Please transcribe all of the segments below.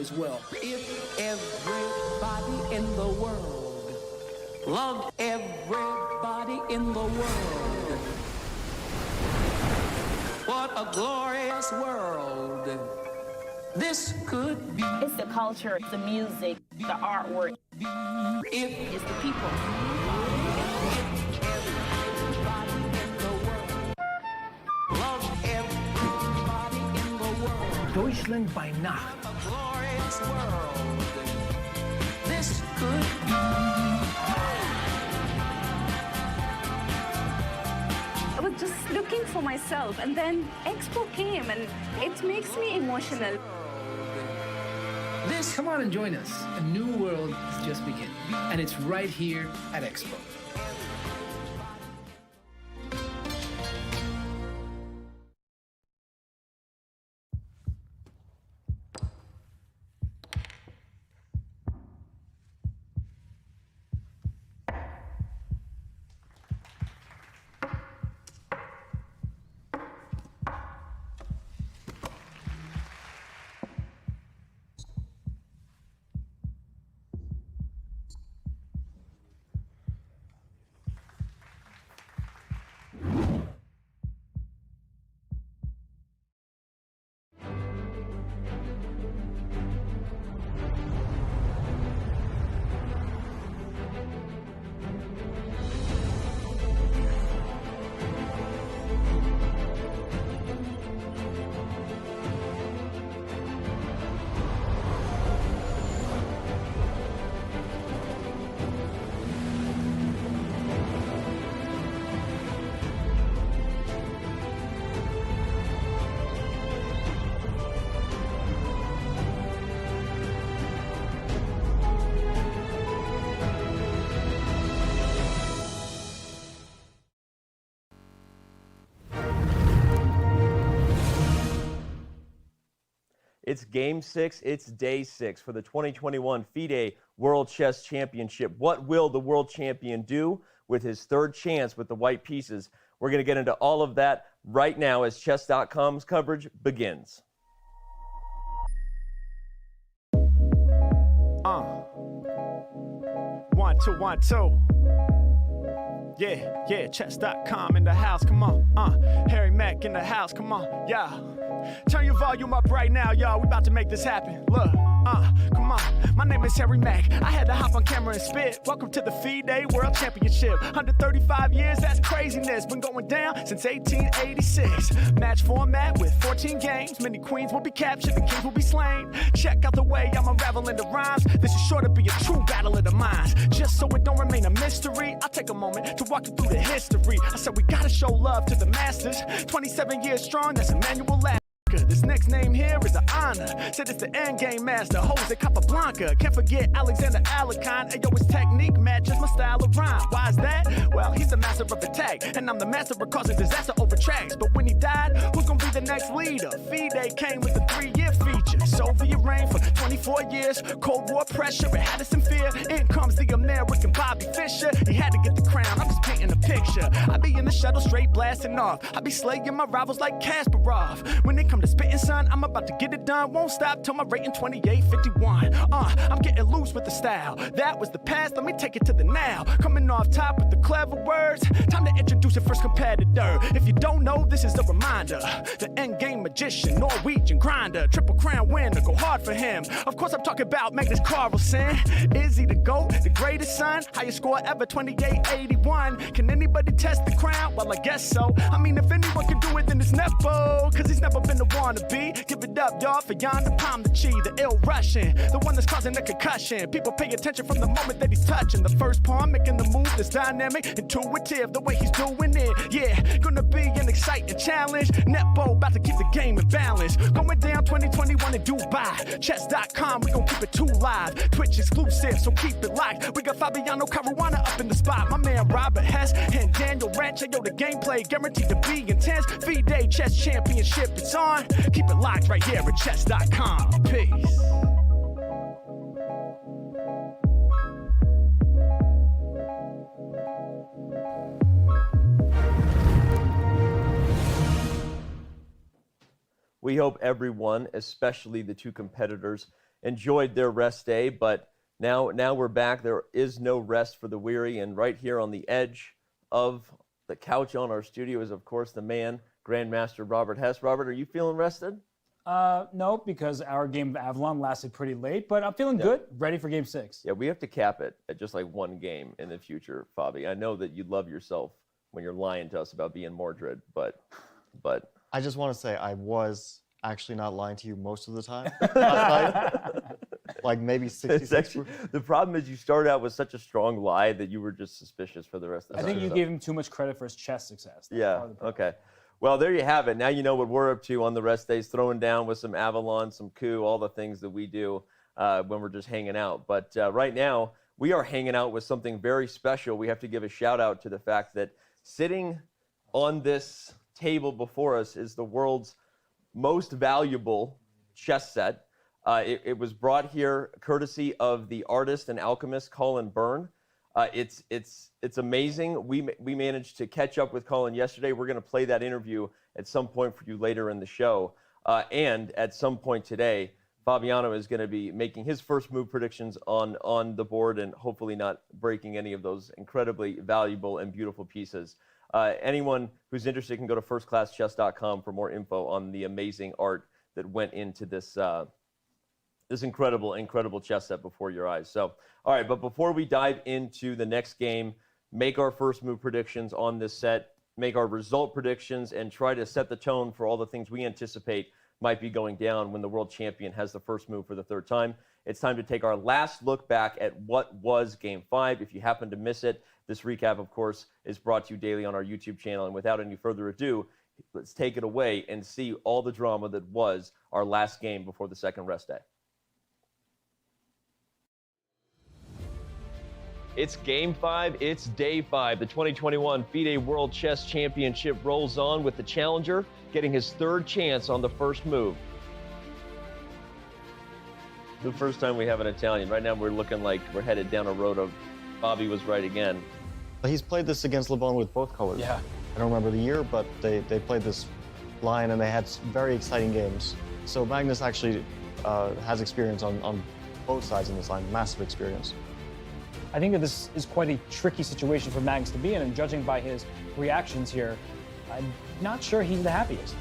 as well. If everybody in the world loved everybody in the world, what a glorious world this could be. It's the culture, the music, the artwork. It's the people. Deutschland by Nacht. A glorious world this could be. I was just looking for myself, and then Expo came, and it makes me emotional. Come on and join us. A new world is just beginning, and it's right here at Expo. It's Game 6, it's Day 6 for the 2021 FIDE World Chess Championship. What will the world champion do with his third chance with the white pieces? We're going to get into all of that right now as Chess.com's coverage begins. 1, 2, 1, 2. Yeah, Chess.com in the house, come on. Harry Mack in the house, come on, yeah. Turn your volume up right now, y'all. We about to make this happen. Look, come on. My name is Harry Mack. I had to hop on camera and spit. Welcome to the FIDE World Championship. 135 years, that's craziness. Been going down since 1886. Match format with 14 games. Many queens will be captured, the kings will be slain. Check out the way I'm unraveling the rhymes. This is sure to be a true battle of the minds. Just so it don't remain a mystery, I'll take a moment to walk you through the history. I said we gotta show love to the masters. 27 years strong, that's Emmanuel Last. This next name here is an honor. Said it's the end game master, Jose Capablanca. Can't forget Alexander Alacon. Ayo, his technique matches my style of rhyme. Why is that? Well, he's the master of attack, and I'm the master of causing disaster over tracks. But when he died, who's gonna be the next leader? FIDE came with a 3-year feature. Soviet reign for 24 years. Cold War pressure, it had us in fear. In comes the American Bobby Fischer. He had to get the crown, I'm just painting a picture. I be in the shuttle straight blasting off. I be slaying my rivals like Kasparov. When it come to spitting, son, I'm about to get it done. Won't stop till my rating 2851. I'm getting loose with the style. That was the past, let me take it to the now. Coming off top with the clever words. Time to introduce your first competitor. If you don't know, this is a reminder. The endgame magician, Norwegian grinder, triple crown winner, go hard for him. Of course I'm talking about Magnus Carlsen. Is he the GOAT, the greatest son? Highest score ever, 2881. Can anybody test the crown? Well, I guess so. I mean, if anyone can do it, then it's Nepo. Cause he's never been the wannabe. Give it up, y'all, for Ian Nepomniachtchi, the ill Russian, the one that's causing a concussion. People pay attention from the moment that he's touching. The first pawn, making the move that's dynamic, intuitive, the way he's doing it. Yeah, gonna be an exciting challenge. Nepo about to keep the game in balance. Going down 2021 in Dubai. Chess.com, we gon' keep it too live. Twitch exclusive, so keep it locked. We got Fabiano Caruana up in the spot. My man Robert Hess and Daniel Rancho. Yo, the gameplay guaranteed to be intense. FIDE Chess Championship, it's on. Keep it locked right here at Chess.com. Peace. We hope everyone, especially the two competitors enjoyed their rest day, but now we're back. There is no rest for the weary, and right here on the edge of the couch on our studio is, of course, the man, Grandmaster Robert Hess. Robert, are you feeling rested? No, because our game of Avalon lasted pretty late, but I'm feeling good, ready for game 6. Yeah, we have to cap it at just like one game in the future, Fabi. I know that you love yourself when you're lying to us about being Mordred, but I just want to say I was actually not lying to you most of the time last night. Like maybe 66. The problem is you started out with such a strong lie that you were just suspicious for the rest of the I think you gave him too much credit for his chess success. Yeah, okay. Well, there you have it. Now you know what we're up to on the rest days, throwing down with some Avalon, some coup, all the things that we do when we're just hanging out. But right now, we are hanging out with something very special. We have to give a shout out to the fact that sitting on this table before us is the world's most valuable chess set. It was brought here courtesy of the artist and alchemist Colin Byrne. It's amazing. We managed to catch up with Colin yesterday. We're going to play that interview at some point for you later in the show. And at some point today, Fabiano is going to be making his first move predictions on the board and hopefully not breaking any of those incredibly valuable and beautiful pieces. Anyone who's interested can go to firstclasschess.com for more info on the amazing art that went into this this incredible chess set before your eyes. So, all right, but before we dive into the next game, make our first move predictions on this set, make our result predictions, and try to set the tone for all the things we anticipate might be going down when the world champion has the first move for the third time. It's time to take our last look back at what was Game 5. If you happen to miss it, this recap, of course, is brought to you daily on our YouTube channel. And without any further ado, let's take it away and see all the drama that was our last game before the second rest day. It's Game 5, it's Day 5. The 2021 FIDE World Chess Championship rolls on with the challenger getting his third chance on the first move. The first time we have an Italian. Right now we're looking like we're headed down a road of Bobby was right again. He's played this against Le Bon with both colors. Yeah. I don't remember the year, but they played this line and they had very exciting games. So Magnus actually has experience on both sides in this line, massive experience. I think that this is quite a tricky situation for Magnus to be in, and judging by his reactions here, I'm not sure he's the happiest.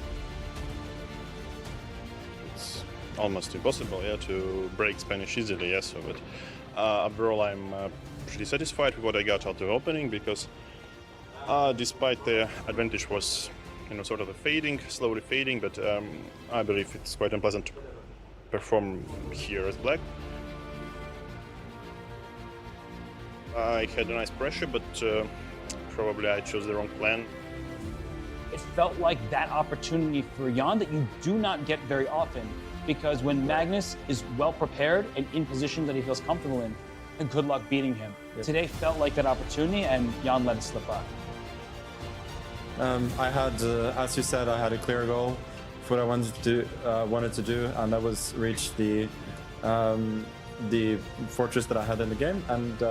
It's almost impossible, yeah, to break Spanish easily, yes. So, but overall, I'm pretty satisfied with what I got out of the opening because, despite the advantage was, sort of slowly fading, but I believe it's quite unpleasant to perform here as black. I had a nice pressure, but probably I chose the wrong plan. It felt like that opportunity for Jan that you do not get very often, because when Magnus is well prepared and in position that he feels comfortable in, and good luck beating him. Yep. Today felt like that opportunity, and Jan let it slip by. I had, as you said, I had a clear goal for what I wanted to do, and that was reach the fortress that I had in the game, and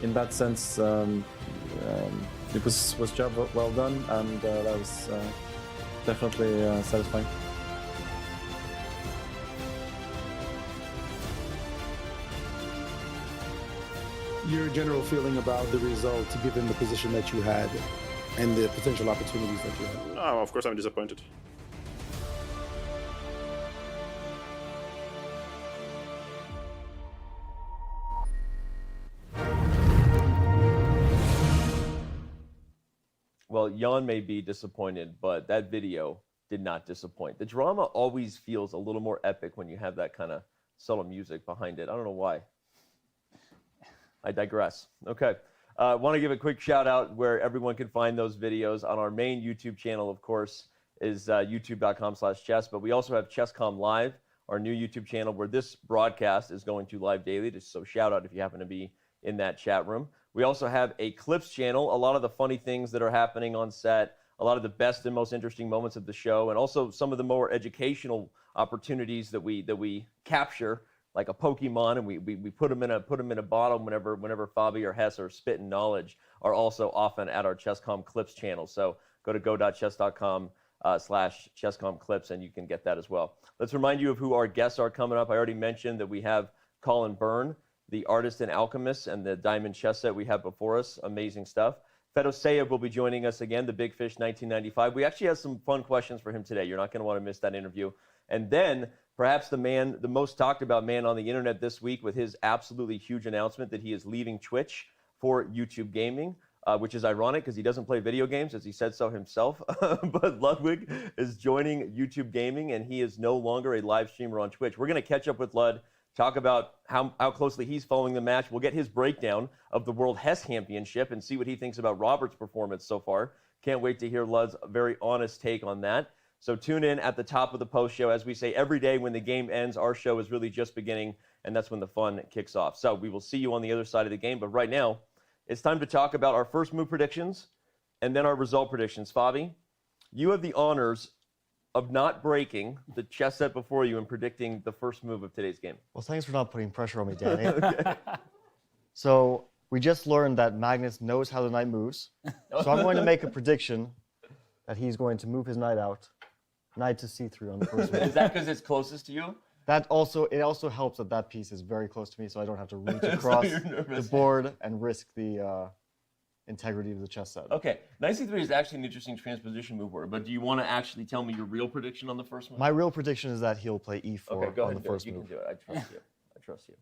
in that sense, it was job well done, and that was definitely satisfying. Your general feeling about the result, given the position that you had and the potential opportunities that you had? No, of course I'm disappointed. Well, Jan may be disappointed, but that video did not disappoint. The drama always feels a little more epic when you have that kind of subtle music behind it. I don't know why. I digress. Okay. I want to give a quick shout out where everyone can find those videos on our main YouTube channel, of course, is youtube.com/chess. But we also have Chess.com Live, our new YouTube channel where this broadcast is going to live daily. Just so shout out if you happen to be in that chat room. We also have a clips channel, a lot of the funny things that are happening on set, a lot of the best and most interesting moments of the show, and also some of the more educational opportunities that we capture, like a Pokemon, and we put them in a bottle whenever Fabi or Hess are spitting knowledge, are also often at our Chess.com clips channel. So go to go.chess.com chess.com/Chess.com clips, and you can get that as well. Let's remind you of who our guests are coming up. I already mentioned that we have Colin Byrne, the artist and alchemist, and the diamond chess set we have before us. Amazing stuff. Fedoseyev will be joining us again, the Big Fish 1995. We actually have some fun questions for him today. You're not going to want to miss that interview. And then perhaps the most talked about man on the internet this week with his absolutely huge announcement that he is leaving Twitch for YouTube Gaming, which is ironic because he doesn't play video games, as he said so himself. But Ludwig is joining YouTube Gaming, and he is no longer a live streamer on Twitch. We're going to catch up with Lud, talk about how closely he's following the match. We'll get his breakdown of the World Chess Championship and see what he thinks about Robert's performance so far. Can't wait to hear Lud's very honest take on that. So tune in at the top of the post show. As we say every day when the game ends, our show is really just beginning, and that's when the fun kicks off. So we will see you on the other side of the game. But right now, it's time to talk about our first move predictions and then our result predictions. Fabi, you have the honors of not breaking the chess set before you and predicting the first move of today's game. Well, thanks for not putting pressure on me, Danny. Okay. So we just learned that Magnus knows how the knight moves. So I'm going to make a prediction that he's going to move his knight out, knight to c3 on the first move. Is that because it's closest to you? It also helps that that piece is very close to me, so I don't have to reach across the board and risk the integrity of the chess set. Okay, knight c3 is actually an interesting transposition move word, but do you want to actually tell me your real prediction on the first move? My real prediction is that he'll play e4 okay, go on ahead, the first you move. You can do it. I trust you. I trust you.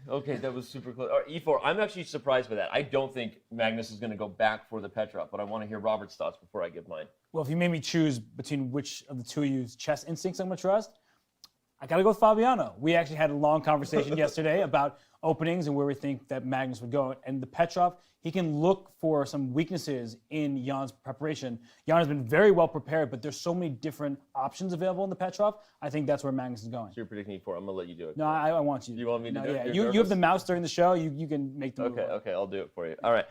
Okay, that was super close. All right, e4. I'm actually surprised by that. I don't think Magnus is going to go back for the Petrov, but I want to hear Robert's thoughts before I give mine. Well, if you made me choose between which of the two of you's chess instincts I'm going to trust, I got to go with Fabiano. We actually had a long conversation yesterday about openings and where we think that Magnus would go. And the Petrov, he can look for some weaknesses in Jan's preparation. Jan has been very well prepared, but there's so many different options available in the Petrov. I think that's where Magnus is going. So you're predicting e4. I'm going to let you do it. No, I want you. You want me to do it? Yeah, you have the mouse during the show. You can make the move. Okay, I'll do it for you. All right.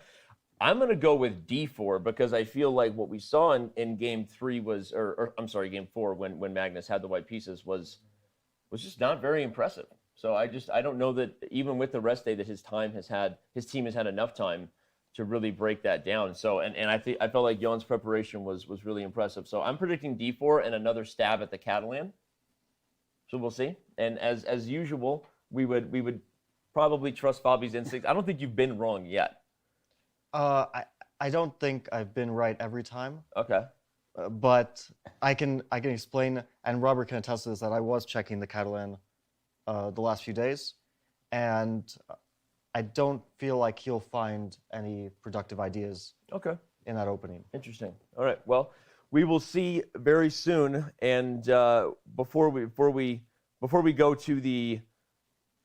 I'm going to go with d4 because I feel like what we saw in game 3 was, or I'm sorry, game 4 when Magnus had the white pieces was just not very impressive. So I don't know that even with the rest day that his team has had enough time to really break that down. So and I felt like Jan's preparation was really impressive. So I'm predicting d4 and another stab at the Catalan. So we'll see. And as usual, we would probably trust Fabi's instincts. I don't think you've been wrong yet. I don't think I've been right every time. Okay. But I can explain, and Robert can attest to this, that I was checking the Catalan the last few days, and I don't feel like he'll find any productive ideas in that opening. Interesting. All right. Well, we will see very soon. And before we go to the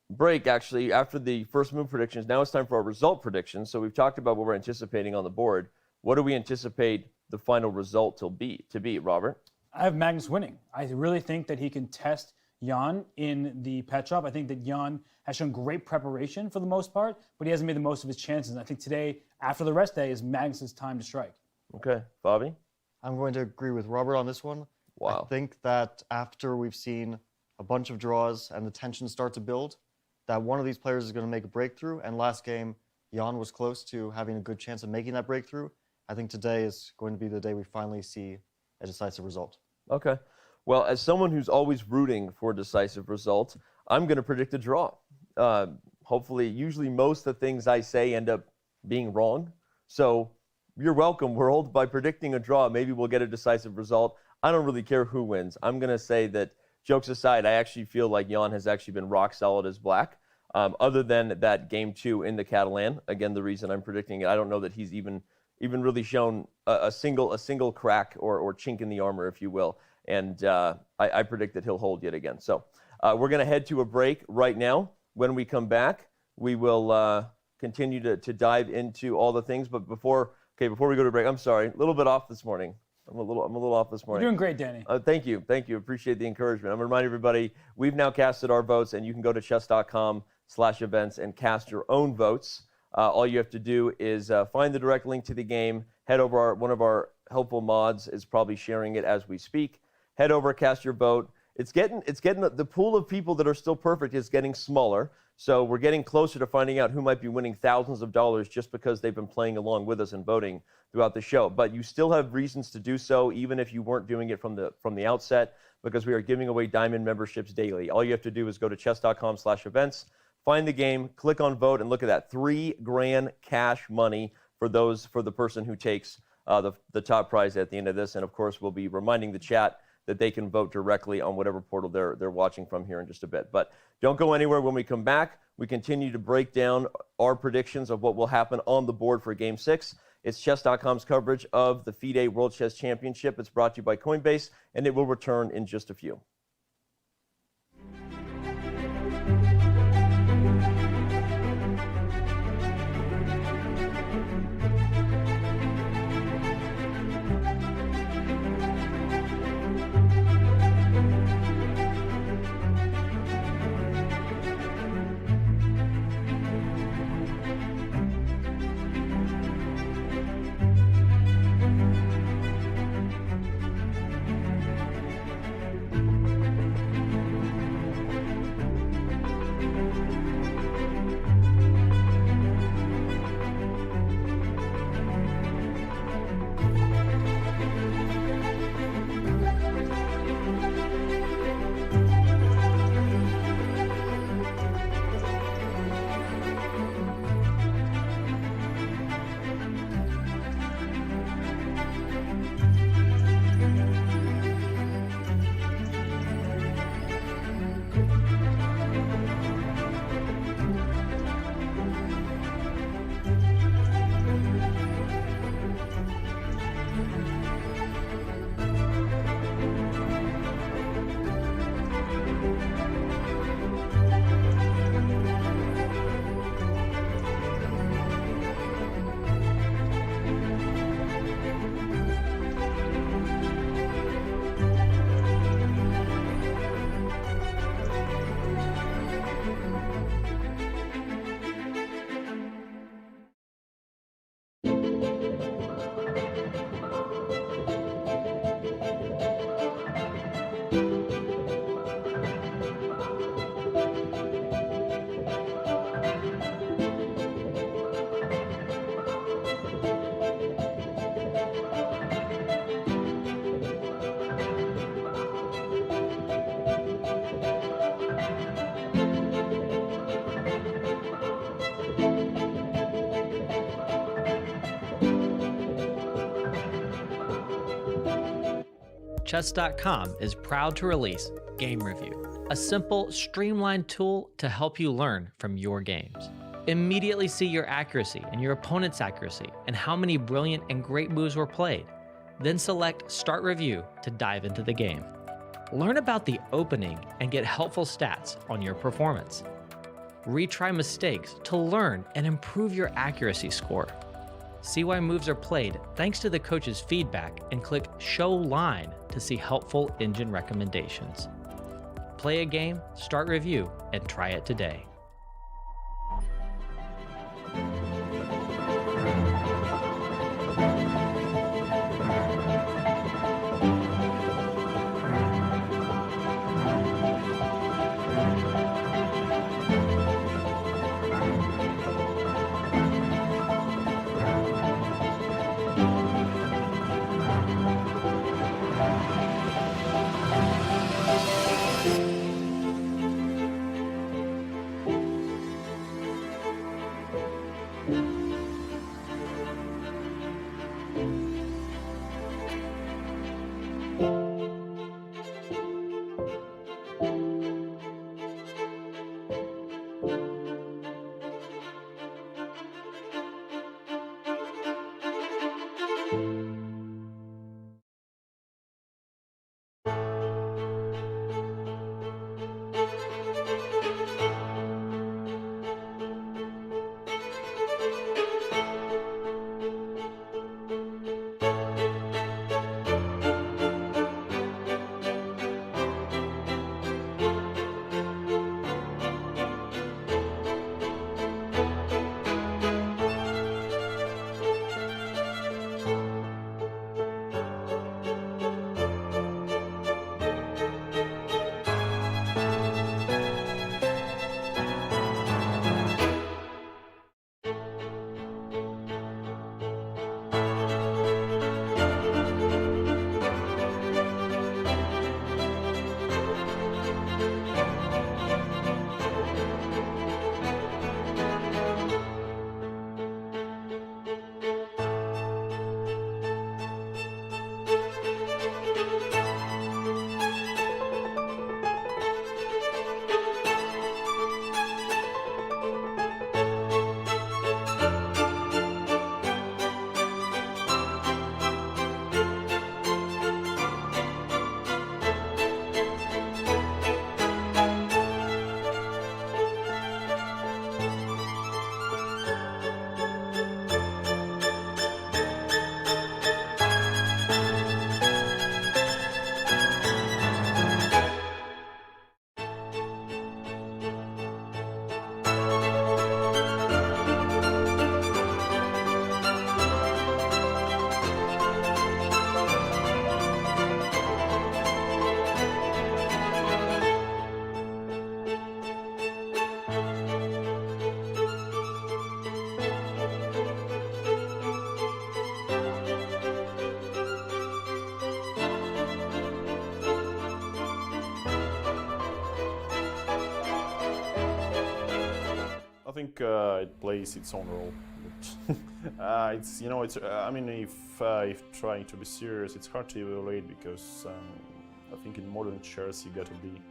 break, actually, after the first move predictions, now it's time for our result predictions. So we've talked about what we're anticipating on the board. What do we anticipate the final result to be, Robert? I have Magnus winning. I really think that he can test Jan in the Petrov. I think that Jan has shown great preparation for the most part, but he hasn't made the most of his chances. And I think today, after the rest day, is Magnus's time to strike. Okay, Fabi? I'm going to agree with Robert on this one. Wow. I think that after we've seen a bunch of draws and the tension start to build, that one of these players is going to make a breakthrough. And last game, Jan was close to having a good chance of making that breakthrough. I think today is going to be the day we finally see a decisive result. Okay. Well, as someone who's always rooting for a decisive result, I'm going to predict a draw. Hopefully, usually most of the things I say end up being wrong. So you're welcome, world. By predicting a draw, maybe we'll get a decisive result. I don't really care who wins. I'm going to say that, jokes aside, I actually feel like Jan has actually been rock solid as black. Other than that game 2 in the Catalan, again, the reason I'm predicting it, I don't know that he's even really shown a single crack or chink in the armor, if you will. And I predict that he'll hold yet again. So we're going to head to a break right now. When we come back, we will continue to dive into all the things. But before we go to break, I'm sorry, a little bit off this morning. I'm a little off this morning. You're doing great, Danny. Thank you. Appreciate the encouragement. I'm going to remind everybody, we've now casted our votes, and you can go to chess.com/events and cast your own votes. All you have to do is find the direct link to the game. Head over. One of our helpful mods is probably sharing it as we speak. Head over, cast your vote, it's getting the pool of people that are still perfect is getting smaller. So we're getting closer to finding out who might be winning thousands of dollars just because they've been playing along with us and voting throughout the show. But you still have reasons to do so, even if you weren't doing it from the outset, because we are giving away diamond memberships daily. All you have to do is go to chess.com/events, find the game, click on vote, and look at that. $3 grand cash money for the person who takes the top prize at the end of this. And of course, we'll be reminding the chat that they can vote directly on whatever portal they're watching from here in just a bit. But don't go anywhere. When we come back, we continue to break down our predictions of what will happen on the board for Game 6. It's Chess.com's coverage of the FIDE World Chess Championship. It's brought to you by Coinbase, and it will return in just a few. Chess.com is proud to release Game Review, a simple, streamlined tool to help you learn from your games. Immediately see your accuracy and your opponent's accuracy and how many brilliant and great moves were played. Then select Start Review to dive into the game. Learn about the opening and get helpful stats on your performance. Retry mistakes to learn and improve your accuracy score. See why moves are played thanks to the coach's feedback and click Show Line to see helpful engine recommendations. Play a game, start review, and try it today. think it plays its own role. It's I mean, if trying to be serious, it's hard to evaluate because I think in modern chess you got to be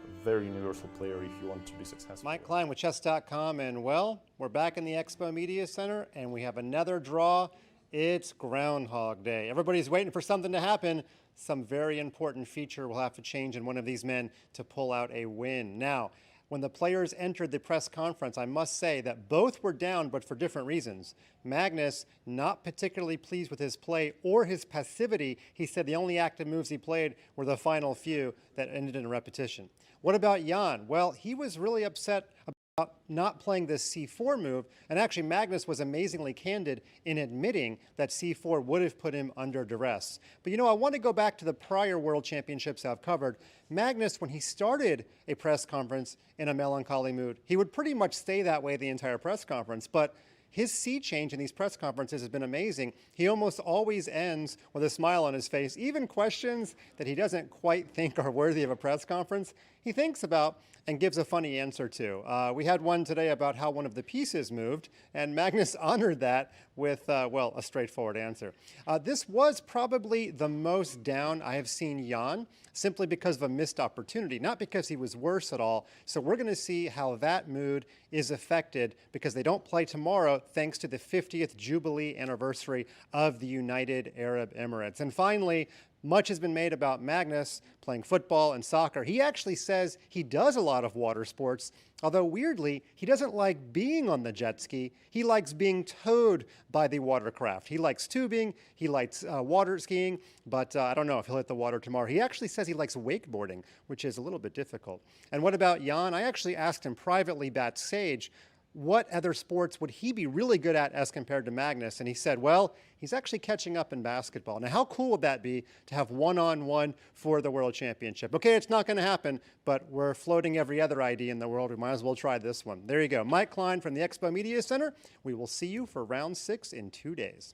a very universal player if you want to be successful. Mike Klein with Chess.com, and well, we're back in the Expo Media Center, and we have another draw. It's Groundhog Day. Everybody's waiting for something to happen. Some very important feature will have to change in one of these men to pull out a win. Now, when the players entered the press conference, I must say that both were down, but for different reasons. Magnus, not particularly pleased with his play or his passivity. He said the only active moves he played were the final few that ended in a repetition. What about Jan? Well, he was really upset about not playing this C4 move, and actually Magnus was amazingly candid in admitting that C4 would have put him under duress. But you know, I want to go back to the prior World Championships I've covered. Magnus, when he started a press conference in a melancholy mood, he would pretty much stay that way the entire press conference, but his sea change in these press conferences has been amazing. He almost always ends with a smile on his face. Even questions that he doesn't quite think are worthy of a press conference, he thinks about and gives a funny answer to. We had one today about how one of the pieces moved, and Magnus honored that with, well, a straightforward answer. This was probably the most down I have seen Jan, simply because of a missed opportunity, not because he was worse at all. So we're going to see how that mood is affected because they don't play tomorrow thanks to the 50th Jubilee anniversary of the United Arab Emirates. And finally, much has been made about Magnus playing football and soccer. He actually says he does a lot of water sports, although weirdly, he doesn't like being on the jet ski. He likes being towed by the watercraft. He likes tubing, he likes water skiing, but I don't know if he'll hit the water tomorrow. He actually says he likes wakeboarding, which is a little bit difficult. And what about Jan? I actually asked him privately backstage, what other sports would he be really good at as compared to Magnus? And he said, well, he's actually catching up in basketball. Now, how cool would that be to have one-on-one for the World Championship? Okay, it's not going to happen, but we're floating every other idea in the world. We might as well try this one. There you go. Mike Klein from the Expo Media Center. We will see you for round 6 in 2 days.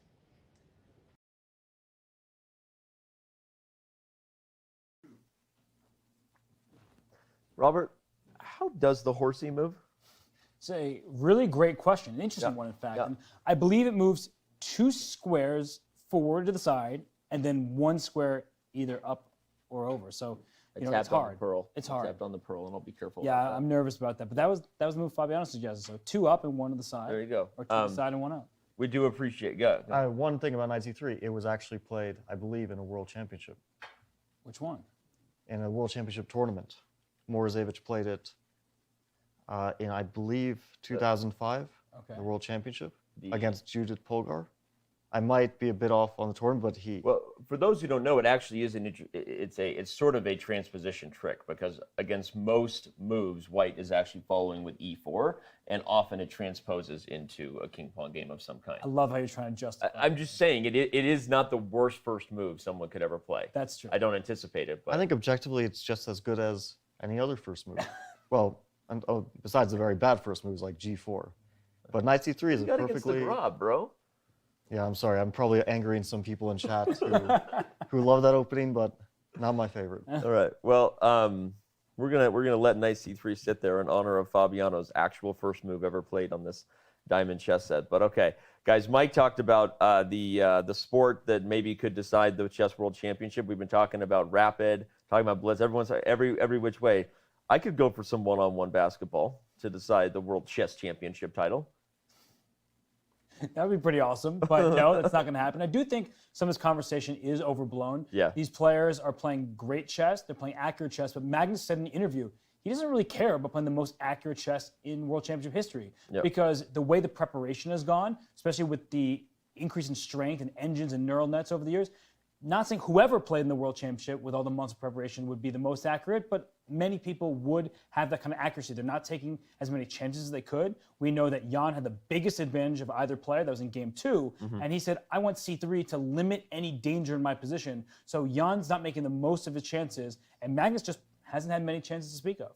Robert, how does the horsey move? It's a really great question, an interesting one, in fact. And I believe it moves 2 squares forward to the side and then 1 square either up or over. So, you know, it's hard. It's hard. Tapped on the pearl, and I'll be careful. Yeah, I'm nervous about that. But that was the move Fabiano suggested. So 2 up and 1 to the side. There you go. Or 2 to the side and 1 up. We do appreciate it. One thing about Knight C3, it was actually played, I believe, in a World Championship. Which one? In a World Championship tournament. Morozevich played it in, I believe, 2005, the World Championship, against Judith Polgar. I might be a bit off on the tournament, but he... Well, for those who don't know, it actually is it's sort of a transposition trick, because against most moves, white is actually following with e4, and often it transposes into a king-pawn game of some kind. I love how you're trying to justify I'm just saying, it is not the worst first move someone could ever play. That's true. I don't anticipate it, but... I think objectively it's just as good as any other first move. Well, and, besides the very bad first moves like G4. But Knight C3 is a perfectly... the Rob, bro. Yeah, I'm sorry. I'm probably angering some people in chat who love that opening, but not my favorite. All right. Well, we're gonna let Knight C3 sit there in honor of Fabiano's actual first move ever played on this Diamond chess set. But okay, guys, Mike talked about the sport that maybe could decide the Chess World Championship. We've been talking about rapid, talking about blitz. Everyone's every which way. I could go for some one-on-one basketball to decide the World Chess Championship title. That would be pretty awesome, but no, that's not going to happen. I do think some of this conversation is overblown. Yeah. These players are playing great chess. They're playing accurate chess, but Magnus said in the interview, he doesn't really care about playing the most accurate chess in World Championship history because the way the preparation has gone, especially with the increase in strength and engines and neural nets over the years, not saying whoever played in the World Championship with all the months of preparation would be the most accurate, but many people would have that kind of accuracy. They're not taking as many chances as they could. We know that Jan had the biggest advantage of either player. That was in game 2. And he said, I want C3 to limit any danger in my position. So Jan's not making the most of his chances, and Magnus just hasn't had many chances to speak of.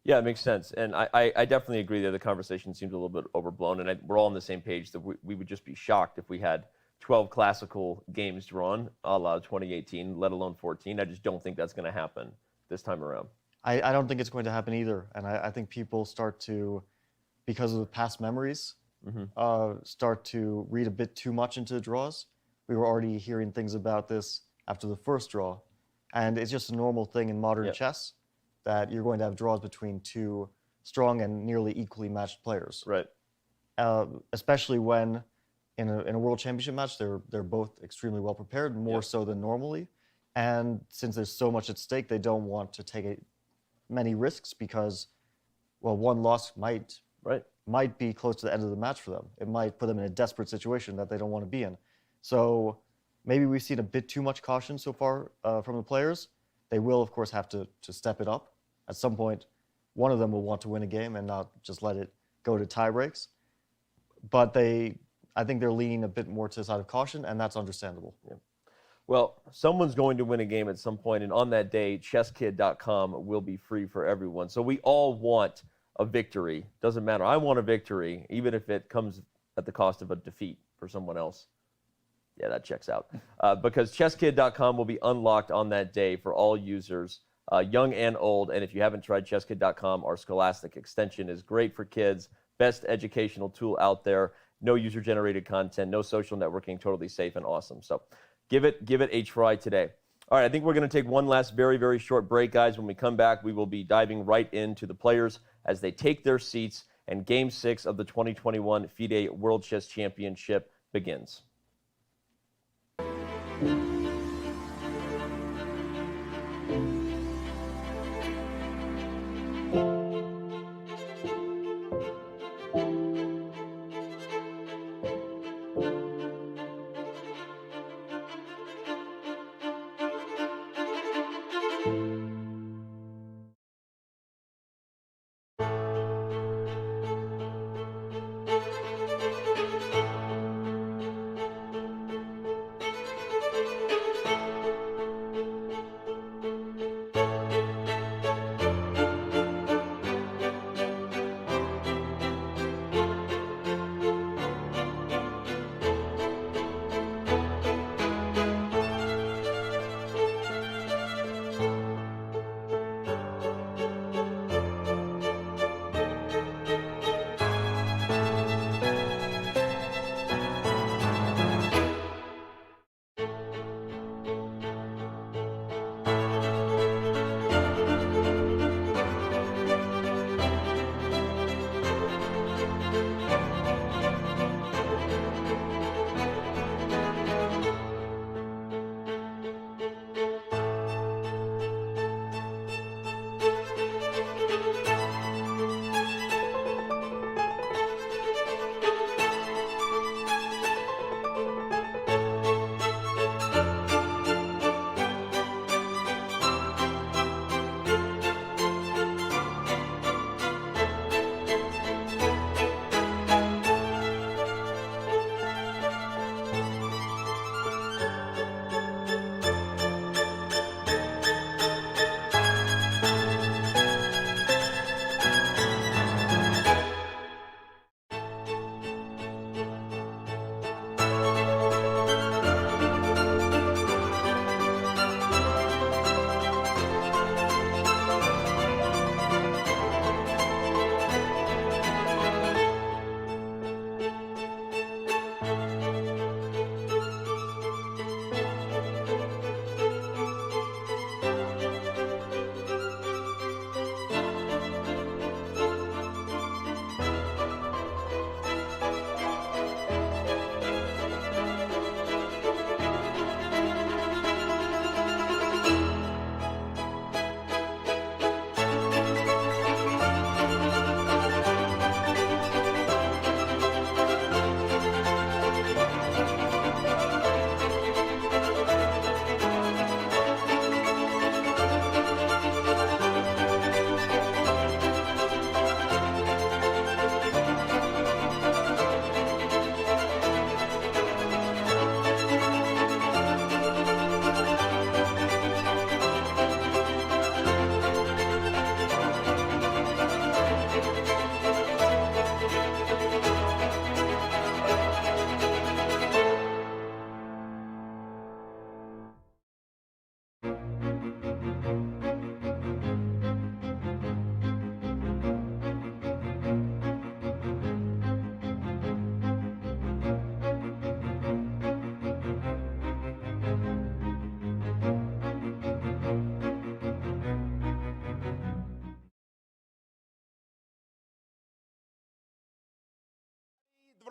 Yeah, it makes sense. And I definitely agree that the conversation seems a little bit overblown, and we're all on the same page that we would just be shocked if we had 12 classical games drawn, a la 2018, let alone 14. I just don't think that's going to happen this time around. I don't think it's going to happen either. And I think people start to because of the past memories, start to read a bit too much into the draws. We were already hearing things about this after the first draw. And it's just a normal thing in modern chess that you're going to have draws between two strong and nearly equally matched players. Right. Especially when in a World Championship match, they're both extremely well prepared, more so than normally. And since there's so much at stake, they don't want to take many risks because, well, one loss might be close to the end of the match for them. It might put them in a desperate situation that they don't want to be in. So maybe we've seen a bit too much caution so far from the players. They will, of course, have to step it up. At some point, one of them will want to win a game and not just let it go to tie breaks. But I think they're leaning a bit more to the side of caution, and that's understandable. Yeah. Well, someone's going to win a game at some point, and on that day, chesskid.com will be free for everyone. So we all want a victory. Doesn't matter. I want a victory, even if it comes at the cost of a defeat for someone else. Yeah, that checks out. Because chesskid.com will be unlocked on that day for all users, young and old. And if you haven't tried chesskid.com, our Scholastic extension is great for kids. Best educational tool out there. No user-generated content, no social networking, totally safe and awesome. So give it a try today. All right, I think we're going to take one last very, very short break, guys. When we come back, we will be diving right into the players as they take their seats, and Game 6 of the 2021 FIDE World Chess Championship begins.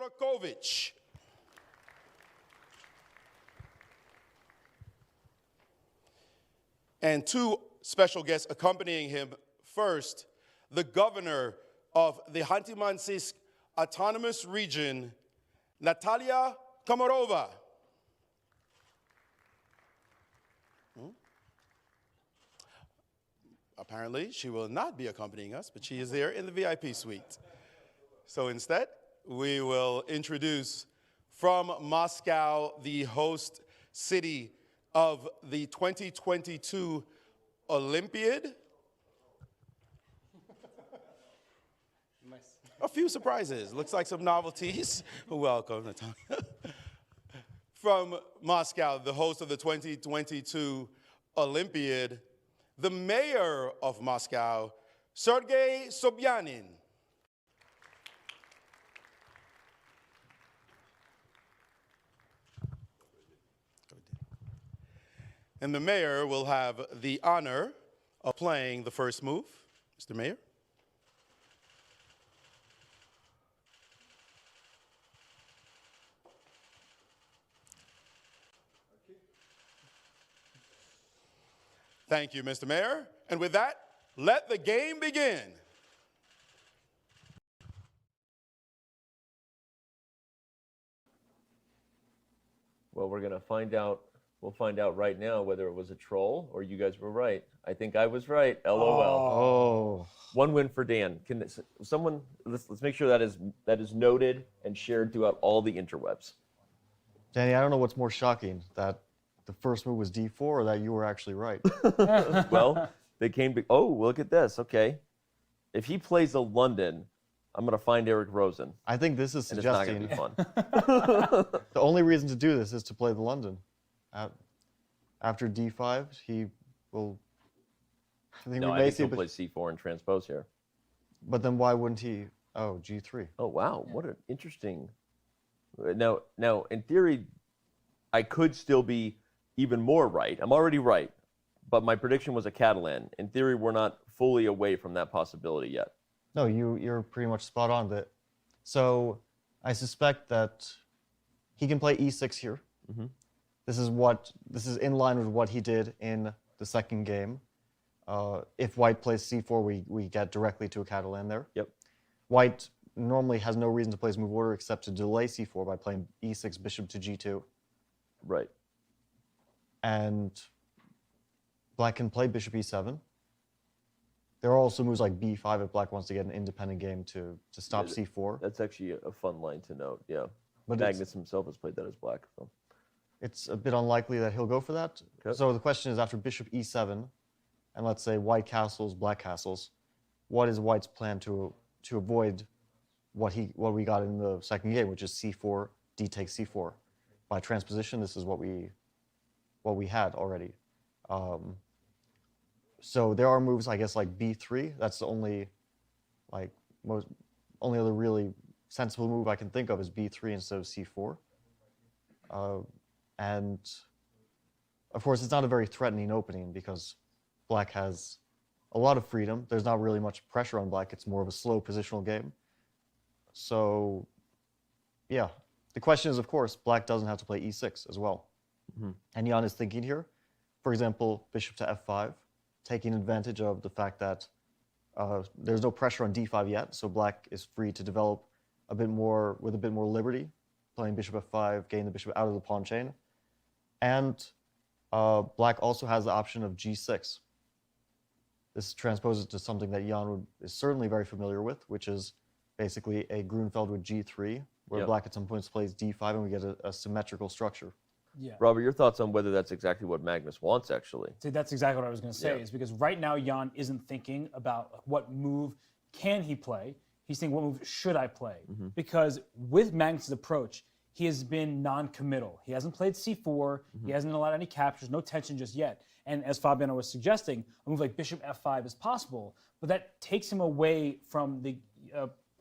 Fedorovic. And two special guests accompanying him. First, the governor of the Khanty-Mansiysk Autonomous Region, Natalia Komorova. Apparently, she will not be accompanying us, but she is there in the VIP suite. So instead, we will introduce from Moscow, the host city of the 2022 Olympiad. A few surprises. Looks like some novelties. Welcome, Natalia. From Moscow, the host of the 2022 Olympiad, the mayor of Moscow, Sergei Sobyanin. And the mayor will have the honor of playing the first move. Mr. Mayor. Thank you, Mr. Mayor. And with that, let the game begin. Well, we're going to find out. We'll find out right now whether it was a troll or you guys were right. I think I was right. LOL. Oh. One win for Dan. Can someone let's make sure that is noted and shared throughout all the interwebs. Danny, I don't know what's more shocking, that the first move was d4 or that you were actually right. Well, they came to, oh, look at this. Okay. If he plays a London, I'm going to find Eric Rosen. I think this is suggesting it's not going to be fun. the only reason to do this is to play the London. After d5, he will. I think no, we I may think see he'll play c4 and transpose here. But then why wouldn't he? Oh, g3. Oh, wow. What an interesting. Now, in theory, I could still be even more right. I'm already right, but my prediction was a Catalan. In theory, we're not fully away from that possibility yet. No, you're pretty much spot on. So I suspect that he can play e6 here. Mm-hmm. This is in line with what he did in the second game. If White plays c4, we get directly to a Catalan there. Yep. White normally has no reason to play his move order except to delay c4 by playing e6, bishop to g2. Right. And Black can play bishop e7. There are also moves like b5 if Black wants to get an independent game to stop c4. That's actually a fun line to note, yeah. But Magnus himself has played that as Black. So. It's a bit unlikely that he'll go for that. Okay. So the question is, after bishop e7, and let's say White castles, Black castles, what is White's plan to avoid what we got in the second game, which is c4, d takes c4. By transposition, this is what we had already. So there are moves, I guess, like b3. That's the only other really sensible move I can think of is b3 instead of c4. And of course, it's not a very threatening opening because Black has a lot of freedom. There's not really much pressure on Black. It's more of a slow positional game. So, yeah. The question is, of course, Black doesn't have to play e6 as well. Mm-hmm. And Jan is thinking here, for example, bishop to f5, taking advantage of the fact that there's no pressure on d5 yet, so Black is free to develop with a bit more liberty, playing bishop f5, getting the bishop out of the pawn chain. And Black also has the option of g6. This transposes to something that Jan is certainly very familiar with, which is basically a Grunfeld with g3, where Yep. Black at some points plays d5 and we get a symmetrical structure. Yeah. Robert, your thoughts on whether that's exactly what Magnus wants, actually? See, that's exactly what I was going to say, Yeah. is because right now Jan isn't thinking about what move can he play. He's thinking, what move should I play? Mm-hmm. Because with Magnus's approach, he has been non-committal. He hasn't played c4. Mm-hmm. He hasn't allowed any captures, no tension just yet. And as Fabiano was suggesting, a move like bishop f5 is possible, but that takes him away from the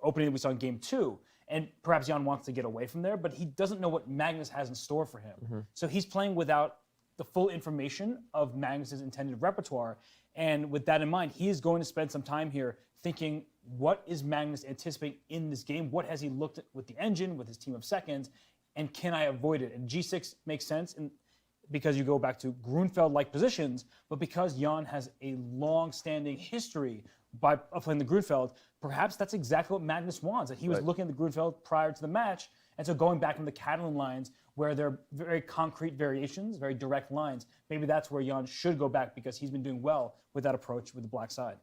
opening that we saw in game 2. And perhaps Jan wants to get away from there, but he doesn't know what Magnus has in store for him. Mm-hmm. So he's playing without the full information of Magnus's intended repertoire. And with that in mind, he is going to spend some time here thinking what is Magnus anticipating in this game? What has he looked at with the engine, with his team of seconds, and can I avoid it? And G6 makes sense because you go back to Grunfeld-like positions, but because Jan has a long-standing history of playing the Grunfeld, perhaps that's exactly what Magnus wants. That he was looking at the Grunfeld prior to the match, and so going back from the Catalan lines where they're very concrete variations, very direct lines, maybe that's where Jan should go back because he's been doing well with that approach with the black side.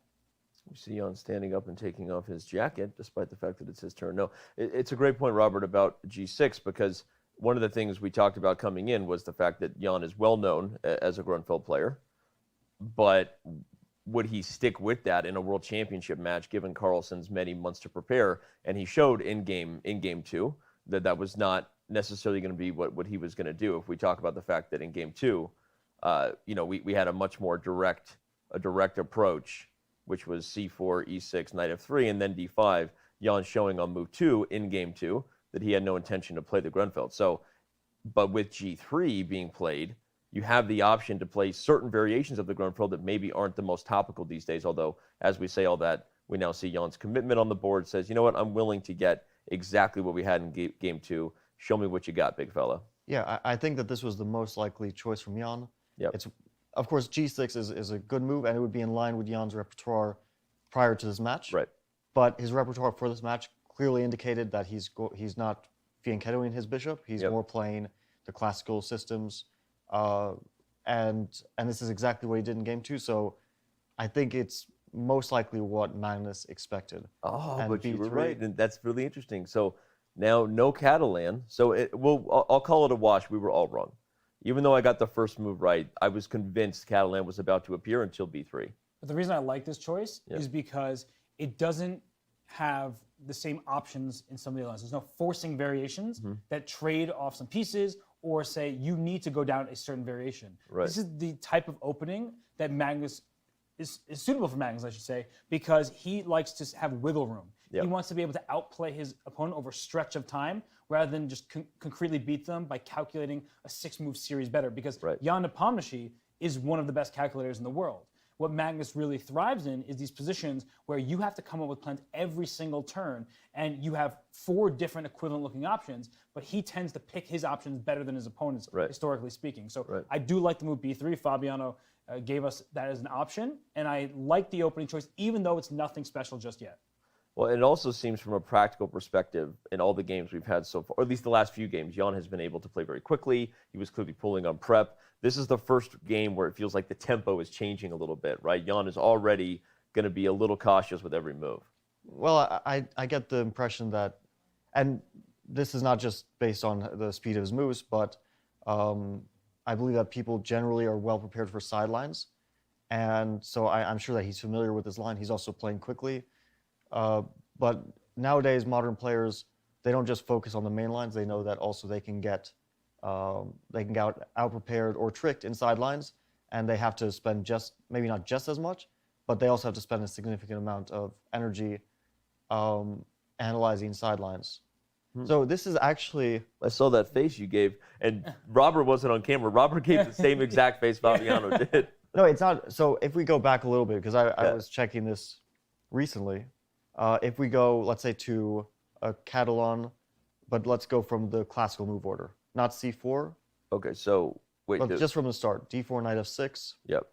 We see Jan standing up and taking off his jacket, despite the fact that it's his turn. No, it's a great point, Robert, about G6, because one of the things we talked about coming in was the fact that Jan is well known as a Grunfeld player, but would he stick with that in a World Championship match, given Carlsen's many months to prepare? And he showed in game 2 that that was not necessarily going to be what he was going to do. If we talk about the fact that in game 2, we had a much more direct approach, which was c4, e6, knight f3, and then d5. Jan showing on move 2 in game 2 that he had no intention to play the Grunfeld. So, but with g3 being played, you have the option to play certain variations of the Grunfeld that maybe aren't the most topical these days. Although, as we say all that, we now see Jan's commitment on the board says, you know what, I'm willing to get exactly what we had in game 2. Show me what you got, big fella. Yeah, I think that this was the most likely choice from Jan. Yep. It's, of course, G6 is a good move, and it would be in line with Jan's repertoire prior to this match. Right. But his repertoire for this match clearly indicated that he's not fianchettoing his bishop. He's more playing the classical systems. And this is exactly what he did in game 2. So I think it's most likely what Magnus expected. Oh, and but B3, you were right, and that's really interesting. So now no Catalan. So I'll call it a wash. We were all wrong. Even though I got the first move right, I was convinced Catalan was about to appear until b3. But the reason I like this choice is because it doesn't have the same options in some of the lines. There's no forcing variations that trade off some pieces or say you need to go down a certain variation. Right. This is the type of opening that Magnus is suitable for Magnus, I should say, because he likes to have wiggle room. Yep. He wants to be able to outplay his opponent over a stretch of time rather than just concretely beat them by calculating a 6-move series better, because Ian Nepomniachtchi is one of the best calculators in the world. What Magnus really thrives in is these positions where you have to come up with plans every single turn, and you have 4 different equivalent-looking options, but he tends to pick his options better than his opponents, historically speaking. So I do like the move b3. Fabiano gave us that as an option, and I like the opening choice, even though it's nothing special just yet. Well, it also seems from a practical perspective in all the games we've had so far, or at least the last few games, Jan has been able to play very quickly. He was clearly pulling on prep. This is the first game where it feels like the tempo is changing a little bit, right? Jan is already going to be a little cautious with every move. Well, I get the impression that, and this is not just based on the speed of his moves, but I believe that people generally are well prepared for sidelines. And so I'm sure that he's familiar with his line. He's also playing quickly. But nowadays, modern players, they don't just focus on the main lines. They know that also they can get out-prepared or tricked inside lines, and they have to spend maybe not just as much, but they also have to spend a significant amount of energy analyzing sidelines. So this is actually... I saw that face you gave, and Robert wasn't on camera. Robert gave the same exact face Fabiano did. No, it's not. So if we go back a little bit, because I was checking this recently, if we go, let's say, to a Catalan, but let's go from the classical move order, not c4. Okay, so wait. But just from the start, d4, knight f6. Yep.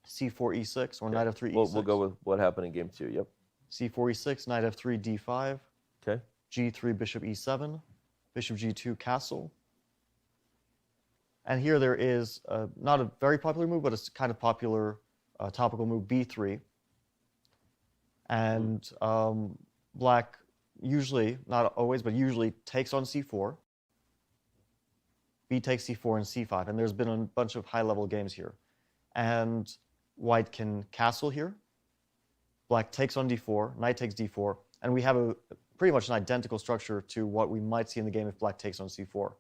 c4, e6, or knight f3, e6. We'll go with what happened in game 2. Yep. c4, e6, knight f3, d5. Okay. g3, bishop e7, bishop g2, castle. And here there is not a very popular move, but it's kind of popular topical move, b3. And black usually, not always, but usually takes on c4. B takes c4 and c5. And there's been a bunch of high-level games here. And white can castle here. Black takes on d4, knight takes d4. And we have pretty much an identical structure to what we might see in the game if black takes on c4.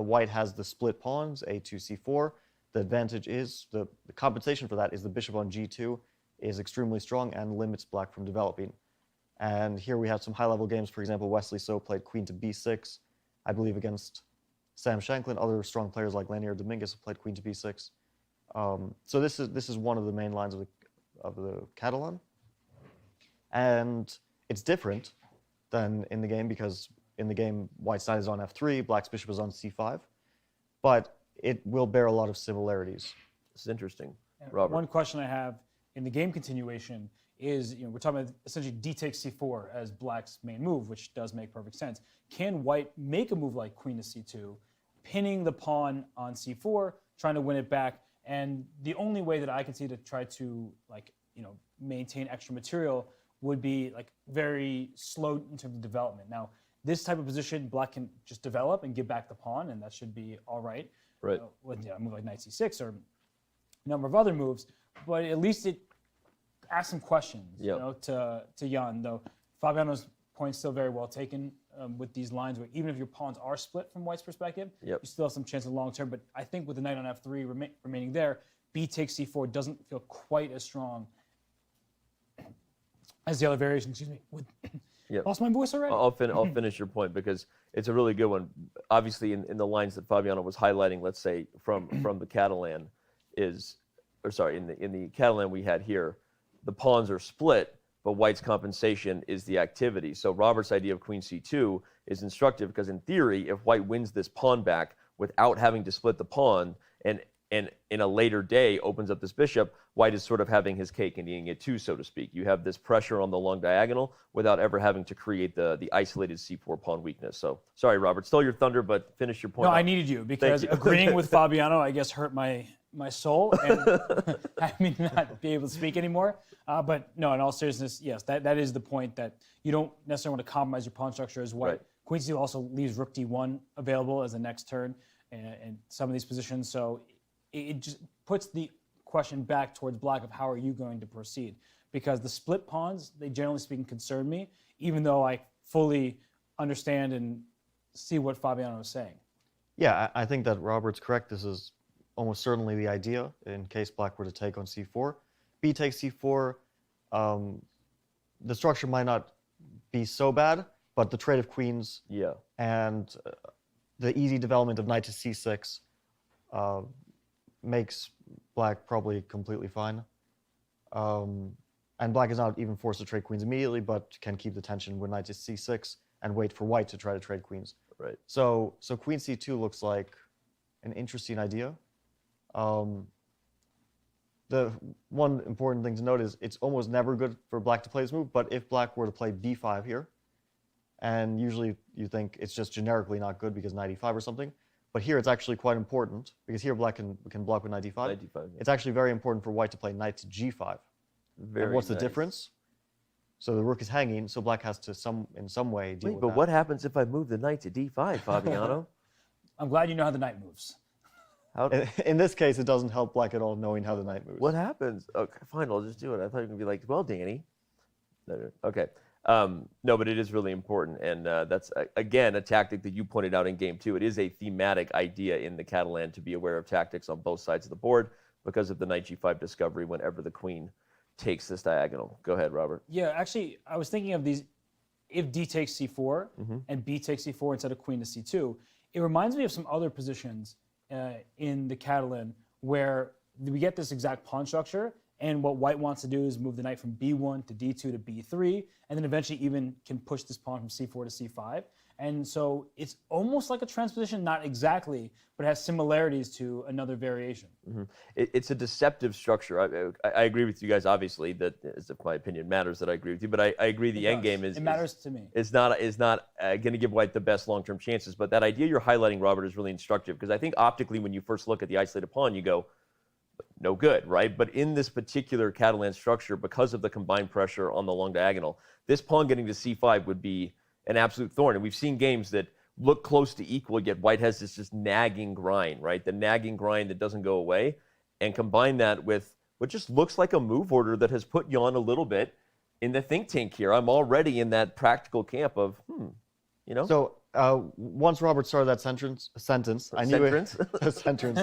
White has the split pawns, a2, c4. The advantage is, the compensation for that is the bishop on g2 is extremely strong and limits black from developing. And here we have some high-level games. For example, Wesley So played queen to b6, I believe against Sam Shanklin. Other strong players like Lanier Dominguez have played queen to b6. So this is one of the main lines of the Catalan. And it's different than in the game because in the game, white's knight is on f3, black's bishop is on c5. But it will bear a lot of similarities. This is interesting. Robert. One question I have in the game continuation is, we're talking about essentially d takes c4 as black's main move, which does make perfect sense. Can white make a move like queen to c2, pinning the pawn on c4, trying to win it back? And the only way that I can see to try to maintain extra material would be very slow in terms of development. Now, this type of position, black can just develop and give back the pawn, and that should be all right. Right. With a move like knight c6 or a number of other moves, but at least it asks some questions, to Jan. Though Fabiano's point still very well taken with these lines, where even if your pawns are split from white's perspective, you still have some chance of long term. But I think with the knight on f3 remaining there, b takes c4 doesn't feel quite as strong as the other variation. Excuse me. Lost my voice already. I'll finish your point because it's a really good one. Obviously, in the lines that Fabiano was highlighting, let's say from the Catalan in the Catalan we had here, the pawns are split, but white's compensation is the activity. So Robert's idea of queen c2 is instructive because in theory, if white wins this pawn back without having to split the pawn and in a later day opens up this bishop, white is sort of having his cake and eating it too, so to speak. You have this pressure on the long diagonal without ever having to create the isolated c4 pawn weakness. So sorry, Robert, stole your thunder, but finish your point. No, I needed you because agreeing with Fabiano, I guess, hurt my soul and I may not be able to speak anymore. But no, in all seriousness, yes, that is the point, that you don't necessarily want to compromise your pawn structure as white. Right. Queen c2 also leaves rook d1 available as the next turn in some of these positions. So it just puts the question back towards black of how are you going to proceed? Because the split pawns, they generally speaking concern me, even though I fully understand and see what Fabiano is saying. Yeah, I think that Robert's correct. This is almost certainly the idea in case black were to take on c4. B takes c4, the structure might not be so bad, but the trade of queens and the easy development of knight to c6 makes black probably completely fine. And black is not even forced to trade queens immediately, but can keep the tension with knight to c6 and wait for white to try to trade queens. Right. So queen c2 looks like an interesting idea. The one important thing to note is it's almost never good for black to play this move, but if black were to play b5 here, and usually you think it's just generically not good because knight e5 or something, but here it's actually quite important because here black can block with knight d5. Knight d5, yeah. It's actually very important for white to play knight to g5. And what's the difference? So the rook is hanging, so black has to in some way deal with that. But what happens if I move the knight to d5, Fabiano? I'm glad you know how the knight moves. In this case, it doesn't help black at all knowing how the knight moves. What happens? Okay, fine, I'll just do it. I thought you were going to be like, well, Danny. No, okay. No, but it is really important. And that's, again, a tactic that you pointed out in game 2. It is a thematic idea in the Catalan to be aware of tactics on both sides of the board because of the knight g5 discovery whenever the queen takes this diagonal. Go ahead, Robert. Yeah, actually, I was thinking of these, if d takes c4 and b takes c4 instead of queen to c2, it reminds me of some other positions in the Catalan where we get this exact pawn structure, and what white wants to do is move the knight from b1 to d2 to b3, and then eventually even can push this pawn from c4 to c5. And so it's almost like a transposition, not exactly, but it has similarities to another variation. It's a deceptive structure. I agree with you guys, obviously, that as if my opinion matters that I agree with you, but I agree the endgame is... It matters to me. Is not going to give white the best long-term chances, but that idea you're highlighting, Robert, is really instructive, because I think optically when you first look at the isolated pawn, you go, no good, right? But in this particular Catalan structure, because of the combined pressure on the long diagonal, this pawn getting to c5 would be an absolute thorn. And we've seen games that look close to equal, yet white has this just nagging grind, right? The nagging grind that doesn't go away. And combine that with what just looks like a move order that has put Jan a little bit in the think tank here. I'm already in that practical camp of, you know? So once Robert started that sentence, I knew it. Sentence.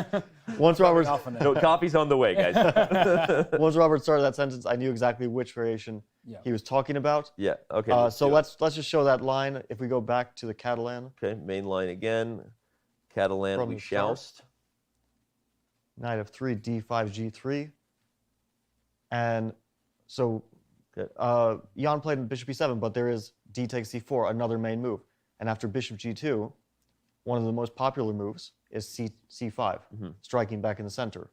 Once Robert, no, copy's on the way, guys. Once Robert started that sentence, I knew exactly which variation he was talking about. Yeah. Okay. So let's just show that line. If we go back to the Catalan. Okay. Main line again. Catalan. We joust. Knight of 3, d5, g3, and so Okay. Jan played bishop e7, but there is d takes c4, another main move. And after bishop g2, one of the most popular moves is c5, striking back in the center.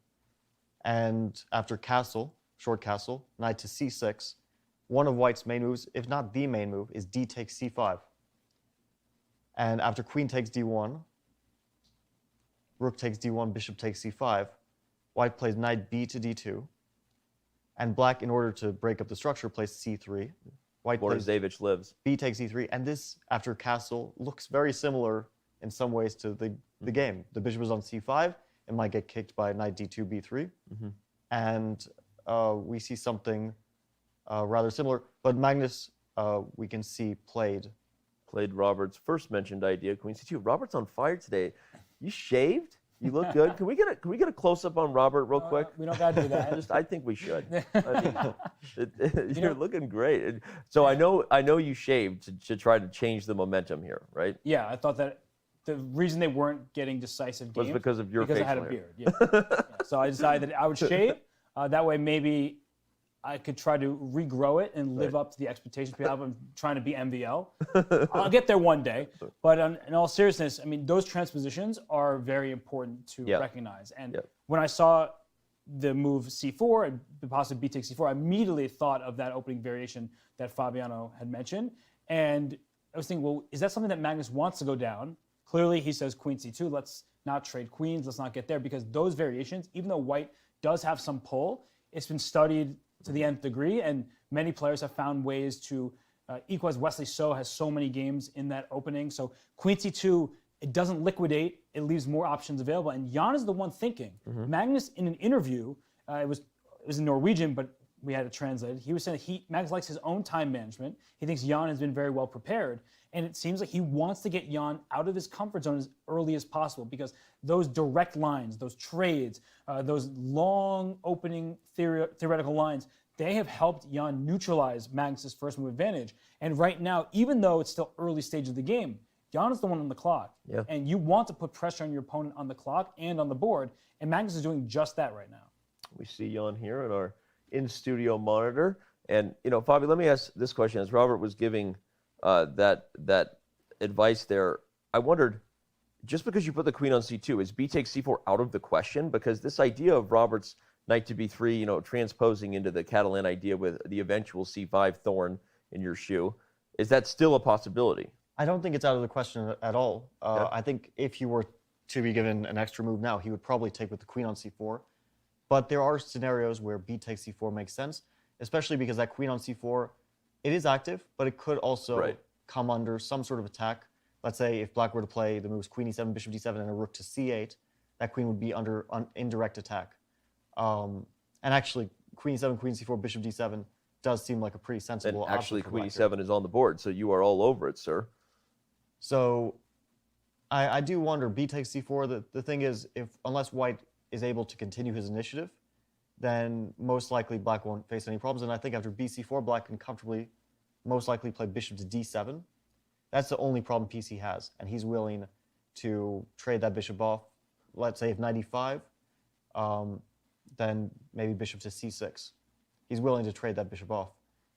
And after castle, short castle, knight to c6, one of white's main moves, if not the main move, is d takes c5. And after queen takes d1, rook takes d1, bishop takes c5, white plays knight b to d2, and black, in order to break up the structure, plays c3. White plays Borozevich lives. b takes e3, and this, after castle, looks very similar in some ways to the game. The bishop is on c5, it might get kicked by knight d2, b3, and we see something rather similar. But Magnus, we can see, played Robert's first mentioned idea, queen c2. Robert's on fire today. You shaved? You look good. Can we get a close up on Robert real quick? We don't gotta do that. I think we should. I mean, you're looking great. So I know you shaved to try to change the momentum here, right? Yeah, I thought that the reason they weren't getting decisive games was because of your because I had a beard. Yeah. Yeah. So I decided that I would shave. That way, maybe I could try to regrow it and live up to the expectations people have. I'm trying to be MVL. I'll get there one day. But in all seriousness, I mean, those transpositions are very important to recognize. And when I saw the move c4 and possibly b takes c4, I immediately thought of that opening variation that Fabiano had mentioned. And I was thinking, well, is that something that Magnus wants to go down? Clearly, he says queen c2. Let's not trade queens. Let's not get there, because those variations, even though white does have some pull, it's been studied to the nth degree, and many players have found ways to equalize. Wesley So has so many games in that opening. So queen c2, it doesn't liquidate. It leaves more options available. And Jan is the one thinking. Magnus, in an interview, it was in Norwegian, but we had it translated. He was saying that Magnus likes his own time management. He thinks Jan has been very well prepared. And it seems like he wants to get Jan out of his comfort zone as early as possible, because those direct lines, those trades, those long opening theoretical lines, they have helped Jan neutralize Magnus's first move advantage. And right now, even though it's still early stage of the game, Jan is the one on the clock. Yeah. And you want to put pressure on your opponent on the clock and on the board. And Magnus is doing just that right now. We see Jan here on our in-studio monitor. And, Fabi, let me ask this question. As Robert was giving that advice there, I wondered, just because you put the queen on c2, is b takes c4 out of the question? Because this idea of Robert's knight to b3, transposing into the Catalan idea with the eventual c5 thorn in your shoe, is that still a possibility? I don't think it's out of the question at all. I think if he were to be given an extra move now, he would probably take with the queen on c4. But there are scenarios where b takes c4 makes sense, especially because that queen on c4, it is active, but it could also come under some sort of attack. Let's say if black were to play the moves queen e7, bishop d7, and a rook to c8, that queen would be under indirect attack. And actually, queen e7, queen c4, bishop d7 does seem like a pretty sensible option. And actually, queen e7 is on the board, so you are all over it, sir. So I do wonder, b takes c4, the thing is, unless white is able to continue his initiative, then most likely black won't face any problems. And I think after bc4, black can comfortably, most likely, play bishop to d7. That's the only problem PC has, and he's willing to trade that bishop off. Let's say if knight e5, then maybe bishop to c6. He's willing to trade that bishop off,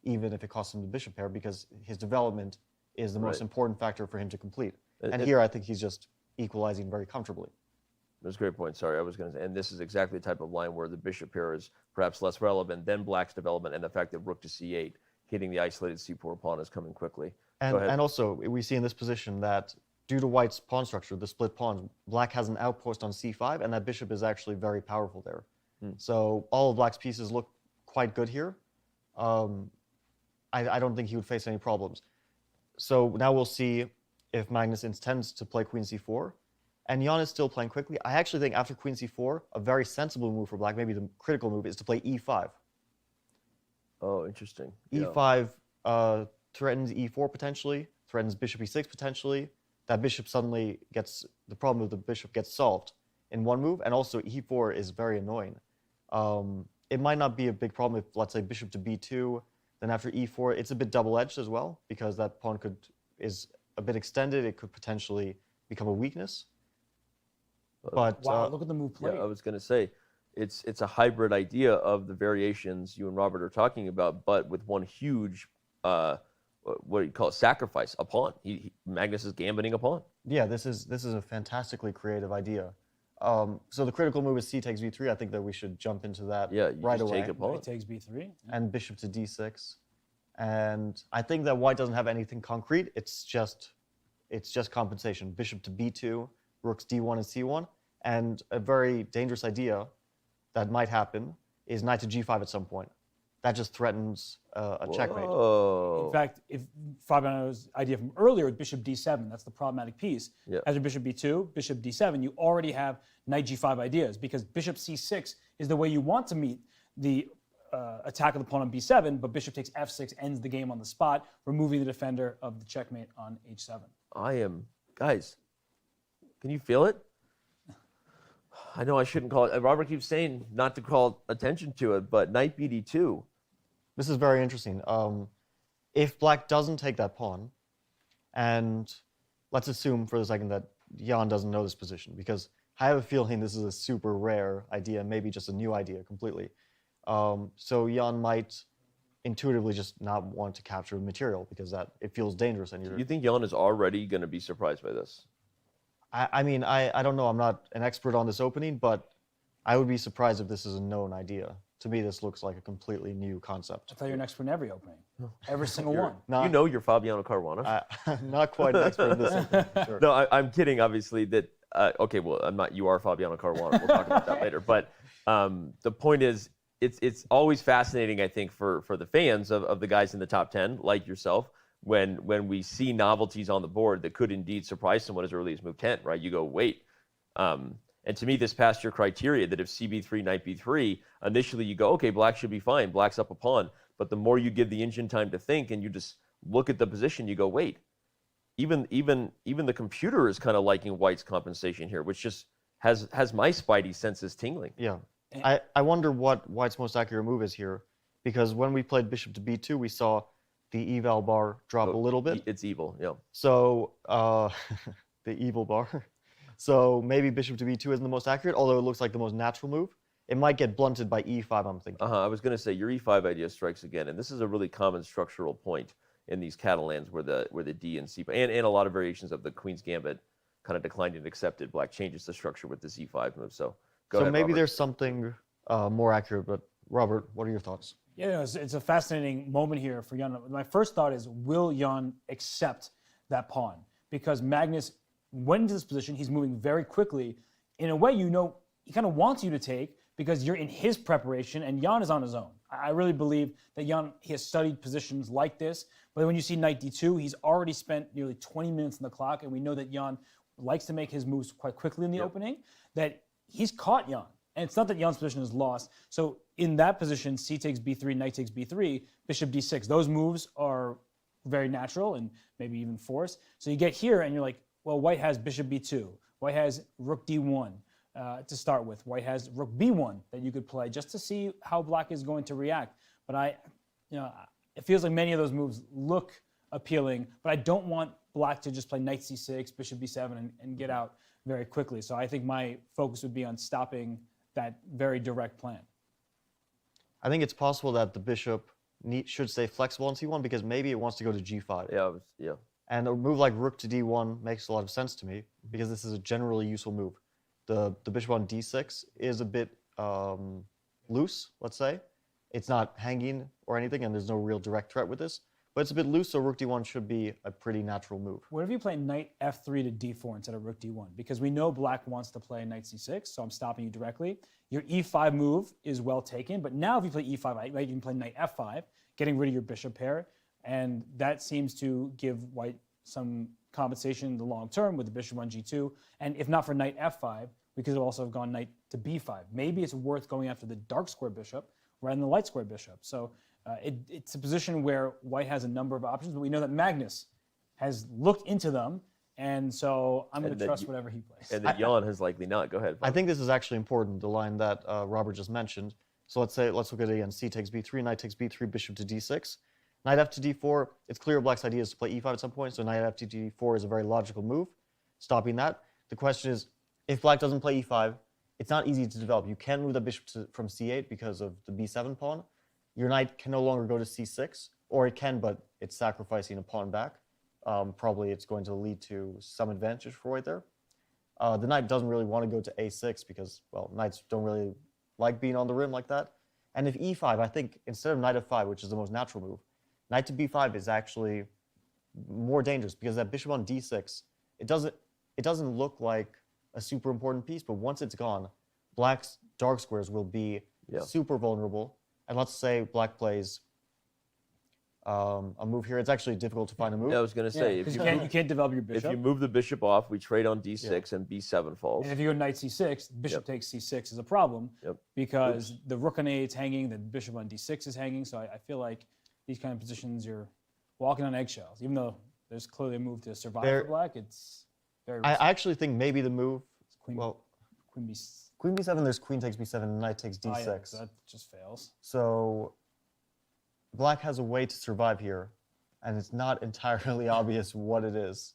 even if it costs him the bishop pair, because his development is the most important factor for him to complete. And here I think he's just equalizing very comfortably. That's a great point. Sorry, I was going to say, and this is exactly the type of line where the bishop pair is perhaps less relevant than black's development, and the fact that rook to c8, hitting the isolated c4 pawn, is coming quickly. And also, we see in this position that due to white's pawn structure, the split pawn, black has an outpost on c5, and that bishop is actually very powerful there. So all of black's pieces look quite good here. I don't think he would face any problems. So now we'll see if Magnus intends to play queen c4. And Jan is still playing quickly. I actually think after queen c4, a very sensible move for black, maybe the critical move, is to play e5. Oh, interesting. E5 threatens e4 potentially, threatens bishop e6 potentially. That bishop suddenly gets, the problem with the bishop gets solved in one move, and also e4 is very annoying. It might not be a big problem if, let's say, bishop to b2, then after e4, it's a bit double-edged as well, because that pawn is a bit extended. It could potentially become a weakness. But wow, look at the move played. Yeah, I was going to say, it's a hybrid idea of the variations you and Robert are talking about, but with one huge, what do you call it, sacrifice, a pawn. Magnus is gambiting a pawn. Yeah, this is a fantastically creative idea. So the critical move is c takes b3. I think that we should jump into that right away. Take a pawn. Knight takes b3. And bishop to d6. And I think that white doesn't have anything concrete. It's just compensation. Bishop to b2, rooks d1 and c1. And a very dangerous idea that might happen is knight to g5 at some point. That just threatens a checkmate. In fact, if Fabiano's idea from earlier with bishop d7, that's the problematic piece. After bishop b2, bishop d7, you already have knight g5 ideas, because bishop c6 is the way you want to meet the attack of the pawn on b7, but bishop takes f6 ends the game on the spot, removing the defender of the checkmate on h7. Guys, can you feel it? I know I shouldn't call it. Robert keeps saying not to call attention to it, but knight bd2. This is very interesting. If black doesn't take that pawn, and let's assume for a second that Jan doesn't know this position, because I have a feeling this is a super rare idea, maybe just a new idea completely. So Jan might intuitively just not want to capture material because it feels dangerous. And you think Jan is already going to be surprised by this? I mean, I don't know. I'm not an expert on this opening, but I would be surprised if this is a known idea. To me, this looks like a completely new concept. I thought you're an expert in every opening. Every single one. You know you're Fabiano Caruana. Not quite an expert in this one. Sure. No, I'm kidding, obviously. That okay, well, I'm not. You are Fabiano Caruana. We'll talk about that later. But the point is, it's always fascinating, I think, for the fans of the guys in the top 10, like yourself, when we see novelties on the board that could indeed surprise someone as early as move 10, right? You go, wait. And to me, this passed your criteria that if cb3, knight b3, initially you go, okay, black should be fine. Black's up a pawn. But the more you give the engine time to think and you just look at the position, you go, wait. Even the computer is kind of liking white's compensation here, which just has my spidey senses tingling. Yeah. I wonder what white's most accurate move is here, because when we played bishop to b2, we saw the eval bar drop a little bit. It's evil, yeah. So, the evil bar. So maybe bishop to b2 isn't the most accurate, although it looks like the most natural move. It might get blunted by e5, I'm thinking. I was going to say, your e5 idea strikes again, and this is a really common structural point in these Catalans where the d and c, and a lot of variations of the Queen's Gambit kind of declined and accepted. Black changes the structure with this e5 move, so go ahead, maybe Robert. there's something more accurate, but Robert, what are your thoughts? Yeah, it's a fascinating moment here for Jan. My first thought is, will Jan accept that pawn? Because Magnus went into this position, he's moving very quickly. In a way, you know, he kind of wants you to take because you're in his preparation and Jan is on his own. I really believe that Jan, he has studied positions like this, but when you see knight d2, he's already spent nearly 20 minutes on the clock, and we know that Jan likes to make his moves quite quickly in the opening, that he's caught Jan. And it's not that Jan's position is lost. So in that position, c takes b3, knight takes b3, bishop d6, those moves are very natural and maybe even forced. So you get here and you're like, well, white has bishop b2. White has rook d1 to start with. White has rook b1 that you could play just to see how black is going to react. But it feels like many of those moves look appealing, but I don't want black to just play knight c6, bishop b7, and get out very quickly. So I think my focus would be on stopping that very direct plan. I think it's possible that the bishop should stay flexible on c1 because maybe it wants to go to g5. Yeah. And a move like rook to d1 makes a lot of sense to me because this is a generally useful move. The bishop on d6 is a bit loose, let's say. It's not hanging or anything, and there's no real direct threat with this. But it's a bit loose, so rook d1 should be a pretty natural move. What if you play knight f3 to d4 instead of rook d1? Because we know black wants to play knight c6, so I'm stopping you directly. Your e5 move is well taken, but now if you play e5, right, you can play knight f5, getting rid of your bishop pair, and that seems to give white some compensation in the long term with the bishop on g2. And if not for knight f5, we could also have gone knight to b5. Maybe it's worth going after the dark square bishop rather than the light square bishop. So it's a position where white has a number of options, but we know that Magnus has looked into them, and so I'm going to trust whatever he plays. And that Jan has likely not. Go ahead. I think this is actually important, the line that Robert just mentioned. So let's look at it again. C takes b3, knight takes b3, bishop to d6. Knight f to d4, it's clear black's idea is to play e5 at some point, so knight f to d4 is a very logical move, stopping that. The question is, if black doesn't play e5, it's not easy to develop. You can move the bishop from c8 because of the b7 pawn. Your knight can no longer go to c6, or it can, but it's sacrificing a pawn back. Probably it's going to lead to some advantage for white there. The knight doesn't really want to go to a6 because, well, knights don't really like being on the rim like that. And if e5, I think instead of knight f5, which is the most natural move, knight to b5 is actually more dangerous because that bishop on d6, it doesn't look like a super important piece, but once it's gone, black's dark squares will be super vulnerable. And let's say black plays a move here. It's actually difficult to find a move. Yeah, I was going to say, if you can't develop your bishop. If you move the bishop off, we trade on d6 and b7 falls. And if you go knight c6, bishop takes c6 is a problem because the rook on a8 is hanging, the bishop on d6 is hanging. So I feel like these kind of positions, you're walking on eggshells. Even though there's clearly a move to survive for black, it's very risky. I actually think maybe the move, queen b7, there's queen takes b7, and knight takes d6. Yeah, so that just fails. So black has a way to survive here, and it's not entirely obvious what it is.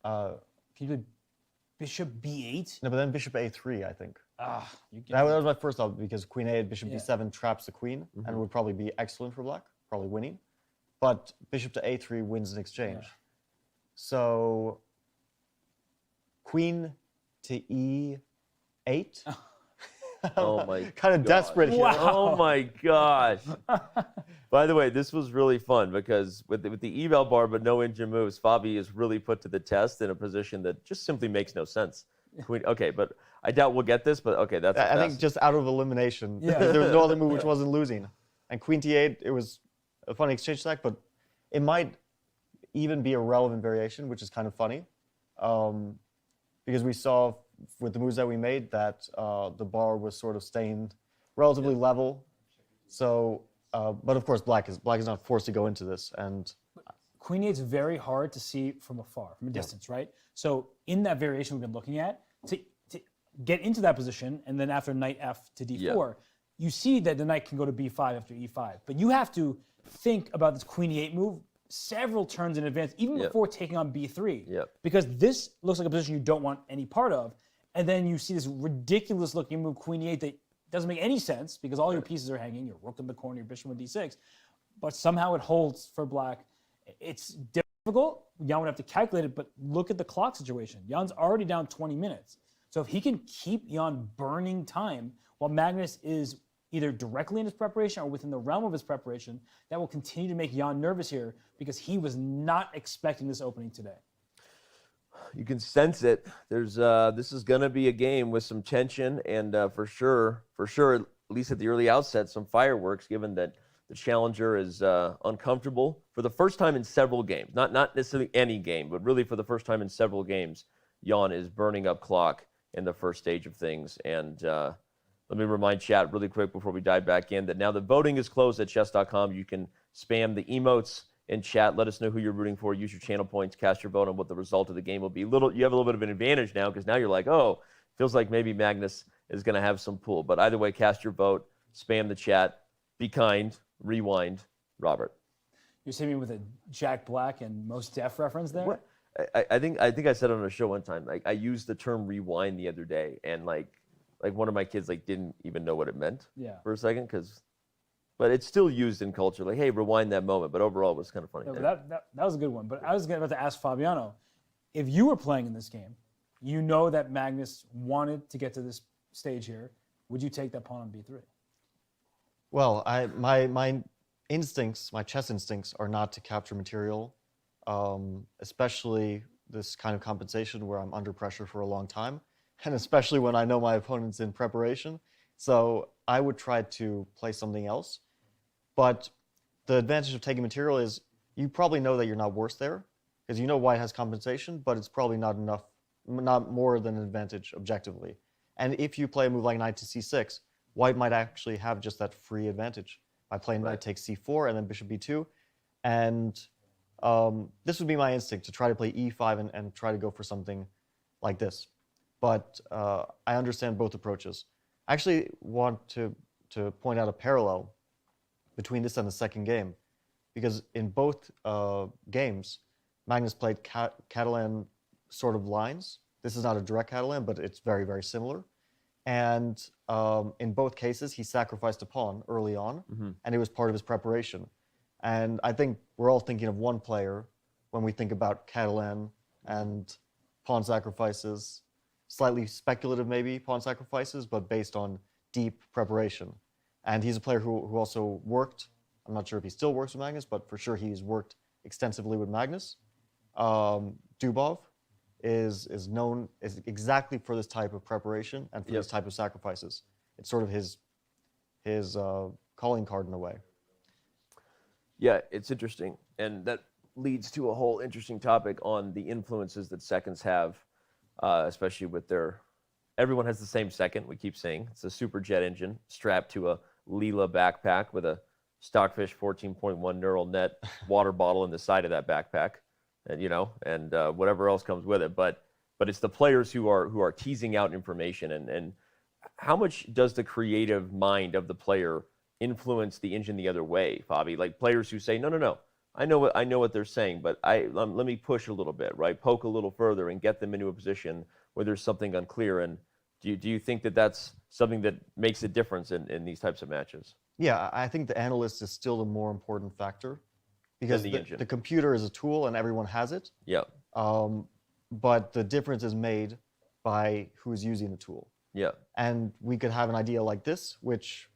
Can you do bishop b8? No, but then bishop a3, I think. That was my first thought, because queen a8, bishop b7 traps the queen, and would probably be excellent for black, probably winning. But bishop to a3 wins in exchange. So queen to e8. Oh my kind of desperate here. Wow. Oh my gosh. By the way, this was really fun because with the eval bar but no engine moves, Fabi is really put to the test in a position that just simply makes no sense. Queen, okay, but I doubt we'll get this, but okay, that's I think just out of elimination, there was no other move which wasn't losing. And queen t8, it was a funny exchange stack, but it might even be a relevant variation, which is kind of funny. Because we saw with the moves that we made that the bar was sort of staying relatively level. So, but of course, black is not forced to go into this. And queen 8 is very hard to see from afar, from a distance, right? So in that variation we've been looking at, to get into that position, and then after knight f to d4, you see that the knight can go to b5 after e5. But you have to think about this queen e8 move several turns in advance, even before taking on b3. Because this looks like a position you don't want any part of. And then you see this ridiculous looking move, queen e8, that doesn't make any sense because all your pieces are hanging, your rook in the corner, your bishop on d6. But somehow it holds for black. It's difficult. Jan would have to calculate it, but look at the clock situation. Jan's already down 20 minutes. So if he can keep Jan burning time while Magnus is either directly in his preparation or within the realm of his preparation, that will continue to make Jan nervous here because he was not expecting this opening today. You can sense it. There's this is going to be a game with some tension and for sure, at least at the early outset, some fireworks, given that the challenger is uncomfortable for the first time in several games. Not necessarily any game, but really for the first time in several games, Jan is burning up clock in the first stage of things. And let me remind chat really quick before we dive back in that now the voting is closed at chess.com. You can spam the emotes in chat. Let us know who you're rooting for. Use your channel points. Cast your vote on what the result of the game will be. You have a little bit of an advantage now because now you're like, oh, feels like maybe Magnus is going to have some pull. But either way, cast your vote. Spam the chat. Be kind. Rewind. Robert. You're seeing me with a Jack Black and Most Def reference there? What? I think I said on a show one time, like I used the term rewind the other day, and like one of my kids didn't even know what it meant for a second, but it's still used in culture, like, hey, rewind that moment. But overall, it was kind of funny. No, that was a good one. But I was about to ask Fabiano, if you were playing in this game, you know that Magnus wanted to get to this stage here, would you take that pawn on b3? Well, my instincts, my chess instincts, are not to capture material, especially this kind of compensation where I'm under pressure for a long time, and especially when I know my opponent's in preparation. So I would try to play something else. But the advantage of taking material is you probably know that you're not worse there, because you know white has compensation, but it's probably not enough, not more than an advantage objectively. And if you play a move like knight to c6, white might actually have just that free advantage by playing knight takes c4 and then bishop b2. And this would be my instinct, to try to play e5 and try to go for something like this. But I understand both approaches. I actually want to point out a parallel between this and the second game, because in both games, Magnus played Catalan sort of lines. This is not a direct Catalan, but it's very, very similar. And in both cases, he sacrificed a pawn early on, and it was part of his preparation. And I think we're all thinking of one player when we think about Catalan and pawn sacrifices, slightly speculative maybe pawn sacrifices, but based on deep preparation. And he's a player who also worked. I'm not sure if he still works with Magnus, but for sure he's worked extensively with Magnus. Dubov is known as exactly for this type of preparation and for this type of sacrifices. It's sort of his calling card in a way. Yeah, it's interesting. And that leads to a whole interesting topic on the influences that seconds have, especially with everyone has the same second, we keep saying. It's a super jet engine strapped to a Leela backpack with a Stockfish 14.1 neural net water bottle in the side of that backpack. And whatever else comes with it, but it's the players who are teasing out information, and how much does the creative mind of the player influence the engine the other way, Fabi? Like players who say, no, I know what they're saying, but let me push a little bit, right? Poke a little further and get them into a position where there's something unclear. And do you think that that's something that makes a difference in these types of matches? Yeah, I think the analyst is still the more important factor. Because the computer is a tool and everyone has it. Yeah. But the difference is made by who's using the tool. Yeah. And we could have an idea like this, which,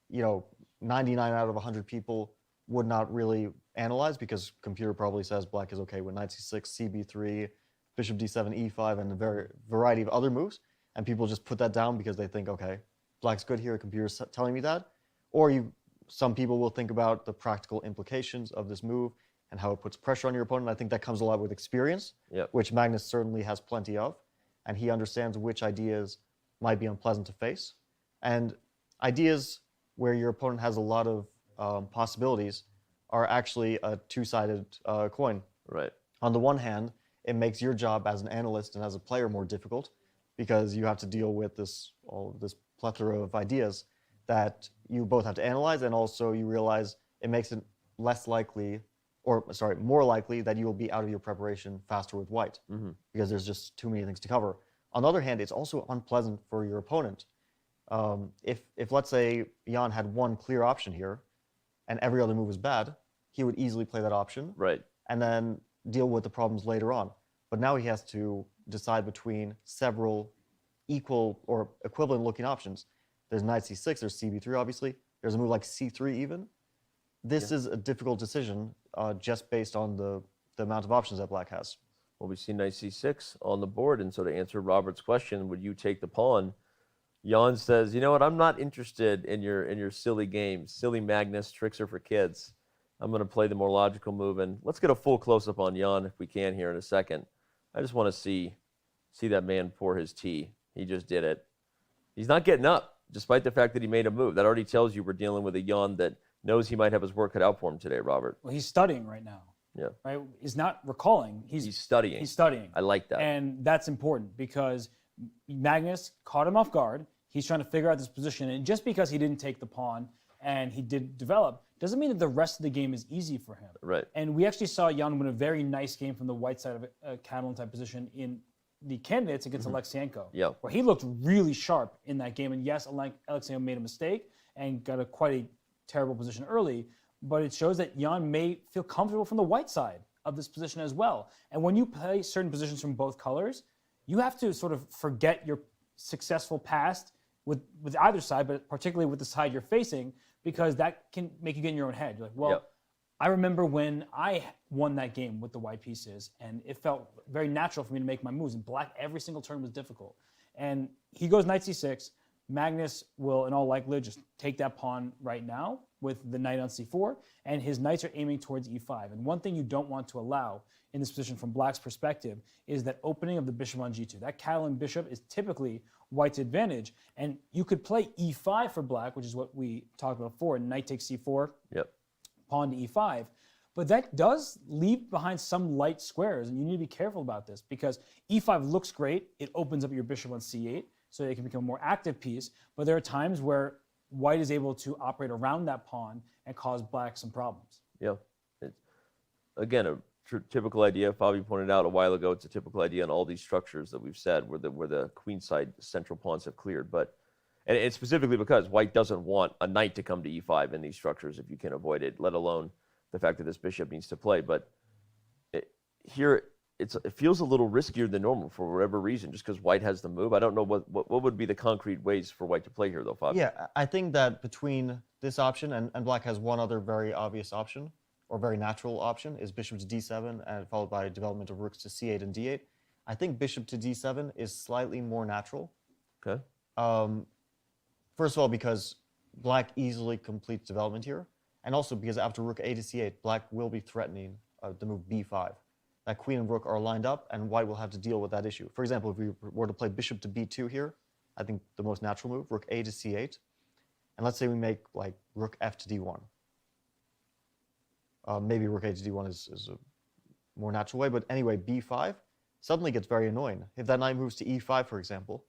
99 out of 100 people would not really analyze because computer probably says black is okay with knight c6, cb3, bishop d7, e5, and a variety of other moves. And people just put that down because they think, okay, black's good here, computer's telling me that. Or some people will think about the practical implications of this move and how it puts pressure on your opponent. I think that comes a lot with experience, which Magnus certainly has plenty of. And he understands which ideas might be unpleasant to face. And ideas where your opponent has a lot of possibilities are actually a two-sided coin. Right. On the one hand, it makes your job as an analyst and as a player more difficult because you have to deal with all this plethora of ideas that you both have to analyze, and also you realize it makes it more likely that you will be out of your preparation faster with white because there's just too many things to cover. On the other hand, it's also unpleasant for your opponent. If let's say Jan had one clear option here and every other move was bad, he would easily play that option and then deal with the problems later on. But now he has to decide between several equal or equivalent looking options. There's knight c6, there's cb3 obviously, there's a move like c3 even. This is a difficult decision just based on the amount of options that black has. Well, we see knight c6 on the board, and so to answer Robert's question, would you take the pawn? Jan says, you know what, I'm not interested in your silly games, silly Magnus, tricks are for kids. I'm going to play the more logical move, and let's get a full close-up on Jan if we can here in a second. I just want to see that man pour his tea. He just did it. He's not getting up, despite the fact that he made a move. That already tells you we're dealing with a Jan that knows he might have his work cut out for him today, Robert. Well, he's studying right now. Yeah. Right? He's not recalling. He's studying. He's studying. I like that. And that's important because Magnus caught him off guard. He's trying to figure out this position. And just because he didn't take the pawn and he did develop, doesn't mean that the rest of the game is easy for him. Right. And we actually saw Jan win a very nice game from the white side of a Catalan type position in the candidates against Alexienko, where he looked really sharp in that game. And yes, Alexienko made a mistake and got quite a terrible position early, but it shows that Jan may feel comfortable from the white side of this position as well. And when you play certain positions from both colors, you have to sort of forget your successful past with either side, but particularly with the side you're facing, because that can make you get in your own head. You're like, well, I remember when I won that game with the white pieces, and it felt very natural for me to make my moves. And black, every single turn was difficult. And he goes knight c6. Magnus will, in all likelihood, just take that pawn right now with the knight on c4, and his knights are aiming towards e5. And one thing you don't want to allow in this position from black's perspective is that opening of the bishop on g2. That Catalan bishop is typically white's advantage, and you could play e5 for black, which is what we talked about before, knight takes c4, pawn to e5, but that does leave behind some light squares, and you need to be careful about this because e5 looks great. It opens up your bishop on c8, so it can become a more active piece, but there are times where white is able to operate around that pawn and cause black some problems. Yeah. It's, again, a typical idea. Fabi pointed out a while ago, it's a typical idea in all these structures that we've said where the queenside central pawns have cleared. But And it's specifically because white doesn't want a knight to come to e5 in these structures if you can avoid it, let alone the fact that this bishop needs to play. But here, it feels a little riskier than normal for whatever reason, just because white has the move. I don't know what would be the concrete ways for white to play here, though, Fabio. Yeah, I think that between this option and black has one other very obvious option, or very natural option, is bishop to d7, and followed by development of rooks to c8 and d8. I think bishop to d7 is slightly more natural. Okay. First of all, because black easily completes development here, and also because after rook a to c8, black will be threatening the move b5. That queen and rook are lined up, and white will have to deal with that issue. For example, if we were to play bishop to b2 here, I think the most natural move, rook a to c8, and let's say we make like rook f to d1. Maybe rook a to d1 is a more natural way, but anyway, b5 suddenly gets very annoying. If that knight moves to e5, for example,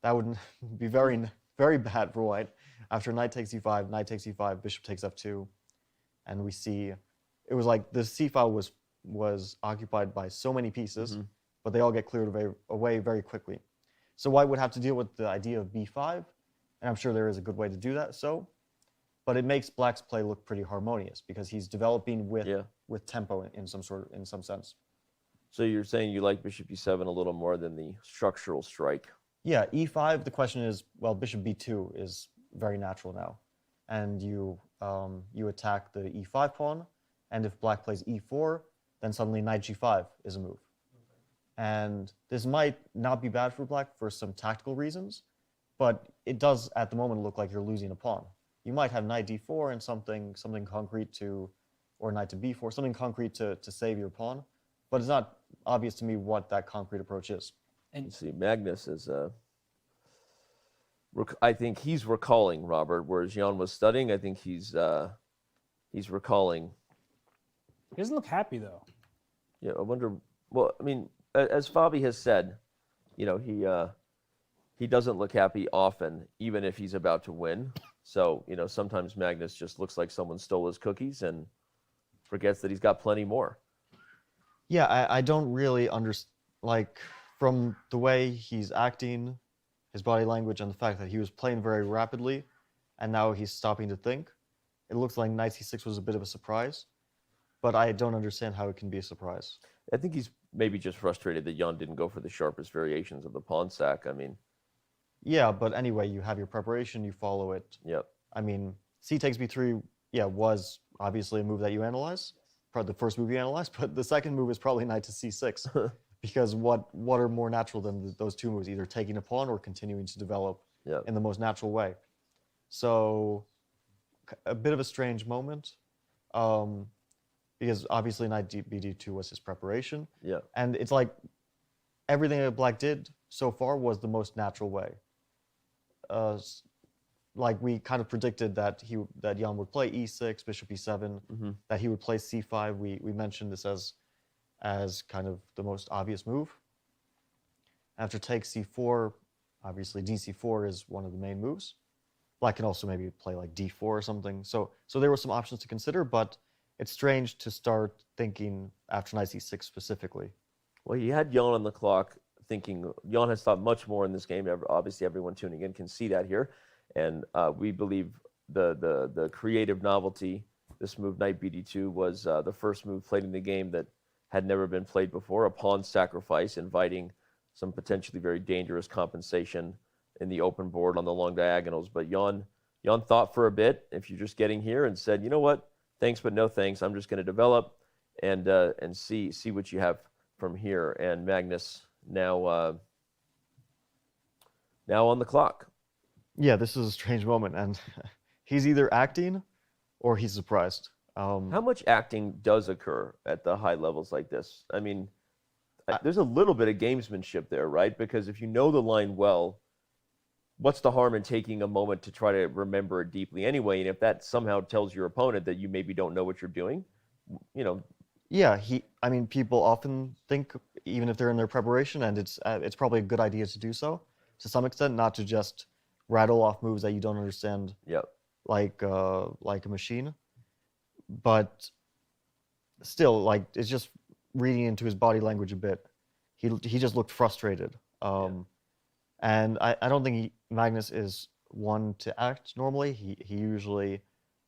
that would be very, very bad for white. After knight takes e5, knight takes e5, bishop takes f2, and we see it was like the c file was occupied by so many pieces, but they all get cleared away very quickly. So white would have to deal with the idea of b5, and I'm sure there is a good way to do that. But it makes black's play look pretty harmonious because he's developing with tempo in some sense. So you're saying you like bishop e7 a little more than the structural strike? Yeah, e5. The question is, well, bishop b2 is very natural now, and you attack the e5 pawn, and if black plays e4, then suddenly knight g5 is a move. And this might not be bad for black for some tactical reasons, but it does at the moment look like you're losing a pawn. You might have knight d4 and something concrete or knight to b4, something concrete to save your pawn, but it's not obvious to me what that concrete approach is. And you see, Magnus is, I think he's recalling, Robert, whereas Jan was studying. I think he's recalling. He doesn't look happy, though. Yeah, I wonder. Well, I mean, as Fabi has said, you know, he doesn't look happy often, even if he's about to win. So, you know, sometimes Magnus just looks like someone stole his cookies and forgets that he's got plenty more. Yeah, I don't really understand, like, from the way he's acting, his body language, and the fact that he was playing very rapidly, and now he's stopping to think, it looks like knight c6 was a bit of a surprise. But I don't understand how it can be a surprise. I think he's maybe just frustrated that Jan didn't go for the sharpest variations of the pawn sack. I mean, yeah, but anyway, you have your preparation, you follow it. Yep. I mean, c takes b3, yeah, was obviously a move that you analyze, probably the first move you analyze, but the second move is probably knight to c6, because what are more natural than those two moves, either taking a pawn or continuing to develop in the most natural way. So, a bit of a strange moment. Because obviously knight bd2 was his preparation. Yeah. And it's like everything that black did so far was the most natural way. Like we kind of predicted that Jan would play e6, bishop e7, that he would play c5. We mentioned this as kind of the most obvious move. After take c4, obviously dc4 is one of the main moves. Black can also maybe play like d4 or something. So there were some options to consider, but it's strange to start thinking after knight c6 specifically. Well, he had Jan on the clock thinking. Jan has thought much more in this game. Obviously, everyone tuning in can see that here. And we believe the creative novelty, this move, knight bd2, was the first move played in the game that had never been played before, a pawn sacrifice, inviting some potentially very dangerous compensation in the open board on the long diagonals. But Jan thought for a bit, if you're just getting here, and said, you know what? Thanks, but no thanks. I'm just going to develop and see what you have from here. And Magnus now on the clock. Yeah, this is a strange moment, and he's either acting or he's surprised. How much acting does occur at the high levels like this? I mean, there's a little bit of gamesmanship there, right? Because if you know the line well, what's the harm in taking a moment to try to remember it deeply anyway? And if that somehow tells your opponent that you maybe don't know what you're doing, you know. Yeah, I mean, people often think, even if they're in their preparation, and it's probably a good idea to do so, to some extent, not to just rattle off moves that you don't understand, like a machine. But still, like, it's just reading into his body language a bit. He just looked frustrated. And I don't think Magnus is one to act normally. He usually,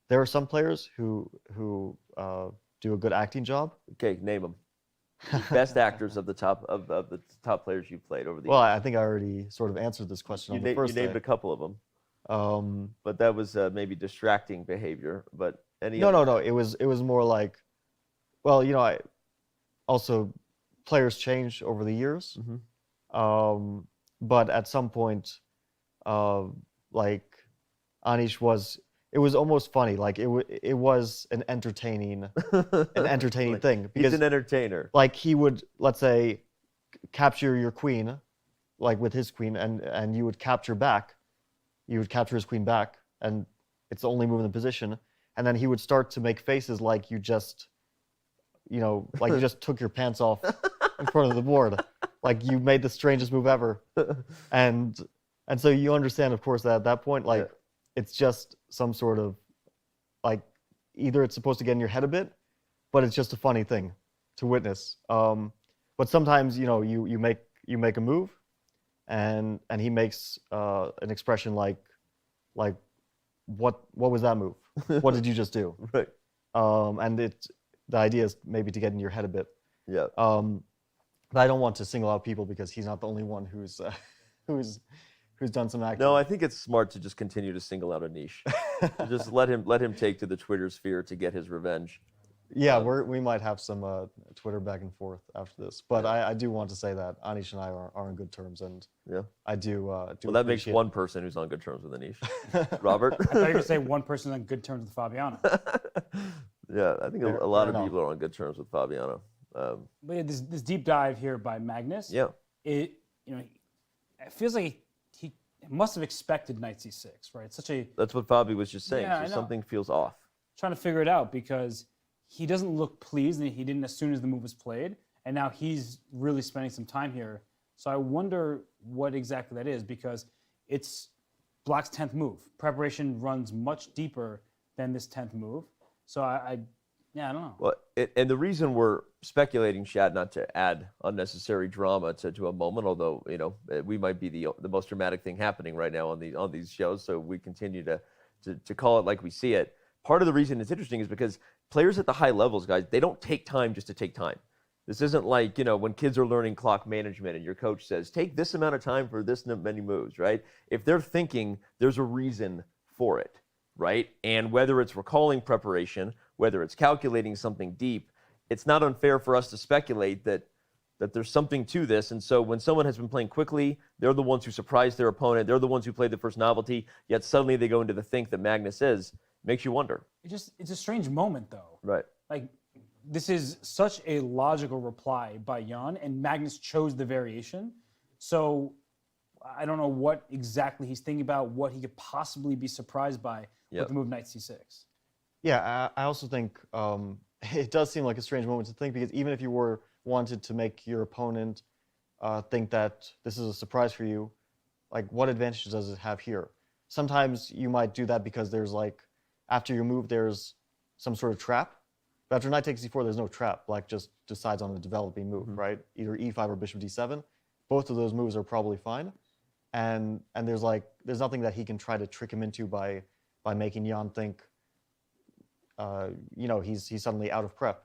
there are some players who do a good acting job. Okay, name them. Best actors of the top players you've played over the Well, years. I think I already sort of answered this question on the first You named day. a couple of them. But that was maybe distracting behavior. But No. It was more like, well, I also players change over the years. But at some point, like Anish was. It was almost funny. Like it was an entertaining Like, thing because he's an entertainer. Like he would, let's say, capture your queen, like with his queen, and you would capture back. You would capture his queen back, and it's the only move in the position. And then he would start to make faces like you just, like you just took your pants off in front of the board, like you made the strangest move ever. And so you understand, of course, that at that point, like. Yeah. It's just some sort of, like, either it's supposed to get in your head a bit, but it's just a funny thing to witness. But sometimes, you make a move, and he makes an expression like, what was that move? What did you just do? Right. And the idea is maybe to get in your head a bit. Yeah. But I don't want to single out people because he's not the only one who's done some acting. No, I think it's smart to just continue to single out a niche. To just let him take to the Twitter sphere to get his revenge. Yeah, we might have some Twitter back and forth after this, but I do want to say that Anish and I are on good terms, and I do. Well, that makes one person who's on good terms with Anish. Robert. I thought you were going to say one person on good terms with Fabiano. Yeah, I think a lot of people are on good terms with Fabiano. But yeah, this deep dive here by Magnus. Yeah. It feels like he must have expected knight c6, right? That's what Fabi was just saying. Yeah, so something feels off. Trying to figure it out because he doesn't look pleased, and he didn't as soon as the move was played, and now he's really spending some time here. So I wonder what exactly that is, because it's Black's 10th move. Preparation runs much deeper than this 10th move. So I don't know. Well, and the reason we're speculating, Shad, not to add unnecessary drama to a moment, although we might be the most dramatic thing happening right now on these shows, so we continue to call it like we see it. Part of the reason it's interesting is because players at the high levels, guys, they don't take time just to take time. This isn't like when kids are learning clock management and your coach says take this amount of time for this many moves, right? If they're thinking, there's a reason for it, right? And whether it's recalling preparation, whether it's calculating something deep, it's not unfair for us to speculate that there's something to this. And so when someone has been playing quickly, they're the ones who surprise their opponent. They're the ones who play the first novelty, yet suddenly they go into the think that Magnus is. Makes you wonder. It's a strange moment, though. Right. Like, this is such a logical reply by Jan, and Magnus chose the variation. So I don't know what exactly he's thinking about, what he could possibly be surprised by with the move knight c6. Yeah, I also think it does seem like a strange moment to think, because even if you wanted to make your opponent think that this is a surprise for you, like, what advantage does it have here? Sometimes you might do that because there's after your move, there's some sort of trap. But after knight takes c4, there's no trap. Black just decides on a developing move, right? Either e5 or bishop d7. Both of those moves are probably fine. And there's nothing that he can try to trick him into by making Jan think, he's suddenly out of prep.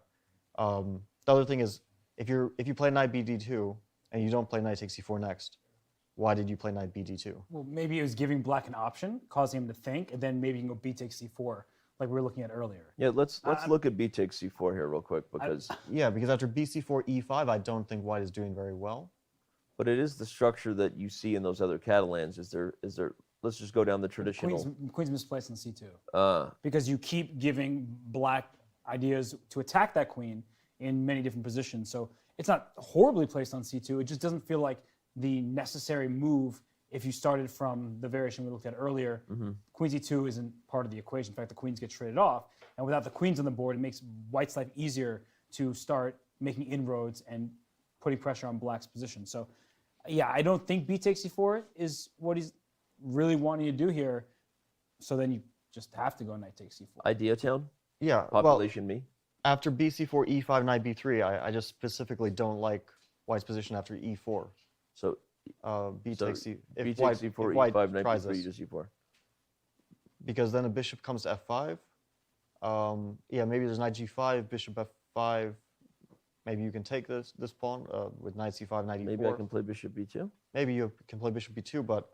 The other thing is, if you play knight bd2 and you don't play knight takes c4 next, why did you play knight bd2? Well, maybe it was giving Black an option, causing him to think, and then maybe you can go b takes c4, like we were looking at earlier. Yeah, let's look at b takes c4 here real quick, because because after bc4 e5, I don't think white is doing very well. But it is the structure that you see in those other Catalans. Is there? Let's just go down the traditional. Queen's misplaced in c2. Because you keep giving Black ideas to attack that queen in many different positions. So it's not horribly placed on c2. It just doesn't feel like the necessary move if you started from the variation we looked at earlier. Queen c2 isn't part of the equation. In fact, the queens get traded off. And without the queens on the board, it makes White's life easier to start making inroads and putting pressure on Black's position. So, yeah, I don't think b takes c4 is what he's really wanting to do here. So then you just have to go knight takes c4. Idea town? Yeah. Population me? After bc4, e5, knight b3, I just specifically don't like White's position after e4. So b takes c4, b takes c4, e5, knight b3, to c4. because then a bishop comes to f5. Yeah, maybe there's knight g5, bishop f5. Maybe you can take this pawn with knight c5, knight e4. Maybe I can play bishop b2. Maybe you can play bishop b2, but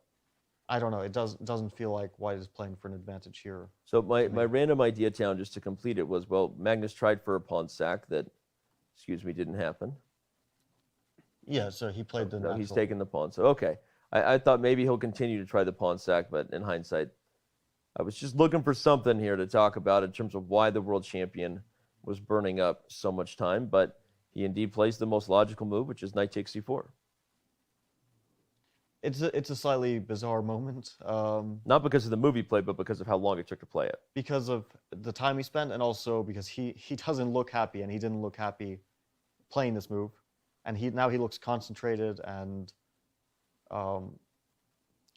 I don't know. It doesn't feel like white is playing for an advantage here. So my random idea town, just to complete it, was, well, Magnus tried for a pawn sack that, didn't happen. Yeah, so he played the natural. He's taking the pawn. So, okay. I thought maybe he'll continue to try the pawn sack, but in hindsight, I was just looking for something here to talk about in terms of why the world champion was burning up so much time, but he indeed plays the most logical move, which is knight takes c4. It's a slightly bizarre moment. Not because of the move he played, but because of how long it took to play it. Because of the time he spent, and also because he doesn't look happy, and he didn't look happy playing this move, and now he looks concentrated, and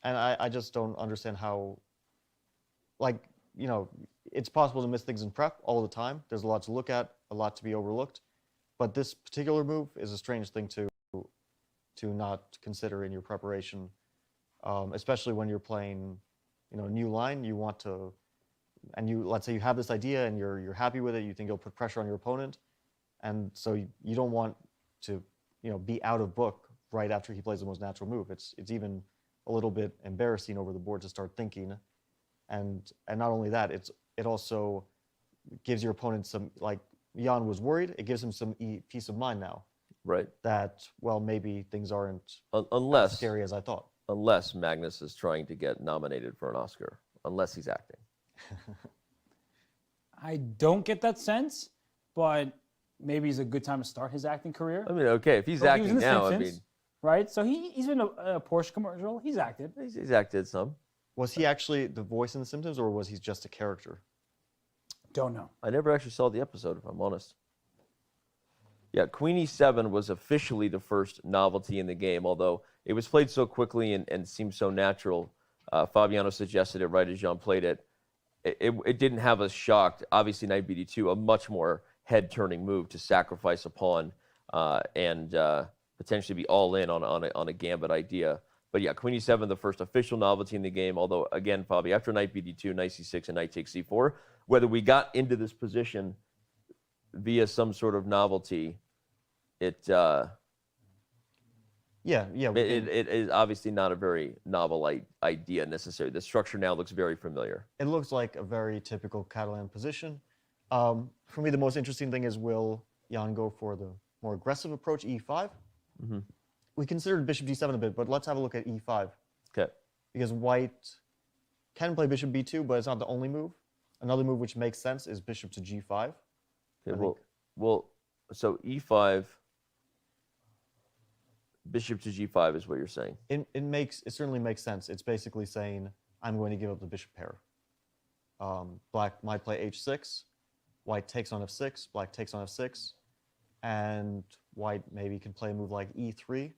I just don't understand how, like, it's possible to miss things in prep all the time. There's a lot to look at, a lot to be overlooked, but this particular move is a strange thing to not consider in your preparation, especially when you're playing, a new line. You want to, and let's say you have this idea and you're happy with it. You think it'll put pressure on your opponent, and so you don't want to, be out of book right after he plays the most natural move. It's even a little bit embarrassing over the board to start thinking, and not only that, it also gives your opponent some, like Jan was worried. It gives him some peace of mind now. Right. That, well, maybe things aren't as scary as I thought. Unless Magnus is trying to get nominated for an Oscar. Unless he's acting. I don't get that sense, but maybe it's a good time to start his acting career. I mean, okay, if he's acting now, I mean... Right? So he's been a Porsche commercial. He's acted. He's acted some. Was he actually the voice in The Simpsons, or was he just a character? Don't know. I never actually saw the episode, if I'm honest. Yeah, Queen e7 was officially the first novelty in the game, although it was played so quickly and seemed so natural. Fabiano suggested it right as Jan played it. It didn't have us shocked. Obviously, knight bd2, a much more head-turning move to sacrifice a pawn and potentially be all in on a gambit idea. But yeah, Queen e7, the first official novelty in the game, although, again, Fabi, after knight bd2, knight c6, and knight takes c4, whether we got into this position via some sort of novelty, it is obviously not a very novel idea necessarily. The structure now looks very familiar. It looks like a very typical Catalan position. For me, the most interesting thing is, will Jan go for the more aggressive approach, e5? Mm-hmm. We considered bishop d7 a bit, but let's have a look at e5. Okay. Because white can play bishop b2, but it's not the only move. Another move which makes sense is bishop to g5. Okay, so e5, bishop to g5 is what you're saying. It certainly makes sense. It's basically saying, I'm going to give up the bishop pair. Black might play h6, white takes on f6, black takes on f6, and white maybe can play a move like e3.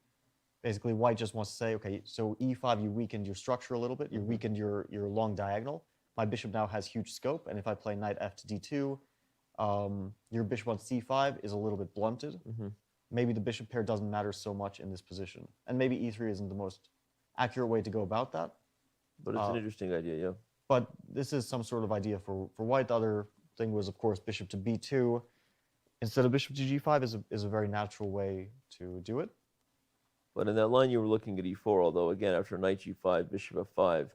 Basically, white just wants to say, okay, so e5, you weakened your structure a little bit, you weakened your long diagonal. My bishop now has huge scope, and if I play knight f to d2, your bishop on c5 is a little bit blunted. Mm-hmm. Maybe the bishop pair doesn't matter so much in this position. And maybe e3 isn't the most accurate way to go about that. But it's an interesting idea, yeah. But this is some sort of idea for white. The other thing was, of course, bishop to b2 instead of bishop to g5 is a very natural way to do it. But in that line, you were looking at e4, although, again, after knight g5, bishop f5.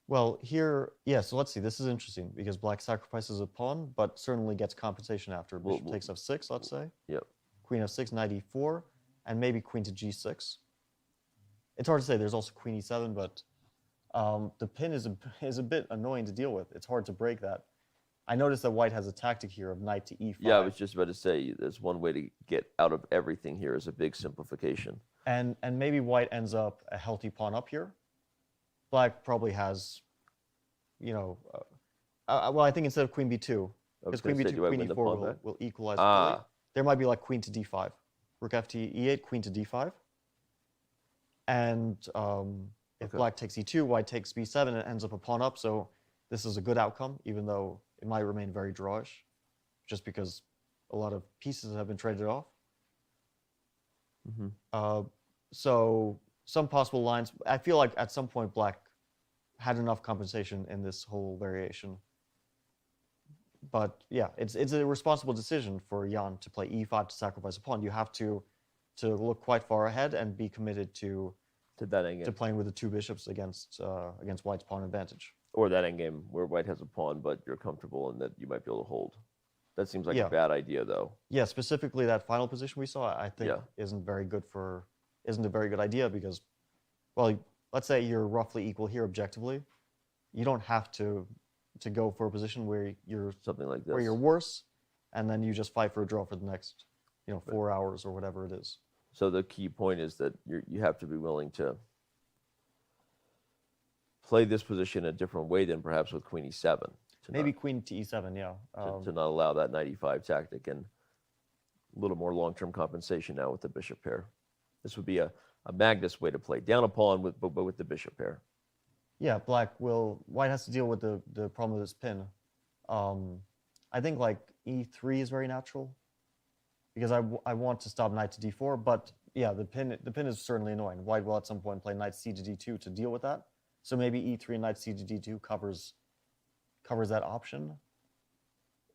Well, here, yeah, so let's see. This is interesting because black sacrifices a pawn, but certainly gets compensation after. Bishop takes f6, let's say. Yep. Queen f6, knight e4, and maybe queen to g6. It's hard to say. There's also queen e7, but the pin is a bit annoying to deal with. It's hard to break that. I noticed that white has a tactic here of knight to e5. Yeah, I was just about to say, there's one way to get out of everything here is a big simplification. And maybe white ends up a healthy pawn up here. Black probably has, well, I think instead of queen b2, because queen b2, queen e4 will equalize the play. There might be like queen to d5, rook f to e8, queen to d5. And if black takes e2, white takes b7, and it ends up a pawn up. So this is a good outcome, even though it might remain very drawish, just because a lot of pieces have been traded off. Mm-hmm. So some possible lines. I feel like at some point black had enough compensation in this whole variation. But yeah, it's a responsible decision for Jan to play e5 to sacrifice a pawn. You have to look quite far ahead and be committed to that endgame. To playing with the two bishops against White's pawn advantage. Or that endgame where White has a pawn, but you're comfortable and that you might be able to hold. That seems like a bad idea, though. Yeah, specifically that final position we saw, I think isn't a very good idea because, well, let's say you're roughly equal here objectively. You don't have to go for a position where you're something like this, where you're worse, and then you just fight for a draw for the next, 4 hours or whatever it is. So the key point is that you have to be willing to play this position a different way than perhaps with Queen E7. Maybe Queen to E7, yeah. To not allow that Knight E5 tactic, and a little more long-term compensation now with the bishop pair. This would be a Magnus way to play. Down a pawn, but with the bishop pair. Yeah, White has to deal with the problem with his pin. I think like E3 is very natural because I want to stop Knight to D4, but yeah, the pin is certainly annoying. White will at some point play Knight C to D2 to deal with that. So maybe E3 and Knight C to D2 covers that option.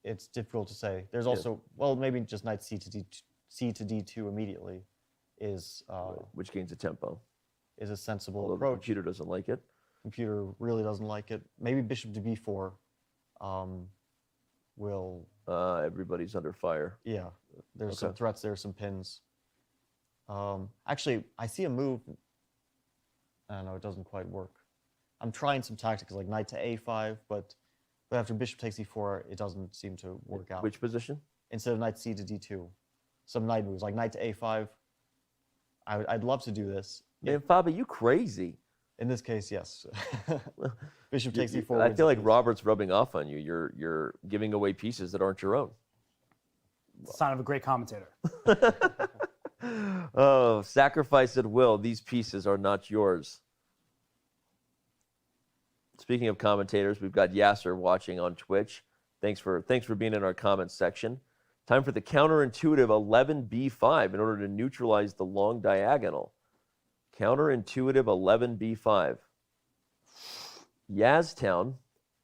It's difficult to say. There's also, well, maybe just Knight C to D2 immediately is which gains a tempo. Is a sensible Although approach. The computer doesn't like it. Computer really doesn't like it. Maybe bishop to B4 will. Everybody's under fire. Yeah, there's some threats there, some pins. Actually, I see a move. I don't know, it doesn't quite work. I'm trying some tactics like Knight to A5, but after bishop takes E4, it doesn't seem to work out. Which position? Instead of Knight C to D2, some knight moves like Knight to A5. I'd love to do this. Man, Fabi, you crazy. In this case, yes. Bishop takes E4. I feel like Robert's rubbing off on you. You're giving away pieces that aren't your own. Sign of a great commentator. Oh, sacrifice at will. These pieces are not yours. Speaking of commentators, we've got Yasser watching on Twitch. Thanks for being in our comments section. Time for the counterintuitive 11b5 in order to neutralize the long diagonal. Counterintuitive 11b5. Yaztown,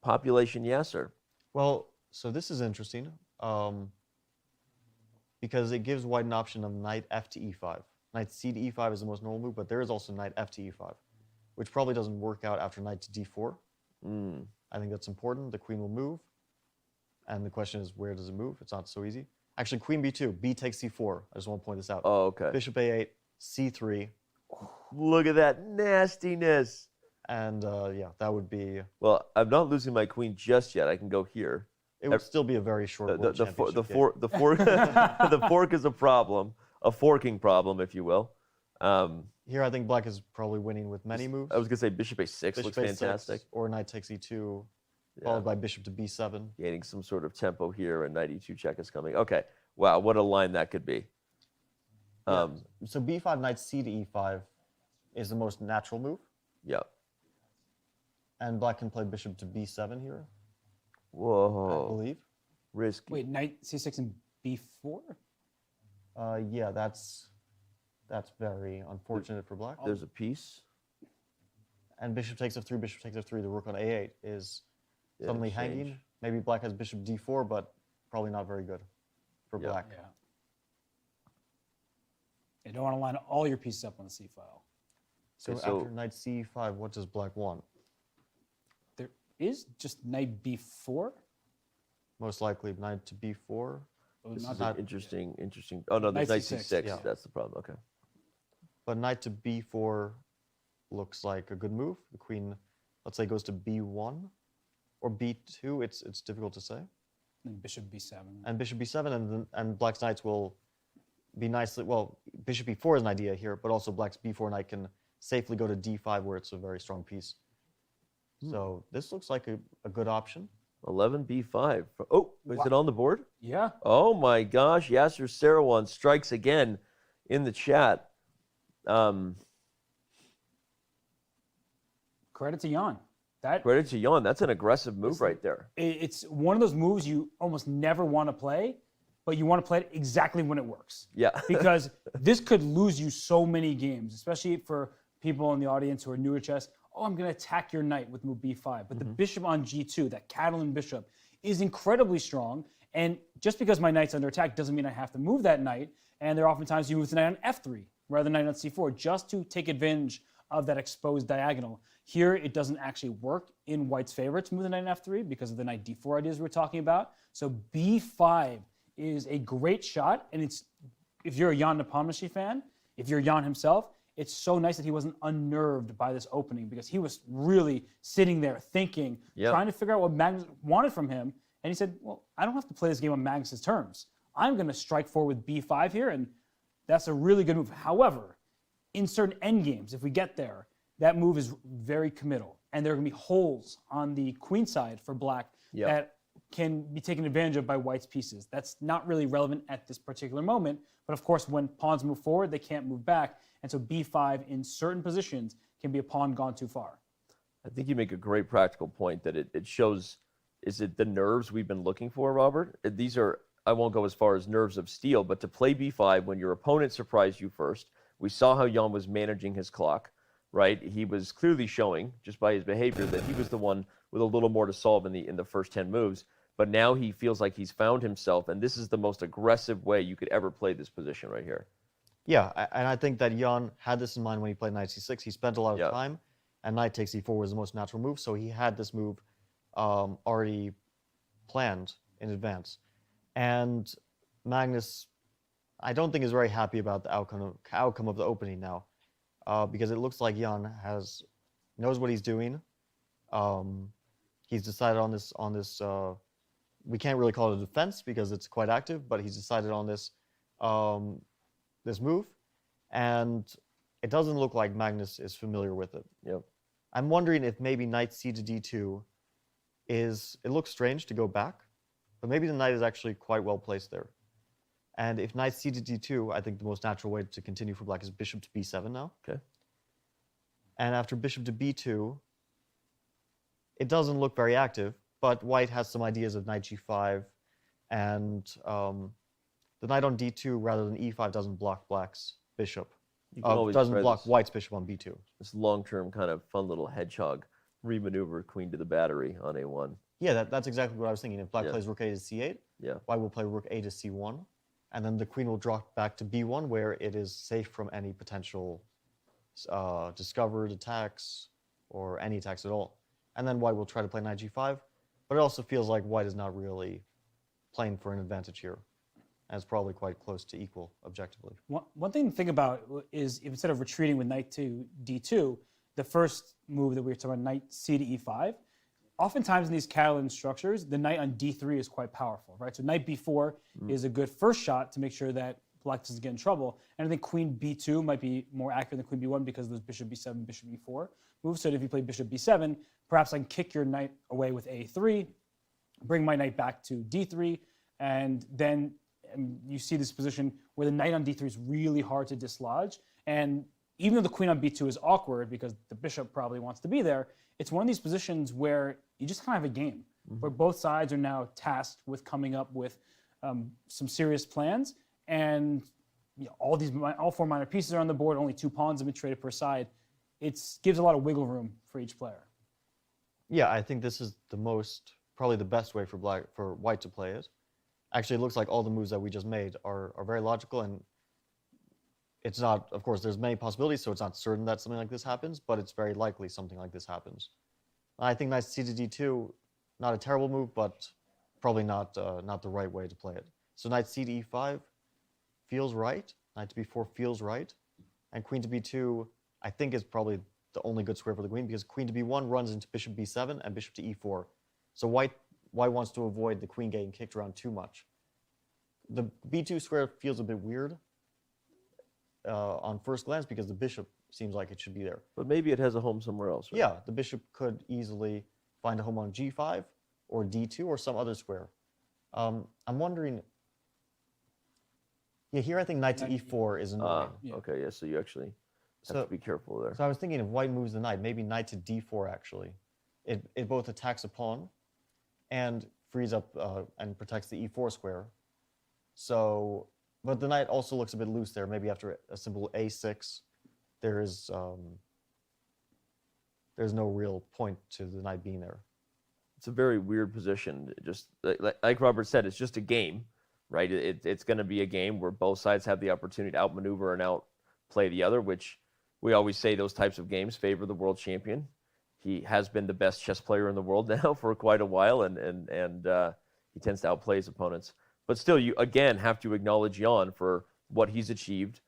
population Yasser. Well, so this is interesting because it gives White an option of Knight F to E5. Knight C to E5 is the most normal move, but there is also Knight F to E5, which probably doesn't work out after Knight to D4. I think that's important. The queen will move. And the question is, where does it move? It's not so easy. Actually, Queen B2, B takes C4. I just want to point this out. Oh, okay. Bishop A8, C3. Look at that nastiness. And yeah, that would be... Well, I'm not losing my queen just yet. I can go here. It would still be a very short World Championship game. The fork is a problem, a forking problem, if you will. Here, I think Black is probably winning with many moves. I was going to say Bishop A6 looks fantastic. Or Knight takes E2, followed by Bishop to B7. Gaining some sort of tempo here, and Knight E2 check is coming. Okay, wow, what a line that could be. So B5, Knight C to E5 is the most natural move. Yeah. And Black can play Bishop to B7 here. Whoa. I believe. Risky. Wait, Knight C6 and B4? Yeah, that's very unfortunate for Black. There's a piece. And Bishop takes F3, Bishop takes F3. The rook on A8 is suddenly hanging. Maybe Black has Bishop D4, but probably not very good for Black. Yeah. You don't want to line all your pieces up on the C file. So after Knight C5, what does Black want? There is just Knight B4. Most likely Knight to B4. This is not interesting. Oh no, there's Knight C6. Yeah. That's the problem. Okay. But Knight to B4 looks like a good move. The queen, let's say, goes to B1 or B2. It's difficult to say. And Bishop B7. And Bishop B7, and Black's knights will be nicely. Well, Bishop B4 is an idea here, but also Black's B4 knight can safely go to D5, where it's a very strong piece. So this looks like a good option. 11b5. Oh, is it on the board? Yeah. Oh my gosh, Yasser Sarawan strikes again in the chat. Credit to Jan. Credit to Jan. That's an aggressive move right there. It's one of those moves you almost never want to play, but you want to play it exactly when it works. Yeah. Because this could lose you so many games, especially for people in the audience who are new to chess. oh, I'm going to attack your knight with move b5. But the bishop on g2, that Catalan bishop, is incredibly strong. And just because my knight's under attack doesn't mean I have to move that knight. And there are oftentimes you move the knight on f3 rather than knight on c4 just to take advantage of that exposed diagonal. Here, it doesn't actually work in white's favor to move the knight on f3 because of the knight d4 ideas we were talking about. So b5 is a great shot. And it's, if you're a Ian Nepomniachtchi fan, if you're Ian himself, it's so nice that he wasn't unnerved by this opening because he was really sitting there thinking, trying to figure out what Magnus wanted from him. And he said, well, I don't have to play this game on Magnus's terms. I'm going to strike forward with b5 here, and that's a really good move. However, in certain endgames, if we get there, that move is very committal. And there are going to be holes on the queen side for black that can be taken advantage of by white's pieces. That's not really relevant at this particular moment. But of course, when pawns move forward, they can't move back. And so b5 in certain positions can be a pawn gone too far. I think you make a great practical point that it shows, is it the nerves we've been looking for, Robert? These are, I won't go as far as nerves of steel, but to play b5 when your opponent surprised you first. We saw how Ian was managing his clock, right? He was clearly showing, just by his behavior, that he was the one with a little more to solve in the first 10 moves. But now he feels like he's found himself, and this is the most aggressive way you could ever play this position right here. Yeah, and I think that Ian had this in mind when he played knight c6. He spent a lot of time, and knight takes e4 was the most natural move, so he had this move already planned in advance. And Magnus, I don't think is very happy about the outcome of the opening now, because it looks like Ian knows what he's doing. He's decided on this. We can't really call it a defense because it's quite active, but he's decided on this this move, and it doesn't look like Magnus is familiar with it. I'm wondering if maybe knight c to d2 it looks strange to go back, but maybe the knight is actually quite well placed there. And if knight c to d2, I think the most natural way to continue for black is bishop to b7 now. Okay. And after bishop to b2, it doesn't look very active, but white has some ideas of knight g5, and the knight on d2 rather than e5 doesn't block black's bishop. Doesn't block white's bishop on b2. This long-term kind of fun little hedgehog remaneuver queen to the battery on a1. Yeah, that's exactly what I was thinking. If black plays rook a to c8, white will play rook a to c1, and then the queen will drop back to b1 where it is safe from any potential discovered attacks or any attacks at all. And then white will try to play knight g5, but it also feels like white is not really playing for an advantage here, and it's probably quite close to equal objectively. One thing to think about is if instead of retreating with knight to d2, the first move that we were talking about, knight c to e5, oftentimes in these Catalan structures, the knight on d3 is quite powerful, right? So knight b4 is a good first shot to make sure that black doesn't get in trouble. And I think queen b2 might be more accurate than queen b1 because of those bishop b7, bishop e4 moves. So if you play bishop b7, perhaps I can kick your knight away with a3, bring my knight back to d3, and then you see this position where the knight on d3 is really hard to dislodge. And even though the queen on b2 is awkward because the bishop probably wants to be there, it's one of these positions where you just kind of have a game, where both sides are now tasked with coming up with some serious plans. And all four minor pieces are on the board, only 2 pawns have been traded per side. It gives a lot of wiggle room for each player. Yeah, I think this is probably the best way for white to play it. Actually, it looks like all the moves that we just made are very logical, and it's not, of course, there's many possibilities, so it's not certain that something like this happens, but it's very likely something like this happens. I think knight c to d2, not a terrible move, but probably not the right way to play it. So knight c to e5 feels right, knight to b4 feels right, and queen to b2 I think is probably the only good square for the queen, because queen to b1 runs into bishop b7 and bishop to e4. So white wants to avoid the queen getting kicked around too much. The b2 square feels a bit weird on first glance because the bishop seems like it should be there. But maybe it has a home somewhere else, right? Yeah, the bishop could easily find a home on g5 or d2 or some other square. I'm wondering... Yeah, here I think knight to e4 is annoying. Okay, yeah, so you actually have to be careful there. So I was thinking if white moves the knight, maybe knight to d4 actually. It both attacks a pawn and frees up and protects the e4 square. So, but the knight also looks a bit loose there. Maybe after a simple a6, there's there's no real point to the knight being there. It's a very weird position. Just like Robert said, it's just a game, right? It's going to be a game where both sides have the opportunity to outmaneuver and outplay the other, which we always say those types of games favor the world champion. He has been the best chess player in the world now for quite a while, and he tends to outplay his opponents. But still, you again have to acknowledge Jan for what he's achieved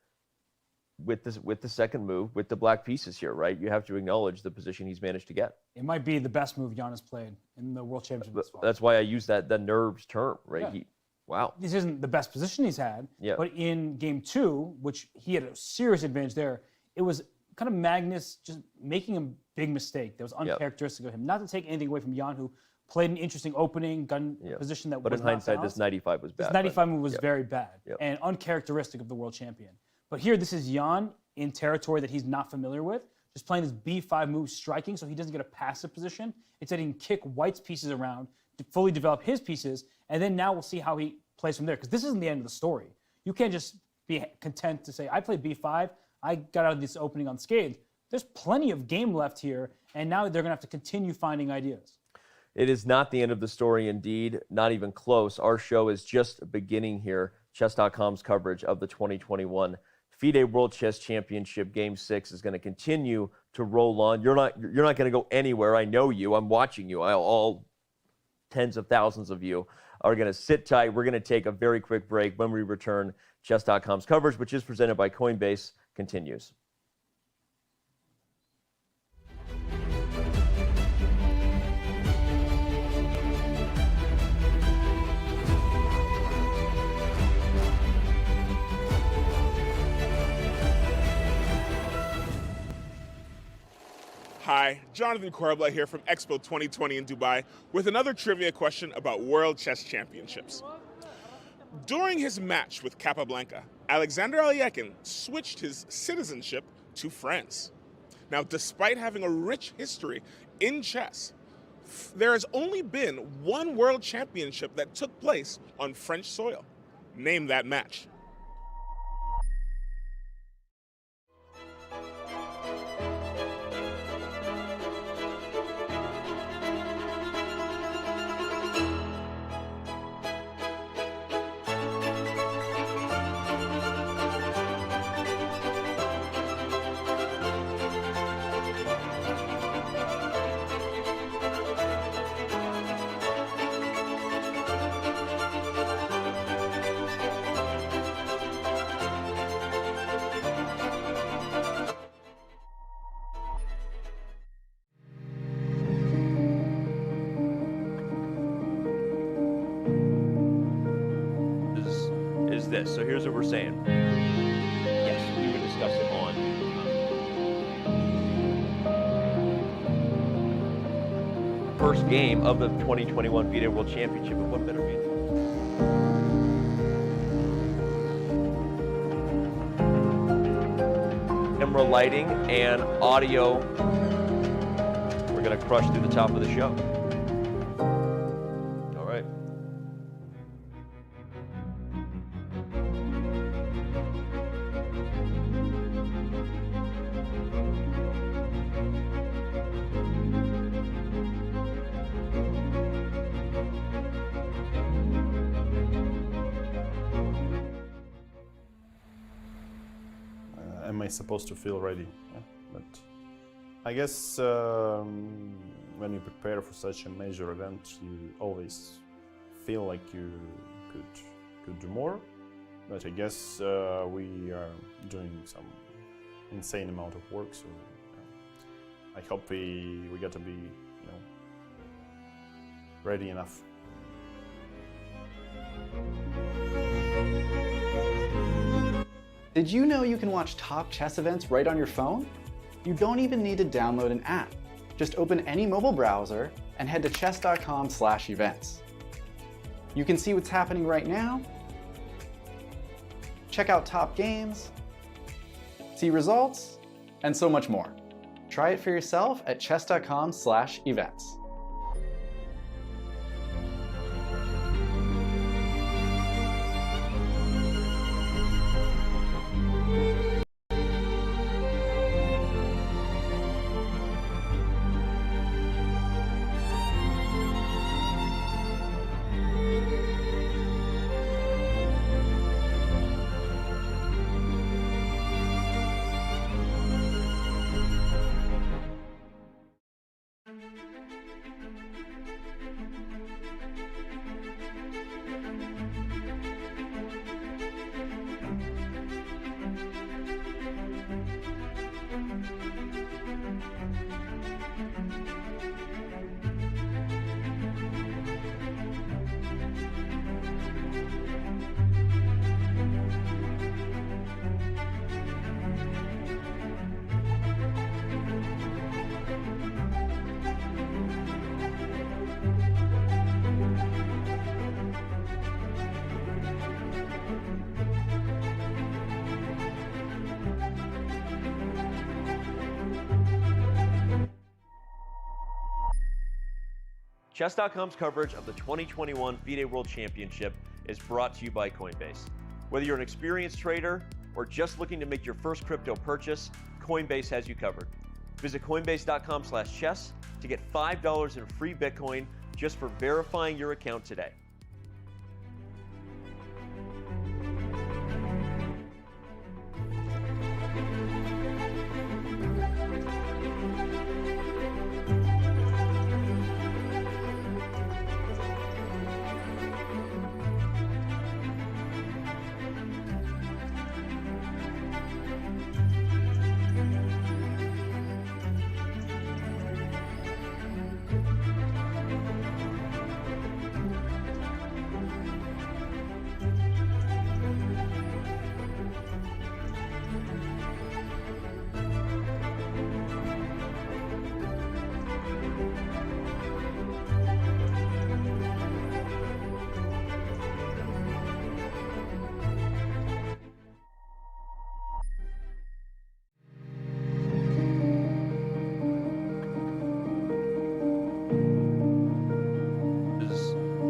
with the second move, with the black pieces here, right? You have to acknowledge the position he's managed to get. It might be the best move Jan has played in the World Championship as well. That's why I use the nerves term, right? Yeah. Wow. This isn't the best position he's had, but in game 2, which he had a serious advantage there, it was kind of Magnus just making a big mistake that was uncharacteristic of him. Not to take anything away from Jan, who played an interesting opening gun position that but was in hindsight, not this 95 was bad. This 95 move was very bad and uncharacteristic of the world champion. But here, this is Jan in territory that he's not familiar with, just playing this b5 move, striking, so he doesn't get a passive position. Instead, he can kick White's pieces around to fully develop his pieces, and then now we'll see how he plays from there, because this isn't the end of the story. You can't just be content to say, I played b5, I got out of this opening unscathed. There's plenty of game left here, and now they're going to have to continue finding ideas. It is not the end of the story, indeed, not even close. Our show is just beginning here. Chess.com's coverage of the 2021 FIDE World Chess Championship Game 6 is going to continue to roll on. You're not going to go anywhere. I know you. I'm watching you. All tens of thousands of you are going to sit tight. We're going to take a very quick break. When we return, Chess.com's coverage, which is presented by Coinbase, continues. Hi, Jonathan Corbla here from Expo 2020 in Dubai with another trivia question about World Chess Championships. During his match with Capablanca, Alexander Alekhine switched his citizenship to France. Now, despite having a rich history in chess, there has only been one World Championship that took place on French soil. Name that match. This. So here's what we're saying. Yes, we would discuss it on first game of the 2021 FIDE World Championship. And what better mean? Camera lighting and audio. We're going to crush through the top of the show. All right. Am I supposed to feel ready? Yeah, but I guess when you prepare for such a major event, you always feel like you could do more. But I guess we are doing some insane amount of work, so I hope we got to be ready enough. Did you know you can watch top chess events right on your phone? You don't even need to download an app. Just open any mobile browser and head to chess.com/events. You can see what's happening right now, check out top games, see results, and so much more. Try it for yourself at chess.com/events. Chess.com's coverage of the 2021 FIDE World Championship is brought to you by Coinbase. Whether you're an experienced trader or just looking to make your first crypto purchase, Coinbase has you covered. Visit coinbase.com/chess to get $5 in free Bitcoin just for verifying your account today.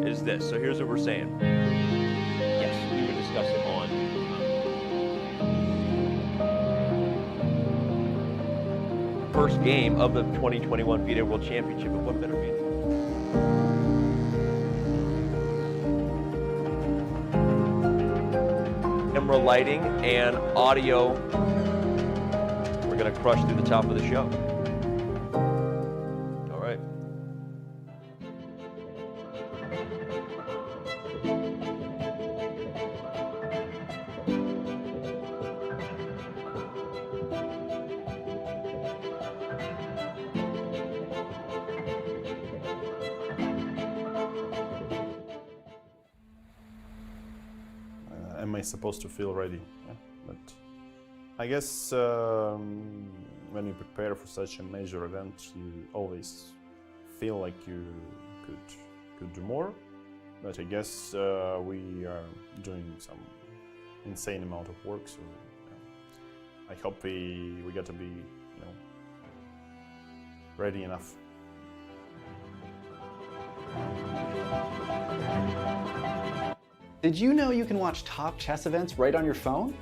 Is this. So here's what we're saying. Yes, we would discuss it on first game of the 2021 FIDE World Championship. And what better meeting? Camera lighting and audio. We're going to crush through the top of the show. All right. Am I supposed to feel ready? Yeah, but I guess when you prepare for such a major event, you always feel like you could do more. But I guess we are doing some insane amount of work, so I hope we get to be, ready enough. Did you know you can watch top chess events right on your phone?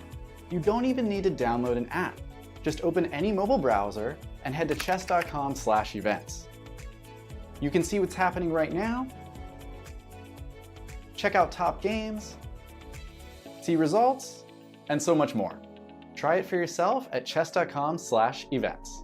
You don't even need to download an app. Just open any mobile browser and head to chess.com/events. You can see what's happening right now, check out top games, see results, and so much more. Try it for yourself at chess.com/events.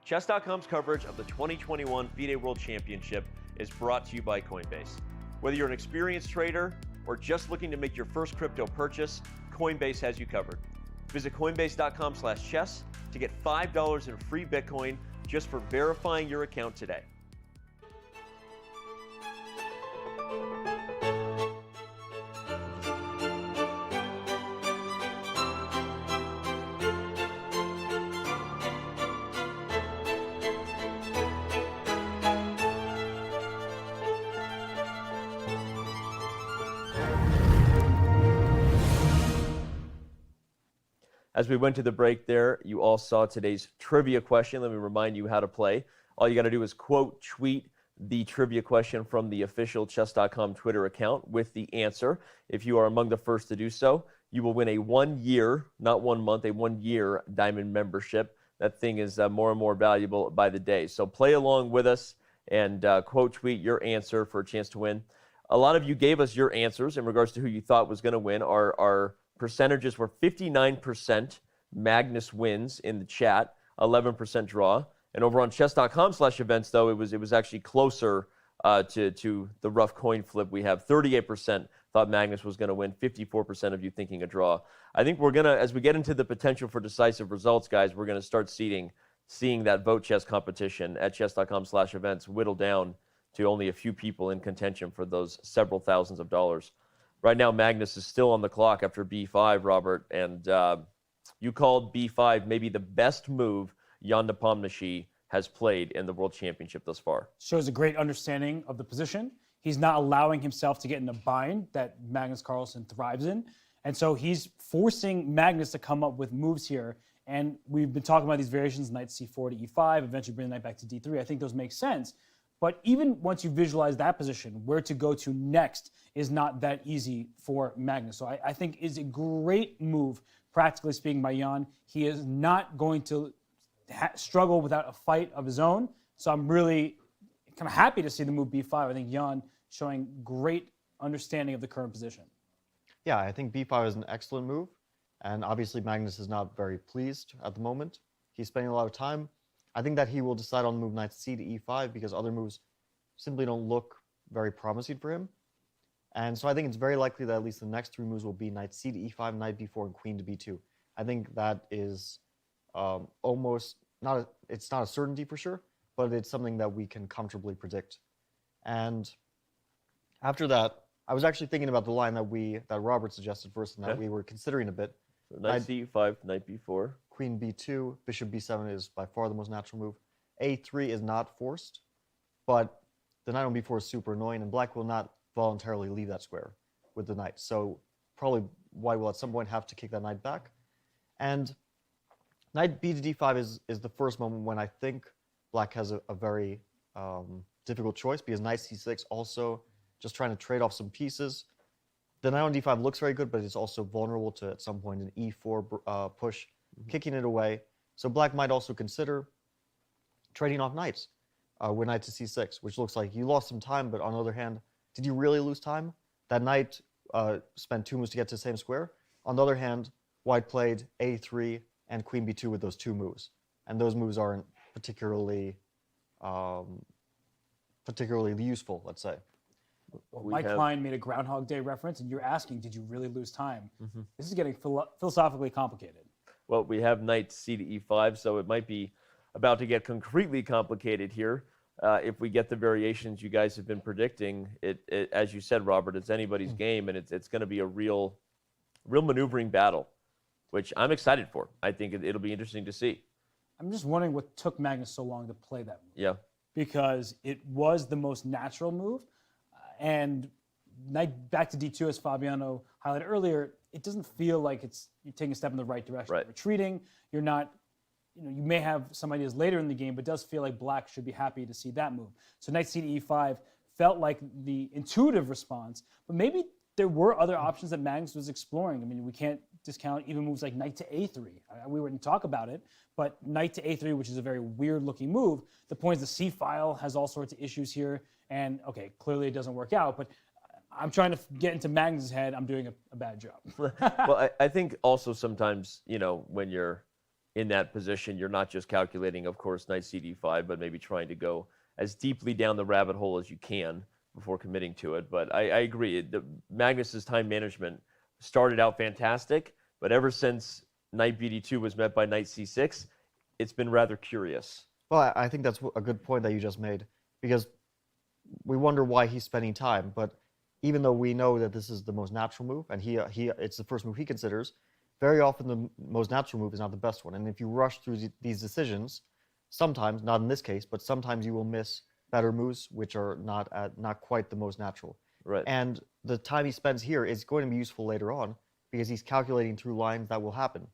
Chess.com's coverage of the 2021 FIDE World Championship is brought to you by Coinbase. Whether you're an experienced trader or just looking to make your first crypto purchase, Coinbase has you covered. Visit coinbase.com/chess to get $5 in free Bitcoin just for verifying your account today. As we went to the break there, you all saw today's trivia question. Let me remind you how to play. All you got to do is quote, tweet the trivia question from the official Chess.com Twitter account with the answer. If you are among the first to do so, you will win a 1 year, not 1 month, a 1 year Diamond membership. That thing is more and more valuable by the day. So play along with us and quote tweet your answer for a chance to win. A lot of you gave us your answers in regards to who you thought was going to win. Our percentages were 59% Magnus wins in the chat, 11% draw. And over on chess.com/events, though, it was actually closer to the rough coin flip. We have 38% thought Magnus was going to win, 54% of you thinking a draw. I think we're going to, as we get into the potential for decisive results, guys, we're going to start seeing that vote chess competition at chess.com/events whittle down to only a few people in contention for those several thousands of dollars. Right now, Magnus is still on the clock after b5, Robert, and you called b5 maybe the best move Ian Nepomniachtchi has played in the World Championship thus far. Shows a great understanding of the position. He's not allowing himself to get in a bind that Magnus Carlsen thrives in. And so he's forcing Magnus to come up with moves here. And we've been talking about these variations, knight c4 to e5, eventually bring the knight back to d3. I think those make sense. But even once you visualize that position, where to go to next is not that easy for Magnus. So I think is a great move, practically speaking, by Ian. He is not going to struggle without a fight of his own. So I'm really kind of happy to see the move b5. I think Ian showing great understanding of the current position. Yeah, I think b5 is an excellent move. And obviously Magnus is not very pleased at the moment. He's spending a lot of time. I think that he will decide on the move knight c to e5 because other moves simply don't look very promising for him. And so I think it's very likely that at least the next 3 moves will be knight c to e5, knight b4, and queen to b2. I think that is almost not it's not a certainty for sure, but it's something that we can comfortably predict. And after that, I was actually thinking about the line that Robert suggested first and that we were considering a bit. So knight c5, knight b4. Queen b2, bishop b7 is by far the most natural move. a3 is not forced, but the knight on b4 is super annoying, and black will not voluntarily leave that square with the knight. So probably white will at some point have to kick that knight back. And knight b to d5 is the first moment when I think black has a very difficult choice, because knight c6 also just trying to trade off some pieces. The knight on d5 looks very good, but it's also vulnerable to, at some point, an e4 push, kicking it away. So black might also consider trading off knights with knight to c6, which looks like you lost some time, but on the other hand, did you really lose time? That knight spent 2 moves to get to the same square. On the other hand, white played a3 and queen b2 with those 2 moves. And those moves aren't particularly useful, let's say. Well, Mike Klein made a Groundhog Day reference, and you're asking, did you really lose time? This is getting philosophically complicated. Well, we have knight c to e5, so it might be about to get concretely complicated here. If we get the variations you guys have been predicting, it as you said, Robert, it's anybody's game, and it's going to be a real maneuvering battle, which I'm excited for. I think it'll be interesting to see. I'm just wondering what took Magnus so long to play that move. Yeah. Because it was the most natural move. And knight back to d2, as Fabiano highlighted earlier, it doesn't feel like you're taking a step in the right direction. Right. Retreating, you're not, you may have some ideas later in the game, but it does feel like black should be happy to see that move. So knight c to e5 felt like the intuitive response, but maybe there were other options that Magnus was exploring. I mean, we can't discount even moves like knight to a3. We wouldn't talk about it, but knight to a3, which is a very weird-looking move. The point is the c file has all sorts of issues here, and okay, clearly it doesn't work out, but I'm trying to get into Magnus' head. I'm doing a bad job. Well, I think also sometimes, when you're in that position, you're not just calculating, of course, knight c d5, but maybe trying to go as deeply down the rabbit hole as you can before committing to it. But I agree. Magnus's time management started out fantastic, but ever since knight bd2 was met by knight c6, it's been rather curious. Well, I think that's a good point that you just made, because we wonder why he's spending time. But even though we know that this is the most natural move, and it's the first move he considers, very often the most natural move is not the best one. And if you rush through these decisions, sometimes, not in this case, but sometimes you will miss better moves which are not quite the most natural. Right. And the time he spends here is going to be useful later on, because he's calculating through lines that will happen.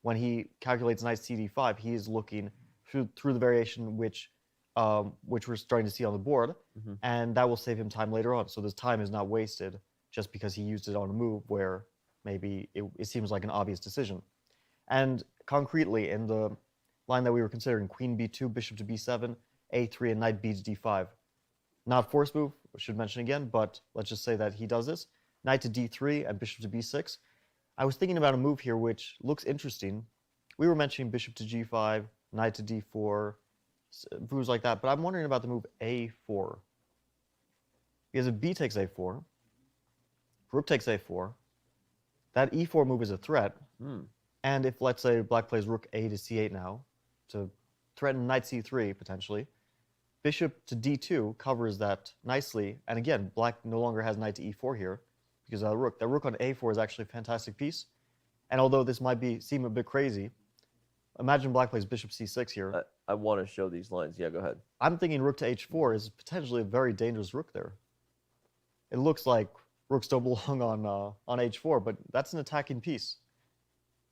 When he calculates knight c d5, he is looking through the variation which which we're starting to see on the board, and that will save him time later on. So this time is not wasted just because he used it on a move where maybe it seems like an obvious decision. And concretely, in the line that we were considering, queen b2, bishop to b7, a3, and knight b to d5. Not force move, I should mention again, but let's just say that he does this. Knight to d3 and bishop to b6. I was thinking about a move here which looks interesting. We were mentioning bishop to g5, knight to d4, moves like that, but I'm wondering about the move a4. Because if b takes a4, rook takes a4, that e4 move is a threat. And if, let's say, black plays rook a to c8 now, to threaten knight c3, potentially, bishop to d2 covers that nicely. And again, black no longer has knight to e4 here, because of the rook. That rook on a4 is actually a fantastic piece. And although this might seem a bit crazy, imagine black plays bishop c6 here. I want to show these lines. Yeah, go ahead. I'm thinking rook to h4 is potentially a very dangerous rook there. It looks like rooks don't belong on h4, but that's an attacking piece.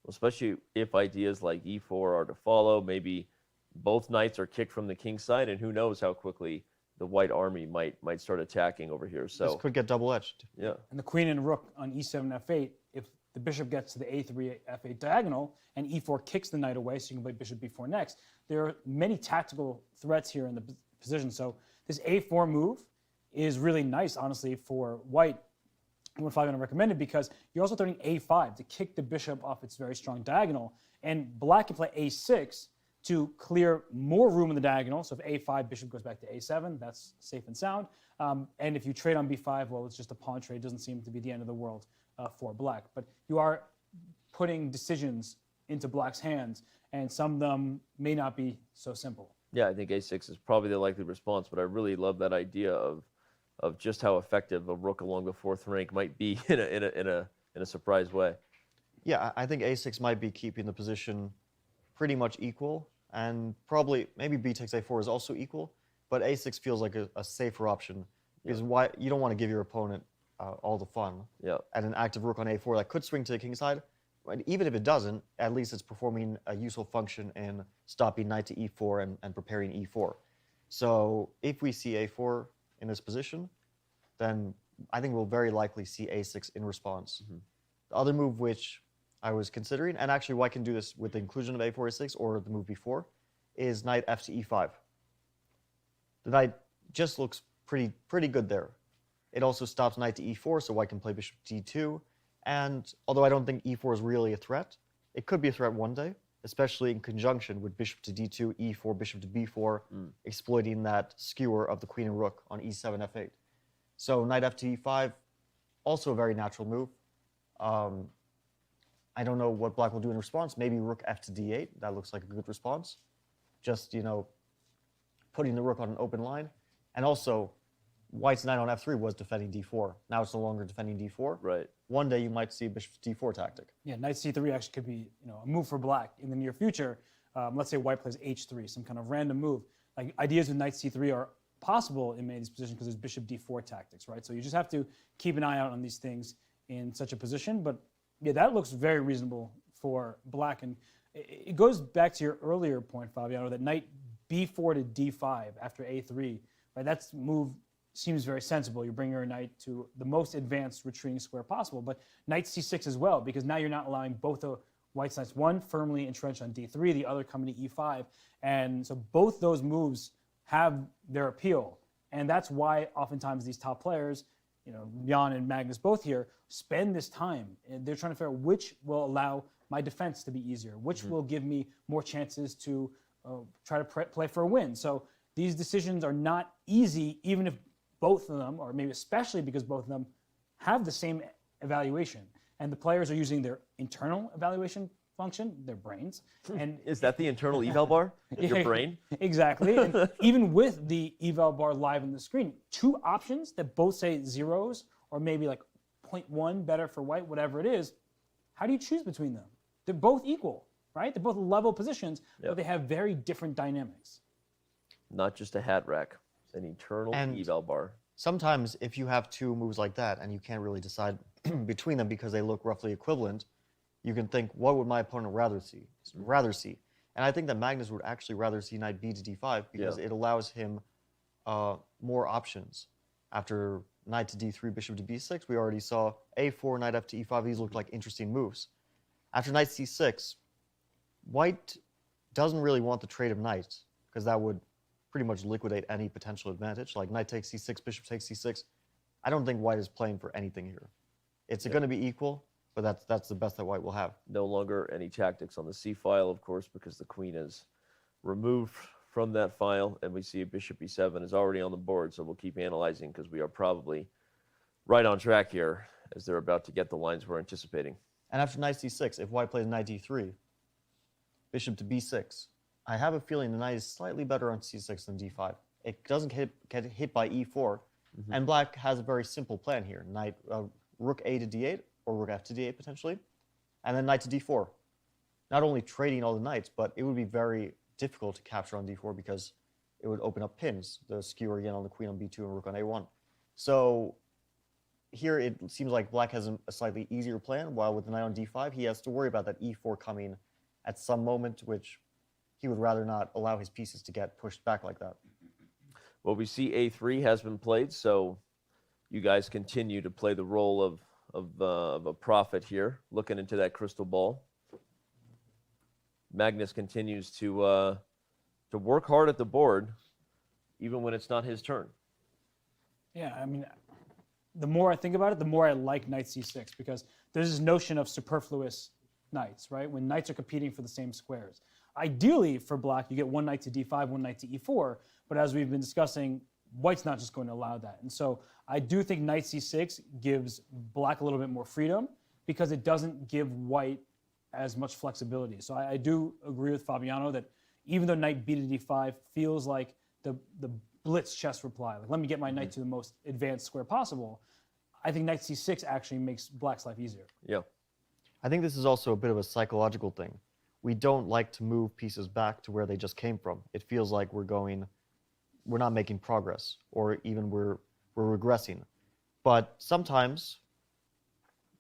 Especially if ideas like e4 are to follow, maybe both knights are kicked from the king's side, and who knows how quickly the white army might start attacking over here. So this could get double-edged. Yeah. And the queen and rook on e7, f8, if the bishop gets to the a3, f8 diagonal, and e4 kicks the knight away, so you can play bishop b4 next, there are many tactical threats here in the position. So this a4 move is really nice, honestly, for white. What I'm going to recommend it because you're also threatening a5 to kick the bishop off its very strong diagonal, and black can play a6 to clear more room in the diagonal. So if a5, bishop goes back to a7, that's safe and sound. And if you trade on b5, well, it's just a pawn trade. It doesn't seem to be the end of the world for black. But you are putting decisions into black's hands, and some of them may not be so simple. Yeah, I think a6 is probably the likely response, but I really love that idea of just how effective a rook along the fourth rank might be in a surprise way. Yeah, I think a6 might be keeping the position pretty much equal, and probably maybe b takes a4 is also equal, but a6 feels like a safer option because why you don't want to give your opponent all the fun. Yeah. And an active rook on a4 that could swing to the king's side, and even if it doesn't, at least it's performing a useful function in stopping knight to e4 and preparing e4. So if we see a4 in this position, then I think we'll very likely see a6 in response. The other move which I was considering, and actually white can do this with the inclusion of a4, a6, or the move before, is knight f to e5. The knight just looks pretty good there. It also stops knight to e4, so white can play bishop to d2. And although I don't think e4 is really a threat, it could be a threat one day, especially in conjunction with bishop to d2, e4, bishop to b4, exploiting that skewer of the queen and rook on e7, f8. So knight f to e5, also a very natural move. I don't know what black will do in response. Maybe rook f to d8. That looks like a good response. Just, putting the rook on an open line. And also, white's knight on f3 was defending d4. Now it's no longer defending d4. Right. One day you might see a bishop to d4 tactic. Yeah, knight c3 actually could be a move for black in the near future. Let's say white plays h3, some kind of random move. Like ideas with knight c3 are possible in many of these positions because there's bishop d4 tactics, right? So you just have to keep an eye out on these things in such a position. But yeah, that looks very reasonable for black. And it goes back to your earlier point, Fabiano, that knight b4 to d5 after a3, right? That move seems very sensible. You're bringing your knight to the most advanced retreating square possible. But knight c6 as well, because now you're not allowing both the white's knights, one firmly entrenched on d3, the other coming to e5. And so both those moves have their appeal. And that's why oftentimes these top players, Jan and Magnus both here, spend this time. And they're trying to figure out which will allow my defense to be easier, which will give me more chances to try to play for a win. So these decisions are not easy, even if both of them, or maybe especially because both of them, have the same evaluation. And the players are using their internal evaluation function, their brains. And is that the internal eval bar? Your brain? Exactly. And even with the eval bar live on the screen, two options that both say zeros, or maybe like 0.1 better for white, whatever it is, how do you choose between them? They're both equal, right? They're both level positions, but they have very different dynamics. Not just a hat rack, an internal eval bar. Sometimes if you have two moves like that and you can't really decide between them because they look roughly equivalent, you can think, what would my opponent rather see? And I think that Magnus would actually rather see knight b to d5 because it allows him more options. After knight to d3, bishop to b6, we already saw a4, knight f to e5. These looked like interesting moves. After knight c6, white doesn't really want the trade of knights because that would pretty much liquidate any potential advantage. Like knight takes c6, bishop takes c6. I don't think white is playing for anything here. It's going to be equal, but that's the best that white will have. No longer any tactics on the c file, of course, because the queen is removed from that file, and we see bishop e7 is already on the board, so we'll keep analyzing because we are probably right on track here as they're about to get the lines we're anticipating. And after knight c6, if white plays knight d3, bishop to b6, I have a feeling the knight is slightly better on c6 than d5. It doesn't get hit by e4, and black has a very simple plan here. Knight, rook a to d8, or rook f to d8 potentially, and then knight to d4. Not only trading all the knights, but it would be very difficult to capture on d4 because it would open up pins, the skewer again on the queen on b2 and rook on a1. So here it seems like black has a slightly easier plan, while with the knight on d5, he has to worry about that e4 coming at some moment, which he would rather not allow his pieces to get pushed back like that. Well, we see a3 has been played, so you guys continue to play the role of a prophet here, looking into that crystal ball. Magnus continues to work hard at the board, even when it's not his turn. Yeah, I mean, the more I think about it, the more I like knight c6, because there's this notion of superfluous knights, right? When knights are competing for the same squares. Ideally, for black, you get one knight to d5, one knight to e4, but as we've been discussing, white's not just going to allow that. And so I do think knight c6 gives black a little bit more freedom because it doesn't give white as much flexibility. So I do agree with Fabiano that even though knight b to d5 feels like the blitz chess reply, like let me get my knight to the most advanced square possible, I think knight c6 actually makes black's life easier. Yeah. I think this is also a bit of a psychological thing. We don't like to move pieces back to where they just came from. It feels like we're not making progress, or even we're regressing. But sometimes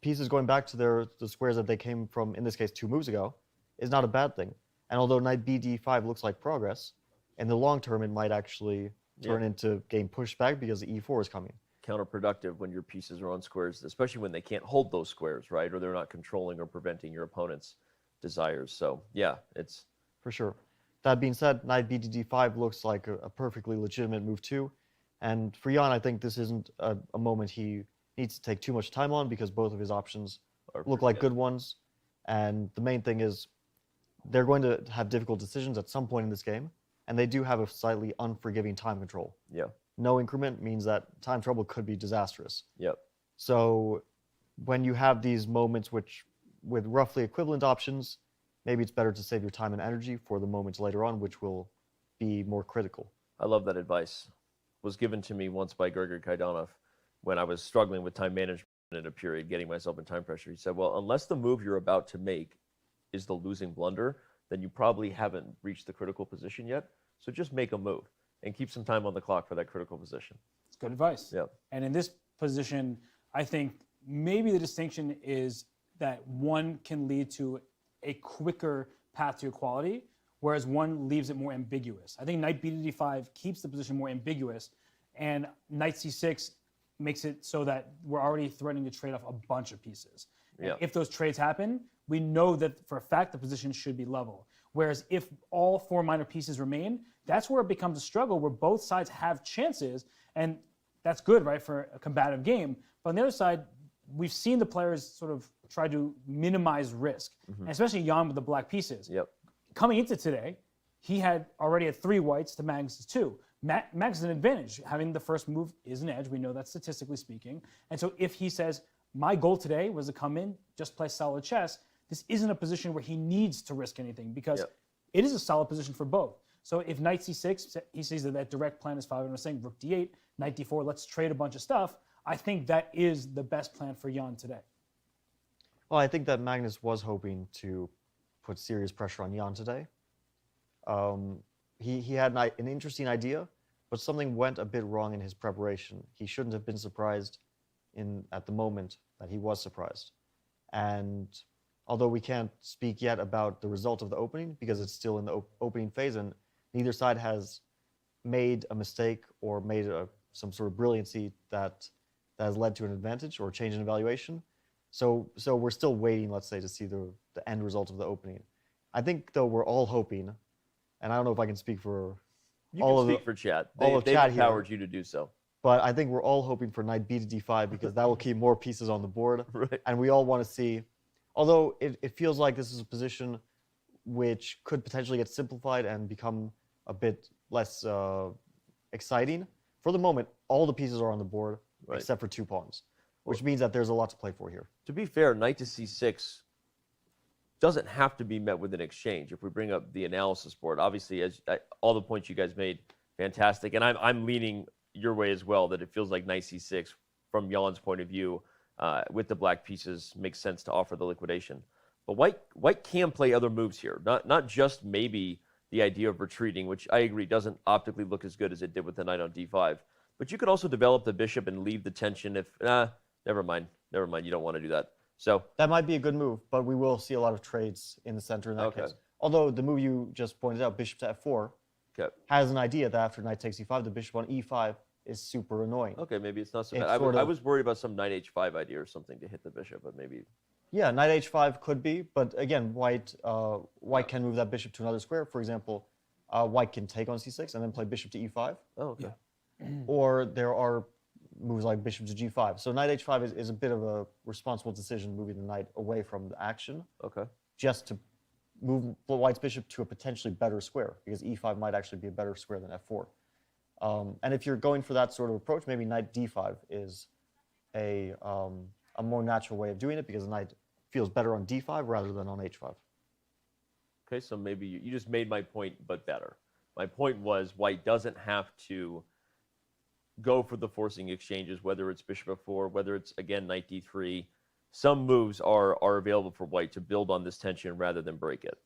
pieces going back to the squares that they came from, in this case 2 moves ago, is not a bad thing. And although knight b d5 looks like progress, in the long term it might actually turn into game pushback because the e4 is coming. Counterproductive when your pieces are on squares, especially when they can't hold those squares, right? Or they're not controlling or preventing your opponent's desires. So yeah, it's... For sure. That being said, knight b to d5 looks like a perfectly legitimate move too. And for Jan, I think this isn't a moment he needs to take too much time on because both of his options look like good ones. And the main thing is they're going to have difficult decisions at some point in this game, and they do have a slightly unforgiving time control. Yeah. No increment means that time trouble could be disastrous. Yep. So when you have these moments with roughly equivalent options, maybe it's better to save your time and energy for the moments later on, which will be more critical. I love that advice. It was given to me once by Grigory Kaidanov when I was struggling with time management in a period, getting myself in time pressure. He said, well, unless the move you're about to make is the losing blunder, then you probably haven't reached the critical position yet. So just make a move and keep some time on the clock for that critical position. It's good advice. Yeah. And in this position, I think maybe the distinction is that one can lead to a quicker path to equality, whereas one leaves it more ambiguous. I think knight b to d5 keeps the position more ambiguous, and knight c6 makes it so that we're already threatening to trade off a bunch of pieces. Yeah. If those trades happen, we know that for a fact the position should be level. Whereas if all 4 minor pieces remain, that's where it becomes a struggle where both sides have chances, and that's good, right, for a combative game. But on the other side, we've seen the players sort of try to minimize risk, and especially Jan with the black pieces. Yep. Coming into today, he had already had 3 whites to Magnus's 2. Magnus is an advantage. Having the first move is an edge. We know that statistically speaking. And so if he says, my goal today was to come in, just play solid chess, this isn't a position where he needs to risk anything because it is a solid position for both. So if knight c6, he sees that direct plan is Fabian was saying, rook d8, knight d4, let's trade a bunch of stuff. I think that is the best plan for Jan today. Well, I think that Magnus was hoping to put serious pressure on Jan today. He had an interesting idea, but something went a bit wrong in his preparation. He shouldn't have been surprised at the moment that he was surprised. And although we can't speak yet about the result of the opening because it's still in the opening phase and neither side has made a mistake or made some sort of brilliancy that has led to an advantage or change in evaluation. So we're still waiting, let's say, to see the end result of the opening. I think, though, we're all hoping, and I don't know if I can speak for all of speak for chat. They've empowered you to do so. But I think we're all hoping for knight b to d5 because that will keep more pieces on the board. Right. And we all want to see, although it feels like this is a position which could potentially get simplified and become a bit less exciting. For the moment, all the pieces are on the board except for 2 pawns, which means that there's a lot to play for here. To be fair, knight to c6 doesn't have to be met with an exchange. If we bring up the analysis board, obviously, all the points you guys made, fantastic. And I'm leaning your way as well, that it feels like knight c6, from Jan's point of view, with the black pieces, makes sense to offer the liquidation. But white can play other moves here, not just maybe the idea of retreating, which I agree doesn't optically look as good as it did with the knight on d5. But you could also develop the bishop and leave the tension if, never mind, you don't want to do that. So that might be a good move, but we will see a lot of trades in the center in that case. Although the move you just pointed out, bishop to f4, has an idea that after knight takes e5, the bishop on e5 is super annoying. Okay, maybe it's not so bad. I was worried about some knight h5 idea or something to hit the bishop, but maybe. Yeah, knight h5 could be, but again, white can move that bishop to another square. For example, white can take on c6 and then play bishop to e5. Oh, okay. Or there are moves like bishop to g5. So knight h5 is a bit of a responsible decision, moving the knight away from the action. Okay. Just to move white's bishop to a potentially better square, because e5 might actually be a better square than f4. And if you're going for that sort of approach, maybe knight d5 is a more natural way of doing it, because the knight feels better on d5 rather than on h5. Okay, so maybe you just made my point, but better. My point was white doesn't have to go for the forcing exchanges, whether it's bishop f4, whether it's, again, knight d3. Some moves are available for white to build on this tension rather than break it.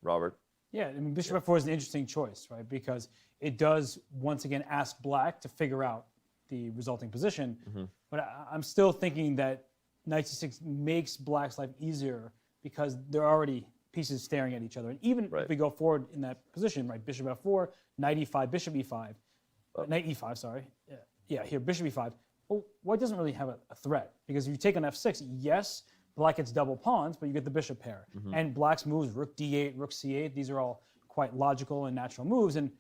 Robert? Yeah, I mean, bishop f4 is an interesting choice, right? Because it does, once again, ask black to figure out the resulting position. But I'm still thinking that knight c6 makes black's life easier because there are already pieces staring at each other. And even if we go forward in that position, right, bishop f4, knight e5, bishop e5, knight e5, sorry. Yeah, here, bishop e5. Well, white doesn't really have a threat, because if you take on f6, yes, black gets double pawns, but you get the bishop pair. And black's moves, rook d8, rook c8, these are all quite logical and natural moves. And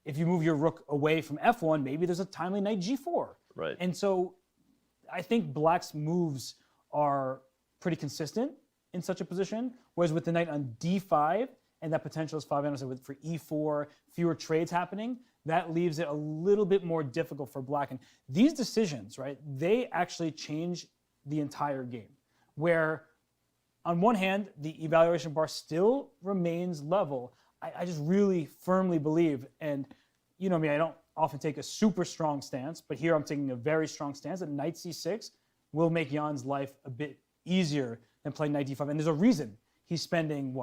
if you move your rook away from f1, maybe there's a timely knight g4. Right. And so I think black's moves are pretty consistent in such a position, whereas with the knight on d5, and that potential is 5 for e4, fewer trades happening, that leaves it a little bit more difficult for black. And these decisions, right, they actually change the entire game, where on one hand, the evaluation bar still remains level. I just really firmly believe, and you know me, I don't often take a super strong stance, but here I'm taking a very strong stance, that knight c6 will make Jan's life a bit easier than playing knight d5. And there's a reason he's spending,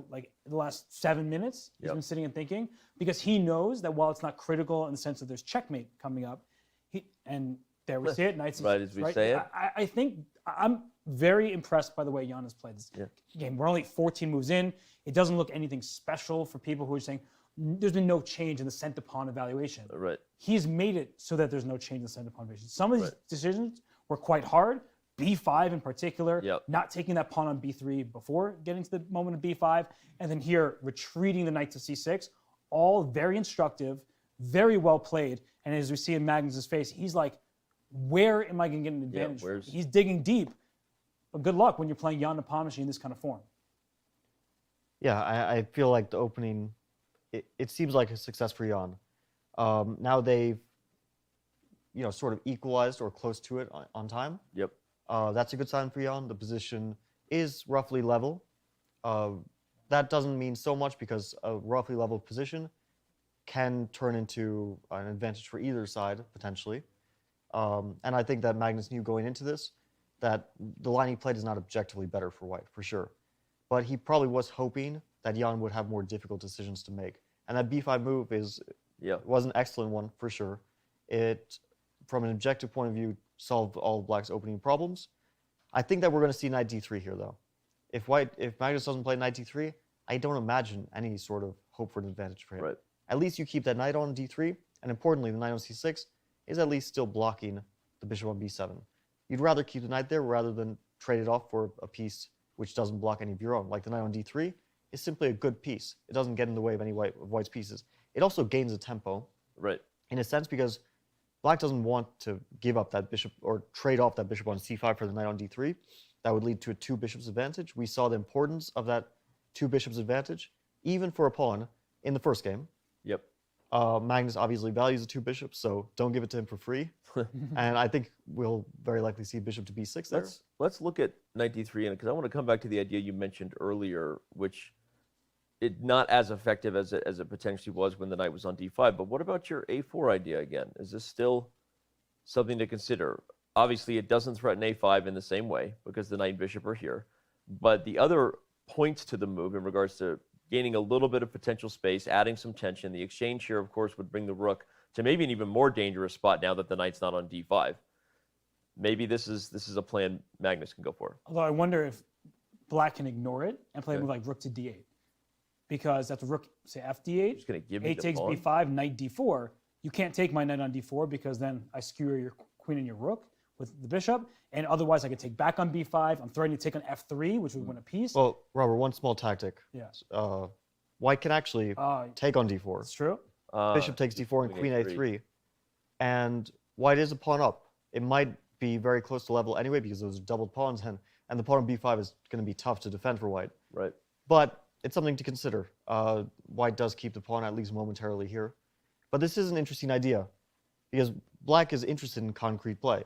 like the last 7 minutes, he's been sitting and thinking, because he knows that while it's not critical in the sense that there's checkmate coming up, and there we see it, knight c6. Right as we say it. I think I'm very impressed by the way Jan has played this game. We're only 14 moves in. It doesn't look anything special for people who are saying there's been no change in the center pawn evaluation. Right. He's made it so that there's no change in the center pawn evaluation. Some of these decisions were quite hard. b5 in particular, not taking that pawn on b3 before getting to the moment of b5, and then here retreating the knight to c6, all very instructive, very well played. And as we see in Magnus's face, he's like, where am I going to get an advantage? He's digging deep. But good luck when you're playing Ian Nepomniachtchi in this kind of form. Yeah, I feel like the opening, it seems like a success for Jan. Now they've, sort of equalized or close to it on time. Yep. That's a good sign for Jan. The position is roughly level. That doesn't mean so much, because a roughly level position can turn into an advantage for either side, potentially. And I think that Magnus knew going into this that the line he played is not objectively better for white, for sure. But he probably was hoping that Jan would have more difficult decisions to make. And that b5 move was an excellent one, for sure. It, from an objective point of view, solved all of black's opening problems. I think that we're going to see knight d3 here, though. If Magnus doesn't play knight d3, I don't imagine any sort of hope for an advantage for him. Right. At least you keep that knight on d3, and importantly, the knight on c6 is at least still blocking the bishop on b7. You'd rather keep the knight there rather than trade it off for a piece which doesn't block any of your own. Like the knight on d3 is simply a good piece. It doesn't get in the way of any of white's pieces. It also gains a tempo, right? In a sense, because black doesn't want to give up that bishop or trade off that bishop on c5 for the knight on d3. That would lead to a two bishops advantage. We saw the importance of that two bishops advantage, even for a pawn, in the first game. Yep. Magnus obviously values the two bishops, so don't give it to him for free. And I think we'll very likely see bishop to b6 there. Let's look at knight d3, because I want to come back to the idea you mentioned earlier, which it's not as effective as it potentially was when the knight was on d5. But what about your a4 idea again? Is this still something to consider? Obviously, it doesn't threaten a5 in the same way because the knight and bishop are here. But the other points to the move in regards to gaining a little bit of potential space, adding some tension, the exchange here, of course, would bring the rook to maybe an even more dangerous spot now that the knight's not on d5. Maybe this is a plan Magnus can go for. Although I wonder if black can ignore it and play a move like rook to d8. Because that's rook, say, f d8, just gonna give me a the takes pawn. b5, knight d4. You can't take my knight on d4 because then I skewer your queen and your rook with the bishop, and otherwise I could take back on b5. I'm threatening to take on f3, which would win a piece. Well, Robert, one small tactic. Yes. White can actually take on d4. It's true. Bishop takes d4 and queen a3. And white is a pawn up. It might be very close to level anyway because those are doubled pawns, and the pawn on b5 is going to be tough to defend for white. Right. But it's something to consider. White does keep the pawn at least momentarily here. But this is an interesting idea because black is interested in concrete play.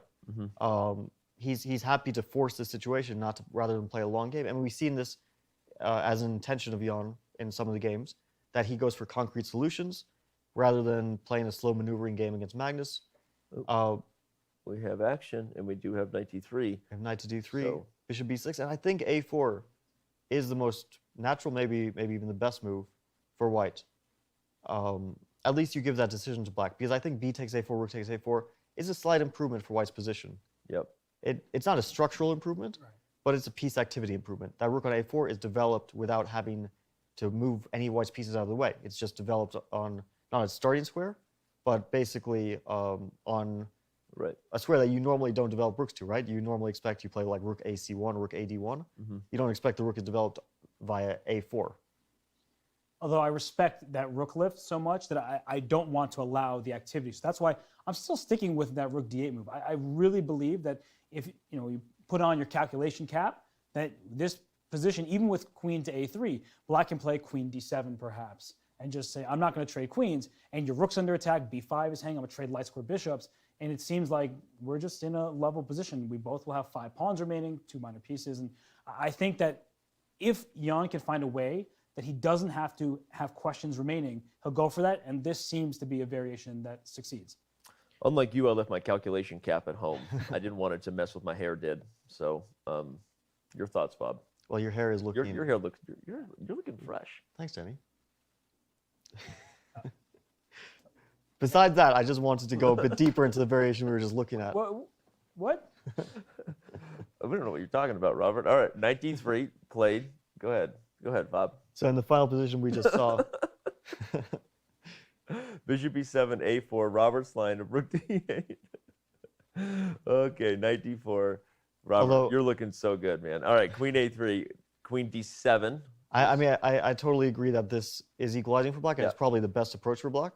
He's happy to force this situation rather than play a long game. And we've seen this as an intention of Jan in some of the games, that he goes for concrete solutions rather than playing a slow maneuvering game against Magnus. We have action, and we do have knight d3. We have knight to d3, So- bishop b6, and I think a4 is the most natural, maybe even the best move for white. At least you give that decision to black, because I think b takes a4, rook takes a4 is a slight improvement for white's position. Yep. It's not a structural improvement, but it's a piece activity improvement. That rook on a4 is developed without having to move any of white's pieces out of the way. It's just developed on, not a starting square, but basically on a square that you normally don't develop rooks to, right? You normally expect you play like rook ac1, rook ad1. You don't expect the rook is developed via a4. Although I respect that rook lift so much that I don't want to allow the activity. So that's why I'm still sticking with that rook d8 move. I really believe that if you put on your calculation cap, that this position, even with queen to a3, black can play queen d7 perhaps, and just say, I'm not going to trade queens, and your rook's under attack, b5 is hanging, I'm going to trade light square bishops, and it seems like we're just in a level position. We both will have 5 pawns remaining, 2 minor pieces, and I think that if Jan can find a way that he doesn't have to have questions remaining, he'll go for that, and this seems to be a variation that succeeds. Unlike you, I left my calculation cap at home. I didn't want it to mess with my hair did. So, your thoughts, Bob? Well, your hair is looking... Your hair looks... You're looking fresh. Thanks, Danny. Besides that, I just wanted to go a bit deeper into the variation we were just looking at. What? I don't know what you're talking about, Robert. All right, knight d3 played. Go ahead. Go ahead, Bob. So in the final position we just saw... Bishop e7, a4, Robert's line of rook d8. Okay, knight d4. Robert, you're looking so good, man. All right, queen a3, queen d7. I totally agree that this is equalizing for black, and it's probably the best approach for black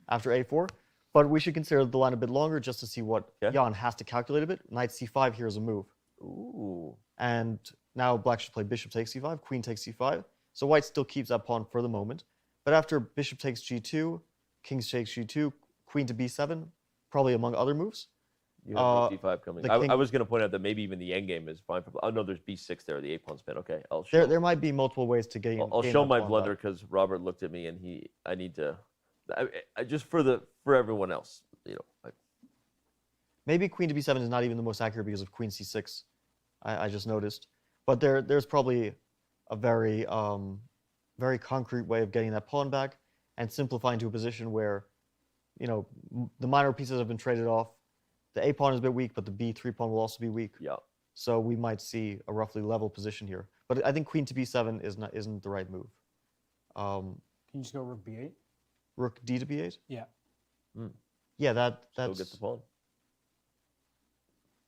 after a4. But we should consider the line a bit longer just to see what Jan has to calculate a bit. Knight c5 here is a move. Ooh. And now black should play bishop takes c5, queen takes c5. So white still keeps that pawn for the moment. But after bishop takes g2, king takes g2, queen to b7, probably among other moves. You have rook d5 coming. I was going to point out that maybe even the endgame is fine. Oh, no, there's b6 there, the 8-pawn spin. Okay, I'll show. There might be multiple ways to gain. I'll show my blunder because Robert looked at me and I need to, just for everyone else, Maybe queen to b7 is not even the most accurate because of queen c6. I just noticed, but there's probably a very very concrete way of getting that pawn back and simplifying to a position where, the minor pieces have been traded off. The a pawn is a bit weak, but the b3 pawn will also be weak. Yeah. So we might see a roughly level position here. But I think queen to b7 isn't the right move. Can you just go rook b8? Rook d to b8? Yeah. Yeah, that's... Still gets the pawn.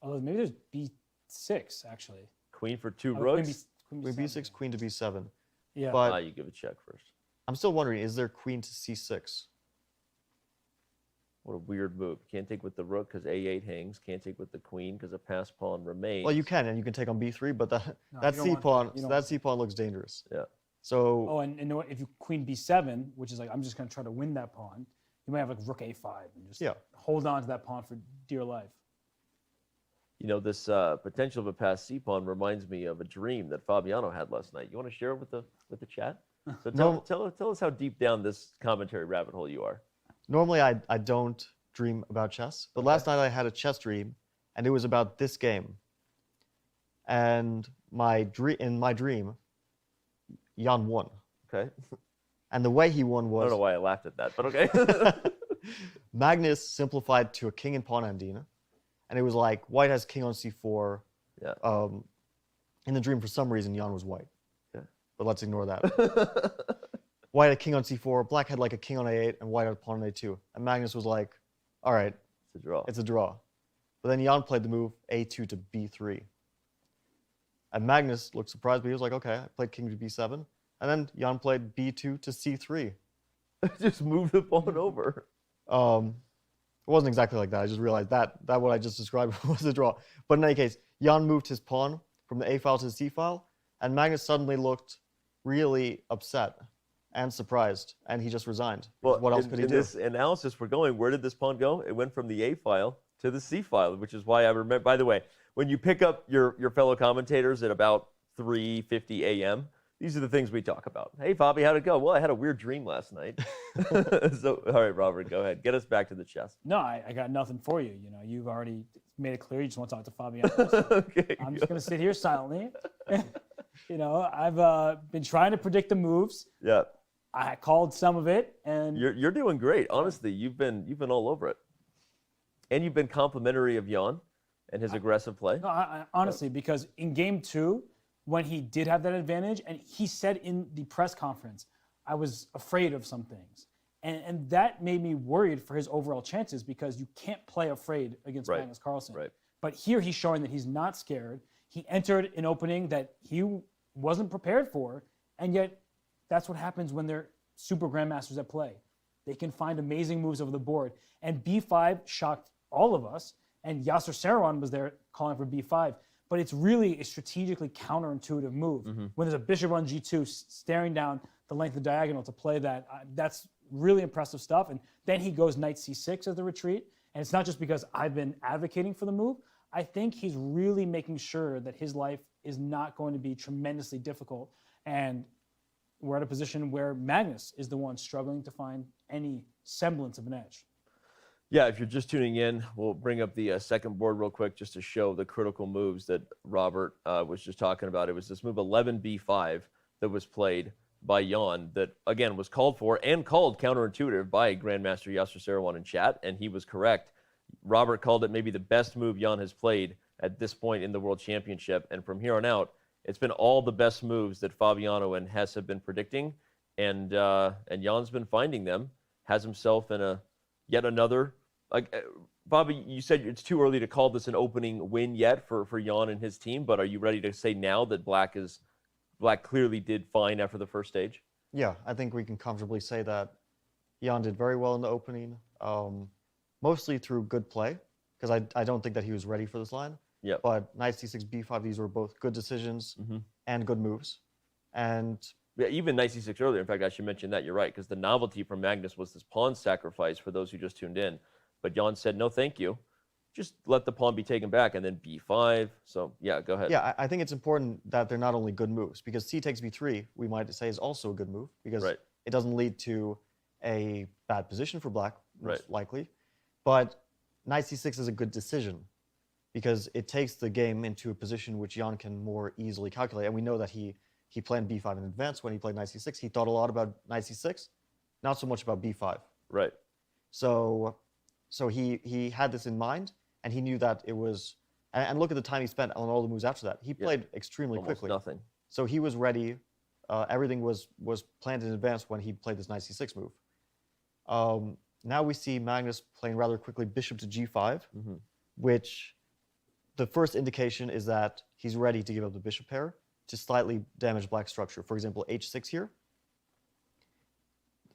Although maybe there's b6, actually. Queen for 2 rooks? Queen b6, queen to b7. Yeah. But you give a check first. I'm still wondering, is there queen to c6? What a weird move. Can't take with the rook because a8 hangs. Can't take with the queen because a pass pawn remains. Well, you can, and you can take on b3, but that you don't c want pawn, that. You don't that c pawn looks dangerous. Yeah. So. Oh, and if you queen b7, which is like, I'm just going to try to win that pawn, you might have like rook a5 and just hold on to that pawn for dear life. You know, this potential of a pass c pawn reminds me of a dream that Fabiano had last night. You want to share it with the chat? So tell us how deep down this commentary rabbit hole you are. Normally, I don't dream about chess, but last night I had a chess dream, and it was about this game. And in my dream, Jan won. Okay. And the way he won was... I don't know why I laughed at that, but okay. Magnus simplified to a king and pawn ending, and it was like white has king on c4. Yeah. In the dream, for some reason, Jan was white. Yeah. But let's ignore that. White had king on c4, black had like a king on a8, and white had a pawn on a2. And Magnus was like, all right, it's a draw. It's a draw. But then Jan played the move a2 to b3. And Magnus looked surprised, but he was like, okay, I played king to b7. And then Jan played b2 to c3. Just move the pawn over. It wasn't exactly like that. I just realized that what I just described was a draw. But in any case, Jan moved his pawn from the a file to the c file, and Magnus suddenly looked really upset and surprised, and he just resigned. Well, what else could he do? In this analysis we're going, where did this pawn go? It went from the A file to the C file, which is why I remember, by the way, when you pick up your fellow commentators at about 3:50 a.m., these are the things we talk about. Hey, Fabi, how'd it go? Well, I had a weird dream last night. So, all right, Robert, go ahead. Get us back to the chess. No, I got nothing for you. You know, you've already made it clear you just want to talk to Fabiano. So okay, I'm just going to sit here silently. You know, I've been trying to predict the moves. Yeah. I called some of it, and you're doing great. Honestly, you've been all over it, and you've been complimentary of Jan and his aggressive play. No, honestly, because in game 2, when he did have that advantage, and he said in the press conference, I was afraid of some things, and that made me worried for his overall chances because you can't play afraid against Magnus Carlsen. Right. But here he's showing that he's not scared. He entered an opening that he wasn't prepared for, and yet. That's what happens when they're super grandmasters at play. They can find amazing moves over the board. And b5 shocked all of us. And Yasser Seirawan was there calling for b5. But it's really a strategically counterintuitive move. When there's a bishop on g2 staring down the length of the diagonal to play that, that's really impressive stuff. And then he goes knight c6 as the retreat. And it's not just because I've been advocating for the move. I think he's really making sure that his life is not going to be tremendously difficult. And we're at a position where Magnus is the one struggling to find any semblance of an edge. Yeah, if you're just tuning in, we'll bring up the second board real quick just to show the critical moves that Robert was just talking about. It was this move 11b5 that was played by Jan that, again, was called for and called counterintuitive by Grandmaster Yasser Seirawan in chat, and he was correct. Robert called it maybe the best move Jan has played at this point in the World Championship, and from here on out, it's been all the best moves that Fabiano and Hess have been predicting, and Jan's been finding them. Has himself in yet another. Bobby, you said it's too early to call this an opening win yet for Jan and his team, but are you ready to say now that Black clearly did fine after the first stage? Yeah, I think we can comfortably say that Jan did very well in the opening, mostly through good play, because I don't think that he was ready for this line. Yeah. But knight c6, b5, these were both good decisions and good moves. And yeah, even knight c6 earlier. In fact, I should mention that. You're right, because the novelty from Magnus was this pawn sacrifice for those who just tuned in. But Jan said, no, thank you. Just let the pawn be taken back, and then b5. So, yeah, go ahead. Yeah, I think it's important that they're not only good moves, because c takes b3, we might say, is also a good move, because it doesn't lead to a bad position for Black, most likely. But knight c6 is a good decision, because it takes the game into a position which Jan can more easily calculate. And we know that he planned b5 in advance when he played knight c6. He thought a lot about knight c6, not so much about b5. Right. So he had this in mind, and he knew that it was And look at the time he spent on all the moves after that. He played extremely Almost quickly. nothing. So he was ready. Everything was planned in advance when he played this knight c6 move. Now we see Magnus playing rather quickly bishop to g5, which the first indication is that he's ready to give up the bishop pair to slightly damage black structure. For example, h6 here.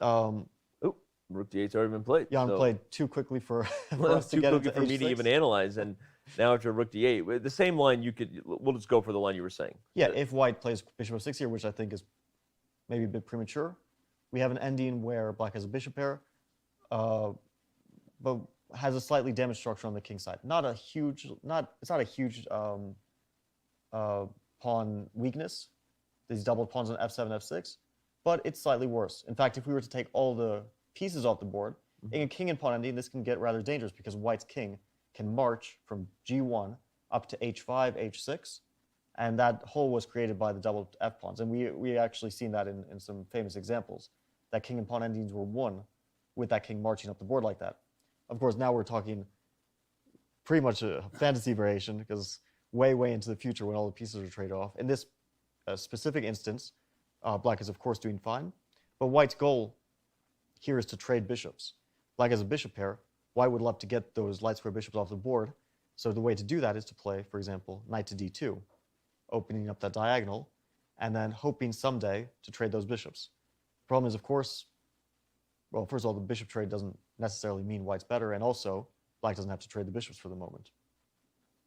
Rook d8's already been played. Jan played too quickly for, for us to get into for me to h6. even analyze. And now after rook d8, the same line we'll just go for the line you were saying. Yeah, if white plays bishop f6 here, which I think is maybe a bit premature, we have an ending where black has a bishop pair, but has a slightly damaged structure on the king side. It's not a huge pawn weakness, these doubled pawns on f7, f6, but it's slightly worse. In fact, if we were to take all the pieces off the board, in a king and pawn ending, this can get rather dangerous because white's king can march from g1 up to h5, h6, and that hole was created by the doubled f pawns. And we actually seen that in some famous examples, that king and pawn endings were won with that king marching up the board like that. Of course, now we're talking pretty much a fantasy variation because way into the future when all the pieces are traded off. In this specific instance, black is of course doing fine, but white's goal here is to trade bishops. Black has a bishop pair. White would love to get those light square bishops off the board. So the way to do that is to play, for example, knight to d2, opening up that diagonal, and then hoping someday to trade those bishops. The problem is, of course, well, first of all, the bishop trade doesn't necessarily mean white's better, and also, black doesn't have to trade the bishops for the moment.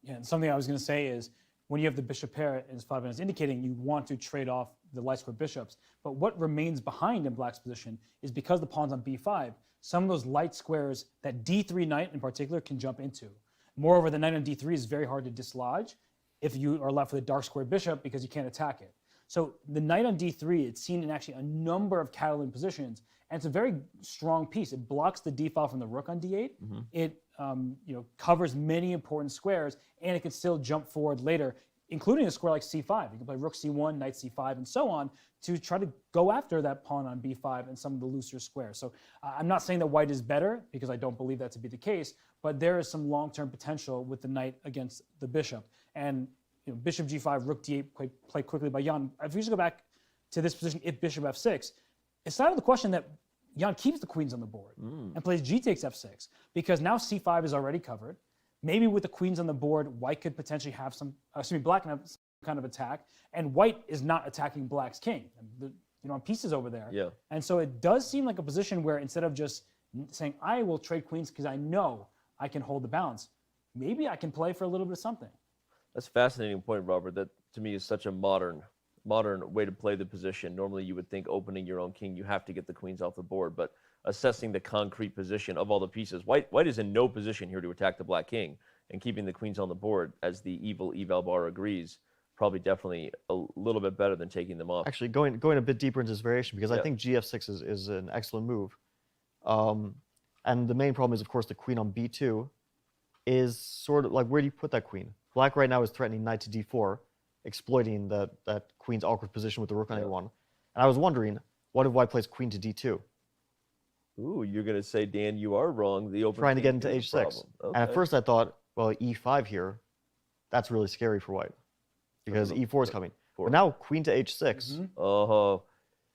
Yeah, and something I was going to say is, when you have the bishop pair, as Fabian is indicating, you want to trade off the light square bishops. But what remains behind in black's position is because the pawn's on b5, some of those light squares that d3 knight in particular can jump into. Moreover, the knight on d3 is very hard to dislodge if you are left with a dark square bishop because you can't attack it. So the knight on d3, it's seen in actually a number of Catalan positions, and it's a very strong piece. It blocks the d file from the rook on d8. It covers many important squares, and it can still jump forward later, including a square like c5. You can play rook c1, knight c5, and so on to try to go after that pawn on b5 and some of the looser squares. So I'm not saying that white is better, because I don't believe that to be the case, but there is some long-term potential with the knight against the bishop. And bishop g5, rook d8 played quickly by Jan. If we just go back to this position, if bishop f6, it's not out of the question that Jan keeps the queens on the board and plays g takes f6, because now c5 is already covered. Maybe with the queens on the board, white could potentially have black can have some kind of attack, and white is not attacking black's king. On pieces over there. Yeah. And so it does seem like a position where instead of just saying, I will trade queens because I know I can hold the balance, maybe I can play for a little bit of something. That's a fascinating point, Robert. That to me is such a modern way to play the position. Normally you would think opening your own king, you have to get the queens off the board, but assessing the concrete position of all the pieces. White is in no position here to attack the black king, and keeping the queens on the board, as the evil eval bar agrees, probably definitely a little bit better than taking them off. Actually, going a bit deeper into this variation, because I think gf6 is an excellent move. And the main problem is, of course, the queen on b2 is sort of like, where do you put that queen? Black right now is threatening knight to d4, exploiting that queen's awkward position with the rook on a1. And I was wondering, what if white plays queen to d2? Ooh, you're going to say, Dan, you are wrong. The open trying to get into h6. Okay. And at first I thought, well, e5 here, that's really scary for white, because e4 is coming. But now queen to h6. Oh,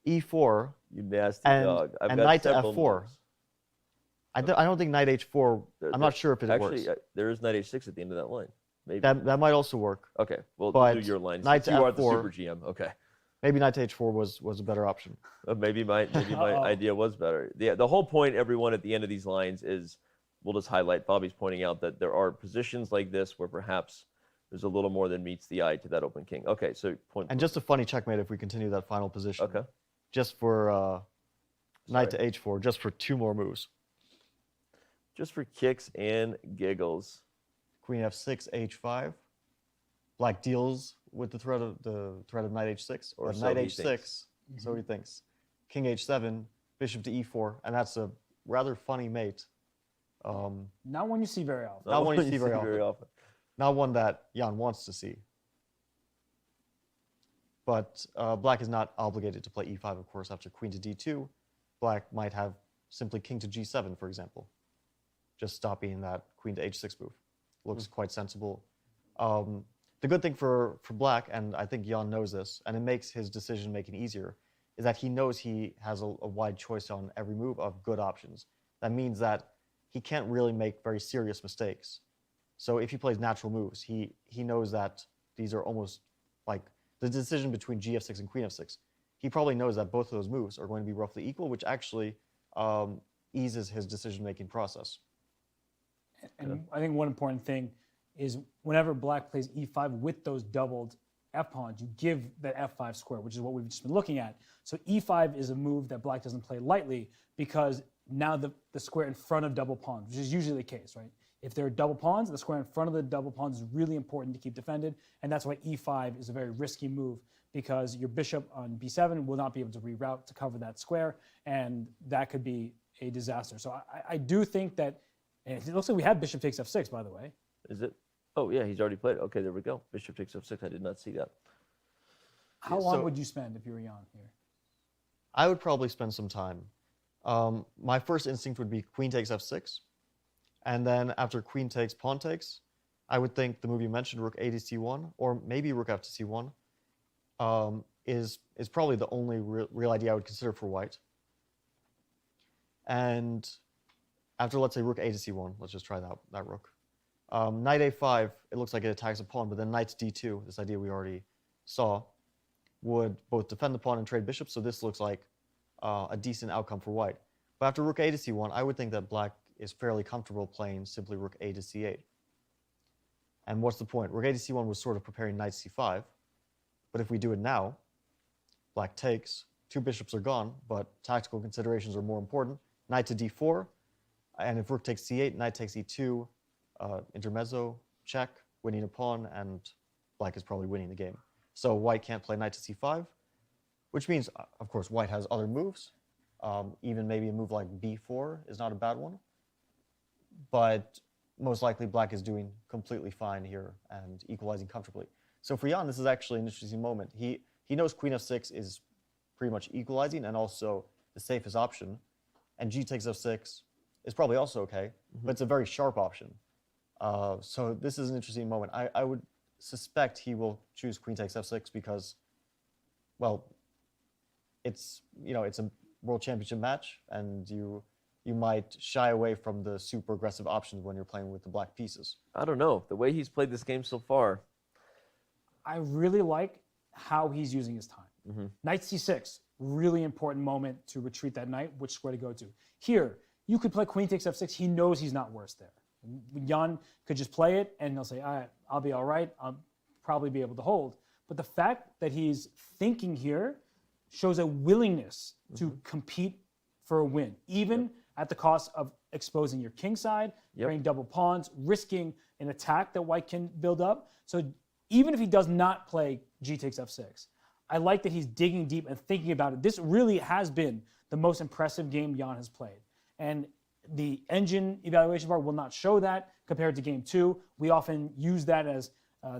e4. You nasty and, dog. And knight to f4. I don't think knight h4. I'm not sure if it works. Actually, there is knight h6 at the end of that line. Maybe that might also work. Okay, well, but do your line. Knight to you f4, are the super GM. Okay. Maybe knight to h4 was a better option. Maybe my idea was better. The whole point, everyone, at the end of these lines is, we'll just highlight, Bobby's pointing out that there are positions like this where perhaps there's a little more than meets the eye to that open king. Okay, so point. And just a funny checkmate if we continue that final position. Okay. Just for knight to h4, just for 2 more moves. Just for kicks and giggles. Queen f6, h5. Black deals with the threat of knight h6, or so knight he h6. thinks. So he thinks. King h7, bishop to e4, and that's a rather funny mate. Not one you see very often. Not one you see very often. Not one that Jan wants to see. But black is not obligated to play e5, of course, after queen to d2. Black might have simply king to g7, for example, just stopping that queen to h6 move. Looks quite sensible. The good thing for Black, and I think Jan knows this, and it makes his decision-making easier, is that he knows he has a wide choice on every move of good options. That means that he can't really make very serious mistakes. So if he plays natural moves, he knows that these are almost like the decision between Gf6 and Queen f6. He probably knows that both of those moves are going to be roughly equal, which actually eases his decision-making process. And I think one important thing is whenever Black plays e5 with those doubled f-pawns, you give that f5 square, which is what we've just been looking at. So e5 is a move that Black doesn't play lightly because now the square in front of double pawns, which is usually the case, right? If there are double pawns, the square in front of the double pawns is really important to keep defended, and that's why e5 is a very risky move because your bishop on b7 will not be able to reroute to cover that square, and that could be a disaster. So I do think that, and it looks like we have bishop takes f6, by the way. Is it? Oh, yeah, he's already played it. Okay, there we go. Bishop takes f6. I did not see that. How long would you spend if you were Jan here? I would probably spend some time. My first instinct would be queen takes f6. And then after queen takes, pawn takes, I would think the move you mentioned, rook a to c1, or maybe rook f to c1, is probably the only real idea I would consider for white. And after, let's say, rook a to c1, let's just try that rook. Knight a5, it looks like it attacks a pawn, but then knight to d2, this idea we already saw, would both defend the pawn and trade bishops, so this looks like a decent outcome for white. But after rook a to c1, I would think that Black is fairly comfortable playing simply rook a to c8. And what's the point? Rook a to c1 was sort of preparing knight c5, but if we do it now, Black takes, two bishops are gone, but tactical considerations are more important. Knight to d4, and if rook takes c8, knight takes e2, intermezzo, check, winning a pawn, and Black is probably winning the game. So white can't play knight to c5, which means, of course, white has other moves. Even maybe a move like b4 is not a bad one. But most likely Black is doing completely fine here and equalizing comfortably. So for Jan, this is actually an interesting moment. He knows queen f6 is pretty much equalizing and also the safest option. And g takes f6 is probably also okay, but it's a very sharp option. So this is an interesting moment. I would suspect he will choose queen takes f6 because, well, it's a World Championship match, and you might shy away from the super aggressive options when you're playing with the black pieces. I don't know. The way he's played this game so far. I really like how he's using his time. Knight c6, really important moment to retreat that knight, which square to go to. Here, you could play queen takes f6. He knows he's not worse there. Jan could just play it, and he'll say, all right, I'll be all right. I'll probably be able to hold. But the fact that he's thinking here shows a willingness to compete for a win, even at the cost of exposing your king side, playing double pawns, risking an attack that white can build up. So even if he does not play g takes f6, I like that he's digging deep and thinking about it. This really has been the most impressive game Jan has played. And the engine evaluation bar will not show that compared to game 2. We often use that as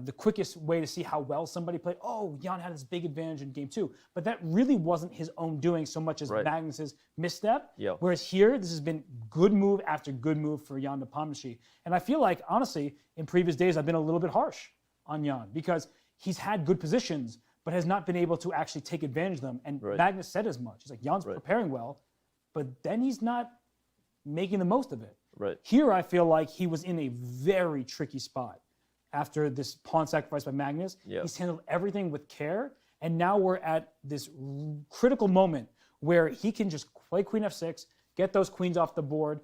the quickest way to see how well somebody played. Oh, Jan had this big advantage in game 2. But that really wasn't his own doing so much as Magnus's misstep. Whereas here, this has been good move after good move for Ian Nepomniachtchi. And I feel like, honestly, in previous days, I've been a little bit harsh on Jan because he's had good positions, but has not been able to actually take advantage of them. And Magnus said as much. He's like, Jan's preparing well, but then he's not making the most of it. Here, I feel like he was in a very tricky spot. After this pawn sacrifice by Magnus, he's handled everything with care, and now we're at this critical moment where he can just play queen f6, get those queens off the board,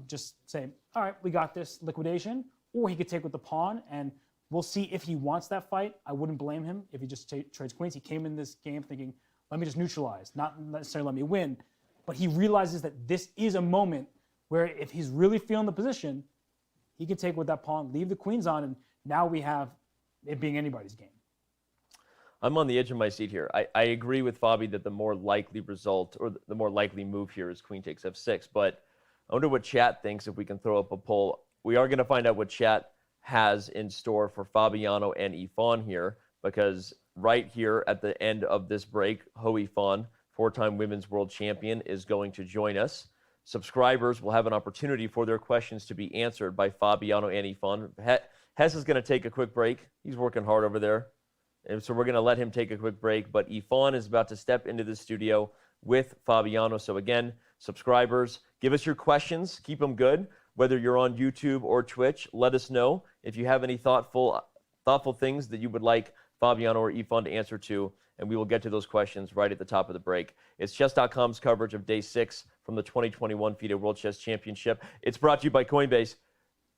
just say, all right, we got this, liquidation, or he could take with the pawn, and we'll see if he wants that fight. I wouldn't blame him if he just trades queens. He came in this game thinking, let me just neutralize, not necessarily let me win, but he realizes that this is a moment where if he's really feeling the position, he can take with that pawn, leave the queens on, and now we have it being anybody's game. I'm on the edge of my seat here. I agree with Fabi that the more likely result or the more likely move here is queen takes f6, but I wonder what chat thinks if we can throw up a poll. We are going to find out what chat has in store for Fabiano and Ifan here, because right here at the end of this break, Ho Ifan, 4-time women's world champion, is going to join us. subscribers will have an opportunity for their questions to be answered by Fabiano and Ifan. Hess is going to take a quick break. He's working hard over there. And so we're going to let him take a quick break. But Ifan is about to step into the studio with Fabiano. So again, subscribers, give us your questions. Keep them good. Whether you're on YouTube or Twitch, let us know. If you have any thoughtful things that you would like Fabiano or Ifan to answer to, and we will get to those questions right at the top of the break. It's Chess.com's coverage of Day 6 from the 2021 FIDE World Chess Championship. It's brought to you by Coinbase,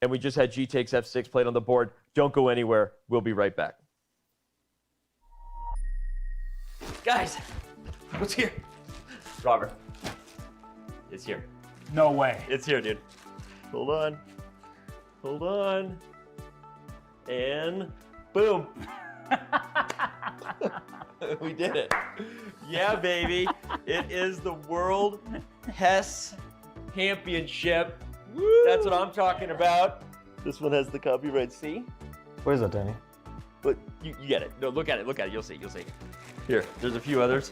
and we just had G takes F6 played on the board. Don't go anywhere. We'll be right back. Guys, what's here? Robert, it's here. No way. It's here, dude. Hold on. Hold on. And boom. We did it. Yeah, baby. It is the World Chess Championship. Woo! That's what I'm talking about. This one has the copyright C. What is that, Danny? But you get it. No, look at it. Look at it. You'll see. You'll see. Here, there's a few others.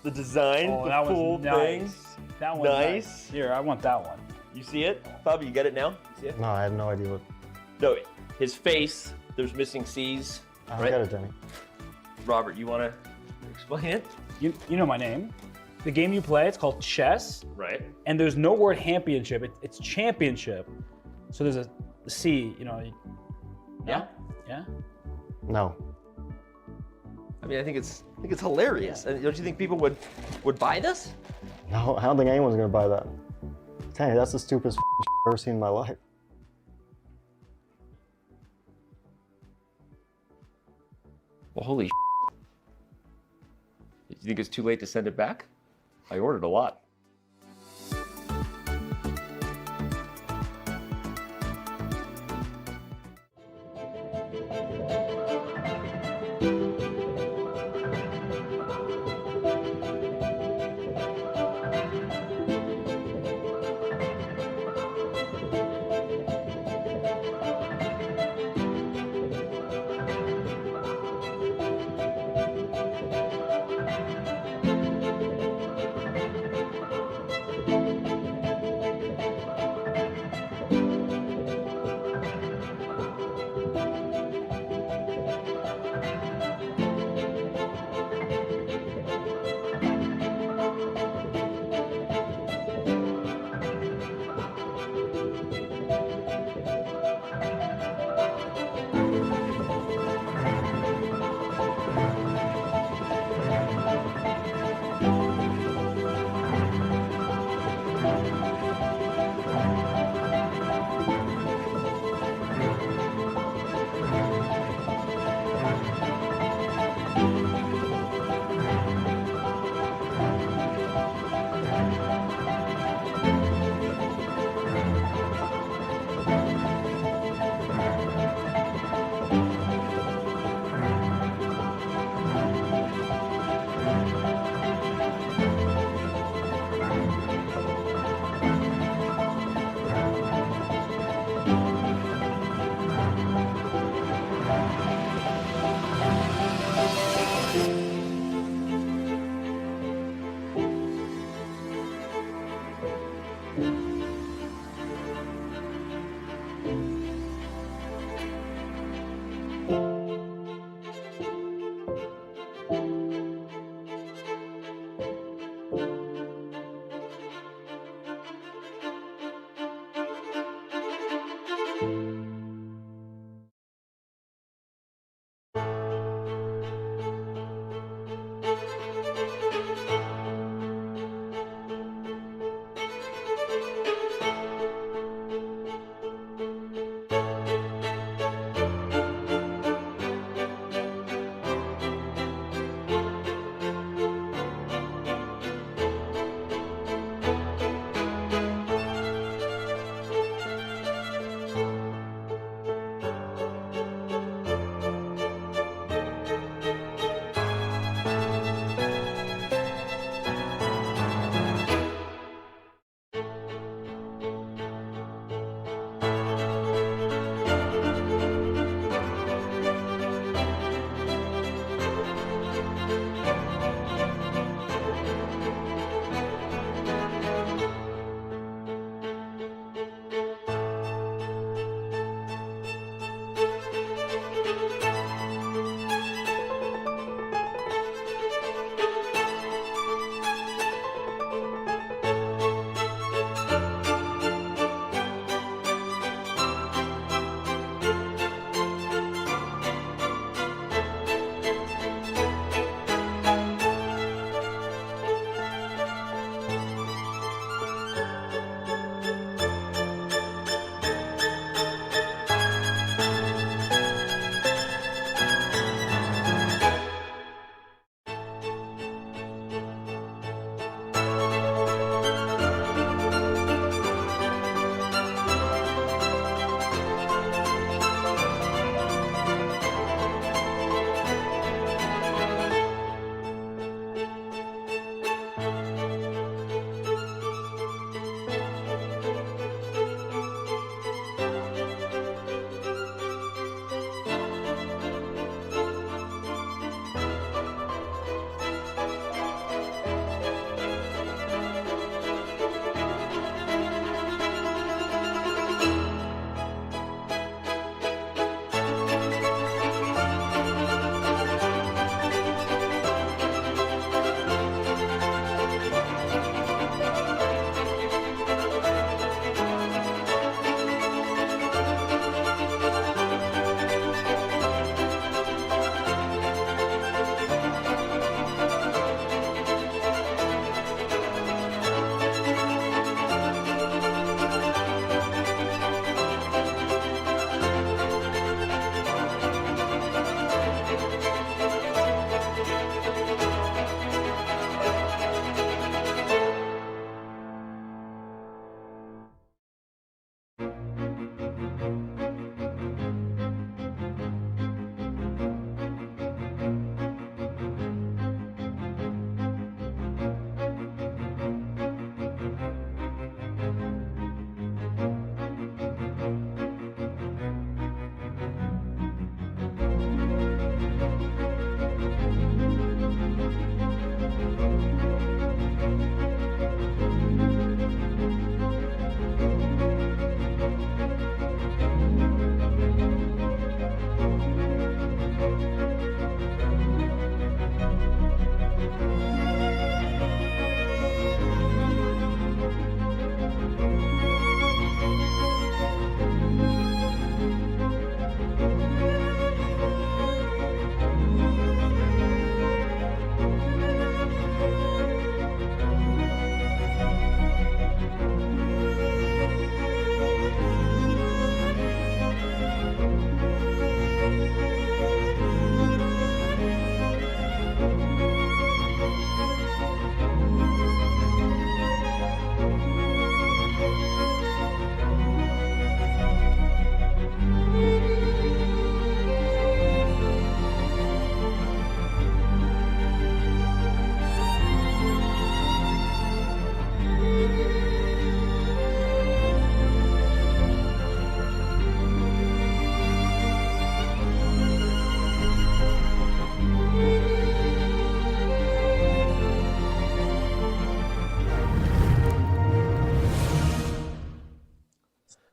The design, the cool thing. That one's nice. Here, I want that one. You see it? Bobby, you get it now? You see it? No, I have no idea what. No, his face, there's missing C's. I don't get it, Danny. Robert, you want to explain it? You know my name. The game you play, it's called chess. Right. And there's no word championship. It's championship. So there's a C, you know. Yeah? Yeah? No. I mean, I think it's hilarious. And don't you think people would buy this? No, I don't think anyone's gonna buy that. Danny, that's the stupidest I've ever seen in my life. Well, holy Do you think it's too late to send it back? I ordered a lot.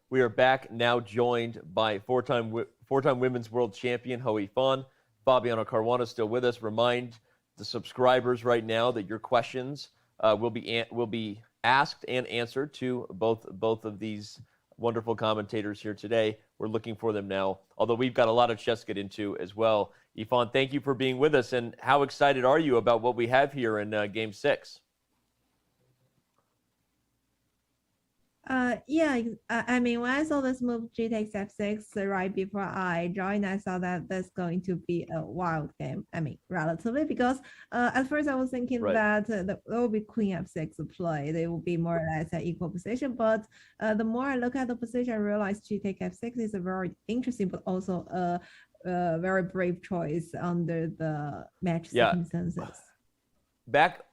We are back now, joined by four-time women's world champion Hou Yifan. Fabiano Caruana still with us. Remind the subscribers right now that your questions will be asked and answered to both of these wonderful commentators here today. We're looking for them now, although we've got a lot of chess to get into as well. Yifan, thank you for being with us, and how excited are you about what we have here in Game 6? Yeah, I mean, when I saw this move G takes F6 right before I joined, I saw that that's going to be a wild game. I mean, relatively, because at first I was thinking that there will be Queen F6 play. They will be more or less an equal position. But the more I look at the position, I realize G take F6 is a very interesting, but also a very brave choice under the match circumstances.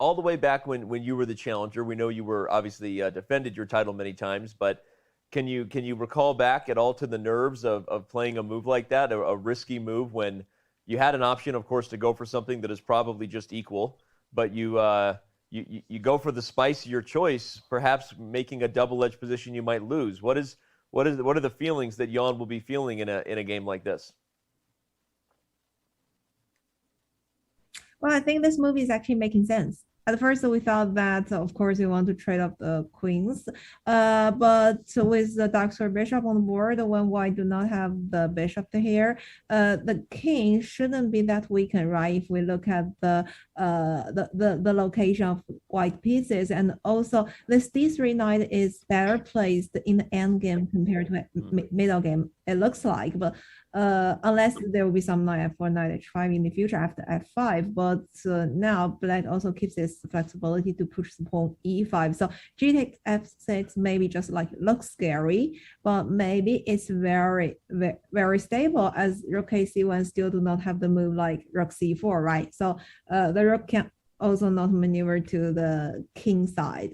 All the way back when you were the challenger, we know you were obviously defended your title many times, but can you recall back at all to the nerves of playing a move like that, a risky move when you had an option, of course, to go for something that is probably just equal, but you go for the spice of your choice, perhaps making a double-edged position you might lose. What are the feelings that Jan will be feeling in a game like this? Well, I think this movie is actually making sense. At first, we thought that, of course, we want to trade off the queens. But with the dark square bishop on the board, when white do not have the bishop here, the king shouldn't be that weakened, right? If we look at the location of white pieces. And also, this d3 knight is better placed in the end game compared to middle game, it looks like. But unless there will be some knight f4, knight h5 in the future after f5. But now black also keeps its flexibility to push the pawn e5. So g takes f6 maybe just like looks scary, but maybe it's very, very, very stable, as rook c1 still do not have the move like rook c4, right? So the rook can also not maneuver to the king side.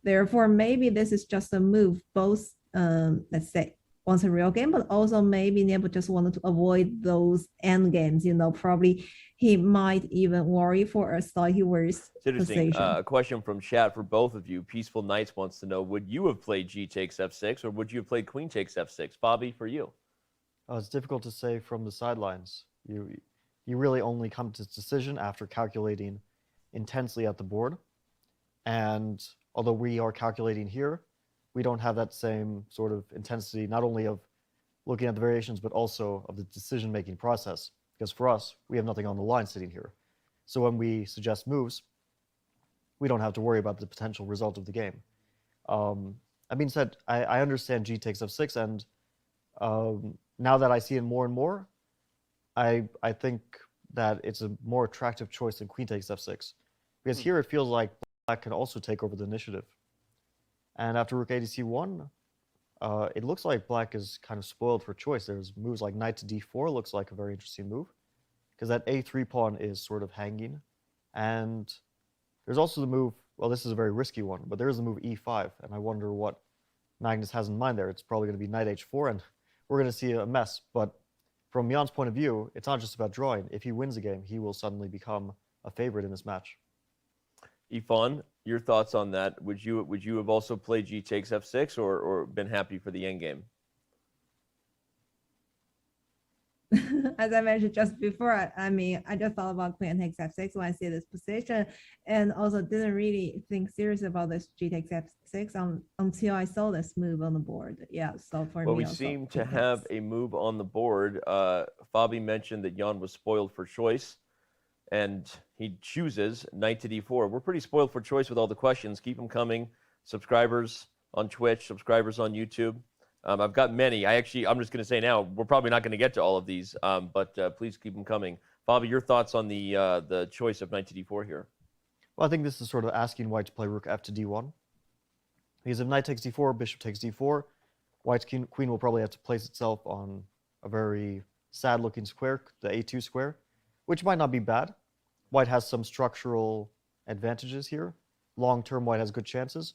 Therefore, maybe this is just a move both, let's say, wants a real game, but also maybe Nepo just wanted to avoid those end games. You know, probably he might even worry for a slightly worse Interesting. position. A question from chat for both of you. Peaceful Knights wants to know, would you have played G takes F6 or would you have played Queen takes F6? Bobby, for you. It's difficult to say from the sidelines. You really only come to this decision after calculating intensely at the board. And although we are calculating here, we don't have that same sort of intensity, not only of looking at the variations, but also of the decision-making process. Because for us, we have nothing on the line sitting here. So when we suggest moves, we don't have to worry about the potential result of the game. That being said, I understand G takes F6, and now that I see it more and more, I think that it's a more attractive choice than Queen takes F6. Because here it feels like black can also take over the initiative. And after rook a/c1, it looks like black is kind of spoiled for choice. There's moves like knight to d4 looks like a very interesting move, because that a3 pawn is sort of hanging. And there's also the move, well, this is a very risky one, but there is the move e5, and I wonder what Magnus has in mind there. It's probably going to be knight h4, and we're going to see a mess. But from Jan's point of view, it's not just about drawing. If he wins the game, he will suddenly become a favorite in this match. Yifan, your thoughts on that? Would you have also played G takes F6 or been happy for the endgame? As I mentioned just before, I mean, I just thought about Queen takes F6 when I see this position, and also didn't really think seriously about this G takes F6 until I saw this move on the board. Yeah, so for me, we seem to have a move on the board. Fabi mentioned that Jan was spoiled for choice, and he chooses knight to d4. We're pretty spoiled for choice with all the questions. Keep them coming. Subscribers on Twitch, subscribers on YouTube. I've got many. I'm just going to say now, we're probably not going to get to all of these, but please keep them coming. Bobby, your thoughts on the choice of knight to d4 here? Well, I think this is sort of asking white to play rook f to d1. Because if knight takes d4, bishop takes d4, white's queen will probably have to place itself on a very sad-looking square, the a2 square, which might not be bad. White has some structural advantages here. Long-term, white has good chances,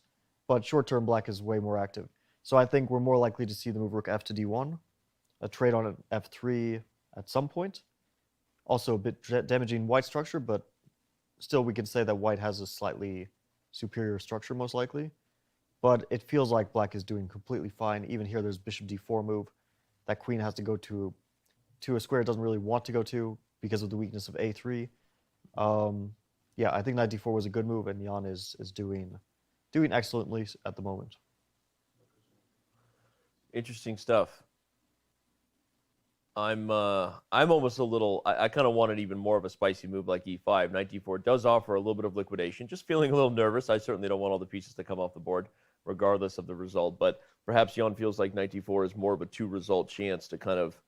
but short-term, black is way more active. So I think we're more likely to see the move rook f to d1, a trade on an f3 at some point. Also a bit damaging white structure, but still we can say that white has a slightly superior structure most likely. but it feels like black is doing completely fine. Even here, there's bishop d4 move that queen has to go to a square it doesn't really want to go to because of the weakness of a3. Yeah, I think knight d4 was a good move, and Jan is doing excellently at the moment. Interesting stuff. I'm almost a little. I kind of wanted even more of a spicy move like e5. Knight d4 does offer a little bit of liquidation. Just feeling a little nervous. I certainly don't want all the pieces to come off the board, regardless of the result. But perhaps Jan feels like knight d4 is more of a 2-result chance to kind of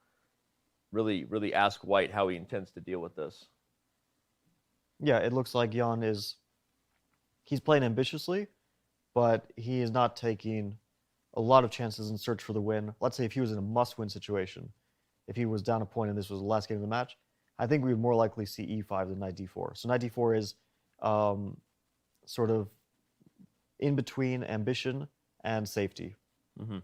really ask White how he intends to deal with this. Yeah, it looks like Jan he's playing ambitiously, but he is not taking a lot of chances in search for the win. Let's say if he was in a must-win situation, if he was down a point and this was the last game of the match, I think we would more likely see e5 than knight d4. So knight d4 is sort of in between ambition and safety. Mm-hmm.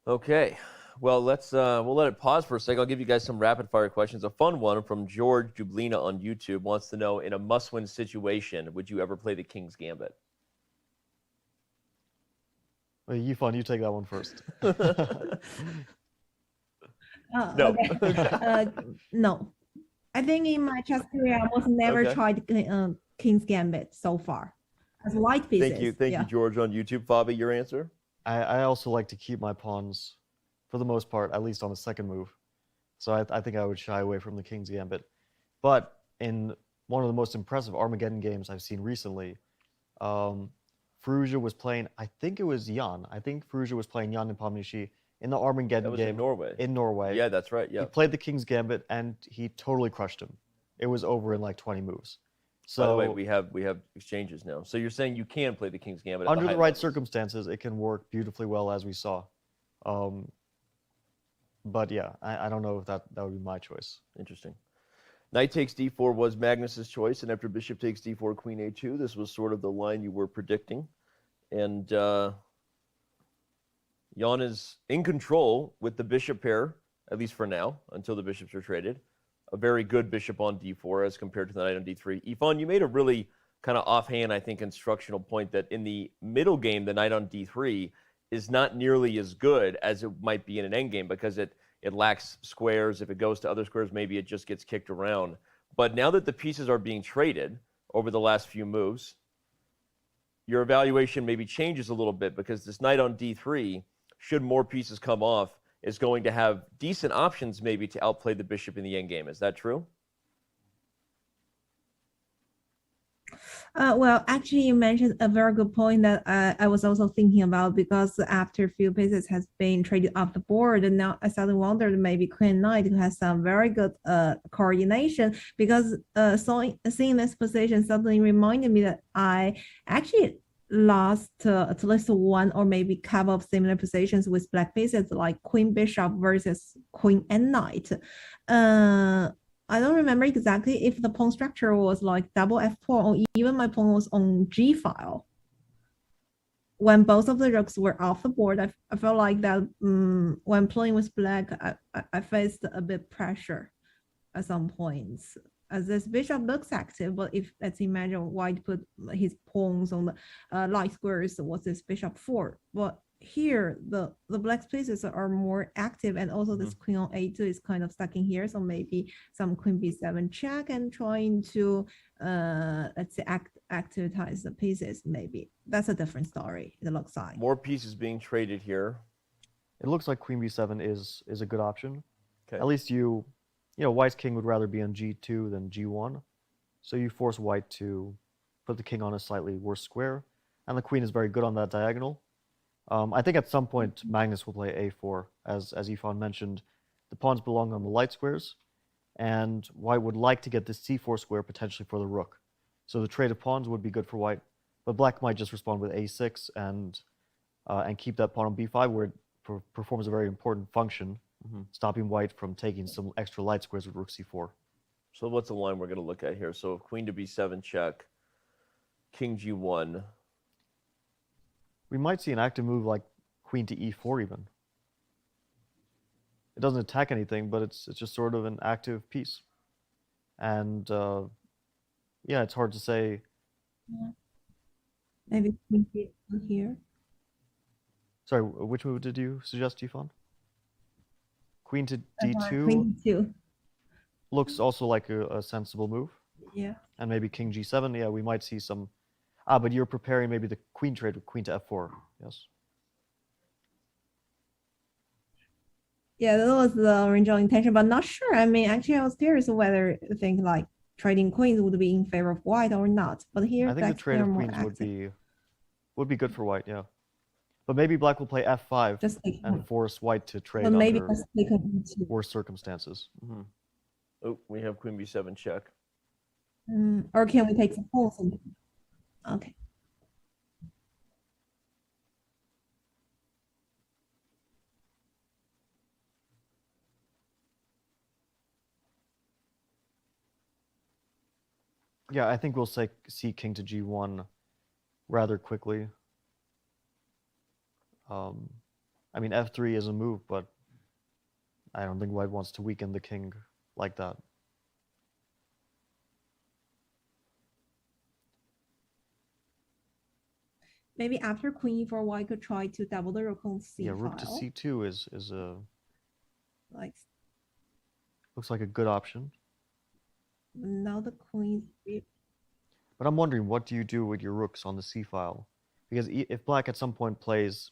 Okay, well, we'll let it pause for a second. I'll give you guys some rapid-fire questions. A fun one from George Jublina on YouTube wants to know, in a must-win situation, would you ever play the King's Gambit? Well, Yifan, you take that one first. No. Okay. No. I think in my chess career, I almost never tried King's Gambit so far. As white pieces. Thank you, George on YouTube. Fabi, your answer? I also like to keep my pawns, for the most part, at least on the second move. So I think I would shy away from the King's Gambit. But in one of the most impressive Armageddon games I've seen recently, Firouzja was playing, I think it was Jan. I think Firouzja was playing Ian Nepomniachtchi in the Armageddon game. In Norway. In Norway. Yeah, that's right. Yeah. He played the King's Gambit and he totally crushed him. It was over in like 20 moves. So, by the way, we have exchanges now. So you're saying you can play the King's Gambit at under the the right levels. circumstances, it can work beautifully well, as we saw. But yeah, I don't know if that would be my choice. Interesting. Knight takes d4 was Magnus's choice, and after bishop takes d4, queen a2, this was sort of the line you were predicting. And Jan is in control with the bishop pair, at least for now, until the bishops are traded. A very good bishop on d4 as compared to the knight on d3. Yifan, you made a really kind of offhand, I think, instructional point that in the middle game, the knight on d3 is not nearly as good as it might be in an endgame because it lacks squares. If it goes to other squares, maybe it just gets kicked around. But now that the pieces are being traded over the last few moves, your evaluation maybe changes a little bit because this knight on d3, should more pieces come off, is going to have decent options maybe to outplay the bishop in the endgame. Is that true? Well, actually, you mentioned a very good point that I was also thinking about, because after a few pieces has been traded off the board, and now I suddenly wondered maybe Queen Knight, who has some very good coordination, because seeing this position suddenly reminded me that I actually lost at least one or maybe a couple of similar positions with black pieces, like Queen Bishop versus Queen and Knight. I don't remember exactly if the pawn structure was like double f4 or even my pawn was on g file. When both of the rooks were off the board, I felt like that when playing with black, I faced a bit pressure at some points. As this bishop looks active, but if let's imagine white put his pawns on the light squares, what's this bishop 4? But here the black pieces are more active, and also this queen on a2 is kind of stuck in here, so maybe some queen b7 check and trying to let's say activate the pieces. Maybe that's a different story. It looks like more pieces being traded here. It looks like queen b7 is a good option. Okay. At least you know, white's king would rather be on g2 than g1, so you force white to put the king on a slightly worse square, and the queen is very good on that diagonal. I think at some point Magnus will play a4, as Yifan mentioned. The pawns belong on the light squares, and white would like to get this c4 square potentially for the rook. So the trade of pawns would be good for white, but black might just respond with a6 and keep that pawn on b5, where it performs a very important function, stopping white from taking some extra light squares with rook c4. So what's the line we're going to look at here? So queen to b7 check, king g1. We might see an active move like queen to e4 even. It doesn't attack anything, but it's just sort of an active piece. And yeah, it's hard to say Maybe queen d2 here. Sorry, which move did you suggest, Yifan? Queen to d2 Queen d2. looks also like a sensible move. Yeah. And maybe king g7. Yeah, we might see some. But you're preparing maybe the queen trade with queen to f4. Yes. Yeah, that was the original intention, but not sure. I mean, actually, I was curious whether you think like trading queens would be in favor of white or not. But here, I think the trade of queens would be good for white. Yeah. But maybe black will play f5 and force white to trade But maybe under let's take a b2. worse circumstances. Oh, we have queen b7 check. Or can we take the whole thing? Okay. Yeah, I think we'll see king to g1 rather quickly. I mean, f3 is a move, but I don't think white wants to weaken the king like that. Maybe after queen e4, white could try to double the rook on c Yeah, rook to c2 is a looks like a good option. Now the queen. But I'm wondering, what do you do with your rooks on the c file? Because if black at some point plays,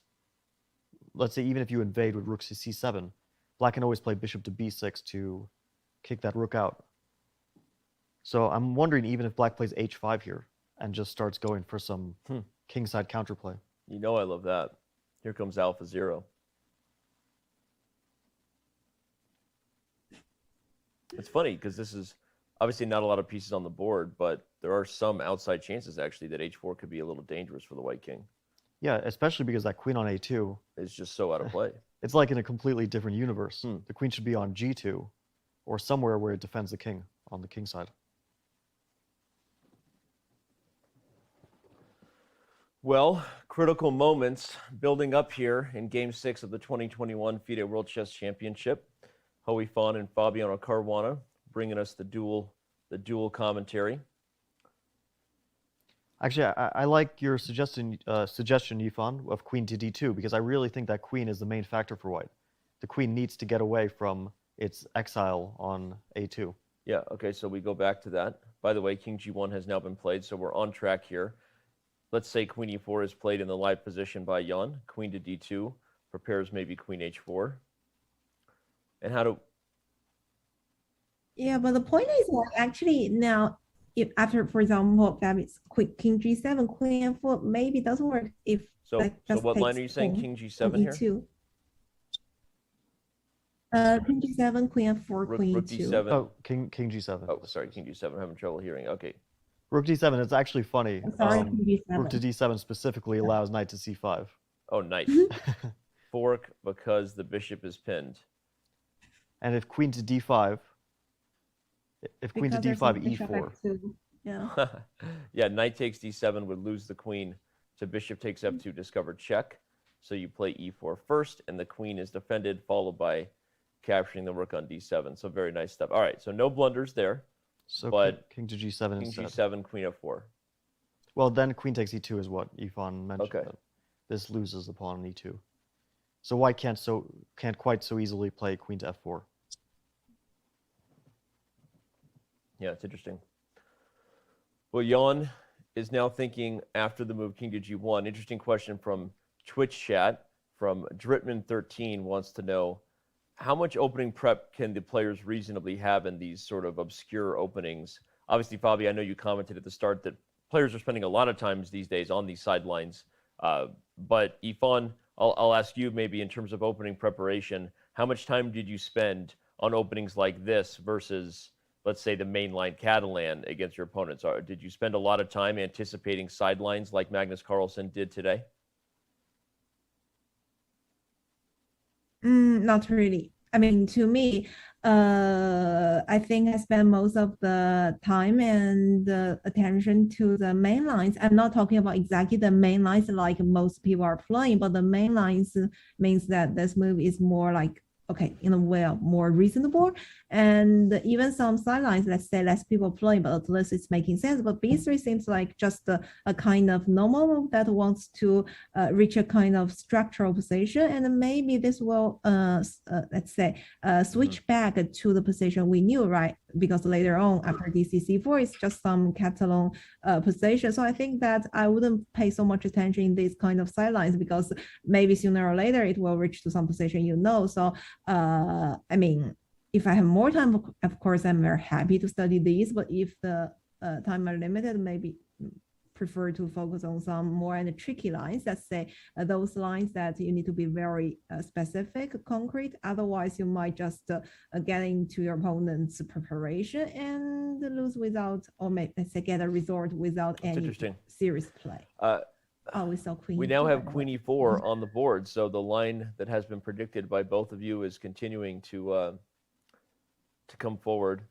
let's say even if you invade with rook to c7, black can always play bishop to b6 to kick that rook out. So I'm wondering even if black plays h5 here and just starts going for some kingside counterplay. You know I love that. Here comes Alpha Zero. It's funny because this is obviously not a lot of pieces on the board, but there are some outside chances actually that h4 could be a little dangerous for the white king. Yeah, especially because that queen on a2 is just so out of play. It's like in a completely different universe. The queen should be on g2 or somewhere where it defends the king on the king side. Well, critical moments building up here in Game 6 of the 2021 FIDE World Chess Championship. Howie Fon and Fabiano Caruana bringing us the dual commentary. Actually, I like your suggestion, Yifan, of queen to d2, because I really think that queen is the main factor for white. The queen needs to get away from its exile on a2. Yeah, okay, so we go back to that. By the way, king g1 has now been played, so we're on track here. Let's say queen e4 is played in the live position by Jan. Queen to d2 prepares maybe queen h4. And how do... Yeah, but the point is like actually now, if after, for example, that is quick king g7, queen f4, maybe it doesn't work if so what line are you saying? King g7 here? King g7, queen f4, queen rook e2. d7. Oh, king g7. Oh, sorry, king g7. I'm having trouble hearing. Okay. Rook d7, it's actually funny. Sorry, rook to d7 specifically allows knight to c5. Oh, nice. Fork because the bishop is pinned. And if queen to d5, queen to d5, e4. Yeah. Yeah, knight takes d7 would lose the queen to bishop takes f2, discovered check. So you play e4 first, and the queen is defended, followed by capturing the rook on d7. So very nice stuff. All right, so no blunders there. So but king to g7 king instead. g7, queen f4. Well, then queen takes e2 is what Yifan mentioned. Okay. This loses the pawn on e2. So white can't quite so easily play queen to f4. Yeah, it's interesting. Well, Jan is now thinking after the move king to g1. Interesting question from Twitch chat from Dritman13 wants to know, how much opening prep can the players reasonably have in these sort of obscure openings? Obviously, Fabi, I know you commented at the start that players are spending a lot of times these days on these sidelines. But Yifan, I'll ask you maybe in terms of opening preparation, how much time did you spend on openings like this versus, let's say, the mainline Catalan against your opponents? Did you spend a lot of time anticipating sidelines like Magnus Carlsen did today? Not really. I mean, to me, I think I spend most of the time and attention to the main lines. I'm not talking about exactly the main lines like most people are playing, but the main lines means that this move is more like okay, in a way more reasonable. And even some sidelines, let's say less people playing, but at least it's making sense. But B3 seems like just a kind of normal move that wants to reach a kind of structural position. And maybe this will, let's say, switch back to the position we knew, right? Because later on, after DCC4, it's just some Catalan position. So I think that I wouldn't pay so much attention in these kind of sidelines, because maybe sooner or later it will reach to some position, you know. So I mean, if I have more time, of course, I'm very happy to study these. But if the time are limited, maybe prefer to focus on some more and tricky lines. Let's say those lines that you need to be very specific, concrete. Otherwise, you might just get into your opponent's preparation and lose without, or maybe let's say get a result without any serious play. We saw queen. We now have queen e4 on the board, so the line that has been predicted by both of you is continuing to come forward.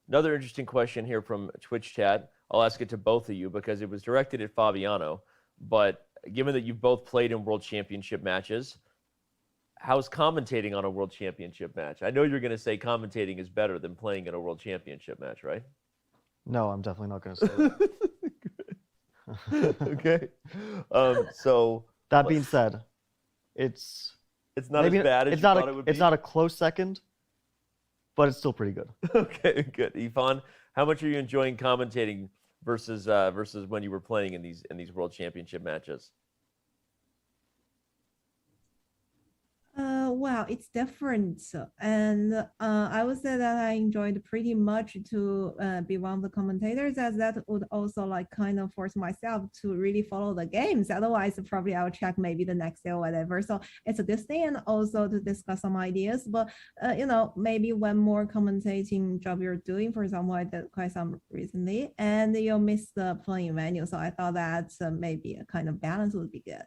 Another interesting question here from Twitch chat. I'll ask it to both of you because it was directed at Fabiano. But given that you've both played in World Championship matches, how's commentating on a World Championship match? I know you're going to say commentating is better than playing in a World Championship match, right? No, I'm definitely not going to say that. Okay. So that being said, it's not as bad as you thought it would be. It's not a close second, but it's still pretty good. Okay, good. Ifan, how much are you enjoying commentating versus when you were playing in these World Championship matches? Well, it's different, and I would say that I enjoyed pretty much to be one of the commentators, as that would also like kind of force myself to really follow the games. Otherwise, probably I'll check maybe the next day or whatever. So it's a good thing, and also to discuss some ideas. But you know, maybe one more commentating job you're doing, for example, I did quite some recently, and you'll miss the playing venue. So I thought that maybe a kind of balance would be good.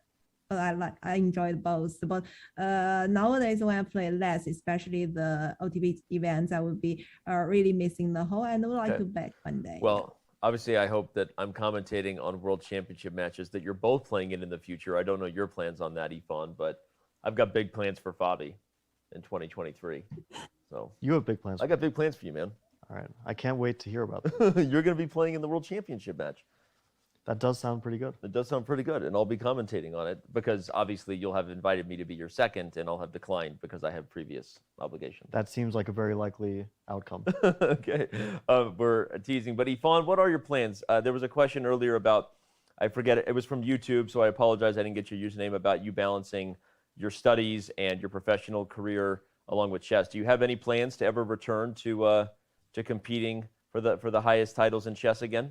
But I enjoyed both. But nowadays when I play less, especially the OTP events, I would be really missing the whole. I would like to back one day. Well, obviously, I hope that I'm commentating on World Championship matches that you're both playing in the future. I don't know your plans on that, Ifan, but I've got big plans for Fabi in 2023. So you have big plans. I got big plans for you, man. All right, I can't wait to hear about that. You're going to be playing in the World Championship match. That does sound pretty good. It does sound pretty good, and I'll be commentating on it because obviously you'll have invited me to be your second, and I'll have declined because I have previous obligations. That seems like a very likely outcome. Okay, we're teasing. But Ifan, what are your plans? There was a question earlier about, I forget it was from YouTube, so I apologize I didn't get your username, about you balancing your studies and your professional career along with chess. Do you have any plans to ever return to competing for the highest titles in chess again?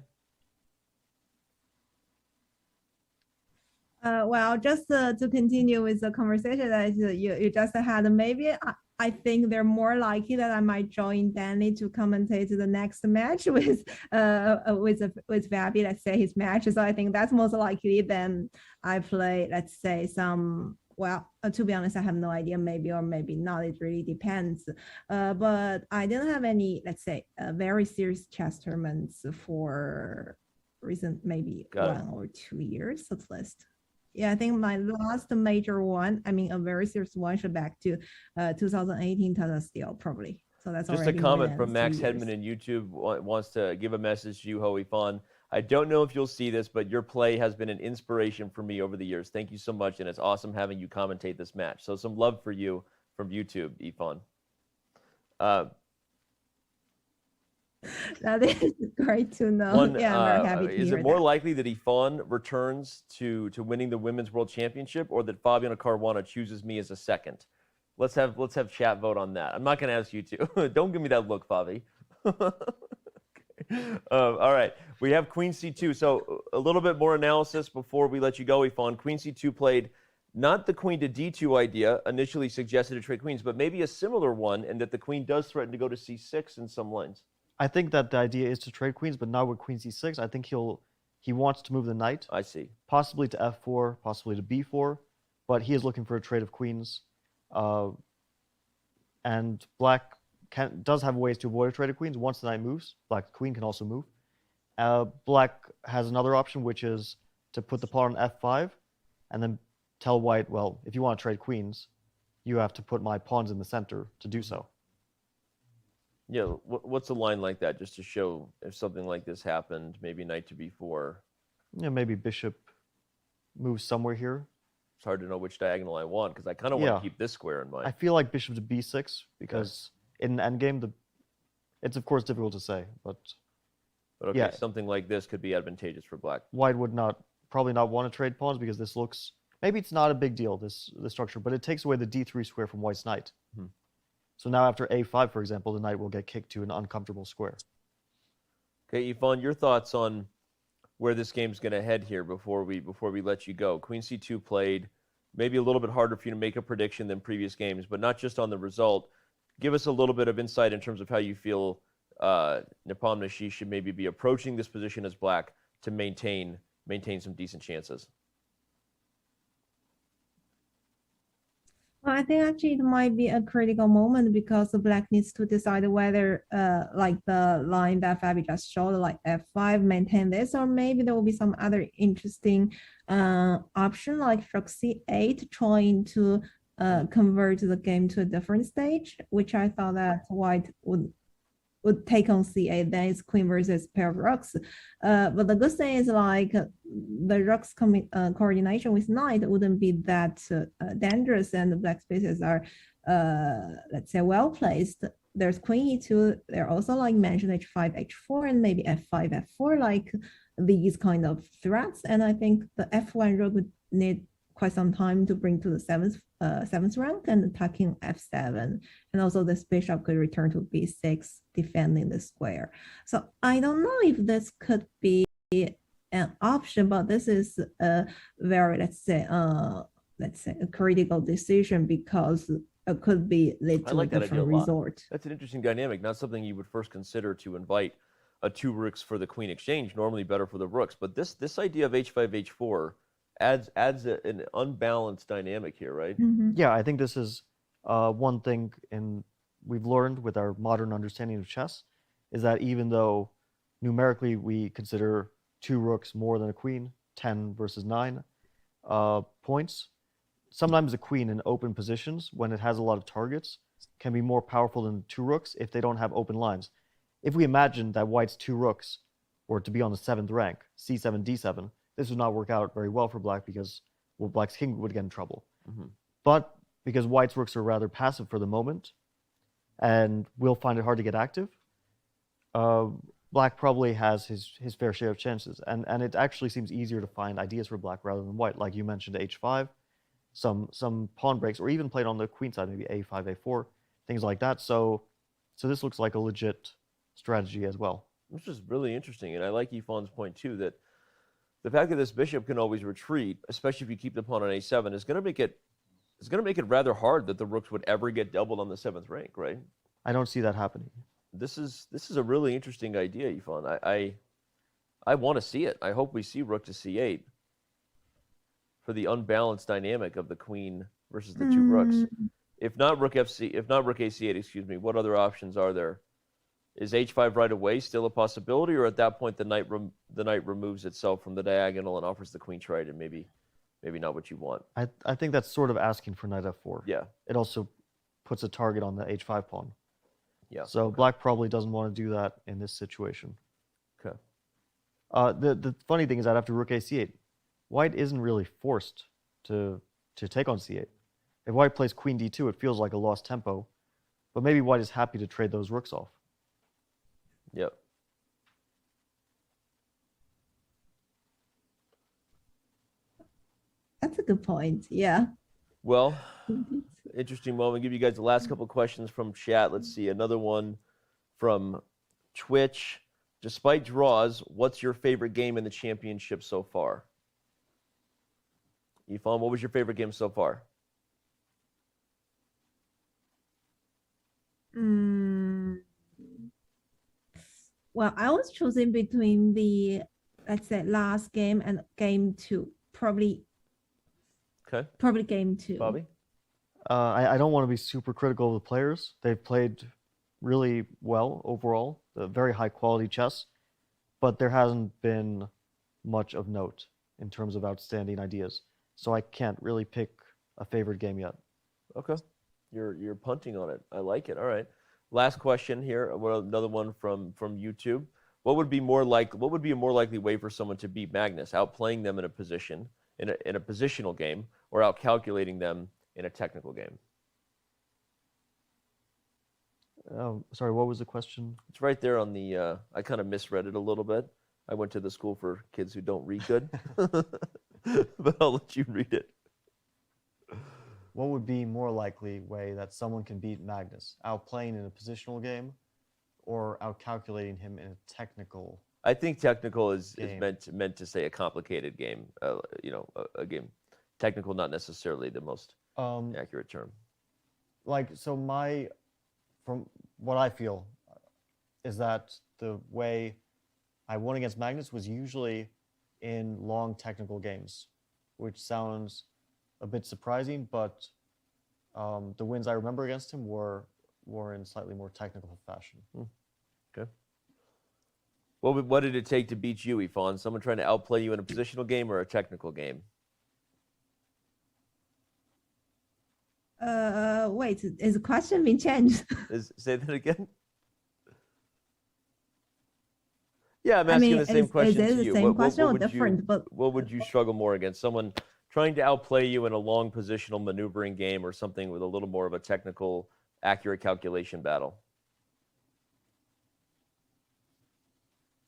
Well, just to continue with the conversation that you just had, maybe I think they're more likely that I might join Danny to commentate the next match with Fabi, let's say his match. So I think that's most likely than I play, let's say, some. Well, to be honest, I have no idea, maybe or maybe not. It really depends. But I didn't have any, let's say, very serious chess tournaments for recent, maybe 1 or 2 years at least. Yeah, I think my last major one, I mean, a very serious one, should back to 2018 Tata Steel, probably. So that's just a comment from Max Hedman in YouTube wants to give a message to you, Ho Ifan. I don't know if you'll see this, but your play has been an inspiration for me over the years. Thank you so much, and it's awesome having you commentate this match. So some love for you from YouTube, Ifan. That is great to know. Yeah, I'm very happy to is hear it more that. likely that Ifan returns to winning the Women's World Championship, or that Fabiano Caruana chooses me as a second? Let's have chat vote on that. I'm not going to ask you to. Don't give me that look, Fabi. Okay. All right, we have Queen C2. So a little bit more analysis before we let you go, Ifan. Queen C2 played not the Queen to D2 idea, initially suggested to trade queens, but maybe a similar one, in that the Queen does threaten to go to C6 in some lines. I think that the idea is to trade queens, but not with Queen C6. I think he wants to move the knight. I see. Possibly to F4, possibly to B4, but he is looking for a trade of queens. And Black does have ways to avoid a trade of queens. Once the knight moves, Black's queen can also move. Black has another option, which is to put the pawn on F5, and then tell White, well, if you want to trade queens, you have to put my pawns in the center to do so. Yeah, what's a line like that, just to show if something like this happened, maybe knight to b4? Yeah, maybe bishop moves somewhere here. It's hard to know which diagonal I want, because I kind of want to keep this square in mind. I feel like bishop to b6, because in an endgame, it's of course difficult to say, but okay, yeah, something like this could be advantageous for black. White would probably not want to trade pawns, because this looks, maybe it's not a big deal, this structure, but it takes away the d3 square from white's knight. So now after a5, for example, the knight will get kicked to an uncomfortable square. Okay, Yvonne, your thoughts on where this game's going to head here before we let you go. Queen c2 played, maybe a little bit harder for you to make a prediction than previous games, but not just on the result. Give us a little bit of insight in terms of how you feel Nepomniachtchi should maybe be approaching this position as black to maintain some decent chances. Well, I think actually it might be a critical moment because the black needs to decide whether, like the line that Fabi just showed, like f5, maintain this, or maybe there will be some other interesting option like rook c8, trying to convert the game to a different stage, which I thought that white would take on c8, then it's queen versus pair of rooks. But the good thing is like the rooks coordination with knight wouldn't be that dangerous, and the black spaces are, let's say, well placed. There's queen e2. They're also like mentioned h5, h4, and maybe f5, f4, like these kind of threats. And I think the f1 rook would need quite some time to bring to the seventh rank, and attacking f7, and also this bishop could return to b6, defending the square. So I don't know if this could be an option, but this is a very, let's say a critical decision, because it could be lead to a different result. That's an interesting dynamic, not something you would first consider to invite a two rooks for the queen exchange, normally better for the rooks, but this idea of h5, h4 adds an unbalanced dynamic here, right? Yeah, I think this is one thing we've learned with our modern understanding of chess, is that even though numerically we consider two rooks more than a queen, 10 versus 9 points, sometimes a queen in open positions, when it has a lot of targets, can be more powerful than two rooks if they don't have open lines. If we imagine that white's two rooks were to be on the 7th rank, c7, d7, this would not work out very well for black, because black's king would get in trouble. But because white's rooks are rather passive for the moment, and will find it hard to get active, black probably has his fair share of chances. And it actually seems easier to find ideas for black rather than white. Like you mentioned, h5, some pawn breaks, or even played on the queen side, maybe a5, a4, things like that. So this looks like a legit strategy as well. Which is really interesting, and I like Yvonne's point too, that the fact that this bishop can always retreat, especially if you keep the pawn on a7, is going to make it rather hard that the rooks would ever get doubled on the 7th rank, right? I don't see that happening. This is a really interesting idea, Yvonne. I want to see it. I hope we see rook to c8 for the unbalanced dynamic of the queen versus the two rooks. If not rook ac8, excuse me, what other options are there? Is h5 right away still a possibility, or at that point the knight removes itself from the diagonal and offers the queen trade, and maybe not what you want? I think that's sort of asking for knight f4. Yeah. It also puts a target on the h5 pawn. Yeah. So black probably doesn't want to do that in this situation. Okay. The funny thing is that after rook ac8, white isn't really forced to take on c8. If white plays queen d2, it feels like a lost tempo, but maybe white is happy to trade those rooks off. Yep. That's a good point. Yeah. Well, interesting moment. I'll give you guys the last couple of questions from chat. Let's see. Another one from Twitch. Despite draws, what's your favorite game in the championship so far? Yvonne, what was your favorite game so far? Well, I was choosing between the, let's say, last game and game 2. Probably game 2. Bobby? I don't want to be super critical of the players. They've played really well overall, very high quality chess, but there hasn't been much of note in terms of outstanding ideas. So I can't really pick a favorite game yet. Okay. You're punting on it. I like it. All right. Last question here. Another one from YouTube. What would be a more likely way for someone to beat Magnus? Outplaying them in a positional game, or outcalculating them in a technical game? Sorry, what was the question? It's right there on the. I kind of misread it a little bit. I went to the school for kids who don't read good, but I'll let you read it. What would be more likely way that someone can beat Magnus? Outplaying in a positional game, or outcalculating him in a technical? I think technical is meant to say a complicated game. A game. Technical, not necessarily the most accurate term. From what I feel, is that the way I won against Magnus was usually in long technical games, which sounds a bit surprising, but the wins I remember against him were in slightly more technical fashion. Okay. What did it take to beat you, Ifan? Someone trying to outplay you in a positional game or a technical game? Wait, is the question being changed? Say that again? Yeah, I'm asking the same question to you. Is it the same question or different? What would you struggle more against? Someone trying to outplay you in a long positional maneuvering game, or something with a little more of a technical, accurate calculation battle?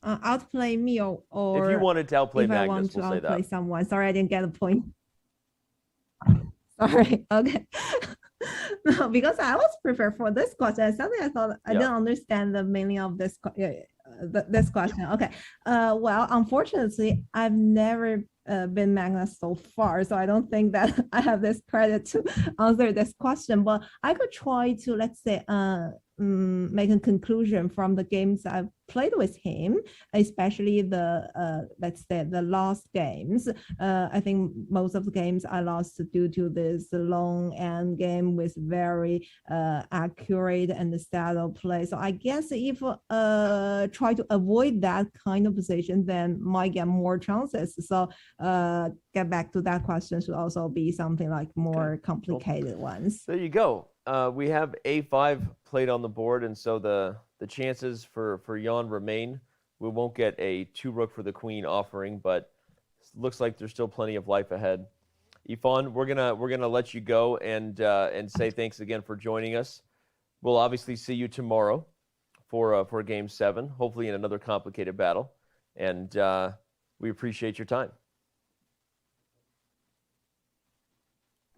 Outplay me or if you wanted to outplay Magnus, I want to we'll say outplay that. someone. Sorry, I didn't get the point. Sorry. Okay. No, because I was prepared for this question. Something I thought I didn't understand the meaning of this this question. Okay. Well, unfortunately, I've never been Magnus so far, so I don't think that I have this credit to answer this question. But I could try to, let's say, make a conclusion from the games I've played with him, especially the let's say the last games. I think most of the games I lost due to this long end game with very accurate and saddle play. So I guess if try to avoid that kind of position, then might get more chances. So get back to that question should also be something like more complicated ones. There you go. We have A5 played on the board, and so the chances for Jan remain. We won't get a 2-rook for the queen offering, but it looks like there's still plenty of life ahead. Ifan, we're gonna let you go and say thanks again for joining us. We'll obviously see you tomorrow for Game 7, hopefully in another complicated battle, and we appreciate your time.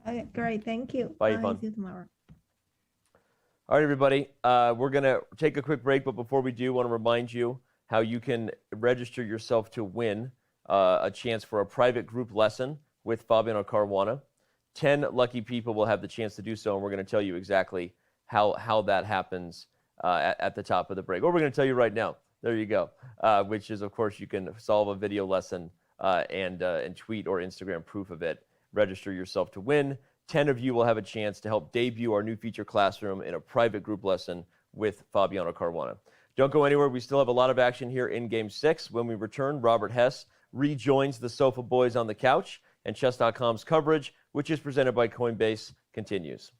Okay, great, thank you. Bye, Ifan. See you tomorrow. All right, everybody, we're going to take a quick break, but before we do, I want to remind you how you can register yourself to win a chance for a private group lesson with Fabiano Caruana. 10 lucky people will have the chance to do so, and we're going to tell you exactly how that happens at the top of the break. Or we're going to tell you right now. There you go, which is, of course, you can solve a video lesson and tweet or Instagram proof of it. Register yourself to win. 10 of you will have a chance to help debut our new feature classroom in a private group lesson with Fabiano Caruana. Don't go anywhere. We still have a lot of action here in Game 6. When we return, Robert Hess rejoins the Sofa Boys on the couch, and Chess.com's coverage, which is presented by Coinbase, continues.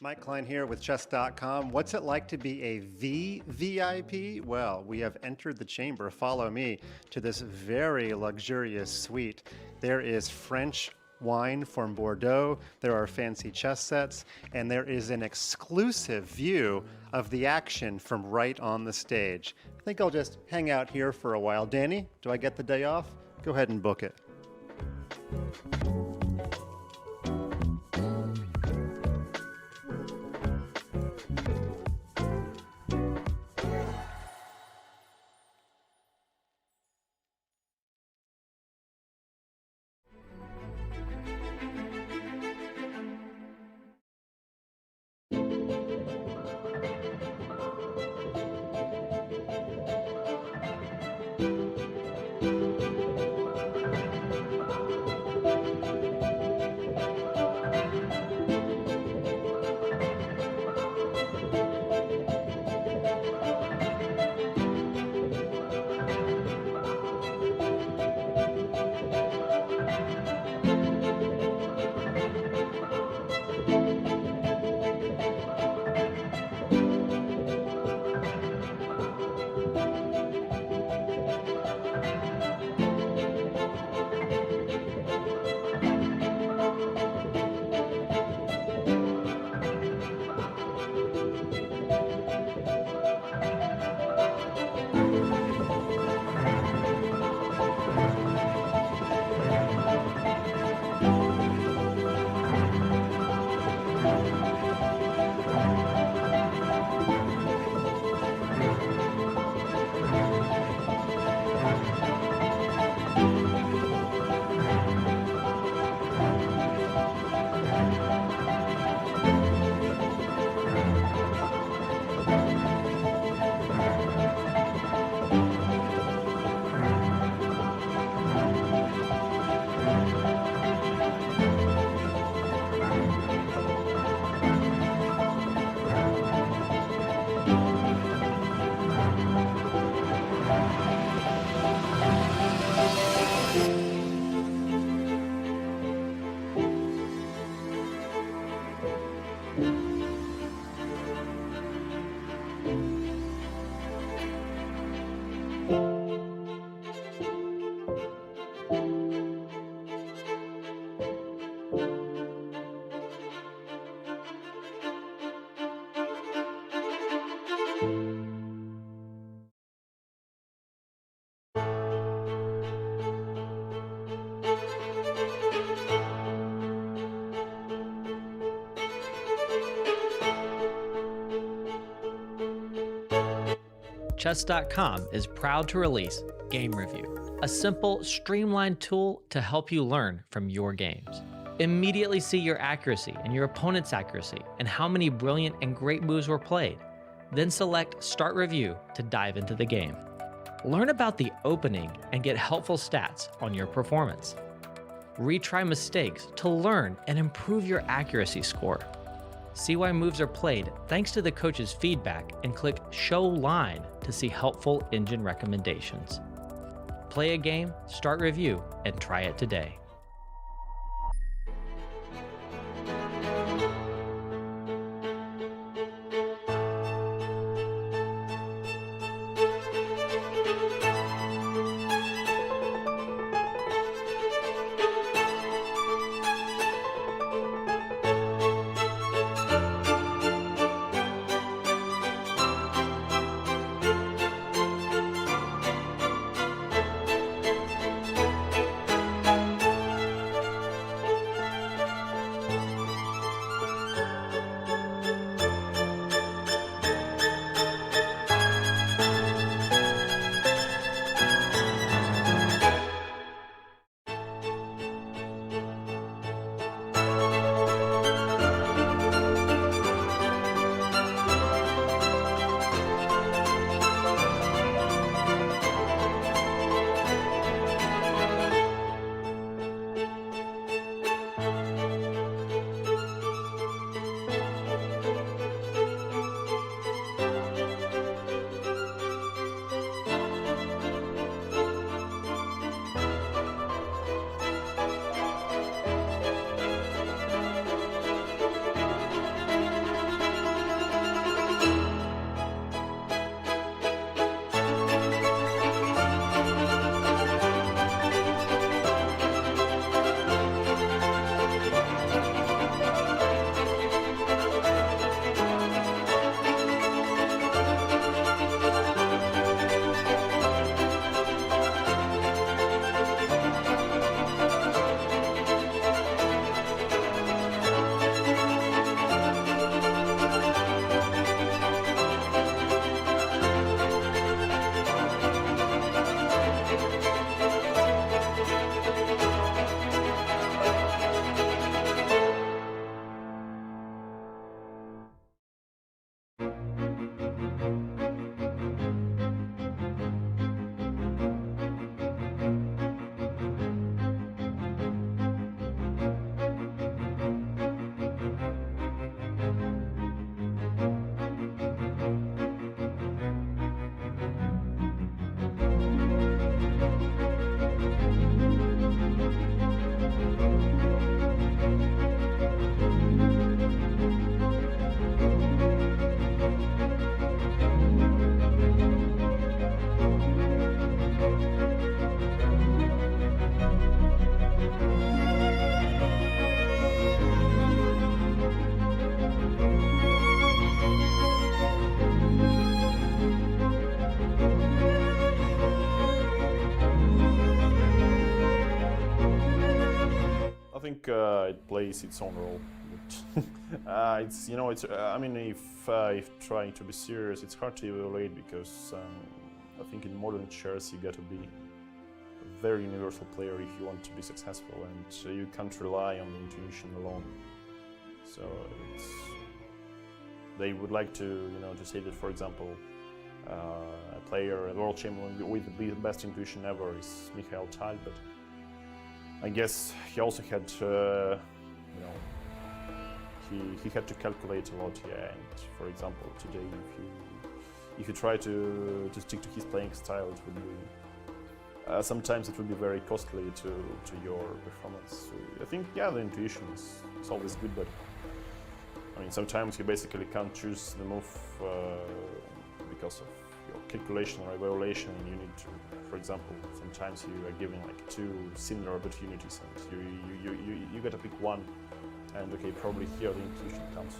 Mike Klein here with Chess.com. What's it like to be a VIP? Well, we have entered the chamber. Follow me to this very luxurious suite. There is French wine from Bordeaux, there are fancy chess sets, and there is an exclusive view of the action from right on the stage. I think I'll just hang out here for a while. Danny, do I get the day off? Go ahead and book it. Chess.com is proud to release Game Review, a simple, streamlined tool to help you learn from your games. Immediately see your accuracy and your opponent's accuracy and how many brilliant and great moves were played. Then select Start Review to dive into the game. Learn about the opening and get helpful stats on your performance. Retry mistakes to learn and improve your accuracy score. See why moves are played thanks to the coach's feedback and click Show Line to see helpful engine recommendations. Play a game, start review, and try it today. It plays its own role. But, it's I mean, if trying to be serious, it's hard to evaluate because I think in modern chess you got to be a very universal player if you want to be successful, and you can't rely on the intuition alone. So they would like to to say that, for example, a player, a world champion with the best intuition ever is Mikhail Tal, but I guess he also had, he had to calculate a lot, yeah. And for example, today, if you try to stick to his playing style, it would be sometimes it would be very costly to your performance. So I think, yeah, the intuition is always good, but I mean, sometimes you basically can't choose the move because of your calculation or evaluation, and you need to, for example, sometimes you are given like two similar opportunities, and you gotta pick one, and okay, probably here the intuition comes.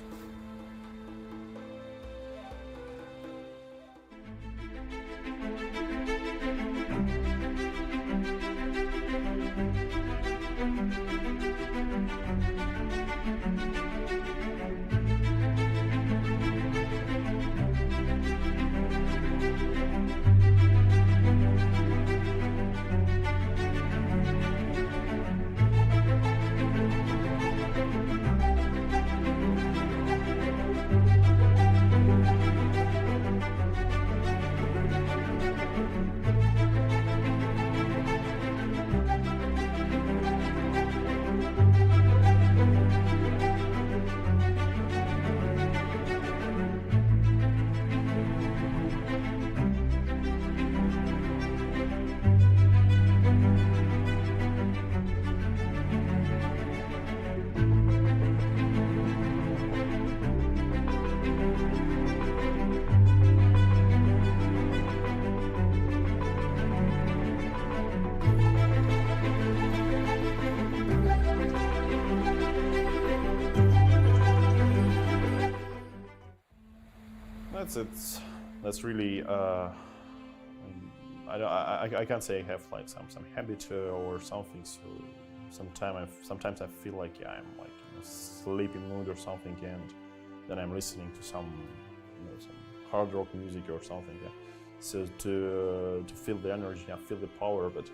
that's really. I can't say I have like some habit or something. So sometimes I feel like I'm like in a sleepy mood or something, and then I'm listening to some hard rock music or something. Yeah. So to feel the energy, I feel the power. But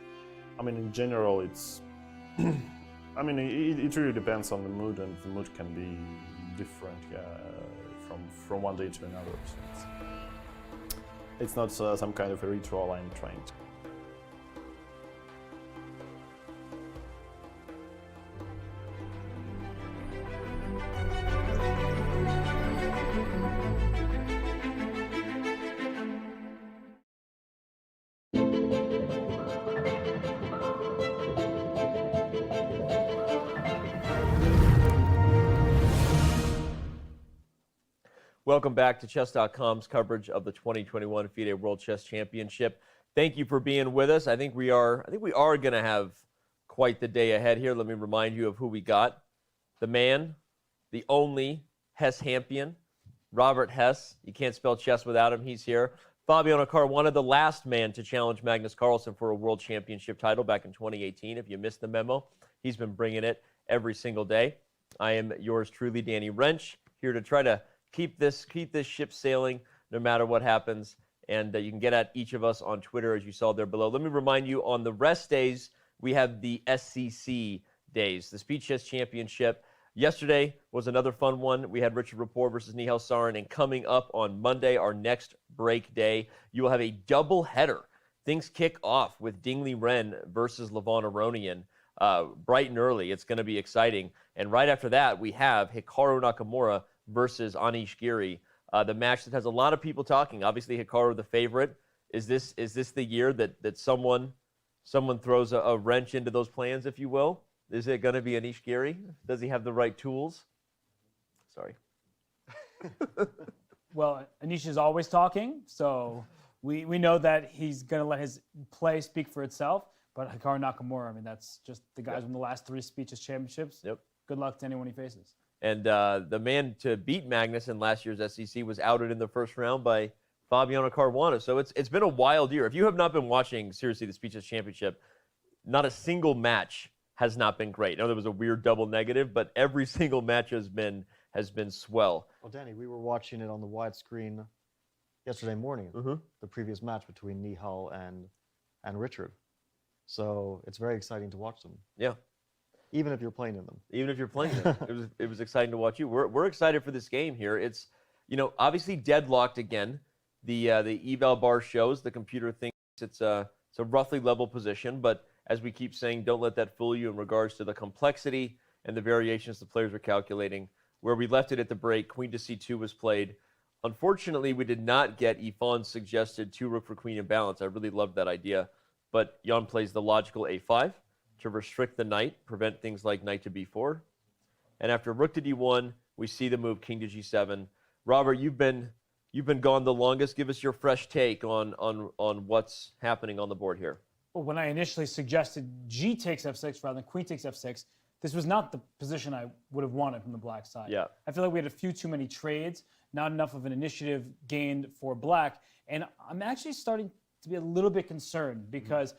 I mean, in general, it's. I mean, it really depends on the mood, and the mood can be different, from one day to another. So it's not some kind of a ritual I'm trying to. Welcome back to Chess.com's coverage of the 2021 FIDE World Chess Championship. Thank you for being with us. I think we are going to have quite the day ahead here. Let me remind you of who we got. The man, the only Hess Hampion, Robert Hess. You can't spell chess without him. He's here. Fabiano Caruana, the last man to challenge Magnus Carlsen for a World Championship title back in 2018. If you missed the memo, he's been bringing it every single day. I am yours truly, Danny Wrench, here to try to keep this ship sailing no matter what happens. And you can get at each of us on Twitter, as you saw there below. Let me remind you, on the rest days, we have the SCC days, the Speed Chess Championship. Yesterday was another fun one. We had Richard Rapport versus Nihal Sarin. And coming up on Monday, our next break day, you will have a double header. Things kick off with Dingley Ren versus Levon Aronian bright and early. It's going to be exciting. And right after that, we have Hikaru Nakamura versus Anish Giri, the match that has a lot of people talking. Obviously, Hikaru the favorite. Is this the year that someone throws a wrench into those plans, if you will? Is it going to be Anish Giri? Does he have the right tools? Sorry. Well, Anish is always talking, so we know that he's going to let his play speak for itself. But Hikaru Nakamura, I mean, that's just the guys from the last 3 Speed Chess Championships. Yep. Good luck to anyone he faces. And the man to beat Magnus in last year's SEC was outed in the first round by Fabiano Caruana. So it's been a wild year. If you have not been watching, seriously, the Speed Chess Championship, not a single match has not been great. I know there was a weird double negative, but every single match has been swell. Well, Danny, we were watching it on the wide screen yesterday morning, the previous match between Nihal and Richard. So it's very exciting to watch them. Yeah. Even if you're playing in them. Even if you're playing them. It was exciting to watch you. We're excited for this game here. It's, obviously deadlocked again. The eval bar shows the computer thinks it's a roughly level position, but as we keep saying, don't let that fool you in regards to the complexity and the variations the players are calculating. Where we left it at the break, Queen to C2 was played. Unfortunately, we did not get Ifan's suggested 2 rook for queen imbalance. I really loved that idea. But Jan plays the logical A5 to restrict the knight, prevent things like knight to B4. And after rook to D1, we see the move king to G7. Robert, you've been gone the longest. Give us your fresh take on what's happening on the board here. Well, when I initially suggested G takes F6 rather than Queen takes F6, this was not the position I would have wanted from the black side. Yeah. I feel like we had a few too many trades, not enough of an initiative gained for black, and I'm actually starting to be a little bit concerned because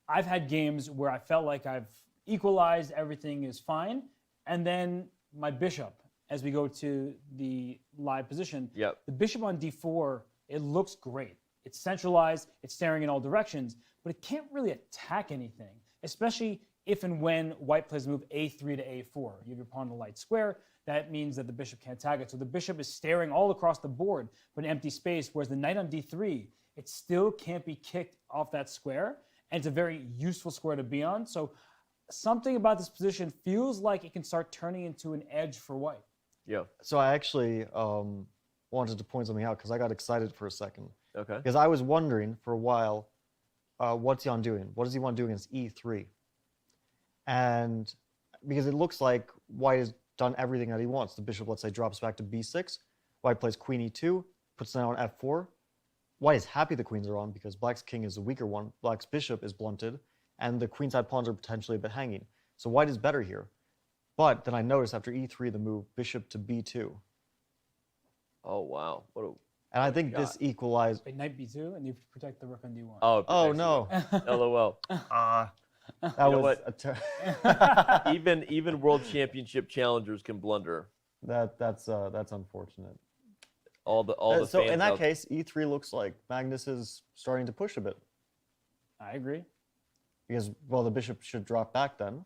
I've had games where I felt like I've equalized, everything is fine, and then my bishop, as we go to the live position, the bishop on D4, it looks great. It's centralized, it's staring in all directions, but it can't really attack anything, especially if and when white plays the move A3 to A4. You have your pawn in the light square, that means that the bishop can't tag it. So the bishop is staring all across the board, but an empty space, whereas the knight on D3, it still can't be kicked off that square, and it's a very useful square to be on. So something about this position feels like it can start turning into an edge for white. Yeah. So I actually wanted to point something out because I got excited for a second. Okay. Because I was wondering for a while, what's Jan doing? What does he want to do against E3? And because it looks like white has done everything that he wants. The bishop, let's say, drops back to B6. White plays queen E2, puts the knight on F4. White is happy the queens are on because black's king is a weaker one. Black's bishop is blunted, and the queenside pawns are potentially a bit hanging. So white is better here. But then I noticed after E3 the move bishop to B2. Oh wow! And I think this equalized. Wait, knight b2, and you protect the rook on d1. Oh, no. LOL. That You know was what? even world championship challengers can blunder. that's unfortunate. All the So fans in that out- case, e3 looks like Magnus is starting to push a bit. I agree. Because, well, the bishop should drop back then.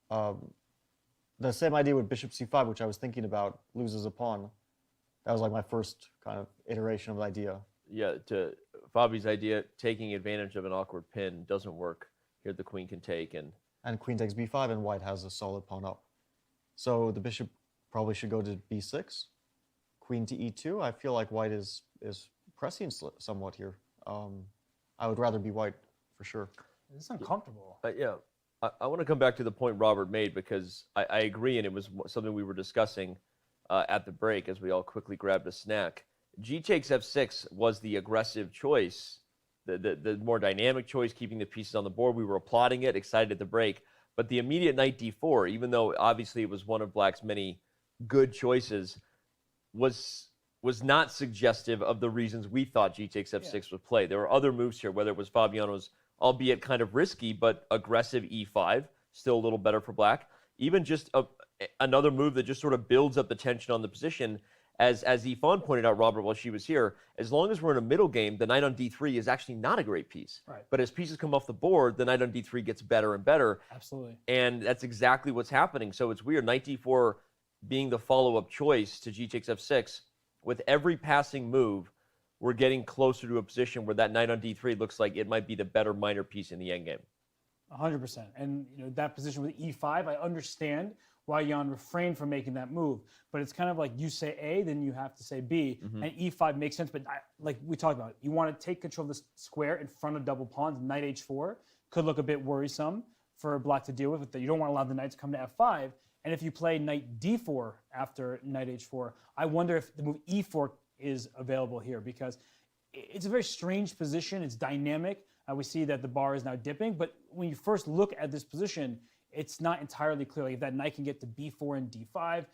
The same idea with bishop c5, which I was thinking about, loses a pawn. That was like my first kind of iteration of the idea. Yeah, to Fabi's idea, taking advantage of an awkward pin doesn't work. Here the queen can take and queen takes b5, and white has a solid pawn up. So the bishop probably should go to b6. Queen to e2. I feel like white is pressing somewhat here. I would rather be white for sure. It's uncomfortable. yeah. I want to come back to the point Robert made because I agree, and it was something we were discussing at the break as we all quickly grabbed a snack. G takes f6 was the aggressive choice, the more dynamic choice, keeping the pieces on the board. We were applauding it, excited at the break. But the immediate knight d4, even though obviously it was one of Black's many good choices, was not suggestive of the reasons we thought G takes f6 would play. There were other moves here, whether it was Fabiano's, albeit kind of risky, but aggressive e5, still a little better for Black. Even just another move that just sort of builds up the tension on the position. As Yvonne pointed out, Robert, while she was here, as long as we're in a middle game, the knight on d3 is actually not a great piece. Right. But as pieces come off the board, the knight on d3 gets better and better. Absolutely. And that's exactly what's happening. So it's weird. Knight d4 being the follow-up choice to G takes f6. With every passing move, we're getting closer to a position where that knight on d3 looks like it might be the better minor piece in the endgame. 100%. And that position with e5, I understand why Jan refrained from making that move. But it's kind of like you say A, then you have to say B. Mm-hmm. And e5 makes sense. But like we talked about, you want to take control of this square in front of double pawns. Knight h4 could look a bit worrisome for Black to deal with. You don't want to allow the knight to come to f5. And if you play knight d4 after knight h4, I wonder if the move e4 is available here, because it's a very strange position. It's dynamic. We see that the bar is now dipping. But when you first look at this position, it's not entirely clear. Like if that knight can get to b4 and d5,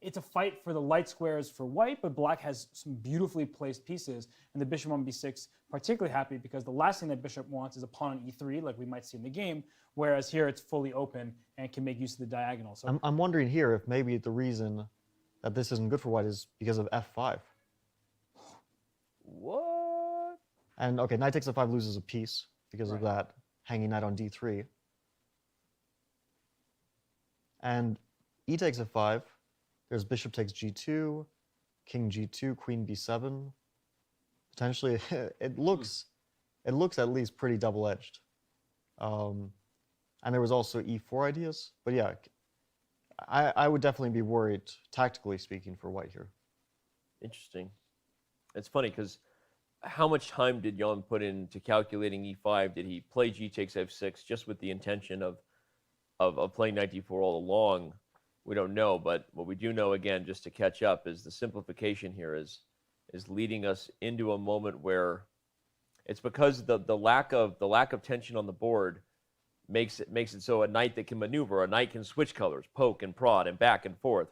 it's a fight for the light squares for white, but Black has some beautifully placed pieces. And the bishop on b6, particularly happy because the last thing that bishop wants is a pawn on e3, like we might see in the game, whereas here it's fully open and can make use of the diagonal. So I'm wondering here if maybe the reason that this isn't good for white is because of f5. What? And okay, knight takes f5 loses a piece because of that hanging knight on d3. And e takes f5. There's bishop takes g2, king g2, queen b7. Potentially, it looks at least pretty double-edged. And there was also e4 ideas. But yeah, I would definitely be worried, tactically speaking, for white here. Interesting. It's funny because how much time did Jan put into calculating e5? Did he play g takes f6 just with the intention of playing knight d4 all along? We don't know, but what we do know, again, just to catch up, is the simplification here is leading us into a moment where it's because the lack of tension on the board makes it so a knight that can maneuver, a knight can switch colors, poke and prod and back and forth.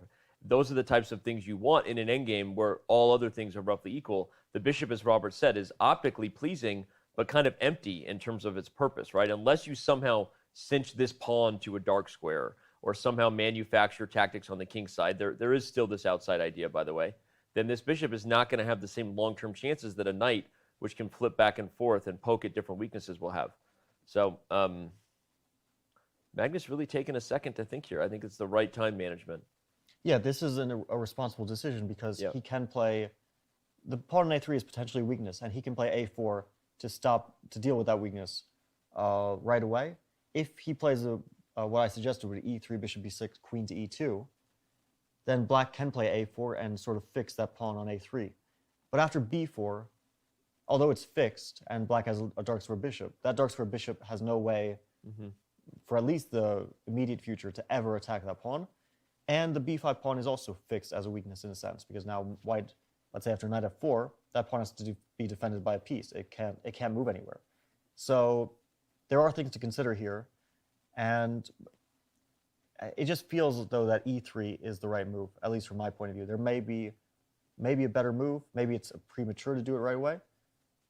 Those are the types of things you want in an endgame where all other things are roughly equal. The bishop, as Robert said, is optically pleasing, but kind of empty in terms of its purpose, right? Unless you somehow cinch this pawn to a dark square or somehow manufacture tactics on the king side, there is still this outside idea, by the way, then this bishop is not going to have the same long-term chances that a knight, which can flip back and forth and poke at different weaknesses, will have. So Magnus really taking a second to think here. I think it's the right time management. Yeah, this is a responsible decision because he can play, the pawn on a3 is potentially a weakness, and he can play a4 to deal with that weakness right away. If he plays what I suggested with e3, bishop b6, queen to e2, then Black can play a4 and sort of fix that pawn on a3. But after b4, although it's fixed and Black has a dark square bishop, that dark square bishop has no way, for at least the immediate future, to ever attack that pawn. And the b5 pawn is also fixed as a weakness in a sense, because now white, let's say after knight f4, that pawn has to be defended by a piece. It can't move anywhere. So there are things to consider here. And it just feels as though that e3 is the right move, at least from my point of view. There may be maybe a better move. Maybe it's premature to do it right away.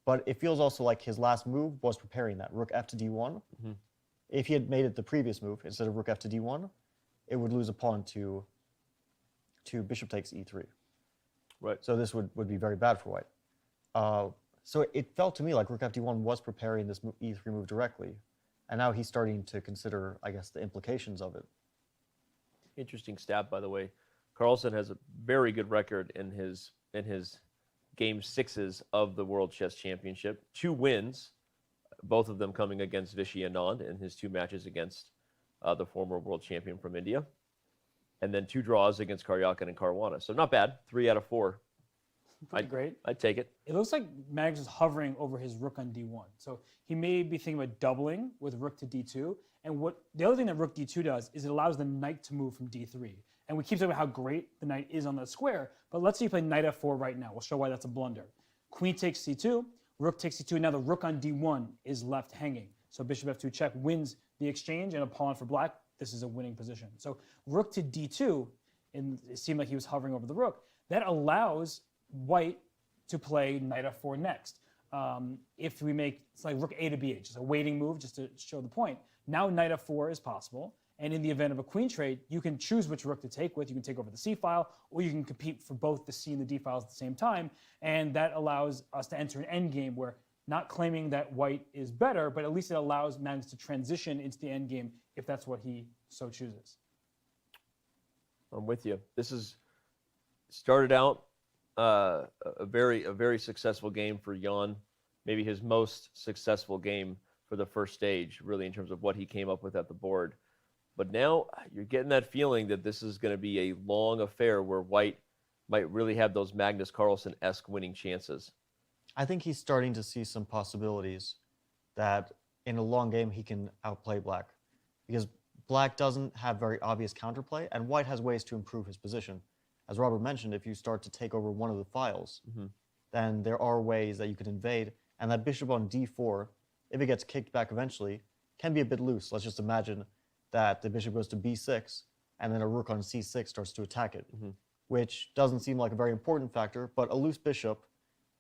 But it feels also like his last move was preparing that. Rook f to d1. If he had made it the previous move, instead of rook f to d1, it would lose a pawn to bishop takes e3. Right. So this would be very bad for white. So it felt to me like rook f d1 was preparing this e3 move directly. And now he's starting to consider, I guess, the implications of it. Interesting stat, by the way. Carlsen has a very good record in his game sixes of the World Chess Championship. 2 wins, both of them coming against Vishy Anand in his 2 matches against the former world champion from India. And then 2 draws against Karyakin and Caruana. So not bad, 3 out of 4. Great. I'd take it. It looks like Magnus is hovering over his rook on d1. So he may be thinking about doubling with rook to d2. And the other thing that rook d2 does is it allows the knight to move from d3. And we keep talking about how great the knight is on the square, but let's say you play knight f4 right now. We'll show why that's a blunder. Queen takes c2, rook takes c2, now the rook on d1 is left hanging. So bishop f2 check wins the exchange, and a pawn for black, this is a winning position. So rook to d2, and it seemed like he was hovering over the rook, that allows white to play knight f4 next. If we make, it's like rook a to b8, just a waiting move just to show the point. Now knight f4 is possible. And in the event of a queen trade, you can choose which rook to take with. You can take over the c file, or you can compete for both the c and the d files at the same time. And that allows us to enter an endgame where, not claiming that white is better, but at least it allows Magnus to transition into the endgame if that's what he so chooses. I'm with you. This is started out a very successful game for Jan, maybe his most successful game for the first stage, really, in terms of what he came up with at the board. But now you're getting that feeling that this is going to be a long affair where white might really have those Magnus Carlsen-esque winning chances. I think he's starting to see some possibilities that in a long game he can outplay black. Because black doesn't have very obvious counterplay, and white has ways to improve his position. As Robert mentioned, if you start to take over one of the files, then there are ways that you can invade, and that bishop on d4, if it gets kicked back eventually, can be a bit loose. Let's just imagine that the bishop goes to b6, and then a rook on c6 starts to attack it, which doesn't seem like a very important factor, but a loose bishop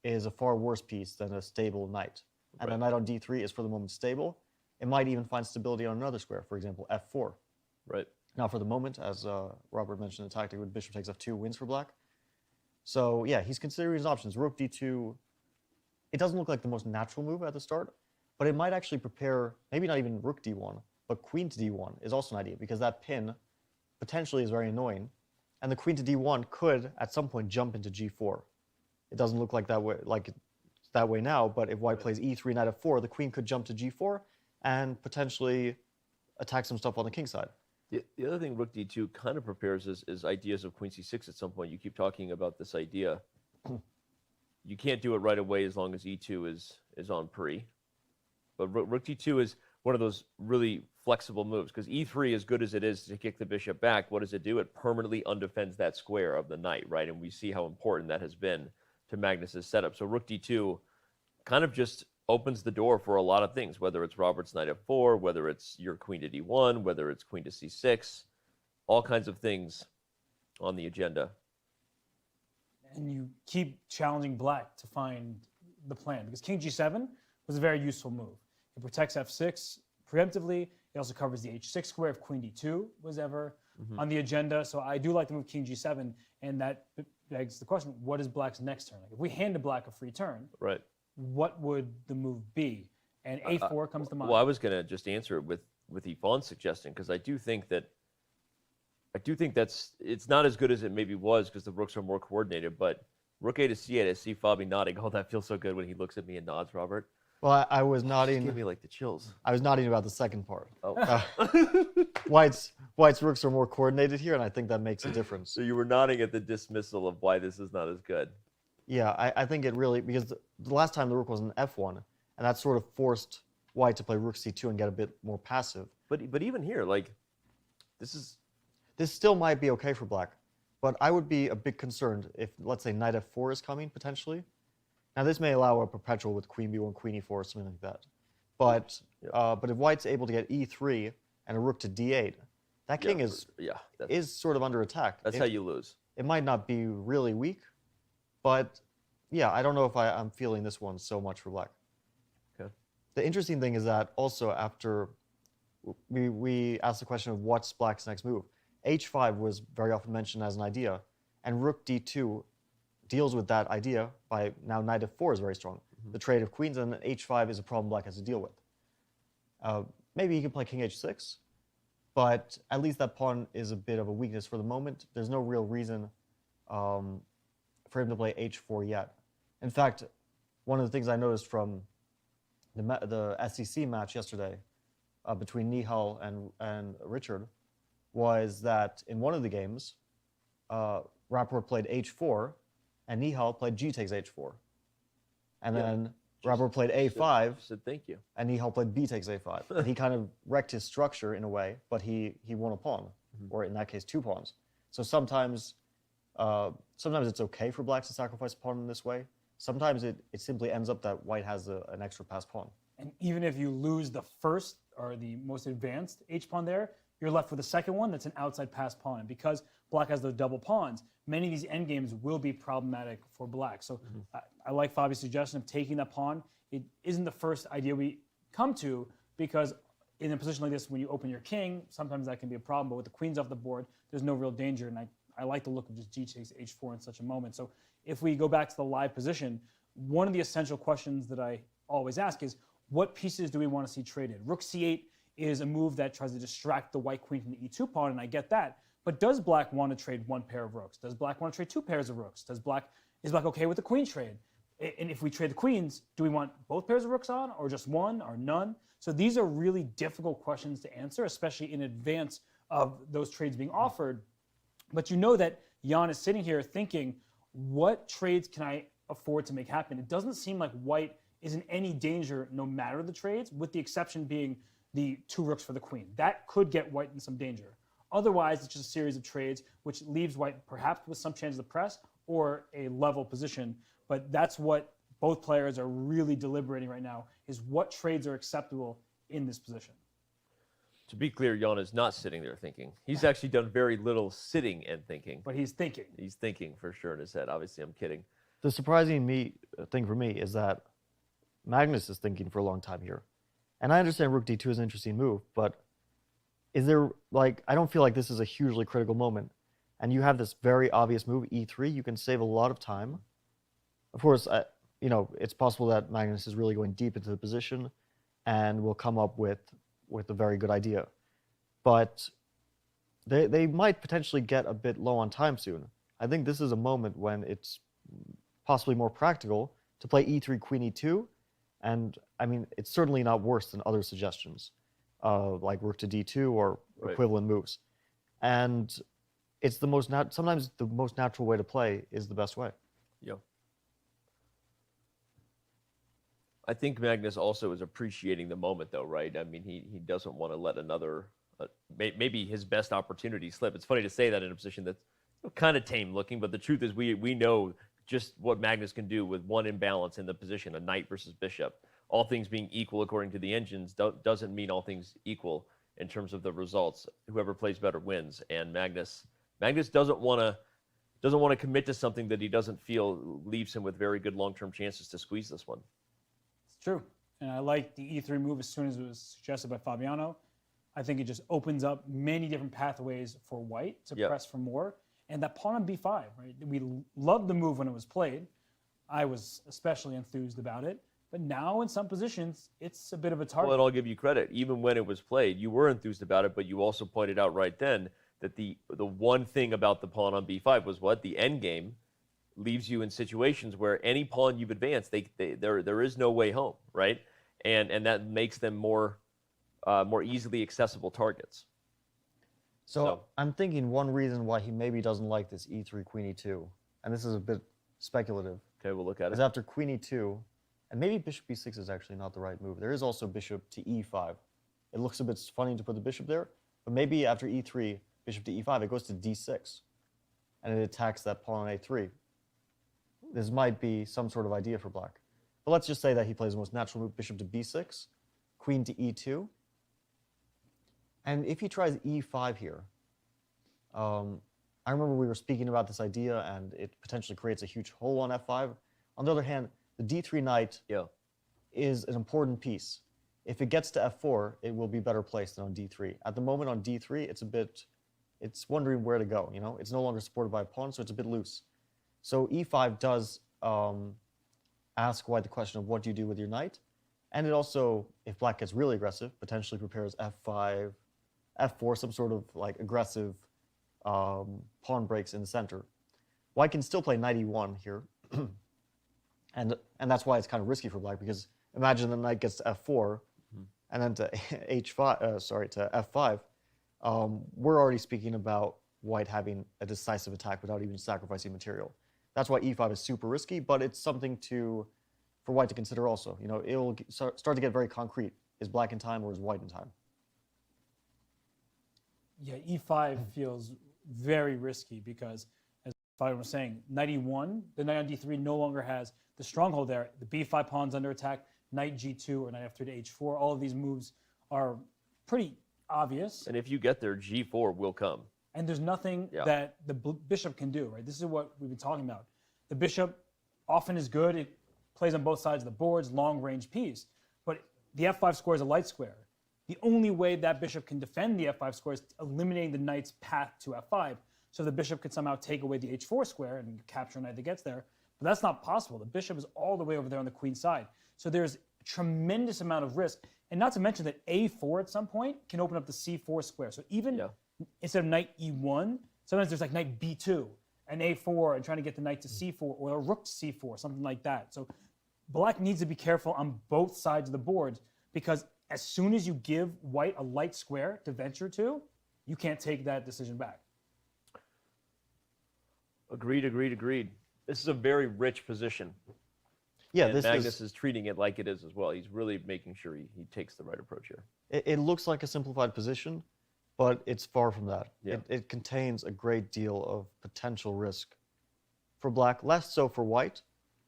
is a far worse piece than a stable knight. And the knight on d3 is for the moment stable. It might even find stability on another square, for example, f4. Right. Now for the moment, as Robert mentioned, the tactic with bishop takes f2 wins for black. So yeah, he's considering his options. Rook d2, it doesn't look like the most natural move at the start, but it might actually prepare, maybe not even rook d1, but queen to d1 is also an idea, because that pin potentially is very annoying, and the queen to d1 could at some point jump into g4. It doesn't look like it's that way now, but if white plays e3, knight f4, the queen could jump to g4 and potentially attack some stuff on the king side. The other thing rook d2 kind of prepares is ideas of queen c6 at some point. You keep talking about this idea. You can't do it right away as long as e2 is on pre. But rook d2 is one of those really flexible moves, because e3, as good as it is to kick the bishop back, what does it do? It permanently undefends that square of the knight, right? And we see how important that has been to Magnus's setup. So rook d2 kind of just opens the door for a lot of things, whether it's Robert's knight f4, whether it's your queen to d1, whether it's queen to c6, all kinds of things on the agenda. And you keep challenging black to find the plan, because king g7 was a very useful move. It protects f6 preemptively. It also covers the h6 square if queen d2 was ever on the agenda. So I do like the move king g7, and that begs the question, what is black's next turn? Like if we handed black a free turn, right, what would the move be? And a4 comes to mind. Well, I was going to just answer it with Yvonne's suggestion, because I do think that's it's not as good as it maybe was because the rooks are more coordinated, but rook a to c8, I see Fabi nodding. Oh, that feels so good when he looks at me and nods, Robert. Well, I was nodding. Just give me like the chills. I was nodding about the second part. Oh. White's rooks are more coordinated here, and I think that makes a difference. So you were nodding at the dismissal of why this is not as good. Yeah, I think it really, because the last time the rook was in f1, and that sort of forced white to play rook c2 and get a bit more passive. But even here, like, this still might be okay for black, but I would be a bit concerned if, let's say, knight f4 is coming potentially. Now this may allow a perpetual with queen b1, queen e4, something like that. But but if white's able to get e3 and a rook to d8, that king is sort of under attack. That's how you lose. It might not be really weak, But yeah, I don't know if I'm feeling this one so much for black. Okay. The interesting thing is that also after we asked the question of what's black's next move, h5 was very often mentioned as an idea, and rook d2 deals with that idea by now knight f4 is very strong. The trade of queens, and h5 is a problem black has to deal with. Maybe he can play king h6, but at least that pawn is a bit of a weakness for the moment. There's no real reason for him to play h4 yet. In fact, one of the things I noticed from the SEC match yesterday between Nihal and Richard was that in one of the games, Rapport played h4, and Nihal played g takes h4. And then Rapport played a5, thank you. and Nihal played b takes a5. And he kind of wrecked his structure in a way, but he won a pawn, or in that case, 2 pawns. So sometimes it's okay for black to sacrifice a pawn in this way. Sometimes it simply ends up that white has an extra passed pawn. And even if you lose the first or the most advanced h-pawn there, you're left with the second one that's an outside passed pawn. And because black has those double pawns, many of these endgames will be problematic for black. So I like Fabi's suggestion of taking that pawn. It isn't the first idea we come to, because in a position like this, when you open your king, sometimes that can be a problem. But with the queens off the board, there's no real danger. And I like the look of just g takes h4 in such a moment. So if we go back to the live position, one of the essential questions that I always ask is, what pieces do we want to see traded? Rook c8 is a move that tries to distract the white queen from the e2 pawn, and I get that. But does black want to trade 1 pair of rooks? Does black want to trade 2 pairs of rooks? Is black okay with the queen trade? And if we trade the queens, do we want both pairs of rooks on, or just one, or none? So these are really difficult questions to answer, especially in advance of those trades being offered. But you know that Jan is sitting here thinking, what trades can I afford to make happen? It doesn't seem like white is in any danger no matter the trades, with the exception being the 2 rooks for the queen. That could get white in some danger. Otherwise, it's just a series of trades which leaves white perhaps with some chance of the press or a level position. But that's what both players are really deliberating right now, is what trades are acceptable in this position. To be clear, Jan is not sitting there thinking. He's actually done very little sitting and thinking. But he's thinking. He's thinking for sure in his head. Obviously, I'm kidding. The surprising thing for me is that Magnus is thinking for a long time here. And I understand rook d2 is an interesting move, but is there, I don't feel like this is a hugely critical moment. And you have this very obvious move, e3. You can save a lot of time. Of course, it's possible that Magnus is really going deep into the position and will come up with a very good idea. But they might potentially get a bit low on time soon. I think this is a moment when it's possibly more practical to play e3, queen e2. And I mean, it's certainly not worse than other suggestions, like rook to d2 or equivalent moves. And it's sometimes the most natural way to play is the best way. Yeah. I think Magnus also is appreciating the moment, though, right? I mean, he doesn't want to let another, maybe his best opportunity slip. It's funny to say that in a position that's kind of tame looking, but the truth is we know just what Magnus can do with one imbalance in the position, a knight versus bishop. All things being equal according to the engines doesn't mean all things equal in terms of the results. Whoever plays better wins, and Magnus doesn't want to commit to something that he doesn't feel leaves him with very good long-term chances to squeeze this one. It's true, and I like the e3 move as soon as it was suggested by Fabiano. I think it just opens up many different pathways for white to press for more. And that pawn on b5, right? We loved the move when it was played. I was especially enthused about it. But now in some positions, it's a bit of a target. Well, and I'll give you credit. Even when it was played, you were enthused about it, but you also pointed out right then that the one thing about the pawn on b5 was what? The end game leaves you in situations where any pawn you've advanced, there is no way home, right? And that makes them more easily accessible targets. So I'm thinking one reason why he maybe doesn't like this e3, queen e2, and this is a bit speculative. Okay, we'll look at it. Is after queen e2, and maybe bishop b6 is actually not the right move. There is also bishop to e5. It looks a bit funny to put the bishop there, but maybe after e3, bishop to e5, it goes to d6, and it attacks that pawn on a3. This might be some sort of idea for black. But let's just say that he plays the most natural move, bishop to b6, queen to e2. And if he tries e5 here, I remember we were speaking about this idea, and it potentially creates a huge hole on f5. On the other hand, the d3 knight is an important piece. If it gets to f4, it will be better placed than on d3. At the moment on d3, it's wondering where to go, you know? It's no longer supported by a pawn, so it's a bit loose. So e5 does ask white the question of what do you do with your knight? And it also, if black gets really aggressive, potentially prepares f5, f4, some sort of like aggressive pawn breaks in the center. White can still play knight e1 here. and that's why it's kind of risky for black, because imagine the knight gets to f4 and then to to f5. We're already speaking about white having a decisive attack without even sacrificing material. That's why e5 is super risky, but it's something for white to consider also. You know, it'll start to get very concrete. Is black in time or is white in time? Yeah, e5 feels very risky because, as I was saying, knight e1, the knight on d3 no longer has the stronghold there. The b5 pawn's under attack, knight g2 or knight f3 to h4. All of these moves are pretty obvious. And if you get there, g4 will come. And there's nothing that the bishop can do, right? This is what we've been talking about. The bishop often is good. It plays on both sides of the boards, long-range piece. But the f5 square is a light square. The only way that bishop can defend the f5 square is eliminating the knight's path to f5. So the bishop could somehow take away the h4 square and capture a knight that gets there. But that's not possible. The bishop is all the way over there on the queen side. So there's a tremendous amount of risk. And not to mention that a4 at some point can open up the c4 square. So even instead of knight e1, sometimes there's like knight b2 and a4 and trying to get the knight to c4 or a rook to c4, something like that. So black needs to be careful on both sides of the board, because as soon as you give white a light square to venture to, you can't take that decision back. Agreed, agreed, agreed. This is a very rich position. Yeah, and Magnus is treating it like it is as well. He's really making sure he takes the right approach here. It looks like a simplified position, but it's far from that. Yeah. It contains a great deal of potential risk for black, less so for white,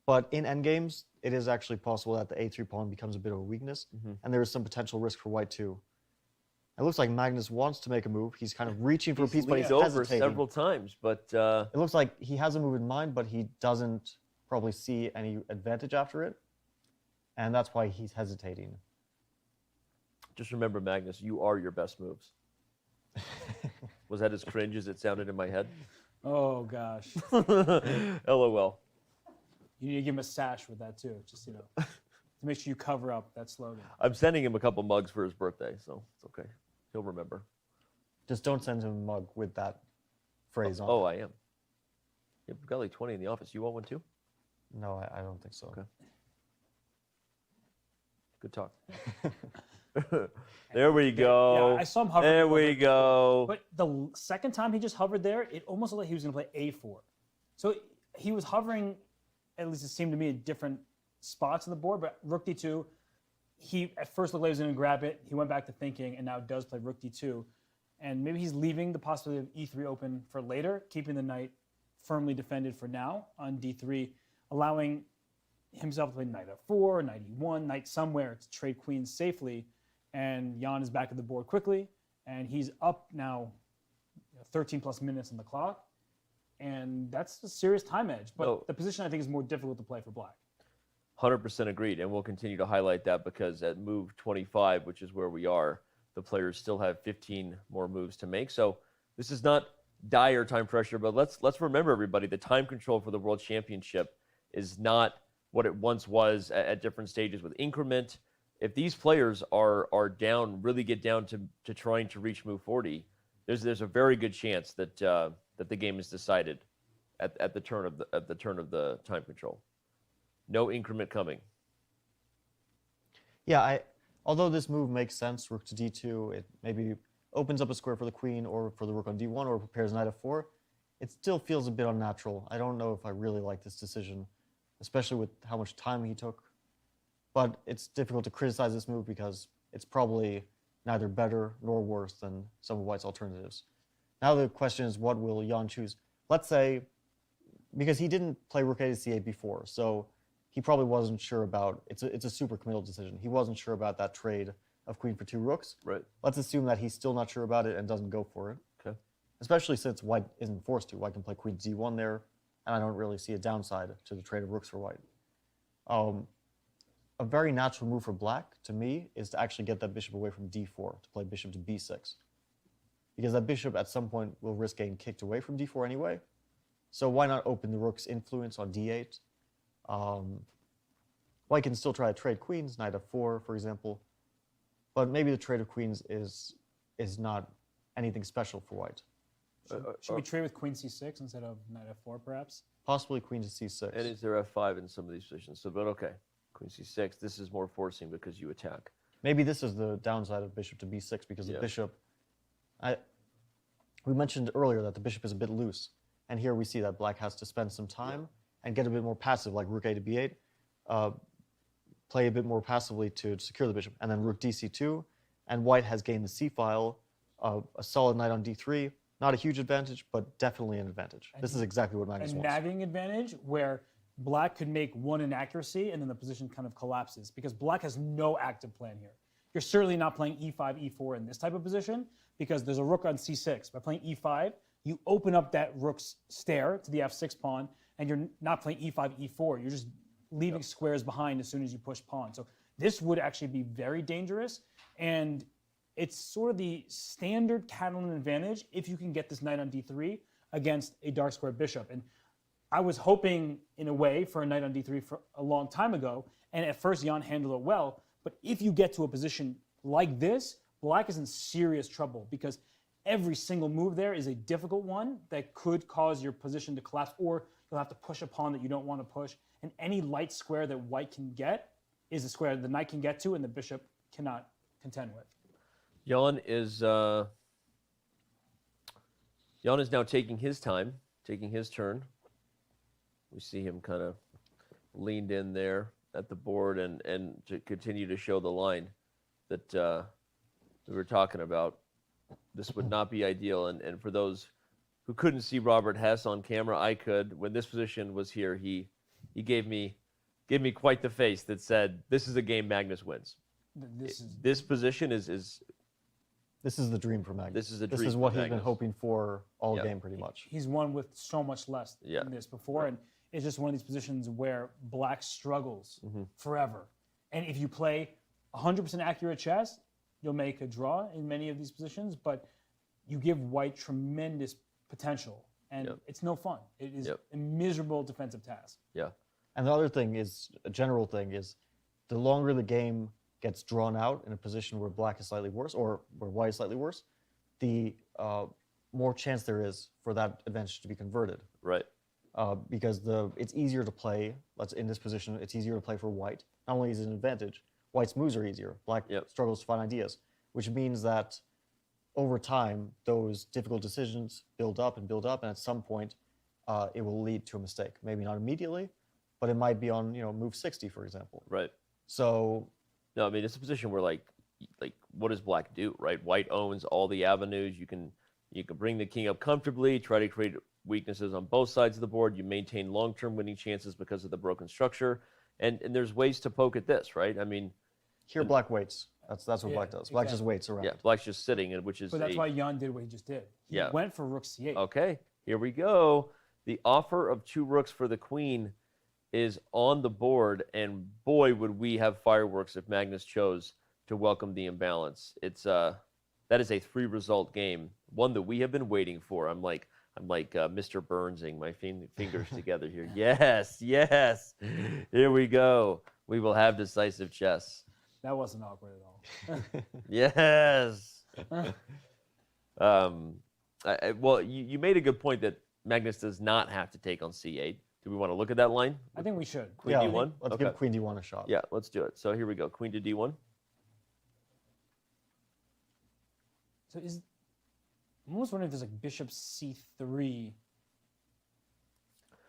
but in endgames, it is actually possible that the a3 pawn becomes a bit of a weakness, and there is some potential risk for white too. It looks like Magnus wants to make a move. He's kind of reaching for a piece, but he's over hesitating. several times, but it looks like he has a move in mind, but he doesn't probably see any advantage after it, and that's why he's hesitating. Just remember, Magnus, you are your best moves. Was that as cringe as it sounded in my head? Oh, gosh. LOL. You need to give him a sash with that, too, just, to make sure you cover up that slogan. I'm sending him a couple mugs for his birthday, so it's okay. He'll remember. Just don't send him a mug with that phrase on it. Oh, I am. Yeah, we've got like 20 in the office. You want one, too? No, I don't think so. Okay. Good talk. There we go. Yeah, I saw him hovering. There we go. But the second time he just hovered there, it almost looked like he was going to play a4. So he was hovering, at least it seemed to me, at different spots on the board. But rook d2, he at first looked like he was going to grab it. He went back to thinking, and now does play rook d2. And maybe he's leaving the possibility of e3 open for later, keeping the knight firmly defended for now on d3, allowing himself to play knight f4, knight e1, knight somewhere to trade queens safely. And Jan is back at the board quickly, and he's up now 13 plus minutes on the clock. And that's a serious time edge. But the position, I think, is more difficult to play for black. 100% agreed, and we'll continue to highlight that because at move 25, which is where we are, the players still have 15 more moves to make. So this is not dire time pressure, but let's remember, everybody, the time control for the World Championship is not what it once was at different stages with increment. If these players are down, really get down to trying to reach move 40, there's a very good chance that that the game is decided at the turn of the time control. No increment coming. Yeah, although this move makes sense, rook to d2, it maybe opens up a square for the queen or for the rook on d1 or prepares knight f4. It still feels a bit unnatural. I don't know if I really like this decision, especially with how much time he took. But it's difficult to criticize this move because it's probably neither better nor worse than some of White's alternatives. Now the question is, what will Jan choose? Let's say, because he didn't play rook a to c8 before, so he probably wasn't sure about, it's a super committal decision. He wasn't sure about that trade of queen for 2 rooks. Right. Let's assume that he's still not sure about it and doesn't go for it. Okay. especially since white isn't forced to. White can play queen d1 there, and I don't really see a downside to the trade of rooks for white. A very natural move for black, to me, is to actually get that bishop away from d4, to play bishop to b6. Because that bishop at some point will risk getting kicked away from d4 anyway. So why not open the rook's influence on d8? White can still try to trade queens, knight f4, for example. But maybe the trade of queens is not anything special for white. Should we trade with queen c6 instead of knight f4, perhaps? Possibly queen to c6. And is there f5 in some of these positions? So, but okay, queen c6. This is more forcing because you attack. Maybe this is the downside of bishop to b6 because the bishop. We mentioned earlier that the bishop is a bit loose, and here we see that black has to spend some time and get a bit more passive, like rook a to b8, play a bit more passively to secure the bishop, and then rook dc2, and white has gained the c file, a solid knight on d3. Not a huge advantage, but definitely an advantage. This is exactly what Magnus a wants. nagging advantage where black could make one inaccuracy and then the position kind of collapses because black has no active plan here. You're certainly not playing e5, e4 in this type of position because there's a rook on c6. By playing e5, you open up that rook's stair to the f6 pawn, and you're not playing e5, e4. You're just leaving squares behind as soon as you push pawn. So this would actually be very dangerous, and it's sort of the standard Catalan advantage if you can get this knight on d3 against a dark square bishop. And I was hoping, in a way, for a knight on d3 for a long time ago, and at first Jan handled it well, but if you get to a position like this, black is in serious trouble because every single move there is a difficult one that could cause your position to collapse, or you'll have to push a pawn that you don't want to push. And any light square that white can get is a square the knight can get to and the bishop cannot contend with. Jan is now taking his time, taking his turn. We see him kind of leaned in there at the board and to continue to show the line that we were talking about. This would not be ideal. And for those who couldn't see Robert Hess on camera, I could. When this position was here, he gave me quite the face that said, "This is a game Magnus wins." This position is. This is the dream for Magnus. This is the dream. This is what for he's been hoping for all game, pretty much. He's won with so much less than this before, and it's just one of these positions where black struggles forever. And if you play 100% accurate chess, you'll make a draw in many of these positions, but you give white tremendous potential, and it's no fun. It is a miserable defensive task. Yeah. And the other thing is, a general thing is, the longer the game gets drawn out in a position where black is slightly worse or where white is slightly worse, the more chance there is for that advantage to be converted. Right. Because it's easier to play, in this position, it's easier to play for white. Not only is it an advantage, white's moves are easier. Black struggles to find ideas, which means that over time, those difficult decisions build up, and at some point, it will lead to a mistake. Maybe not immediately, but it might be on move 60, for example. Right. So. No, I mean, it's a position where like what does black do, right? White owns all the avenues. You can bring the king up comfortably, try to create weaknesses on both sides of the board. You maintain long-term winning chances because of the broken structure, and there's ways to poke at this, right? I mean, here black waits. That's what black does. Black just waits around. Yeah, black's just sitting, which is. But that's why Jan did what he just did. He went for rook c8. Okay, here we go. The offer of 2 rooks for the queen is on the board, and boy, would we have fireworks if Magnus chose to welcome the imbalance. It's that is a 3-result game, one that we have been waiting for. I'm like Mr. Burnsing my fingers together here. Yes, here we go. We will have decisive chess. That wasn't awkward at all. Yes. Well, you made a good point that Magnus does not have to take on c8. Do we want to look at that line? I think we should. Queen d1? Let's give queen d1 a shot. Yeah, let's do it. So here we go. Queen to d1. So I'm almost wondering if there's like bishop c3.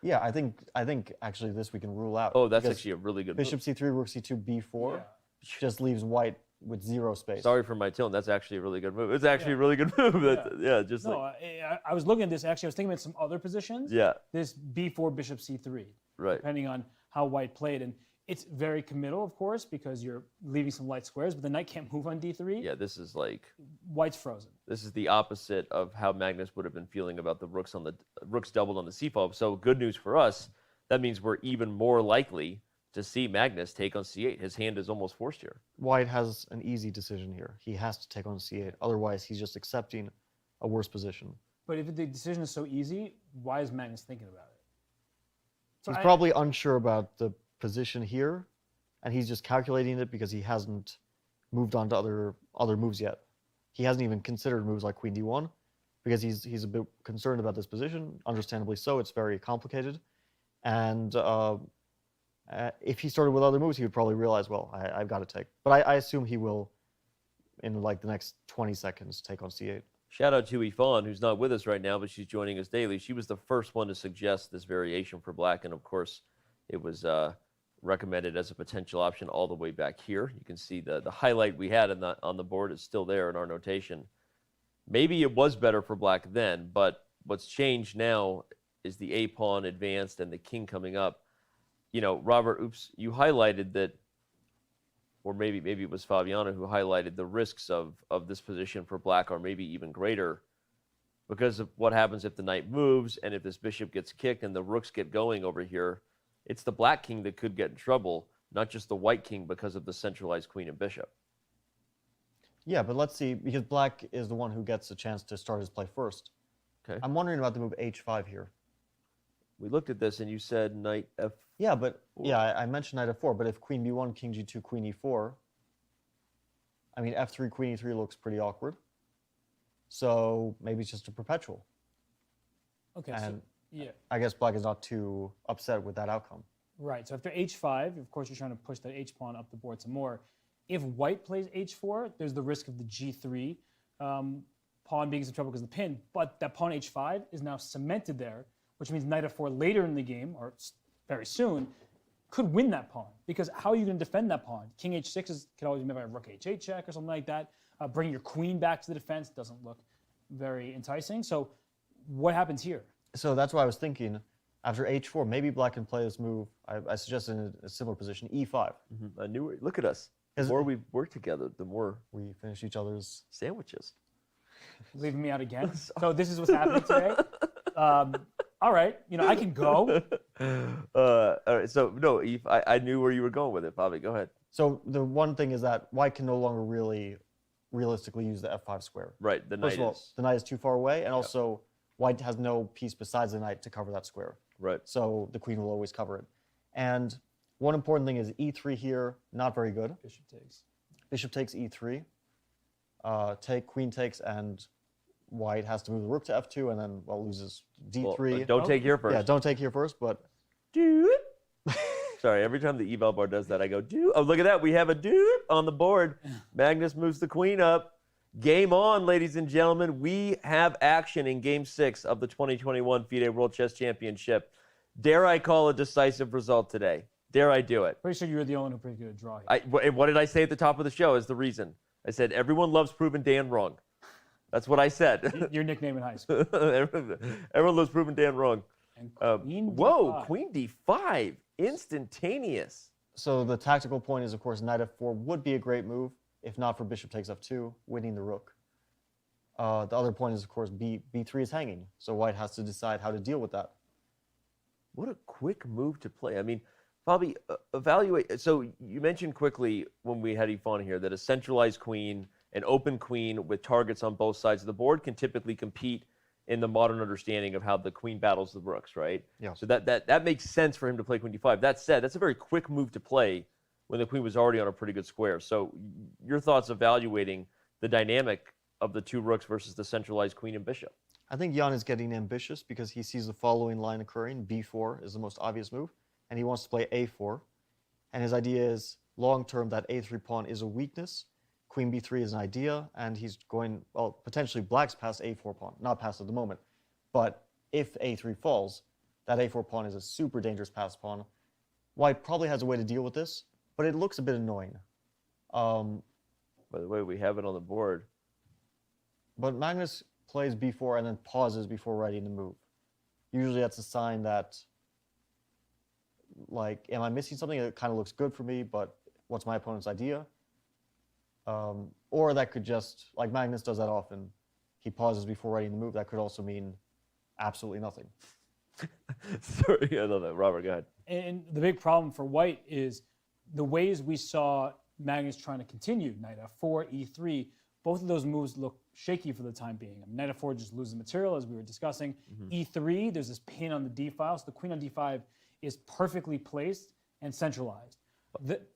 Yeah, I think actually this we can rule out. Oh, that's actually a really good bishop move. c3, rook c2, b4 just leaves white with 0 space. Sorry for my tone. That's actually a really good move. It's actually a really good move. I was looking at this. Actually, I was thinking about some other positions. Yeah. This b4, bishop c3. Right. Depending on how white played. And It's very committal, of course, because you're leaving some light squares, but the knight can't move on d3. Yeah, this is like White's frozen. This is the opposite of how Magnus would have been feeling about the rooks doubled on the c-file. So good news for us. That means we're even more likely to see Magnus take on c8. His hand is almost forced here. White has an easy decision here. He has to take on c8. Otherwise, he's just accepting a worse position. But if the decision is so easy, why is Magnus thinking about it? So He's probably unsure about the position here, and he's just calculating it because he hasn't moved on to other moves yet. He hasn't even considered moves like queen d1 because he's a bit concerned about this position. Understandably so. It's very complicated. And if he started with other moves, he would probably realize, well, I've got to take. But I assume he will, in like the next 20 seconds, take on c8. Shout out to Yvonne, who's not with us right now, but she's joining us daily. She was the first one to suggest this variation for black, and of course, it was recommended as a potential option all the way back here. You can see the highlight we had on the board is still there in our notation. Maybe it was better for black then, but what's changed now is the a-pawn advanced and the king coming up. You know, Robert, you highlighted that, or maybe it was Fabiano who highlighted the risks of this position for black are maybe even greater because of what happens if the knight moves and if this bishop gets kicked and the rooks get going over here. It's the black king that could get in trouble, not just the white king because of the centralized queen and bishop. Yeah, but let's see, because black is the one who gets a chance to start his play first. Okay. I'm wondering about the move h5 here. We looked at this and you said knight f4. Yeah, but I mentioned knight f4, but if queen b1, king g2, queen e4, I mean, f3, queen e3 looks pretty awkward. So maybe it's just a perpetual. Okay, and so, yeah. I guess black is not too upset with that outcome. Right, so after h5, of course, you're trying to push that h-pawn up the board some more. If white plays h4, there's the risk of the g3 pawn being in trouble because of the pin, but that pawn h5 is now cemented there, which means knight f4 later in the game, or very soon, could win that pawn. Because how are you going to defend that pawn? King h6 can always be made by a rook h8 check or something like that. Bringing your queen back to the defense doesn't look very enticing. So what happens here? So that's why I was thinking, after h4, maybe black can play this move. I suggested in a similar position, e5. Mm-hmm. I knew it. Look at us. The more we work together, the more we finish each other's sandwiches. Leaving me out again. So this is what's happening today. All right, I can go. All right, so no, Eve, I knew where you were going with it, Bobby. Go ahead. So the one thing is that white can no longer realistically use the f5 square. Right, the knight the knight is too far away, and also white has no piece besides the knight to cover that square. Right. So the queen will always cover it. And one important thing is e3 here, not very good. Bishop takes. Bishop takes e3. Queen takes, and white has to move the rook to f2, and then, loses d3. Well, don't take here first. Yeah, don't take here first, but... Dude. Sorry, every time the eval bar does that, I go, dude. Oh, look at that. We have a dude on the board. Magnus moves the queen up. Game on, ladies and gentlemen. We have action in Game 6 of the 2021 FIDE World Chess Championship. Dare I call a decisive result today? Dare I do it? Pretty sure you were the only one who predicted a draw here. And what did I say at the top of the show is the reason? I said, everyone loves proving Dan wrong. That's what I said. Your nickname in high school. Everyone loves proving Dan wrong. Queen whoa, D5. Queen D5. Instantaneous. So the tactical point is, of course, knight f4 would be a great move, if not for bishop takes f2, winning the rook. The other point is, of course, b3 is hanging, so white has to decide how to deal with that. What a quick move to play. I mean, Bobby, evaluate. So you mentioned quickly when we had Yvonne here that a centralized queen, an open queen with targets on both sides of the board can typically compete in the modern understanding of how the queen battles the rooks, right? Yeah. So that makes sense for him to play queen d5. That said, that's a very quick move to play when the queen was already on a pretty good square. So your thoughts evaluating the dynamic of the two rooks versus the centralized queen and bishop? I think Jan is getting ambitious because he sees the following line occurring. b4 is the most obvious move, and he wants to play a4. And his idea is, long-term, that a3 pawn is a weakness. Queen b3 is an idea, and he's going, potentially black's past a4 pawn. Not past at the moment. But if a3 falls, that a4 pawn is a super dangerous passed pawn. White probably has a way to deal with this, but it looks a bit annoying. By the way, we have it on the board. But Magnus plays b4 and then pauses before writing the move. Usually that's a sign that like, am I missing something that kind of looks good for me, but what's my opponent's idea? Or that could just, like Magnus does that often, he pauses before writing the move. That could also mean absolutely nothing. Sorry, I love that. Robert, go ahead. And the big problem for white is the ways we saw Magnus trying to continue knight f4, e3, both of those moves look shaky for the time being. Knight f4 just loses material, as we were discussing. E3, there's this pin on the d file, so the queen on d5 is perfectly placed and centralized.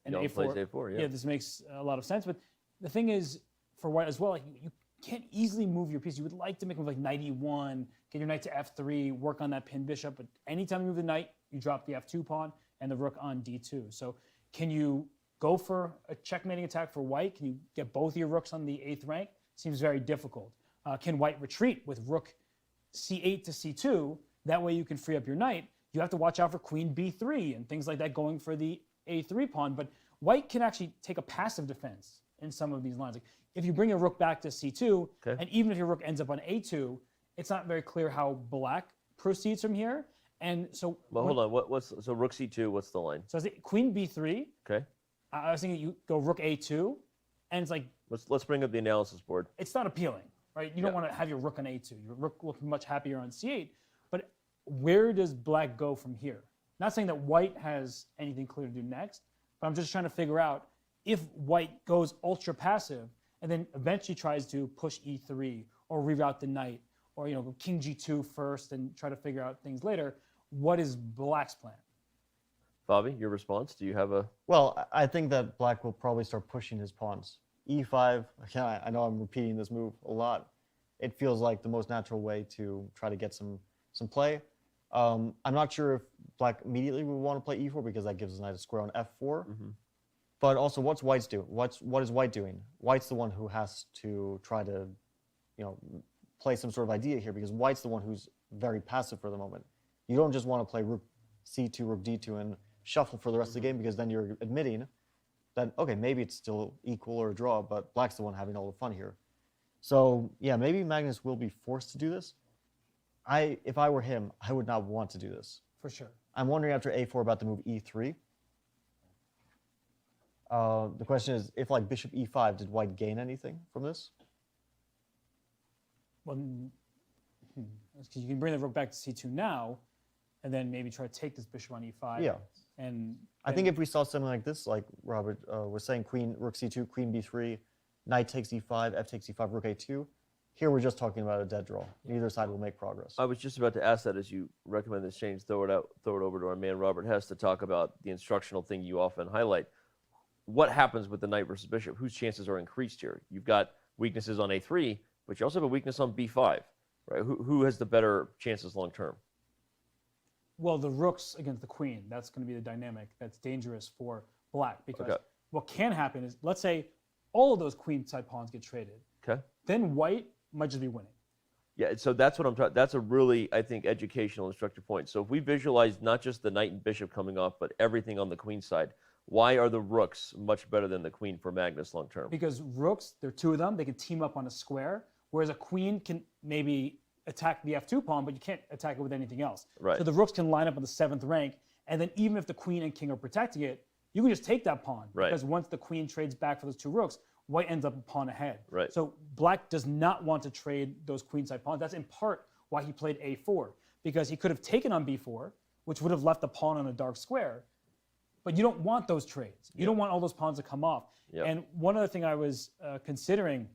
And Plays A4, yeah. This makes a lot of sense. But the thing is, for white as well, like, you can't easily move your piece. You would like to make a move like knight e1, get your knight to f3, work on that pin bishop. But anytime you move the knight, you drop the f2 pawn and the rook on d2. So can you go for a checkmating attack for white? Can you get both your rooks on the 8th rank? Seems very difficult. Can white retreat with rook c8 to c2? That way you can free up your knight. You have to watch out for queen b3 and things like that going for the a3 pawn. But white can actually take a passive defense in some of these lines. Like if you bring your rook back to c2, and even if your rook ends up on a2, it's not very clear how black proceeds from here. And so, well, hold on. So rook c2? What's the line? So I think queen b3. Okay. I was thinking you go rook a2, and it's like let's bring up the analysis board. It's not appealing, right? You don't want to have your rook on a2. Your rook will be much happier on c8. But where does black go from here? Not saying that white has anything clear to do next, but I'm just trying to figure out if white goes ultra passive and then eventually tries to push e3 or reroute the knight, or go king g2 first and try to figure out things later. What is black's plan? Bobby, your response? Do you have a... Well, I think that black will probably start pushing his pawns. E5, I know I'm repeating this move a lot. It feels like the most natural way to try to get some play. I'm not sure if black immediately would want to play e4 because that gives the knight a square on f4. But also, what's white's do? What is white doing? White's the one who has to try to, play some sort of idea here, because white's the one who's very passive for the moment. You don't just want to play rook c2, rook d2, and shuffle for the rest of the game, because then you're admitting that, okay, maybe it's still equal or a draw, but black's the one having all the fun here. So yeah, maybe Magnus will be forced to do this. If I were him, I would not want to do this. For sure. I'm wondering after a4 about the move e3. The question is, if like bishop e5, did white gain anything from this? Well, because you can bring the rook back to c2 now, and then maybe try to take this bishop on e5. Yeah. And I think if we saw something like this, like Robert was saying, queen, rook c2, queen b3, knight takes e5, f takes e5, rook a2, here we're just talking about a dead draw. Neither side will make progress. I was just about to ask that as you recommend this change. Throw it over to our man Robert Hess to talk about the instructional thing you often highlight. What happens with the knight versus bishop? Whose chances are increased here? You've got weaknesses on a3, but you also have a weakness on b5, right? Who has the better chances long term? Well, the rooks against the queen, that's going to be the dynamic that's dangerous for black, because what can happen is, let's say all of those queen side pawns get traded. Okay. Then white might just be winning. Yeah, so that's what I'm trying. That's a really, I think, educational, instructive point. So if we visualize not just the knight and bishop coming off, but everything on the queen side, why are the rooks much better than the queen for Magnus long term? Because rooks, there are two of them, they can team up on a square, whereas a queen can maybe attack the f2 pawn, but you can't attack it with anything else. Right. So the rooks can line up on the 7th rank, and then even if the queen and king are protecting it, you can just take that pawn. Right. Because once the queen trades back for those two rooks, white ends up a pawn ahead. Right. So black does not want to trade those queenside pawns. That's in part why he played a4, because he could have taken on b4, which would have left the pawn on a dark square. But you don't want those trades. You don't want all those pawns to come off. Yep. And one other thing I was considering,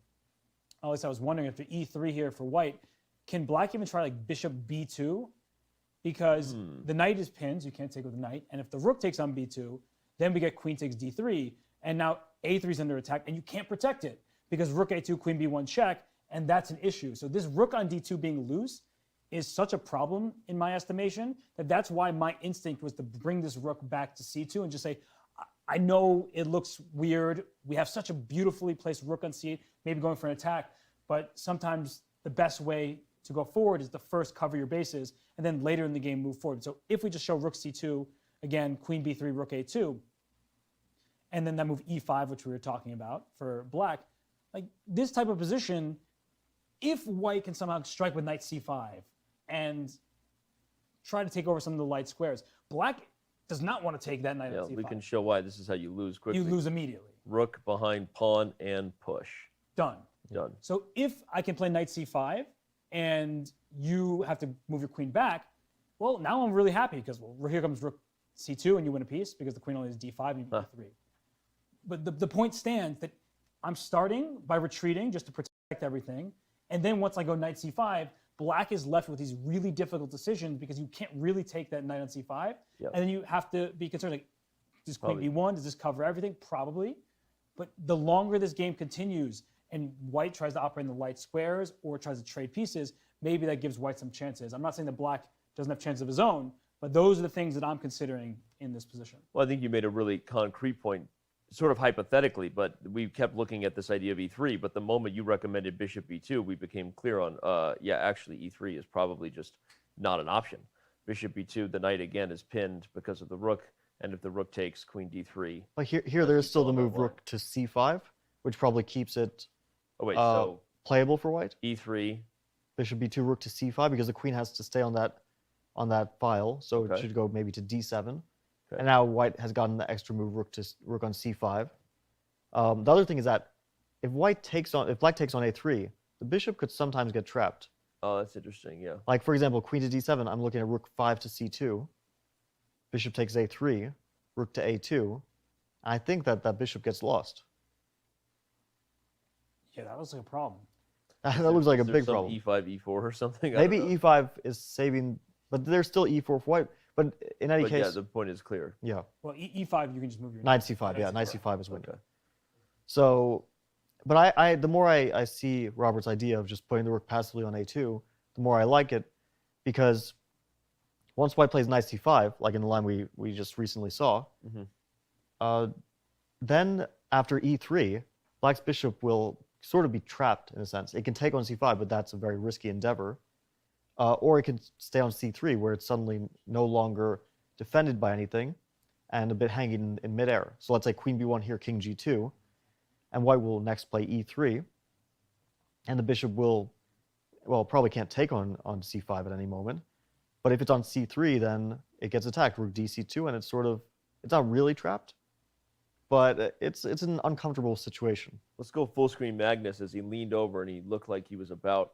at least I was wondering, after e3 here for white, can black even try like bishop b2? Because the knight is pinned, so you can't take with the knight. And if the rook takes on b2, then we get queen takes d3. And now a3 is under attack, and you can't protect it because rook a2, queen b1 check, and that's an issue. So this rook on d2 being loose is such a problem in my estimation that's why my instinct was to bring this rook back to c2 and just say, I know it looks weird. We have such a beautifully placed rook on c8, maybe going for an attack, but sometimes the best way to go forward is to first cover your bases and then later in the game move forward. So if we just show rook c2, again, queen b3, rook a2, and then that move e5, which we were talking about for black, like this type of position, if white can somehow strike with knight c5 and try to take over some of the light squares, black does not want to take that knight Yeah, on c5. we can show why. This is how you lose quickly. You lose immediately. Rook behind pawn and push. Done. Done. So if I can play knight c5 and you have to move your queen back, well, now I'm really happy because here comes rook c2 and you win a piece because the queen only has d5 and you have e3. But the point stands that I'm starting by retreating just to protect everything. And then once I go knight c5, black is left with these really difficult decisions because you can't really take that knight on c5. Yep. And then you have to be concerned, like, does queen b1, does this cover everything? Probably. But the longer this game continues and white tries to operate in the light squares or tries to trade pieces, maybe that gives white some chances. I'm not saying that black doesn't have chances of his own, but those are the things that I'm considering in this position. Well, I think you made a really concrete point, sort of hypothetically, but we kept looking at this idea of e3, but the moment you recommended bishop b2, we became clear on, yeah, actually e3 is probably just not an option. Bishop b2, the knight again is pinned because of the rook, and if the rook takes, queen d3. But here there is still the move rook to c5, which probably keeps it so playable for white. e3. Bishop b2, rook to c5, because the queen has to stay on that file, so it should go maybe to d7. And now white has gotten the extra move rook on c5. The other thing is that if black takes on a3, the bishop could sometimes get trapped. Oh, that's interesting, yeah. Like, for example, queen to d7, I'm looking at rook 5 to c2. Bishop takes a3, rook to a2. And I think that bishop gets lost. Yeah, that looks like a problem. That looks like a Is there big some problem. e5, e4 or something? Maybe e5 is saving, but there's still e4 for white. But in any case, yeah, the point is clear. Yeah. Well, e5, you can just move your Knight c5, yeah, knight c5 is winning. So, but the more I see Robert's idea of just putting the rook passively on a2, the more I like it, because once white plays knight c5, like in the line we just recently saw, then after e3, black's bishop will sort of be trapped in a sense. It can take on c5, but that's a very risky endeavor. Or it can stay on c3, where it's suddenly no longer defended by anything and a bit hanging in midair. So let's say queen b1 here, king g2, and white will next play e3, and the bishop will, well, probably can't take on c5 at any moment. But if it's on c3, then it gets attacked, rook dc2, and it's not really trapped, but it's an uncomfortable situation. Let's go full screen Magnus as he leaned over and he looked like he was about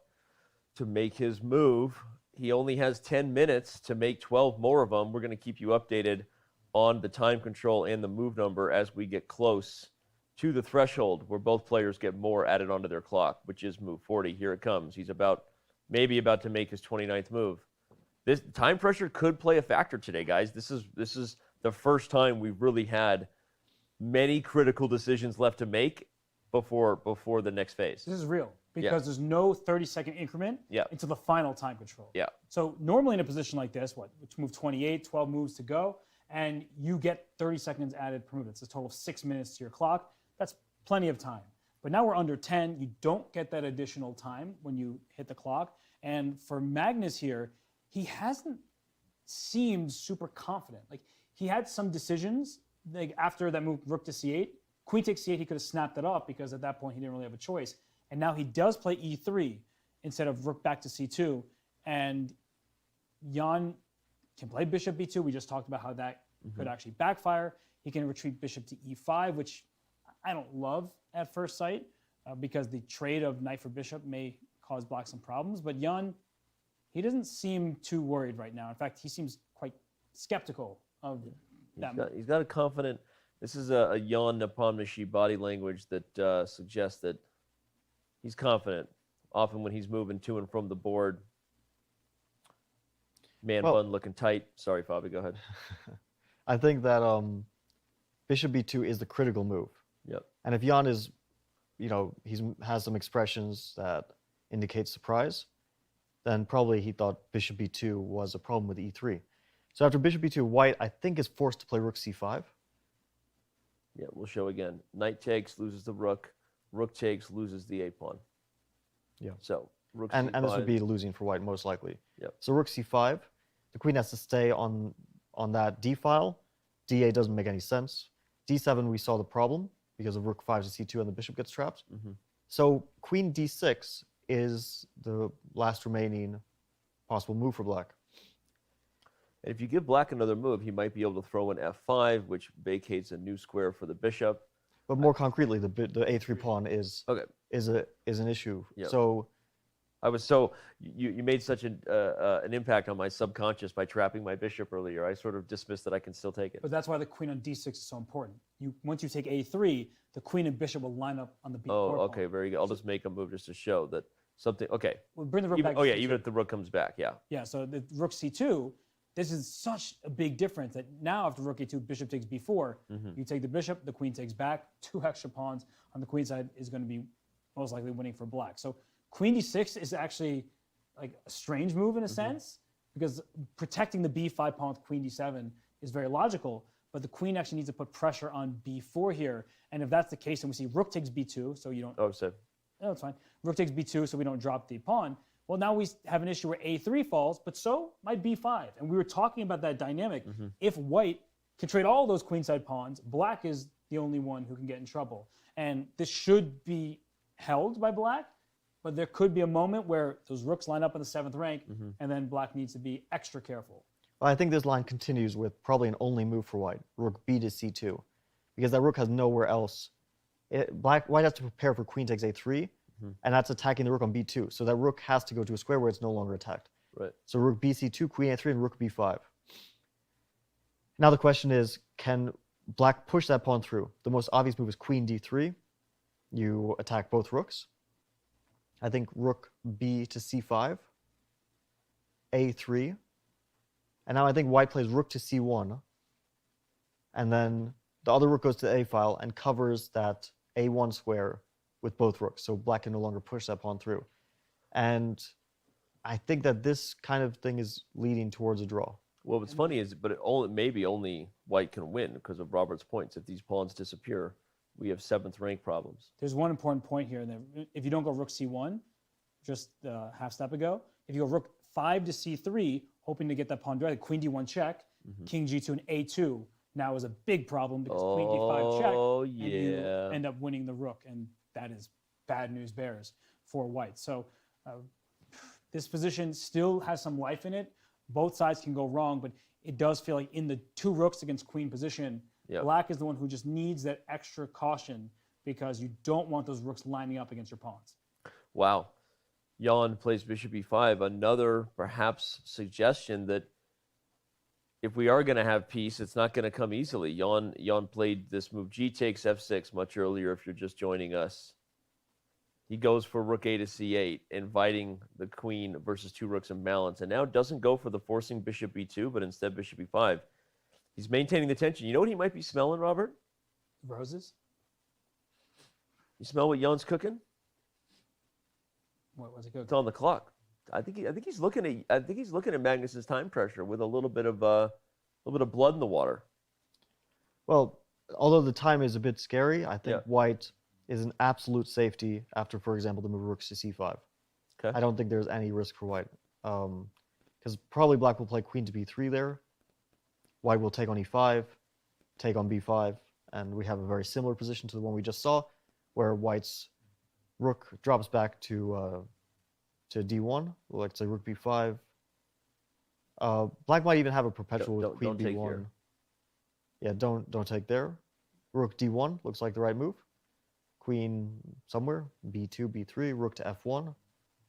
to make his move. He only has 10 minutes to make 12 more of them. We're going to keep you updated on the time control and the move number as we get close to the threshold where both players get more added onto their clock, which is move 40. Here it comes. He's maybe about to make his 29th move. This time pressure could play a factor today, guys. This is the first time we've really had many critical decisions left to make before the next phase. This is real. Because there's no 30-second increment until the final time control. Yeah. So normally in a position like this, it's move 28, 12 moves to go, and you get 30 seconds added per move. It's a total of 6 minutes to your clock. That's plenty of time. But now we're under 10. You don't get that additional time when you hit the clock. And for Magnus here, he hasn't seemed super confident. Like, he had some decisions, like after that move rook to c8, queen takes c8, he could have snapped it up because at that point he didn't really have a choice. And now he does play e3 instead of rook back to c2. And Jan can play bishop b2. We just talked about how that could actually backfire. He can retreat bishop to e5, which I don't love at first sight because the trade of knight for bishop may cause black some problems. But Jan, he doesn't seem too worried right now. In fact, he seems quite skeptical of that move. He's got a confident, this is a Ian Nepomniachtchi body language that suggests that he's confident, often when he's moving to and from the board. Bun looking tight. Sorry, Fabi, go ahead. I think that bishop b2 is the critical move. Yep. And if Jan is, has some expressions that indicate surprise, then probably he thought bishop b2 was a problem with e3. So after bishop b2, white, I think, is forced to play rook c5. Yeah, we'll show again. Knight takes, loses the rook. Rook takes, loses the a-pawn. Yeah. So rook and c5. this would be losing for white, most likely. Yep. So rook c5, the queen has to stay on that d file. d8 doesn't make any sense. d7, we saw the problem because of rook 5 to c2 and the bishop gets trapped. So queen d6 is the last remaining possible move for black. And if you give black another move, he might be able to throw in f5, which vacates a new square for the bishop. But more concretely, the a3 pawn is an issue. Yep. So you made such an impact on my subconscious by trapping my bishop earlier. I sort of dismissed that I can still take it. But that's why the queen on d6 is so important. Once you take a3, the queen and bishop will line up on the b4 Oh, okay, very good. I'll just make a move just to show that something. Okay. We'll bring the rook back. Oh yeah, even if the rook comes back, yeah. Yeah. So the rook c2. This is such a big difference that now after rook a2, bishop takes b4, you take the bishop, the queen takes back, 2 extra pawns on the queen side is going to be most likely winning for black. So queen d6 is actually like a strange move in a sense, because protecting the b5 pawn with queen d7 is very logical, but the queen actually needs to put pressure on b4 here. And if that's the case, and we see rook takes b2, so you don't... Oh, so... No, it's fine. Rook takes b2, so we don't drop the pawn. Well, now we have an issue where a3 falls, but so might b5. And we were talking about that dynamic. If white can trade all those queenside pawns, black is the only one who can get in trouble. And this should be held by black, but there could be a moment where those rooks line up in the 7th rank, and then black needs to be extra careful. Well, I think this line continues with probably an only move for white, rook b to c2, because that rook has nowhere else. White has to prepare for queen takes a3, and that's attacking the rook on b2. So that rook has to go to a square where it's no longer attacked. Right. So rook bc2, queen a3, and rook b5. Now the question is, can black push that pawn through? The most obvious move is queen d3. You attack both rooks. I think rook b to c5, a3. And now I think white plays rook to c1. And then the other rook goes to the a file and covers that a1 square with both rooks, so black can no longer push that pawn through. And I think that this kind of thing is leading towards a draw. Well, what's funny is, but maybe only white can win because of Robert's points. If these pawns disappear, we have 7th rank problems. There's one important point here. That if you don't go rook c1, just half step ago, if you go rook 5 to c3, hoping to get that pawn directly, queen d1 check, king g2 and a2 now is a big problem because queen d5 check, and you end up winning the rook, and that is bad news bears for white. So this position still has some life in it. Both sides can go wrong, but it does feel like in the 2 rooks against queen position, black is the one who just needs that extra caution because you don't want those rooks lining up against your pawns. Wow. Jan plays bishop e5. Another perhaps suggestion that if we are going to have peace, it's not going to come easily. Jan played this move, g takes f6, much earlier if you're just joining us. He goes for rook a to c8, inviting the queen versus 2 rooks in balance, and now doesn't go for the forcing bishop b2, but instead bishop e5. He's maintaining the tension. You know what he might be smelling, Robert? Roses? You smell what Jan's cooking? What was it cooking? It's on the clock. I think he's looking at Magnus's time pressure with a little bit of blood in the water. Well, although the time is a bit scary, I think white is an absolute safety after, for example, the move rook to c5. Okay. I don't think there's any risk for white, because probably black will play queen to b3 there. White will take on e5, take on b5, and we have a very similar position to the one we just saw, where white's rook drops back to d1. Let's say rook b5. Black might even have a perpetual with queen b1. Yeah, don't take there. Rook d1 looks like the right move. Queen somewhere, b2, b3, rook to f1.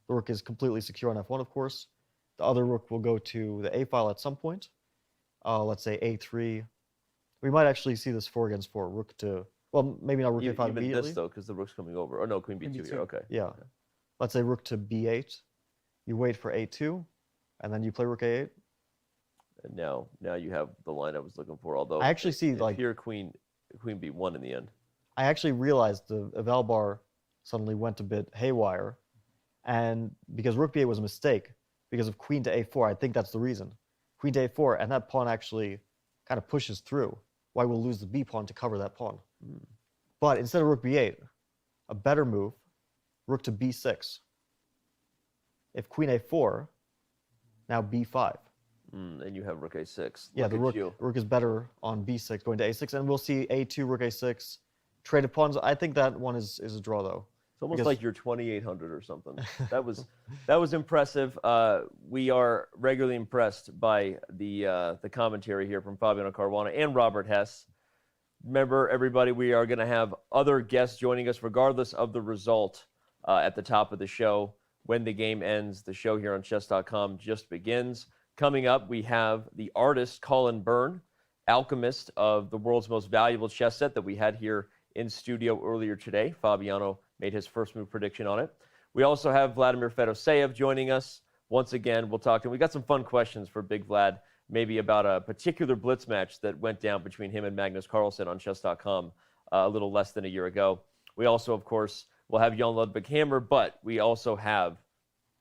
The rook is completely secure on f1, of course. The other rook will go to the a file at some point. Let's say a3. We might actually see this 4 against 4. Rook to, well, maybe not rook a5 even immediately. this, though, because the rook's coming over. Oh, no, queen b2 here, okay. Yeah. Okay. Let's say rook to b8. You wait for a2, and then you play rook a8. And now you have the line I was looking for, although I actually see, like, here queen b1 in the end. I actually realized the eval bar suddenly went a bit haywire, and because rook b8 was a mistake, because of queen to a4, I think that's the reason. Queen to a4, and that pawn actually kind of pushes through. White will lose the b pawn to cover that pawn. But instead of rook b8, a better move, rook to b6. If queen a4, now b5. And you have rook a6. Yeah, the rook is better on b6 going to a6, and we'll see a2, rook a6, traded pawns. I think that one is a draw, though. almost Because- like you're 2,800 or something. That was impressive. We are regularly impressed by the commentary here from Fabiano Caruana and Robert Hess. Remember, everybody, we are going to have other guests joining us regardless of the result at the top of the show. When the game ends, the show here on Chess.com just begins. Coming up, we have the artist Colin Byrne, alchemist of the world's most valuable chess set that we had here in studio earlier today. Fabiano made his first move prediction on it. We also have Vladimir Fedoseev joining us. Once again, we'll talk to him. We got some fun questions for Big Vlad, maybe about a particular blitz match that went down between him and Magnus Carlsen on Chess.com a little less than a year ago. We also, of course, will have Jan Ludwig Hammer, but we also have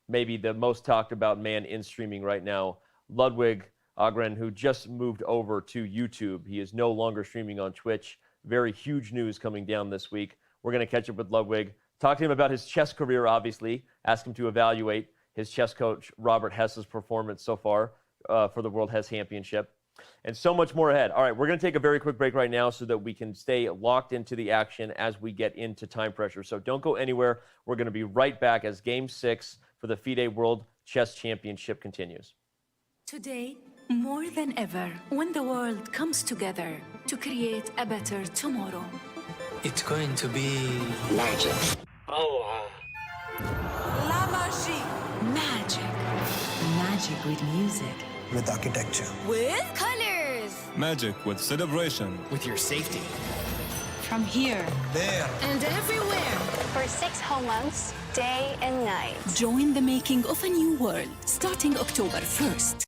maybe the most talked about man in streaming right now, Ludwig Agren, who just moved over to YouTube. He is no longer streaming on Twitch. Very huge news coming down this week. We're going to catch up with Ludwig, talk to him about his chess career, obviously, ask him to evaluate his chess coach Robert Hess's performance so far for the World Chess Championship, and so much more ahead. All right, we're going to take a very quick break right now so that we can stay locked into the action as we get into time pressure. So don't go anywhere. We're going to be right back as Game 6 for the FIDE World Chess Championship continues. Today, more than ever, when the world comes together to create a better tomorrow. It's going to be magic. Oh, La magie. Magic. Magic with music. with architecture. With colors. Magic with celebration. With your safety. From here. There. And everywhere. For 6 whole months, day and night. Join the making of a new world, starting October 1st.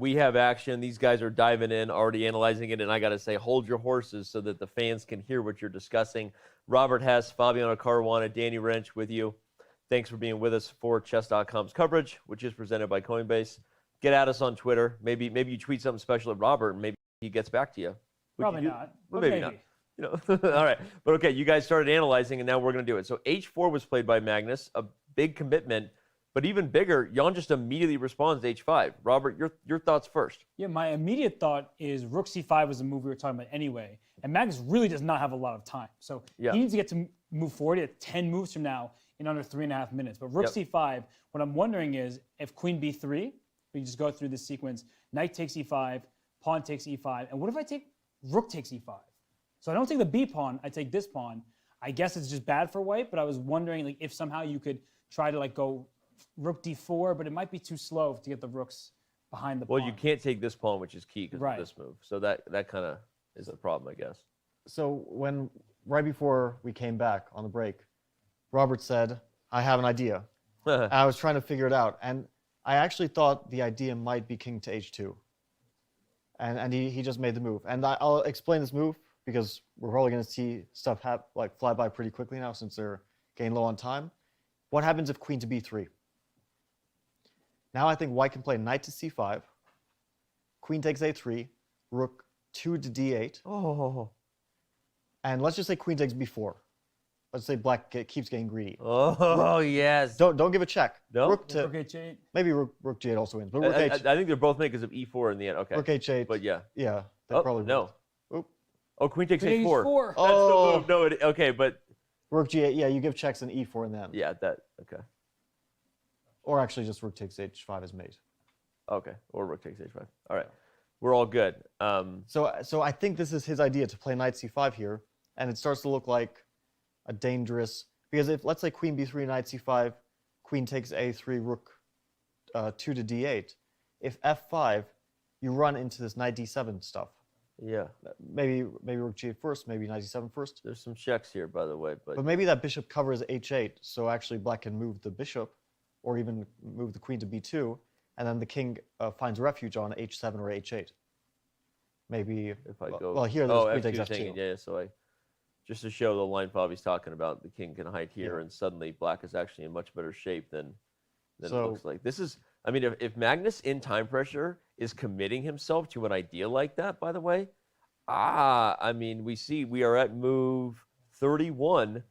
we have action. These guys are diving in, already analyzing it, and I got to say, hold your horses so that the fans can hear what you're discussing. Robert Hess, Fabiano Caruana, Danny Wrench with you. Thanks for being with us for Chess.com's coverage, which is presented by Coinbase. Get at us on Twitter. Maybe you tweet something special at Robert, and maybe he gets back to you. Probably not. Well, maybe not. You know, all right. But okay, you guys started analyzing, and now we're going to do it. So H4 was played by Magnus, a big commitment, but even bigger, Jan just immediately responds to H5. Robert, your thoughts first. Yeah, my immediate thought is Rook C5 was a move we were talking about anyway, and Magnus really does not have a lot of time. So he needs to get to move forward at 10 moves from now in under 3.5 minutes. But Rook C5, what I'm wondering is if Queen B3, we just go through this sequence, Knight takes E5, Pawn takes E5, and what if I take Rook takes E5? So I don't take the B pawn, I take this pawn. I guess it's just bad for white, but I was wondering like if somehow you could try to like go Rook D4, but it might be too slow to get the rooks behind the pawn. Well, you can't take this pawn, which is key because of this move. So that kind of is a problem, I guess. So right before we came back on the break, Robert said, I have an idea. I was trying to figure it out. And I actually thought the idea might be king to H2. And he just made the move. And I'll explain this move because we're probably going to see stuff fly by pretty quickly now since they're getting low on time. What happens if queen to B3? Now I think white can play knight to C5, queen takes A3, rook 2 to D8. Oh. And let's just say queen takes B4. Let's say black keeps getting greedy. Oh, yes. Don't give a check. No? Rook H8. Maybe rook G8 also wins. But rook I think they're both made because of E4 in the end. Okay. Rook H8. But yeah. Yeah. Probably no. Oop. Oh, queen takes H4. H4. That's the move. No, okay, but rook G8. Yeah, you give checks and E4 in the end. Yeah, okay. Or actually just rook takes H5 is mate. Okay, or rook takes H5. All right, we're all good. So I think this is his idea to play knight C5 here, and it starts to look like a dangerous, because if, let's say queen B3, knight C5, queen takes A3, rook 2 to D8. If F5, you run into this knight D7 stuff. Yeah. Maybe rook G8 first, maybe knight D7 first. There's some checks here, by the way. But maybe that bishop covers H8, so actually black can move the bishop, or even move the queen to B2, and then the king finds refuge on H7 or H8. Maybe if I go. Well, here there's queen takes F2. F2. Yeah, so just to show the line Fabi's talking about, the king can hide here, and suddenly black is actually in much better shape than it looks like. This is, I mean, if Magnus in time pressure is committing himself to an idea like that, by the way, I mean, we are at move 31.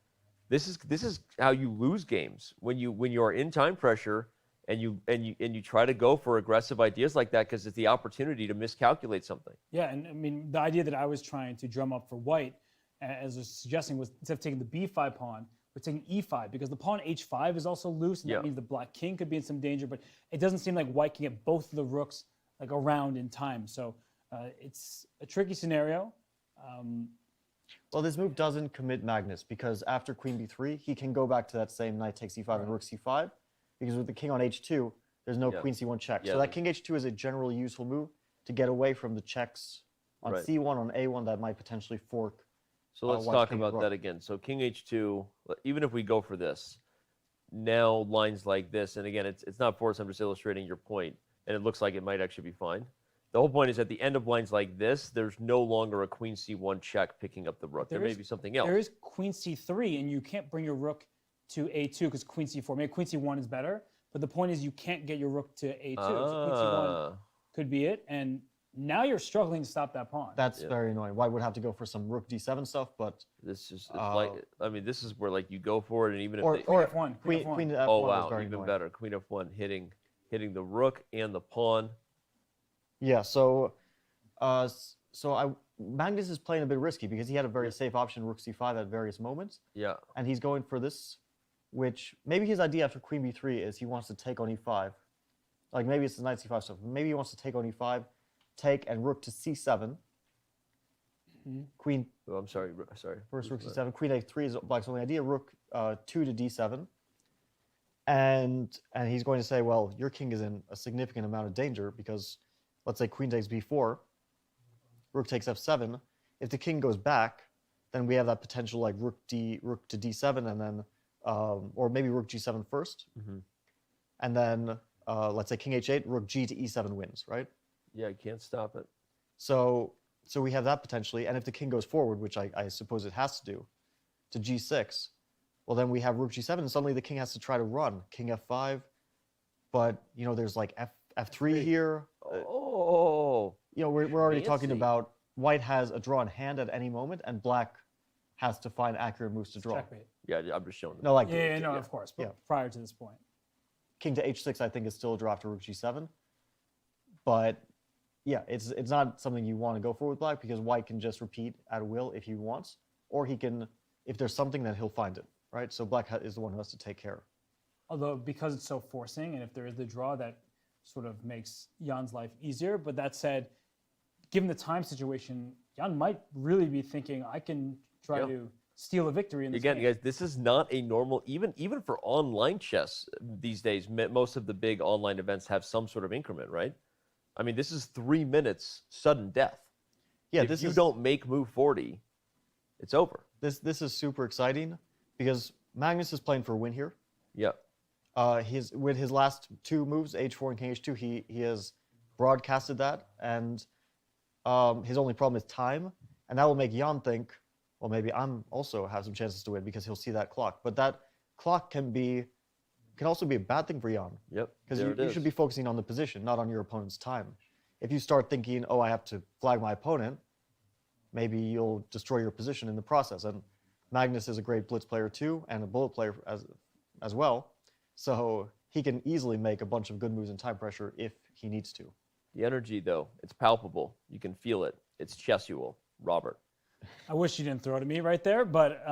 This is how you lose games when you are in time pressure and you try to go for aggressive ideas like that because it's the opportunity to miscalculate something. Yeah, and I mean the idea that I was trying to drum up for white, as I was suggesting, was instead of taking the B5 pawn, we're taking E5 because the pawn H5 is also loose, and that means the black king could be in some danger. But it doesn't seem like white can get both of the rooks like around in time. So it's a tricky scenario. Well, this move doesn't commit Magnus because after queen B3, he can go back to that same knight takes E5 and rook C5 because with the king on H2, there's no queen C1 check. So that king H2 is a generally useful move to get away from the checks on C1, on A1 that might potentially fork. So let's talk about that again. So king H2, even if we go for this, now lines like this, and again, it's not forced, I'm just illustrating your point, and it looks like it might actually be fine. The whole point is at the end of lines like this, there's no longer a queen C1 check picking up the rook. There may be something else. There is queen C3, and you can't bring your rook to A2 because queen C4. Maybe queen C1 is better, but the point is you can't get your rook to A2. So queen C1 could be it, and now you're struggling to stop that pawn. That's very annoying. White would have to go for some rook D7 stuff, but this is like, I mean, this is where like you go for it, and even if queen F1, queen F1 oh wow, very even annoying. better. Queen F1 hitting the rook and the pawn. Yeah, so Magnus is playing a bit risky because he had a very safe option, rook C5 at various moments. Yeah. And he's going for this, which maybe his idea after queen B3 is he wants to take on E5. Like maybe it's the knight C5 stuff. Maybe he wants to take on E5, take and rook to C7. Queen. Oh, I'm sorry. First rook C7. Queen A3 is black's only idea. Rook 2 to D7. And he's going to say, well, your king is in a significant amount of danger because let's say queen takes B4, rook takes F7. If the king goes back, then we have that potential like rook to D7 and then, or maybe rook G7 first. And then let's say king H8, rook G to E7 wins, right? Yeah, you can't stop it. So we have that potentially, and if the king goes forward, which I suppose it has to do, to g6, well then we have rook g7, and suddenly the king has to try to run king f5, but you know there's like f3 here. Oh, you know we're already fancy. talking about white has a draw in hand at any moment, and black has to find accurate moves to draw. Checkmate. Yeah, I'm just showing. No, like Of course. But prior to this point, king to h6 I think is still a draw after rook g7, but yeah, it's not something you want to go for with black because white can just repeat at will if he wants, or he can, if there's something, then he'll find it, right? So black is the one who has to take care. although because it's so forcing, and if there is the draw, that sort of makes Jan's life easier. But that said, given the time situation, Jan might really be thinking, I can try to steal a victory in this game. Guys, this is not a normal, even for online chess these days, most of the big online events have some sort of increment, right? I mean, this is 3 minutes sudden death. Yeah, if you don't make move 40, it's over. This is super exciting because Magnus is playing for a win here. Yeah. With his last 2 moves, h4 and king h2, he has broadcasted that, and his only problem is time, and that will make Jan think, well, maybe I'm also have some chances to win because he'll see that clock. But that clock can also be a bad thing for Jan. Yep. Because you should be focusing on the position, not on your opponent's time. If you start thinking, oh, I have to flag my opponent, maybe you'll destroy your position in the process. And Magnus is a great blitz player too, and a bullet player as well. So he can easily make a bunch of good moves in time pressure if he needs to. The energy, though, it's palpable. You can feel it. It's chessual. Robert. I wish you didn't throw it at me right there, but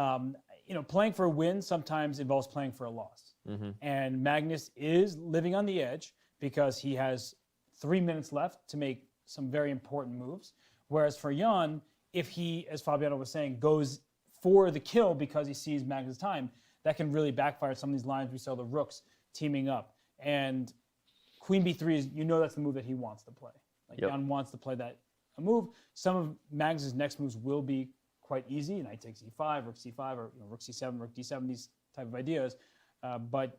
playing for a win sometimes involves playing for a loss. Mm-hmm. And Magnus is living on the edge because he has 3 minutes left to make some very important moves. Whereas for Jan, if he, as Fabiano was saying, goes for the kill because he sees Magnus' time, that can really backfire some of these lines. We saw the rooks teaming up. And queen b3 is, that's the move that he wants to play. Jan wants to play that move. Some of Magnus' next moves will be quite easy. Knight takes e5, rook c5, or rook c7, rook d7, these type of ideas. But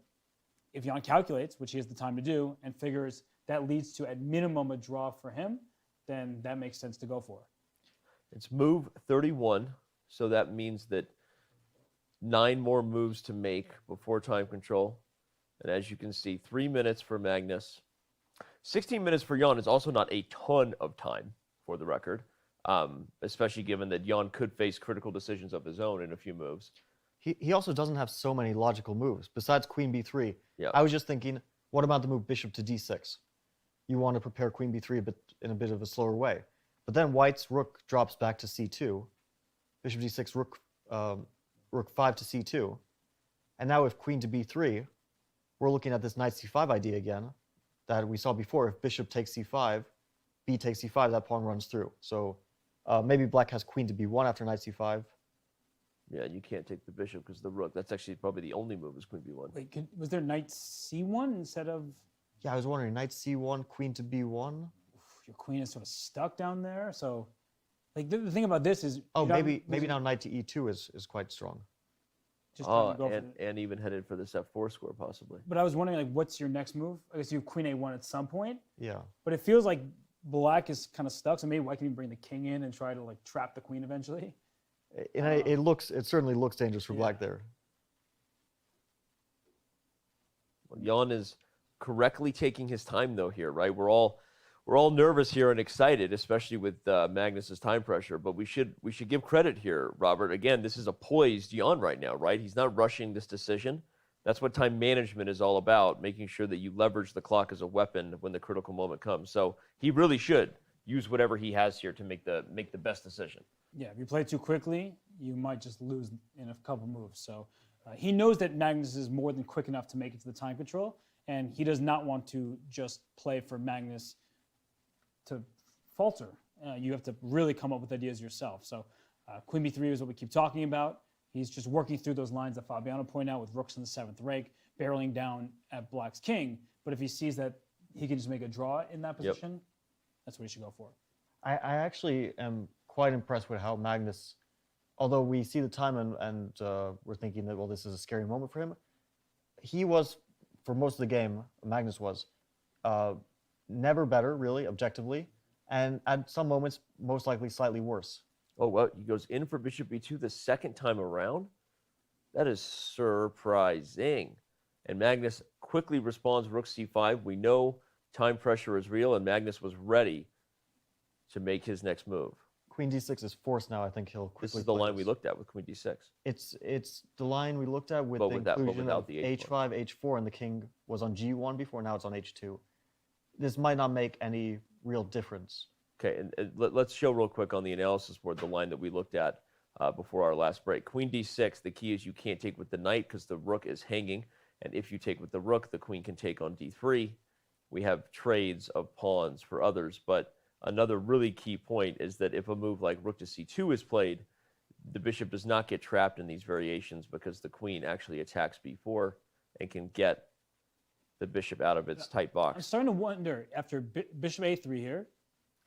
if Jan calculates, which he has the time to do, and figures that leads to, at minimum, a draw for him, then that makes sense to go for. It's move 31, so that means that 9 more moves to make before time control. And as you can see, 3 minutes for Magnus. 16 minutes for Jan is also not a ton of time, for the record, especially given that Jan could face critical decisions of his own in a few moves. He also doesn't have so many logical moves. Besides queen b3, Yep. I was just thinking, what about the move bishop to d6? You want to prepare queen b3 in a bit of a slower way. But then white's rook drops back to c2, bishop d6, rook 5 to c2. And now with queen to b3, we're looking at this knight c5 idea again that we saw before. If bishop takes c5, b takes c5, that pawn runs through. So maybe black has queen to b1 after knight c5. Yeah, you can't take the bishop because the rook. That's actually probably the only move is queen b1. Wait, was there knight c1 instead of... Yeah, I was wondering, knight c1, queen to b1. Your queen is sort of stuck down there. So the thing about this is... Oh, maybe now knight to e2 is quite strong. Just and even headed for this f4 square possibly. But I was wondering, what's your next move? I guess you have queen a1 at some point. Yeah. But it feels like black is kind of stuck, so maybe white can bring the king in and try to trap the queen eventually. It certainly looks dangerous for black there. Well, Jan is correctly taking his time though here, right? We're all nervous here and excited, especially with Magnus's time pressure. But we should give credit here, Robert. Again, this is a poised Jan right now, right? He's not rushing this decision. That's what time management is all about, making sure that you leverage the clock as a weapon when the critical moment comes. So he really should use whatever he has here to make the best decision. Yeah, if you play too quickly, you might just lose in a couple moves. So he knows that Magnus is more than quick enough to make it to the time control, and he does not want to just play for Magnus to falter. You have to really come up with ideas yourself. So queen b3 is what we keep talking about. He's just working through those lines that Fabiano pointed out with rooks in the 7th rank, barreling down at black's king. But if he sees that he can just make a draw in that position, that's what he should go for. I actually am quite impressed with how Magnus, although we see the time and we're thinking that, well, this is a scary moment for him, he was, for most of the game, Magnus was never better, really, objectively, and at some moments, most likely slightly worse. Oh, well, he goes in for bishop b2 the second time around? That is surprising. And Magnus quickly responds rook c5. We know time pressure is real, and Magnus was ready to make his next move. Queen d6 is forced now. I think he'll quickly. This is the line we looked at with queen d6. It's the line we looked at with But the without inclusion of the h5, h4, and the king was on g1 before. Now it's on h2. This might not make any real difference. Okay, and let's show real quick on the analysis board the line that we looked at before our last break. Queen d6, the key is you can't take with the knight because the rook is hanging. And if you take with the rook, the queen can take on d3. We have trades of pawns for others. But another really key point is that if a move like rook to c2 is played, the bishop does not get trapped in these variations because the queen actually attacks b4 and can get the bishop out of its tight box. I'm starting to wonder, after bishop a3 here,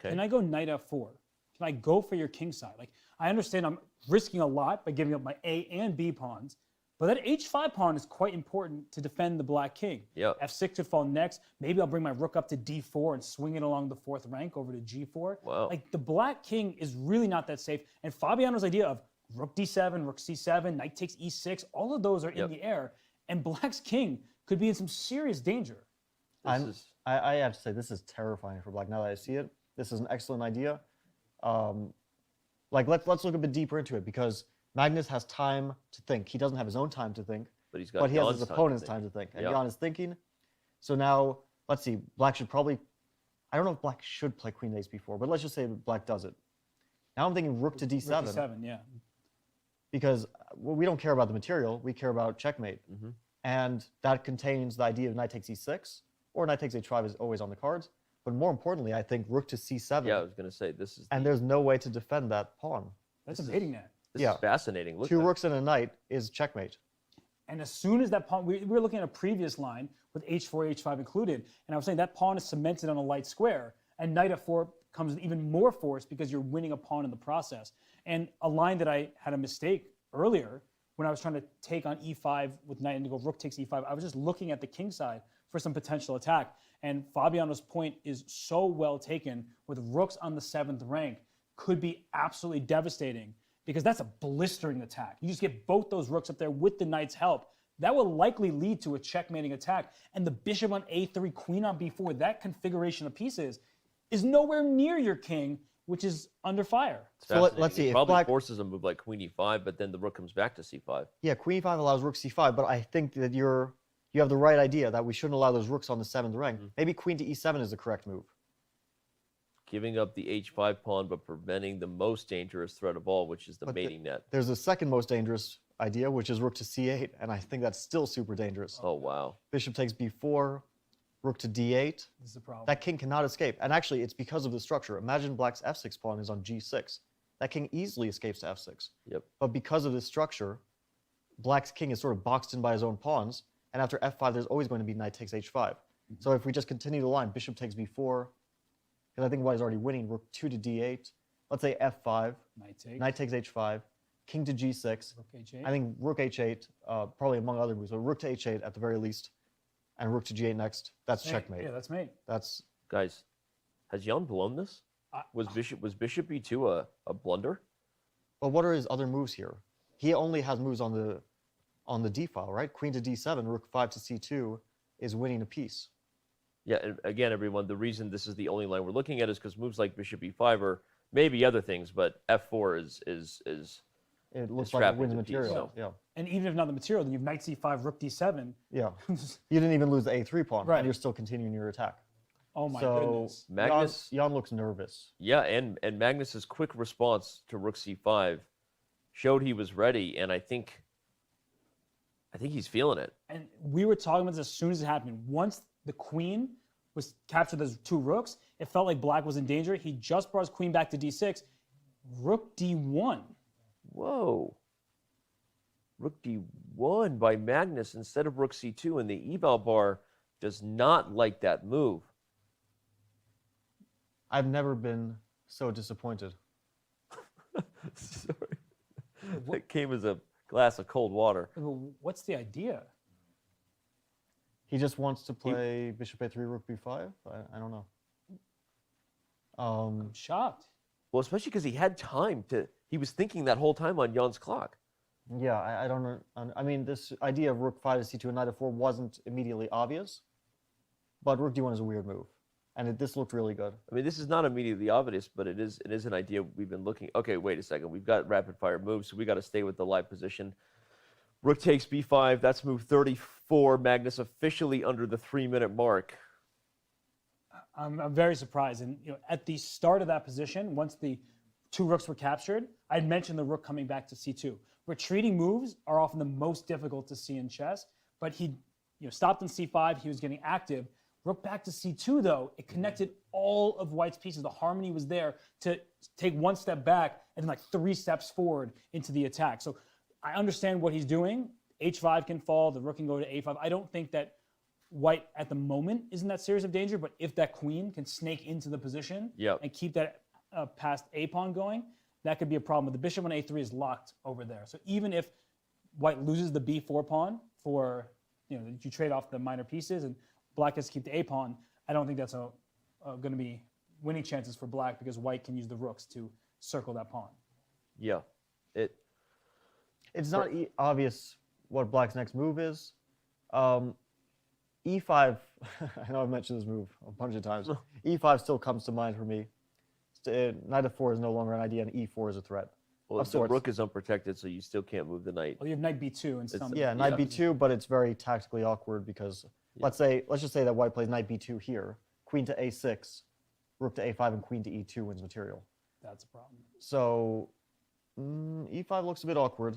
Okay. can I go knight f4? Can I go for your king side? Like, I understand I'm risking a lot by giving up my a and b pawns, but that h5 pawn is quite important to defend the black king. Yep. f6 should fall next. Maybe I'll bring my rook up to d4 and swing it along the fourth rank over to g4. Wow. Like, the black king is really not that safe. And Fabiano's idea of rook d7, rook c7, knight takes e6, all of those are in the air, and black's king could be in some serious danger. I have to say, this is terrifying for black. Now that I see it, this is an excellent idea. Let's look a bit deeper into it, because Magnus has time to think. He doesn't have his own time to think, but he has his opponent's time to think. And Jan is thinking. So now, let's see, black should probably, I don't know if black should play queen ace b4, but let's just say black does it. Now I'm thinking rook to d7. Rook d7, yeah. Because we don't care about the material, we care about checkmate. And that contains the idea of knight takes e6, or knight takes h5 is always on the cards. But more importantly, I think rook to c7. Yeah, I was going to say, this is... And there's no way to defend that pawn. That's a mating net. This is fascinating. Look Two rooks and a knight is checkmate. And as soon as that pawn, we were looking at a previous line with h4, h5 included, and I was saying that pawn is cemented on a light square, and knight f4 comes with even more force because you're winning a pawn in the process. And a line that I had a mistake earlier when I was trying to take on e5 with knight and to go rook takes e5, I was just looking at the king side for some potential attack. And Fabiano's point is so well taken, with rooks on the 7th rank could be absolutely devastating, because that's a blistering attack. You just get both those rooks up there with the knight's help. That will likely lead to a checkmating attack. And the bishop on a3, queen on b4, that configuration of pieces is nowhere near your king, which is under fire. So let's see. It If probably black forces a move like queen e5, but then the rook comes back to c5. Yeah, queen e5 allows rook c5, but I think that you have the right idea that we shouldn't allow those rooks on the 7th rank. Maybe queen to e7 is the correct move. Giving up the h5 pawn, but preventing the most dangerous threat of all, which is the mating net. There's a second most dangerous idea, which is rook to c8, and I think that's still super dangerous. Oh, wow. Bishop takes b4, rook to d8. This is the problem. That king cannot escape. And actually, it's because of the structure. Imagine black's f6 pawn is on g6. That king easily escapes to f6. Yep. But because of this structure, black's king is sort of boxed in by his own pawns, and after f5, there's always going to be knight takes h5. So if we just continue the line, bishop takes b4, because I think white is already winning, rook 2 to d8, let's say f5, knight takes h5, king to g6, rook h8. I think rook h8, probably among other moves, but rook to h8 at the very least, and rook to g8 next, that's checkmate. Yeah, that's mate. That's... Guys, has Jan blown this? Was bishop b2 a blunder? Well, what are his other moves here? He only has moves on the d file, right? Queen to d7, rook 5 to c2 is winning a piece. Yeah, and again, everyone, the reason this is the only line we're looking at is because moves like bishop e5 are maybe other things, but f4 is it looks like it wins material. Yeah. And even if not the material, then you have knight c5, rook d7. Yeah. You didn't even lose the a3 pawn, Right. and you're still continuing your attack. Oh my so goodness. Magnus, Jan looks nervous. Yeah, and Magnus's quick response to rook c5 showed he was ready, and I think he's feeling it. And we were talking about this as soon as it happened. Once the queen was captured as two rooks, it felt like black was in danger. He just brought his queen back to d6. Rook d1. Whoa. Rook d1 by Magnus instead of rook c2, and the eval bar does not like that move. I've never been so disappointed. Sorry. That came as a glass of cold water. What's the idea? He just wants to play bishop a3, rook b5. I don't know. I'm shocked. Well, especially because he had time to. He was thinking that whole time on Jan's clock. Yeah, I don't know. I mean, this idea of rook 5 to c2 and knight f4 wasn't immediately obvious, but rook d1 is a weird move, and this looked really good. I mean, this is not immediately obvious, but it is an idea we've been looking. Okay, wait a second. We've got rapid fire moves, so we got to stay with the live position. Rook takes b5. That's move 34. Magnus officially under the 3-minute mark. I'm very surprised. And at the start of that position, once the 2 rooks were captured, I'd mentioned the rook coming back to c2. Retreating moves are often the most difficult to see in chess, but he stopped in c5. He was getting active. Rook back to c2, though, it connected all of White's pieces. The harmony was there to take 1 step back and then like 3 steps forward into the attack. So I understand what he's doing. h5 can fall. The rook can go to a5. I don't think that White at the moment is in that serious of danger, but if that queen can snake into the position and keep that past a pawn going, that could be a problem. But the bishop on a3 is locked over there. So even if White loses the b4 pawn for, you trade off the minor pieces and Black has to keep the a pawn, I don't think that's going to be winning chances for Black because White can use the rooks to circle that pawn. Yeah. It's not obvious what Black's next move is. E5, I know I've mentioned this move a bunch of times. E5 still comes to mind for me. Knight f4 is no longer an idea, and E4 is a threat. Well, the rook is unprotected, so you still can't move the knight. Well, you have knight b2 and some. Yeah, knight b2, but it's very tactically awkward because let's just say that White plays knight b2 here, queen to a6, rook to a5, and queen to e2 wins material. That's a problem. So e5 looks a bit awkward.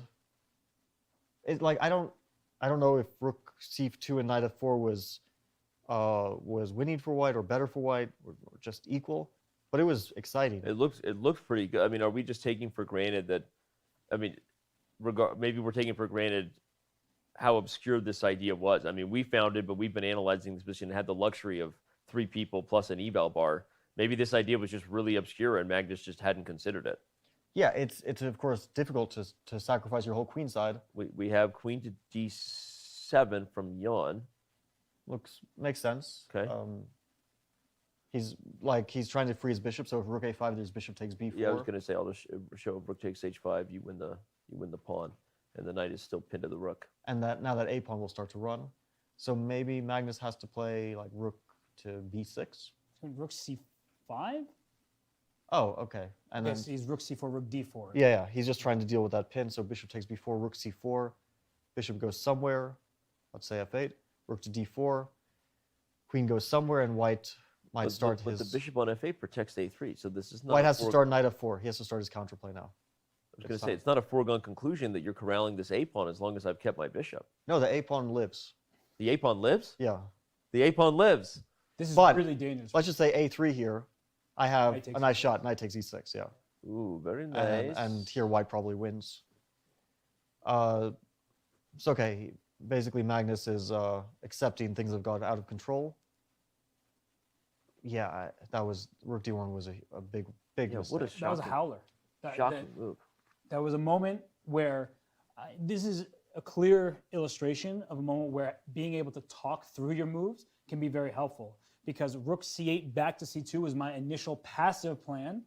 It's like I don't know if rook c2 and knight f4 was winning for White or better for White or just equal, but it was exciting. It looks pretty good. I mean, are we just taking for granted that? I mean, maybe we're taking for granted how obscure this idea was. I mean, we found it, but we've been analyzing this position and had the luxury of 3 people plus an eval bar. Maybe this idea was just really obscure and Magnus just hadn't considered it. Yeah, it's of course difficult to sacrifice your whole queen side. We have queen to d7 from Jan. Makes sense. Okay. He's trying to free his bishop, so if rook a5, there's bishop takes b4. Yeah, I was going to say I'll just show rook takes h5, you win the pawn, and the knight is still pinned to the rook. And now that a pawn will start to run, so maybe Magnus has to play like rook to b6. Rook c5. Oh, okay. And then he's rook c4, rook d4. Yeah, he's just trying to deal with that pin. So bishop takes b4, rook c4, bishop goes somewhere. Let's say f8, rook to d4, queen goes somewhere, and White might start his. But the bishop on f8 protects a3, so this is not. White has to start knight f4. He has to start his counterplay now. I was going to say it's not a foregone conclusion that you're corralling this a pawn as long as I've kept my bishop. No, the a pawn lives. The a pawn lives? Yeah. The a pawn lives. This is really dangerous. Let's just say a3 here. I have a nice shot. Knight takes e6. Yeah. Ooh, very nice. And here White probably wins. It's okay. Basically, Magnus is accepting things have gone out of control. Yeah, that was rook d1 was a big mistake. What a shocking, that was a howler. Shocking move. That was a moment where this is a clear illustration of a moment where being able to talk through your moves can be very helpful. Because rook c8 back to c2 was my initial passive plan.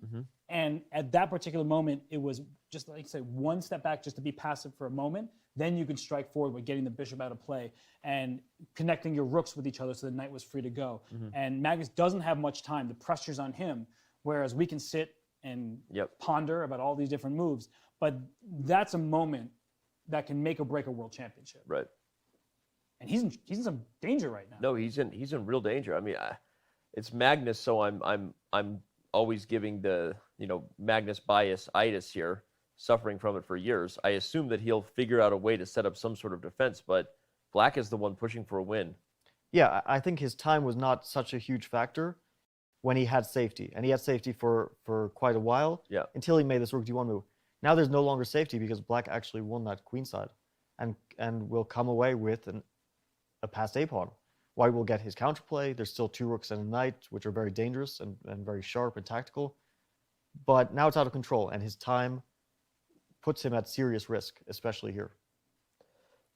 And at that particular moment, it was just like say 1 step back just to be passive for a moment. Then you can strike forward with getting the bishop out of play and connecting your rooks with each other so the knight was free to go. And Magnus doesn't have much time. The pressure's on him, whereas we can sit and ponder about all these different moves. But that's a moment that can make or break a world championship. Right. And he's in some danger right now. No, he's in real danger. I mean, it's Magnus, so I'm always giving the Magnus bias-itis here, suffering from it for years. I assume that he'll figure out a way to set up some sort of defense, but Black is the one pushing for a win. Yeah, I think his time was not such a huge factor when he had safety, and he had safety for quite a while. Yeah. Until he made this rook d1 move. Now there's no longer safety because Black actually won that queen side, and will come away with a passed a pawn. White will get his counterplay. There's still 2 rooks and a knight, which are very dangerous and very sharp and tactical. But now it's out of control, and his time puts him at serious risk, especially here.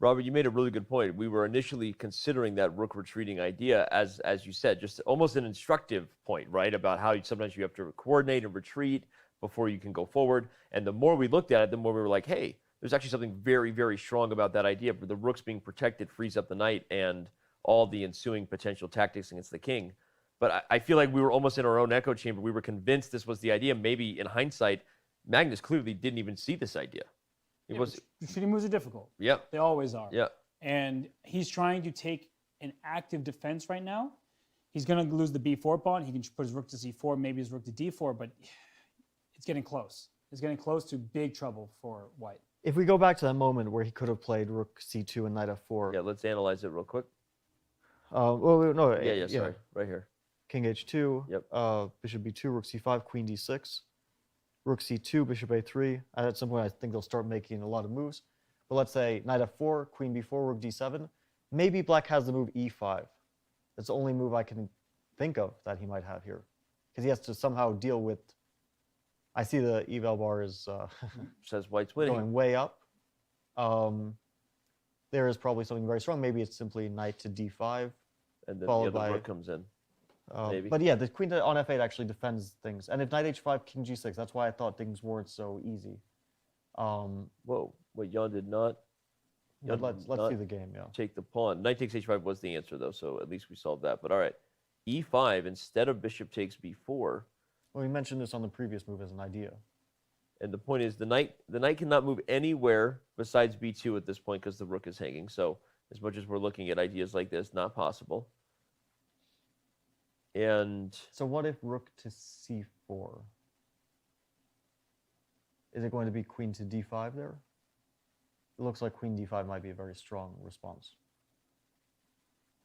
Robert, you made a really good point. We were initially considering that rook retreating idea as you said, just almost an instructive point, right? About how sometimes you have to coordinate and retreat before you can go forward. And the more we looked at it, the more we were like, hey, there's actually something very, very strong about that idea. The rook's being protected frees up the knight and all the ensuing potential tactics against the king. But I feel like we were almost in our own echo chamber. We were convinced this was the idea. Maybe in hindsight, Magnus clearly didn't even see this idea. It was Retreating moves are difficult. Yeah. They always are. Yeah. And he's trying to take an active defense right now. He's going to lose the b4 pawn. He can put his rook to c4, maybe his rook to d4, but it's getting close. It's getting close to big trouble for white. If we go back to that moment where he could have played rook c2 and knight f4. Yeah, let's analyze it real quick. Yeah, sorry, right here. King h2, yep. Bishop b2, rook c5, queen d6, rook c2, bishop a3. At some point, I think they'll start making a lot of moves. But let's say knight f4, queen b4, rook d7. Maybe black has the move e5. That's the only move I can think of that he might have here. Because he has to somehow deal with... I see the eval bar is says white's winning. Going way up. There is probably something very strong. Maybe it's simply knight to d5. And then followed the other by, rook comes in. Maybe. But yeah, the queen on f8 actually defends things. And if knight h5, king g6, that's why I thought things weren't so easy. Whoa, wait, Jan did not. Let's see the game, yeah. Take the pawn. Knight takes h5 was the answer, though, so at least we solved that. But all right, e5 instead of bishop takes b4. Well, we mentioned this on the previous move as an idea. And the point is the knight cannot move anywhere besides b2 at this point because the rook is hanging. So as much as we're looking at ideas like this, not possible. And so what if rook to c4? Is it going to be queen to d5 there? It looks like queen d5 might be a very strong response.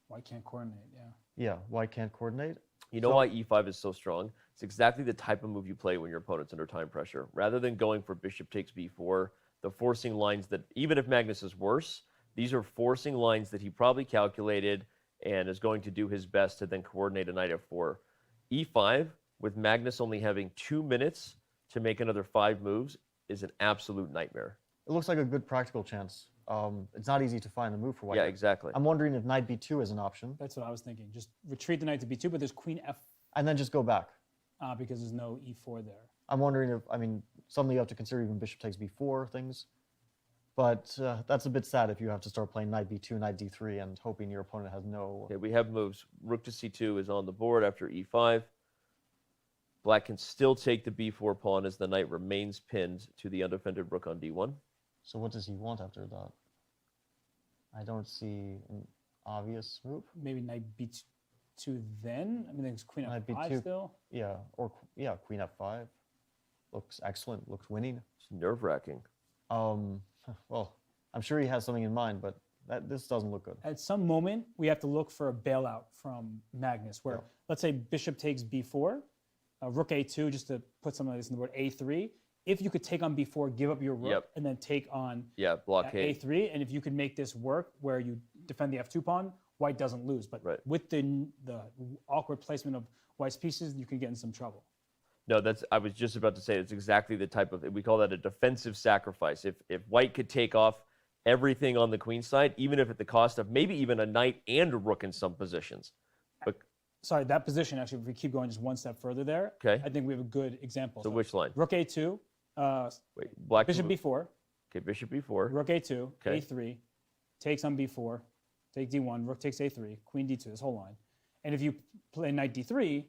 White can't coordinate, yeah. Yeah, white can't coordinate. You know why e5 is so strong? It's exactly the type of move you play when your opponent's under time pressure. Rather than going for bishop takes b4, the forcing lines that, even if Magnus is worse, these are forcing lines that he probably calculated and is going to do his best to then coordinate a knight f4. e5, with Magnus only having 2 minutes to make another 5 moves, is an absolute nightmare. It looks like a good practical chance. It's not easy to find a move for white. Yeah, exactly. I'm wondering if knight b2 is an option. That's what I was thinking. Just retreat the knight to b2, but there's queen f... And then just go back. Because there's no e4 there. I'm wondering if, something you have to consider even bishop takes b4 things. But that's a bit sad if you have to start playing knight b2, knight d3, and hoping your opponent has no... Okay, we have moves. Rook to c2 is on the board after e5. Black can still take the b4 pawn as the knight remains pinned to the undefended rook on d1. So what does he want after that? I don't see an obvious move. Maybe knight b2 then? There's queen f5 still? Yeah, queen f5. Looks excellent, looks winning. It's nerve-wracking. Well, I'm sure he has something in mind, but this doesn't look good. At some moment, we have to look for a bailout from Magnus, where, let's say bishop takes b4, rook a2, just to put something like this in the board, a3. If you could take on b4, give up your rook, and then take on blockade. a3, and if you could make this work where you defend the f2 pawn, white doesn't lose. But with the awkward placement of white's pieces, you can get in some trouble. No, I was just about to say, it's exactly the type of, we call that a defensive sacrifice. If white could take off everything on the queen side, even if at the cost of maybe even a knight and a rook in some positions. But sorry, that position, actually, if we keep going just one step further there, I think we have a good example. So which line? Rook a2. Black bishop b4. Okay, bishop b4. Rook a2, a3, takes on b4, take d1, rook takes a3, queen d2, this whole line. And if you play knight d3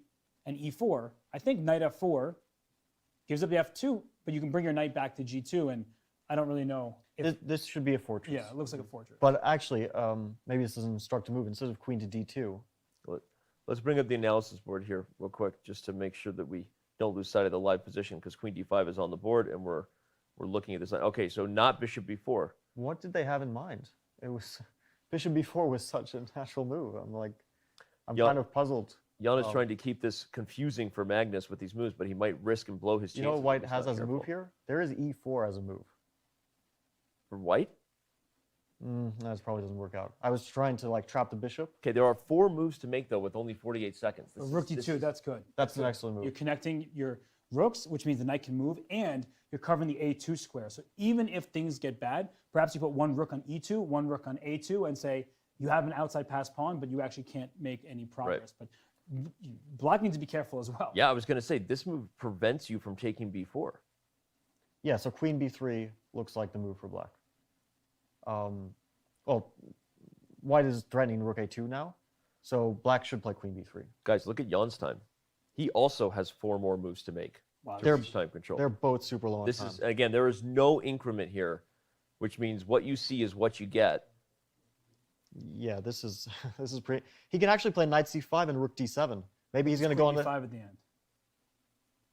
and e4, I think knight f4 gives up the f2, but you can bring your knight back to g2, and I don't really know. This should be a fortress. Yeah, it looks like a fortress. But actually, maybe this is an instructive move. Instead of queen to d2. Let's bring up the analysis board here real quick, just to make sure that we don't lose sight of the live position, because queen d5 is on the board, and we're looking at this line. Okay, so not bishop b4. What did they have in mind? It was bishop b4 was such a natural move. I'm kind of puzzled. Jan is trying to keep this confusing for Magnus with these moves, but he might risk and blow his chances. You know what white has as a move here? There is e4 as a move. For white? That probably doesn't work out. I was trying to trap the bishop. Okay, there are 4 moves to make though with only 48 seconds. Rook d2, that's good. That's an excellent move. You're connecting your rooks, which means the knight can move, and you're covering the A2 square. So even if things get bad, perhaps you put one rook on E2, one rook on A2, and say you have an outside pass pawn, but you actually can't make any progress. But Black needs to be careful as well. Yeah, I was going to say, this move prevents you from taking b4. Yeah, so queen b3 looks like the move for Black. Well, White is threatening rook a2 now, so Black should play queen b3. Guys, look at Jan's time. He also has 4 more moves to make. Wow, They're time control. They're both super low on This time. is, again, there is no increment here, which means what you see is what you get. Yeah, this is pretty. He can actually play knight c5 and rook d7. Maybe he's going to go on the d5 at the end.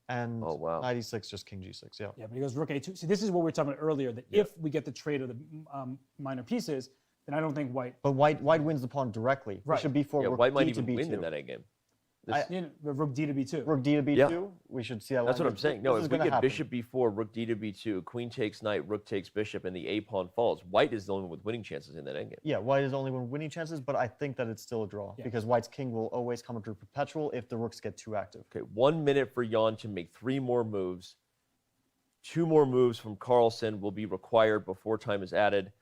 And oh, wow. knight e6, just king g6. Yeah. Yeah, but he goes rook a2. See, this is what we were talking about earlier. That if we get the trade of the minor pieces, then I don't think White. But White wins the pawn directly. Right. Bishop b4. Yeah, rook White might d even to b2. win in that endgame. Rook d to b2. Rook d to b2. Yeah. We should see that. That's what I'm saying. No, if we get happen. bishop b4, rook d to b2, queen takes knight, rook takes bishop, and the a pawn falls, White is the only one with winning chances in that endgame. Yeah, White is the only one winning chances, but I think that it's still a draw because White's king will always come into perpetual if the rooks get too active. Okay, 1 minute for Jan to make 3 more moves. 2 more moves from Carlsen will be required before time is added.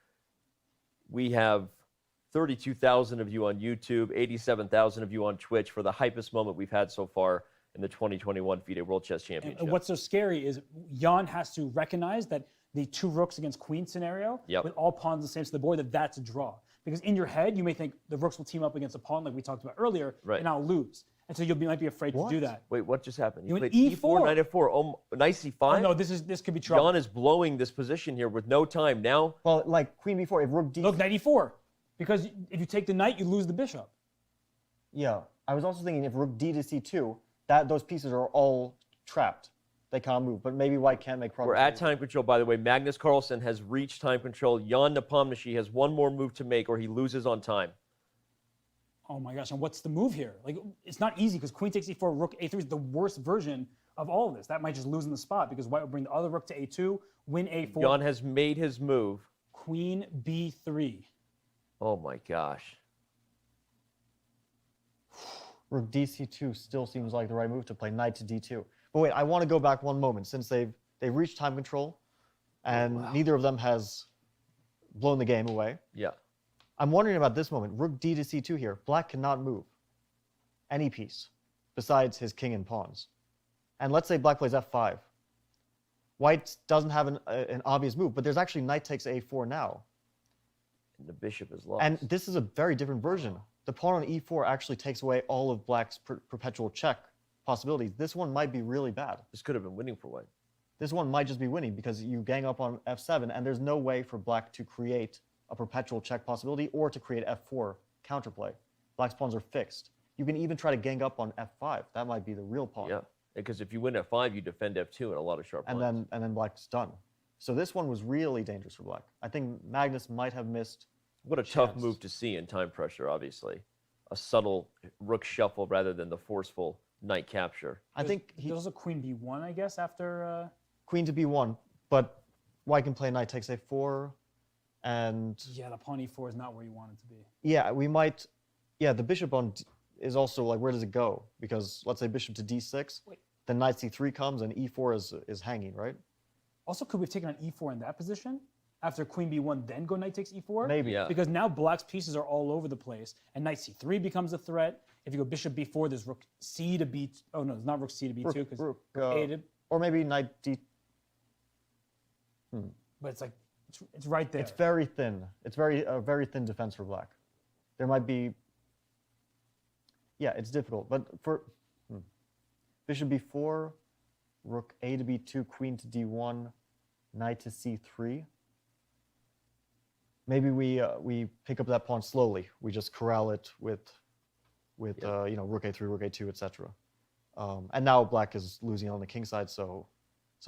We have 32,000 of you on YouTube, 87,000 of you on Twitch for the hypest moment we've had so far in the 2021 FIDE World Chess Championship. And what's so scary is Jan has to recognize that the 2 rooks against queen scenario, with all pawns the same to the board, that's a draw. Because in your head, you may think the rooks will team up against a pawn like we talked about earlier, and I'll lose. And so you might be afraid to do that. Wait, what just happened? You played went E4. knight f4, knight c5? Oh, no, this could be trouble. Jan is blowing this position here with no time now. Well, like queen b4, if rook d... Look, knight e4. Because if you take the knight, you lose the bishop. Yeah, I was also thinking if rook d to c2, those pieces are all trapped. They can't move, but maybe White can't make progress. We're at time control, by the way. Magnus Carlsen has reached time control. Ian Nepomniachtchi has 1 more move to make or he loses on time. Oh my gosh, and what's the move here? Like, it's not easy because queen takes e4, rook a3 is the worst version of all of this. That might just lose in the spot because White will bring the other rook to a2, win a4. Jan has made his move. Queen b3. Oh my gosh. Rook dc2 still seems like the right move to play knight to d2. But wait, I want to go back one moment since they've reached time control and neither of them has blown the game away. Yeah. I'm wondering about this moment. Rook d to c2 here. Black cannot move any piece besides his king and pawns. And let's say Black plays f5. White doesn't have an obvious move, but there's actually knight takes a4 now. And the bishop is lost. And this is a very different version. The pawn on e4 actually takes away all of Black's perpetual check possibilities. This one might be really bad. This could have been winning for White. This one might just be winning because you gang up on f7 and there's no way for Black to create a perpetual check possibility or to create f4 counterplay. Black's pawns are fixed. You can even try to gang up on f5. That might be the real pawn. Yeah, because if you win f5, you defend f2 and a lot of sharp lines. And then Black's done. So this one was really dangerous for Black. I think Magnus might have missed. What a tough move to see in time pressure, obviously. A subtle rook shuffle rather than the forceful knight capture. I think there's also queen b1, I guess, after... Queen to b1, but White can play knight takes a4, and... Yeah, the pawn e4 is not where you want it to be. Yeah, we might... Yeah, the bishop on is also like, where does it go? Because let's say bishop to d6, then knight c3 comes and e4 is hanging, right? Also, could we have taken on e4 in that position? After queen b1, then go knight takes e4? Maybe. Yeah. Because now Black's pieces are all over the place, and knight c3 becomes a threat. If you go bishop b4, there's rook c to b... Oh, no, it's not rook c to b2, because rook a to... Or maybe knight d... But it's like, it's right there. It's very thin. It's a very thin defense for Black. There might be... Yeah, it's difficult, but for... Bishop b4, rook a to b2, queen to d1, knight to c3. Maybe we pick up that pawn slowly. We just corral it with rook a3, rook a2, etc. And now Black is losing on the king side, so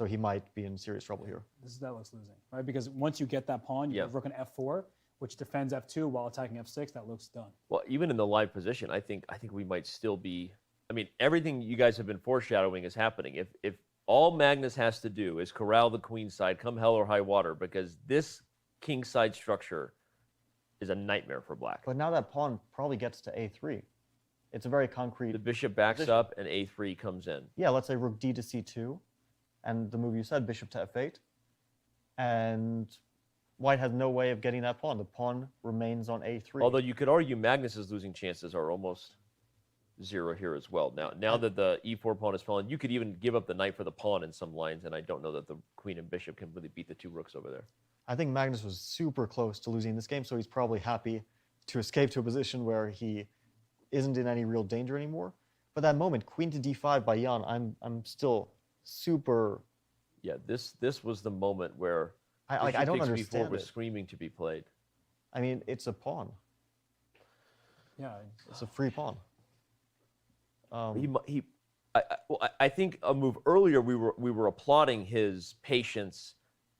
he might be in serious trouble here. That looks losing, right? Because once you get that pawn, you have rook on f4, which defends f2 while attacking f6. That looks done. Well, even in the live position, I think we might still be. I mean, everything you guys have been foreshadowing is happening. If all Magnus has to do is corral the queen side, come hell or high water, because this king side structure is a nightmare for Black. But now that pawn probably gets to a3. it's a very concrete. The bishop backs position. up and a3 comes in. Yeah, let's say rook d to c2, and the move you said, bishop to f8, and white has no way of getting that pawn. The pawn remains on a3. Although you could argue Magnus's losing chances are almost zero here as well. Now that the e4 pawn is fallen, you could even give up the knight for the pawn in some lines, and I don't know that the queen and bishop can really beat the two rooks over there. I think Magnus was super close to losing this game, so he's probably happy to escape to a position where he isn't in any real danger anymore. But that moment, queen to d5 by Jan, I'm still super. Yeah, this was the moment where I don't understand was it. screaming to be played. I mean, it's a pawn. Yeah, it's a free pawn. I think a move earlier we were applauding his patience,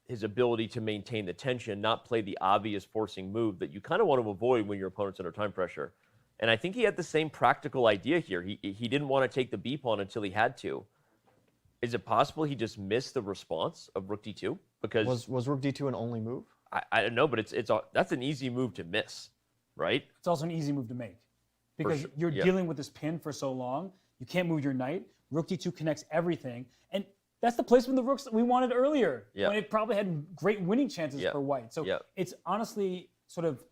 his ability to maintain the tension, not play the obvious forcing move that you kind of want to avoid when your opponent's under time pressure. And I think he had the same practical idea here. He didn't want to take the b pawn until he had to. Is it possible he just missed the response of rook d2? Because was rook d2 an only move? I don't know, but that's an easy move to miss, right? It's also an easy move to make because you're dealing with this pin for so long. You can't move your knight. Rook d2 connects everything, and that's the placement of the rooks that we wanted earlier. Yeah. When it probably had great winning chances for white. So it's honestly sort of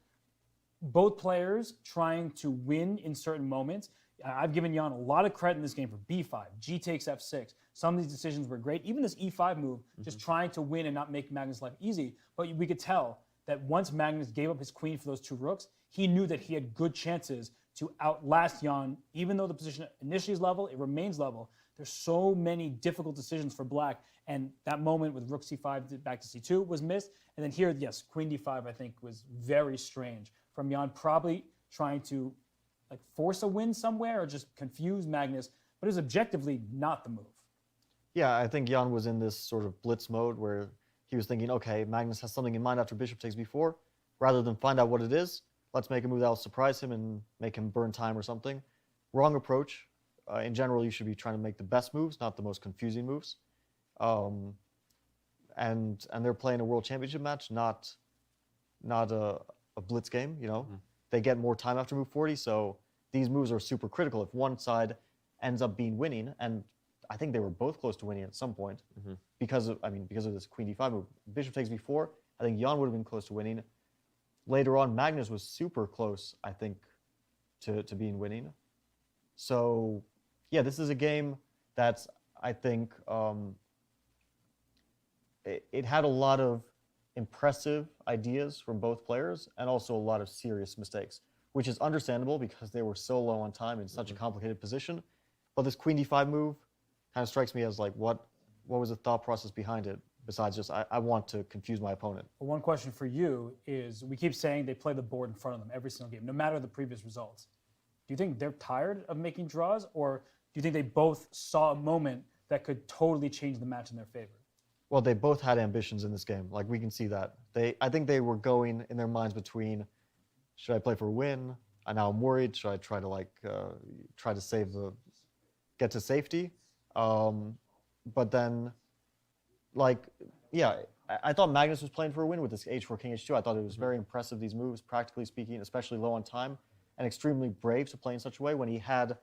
both players trying to win in certain moments. I've given Jan a lot of credit in this game for b5, g takes f6. Some of these decisions were great. Even this e5 move, just trying to win and not make Magnus' life easy. But we could tell that once Magnus gave up his queen for those two rooks, he knew that he had good chances to outlast Jan. Even though the position initially is level, it remains level. There's so many difficult decisions for black. And that moment with rook c5 back to c2 was missed. And then here, yes, queen d5, I think, was very strange from Jan, probably trying to force a win somewhere or just confuse Magnus, but it was objectively not the move. Yeah, I think Jan was in this sort of blitz mode where he was thinking, okay, Magnus has something in mind after bishop takes b4. Rather than find out what it is, let's make a move that will surprise him and make him burn time or something. Wrong approach. In general, you should be trying to make the best moves, not the most confusing moves. And they're playing a World Championship match, not a blitz game, you know. They get more time after move 40, so these moves are super critical. If one side ends up being winning, and I think they were both close to winning at some point because of this queen d5 move. Bishop takes b4. I think Jan would have been close to winning. Later on, Magnus was super close, I think, to being winning. So, yeah, this is a game that's, I think, it had a lot of impressive ideas from both players and also a lot of serious mistakes, which is understandable because they were so low on time in such a complicated position. But this queen d5 move kind of strikes me as like, what was the thought process behind it besides just I want to confuse my opponent? Well, one question for you is, we keep saying they play the board in front of them every single game, no matter the previous results. Do you think they're tired of making draws, or do you think they both saw a moment that could totally change the match in their favor? Well, they both had ambitions in this game. Like, we can see that. I think they were going in their minds between, should I play for a win? Now I'm worried. Should I try to try to get to safety? But then, I thought Magnus was playing for a win with this h4 king h2. I thought it was very impressive, these moves, practically speaking, especially low on time, and extremely brave to play in such a way when he had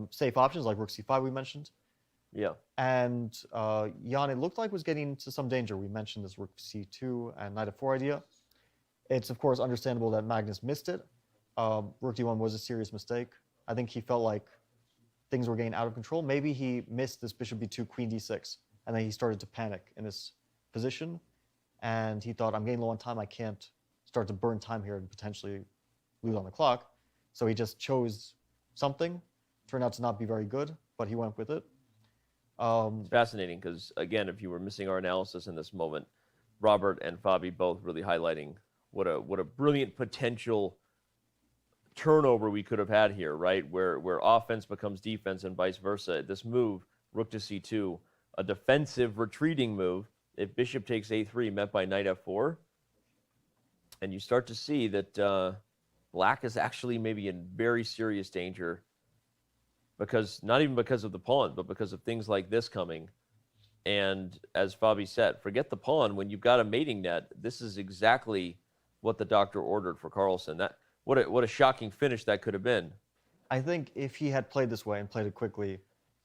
safe options like rook c5 we mentioned. Yeah. And Jan, it looked like, was getting into some danger. We mentioned this rook c2 and knight f4 idea. It's, of course, understandable that Magnus missed it. Rook d1 was a serious mistake. I think he felt like things were getting out of control. Maybe he missed this bishop b2, queen d6, and then he started to panic in this position. And he thought, I'm getting low on time. I can't start to burn time here and potentially lose on the clock. So he just chose something. Turned out to not be very good, but he went with it. It's fascinating because, again, if you were missing our analysis in this moment, Robert and Fabi both really highlighting what a brilliant potential turnover we could have had here, right? Where offense becomes defense and vice versa. This move, rook to c2, a defensive retreating move. If bishop takes a3, met by knight f4, and you start to see that black is actually maybe in very serious danger. Because not even because of the pawn, but because of things like this coming. And as Fabi said, forget the pawn. When you've got a mating net, this is exactly what the doctor ordered for Carlsen. What a shocking finish that could have been I think if he had played this way and played it quickly,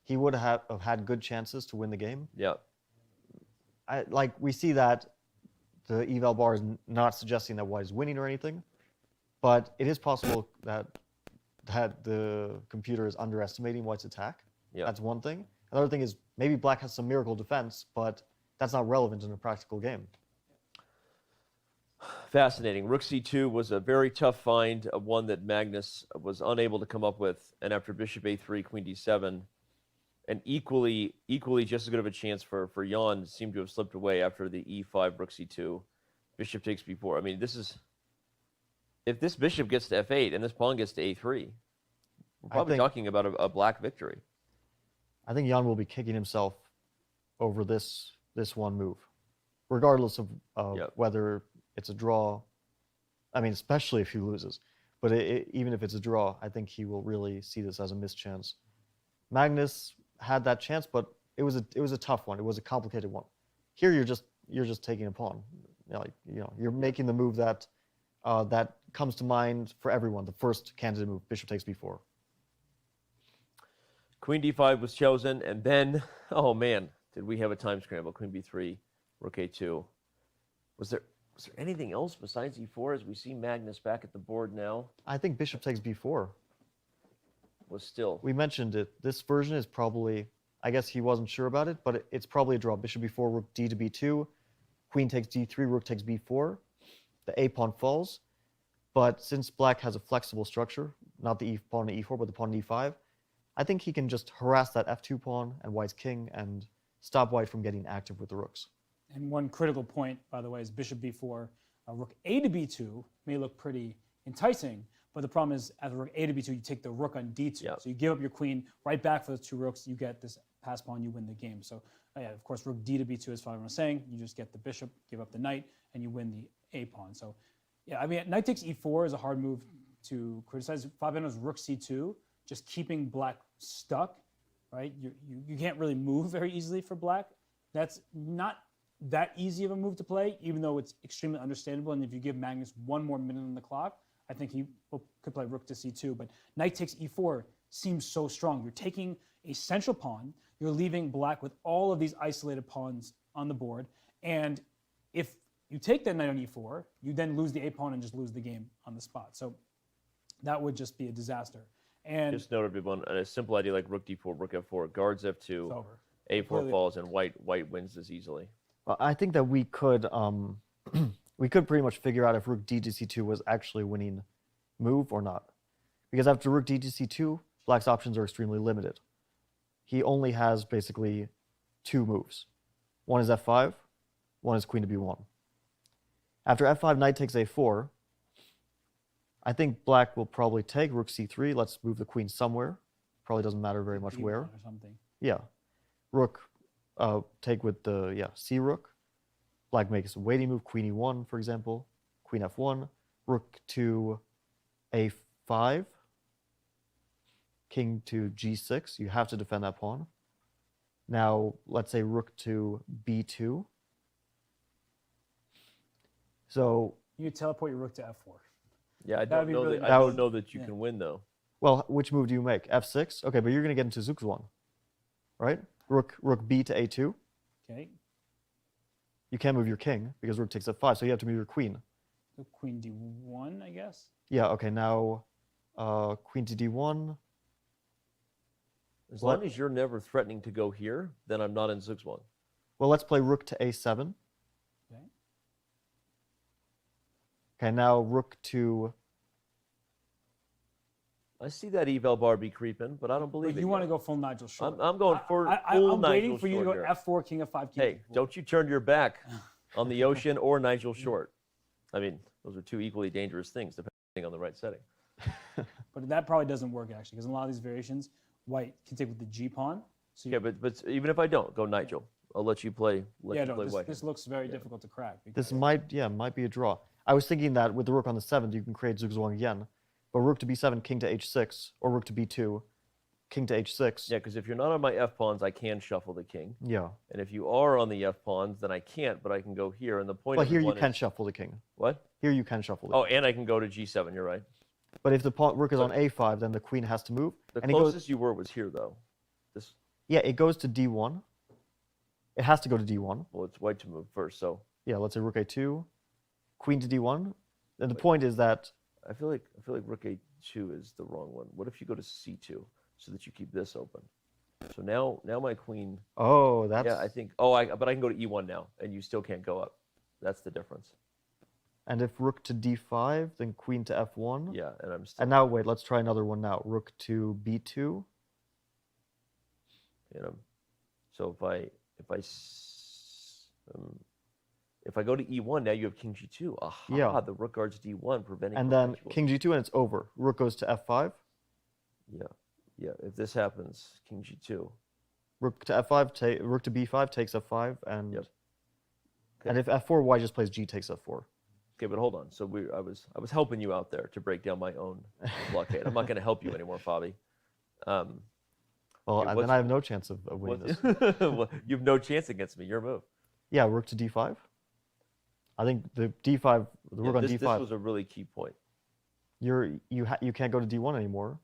he would have had good chances to win the game. Yeah. Like we see that the eval bar is not suggesting that white is winning or anything, but it is possible that the computer is underestimating white's attack. Yeah. That's one thing. Another thing is maybe black has some miracle defense, but that's not relevant in a practical game. Fascinating. Rook c2 was a very tough find, one that Magnus was unable to come up with. And after bishop a3, queen d7, and equally just as good of a chance for Jan seemed to have slipped away after the e5, rook c2, bishop takes b4. I mean, this is, if this bishop gets to f8 and this pawn gets to a3, we're probably talking about a black victory. I think Jan will be kicking himself over this one move, regardless of whether it's a draw. I mean, especially if he loses. But even if it's a draw, I think he will really see this as a missed chance. Magnus had that chance, but it was a tough one. It was a complicated one. Here, you're just taking a pawn. You're making the move that that comes to mind for everyone. The first candidate move, bishop takes b4. Queen d5 was chosen, and then, oh man, did we have a time scramble? Queen b3, rook a2. Was there anything else besides e4 as we see Magnus back at the board now? I think bishop takes b4. Was still. We mentioned it. This version is probably, I guess he wasn't sure about it, but it's probably a draw. Bishop b4, rook d to b2, queen takes d3, rook takes b4. The a pawn falls, but since black has a flexible structure, not the pawn to e4, but the pawn to e5, I think he can just harass that f2 pawn and white's king and stop white from getting active with the rooks. And one critical point, by the way, is bishop b4, rook a to b2 may look pretty enticing, but the problem is, as rook a to b2, you take the rook on d2. So you give up your queen, right back for those two rooks, you get this pass pawn, you win the game. So yeah, of course, rook d to b2, as Fabian was saying, you just get the bishop, give up the knight, and you win the a pawn. So yeah, I mean, knight takes e4 is a hard move to criticize. Fabiano's rook c2, just keeping black stuck, right? You can't really move very easily for black. That's not that easy of a move to play, even though it's extremely understandable. And if you give Magnus one more minute on the clock, I think he could play rook to c2. But knight takes e4 seems so strong. You're taking a central pawn. You're leaving black with all of these isolated pawns on the board. And if you take that knight on e4, you then lose the a pawn and just lose the game on the spot. So that would just be a disaster. And just noted everyone, a simple idea like rook d4, rook f4, guards f2, a4 falls, and white wins this easily. I think that we could pretty much figure out if rook d to c2 was actually a winning move or not, because after rook d to c2, black's options are extremely limited. He only has basically two moves. One is f5, one is queen to b1. After f5, knight takes a4. I think black will probably take rook c3. Let's move the queen somewhere. Probably doesn't matter very much where. Or something. Yeah. Rook take with the c rook. Black makes a waiting move, queen e1, for example. Queen f1. Rook to a5. King to g6. You have to defend that pawn. Now, let's say rook to b2. So you teleport your rook to f4. Yeah, I don't know that you can win, though. Well, which move do you make? f6? Okay, but you're going to get into Zugzwang, right? Rook b to a2. Okay. You can't move your king because rook takes f5, so you have to move your queen. So queen d1, I guess? Yeah, okay, now queen to d1. As long as you're never threatening to go here, then I'm not in Zugzwang. Well, let's play rook to a7. Okay. Okay, now rook to... I see that eval bar be creeping, but I don't believe but it. You want to go full Nigel Short. I'm going for full I'm Nigel waiting for you to go here. f4, king f5, king Hey, don't you turn your back on the ocean or Nigel Short. I mean, those are two equally dangerous things, depending on the right setting. But that probably doesn't work, actually, because in a lot of these variations, white can take with the g pawn. So yeah, but even if I don't, go Nigel. I'll let you play. This looks very difficult to crack. This might be a draw. I was thinking that with the rook on the 7th, you can create Zugzwang again. But rook to b7, king to h6, or rook to b2, king to h6. Yeah, because if you're not on my f-pawns, I can shuffle the king. Yeah. And if you are on the f-pawns, then I can't, but I can go here. And the point But here you is, can shuffle the king. What? Here you can shuffle the king. king. And I can go to g7, you're right. But if the rook is on a5, then the queen has to move. The and closest you were was here, though. This. Yeah, it goes to d1. It has to go to d1. Well, it's white to move first, so. Yeah, let's say rook a2, queen to d1. And the point is that I feel like rook a2 is the wrong one. What if you go to c2 so that you keep this open? So now my queen. Oh, that's. Yeah, I think. But I can go to e1 now, and you still can't go up. That's the difference. And if rook to d5, then queen to f1. Yeah, and I'm still. And now wait, let's try another one now. Rook to b2. You know, so if I go to e1, now you have king g2. Aha, yeah. The rook guards d1, preventing. And then king g2, and it's over. Rook goes to f5. Yeah. If this happens, king g2. Rook to f5, rook to b5 takes f5, and and if f4, white just plays g takes f4. Okay, but hold on. So I was helping you out there to break down my own blockade. I'm not going to help you anymore, Fabi. Well, then I have no chance of winning this. Well, you have no chance against me. Your move. Yeah, rook to d5. I think the d5, the rook on d5. This was a really key point. You can't go to d1 anymore.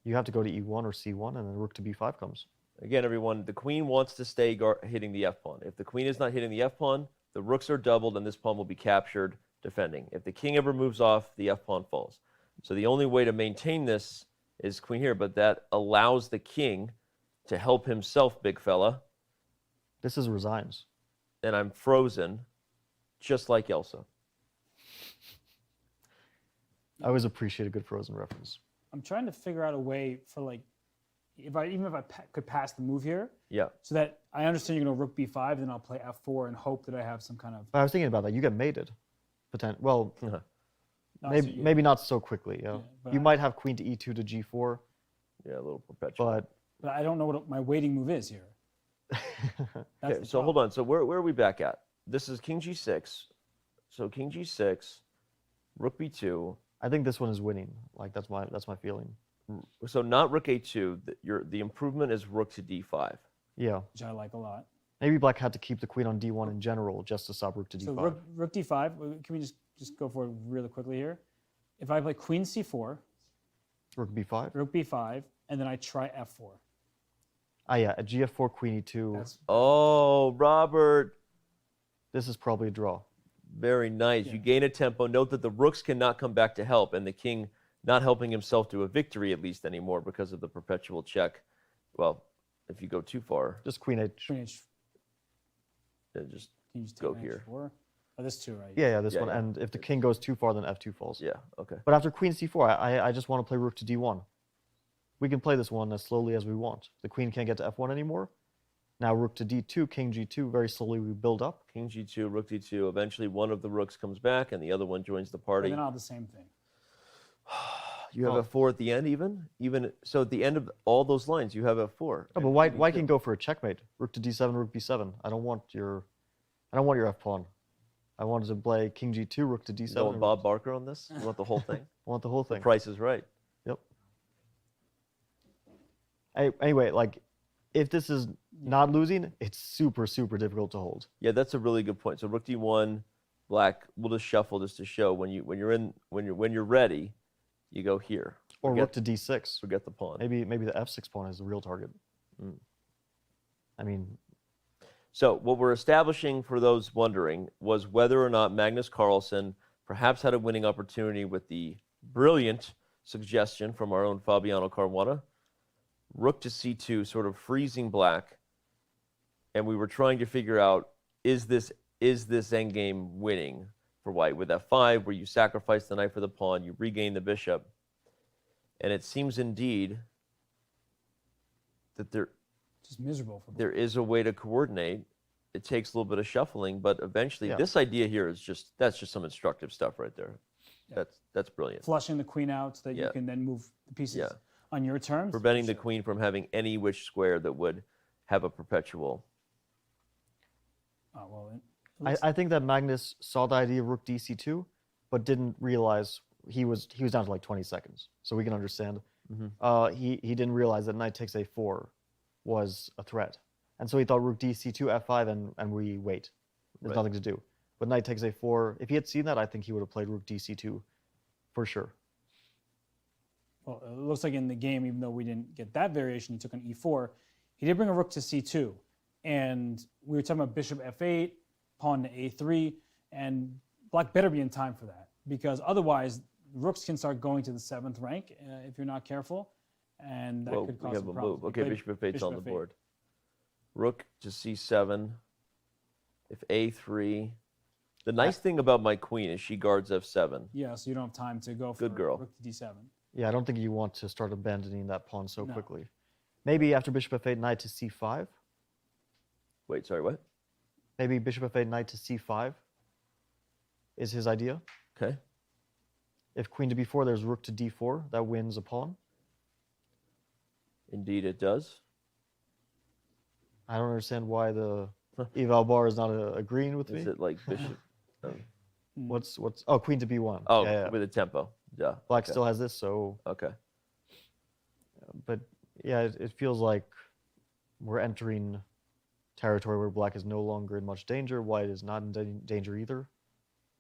You have to go to e1 or c1, and then rook to b5 comes. Again, everyone, the queen wants to stay hitting the f pawn. If the queen is not hitting the f pawn, the rooks are doubled, and this pawn will be captured defending. If the king ever moves off, the f pawn falls. So the only way to maintain this is queen here, but that allows the king to help himself, big fella. This is resigns. And I'm frozen, just like Elsa. I always appreciate a good Frozen reference. I'm trying to figure out a way for like, even if I could pass the move here. Yeah. So that I understand you're going to rook b5, then I'll play f4 and hope that I have some kind of. I was thinking about that. You get mated. Well, maybe not so quickly. Yeah, you might have queen to e2 to g4. Yeah, a little perpetual. But I don't know what my waiting move is here. Okay, so hold on. So where are we back at? This is king g6. So king g6, rook b2. I think this one is winning. Like that's my feeling. So not rook a2. The improvement is rook to d5. Yeah. Which I like a lot. Maybe black had to keep the queen on d1 in general just to stop rook to d5. So rook d5. Can we just go for it really quickly here? If I play queen c4. Rook b5. Rook b5, and then I try f4. Ah, yeah, a gf4, queen e2. Oh, Robert. This is probably a draw. Very nice. Yeah. You gain a tempo. Note that the rooks cannot come back to help, and the king not helping himself to a victory at least anymore because of the perpetual check. Well, if you go too far. Just queen h. Queen h. Yeah, just go here. Oh, this too, right? Yeah, this one. Yeah. And if the king goes too far, then f2 falls. Yeah, okay. But after queen c4, I just want to play rook to d1. We can play this one as slowly as we want. The queen can't get to f1 anymore. Now rook to d2, king g2, very slowly we build up. King g2, rook d2. Eventually one of the rooks comes back and the other one joins the party. And then I'll have the same thing. You have f4 at the end even? So at the end of all those lines, you have f4. Oh, but white can go for a checkmate. Rook to d7, rook b7. I don't want your f pawn. I wanted to play king g2, rook to d7. You want Bob Barker on this? You want the whole thing? I want the whole thing. The Price is Right. Yep. Anyway, like, if this is not losing, it's super, super difficult to hold. Yeah, that's a really good point. So rook d1, black. We'll just shuffle just to show when you're ready, you go here. Or rook to d6. Forget the pawn. Maybe the f6 pawn is the real target. I mean. So what we're establishing for those wondering was whether or not Magnus Carlsen perhaps had a winning opportunity with the brilliant suggestion from our own Fabiano Caruana. Rook to c2, sort of freezing black, and we were trying to figure out, is this endgame winning for white with f5, where you sacrifice the knight for the pawn, you regain the bishop, and it seems indeed that just miserable for both. There is a way to coordinate. It takes a little bit of shuffling, but eventually, this idea here is that's just some instructive stuff right there. Yeah. That's brilliant. Flushing the queen out so that you can then move the pieces on your terms. Preventing the queen from having any which square that would have a perpetual. Oh, well, I think that Magnus saw the idea of rook dc2, but didn't realize he was down to like 20 seconds. So we can understand. Mm-hmm. He didn't realize that knight takes a4 was a threat. And so he thought rook dc2, f5, and we wait. There's nothing to do. But knight takes a4. If he had seen that, I think he would have played rook dc2 for sure. well, it looks like in the game, even though we didn't get that variation, he took on e4. He did bring a rook to c2. And we were talking about bishop f8, pawn to a3, and black better be in time for that, because otherwise rooks can start going to the 7th rank if you're not careful, and that could cause some problems. Okay, bishop f8's on the board. Rook to c7, if a3. The nice thing about my queen is she guards f7. Yeah, so you don't have time to go for rook to d7. Yeah, I don't think you want to start abandoning that pawn so No. quickly. Maybe after bishop f8, knight to c5. Wait, sorry, what? Maybe bishop f8, knight to c5 is his idea. Okay. If queen to b4, there's rook to d4. That wins a pawn. Indeed, it does. I don't understand why the eval bar is not agreeing with me. Is it like bishop? What's oh, queen to b1. Oh, yeah. with a tempo. Yeah. Black okay. still has this, so. Okay. But yeah, it feels like we're entering territory where black is no longer in much danger. White is not in danger either.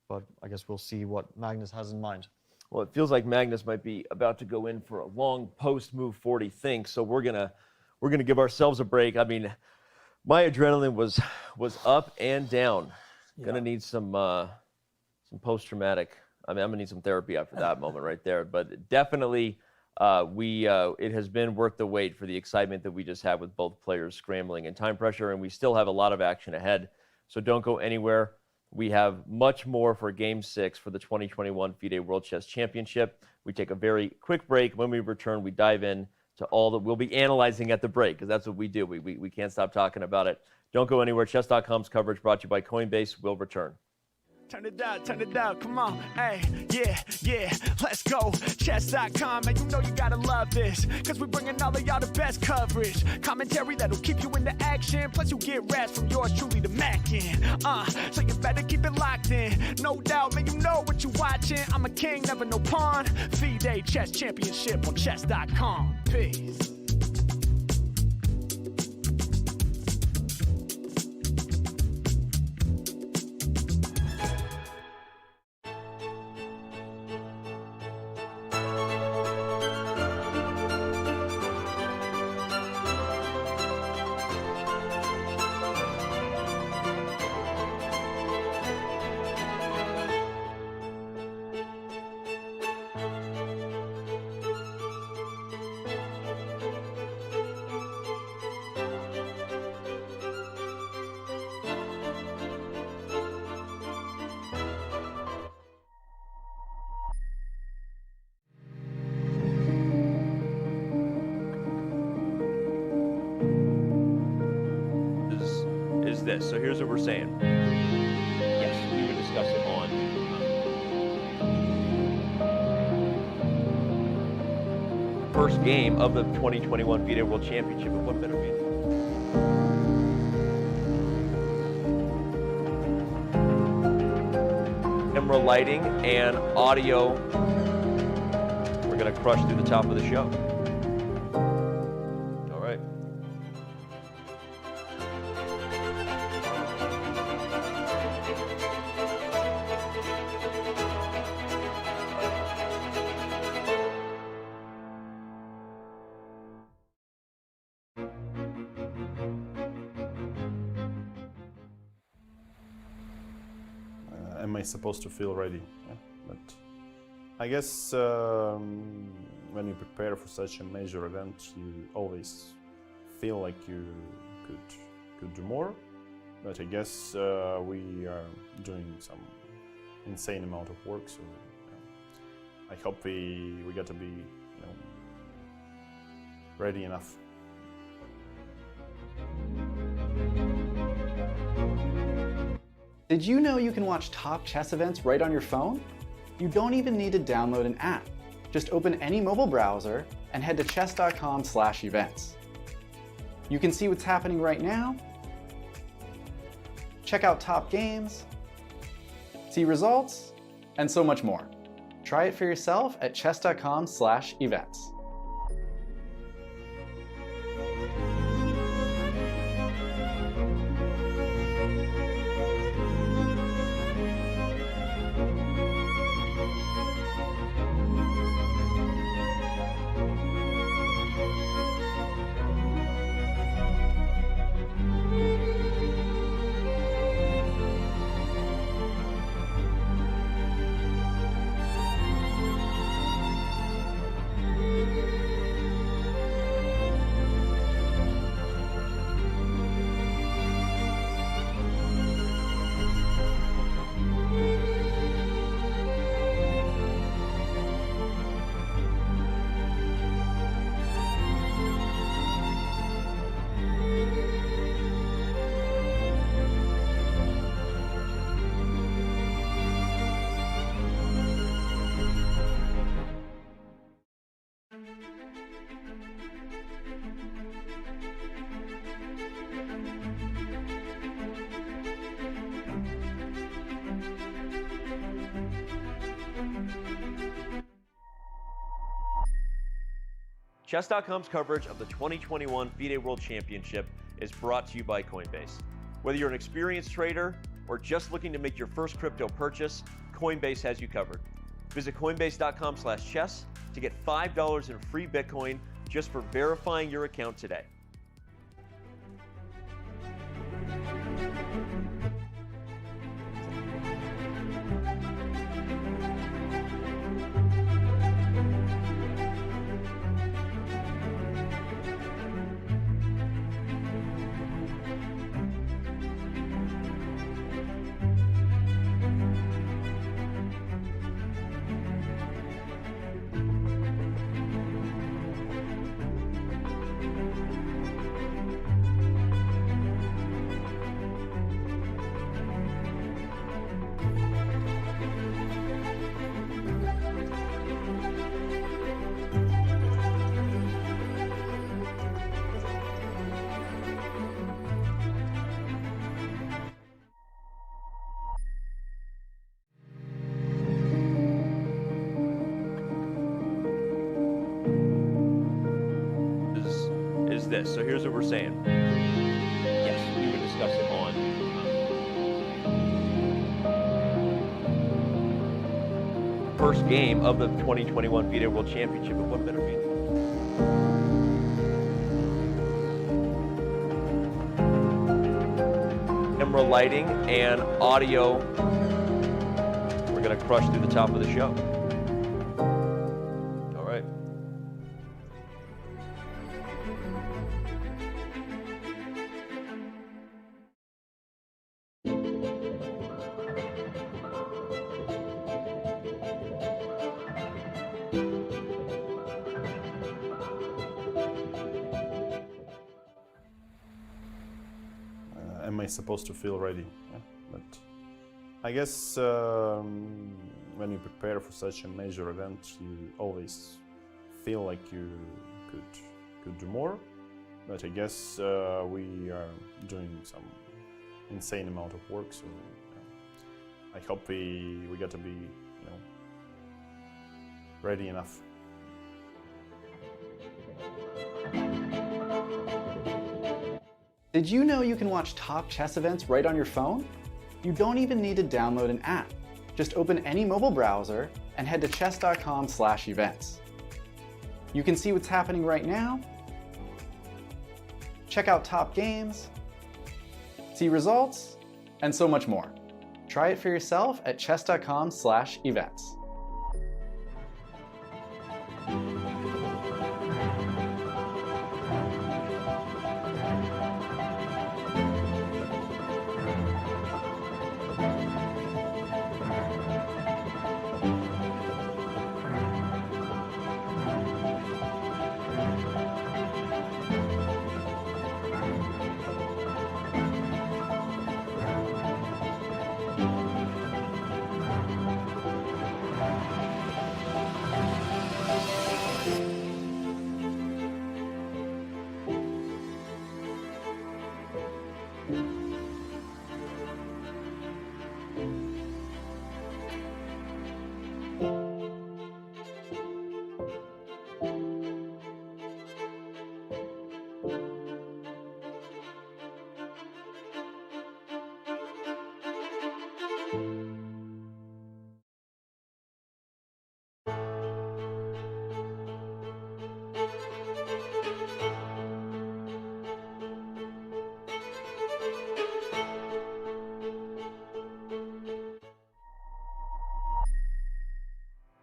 But I guess we'll see what Magnus has in mind. Well, it feels like Magnus might be about to go in for a long post move 40 think, so we're gonna give ourselves a break. I mean, my adrenaline was up and down. Gonna need some post traumatic. I mean, I'm gonna need some therapy after that moment right there. But definitely, it has been worth the wait for the excitement that we just had with both players scrambling and time pressure, and we still have a lot of action ahead. So don't go anywhere. We have much more for Game 6 for the 2021 FIDE World Chess Championship. We take a very quick break. When we return, we dive in to all that we'll be analyzing at the break, because that's what we do. We can't stop talking about it. Don't go anywhere. Chess.com's coverage brought to you by Coinbase will return. Turn it up, come on, hey, yeah, let's go. Chess.com, and you know you gotta love this, cause we're bringing all of y'all the best coverage. Commentary that'll keep you into action, plus you get rest from yours truly, the Mackin. So you better keep it locked in, no doubt, man, you know what you're watching. I'm a king, never no pawn. FIDE Chess Championship on Chess.com, peace. Is this. So here's what we're saying. Yes, we would discuss it on first game of the 2021 FIDE World Championship. And what better meeting? Camera lighting and audio. We're going to crush through the top of the show. All right. Am I supposed to feel ready? Yeah, but I guess when you prepare for such a major event, you always feel like you could do more. But I guess we are doing some insane amount of work, so I hope we get to be ready enough. Did you know you can watch top chess events right on your phone? You don't even need to download an app. Just open any mobile browser and head to chess.com/events. You can see what's happening right now, check out top games, see results, and so much more. Try it for yourself at chess.com/events. Chess.com's coverage of the 2021 FIDE World Championship is brought to you by Coinbase. Whether you're an experienced trader or just looking to make your first crypto purchase, Coinbase has you covered. Visit coinbase.com/chess to get $5 in free Bitcoin just for verifying your account today. Is this. So here's what we're saying. Yes, we would discuss it on. First game of the 2021 FIDE World Championship, but what better be? Camera lighting and audio. We're gonna crush through the top of the show. All right. Am I supposed to feel ready? Yeah, but I guess when you prepare for such a major event, you always feel like you could do more. But I guess we are doing some insane amount of work, so I hope we got to be, ready enough. Did you know you can watch top chess events right on your phone? You don't even need to download an app. Just open any mobile browser and head to chess.com/events. You can see what's happening right now, check out top games, see results, and so much more. Try it for yourself at chess.com/events.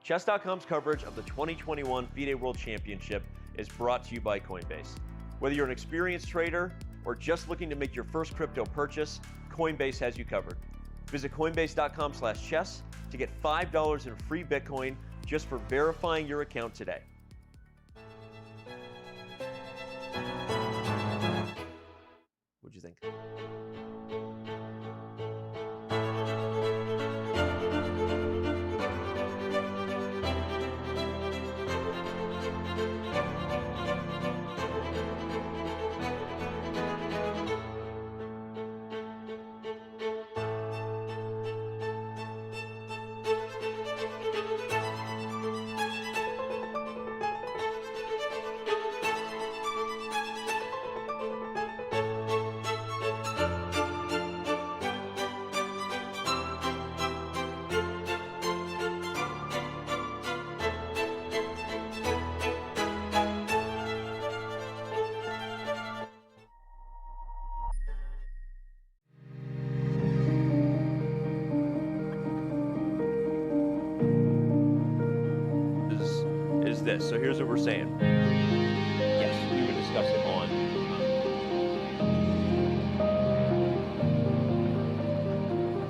Chess.com's coverage of the 2021 FIDE World Championship is brought to you by Coinbase. Whether you're an experienced trader or just looking to make your first crypto purchase, Coinbase has you covered. Visit coinbase.com/chess to get $5 in free Bitcoin just for verifying your account today. What'd you think? this. So here's what we're saying. Yes, we would discuss it on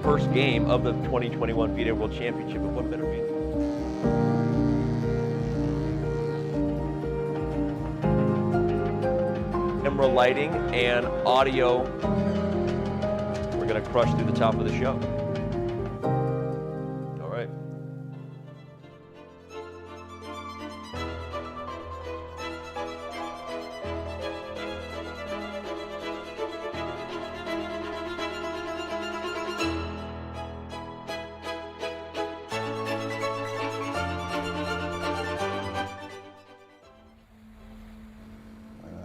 first game of the 2021 FIDE World Championship. But what better be? Camera lighting and audio. We're going to crush through the top of the show. All right.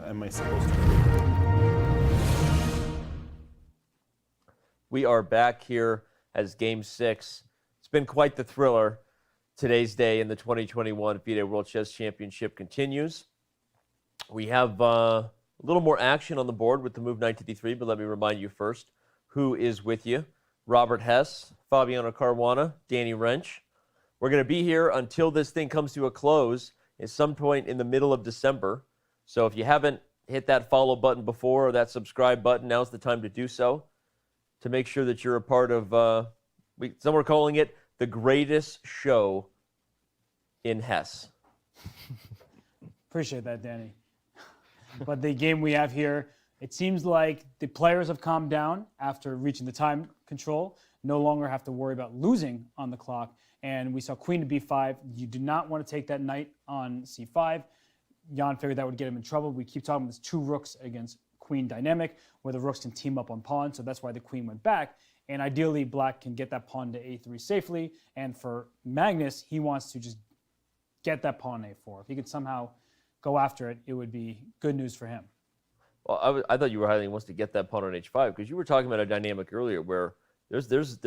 Am I supposed to? We are back here as Game 6. It's been quite the thriller. Today's day in the 2021 FIDE World Chess Championship continues. We have a little more action on the board with the move knight to d3, but let me remind you first who is with you. Robert Hess, Fabiano Caruana, Danny Wrench. We're going to be here until this thing comes to a close at some point in the middle of December. So if you haven't hit that follow button before or that subscribe button, now's the time to do so, to make sure that you're a part of, some are calling it the greatest show in Hess. Appreciate that, Danny. But the game we have here, it seems like the players have calmed down after reaching the time control, no longer have to worry about losing on the clock. And we saw queen to b5. You do not want to take that knight on c5. Jan figured that would get him in trouble. We keep talking about this two rooks against queen dynamic, where the rooks can team up on pawns, so that's why the queen went back. And ideally, black can get that pawn to a3 safely. And for Magnus, he wants to just get that pawn a4. If he could somehow go after it, it would be good news for him. Well, I thought you were highlighting wants to get that pawn on h5, because you were talking about a dynamic earlier where there's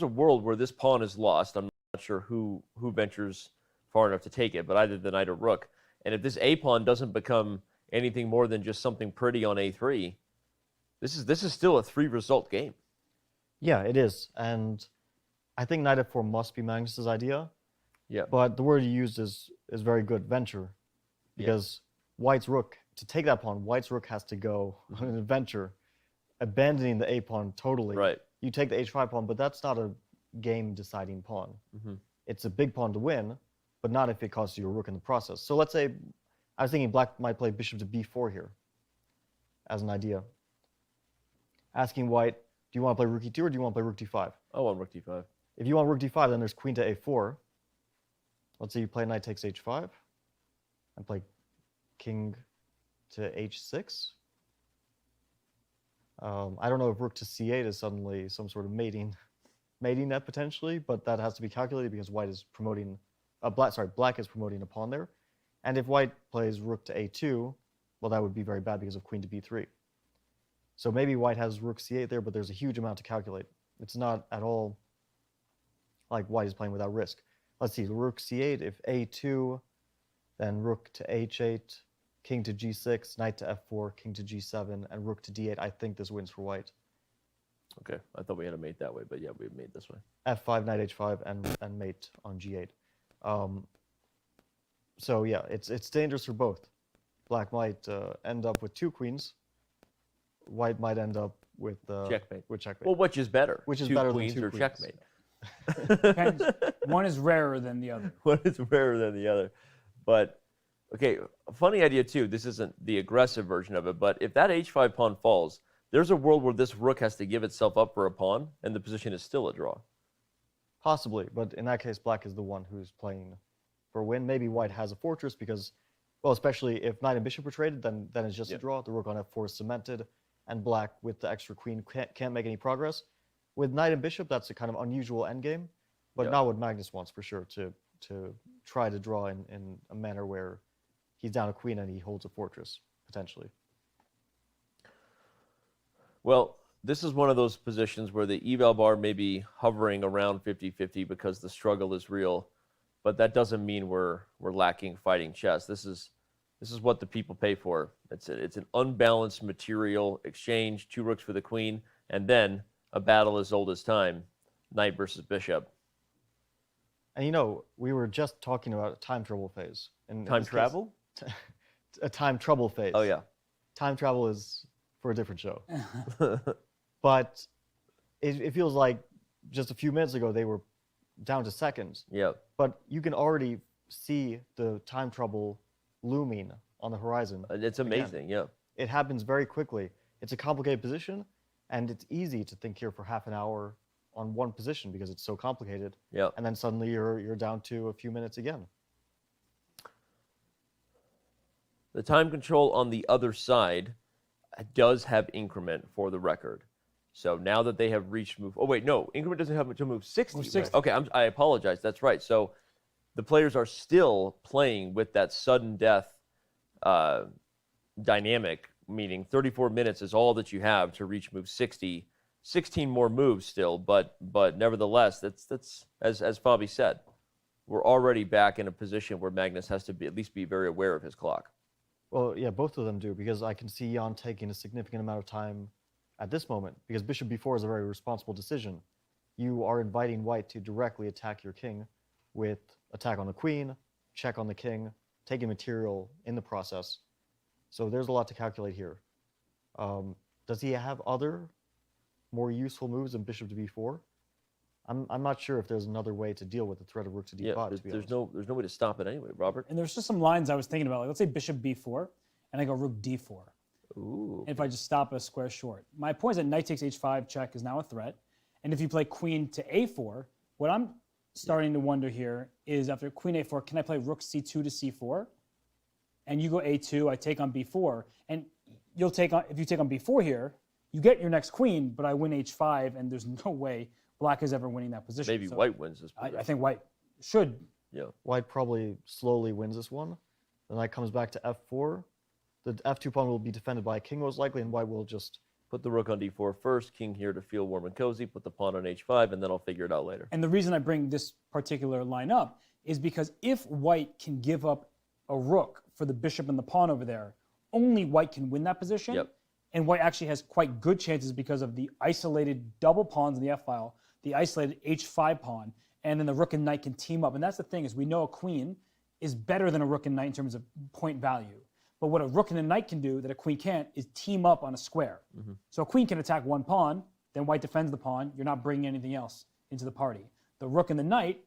a world where this pawn is lost. I'm not sure who ventures far enough to take it, but either the knight or rook. And if this a pawn doesn't become anything more than just something pretty on a3, this is still a 3-result game. Yeah, it is. And I think knight f4 must be Magnus's idea. Yeah. But the word you used is very good, venture. Because white's rook, to take that pawn, white's rook has to go on an adventure, abandoning the a pawn totally. Right. You take the h5 pawn, but that's not a game-deciding pawn. Mm-hmm. It's a big pawn to win, but not if it costs you a rook in the process. So let's say, I was thinking black might play bishop to b4 here as an idea. Asking white, do you want to play rook e2 or do you want to play rook d5? I want rook d5. If you want rook d5, then there's queen to a4. Let's say you play knight takes h5 and play king to h6. I don't know if rook to c8 is suddenly some sort of mating net potentially, but that has to be calculated because white is promoting, black is promoting a pawn there. And if white plays rook to a2, well, that would be very bad because of queen to b3. So maybe white has rook c8 there, but there's a huge amount to calculate. It's not at all like white is playing without risk. Let's see, rook c8, if a2, then rook to h8, king to g6, knight to f4, king to g7, and rook to d8. I think this wins for white. Okay, I thought we had a mate that way, but yeah, we made this way. f5, knight h5, and mate on g8. So yeah, it's dangerous for both. Black might end up with two queens. White might end up with checkmate. With checkmate. Well, which is better? Which is two better queens than two or queens. checkmate? Depends. One is rarer than the other. One is rarer than the other. But, okay, a funny idea too. This isn't the aggressive version of it, but if that h5 pawn falls, there's a world where this rook has to give itself up for a pawn, and the position is still a draw. Possibly, but in that case, black is the one who's playing for a win. Maybe white has a fortress because, well, especially if knight and bishop are traded, then it's just a draw. The rook on f4 is cemented, and black with the extra queen can't make any progress. With knight and bishop, that's a kind of unusual endgame, but not what Magnus wants for sure, to try to draw in a manner where he's down a queen and he holds a fortress, potentially. Well, this is one of those positions where the eval bar may be hovering around 50-50 because the struggle is real, but that doesn't mean we're lacking fighting chess. This is what the people pay for. It's an unbalanced material exchange, two rooks for the queen, and then a battle as old as time, knight versus bishop. And we were just talking about a time trouble phase. And Time travel? A time trouble phase. Oh, yeah. Time travel is for a different show. But it feels like just a few minutes ago they were down to seconds. Yeah. But you can already see the time trouble looming on the horizon. It's amazing, yeah. It happens very quickly. It's a complicated position, and it's easy to think here for half an hour on one position because it's so complicated. Yeah. And then suddenly you're down to a few minutes again. The time control on the other side does have increment for the record. So now that they have reached move, oh wait, no, increment doesn't have to move 60. Move 60. Okay, I apologize. That's right. So the players are still playing with that sudden death dynamic, meaning 34 minutes is all that you have to reach move 60. 16 more moves still, but nevertheless, that's as Fabi said, we're already back in a position where Magnus has to at least be very aware of his clock. Well, yeah, both of them do, because I can see Jan taking a significant amount of time at this moment, because bishop b4 is a very responsible decision. You are inviting white to directly attack your king with attack on the queen, check on the king, taking material in the process. So there's a lot to calculate here. Does he have other more useful moves than bishop to b4? I'm not sure if there's another way to deal with the threat of rook to d5. Yeah, there's no way to stop it anyway, Robert. And there's just some lines I was thinking about. Like, let's say bishop b4, and I go rook d4. Ooh. If I just stop a square short. My point is that knight takes h5 check is now a threat. And if you play queen to a4, what I'm starting to wonder here is after queen a4, can I play rook c2 to c4? And you go a2, I take on b4. And you'll take on, if you take on b4 here, you get your next queen, but I win h5, and there's no way black is ever winning that position. Maybe So white wins this position. I think white should. Yeah. White probably slowly wins this one. Then that comes back to f4. The f2 pawn will be defended by a king most likely, and white will just put the rook on d4 first, king here to feel warm and cozy, put the pawn on h5, and then I'll figure it out later. And the reason I bring this particular line up is because if white can give up a rook for the bishop and the pawn over there, only white can win that position. Yep. And white actually has quite good chances because of the isolated double pawns in the f-file, the isolated h5 pawn, and then the rook and knight can team up. And that's the thing, is we know a queen is better than a rook and knight in terms of point value. But what a rook and a knight can do that a queen can't is team up on a square. Mm-hmm. So a queen can attack one pawn, then white defends the pawn. You're not bringing anything else into the party. The rook and the knight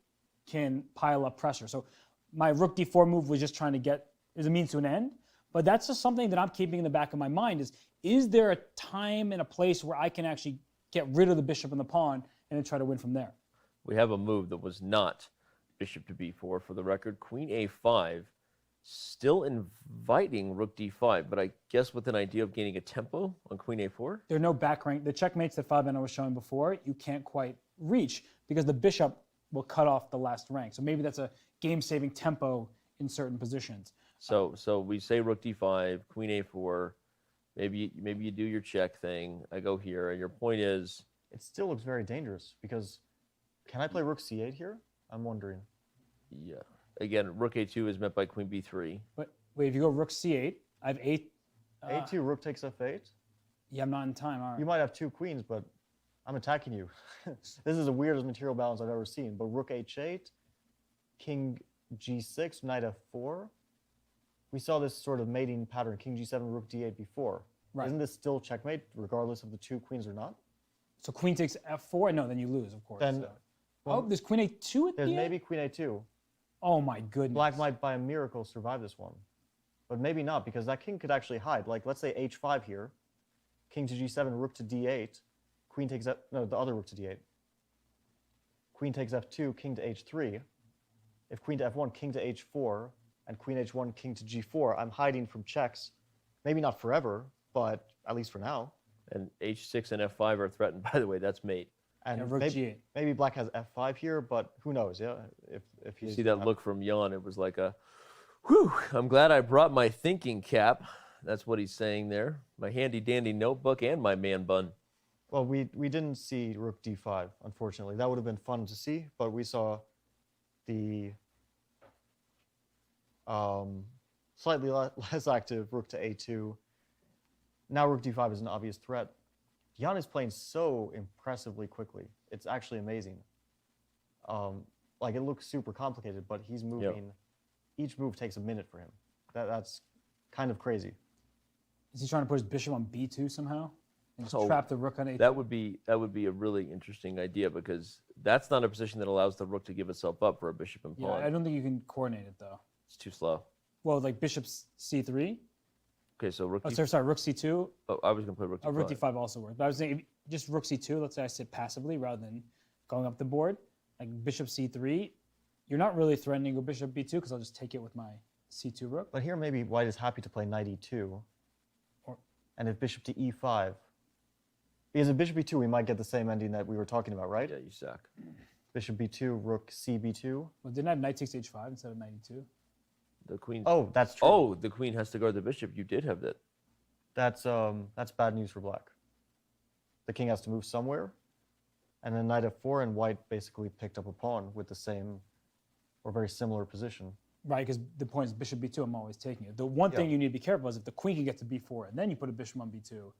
can pile up pressure. So my rook d4 move was just trying to get, is a means to an end. But that's just something that I'm keeping in the back of my mind is there a time and a place where I can actually get rid of the bishop and the pawn and then try to win from there? We have a move that was not bishop to b4 for the record. Queen a5, still inviting rook d5, but I guess with an idea of gaining a tempo on queen a4? There are no back rank. The checkmates that Fabiano was showing before, you can't quite reach because the bishop will cut off the last rank. So maybe that's a game-saving tempo in certain positions. So we say rook d5, queen a4, maybe you do your check thing. I go here, and your point is? It still looks very dangerous because can I play rook c8 here? I'm wondering. Yeah. Again, rook a2 is met by queen b3. But wait, if you go rook c8, I have a2, rook takes f8? Yeah, I'm not in time. All right. You might have two queens, but I'm attacking you. This is the weirdest material balance I've ever seen. But rook h8, king g6, knight f4. We saw this sort of mating pattern, king g7, rook d8 before. Right. Isn't this still checkmate, regardless of the two queens or not? So queen takes f4? No, then you lose, of course. Then, so. well, there's queen a2 at the There's end? maybe queen a2. Oh my goodness. Black might, by a miracle, survive this one. But maybe not, because that king could actually hide. Like, let's say h5 here, king to g7, rook to d8, queen takes f, no, the other rook to d8. Queen takes f2, king to h3. If queen to f1, king to h4, and queen h1, king to g4, I'm hiding from checks. Maybe not forever, but at least for now. And h6 and f5 are threatened, by the way, that's mate. And rook g8. maybe black has f5 here, but who knows, yeah? If you see that look from Jan, it was like a, whew, I'm glad I brought my thinking cap. That's what he's saying there. My handy-dandy notebook and my man bun. Well, we didn't see rook d5, unfortunately. That would have been fun to see, but we saw the slightly less active rook to a2. Now rook d5 is an obvious threat. Jan is playing so impressively quickly. It's actually amazing. like it looks super complicated, but he's moving. Each move takes a minute for him. That's kind of crazy. Is he trying to put his bishop on b2 somehow and just trap the rook on a2? That would be a really interesting idea, because that's not a position that allows the rook to give itself up for a bishop and pawn. Yeah, I don't think you can coordinate it though. It's too slow. Well, like bishop c3. Okay, so rook. Oh, sorry, rook c2. Oh, I was gonna play rook d5. Rook d5 also works. But I was thinking just rook c2. Let's say I sit passively rather than going up the board. Like bishop c3, you're not really threatening a bishop b2 because I'll just take it with my c2 rook. But here maybe white is happy to play knight e2, and if bishop to e5, because if bishop b2 we might get the same ending that we were talking about, right? Yeah, you sack. Bishop b2, rook cb2. Well, didn't I have knight takes h5 instead of knight e2? The queen. Oh, that's true. Oh, the queen has to guard the bishop. You did have that. That's bad news for black. The king has to move somewhere, and then knight f4, and white basically picked up a pawn with the same or very similar position. Right, because the point is bishop b2, I'm always taking it. The one thing you need to be careful is if the queen can get to b4 and then you put a bishop on b2,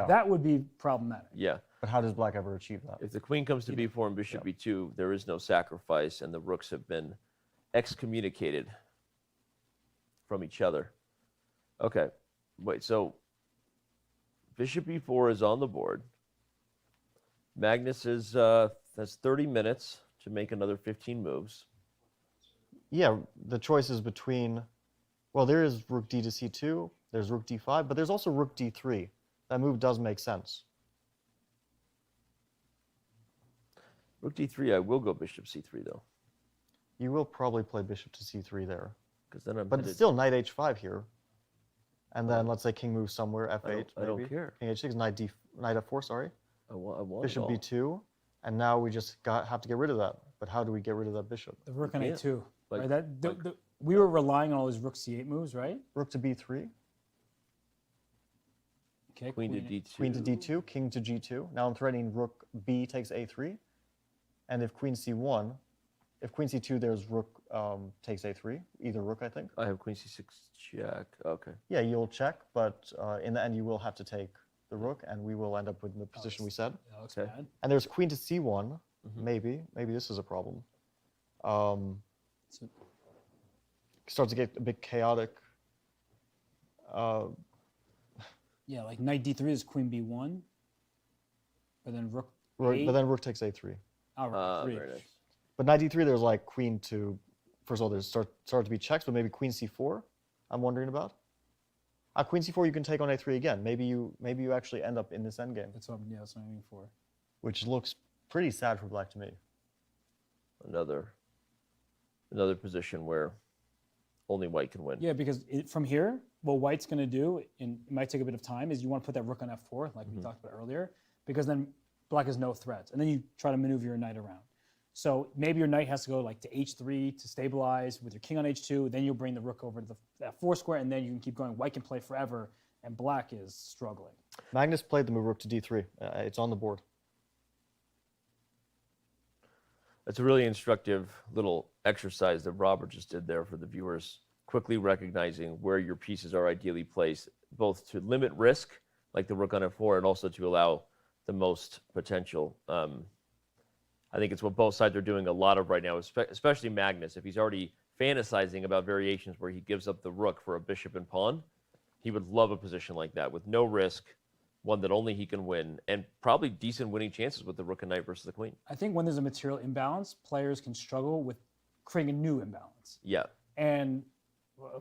that would be problematic. Yeah. But how does black ever achieve that? If the queen comes to b4 and bishop b2, there is no sacrifice, and the rooks have been excommunicated from each other. Okay, wait, so bishop b4 is on the board. Magnus is has 30 minutes to make another 15 moves. Yeah, the choice is between, well, there is rook d to c2, there's rook d5, but there's also rook d3. That move does make sense. Rook d3, I will go bishop c3 though. You will probably play bishop to c3 there. Because then I'm But it's still knight h5 here. And then let's say king moves somewhere, f8 I don't care. King h6, knight f4, sorry. I want Bishop it all. b2, and now we just have to get rid of that. But how do we get rid of that bishop? The rook on can't. a2. Like- Right? We were relying on all these rook c8 moves, right? Rook to b3, Okay, Queen to d2. queen to d2, king to g2. Now I'm threatening rook b takes a3. And if queen c1, if queen c2, there's rook takes a3, either rook, I think. I have queen c6 check. Okay. Yeah, you'll check, but in the end you will have to take the rook, and we will end up with the position we said. That looks bad. And there's queen to c1, maybe this is a problem. Starts to get a bit chaotic. Yeah, like knight d3 is queen b1, but then rook But then rook takes a3. Oh, rook 3. Very nice. But knight d3, there's like queen to, first of all, there's start to be checks, but maybe queen c4, I'm wondering about. Queen c4, you can take on a3 again. Maybe you actually end up in this endgame. That's what I'm aiming for. Which looks pretty sad for black to me. Another position where only white can win. Yeah, because from here, what white's going to do, and it might take a bit of time, is you want to put that rook on f4, like we talked about earlier, because then black has no threats. And then you try to maneuver your knight around. So maybe your knight has to go like to h3 to stabilize with your king on h2. Then you'll bring the rook over to the f4 square, and then you can keep going. White can play forever, and black is struggling. Magnus played the move rook to d3. It's on the board. That's a really instructive little exercise that Robert just did there for the viewers, quickly recognizing where your pieces are ideally placed, both to limit risk, like the rook on f4, and also to allow the most potential. I think it's what both sides are doing a lot of right now, especially Magnus. If he's already fantasizing about variations where he gives up the rook for a bishop and pawn, he would love a position like that with no risk, one that only he can win, and probably decent winning chances with the rook and knight versus the queen. I think when there's a material imbalance, players can struggle with creating a new imbalance. Yeah. And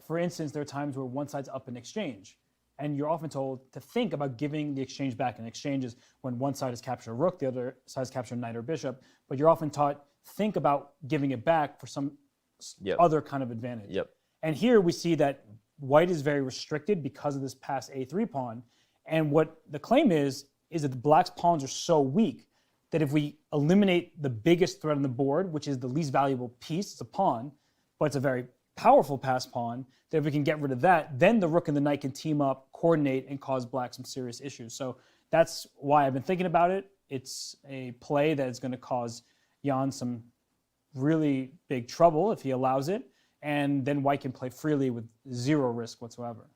for instance, there are times where one side's up in exchange, and you're often told to think about giving the exchange back. And exchange is when one side has captured a rook, the other side has captured a knight or bishop, but you're often taught, think about giving it back for some other kind of advantage. Yep. And here we see that white is very restricted because of this pass a3 pawn. And what the claim is that the black's pawns are so weak that if we eliminate the biggest threat on the board, which is the least valuable piece, it's a pawn, but it's a very powerful pass pawn, that if we can get rid of that, then the rook and the knight can team up, coordinate, and cause black some serious issues. So that's why I've been thinking about it. It's a play that is going to cause Jan some really big trouble if he allows it, and then white can play freely with zero risk whatsoever.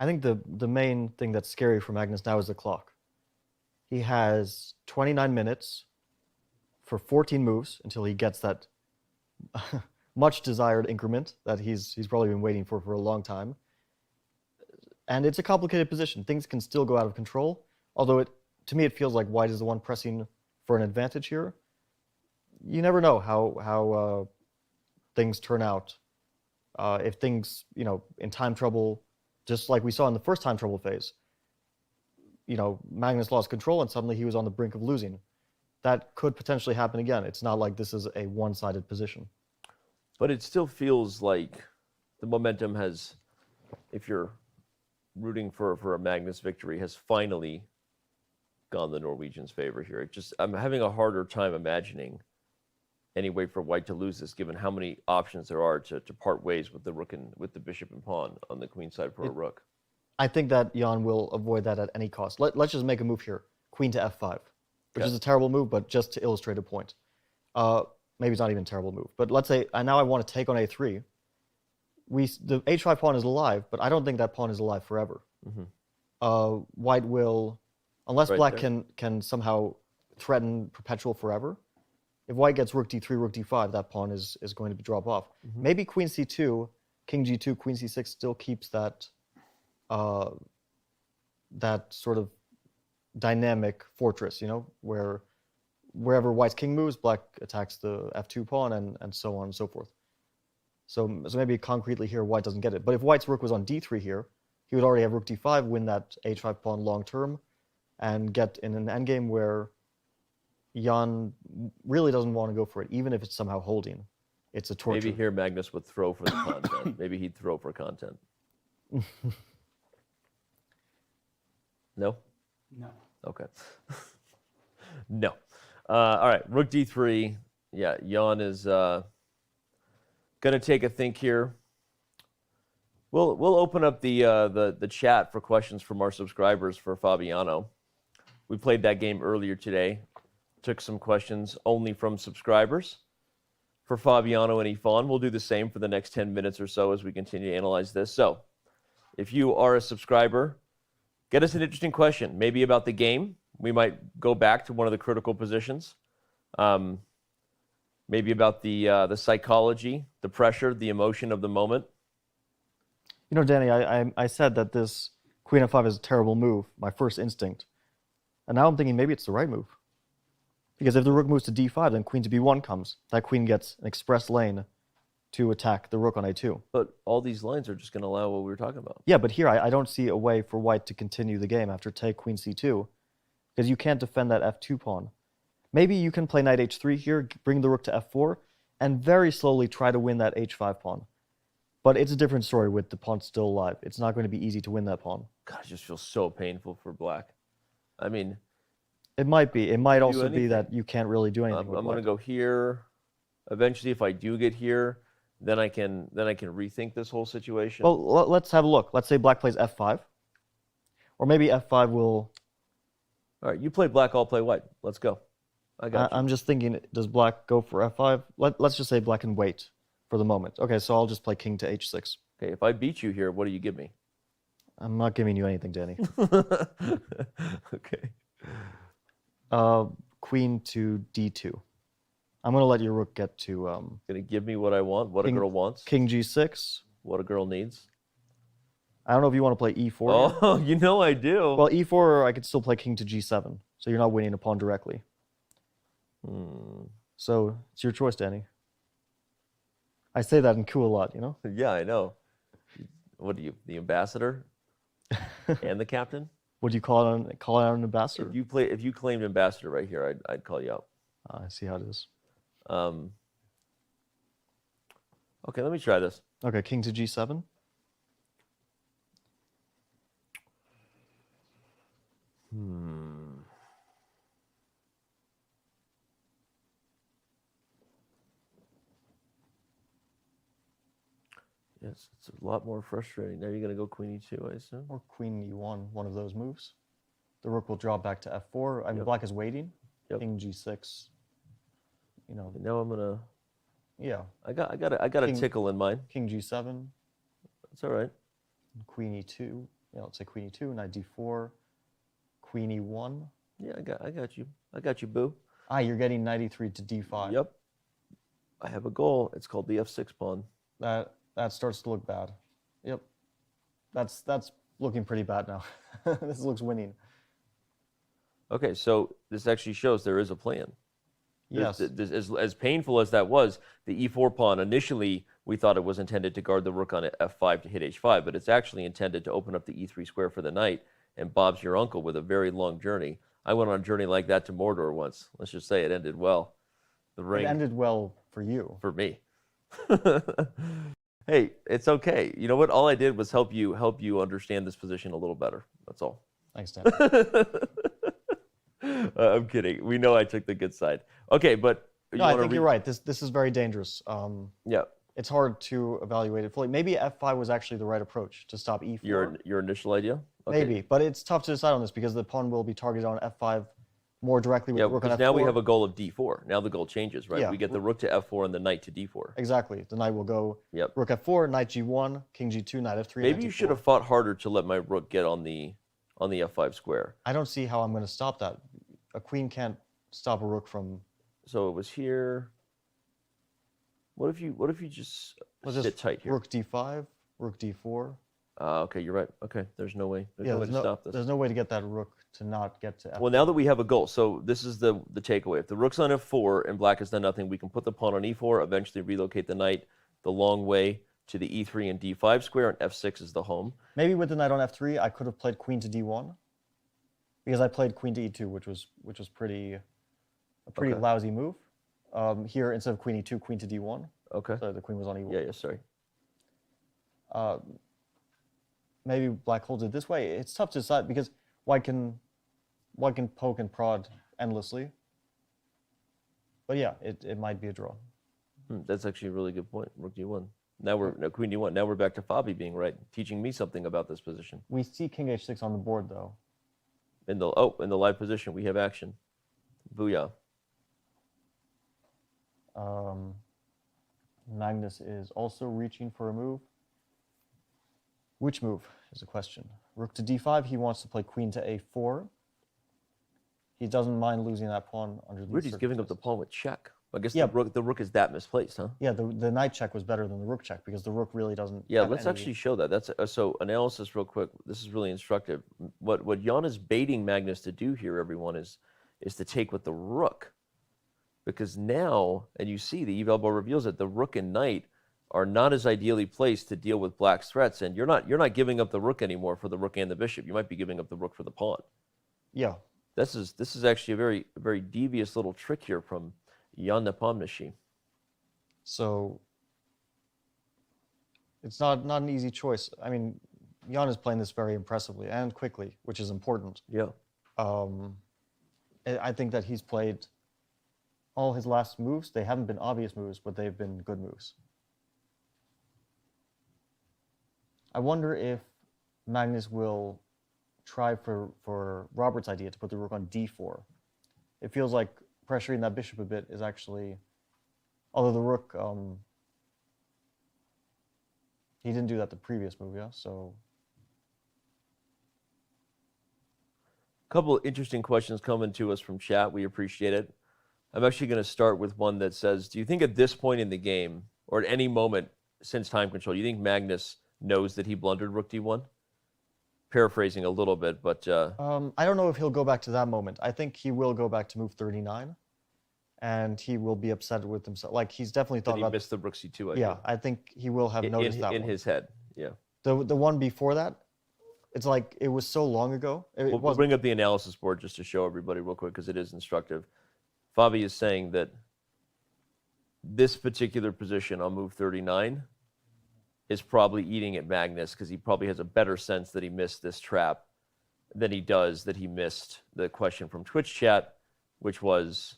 I think the main thing that's scary for Magnus now is the clock. He has 29 minutes for 14 moves until he gets that much desired increment that he's probably been waiting for a long time. And it's a complicated position. Things can still go out of control, although to me it feels like white is the one pressing for an advantage here. You never know how things turn out. If things, in time trouble, just like we saw in the first time trouble phase, Magnus lost control and suddenly he was on the brink of losing. That could potentially happen again. It's not like this is a one-sided position. But it still feels like the momentum has, if you're rooting for a Magnus victory, has finally gone the Norwegians' favor here. I'm having a harder time imagining any way for white to lose this, given how many options there are to part ways with the rook and with the bishop and pawn on the queen side for a rook. I think that Jan will avoid that at any cost. Let's just make a move here. Queen to f5, which is a terrible move, but just to illustrate a point. Maybe it's not even a terrible move, but let's say now I want to take on a3. The h5 pawn is alive, but I don't think that pawn is alive forever. White will, unless black can somehow threaten perpetual forever. If white gets rook d3, rook d5, that pawn is going to drop off. Maybe queen c2, king g2, queen c6 still keeps that that sort of dynamic fortress, where wherever white's king moves, black attacks the f2 pawn and so on and so forth. So maybe concretely here, white doesn't get it. But if white's rook was on d3 here, he would already have rook d5, win that h5 pawn long term, and get in an endgame where Jan really doesn't want to go for it, even if it's somehow holding. It's a torture. Maybe here Magnus would throw for the content. Maybe he'd throw for content. No? No. Okay. No. All right, rook d3. Yeah, Jan is going to take a think here. We'll open up the chat for questions from our subscribers for Fabiano. We played that game earlier today. Took some questions only from subscribers for Fabiano and Ifan. We'll do the same for the next 10 minutes or so as we continue to analyze this. So, if you are a subscriber, get us an interesting question, maybe about the game. We might go back to one of the critical positions. Maybe about the psychology, the pressure, the emotion of the moment. Danny, I said that this queen f5 is a terrible move, my first instinct. And now I'm thinking maybe it's the right move. Because if the rook moves to d5, then queen to b1 comes. That queen gets an express lane to attack the rook on a2. But all these lines are just going to allow what we were talking about. Yeah, but here I don't see a way for white to continue the game after take queen c2, because you can't defend that f2 pawn. Maybe you can play knight h3 here, bring the rook to f4, and very slowly try to win that h5 pawn. But it's a different story with the pawn still alive. It's not going to be easy to win that pawn. God, it just feels so painful for black. I mean... It might be. It might also be that you can't really do anything with I'm going to go here. Eventually, if I do get here, then I can rethink this whole situation. Well, let's have a look. Let's say black plays f5. Or maybe f5 will... All right, you play black, I'll play white. Let's go. I got you. I'm just thinking, does black go for f5? Let's just say black can wait for the moment. Okay, so I'll just play king to h6. Okay, if I beat you here, what do you give me? I'm not giving you anything, Danny. Okay. Queen to d2. I'm going to let your rook get to... Going to give me what I want, what a girl wants. King g6. What a girl needs. I don't know if you want to play e4. Oh, you know I do. Well, e4, I could still play king to g7. So you're not winning a pawn directly. So it's your choice, Danny. I say that in coup a lot, Yeah, I know. What are you, the ambassador and the captain? Would you call out an ambassador? If you claimed ambassador right here, I'd call you out. I see how it is. Okay, let me try this. Okay, king to g7. Yes, it's a lot more frustrating. Now you're going to go queen e2, I assume? Or queen e1, one of those moves. The rook will draw back to f4. I mean, black is waiting. King g6. Now I'm going to... Yeah. I got a tickle in mind. King g7. That's all right. Queen e2. Yeah, let's say queen e2, knight d4. Queen e1. Yeah, I got you. I got you, boo. You're getting knight e3 to d5. Yep. I have a goal. It's called the f6 pawn. That starts to look bad. Yep. That's looking pretty bad now. This looks winning. Okay, so this actually shows there is a plan. Yes. As painful as that was, the e4 pawn, initially we thought it was intended to guard the rook on f5 to hit h5, but it's actually intended to open up the e3 square for the knight, and Bob's your uncle with a very long journey. I went on a journey like that to Mordor once. Let's just say it ended well. The ring. It ended well for you. For me. Hey, it's okay. You know what? All I did was help you understand this position a little better. That's all. Thanks, Dan. I'm kidding. We know I took the good side. Okay, but no, I think you're right. This is very dangerous. Yeah. It's hard to evaluate it fully. Maybe f5 was actually the right approach to stop e4. Your initial idea? Okay. Maybe, but it's tough to decide on this because the pawn will be targeted on f5 more directly with the rook on f4. Now we have a goal of d4. Now the goal changes, right? Yeah. We get the rook to f4 and the knight to d4. Exactly. The knight will go rook f4, knight g1, king g2, knight f3. Maybe you should have fought harder to let my rook get on the f5 square. I don't see how I'm going to stop that. A queen can't stop a rook from. So it was here. What if you just sit tight here? Rook d5, rook d4. Okay, you're right. Okay, there's no way. There's no way to stop this. There's no way to get that rook to not get to f4. Well, now that we have a goal, so this is the takeaway. If the rook's on f4 and black has done nothing, we can put the pawn on e4, eventually relocate the knight the long way to the e3 and d5 square, and f6 is the home. Maybe with the knight on f3, I could have played queen to d1, because I played queen to e2, which was a pretty lousy move. Here, instead of queen e2, queen to d1. Okay. So the queen was on e1. Yeah, sorry. Maybe black holds it this way. It's tough to decide because white can poke and prod endlessly. But yeah, it might be a draw. That's actually a really good point. Rook d1. Now queen d1. Now we're back to Fabi being right, teaching me something about this position. We see king h6 on the board though. In the live position, we have action. Booyah. Magnus is also reaching for a move. Which move is the question. Rook to d5, he wants to play queen to a4. He doesn't mind losing that pawn under these Weird, he's giving up the pawn with check. I guess yeah. the rook is that misplaced, huh? Yeah, the knight check was better than the rook check because the rook really doesn't. Yeah, let's actually show that. That's so analysis real quick. This is really instructive. What Jan is baiting Magnus to do here, everyone, is to take with the rook, because now, and you see the eval bar reveals that the rook and knight are not as ideally placed to deal with black's threats, and you're not giving up the rook anymore for the rook and the bishop. You might be giving up the rook for the pawn. Yeah. This is actually a very devious little trick here from Ian Nepomniachtchi. So it's not an easy choice. I mean, Jan is playing this very impressively and quickly, which is important. Yeah. I think that he's played all his last moves. They haven't been obvious moves, but they've been good moves. I wonder if Magnus will try for Robert's idea to put the rook on d4. It feels like pressuring that bishop a bit is actually, although the rook, he didn't do that the previous move, yeah, so. A couple of interesting questions coming to us from chat. We appreciate it. I'm actually going to start with one that says, do you think at this point in the game, or at any moment since time control, do you think Magnus knows that he blundered rook d1? Paraphrasing a little bit, but... I don't know if he'll go back to that moment. I think he will go back to move 39, and he will be upset with himself. Like, he's definitely thought about... he missed the rook c2 idea. Yeah, I think he will have noticed that in his head, yeah. The one before that, it's like, it was so long ago. We'll bring up the analysis board just to show everybody real quick, because it is instructive. Fabi is saying that this particular position on move 39 is probably eating at Magnus, because he probably has a better sense that he missed this trap than he does that he missed the question from Twitch chat, which was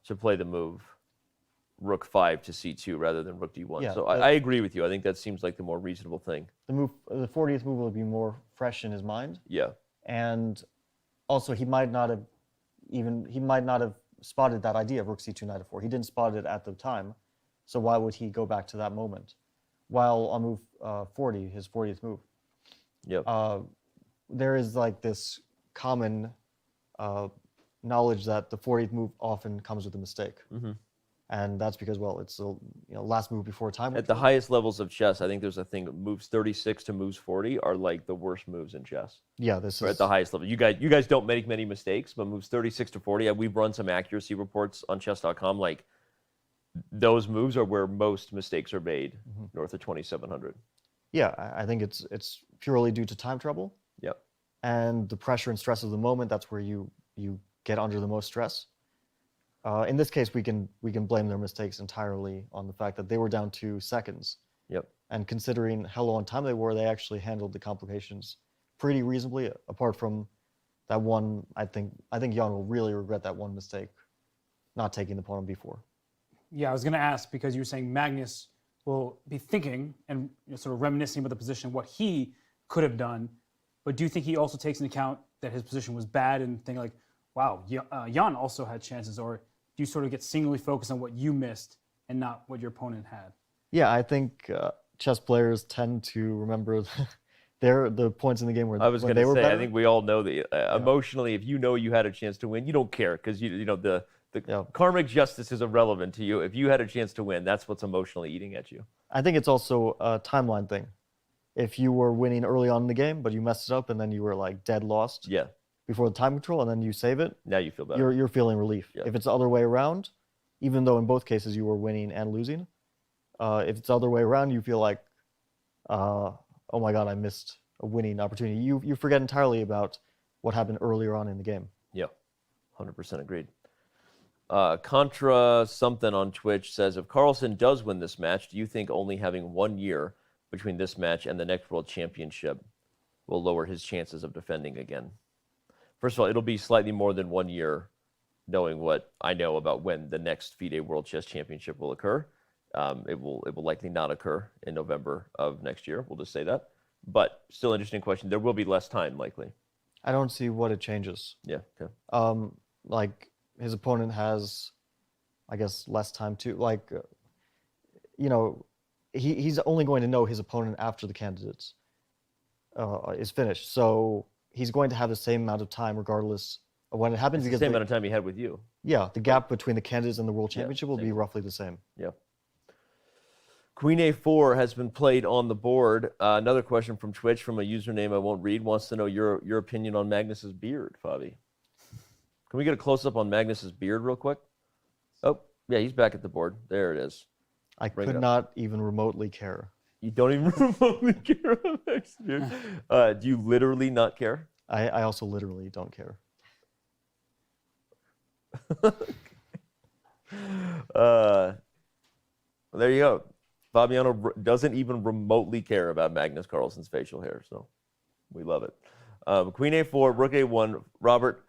to play the move rook 5 to c2 rather than rook d1. Yeah, so I agree with you. I think that seems like the more reasonable thing. The 40th move will be more fresh in his mind. Yeah. And also he might not have spotted that idea of rook c2 knight f4. He didn't spot it at the time, so why would he go back to that moment? While on move 40, his 40th move, there is like this common knowledge that the 40th move often comes with a mistake. Mm-hmm. And that's because, well, it's the last move before time. At the highest levels of chess, I think there's a thing, moves 36 to moves 40 are like the worst moves in chess. Yeah, this is at the highest level. You guys don't make many mistakes, but moves 36 to 40, we've run some accuracy reports on chess.com. Like, those moves are where most mistakes are made, north of 2,700. Yeah, I think it's purely due to time trouble. Yep. And the pressure and stress of the moment, that's where you get under the most stress. In this case, we can blame their mistakes entirely on the fact that they were down 2 seconds. Yep. And considering how low on time they were, they actually handled the complications pretty reasonably. Apart from that one, I think Jan will really regret that one mistake, not taking the pawn on b4. Yeah, I was going to ask, because you were saying Magnus will be thinking and sort of reminiscing about the position, what he could have done. But do you think he also takes into account that his position was bad and think like, wow, Jan also had chances? Or do you sort of get singularly focused on what you missed and not what your opponent had? Yeah, I think chess players tend to remember the points in the game where I was going they to were say, better. I think we all know that emotionally, if you know you had a chance to win, you don't care because the karmic justice is irrelevant to you. If you had a chance to win, that's what's emotionally eating at you. I think it's also a timeline thing. If you were winning early on in the game, but you messed it up and then you were like dead lost before the time control and then you save it, now you feel better. You're feeling relief. Yeah. If it's the other way around, even though in both cases you were winning and losing, if it's the other way around, you feel like, oh my God, I missed a winning opportunity. You forget entirely about what happened earlier on in the game. Yeah, 100% agreed. Contra something on Twitch says, if Carlsen does win this match, do you think only having 1 year between this match and the next World Championship will lower his chances of defending again? First of all, it'll be slightly more than 1 year, knowing what I know about when the next FIDE World Chess Championship will occur. It will likely not occur in November of next year. We'll just say that. But still interesting question. There will be less time, likely. I don't see what it changes. Yeah. Okay. Like his opponent has, I guess, less time too. Like, he's only going to know his opponent after the candidates is finished. So he's going to have the same amount of time regardless of when it happens. It's the same amount of time he had with you. Yeah, the gap between the candidates and the World Championship will be roughly the same. Yeah. Queen A4 has been played on the board. Another question from Twitch from a username I won't read wants to know your opinion on Magnus's beard, Fabi. Can we get a close-up on Magnus's beard real quick? Oh, yeah, he's back at the board. There it is. I could not even remotely care. You don't even remotely care about Magnus's beard? Do you literally not care? I also literally don't care. There you go. Fabiano doesn't even remotely care about Magnus Carlsen's facial hair, so we love it. Queen A4, Rook A1. Robert,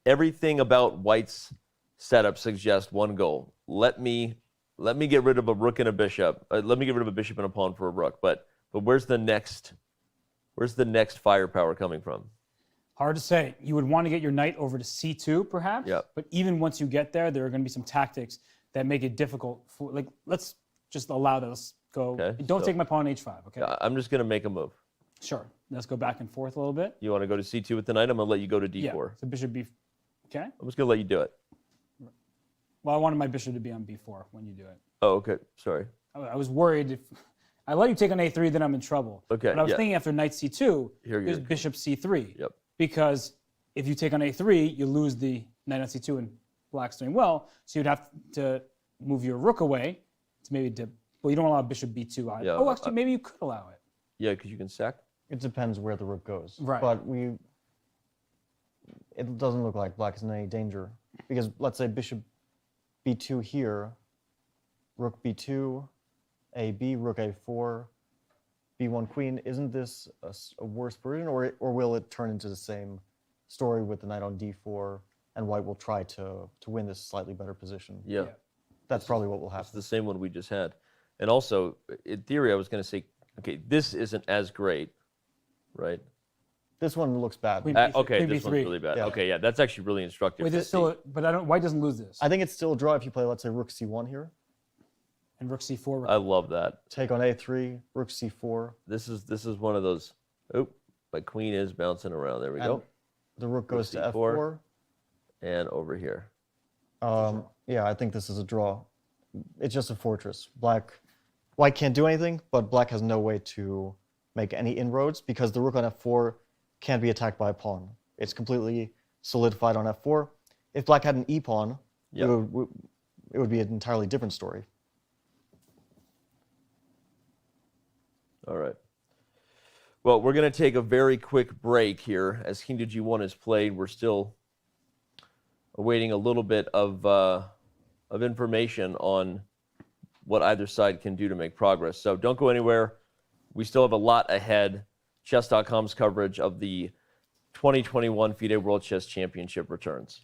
everything about White's setup suggests one goal. Let me get rid of a rook and a bishop. Let me get rid of a bishop and a pawn for a rook. But where's the next firepower coming from? Hard to say. You would want to get your knight over to C2, perhaps. Yeah. But even once you get there, there are going to be some tactics that make it difficult. Let's just allow those go. Okay, Don't take my pawn on H5, okay? I'm just going to make a move. Sure. Let's go back and forth a little bit. You want to go to C2 with the knight? I'm going to let you go to D4. Yeah, so bishop B. Okay. I'm just going to let you do it. Well, I wanted my bishop to be on B4 when you do it. Oh, okay. Sorry. I was worried if I let you take on A3, then I'm in trouble. Okay. But I was thinking after knight C2, there's go. bishop C3. Yep. Because if you take on A3, you lose the knight on C2 and black's doing well. So you'd have to move your rook away to maybe dip. Well, you don't allow bishop B2 either. Yeah, oh, actually, maybe you could allow it. Yeah, because you can sack. It depends where the rook goes. Right. But it doesn't look like black is in any danger. Because let's say bishop B2 here, rook B2, AB, rook A4, B1 queen. Isn't this a worse version, or will it turn into the same story with the knight on D4, and white will try to win this slightly better position? Yeah. That's probably what will happen. It's the same one we just had. And also, in theory, I was going to say, okay, this isn't as great, right? This one looks bad. Okay, this one's really bad. Yeah. Okay, yeah, that's actually really instructive. Wait, there's still, but white doesn't lose this. I think it's still a draw if you play, let's say, rook C1 here. And rook C4. I love that. Take on A3, rook C4. This is one of those. Oh, my queen is bouncing around. There we go. The rook goes to F4. And over here. Yeah, I think this is a draw. it's just a fortress. White can't do anything, but black has no way to make any inroads because the rook on f4 can't be attacked by a pawn. It's completely solidified on f4. If black had an e-pawn, it would be an entirely different story. All right. Well, we're going to take a very quick break here as King to G1 is played. We're still awaiting a little bit of information on what either side can do to make progress. So don't go anywhere. We still have a lot ahead. Chess.com's coverage of the 2021 FIDE World Chess Championship returns.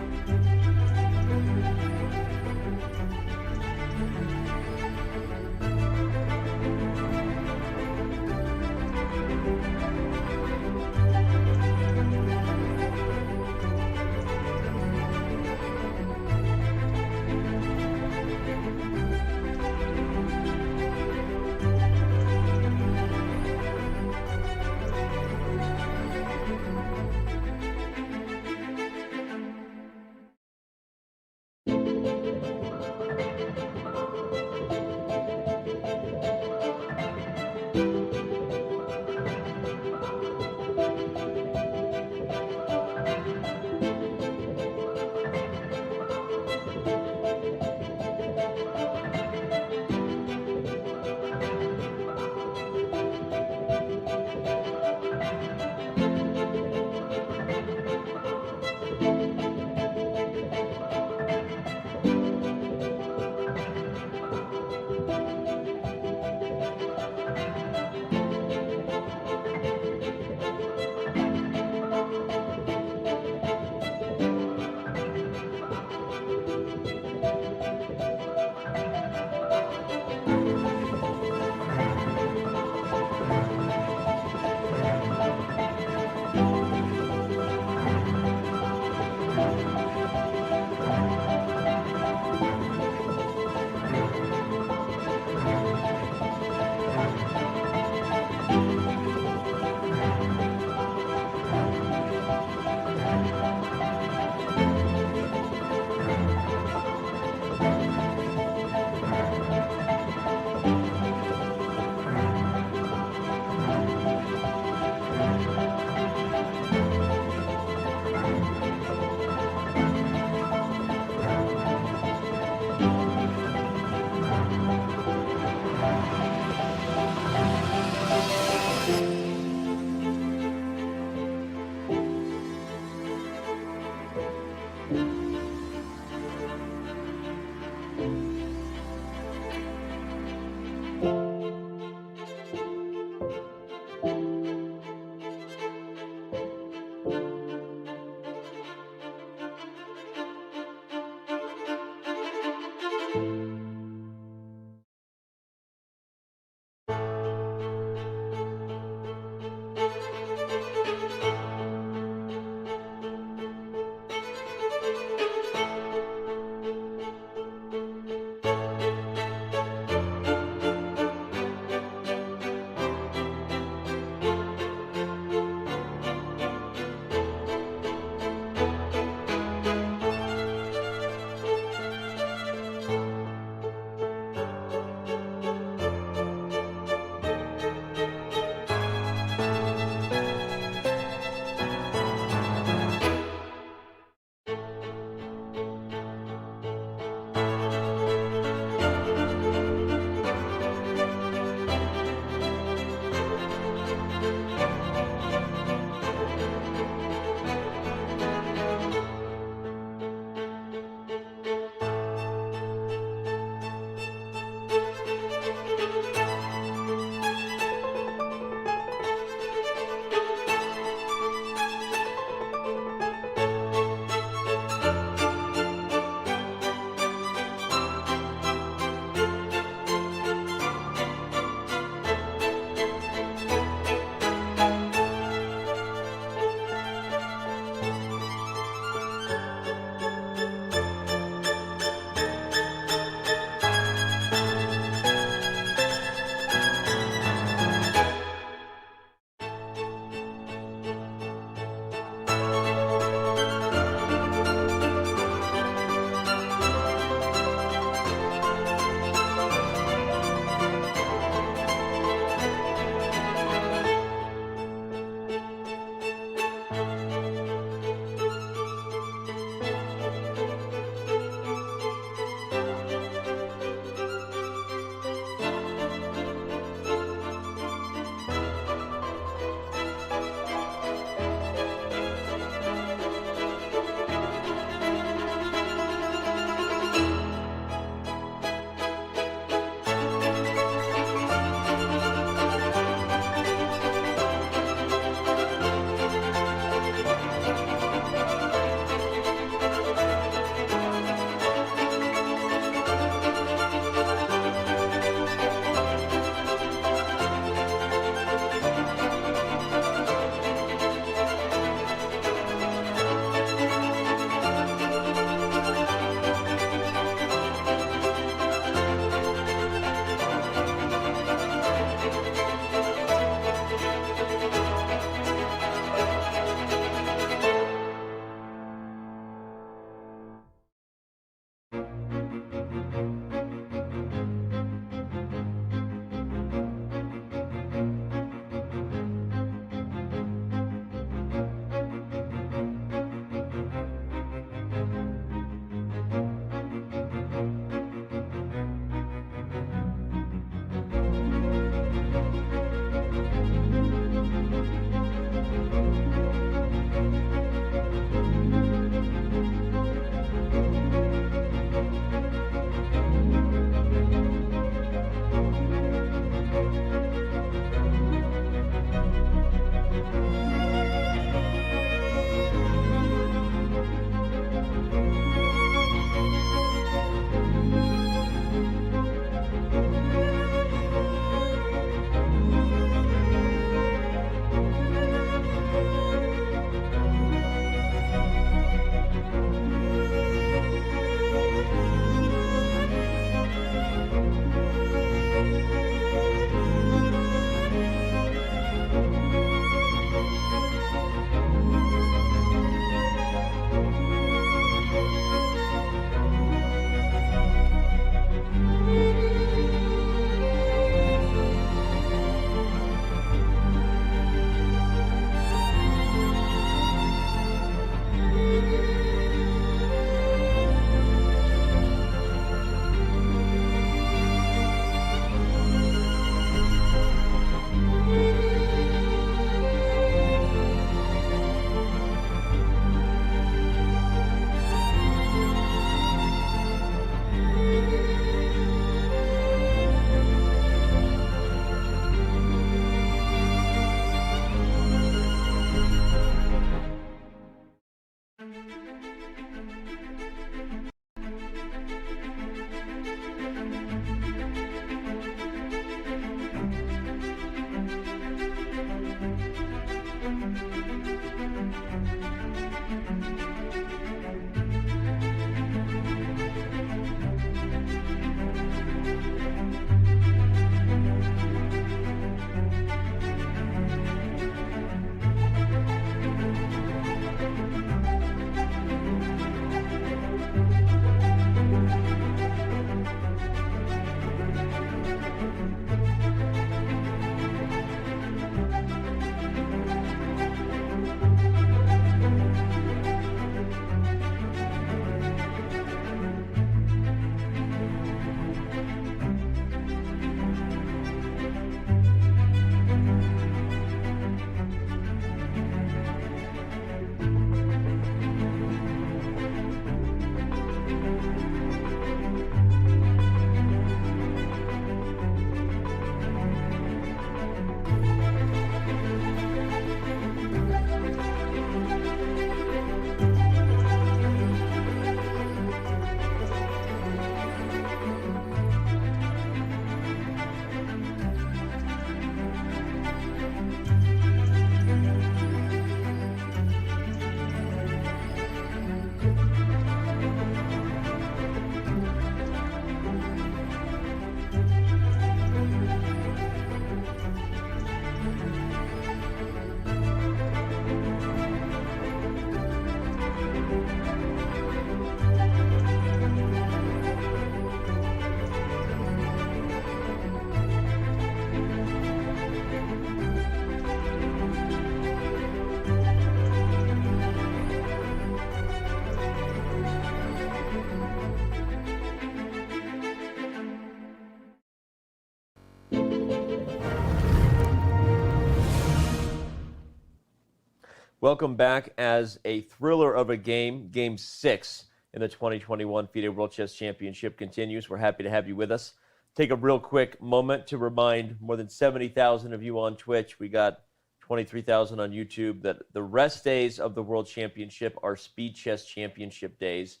Welcome back as a thriller of a game. Game 6 in the 2021 FIDE World Chess Championship continues. We're happy to have you with us. Take a real quick moment to remind more than 70,000 of you on Twitch. We got 23,000 on YouTube that the rest days of the World Championship are Speed Chess Championship days.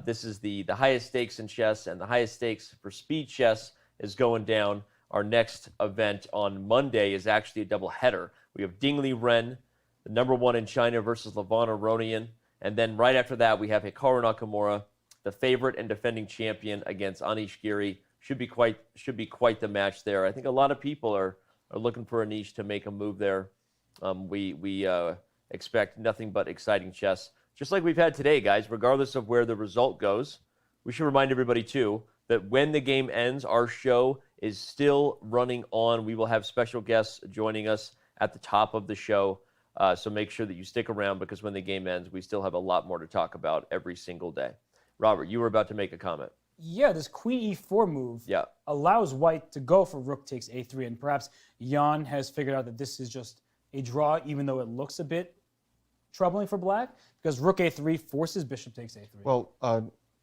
This is the highest stakes in chess, and the highest stakes for Speed Chess is going down. Our next event on Monday is actually a double header. We have Ding Li Ren, the number 1 in China, versus Levon Aronian. And then right after that, we have Hikaru Nakamura, the favorite and defending champion, against Anish Giri. Should be quite the match there. I think a lot of people are looking for Anish to make a move there. We expect nothing but exciting chess, just like we've had today, guys. Regardless of where the result goes, we should remind everybody too that when the game ends, our show is still running on. We will have special guests joining us at the top of the show. So make sure that you stick around, because when the game ends, we still have a lot more to talk about every single day. Robert, you were about to make a comment. Yeah, this queen e4 move allows white to go for rook takes a3, and perhaps Jan has figured out that this is just a draw, even though it looks a bit troubling for black, because rook a3 forces bishop takes a3. Well,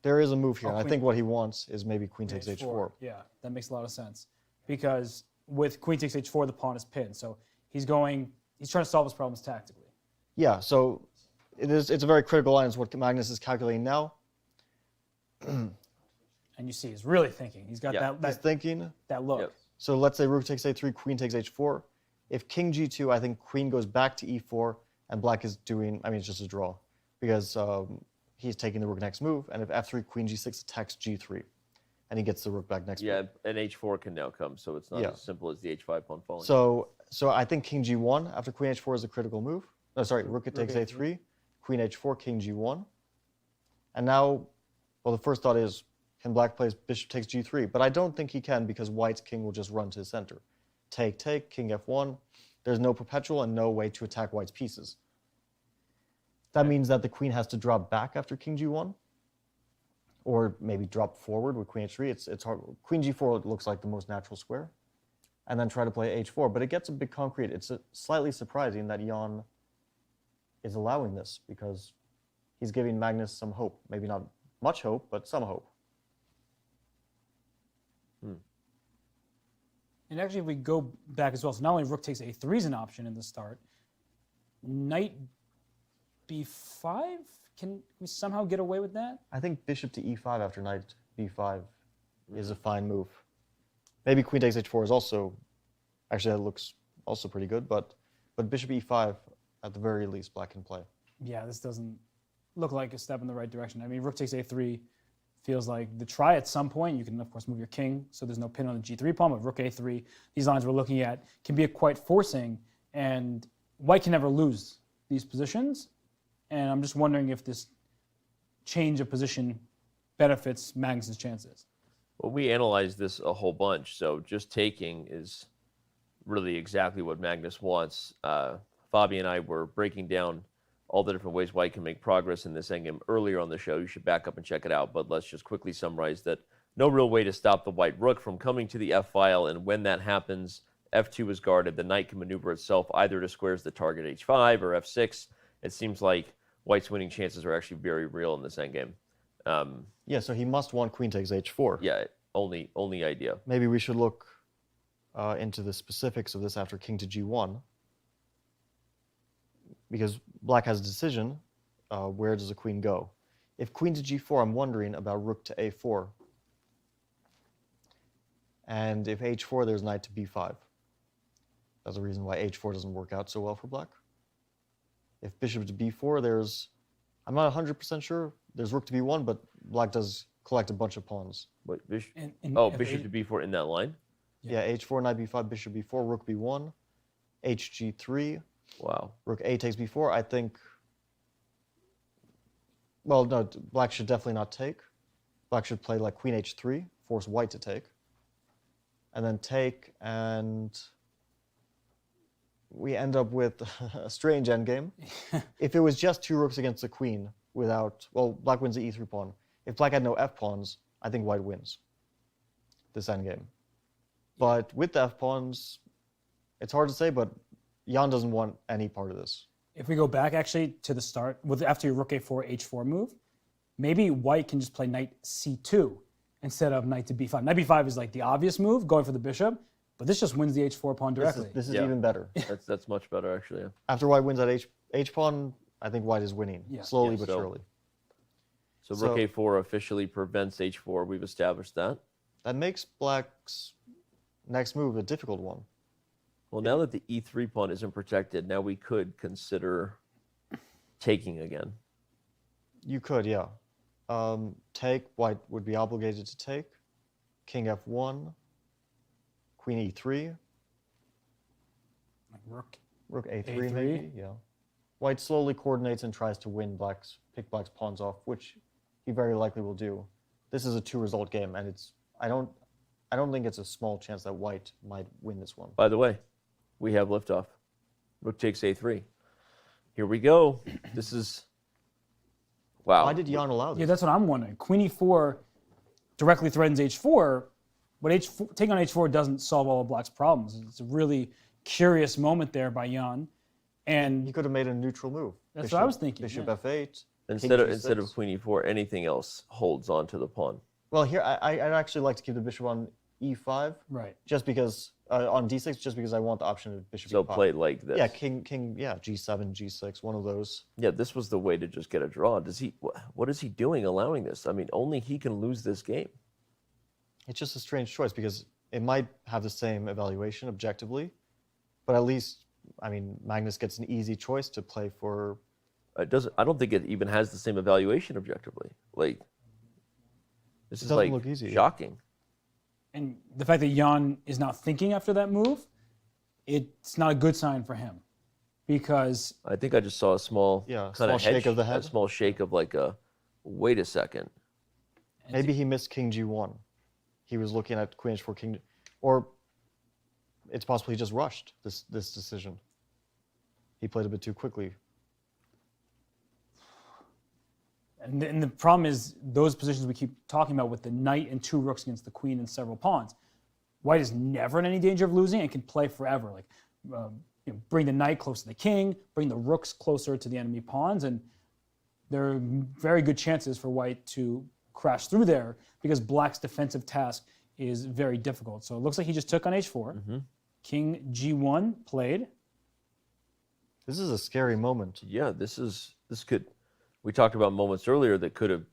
there is a move here, and I think what he wants is maybe queen takes h4. Yeah, that makes a lot of sense, because with queen takes h4, the pawn is pinned, so he's trying to solve his problems tactically. Yeah, so it's a very critical line. It's what Magnus is calculating now. And you see, he's really thinking. He's got He's thinking. That look. Yep. So let's say rook takes a3, queen takes h4. If king g2, I think queen goes back to e4, and black is doing, it's just a draw, because he's taking the rook next move, and if f3, queen g6 attacks g3, and he gets the rook back next move. Yeah, and h4 can now come, so it's not as simple as the h5 pawn falling. So I think king g1 after queen h4 is a critical move. No, sorry, rook takes a3, queen h4, king g1. And now, well, the first thought is, can black play bishop takes g3? But I don't think he can, because white's king will just run to his center. Take, king f1. There's no perpetual and no way to attack white's pieces. That means that the queen has to drop back after king g1, or maybe drop forward with queen h3. It's hard. Queen g4 looks like the most natural square, and then try to play h4. But it gets a bit concrete. It's slightly surprising that Jan is allowing this, because he's giving Magnus some hope. Maybe not much hope, but some hope. And actually, if we go back as well, so not only rook takes a3 is an option in the start, knight b5, can we somehow get away with that? I think bishop to e5 after knight b5 is a fine move. Maybe queen takes h4 is also, actually that looks also pretty good, but bishop e5, at the very least, black can play. Yeah, this doesn't look like a step in the right direction. Rook takes a3 feels like the try at some point. You can, of course, move your king, so there's no pin on the g3 pawn, but rook a3, these lines we're looking at can be quite forcing, and white can never lose these positions. And I'm just wondering if this change of position benefits Magnus's chances. Well, we analyzed this a whole bunch, so just taking is really exactly what Magnus wants. Fabi and I were breaking down all the different ways white can make progress in this endgame earlier on the show. You should back up and check it out, but let's just quickly summarize that no real way to stop the white rook from coming to the f-file, and when that happens, f2 is guarded. The knight can maneuver itself either to squares the target h5 or f6. It seems like white's winning chances are actually very real in this endgame. Yeah, so he must want queen takes h4. Yeah, only idea. Maybe we should look into the specifics of this after king to g1, because black has a decision, where does the queen go? If queen to g4, I'm wondering about rook to a4. And if h4, there's knight to b5. That's the reason why h4 doesn't work out so well for black. If bishop to b4, I'm not 100% sure, there's rook to b1, but black does collect a bunch of pawns. Wait, bishop to b4 in that line? Yeah, h4, knight b5, bishop b4, rook b1, hg3. Wow. Rook a takes b4, I think, well, no, black should definitely not take. Black should play like queen h3, force white to take. And then take, and we end up with a strange endgame. If it was just two rooks against the queen without, well, black wins the e3 pawn. If black had no f pawns, I think white wins this endgame. But with the f pawns, it's hard to say, but Jan doesn't want any part of this. If we go back actually to the start, after your rook a4, h4 move, maybe white can just play knight c2 instead of knight to b5. Knight b5 is like the obvious move, going for the bishop, but this just wins the h4 pawn directly. This is even better. That's much better, actually. Yeah. After white wins that h pawn, I think white is winning, slowly but surely. So rook a4 officially prevents h4. We've established that. That makes black's next move a difficult one. Well, now that the e3 pawn isn't protected, now we could consider taking again. You could, yeah. Take, white would be obligated to take. King f1, queen e3. Like rook a3, a3? maybe, yeah. White slowly coordinates and tries to pick black's pawns off, which he very likely will do. This is a 2-result game, and I don't think it's a small chance that white might win this one. By the way, we have liftoff. Rook takes a3. Here we go. This is... Wow. Why did Jan allow this? Yeah, that's what I'm wondering. Queen e4 directly threatens h4, but taking on h4 doesn't solve all of black's problems. It's a really curious moment there by Jan. And he could have made a neutral move. That's what I was thinking. Bishop f8. Instead of queen e4, anything else holds on to the pawn. Well, here I'd actually like to keep the bishop on e5. Right. Just because on d6, just because I want the option of bishop So e5. play like this. Yeah, king, yeah, g7, g6, one of those. Yeah, this was the way to just get a draw. What is he doing allowing this? I mean, only he can lose this game. It's just a strange choice because it might have the same evaluation objectively, but at least, I mean, Magnus gets an easy choice to play for. It doesn't. I don't think it even has the same evaluation objectively. Like, this is like shocking. And the fact that Jan is not thinking after that move, it's not a good sign for him, because I think I just saw a small kind of shake of the head. A small shake of like a, wait a second. Maybe he missed king g1. He was looking at queen h4, king, or it's possible he just rushed this decision. He played a bit too quickly. And the problem is those positions we keep talking about with the knight and 2 rooks against the queen and several pawns. White is never in any danger of losing and can play forever. Like, bring the knight close to the king, bring the rooks closer to the enemy pawns, and there are very good chances for white to crash through there because black's defensive task is very difficult. So it looks like he just took on h4. Mm-hmm. King g1 played. This is a scary moment. Yeah, this could. We talked about moments earlier that could have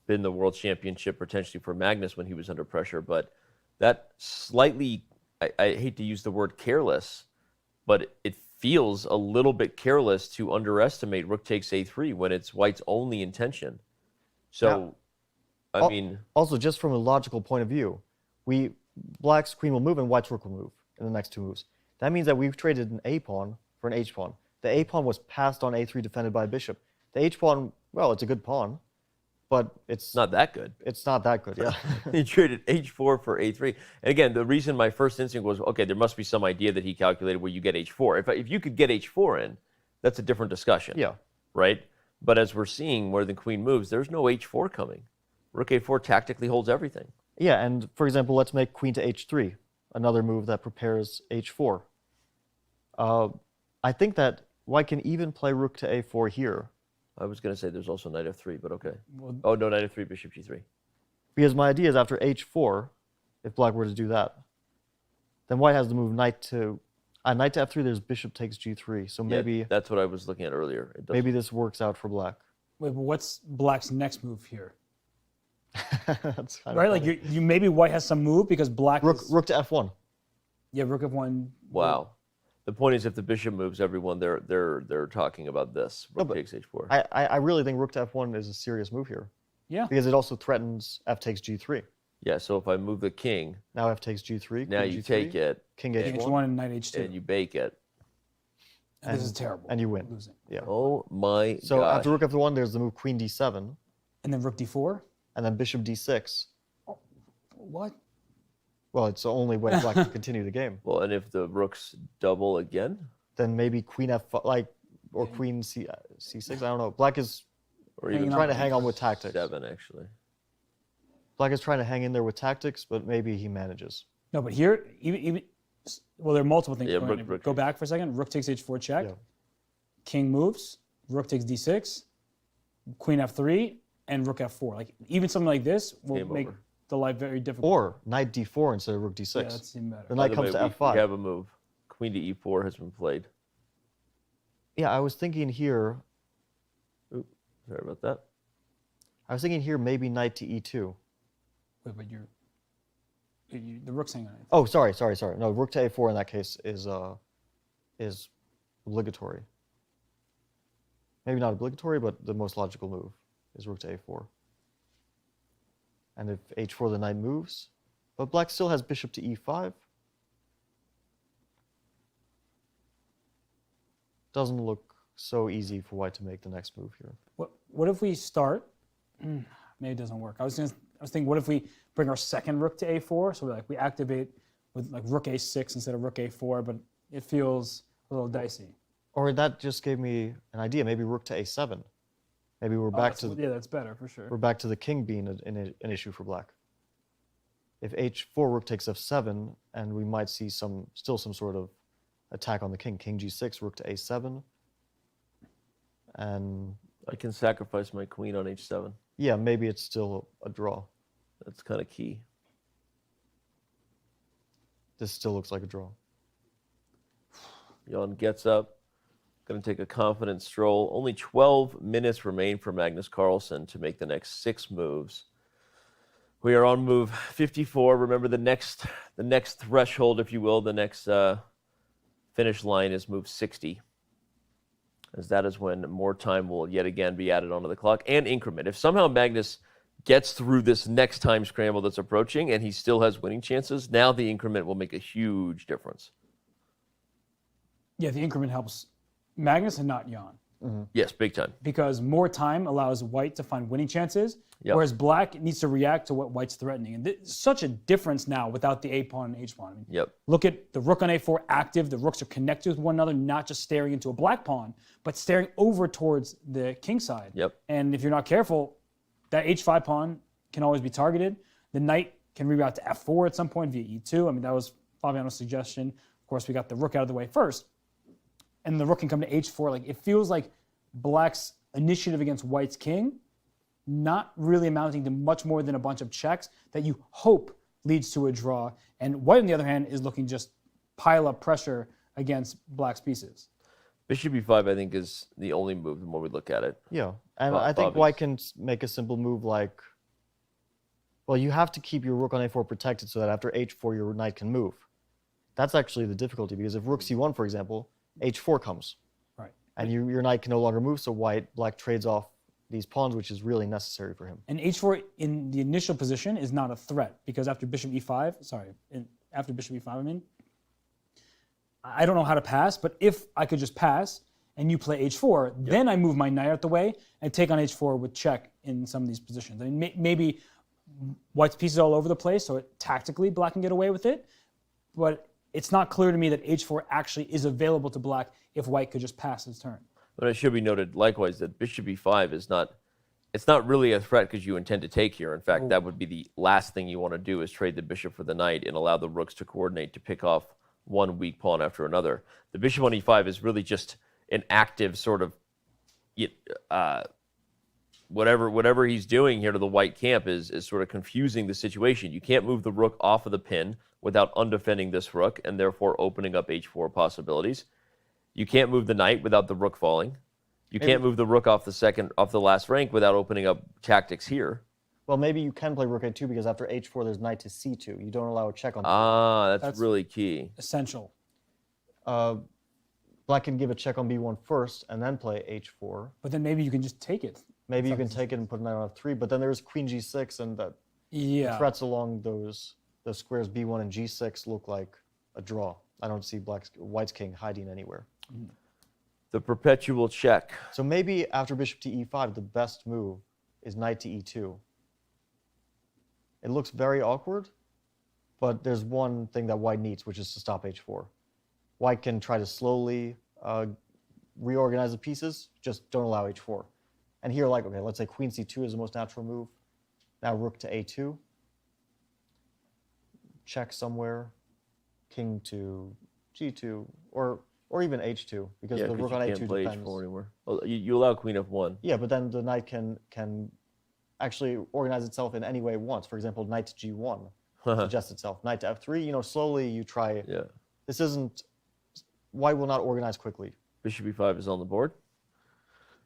been the World Championship potentially for Magnus when he was under pressure, but that slightly, I hate to use the word careless, but it feels a little bit careless to underestimate rook takes a3 when it's white's only intention. So, yeah. I mean... Also, just from a logical point of view, black's queen will move and white's rook will move in the next 2 moves. That means that we've traded an a pawn for an h pawn. The a pawn was passed on a3 defended by a bishop. The h pawn, well, it's a good pawn, but it's not that good. It's not that good, yeah. He traded h4 for a3. And again, the reason my first instinct was, okay, there must be some idea that he calculated where you get h4. If you could get h4 in, that's a different discussion. Yeah. Right? But as we're seeing where the queen moves, there's no h4 coming. Rook a4 tactically holds everything. Yeah, and for example, let's make queen to h3, another move that prepares h4. I think that white can even play rook to a4 here. I was going to say there's also knight f3, but okay. Oh, no, knight f3, bishop g3. Because my idea is after h4, if black were to do that, then white has to move knight to f3, there's bishop takes g3. So maybe... Yeah, that's what I was looking at earlier. Maybe this works out for black. Wait, but what's black's next move here? That's kind right, of like you maybe white has some move because black rook to f1. Yeah, rook f1. Wow. The point is, if the bishop moves, everyone they're talking about this. Rook takes h4. I really think rook to f1 is a serious move here. Yeah. Because it also threatens f takes g3. Yeah. So if I move the king, now f takes g3. Now you take it. King h1 and knight h2. And you bake it. And this is terrible. And you win. Losing. Yeah. Oh my. So gosh. after rook f1, there's the move queen d7. And then rook d4. And then bishop d6. Oh, what? Well, it's the only way black can continue the game. Well, and if the rooks double again? Then maybe queen f5, or queen c6, I don't know. Black is even trying to hang on with tactics. 7, actually. Black is trying to hang in there with tactics, but maybe he manages. No, but here, even well, there are multiple things. Yeah, rook Go back for a second. Rook takes h4 check. Yeah. king moves, rook takes d6, queen f3, and rook f4. Like even something like this will make the life very difficult. Or knight d4 instead of rook d6. Yeah, that's even better. The knight comes to f5. We have a move. Queen to e4 has been played. Yeah, I was thinking here. Oops, sorry about that. I was thinking here maybe knight to e2. Wait, but the rook's hanging on it. Oh, sorry. No, rook to a4 in that case is obligatory. Maybe not obligatory, but the most logical move is rook to a4. And if h4, the knight moves. But black still has bishop to e5. Doesn't look so easy for white to make the next move here. What if we start? Maybe it doesn't work. I was thinking, what if we bring our second rook to a4? So we activate with like rook a6 instead of rook a4, but it feels a little dicey. Or that just gave me an idea. Maybe rook to a7. Maybe we're back to that's better for sure. We're back to the king being an issue for black. If h4, rook takes f7, and we might see still some sort of attack on the king. King g6, rook to a7, and I can sacrifice my queen on h7. Yeah, maybe it's still a draw. That's kind of key. This still looks like a draw. Jan gets up. Going to take a confident stroll. Only 12 minutes remain for Magnus Carlsen to make the next 6 moves. We are on move 54. Remember, the next threshold, if you will, the next finish line is move 60, as that is when more time will yet again be added onto the clock and increment. If somehow Magnus gets through this next time scramble that's approaching and he still has winning chances, now the increment will make a huge difference. Yeah, the increment helps Magnus and not Jan. Mm-hmm. Yes, big time. Because more time allows white to find winning chances, whereas black needs to react to what white's threatening. And such a difference now without the a-pawn and h-pawn. I mean, look at the rook on a4 active. The rooks are connected with one another, not just staring into a black pawn, but staring over towards the king side. And if you're not careful, that h5 pawn can always be targeted. The knight can reroute to f4 at some point via e2. I mean, that was Fabiano's suggestion. Of course, we got the rook out of the way first. And the rook can come to h4. Like, it feels like black's initiative against white's king not really amounting to much more than a bunch of checks that you hope leads to a draw. And white, on the other hand, is looking just pile up pressure against black's pieces. Bishop e5, I think, is the only move the more we look at it. Yeah, and I think white can make a simple move like, well, you have to keep your rook on a4 protected so that after h4 your knight can move. That's actually the difficulty, because if rook c1, for example, h4 comes. Right. And your knight can no longer move, so black trades off these pawns, which is really necessary for him. And h4 in the initial position is not a threat, because after bishop e5, I mean, I don't know how to pass, but if I could just pass and you play h4, then I move my knight out the way and take on h4 with check in some of these positions. I mean, maybe white's pieces all over the place, so tactically black can get away with it, but it's not clear to me that h4 actually is available to black if white could just pass his turn. But it should be noted likewise that bishop e5 is not, it's not really a threat because you intend to take here. In fact, that would be the last thing you want to do, is trade the bishop for the knight and allow the rooks to coordinate to pick off one weak pawn after another. The bishop on e5 is really just an active sort of, whatever he's doing here to the white camp is sort of confusing the situation. You can't move the rook off of the pin without undefending this rook and therefore opening up h4 possibilities. You can't move the knight without the rook falling. You can't move the rook off the last rank without opening up tactics here. Well, maybe you can play rook a2 because after h4 there's knight to c2. You don't allow a check on. That's really key. Essential. Black can give a check on b1 first and then play h4. But then maybe you can just take it. Maybe you can take it and put knight on f3, but then there's queen g6 and that the threats along those squares b1 and g6 look like a draw. I don't see white's king hiding anywhere. The perpetual check. So maybe after bishop to e5, the best move is knight to e2. It looks very awkward, but there's one thing that white needs, which is to stop h4. White can try to slowly reorganize the pieces, just don't allow h4. And here, okay, let's say queen c2 is the most natural move. Now rook to a2. Check somewhere. King to g2. Or Or even h2, because the rook on you a2 can't play depends. h4 anymore. Well, you allow queen f1. Yeah, but then the knight can actually organize itself in any way it wants. For example, knight to g1 suggests itself. Knight to f3, slowly you try. Yeah. This isn't, white will not organize quickly. Bishop e5 is on the board.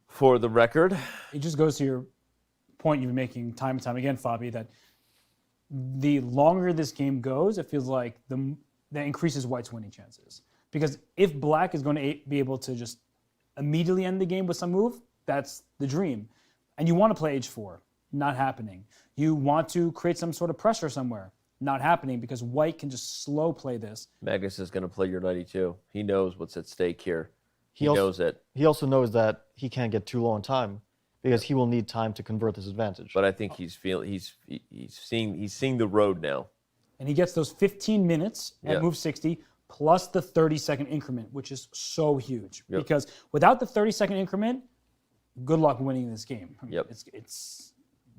For the record. It just goes to your point you've been making time and time again, Fabi, that the longer this game goes, it feels like that increases white's winning chances. Because if black is going to be able to just immediately end the game with some move, that's the dream. And you want to play h4, not happening. You want to create some sort of pressure somewhere, not happening, because white can just slow play this. Magnus is going to play your knight e2. He knows what's at stake here. He knows it. He also knows that he can't get too low on time, because he will need time to convert this advantage. But I think he's seeing the road now. And he gets those 15 minutes at move 60 plus the 30-second increment, which is so huge. Yep. Because without the 30-second increment, good luck winning this game. It's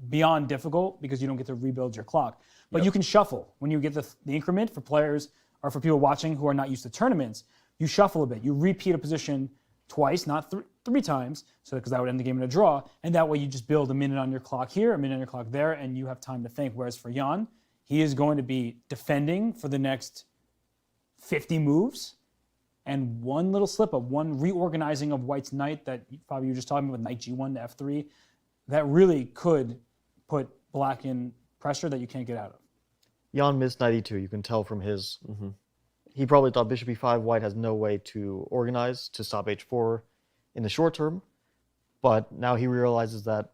beyond difficult because you don't get to rebuild your clock. But you can shuffle. When you get the increment, for players or for people watching who are not used to tournaments, you shuffle a bit. You repeat a position twice, not three times, because that would end the game in a draw. And that way you just build a minute on your clock here, a minute on your clock there, and you have time to think. Whereas for Jan, he is going to be defending for the next 50 moves, and one little slip up, one reorganizing of white's knight that Fabi, you were just talking about with knight g1 to f3, that really could put black in pressure that you can't get out of. Jan missed knight e2. You can tell from his. He probably thought bishop e5, white has no way to organize to stop h4 in the short term. But now he realizes that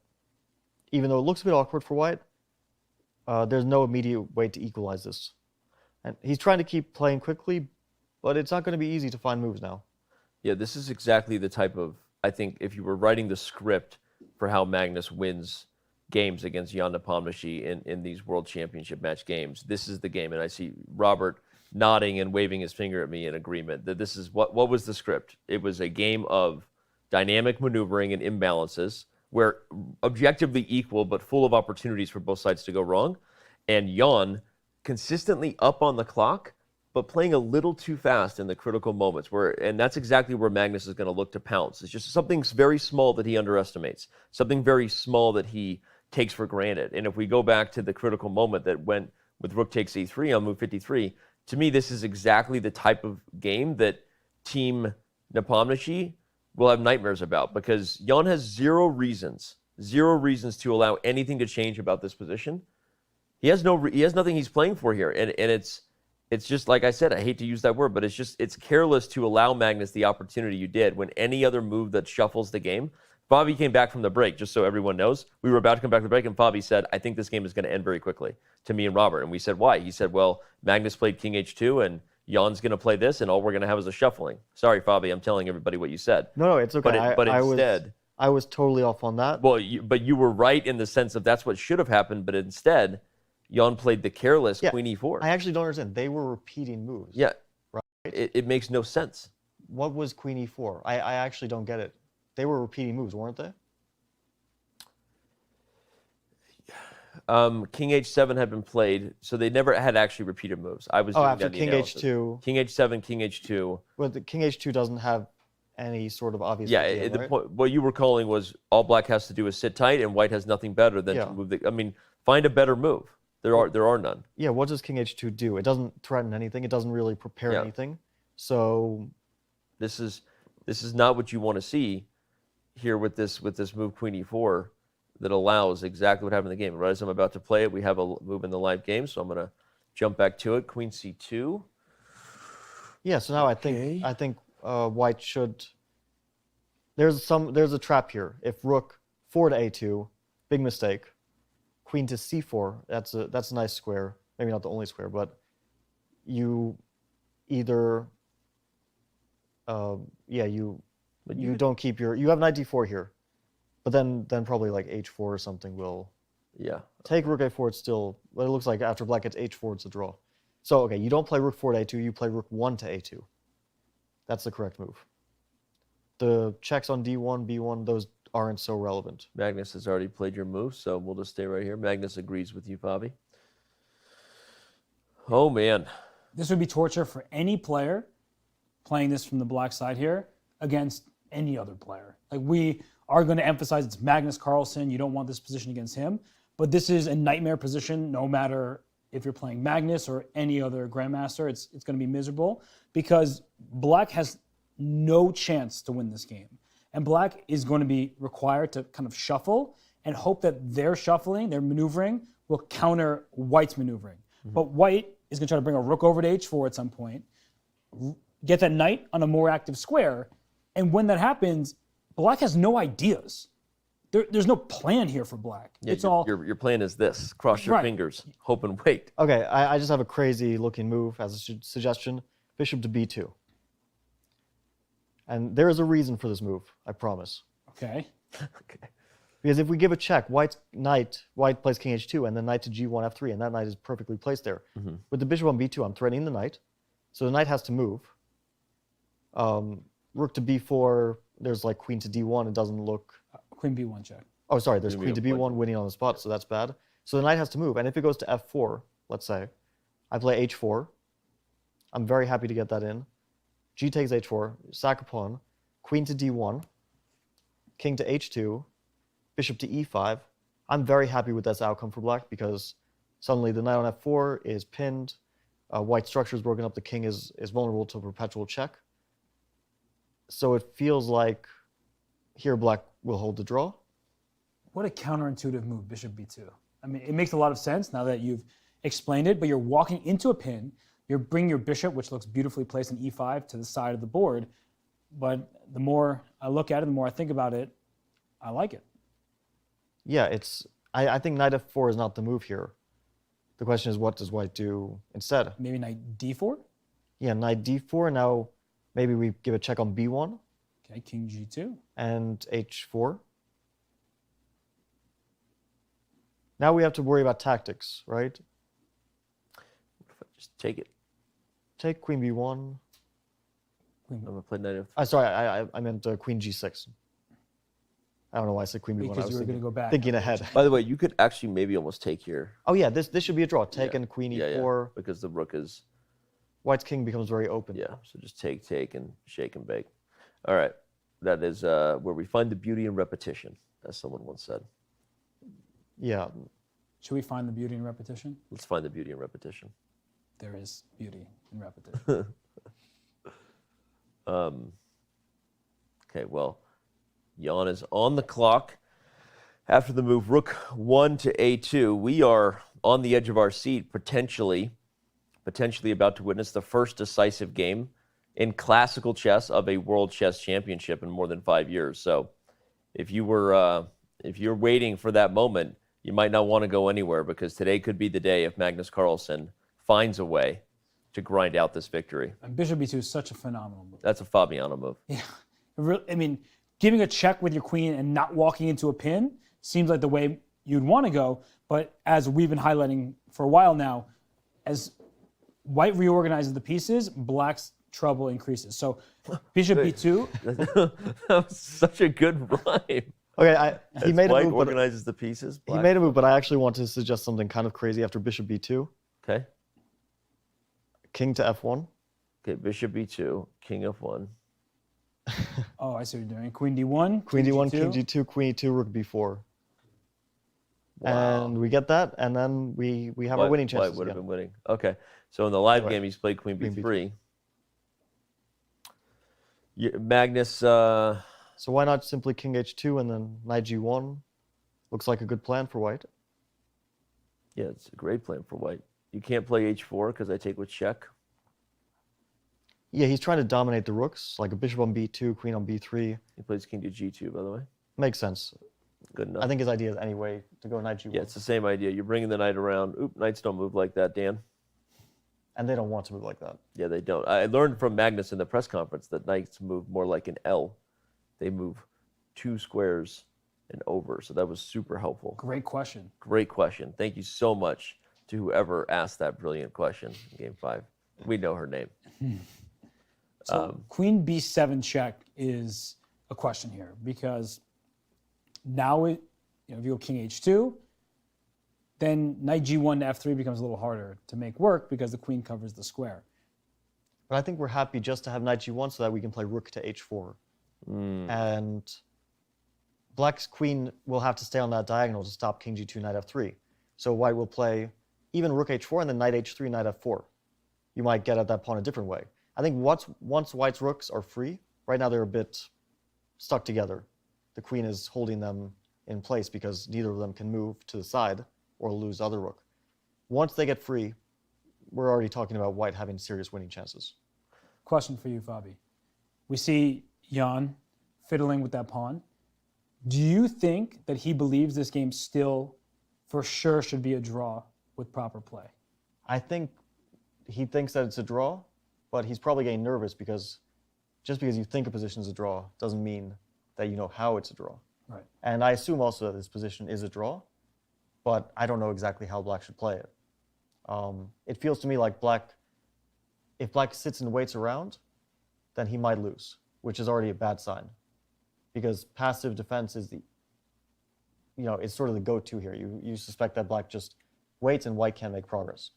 even though it looks a bit awkward for white, there's no immediate way to equalize this. And he's trying to keep playing quickly, but it's not going to be easy to find moves now. Yeah, this is exactly the type of, I think, if you were writing the script for how Magnus wins games against Ian Nepomniachtchi in these World Championship match games, this is the game. And I see Robert nodding and waving his finger at me in agreement that this is what was the script. It was a game of dynamic maneuvering and imbalances where objectively equal but full of opportunities for both sides to go wrong. And Jan consistently up on the clock, but playing a little too fast in the critical moments. And that's exactly where Magnus is going to look to pounce. It's just something very small that he underestimates, something very small that he takes for granted. And if we go back to the critical moment that went with rook takes e3 on move 53, to me, this is exactly the type of game that Team Nepomniachtchi will have nightmares about, because Jan has zero reasons to allow anything to change about this position. He has nothing he's playing for here, and it's just like I said. I hate to use that word, but it's careless to allow Magnus the opportunity you did when any other move that shuffles the game. Fabi came back from the break, just so everyone knows. We were about to come back to the break, and Fabi said, "I think this game is going to end very quickly." To me and Robert, and we said, "Why?" He said, "Well, Magnus played king h2, and Jan's going to play this, and all we're going to have is a shuffling." Sorry, Fabi, I'm telling everybody what you said. No, it's okay. But instead, I was totally off on that. Well, but you were right in the sense of that's what should have happened, but instead, Jan played the careless queen e4. I actually don't understand. They were repeating moves. Yeah. Right? It makes no sense. What was queen e4? I actually don't get it. They were repeating moves, weren't they? King h7 had been played, so they never had actually repeated moves. I was doing after that king analysis. h2. King h7, king h2. Well, the king h2 doesn't have any sort of obvious idea, the right? point, what you were calling was all black has to do is sit tight, and white has nothing better than to move the. I mean, find a better move. There are none. Yeah, what does king h2 do? It doesn't threaten anything. It doesn't really prepare anything. So this is not what you want to see here with this move queen e4 that allows exactly what happened in the game. Right as I'm about to play it, we have a move in the live game, so I'm going to jump back to it. Queen c2. Yeah, so now I think white should. There's a trap here. If rook 4 to a2, big mistake. Queen to c4, that's a nice square. Maybe not the only square, but you either you don't keep you have knight d4 here, but then probably like h4 or something will take rook a4. It's still, but it looks like after black gets h4, it's a draw. So okay, you don't play rook 4 to a2, you play rook 1 to a2. That's the correct move. The checks on d1, b1, those aren't so relevant. Magnus has already played your move, so we'll just stay right here. Magnus agrees with you, Fabi. Oh man, this would be torture for any player playing this from the black side here against any other player. Like, we are going to emphasize it's Magnus Carlsen. You don't want this position against him. But this is a nightmare position no matter if you're playing Magnus or any other grandmaster. It's going to be miserable because black has no chance to win this game. And black is going to be required to kind of shuffle and hope that their shuffling, their maneuvering, will counter white's maneuvering. But white is going to try to bring a rook over to h4 at some point, get that knight on a more active square, and when that happens, black has no ideas. There's no plan here for black. Yeah, it's all your plan is this: cross your Right. fingers, hope and wait. Okay, I just have a crazy looking move as a suggestion. Bishop to b2. And there is a reason for this move, I promise. okay. Because if we give a check, white plays king h2, and then knight to g1, f3, and that knight is perfectly placed there. With the bishop on b2, I'm threatening the knight. So the knight has to move. Rook to b4, there's like queen to d1, it doesn't look... Queen b1 check. Oh, sorry, there's queen to b1 winning on the spot, so that's bad. So the knight has to move, and if it goes to f4, let's say, I play h4. I'm very happy to get that in. G takes h4, sack a pawn, queen to d1, king to h2, bishop to e5. I'm very happy with this outcome for black because suddenly the knight on f4 is pinned, white structure is broken up, the king is vulnerable to a perpetual check. So it feels like here black will hold the draw. What a counterintuitive move, bishop b2. I mean, it makes a lot of sense now that you've explained it, but you're walking into a pin, you're bringing your bishop, which looks beautifully placed in e5, to the side of the board. But the more I look at it, the more I think about it, I like it. Yeah, I think knight f4 is not the move here. The question is, what does white do instead? Maybe knight d4? Yeah, knight d4. Now maybe we give a check on b1. Okay, king g2. And h4. Now we have to worry about tactics, right? Just take it. Take queen b1. I'm going to play knight f3. Sorry, I meant queen g6. I don't know why I said queen b1. Because you were going to go back. Thinking ahead. By the way, you could actually maybe almost take here. Oh yeah, this should be a draw. Take and queen e4. Because the rook is... White's king becomes very open. Yeah, so just take, and shake and bake. All right, that is where we find the beauty in repetition, as someone once said. Yeah. Should we find the beauty in repetition? Let's find the beauty in repetition. There is beauty in repetition. Okay, well, Jan is on the clock. After the move rook 1 to a2, we are on the edge of our seat, potentially about to witness the first decisive game in classical chess of a World Chess Championship in more than 5 years. So if you're waiting for that moment, you might not want to go anywhere because today could be the day if Magnus Carlsen finds a way to grind out this victory. And bishop b2 is such a phenomenal move. That's a Fabiano move. Yeah, I mean, giving a check with your queen and not walking into a pin seems like the way you'd want to go. But as we've been highlighting for a while now, as white reorganizes the pieces, black's trouble increases. So bishop b2. That was such a good rhyme. Okay, he made a white move. Organizes the pieces. He made a move, but I actually want to suggest something kind of crazy after bishop b2. Okay. King to f1. Okay, bishop b2, king f1. Oh, I see what you're doing. Queen d1. Queen d1, g2. king g2, queen e2, rook b4. Wow. And we get that, and then we have our winning chances. White would have been winning. Okay, so in the live game, he's played queen b3. Magnus... So why not simply king h2 and then knight g1? Looks like a good plan for white. Yeah, it's a great plan for white. You can't play h4 because I take with check. Yeah, he's trying to dominate the rooks, like a bishop on b2, queen on b3. He plays king to g2, by the way. Makes sense. Good enough. I think his idea is anyway to go knight g1. Yeah, it's the same idea. You're bringing the knight around. Oop, knights don't move like that, Dan. And they don't want to move like that. Yeah, they don't. I learned from Magnus in the press conference that knights move more like an L. They move 2 squares and over. So that was super helpful. Great question. Great question. Thank you so much to whoever asked that brilliant question in Game 5. We know her name. So queen b7 check is a question here because now if you go king h2, then knight g1 to f3 becomes a little harder to make work because the queen covers the square. But I think we're happy just to have knight g1 so that we can play rook to h4. And black's queen will have to stay on that diagonal to stop king g2, knight f3. So white will play even rook h4 and then knight h3, knight f4. You might get at that pawn a different way. I think once white's rooks are free, right now they're a bit stuck together. The queen is holding them in place because neither of them can move to the side or lose the other rook. Once they get free, we're already talking about white having serious winning chances. Question for you, Fabi. We see Jan fiddling with that pawn. Do you think that he believes this game still for sure should be a draw with proper play? I think he thinks that it's a draw, but he's probably getting nervous because just because you think a position is a draw doesn't mean that you know how it's a draw. Right. And I assume also that this position is a draw, but I don't know exactly how black should play it. It feels to me like if black sits and waits around, then he might lose, which is already a bad sign. Because passive defense is it's sort of the go-to here. You suspect that black just waits and white can't make progress.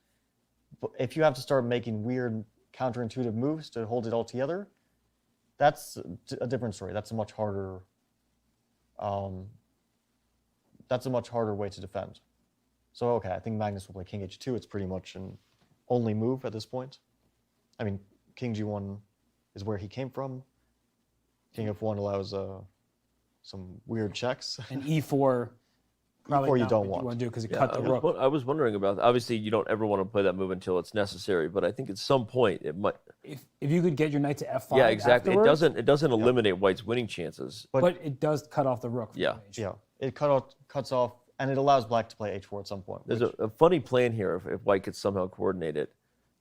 But if you have to start making weird counterintuitive moves to hold it all together, that's a different story. That's a much harder way to defend. So okay, I think Magnus will play king h2. It's pretty much an only move at this point. I mean, king g1 is where he came from. King f1 allows some weird checks. And e4, probably E4 you not don't what want. you want to do because it cut the rook. I was wondering about that. Obviously, you don't ever want to play that move until it's necessary, but I think at some point it might. If you could get your knight to f5 Yeah, exactly. afterwards, It doesn't eliminate white's winning chances. but it does cut off the rook. Yeah. Yeah, it cuts off, and it allows black to play h4 at some point. There's a funny plan here if white could somehow coordinate it.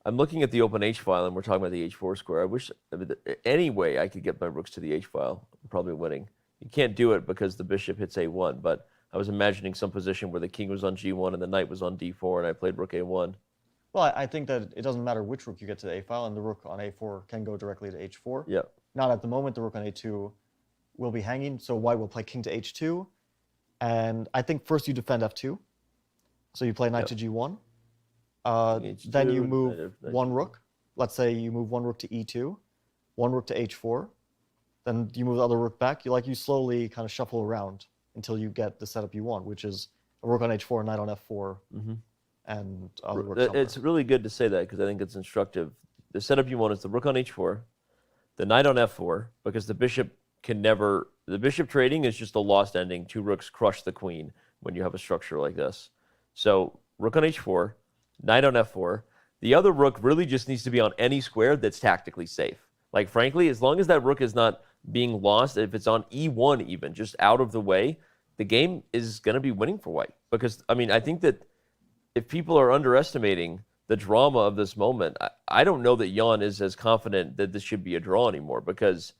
I'm looking at the open h file, and we're talking about the h4 square. I wish any way I could get my rooks to the h file. I'm probably winning. You can't do it because the bishop hits a1, but I was imagining some position where the king was on g1 and the knight was on d4, and I played rook a1. Well, I think that it doesn't matter which rook you get to the a file, and the rook on a4 can go directly to h4. Yeah. Not at the moment. The rook on a2 will be hanging, so white will play king to h2, and I think first you defend f2, so you play knight to g1. Then you move one rook. Let's say you move one rook to e2, one rook to h4. Then you move the other rook back. You slowly kind of shuffle around until you get the setup you want, which is a rook on h4, knight on f4, and other rook somewhere. It's really good to say that because I think it's instructive. The setup you want is the rook on h4, the knight on f4, because the bishop can never. The bishop trading is just a lost ending. Two rooks crush the queen when you have a structure like this. So rook on h4. Knight on f4. The other rook really just needs to be on any square that's tactically safe. Like, frankly, as long as that rook is not being lost, if it's on e1 even, just out of the way, the game is going to be winning for white. Because, I mean, I think that if people are underestimating the drama of this moment, I don't know that Jan is as confident that this should be a draw anymore because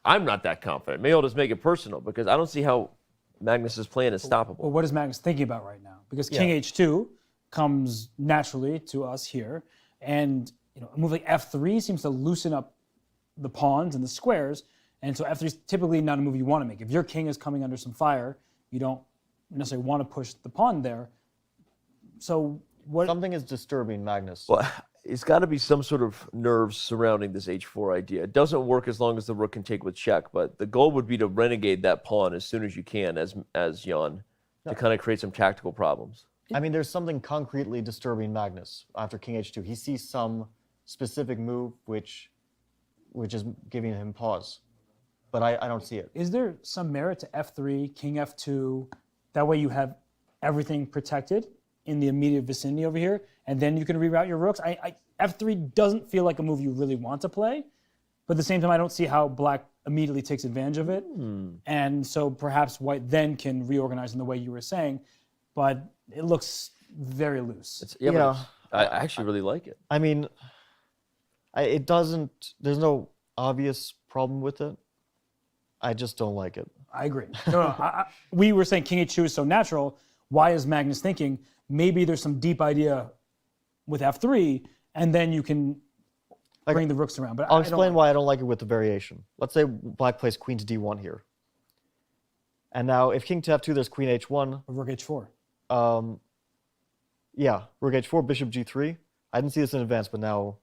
I'm not that confident. Maybe I'll just make it personal because I don't see how Magnus's plan is stoppable. Well, what is Magnus thinking about right now? Because king h2 comes naturally to us here, and a move like f3 seems to loosen up the pawns and the squares, and so f3 is typically not a move you want to make. If your king is coming under some fire, you don't necessarily want to push the pawn there. So what? Something is disturbing Magnus. Well, it's got to be some sort of nerves surrounding this h4 idea. It doesn't work as long as the rook can take with check, but the goal would be to renegade that pawn as soon as you can as Jan to kind of create some tactical problems. I mean, there's something concretely disturbing Magnus after king h2. He sees some specific move which is giving him pause, but I don't see it. Is there some merit to f3, king f2? That way you have everything protected in the immediate vicinity over here, and then you can reroute your rooks. F3 doesn't feel like a move you really want to play, but at the same time, I don't see how black immediately takes advantage of it. And so perhaps white then can reorganize in the way you were saying, but it looks very loose. I actually really like it. I mean, it doesn't, there's no obvious problem with it. I just don't like it. I agree. We were saying king h2 is so natural. Why is Magnus thinking maybe there's some deep idea with f3, and then you can bring the rooks around? But I'll explain why I don't like it with the variation. Let's say black plays queen to d1 here. And now if king to f2, there's queen h1. Rook h4. Yeah, rook h4, bishop g3. I didn't see this in advance, but now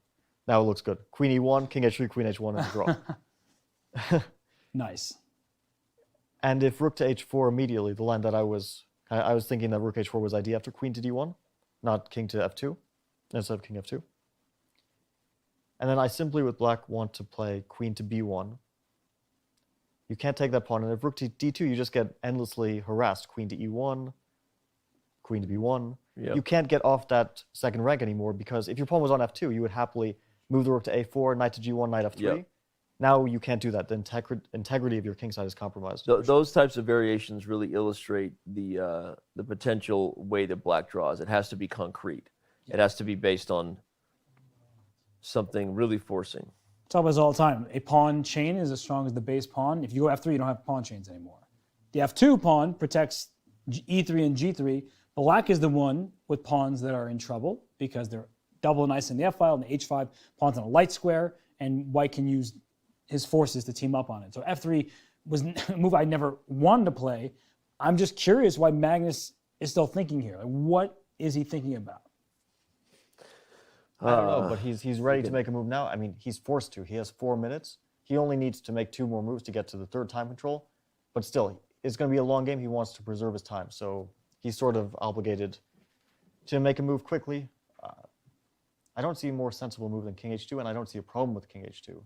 it looks good. Queen e1, king h3, queen h1, and a draw. Nice. And if rook to h4 immediately, the line that I was thinking that rook h4 was ID after queen to d1, not king to f2, instead of king f2. And then I simply, with black, want to play queen to b1. You can't take that pawn, and if rook to d2, you just get endlessly harassed. Queen to e1, queen to b1. Yep. You can't get off that second rank anymore, because if your pawn was on f2, you would happily move the rook to a4, knight to g1, knight f3. Yep. Now you can't do that. The integrity of your kingside is compromised. Those types of variations really illustrate the potential way that black draws. It has to be concrete. It has to be based on something really forcing. Talk about this all the time. A pawn chain is as strong as the base pawn. If you go f3, you don't have pawn chains anymore. The f2 pawn protects e3 and g3. Black is the one with pawns that are in trouble because they're double nice in the f file and the h5 pawn's on a light square, and white can use his forces to team up on it. So f3 was a move I never wanted to play. I'm just curious why Magnus is still thinking here. Like, what is he thinking about? I don't know, but he's ready to make a move now. I mean, he's forced to. He has 4 minutes. He only needs to make 2 more moves to get to the third time control. But still, it's going to be a long game. He wants to preserve his time. So he's sort of obligated to make a move quickly. I don't see a more sensible move than king h2, and I don't see a problem with king h2.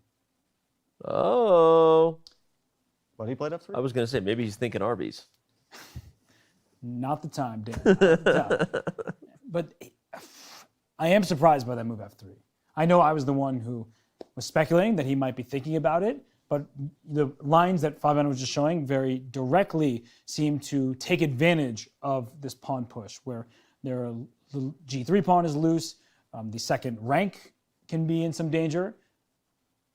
Oh. But he played f3? I was going to say, maybe he's thinking Arby's. Not the time, Dan. Not the time. But I am surprised by that move f3. I know I was the one who was speculating that he might be thinking about it, but the lines that Fabiano was just showing very directly seem to take advantage of this pawn push, where the g3 pawn is loose, the second rank can be in some danger.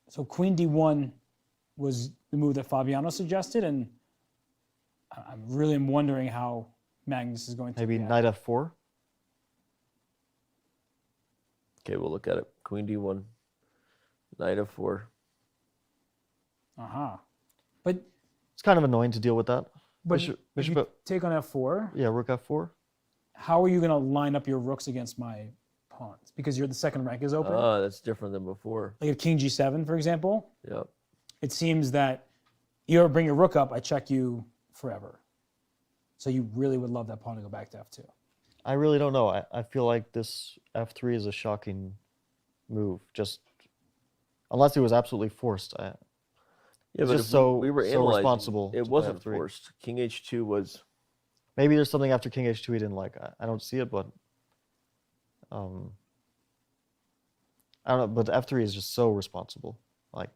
So queen d1 was the move that Fabiano suggested, and I'm really wondering how Magnus is going to maybe react. knight f4? Okay, we'll look at it. Queen d1, knight f4. But it's kind of annoying to deal with that. But if you take on f4, yeah, rook f4. How are you going to line up your rooks against my pawns? Because the second rank is open. That's different than before. Like if king g7, for example. Yeah. It seems that you ever bring your rook up, I check you forever. So you really would love that pawn to go back to f2. I really don't know. I feel like this f3 is a shocking move. Just unless it was absolutely forced. Yeah, but just so we were so responsible. It wasn't forced. King h2 was. Maybe there's something after king h2 he didn't like. I don't see it, but I don't know. But f3 is just so responsible. Like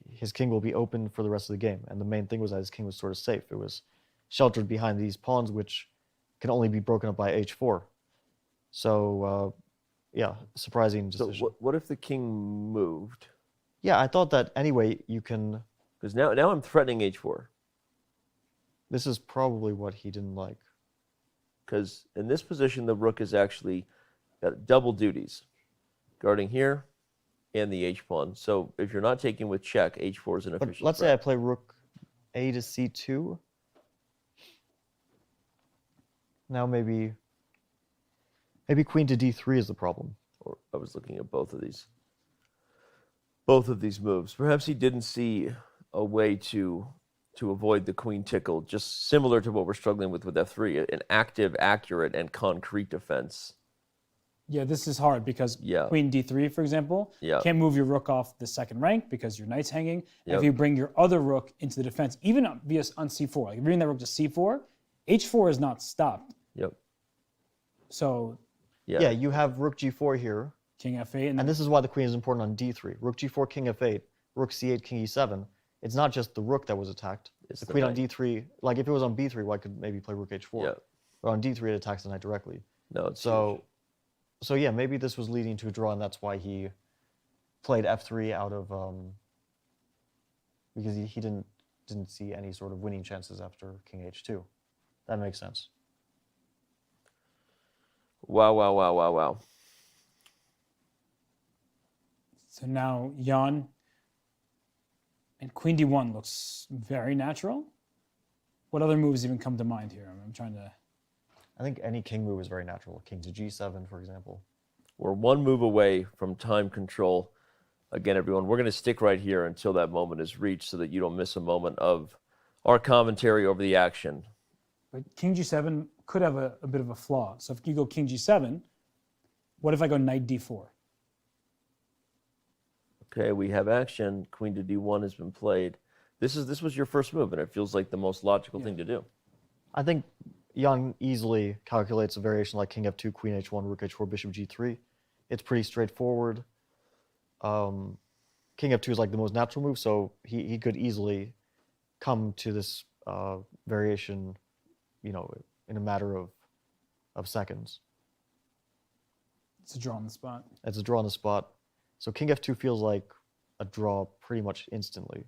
his king will be open for the rest of the game, and the main thing was that his king was sort of safe. It was sheltered behind these pawns, which can only be broken up by h4. So yeah, surprising decision. So what if the king moved? Yeah, I thought that anyway you can. Because now I'm threatening h4. This is probably what he didn't like. Because in this position, the rook is actually got double duties, guarding here and the h-pawn. So if you're not taking with check, h4 is an efficient But let's say I play rook a to c2. Now maybe queen to d3 is the problem. Or I was looking at both of these moves. Perhaps he didn't see a way to avoid the queen tickle, just similar to what we're struggling with f3, an active, accurate, and concrete defense. Yeah, this is hard because queen d3, for example, can't move your rook off the second rank because your knight's hanging. And if you bring your other rook into the defense, even on c4, like bringing that rook to c4, h4 is not stopped. Yep. So yeah, you have rook g4 here. King f8. And this is why the queen is important on d3. Rook g4, king f8, rook c8, king e7. It's not just the rook that was attacked. It's the queen on d3. Like if it was on b3, white could maybe play rook h4. Yeah. But on d3, it attacks the knight directly. No, it's so yeah, maybe this was leading to a draw, and that's why he played f3 out of because he didn't see any sort of winning chances after king h2. That makes sense. Wow. So now Jan and queen d1 looks very natural. What other moves even come to mind here? I'm trying to. I think any king move is very natural. King to g7, for example. We're one move away from time control. Again, everyone, we're going to stick right here until that moment is reached so that you don't miss a moment of our commentary over the action. But king g7 could have a bit of a flaw. So if you go king g7, what if I go knight d4? Okay, we have action. Queen to d1 has been played. This was your first move, and it feels like the most logical thing to do. I think Jan easily calculates a variation like king f2, queen h1, rook h4, bishop g3. It's pretty straightforward. King f2 is like the most natural move, so he could easily come to this variation, you know, in a matter of seconds. It's a draw on the spot. It's a draw on the spot. So king f2 feels like a draw pretty much instantly.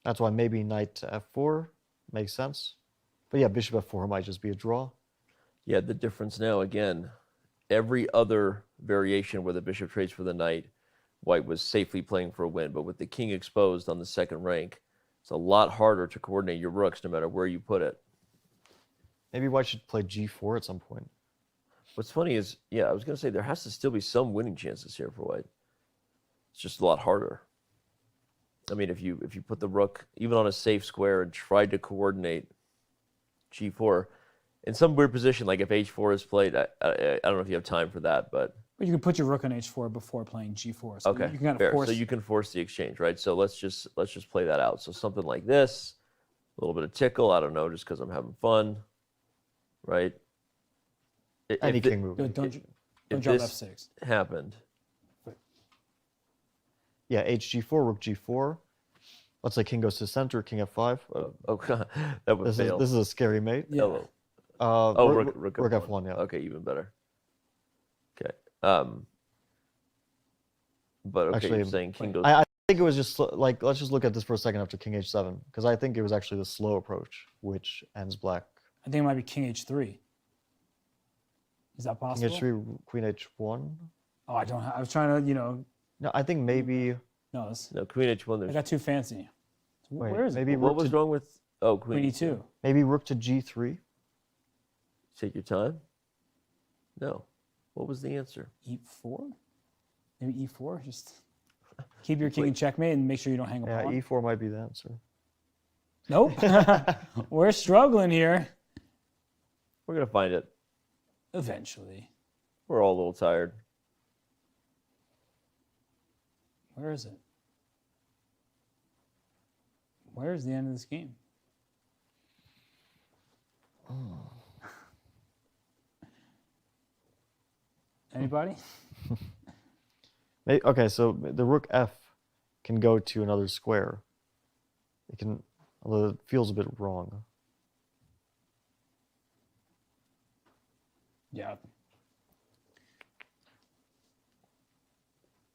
That's why maybe knight to f4 makes sense. But yeah, bishop f4 might just be a draw. Yeah, the difference now, again, every other variation where the bishop trades for the knight, white was safely playing for a win. But with the king exposed on the second rank, it's a lot harder to coordinate your rooks no matter where you put it. Maybe white should play g4 at some point. What's funny is, yeah, I was going to say there has to still be some winning chances here for white. It's just a lot harder. I mean, if you put the rook even on a safe square and tried to coordinate g4 in some weird position, like if h4 is played, I don't know if you have time for that, but you can put your rook on h4 before playing g4. So okay, you can kind fair. of force. So you can force the exchange, right? So let's just play that out. So something like this, a little bit of tickle. I don't know, just because I'm having fun, right? Any king move. Don't if drop this f6. happened. Yeah, hg4, rook g4. Let's say king goes to center, king f5. Oh, God, that would fail. This is a scary mate. Yeah. Rook f1, yeah. Okay, even better. Okay. But okay, Actually, you're saying king goes... I think it was just like, let's just look at this for a second after king h7, because I think it was actually the slow approach, which ends black. I think it might be king h3. Is that possible? King h3, queen h1. Oh, I don't. I was trying to, No, I think maybe. No, queen h1. I got too fancy. Wait, Where is maybe it? What was wrong with? Oh, queen e2. Maybe rook to g3. Take your time. No. What was the answer? E4. Maybe e4. Just keep your king in checkmate and make sure you don't hang a pawn. Yeah, e4 might be the answer. Nope. We're struggling here. We're gonna find it. Eventually. We're all a little tired. Where is it? Where is the end of this game? Anybody? Okay, so the rook f can go to another square. It can, although it feels a bit wrong. Yeah.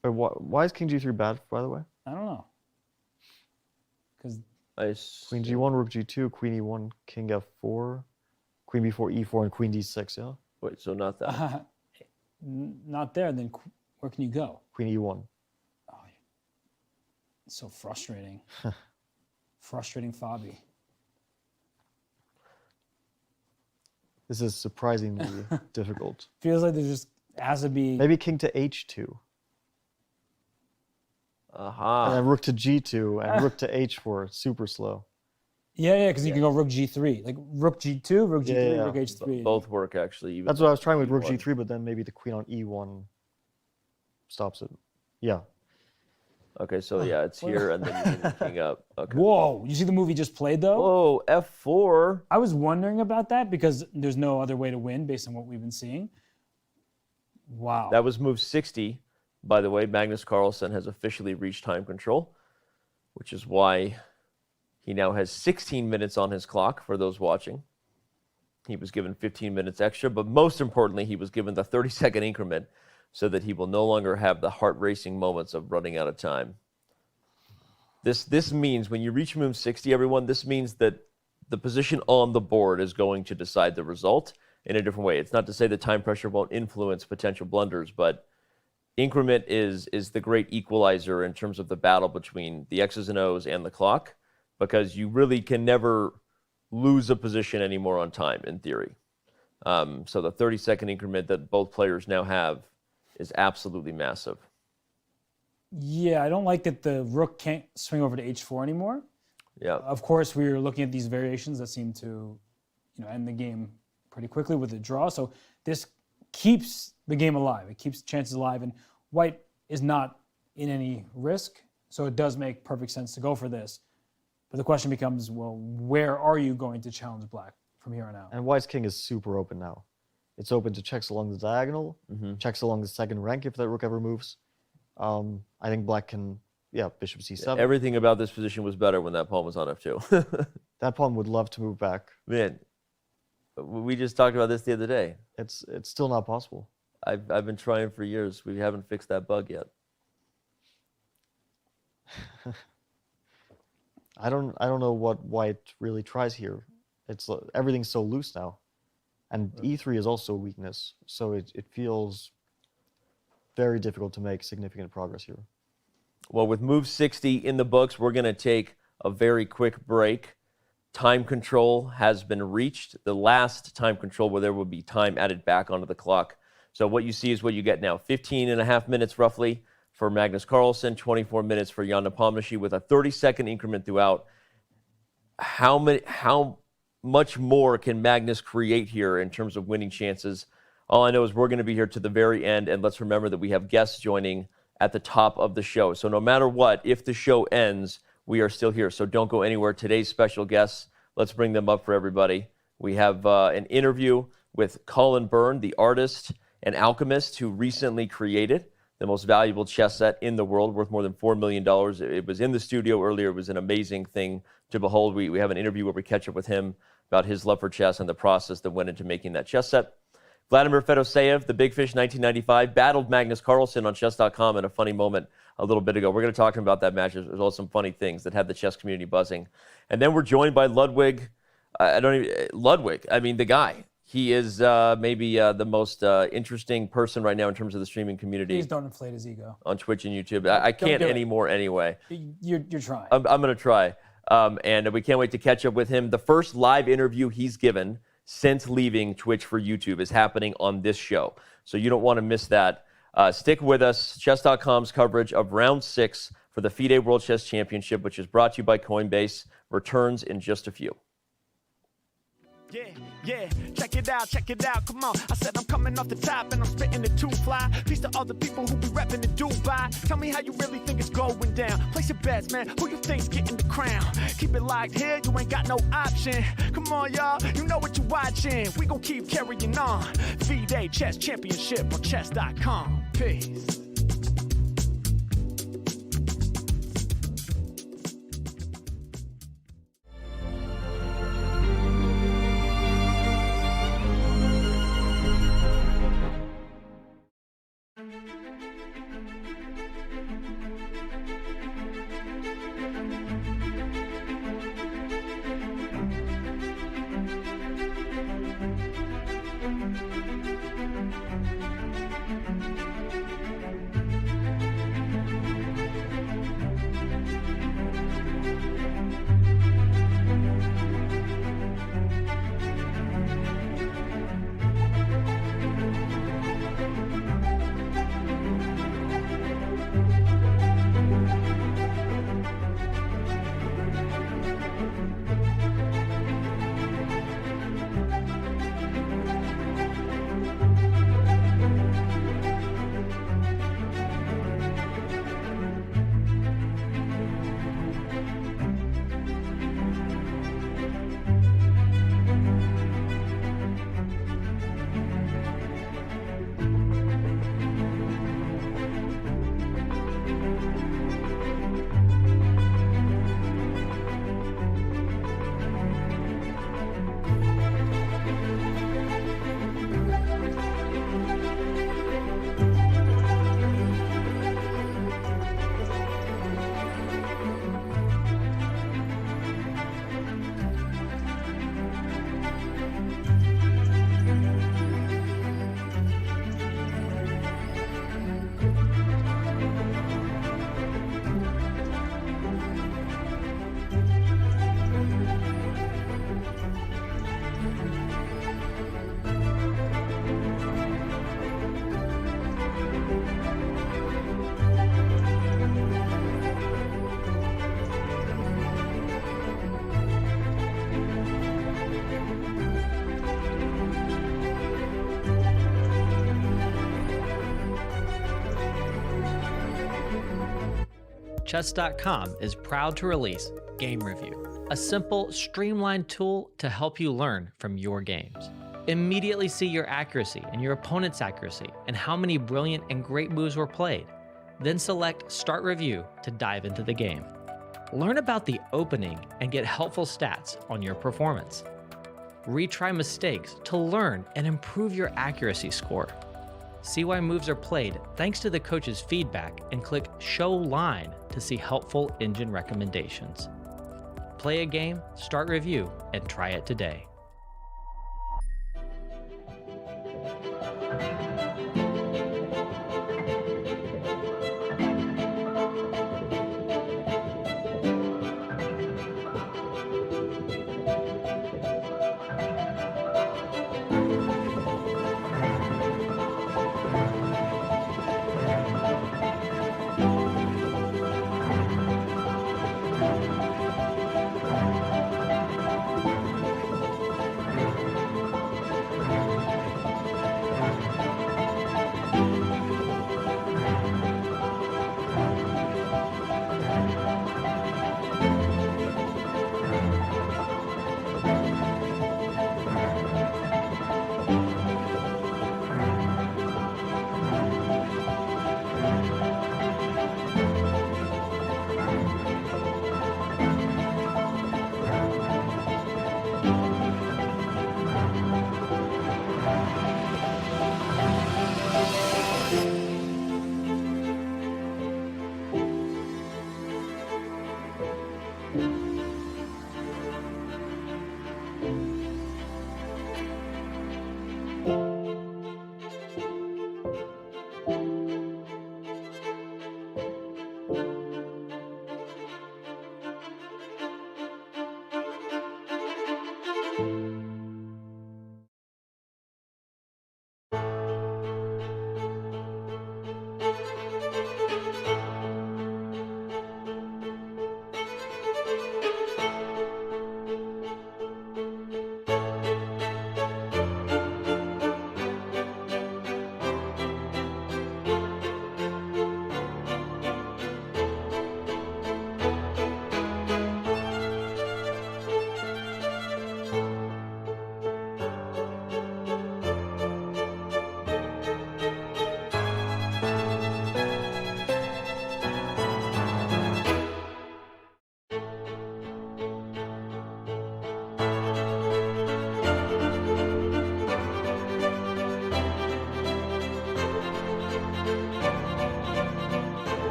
But why is king g3 bad, by the way? I don't know. Because queen g1, rook g2, queen e1, king f4, queen b4, e4, and queen d6, yeah? Wait, so not that. Not there, then where can you go? Queen e1. Oh, it's so frustrating. Frustrating Fabi. This is surprisingly difficult. Feels like there just has to be... Maybe king to h2. Aha. And then rook to g2 and rook to h4. Super slow. Yeah, because you can go rook g3. Like rook g2, rook g3, rook h3. Both work, actually. That's what I was trying with rook g3, but then maybe the queen on e1 stops it. Yeah. Okay, so yeah, it's here, and then you bring the king up. Okay. Whoa, you see the move he just played, though? Whoa, f4. I was wondering about that because there's no other way to win based on what we've been seeing. Wow. That was move 60. By the way, Magnus Carlsen has officially reached time control, which is why he now has 16 minutes on his clock for those watching. He was given 15 minutes extra, but most importantly, he was given the 30-second increment so that he will no longer have the heart-racing moments of running out of time. This means when you reach move 60, everyone, this means that the position on the board is going to decide the result in a different way. It's not to say that time pressure won't influence potential blunders, but increment is the great equalizer in terms of the battle between the X's and O's and the clock, because you really can never lose a position anymore on time, in theory. So the 30-second increment that both players now have is absolutely massive. Yeah, I don't like that the rook can't swing over to h4 anymore. Yeah. Of course, we were looking at these variations that seem to, end the game pretty quickly with a draw. So this keeps the game alive. It keeps chances alive, and white is not in any risk. So it does make perfect sense to go for this. But the question becomes, well, where are you going to challenge black from here on out? And white's king is super open now. It's open to checks along the diagonal, checks along the second rank if that rook ever moves. I think black can, bishop c7. Everything about this position was better when that pawn was on f2. That pawn would love to move back. Man, we just talked about this the other day. It's still not possible. I've been trying for years. We haven't fixed that bug yet. I don't know what white really tries here. It's everything's so loose now, and e3 is also a weakness. So it feels very difficult to make significant progress here. Well, with move 60 in the books, we're going to take a very quick break. Time control has been reached. The last time control where there will be time added back onto the clock. So what you see is what you get now. 15.5 minutes roughly for Magnus Carlsen, 24 minutes for Ian Nepomniachtchi with a 30-second increment throughout. How much more can Magnus create here in terms of winning chances? All I know is we're going to be here to the very end, and let's remember that we have guests joining at the top of the show. So no matter what, if the show ends, we are still here. So don't go anywhere. Today's special guests, let's bring them up for everybody. We have an interview with Colin Byrne, the artist and alchemist who recently created the most valuable chess set in the world, worth more than $4 million. It was in the studio earlier. It was an amazing thing to behold. We have an interview where we catch up with him about his love for chess and the process that went into making that chess set. Vladimir Fedoseev, the Big Fish 1995, battled Magnus Carlsen on Chess.com in a funny moment a little bit ago. We're going to talk about that match. There's also some funny things that had the chess community buzzing. And then we're joined by Ludwig. Ludwig, I mean, the guy. He is maybe the most interesting person right now in terms of the streaming community. Please don't inflate his ego. On Twitch and YouTube. I can't anymore anyway. You're trying. I'm going to try. And we can't wait to catch up with him. The first live interview he's given since leaving Twitch for YouTube is happening on this show. So you don't want to miss that. Stick with us. Chess.com's coverage of round 6 for the FIDE World Chess Championship, which is brought to you by Coinbase, returns in just a few. Yeah, check it out, come on. I said I'm coming off the top and I'm spitting it too fly. Peace to all the people who be repping in Dubai. Tell me how you really think it's going down. Place your bets, man, who you think's getting the crown? Keep it locked here, you ain't got no option. Come on, y'all, you know what you watching. We gon' keep carrying on. FIDE Chess Championship on Chess.com. Peace. Chess.com is proud to release Game Review, a simple, streamlined tool to help you learn from your games. Immediately see your accuracy and your opponent's accuracy and how many brilliant and great moves were played. Then select Start Review to dive into the game. Learn about the opening and get helpful stats on your performance. Retry mistakes to learn and improve your accuracy score. See why moves are played thanks to the coach's feedback and click Show Line to see helpful engine recommendations. Play a game, start review, and try it today.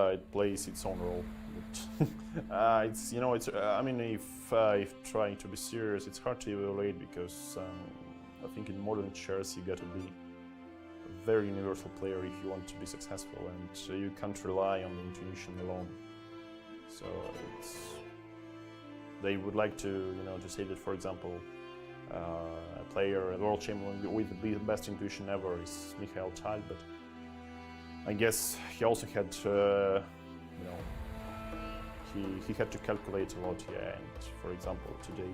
It plays its own role. It's I mean, if trying to be serious, it's hard to evaluate because I think in modern chess you got to be a very universal player if you want to be successful, and you can't rely on the intuition alone. So they would like to to say that, for example, a player, a world champion with the best intuition ever is Mikhail Tal, but I guess he also had, he had to calculate a lot, yeah. And for example, today,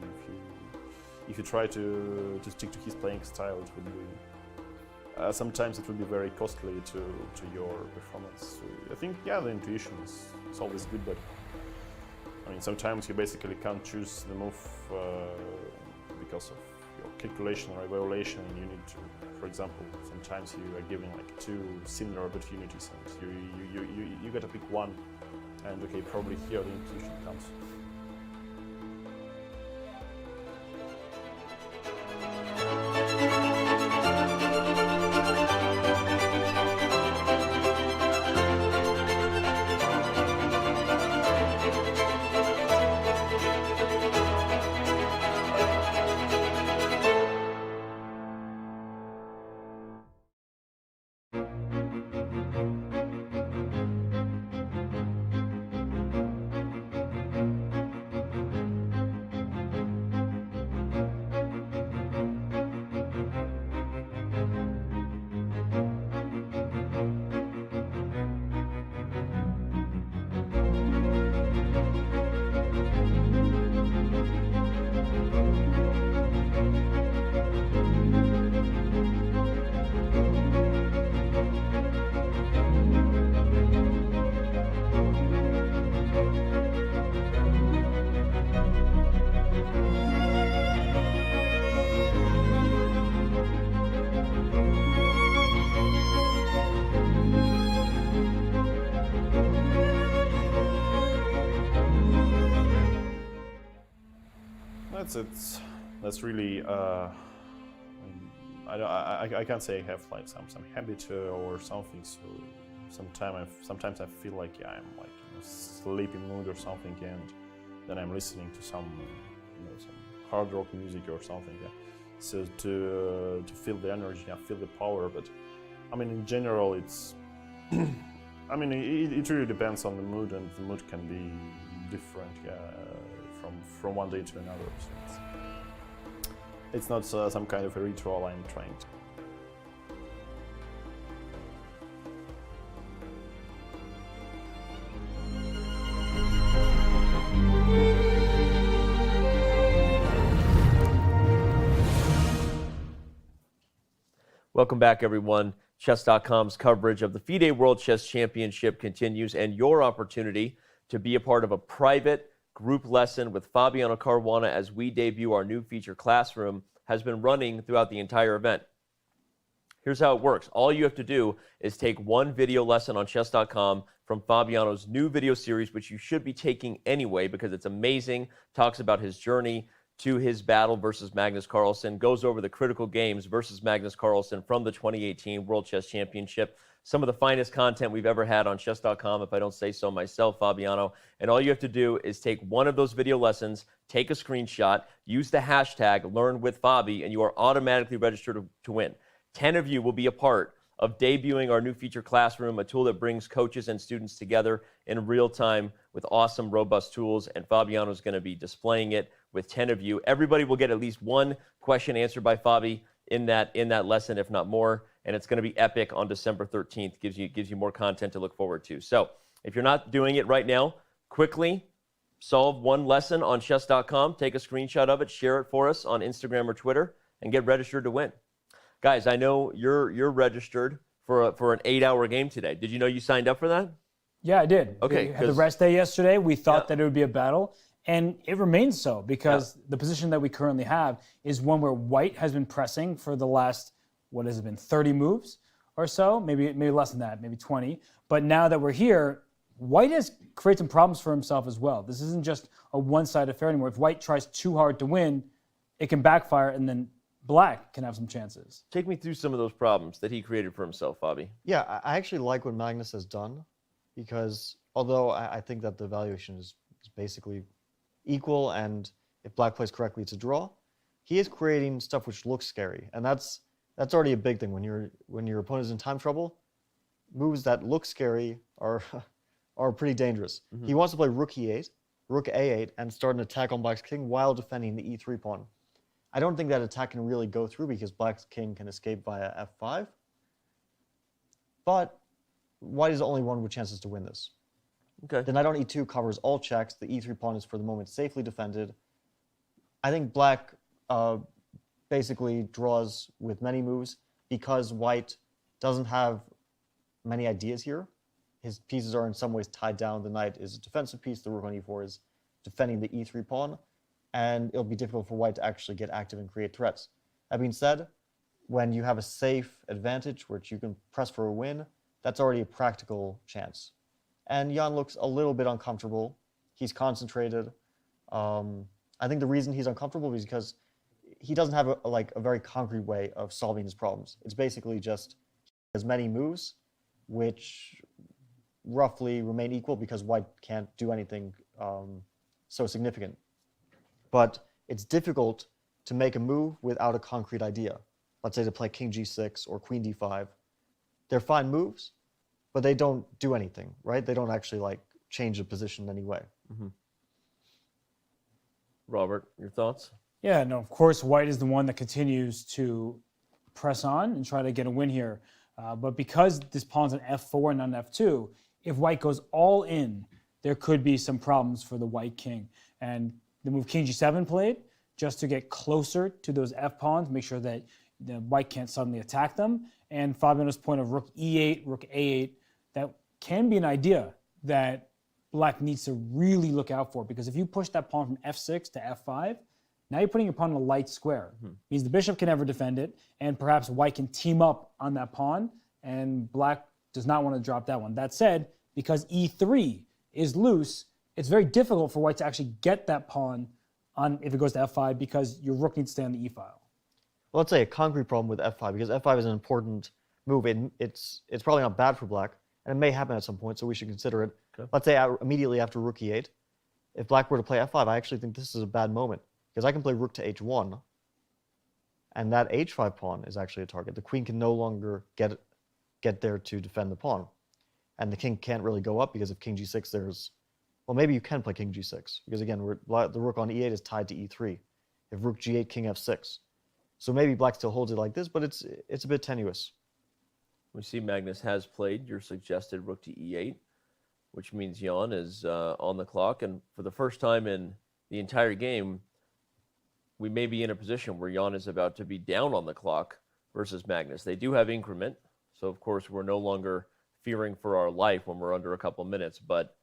if you try to stick to his playing style, it would be sometimes it would be very costly to your performance. So I think, yeah, the intuition is always good, but I mean, sometimes you basically can't choose the move because of your calculation or evaluation, and you need to, for example, sometimes you are given like two similar opportunities, and you gotta pick one, and okay, probably here the intuition comes. that's really. I can't say I have like some habit or something. So sometimes I feel like I'm like in a sleepy mood or something, and then I'm listening to some some hard rock music or something. Yeah. So to feel the energy, I feel the power. But I mean, in general, it's. I mean, it really depends on the mood, and the mood can be different, from one day to another. So it's not some kind of a ritual I'm trying to. Welcome back, everyone. Chess.com's coverage of the FIDE World Chess Championship continues, and your opportunity to be a part of a private group lesson with Fabiano Caruana as we debut our new feature classroom has been running throughout the entire event. Here's how it works. All you have to do is take one video lesson on Chess.com from Fabiano's new video series, which you should be taking anyway because it's amazing, talks about his journey to his battle versus Magnus Carlsen, goes over the critical games versus Magnus Carlsen from the 2018 World Chess Championship. Some of the finest content we've ever had on Chess.com, if I don't say so myself, Fabiano. And all you have to do is take one of those video lessons, take a screenshot, use the hashtag LearnWithFabi, and you are automatically registered to win. 10 of you will be a part of debuting our new feature classroom, a tool that brings coaches and students together in real time with awesome, robust tools. And Fabiano is going to be displaying it with 10 of you. Everybody will get at least one question answered by Fabi in that lesson, if not more. And it's going to be epic on December 13th. Gives you more content to look forward to. So if you're not doing it right now, quickly solve one lesson on Chess.com. Take a screenshot of it, share it for us on Instagram or Twitter, and get registered to win. Guys, I know you're registered for an 8-hour game today. Did you know you signed up for that? Yeah, I did. Okay. We had the rest day yesterday. We thought that it would be a battle, and it remains so because the position that we currently have is one where White has been pressing for the last, what has it been, 30 moves or so, maybe less than that, maybe 20. But now that we're here, White has created some problems for himself as well. This isn't just a one-sided affair anymore. If White tries too hard to win, it can backfire, and then Black can have some chances. Take me through some of those problems that he created for himself, Fabi. Yeah, I actually like what Magnus has done, because although I think that the valuation is basically equal, and if Black plays correctly, it's a draw, he is creating stuff which looks scary, and that's already a big thing. When your opponent is in time trouble, moves that look scary are pretty dangerous. Mm-hmm. He wants to play Rook E8, Rook A8, and start an attack on Black's king while defending the E3 pawn. I don't think that attack can really go through because Black's king can escape via F5. But White is the only one with chances to win this. Okay. The knight on E2 covers all checks. The E3 pawn is for the moment safely defended. I think Black basically draws with many moves because White doesn't have many ideas here. His pieces are in some ways tied down. The knight is a defensive piece. The rook on E4 is defending the E3 pawn. And it'll be difficult for White to actually get active and create threats. That being said, when you have a safe advantage, which you can press for a win, that's already a practical chance. And Jan looks a little bit uncomfortable. He's concentrated. I think the reason he's uncomfortable is because he doesn't have a very concrete way of solving his problems. It's basically just as many moves, which roughly remain equal because White can't do anything so significant. But it's difficult to make a move without a concrete idea. Let's say to play King G6 or Queen D5. They're fine moves, but they don't do anything, right? They don't actually change the position in any way. Mm-hmm. Robert, your thoughts? Yeah, no, of course, White is the one that continues to press on and try to get a win here. But because this pawn's on F4 and not on F2, if White goes all in, there could be some problems for the White king. And the move King G7 played, just to get closer to those F pawns, make sure that the White can't suddenly attack them. And Fabiano's point of Rook E8, Rook A8, that can be an idea that Black needs to really look out for, because if you push that pawn from F6 to F5, now you're putting your pawn in a light square. Mm-hmm. Means the bishop can never defend it, and perhaps White can team up on that pawn, and Black does not want to drop that one. That said, because E3 is loose, it's very difficult for White to actually get that pawn on if it goes to f5 because your rook needs to stay on the e file. Well, let's say a concrete problem with f5, because f5 is an important move. It's probably not bad for black, and it may happen at some point, so we should consider it. Okay. Let's say immediately after rook e8, if black were to play f5, I actually think this is a bad moment, because I can play rook to h1, and that h5 pawn is actually a target. The queen can no longer get there to defend the pawn, and the king can't really go up, because if king g6, there's... Well, maybe you can play king g6, because again, the rook on e8 is tied to e3. If rook g8, king f6. So maybe black still holds it like this, but it's a bit tenuous. We see Magnus has played your suggested rook to e8, which means Jan is on the clock. And for the first time in the entire game, we may be in a position where Jan is about to be down on the clock versus Magnus. They do have increment, so of course we're no longer fearing for our life when we're under a couple minutes, but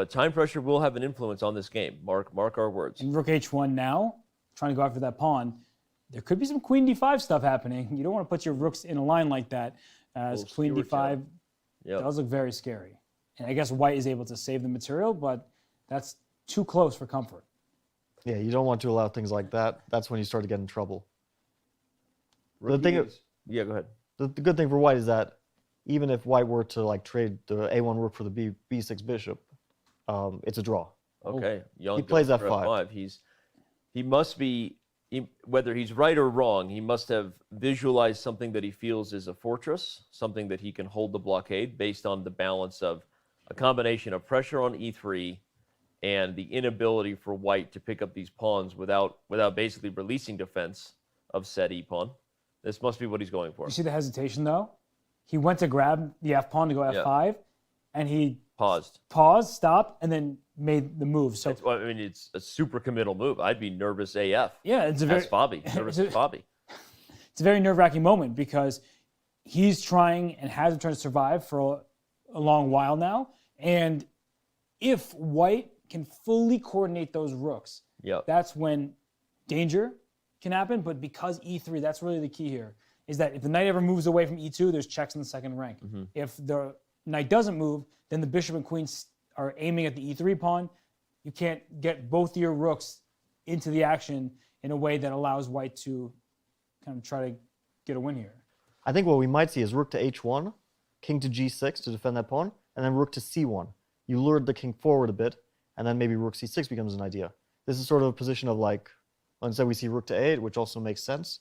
time pressure will have an influence on this game. Mark our words. And rook h1 now, trying to go after that pawn. There could be some queen d5 stuff happening. You don't want to put your rooks in a line like that, as queen d5 does look very scary. And I guess white is able to save the material, but that's too close for comfort. Yeah, you don't want to allow things like that. That's when you start to get in trouble. Yeah, go ahead. The good thing for white is that even if white were to like trade the a1 rook for the b6 bishop, it's a draw. Okay, Jan he plays goes for f5. He must be, whether he's right or wrong, he must have visualized something that he feels is a fortress, something that he can hold the blockade based on the balance of a combination of pressure on e3 and the inability for white to pick up these pawns without basically releasing defense of said e-pawn. This must be what he's going for. You see the hesitation, though? He went to grab the f-pawn to go f5, and he paused, stopped, and then made the move. So it's a super committal move. I'd be nervous AF. Yeah, it's a very... Bobby. Nervous as Bobby. It's a very nerve-wracking moment because he's trying and has been trying to survive for a long while now. And if white can fully coordinate those rooks, that's when danger can happen. But because e3, that's really the key here, is that if the knight ever moves away from e2, there's checks in the second rank. Mm-hmm. If the knight doesn't move, then the bishop and queen are aiming at the e3 pawn. You can't get both of your rooks into the action in a way that allows white to kind of try to get a win here. I think what we might see is rook to h1, king to g6 to defend that pawn, and then rook to c1. You lured the king forward a bit, and then maybe rook c6 becomes an idea. This is sort of a position of like, instead we see rook to a8, which also makes sense.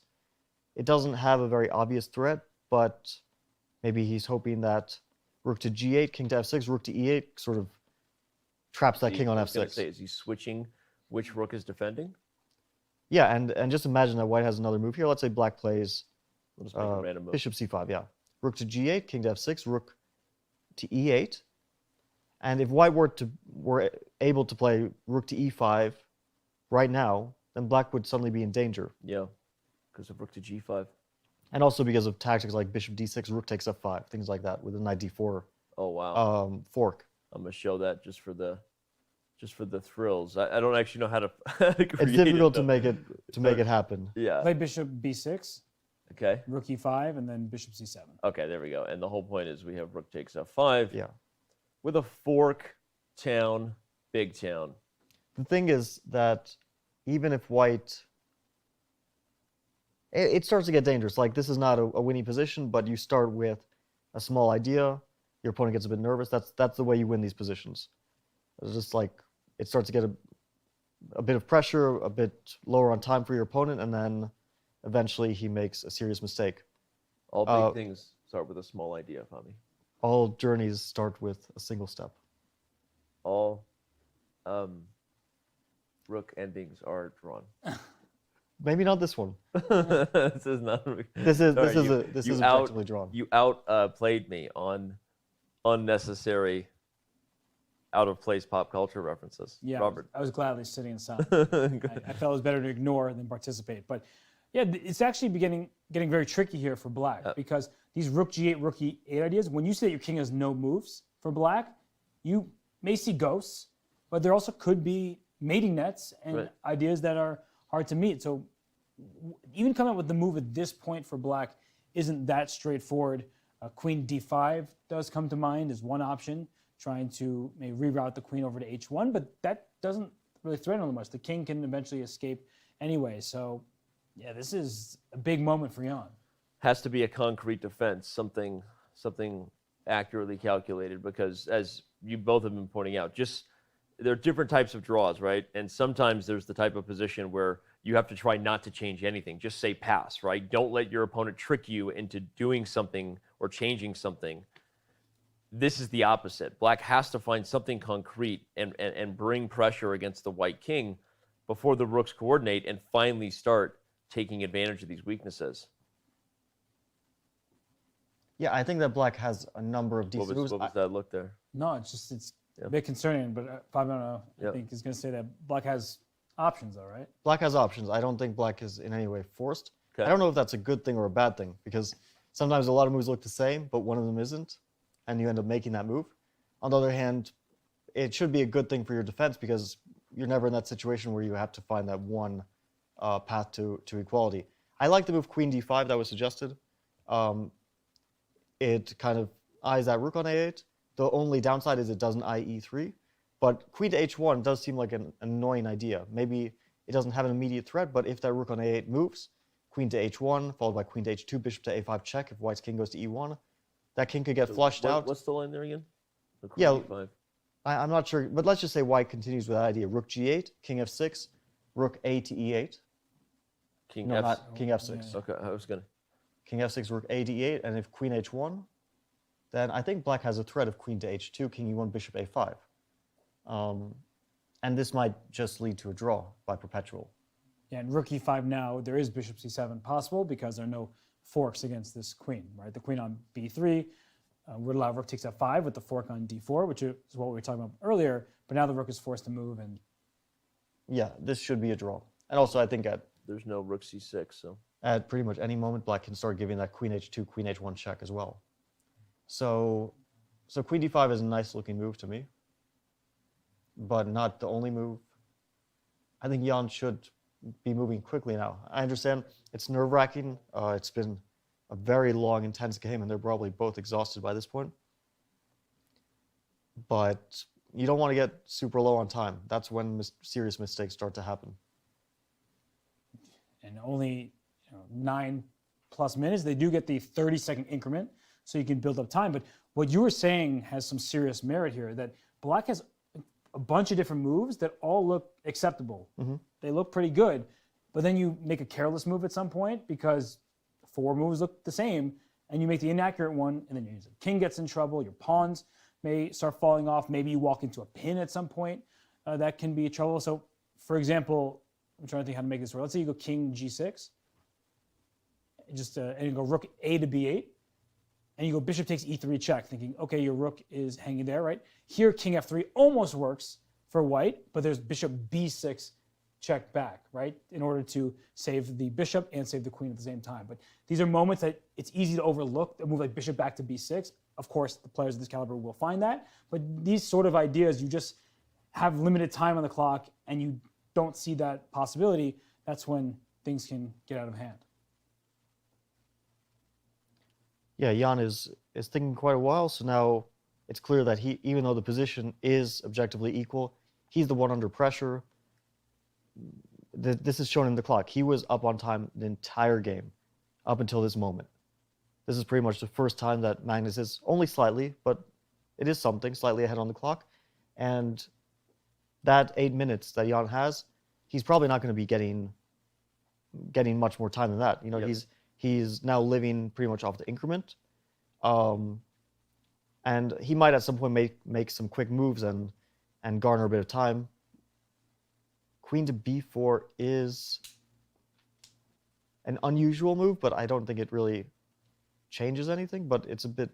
It doesn't have a very obvious threat, but maybe he's hoping that rook to g8, king to f6, rook to e8 sort of traps that king on f6. Is he switching which rook is defending? Yeah, and just imagine that white has another move here. Let's say black plays bishop c5, yeah. Rook to g8, king to f6, rook to e8. And if white were able to play rook to e5 right now, then black would suddenly be in danger. Yeah, because of rook to g5. And also because of tactics like bishop d6, rook takes f5, things like that with a knight d4. Oh wow. Fork. I'm gonna show that just for the thrills. I don't actually know how to. It's difficult to make it happen. Yeah. Play bishop b6. Okay. Rook e5 and then bishop c7. Okay, there we go. And the whole point is we have rook takes f5. Yeah. With a fork, town, big town. The thing is that even if white, it starts to get dangerous. Like this is not a winning position, but you start with a small idea. Your opponent gets a bit nervous. That's the way you win these positions. It's just like it starts to get a bit of pressure, a bit lower on time for your opponent, and then eventually he makes a serious mistake. All big things start with a small idea, Fami. All journeys start with a single step. All rook endings are drawn. Maybe not this one. This is not. This is effectively drawn. You played me on unnecessary, out of place pop culture references. Yeah, Robert. I was gladly sitting aside. I felt it was better to ignore than participate. But yeah, it's actually getting very tricky here for black because these rook g8, rook e8 ideas, when you say that your king has no moves for black, you may see ghosts, but there also could be mating nets and ideas that are hard to meet. So even coming up with the move at this point for black isn't that straightforward. Queen d5 does come to mind as one option, trying to maybe reroute the queen over to h1, but that doesn't really threaten them much. The king can eventually escape anyway. So, yeah, this is a big moment for Jan. Has to be a concrete defense, something accurately calculated, because as you both have been pointing out, just there are different types of draws, right? And sometimes there's the type of position where you have to try not to change anything. Just say pass, right? Don't let your opponent trick you into doing something or changing something. This is the opposite. Black has to find something concrete and bring pressure against the white king before the rooks coordinate and finally start taking advantage of these weaknesses. Yeah, I think that Black has a number of decent moves. What was that look there? No, it's a bit concerning, but Fabiano, I think, is going to say that Black has options, though, right? Black has options. I don't think Black is in any way forced. Okay. I don't know if that's a good thing or a bad thing, because sometimes a lot of moves look the same, but one of them isn't, and you end up making that move. On the other hand, it should be a good thing for your defense, because you're never in that situation where you have to find that one path to equality. I like the move Queen d5 that was suggested. It kind of eyes that rook on a8. The only downside is it doesn't eye e3. But queen to h1 does seem like an annoying idea. Maybe it doesn't have an immediate threat, but if that rook on a8 moves, queen to h1, followed by queen to h2, bishop to a5 check, if white's king goes to e1, that king could get flushed out. What's the line there again? Yeah, d5. I'm not sure, but let's just say white continues with that idea. Rook g8, king f6, rook a to e8. King king f6. Okay, I was gonna. King f6, rook a to e8, and if queen h1, then I think Black has a threat of queen to h2, king e1, bishop a5. And this might just lead to a draw by perpetual. Yeah, and rook e5 now, there is bishop c7 possible because there are no forks against this queen, right? The queen on b3 would allow rook takes f5 with the fork on d4, which is what we were talking about earlier, but now the rook is forced to move. And yeah, this should be a draw. And also I think there's no rook c6, so at pretty much any moment, Black can start giving that queen h2, queen h1 check as well. So queen d5 is a nice looking move to me, but not the only move. I think Jan should be moving quickly now. I understand it's nerve-wracking. It's been a very long, intense game, and they're probably both exhausted by this point. But you don't want to get super low on time. That's when serious mistakes start to happen. And only 9+ minutes. They do get the 30-second increment, so you can build up time. But what you were saying has some serious merit here, that Black has a bunch of different moves that all look acceptable. Mm-hmm. They look pretty good, but then you make a careless move at some point because 4 moves look the same, and you make the inaccurate one, and then your king gets in trouble, your pawns may start falling off, maybe you walk into a pin at some point. That can be trouble. So, for example, I'm trying to think how to make this work. Let's say you go king g6, and you go rook a to b8, and you go bishop takes e3 check, thinking, okay, your rook is hanging there, right? Here, king f3 almost works for white, but there's bishop b6 check back, right? In order to save the bishop and save the queen at the same time. But these are moments that it's easy to overlook, a move like bishop back to b6. Of course, the players of this caliber will find that, but these sort of ideas, you just have limited time on the clock and you don't see that possibility. That's when things can get out of hand. Yeah, Jan is thinking quite a while, so now it's clear that he, even though the position is objectively equal, he's the one under pressure. This is shown in the clock. He was up on time the entire game, up until this moment. This is pretty much the first time that Magnus is only slightly, but it is something, slightly ahead on the clock. And that 8 minutes that Jan has, he's probably not going to be getting much more time than that. You know, Yep. He's now living pretty much off the increment. And he might at some point make some quick moves and garner a bit of time. Queen to b4 is an unusual move, but I don't think it really changes anything, but it's a bit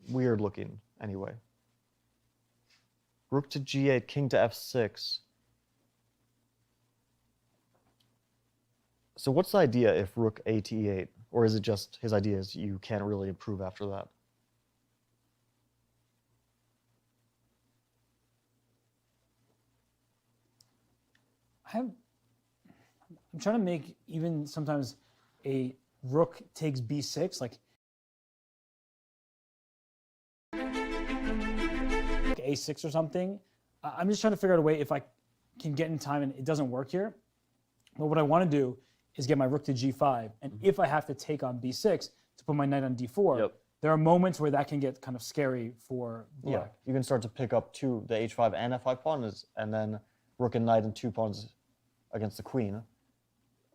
weird looking anyway. Rook to g8, king to f6. So what's the idea if rook a to e8? Or is it just his idea is you can't really improve after that? I'm trying to make even sometimes a rook takes b6, like a6 or something. I'm just trying to figure out a way if I can get in time and it doesn't work here. But what I want to do is get my rook to g5. And if I have to take on b6 to put my knight on d4, there are moments where that can get kind of scary for black. Yeah, you can start to pick up the h5 and f5 pawns, and then rook and knight and 2 pawns against the queen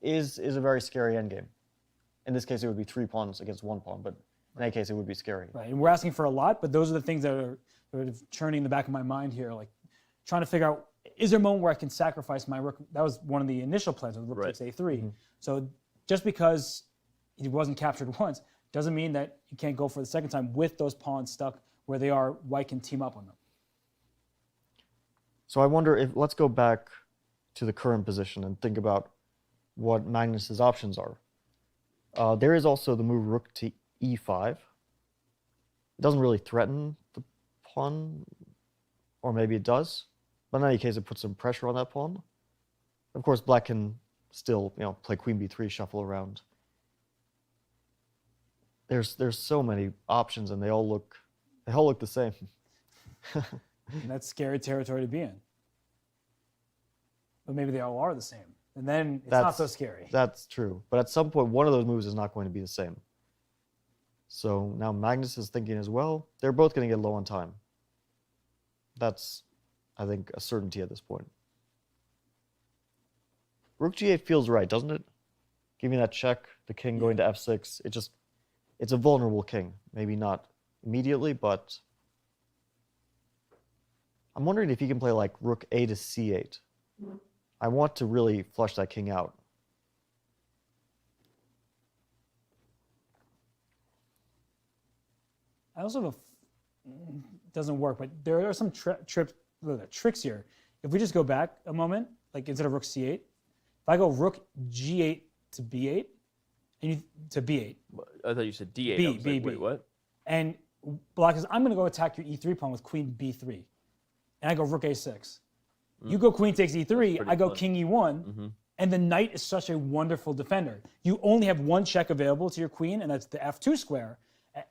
is a very scary endgame. In this case, it would be 3 pawns against 1 pawn, but in any case, it would be scary. Right, and we're asking for a lot, but those are the things that are sort of churning in the back of my mind here, like trying to figure out, is there a moment where I can sacrifice my rook? That was one of the initial plans with rook takes a3. So just because he wasn't captured once, doesn't mean that you can't go for the second time with those pawns stuck where they are. White can team up on them. So I wonder if, let's go back to the current position and think about what Magnus's options are. There is also the move rook to e5. It doesn't really threaten the pawn, or maybe it does. But in any case, it puts some pressure on that pawn. Of course, black can still, play queen b3, shuffle around. There's so many options, and they all look the same. And that's scary territory to be in. But maybe they all are the same. And then it's not so scary. That's true. But at some point, one of those moves is not going to be the same. So now Magnus is thinking as well. They're both going to get low on time. That's, I think, a certainty at this point. Rook g8 feels right, doesn't it? Giving that check, the king going to f6. It's a vulnerable king. Maybe not immediately, but I'm wondering if he can play like rook a to c8. I want to really flush that king out. I also have it doesn't work, but there are some tricks here. If we just go back a moment, like instead of rook c8, if I go rook g8 to b8, and to b8. I thought you said d8. I was like, wait, what? And black says, I'm going to go attack your e3 pawn with queen b3. And I go rook a6. You go queen takes e3, I go king e1, and the knight is such a wonderful defender. You only have one check available to your queen, and that's the f2 square.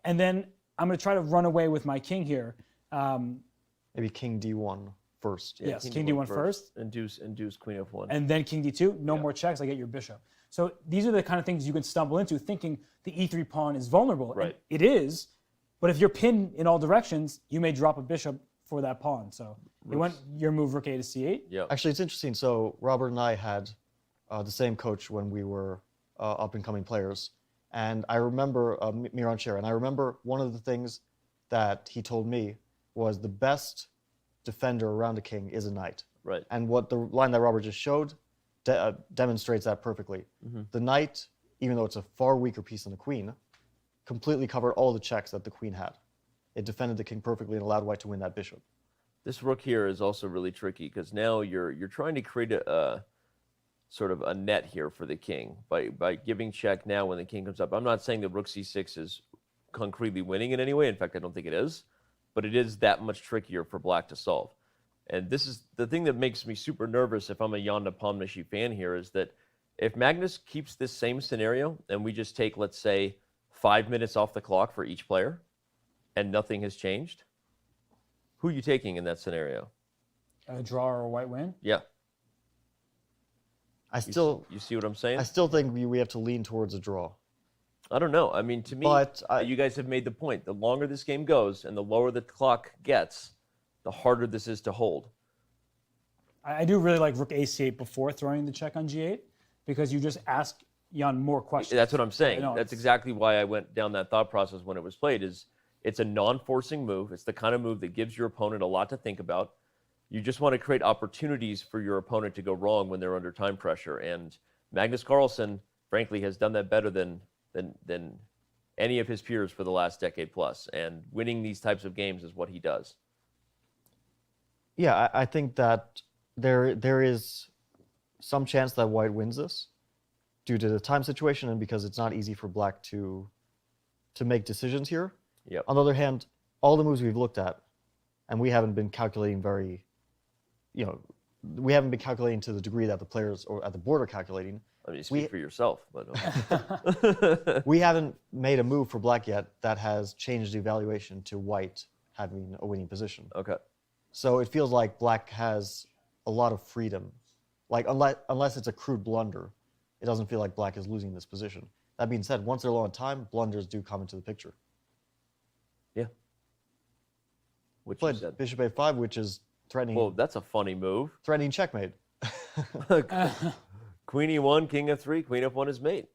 And then I'm going to try to run away with my king here. Maybe king d1 first. Yeah, yes, king d1 first. Induce queen f1. And then king d2, no more checks, I get your bishop. So these are the kind of things you can stumble into thinking the e3 pawn is vulnerable. Right. And it is, but if you're pinned in all directions, you may drop a bishop for that pawn. So it went your move rook a to c8. Yeah. Actually, it's interesting. So Robert and I had the same coach when we were up-and-coming players. And I remember, Miran Cher, and I remember one of the things that he told me was the best defender around a king is a knight. Right. And what the line that Robert just showed demonstrates that perfectly. The knight, even though it's a far weaker piece than the queen, completely covered all the checks that the queen had. It defended the king perfectly and allowed white to win that bishop. This rook here is also really tricky because now you're trying to create a sort of a net here for the king by giving check now when the king comes up. I'm not saying that rook c6 is concretely winning in any way. In fact, I don't think it is, but it is that much trickier for black to solve. And this is the thing that makes me super nervous if I'm a Ian Nepomniachtchi fan here, is that if Magnus keeps this same scenario and we just take, let's say, 5 minutes off the clock for each player and nothing has changed, who are you taking in that scenario? A draw or a white win? Yeah. You see what I'm saying? I still think we have to lean towards a draw. I don't know. I mean, to me, you guys have made the point. The longer this game goes and the lower the clock gets, the harder this is to hold. I do really like rook a8 before throwing the check on g8 because you just ask Jan more questions. That's what I'm saying. That's exactly why I went down that thought process when it was played. Is it's a non-forcing move. It's the kind of move that gives your opponent a lot to think about. You just want to create opportunities for your opponent to go wrong when they're under time pressure. And Magnus Carlsen, frankly, has done that better than any of his peers for the last decade plus. And winning these types of games is what he does. Yeah, I think that there is some chance that white wins this due to the time situation and because it's not easy for black to make decisions here. Yep. On the other hand, all the moves we've looked at, and we haven't been calculating we haven't been calculating to the degree that the players or at the board are calculating. I mean, speak for yourself. But we haven't made a move for black yet that has changed the evaluation to white having a winning position. Okay. So it feels like black has a lot of freedom. Like, unless it's a crude blunder, it doesn't feel like black is losing this position. That being said, once they're low on time, blunders do come into the picture. Yeah. Which Played you said. bishop a5, which is threatening. Well, that's a funny move. Threatening checkmate. Queen e1, king f3, queen f1 is mate.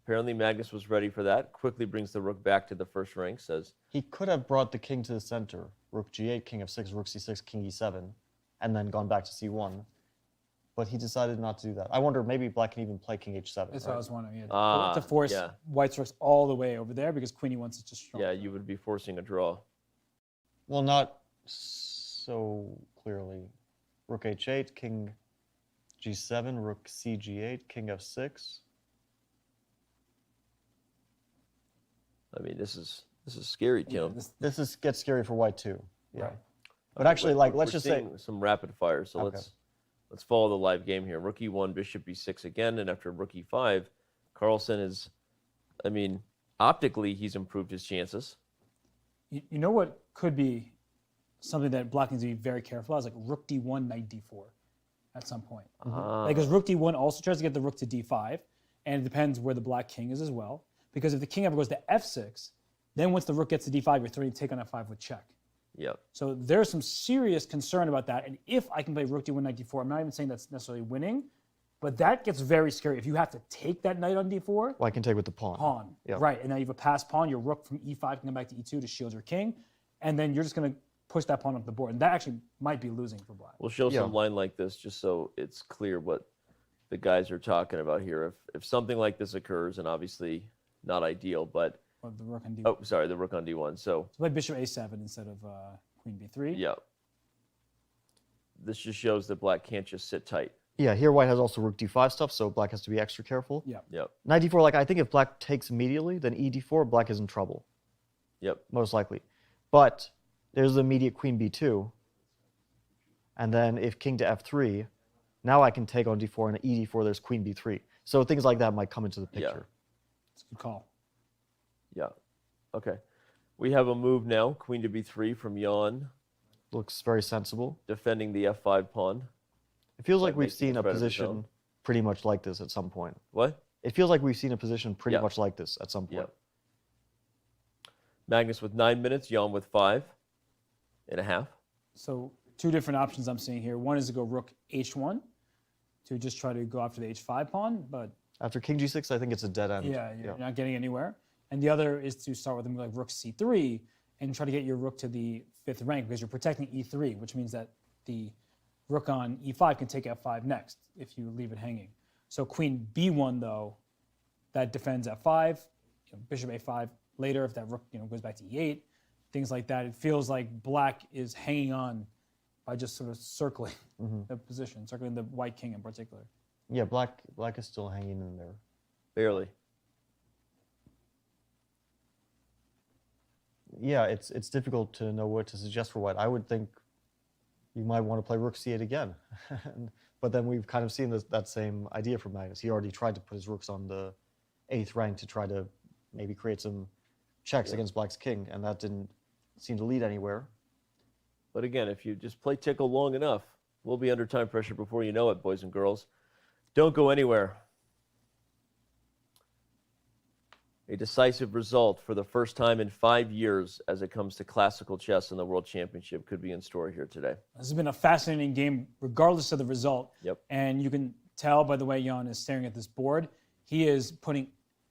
Apparently Magnus was ready for that. Quickly brings the rook back to the first rank, says... He could have brought the king to the center. Rook g8, king f6, rook c6, king e7, and then gone back to c1. But he decided not to do that. I wonder, maybe black can even play king h7. That's right? what I was wondering. Yeah. To force white's rooks all the way over there because queen e1 is just strong. Yeah, you would be forcing a draw. Well, not so clearly. Rook h8, king g7, rook cg8, king f6. I mean, this is scary, Tim. This gets scary for white too. Yeah. Right. But actually, like, let's just say some rapid fire. So let's follow the live game here. Rook e1, bishop e6 again, and after rook e5, Carlsen is, I mean, optically he's improved his chances. You know what could be something that black needs to be very careful of is like rook d1, knight d4 at some point. Because rook d1 also tries to get the rook to d5, and it depends where the black king is as well. Because if the king ever goes to f6, then once the rook gets to d5, you're threatening to take on f5 with check. Yep. So there's some serious concern about that. And if I can play rook d1, knight d4, I'm not even saying that's necessarily winning, but that gets very scary. If you have to take that knight on d4. well, I can take with the pawn. Yep. Right. And now you have a passed pawn. Your rook from e5 can come back to e2 to shield your king. And then you're just going to push that pawn up the board. And that actually might be losing for black. We'll show some line like this just so it's clear what the guys are talking about here. If something like this occurs, and obviously not ideal, but... Or the rook on d1. Oh, sorry, the rook on d1. So play bishop a7 instead of queen b3. Yeah. This just shows that black can't just sit tight. Yeah, here white has also rook d5 stuff, so black has to be extra careful. Yep. Yep. Knight d4, like, I think if black takes immediately, then e d4, black is in trouble. Yep. Most likely. But there's the immediate queen b2. And then if king to f3, now I can take on d4, and at e d4, there's queen b3. So things like that might come into the picture. It's a good call. Yeah. Okay. We have a move now, queen to b3 from Jan. Looks very sensible. Defending the f5 pawn. It feels like we've seen a position pretty much like this at some point. What? It feels like we've seen a position pretty much like this at some point. Magnus with 9 minutes, Jan with 5.5. So two different options I'm seeing here. One is to go rook h1 to just try to go after the h5 pawn, but after king g6, I think it's a dead end. Yeah, you're not getting anywhere. And the other is to start with a move like rook c3 and try to get your rook to the 5th rank because you're protecting e3, which means that the rook on e5 can take f5 next if you leave it hanging. So queen b1, though, that defends f5, bishop a5 later if that rook goes back to e8, things like that. It feels like black is hanging on by just sort of circling the position, circling the white king in particular. Yeah, black is still hanging in there. Barely. Yeah, it's difficult to know what to suggest for white. I would think you might want to play rook c8 again. But then we've kind of seen that same idea from Magnus. He already tried to put his rooks on the 8th rank to try to maybe create some checks against black's king, and that didn't seem to lead anywhere. But again, if you just play tickle long enough, we'll be under time pressure before you know it, boys and girls. Don't go anywhere. A decisive result for the first time in 5 years as it comes to classical chess in the World Championship could be in store here today. This has been a fascinating game, regardless of the result. Yep. And you can tell by the way Jan is staring at this board, he is putting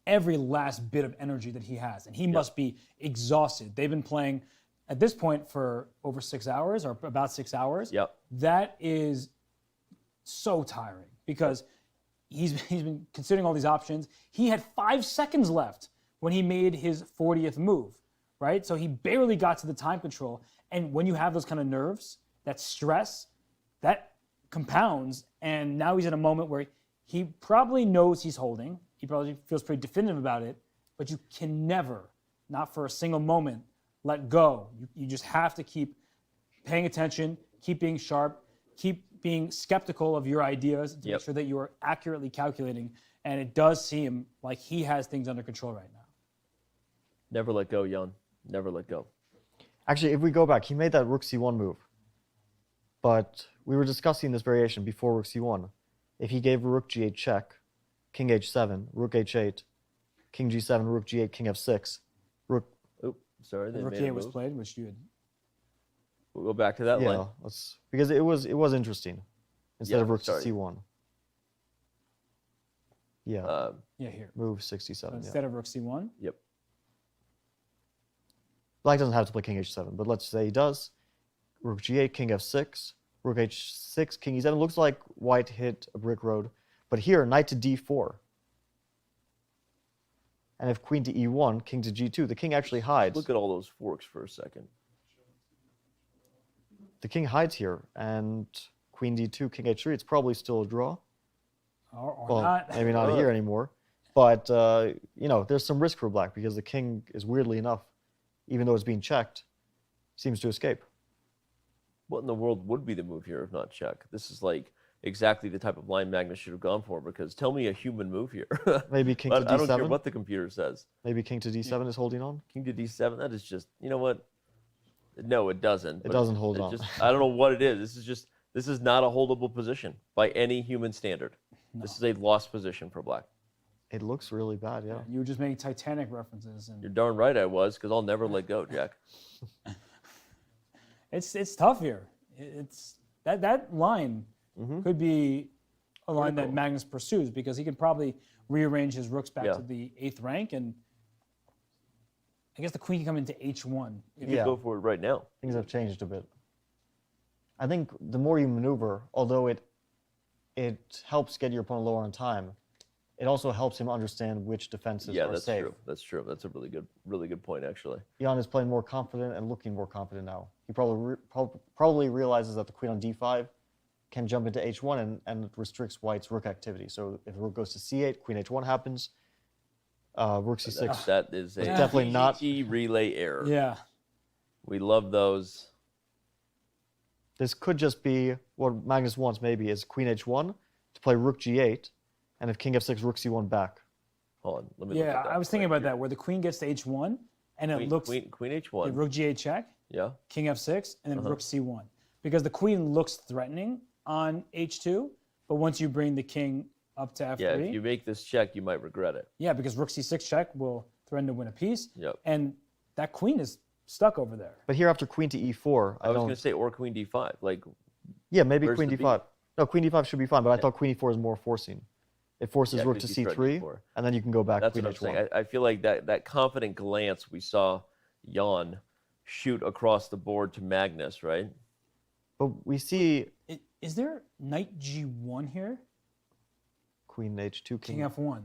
every last bit of energy that he has, and he must be exhausted. They've been playing at this point for over 6 hours, or about 6 hours. Yep. That is so tiring because he's been considering all these options. He had 5 seconds left when he made his 40th move, right? So he barely got to the time control. And when you have those kind of nerves, that stress, that compounds. And now he's in a moment where he probably knows he's holding. He probably feels pretty definitive about it, but you can never, not for a single moment, let go. You just have to keep paying attention, keep being sharp, keep being skeptical of your ideas to make sure that you are accurately calculating. And it does seem like he has things under control right now. Never let go, Jan. Never let go. Actually, if we go back, he made that rook c1 move. But we were discussing this variation before rook c1. If he gave rook g8 check, king h7, rook h8, king g7, rook g8, king f6, rook... Sorry, they Rook made a e8 was move. played, which you had. We'll go back to that Yeah, line. because it was interesting. Instead Yeah, of rook to sorry. c1. Yeah. Yeah, here. Move 67. So instead of rook c1. Yep. Black doesn't have to play king h7, but let's say he does. Rook g8, king f6, rook h6, king e7. Looks like white hit a brick road. But here, knight to d4. And if queen to e1, king to g2, the king actually hides. Look at all those forks for a second. The king hides here, and queen d2, king h3, it's probably still a draw. Or Well, not. maybe not here anymore. But, you know, there's some risk for black because the king is, weirdly enough, even though it's being checked, seems to escape. What in the world would be the move here if not check? This is like exactly the type of line Magnus should have gone for, because tell me a human move here. Maybe king to d7? I don't care what the computer says. Maybe king to d7 is holding on? King to d7, that is just, you know what? No, it doesn't. It doesn't hold on. I don't know what it is. This is not a holdable position by any human standard. No. This is a lost position for black. It looks really bad, yeah. You were just making Titanic references. And You're darn right I was, because I'll never let go, Jack. It's tough here. It's that line could be a line that Magnus pursues, because he can probably rearrange his rooks back to the 8th rank, and I guess the queen can come into h1. You could go for it right now. Things have changed a bit. I think the more you maneuver, although it helps get your opponent lower on time, it also helps him understand which defenses are that's safe. true. That's true. That's a really good point, actually. Ian is playing more confident and looking more confident now. He probably realizes that the queen on d5 can jump into h1 and it restricts white's rook activity. So if rook goes to c8, queen h1 happens. Rook c6. That is a definitely not relay error. Yeah. We love those. This could just be what Magnus wants, maybe, is queen h1 to play rook g8, and if king f6, rook c1 back. Hold on, let me look at that. I was thinking about that, where the queen gets to h1, and it looks queen h1. rook g8 check. Yeah. King f6, and then rook c1, because the queen looks threatening on h2, but once you bring the king up to f3. Yeah, if you make this check, you might regret it. Yeah, because rook c6 check will threaten to win a piece. Yep. And that queen is stuck over there. But here after queen to e4, I was going to say, or queen d5. Like, yeah, maybe where's queen the d5. No, queen d5 should be fine, but I thought queen e4 is more forcing. It forces rook to 'cause you threatened c3, e4. and then you can go back That's queen what I'm h1. saying. I feel like that confident glance we saw Jan shoot across the board to Magnus, right? But we see Is there knight g1 here? queen h2, King f1.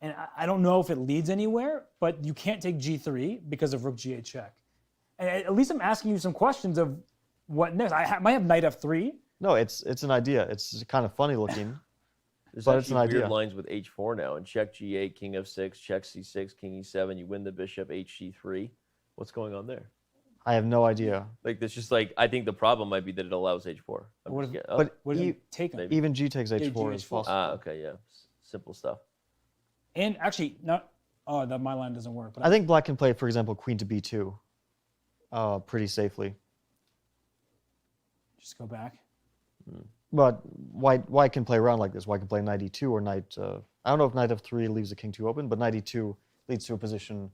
And I don't know if it leads anywhere, but you can't take g3 because of rook g8 check. And at least I'm asking you some questions of what next. I might have knight f3. No, it's an idea. It's kind of funny looking. There's but it's actually an weird idea. lines with h4 now, and check g8, king f6, check c6, king e7. You win the bishop, hc3. What's going on there? I have no idea. Like, this just like, I think the problem might be that it allows h4. But even g takes h4 is possible. Ah, okay, yeah. Simple stuff. And actually, not. Oh, that my line doesn't work. But I think black can play, for example, queen to b2 pretty safely. Just go back. But white can play around like this. White can play knight e2 or knight... I don't know if knight f3 leaves the king 2 open, but knight e2 leads to a position...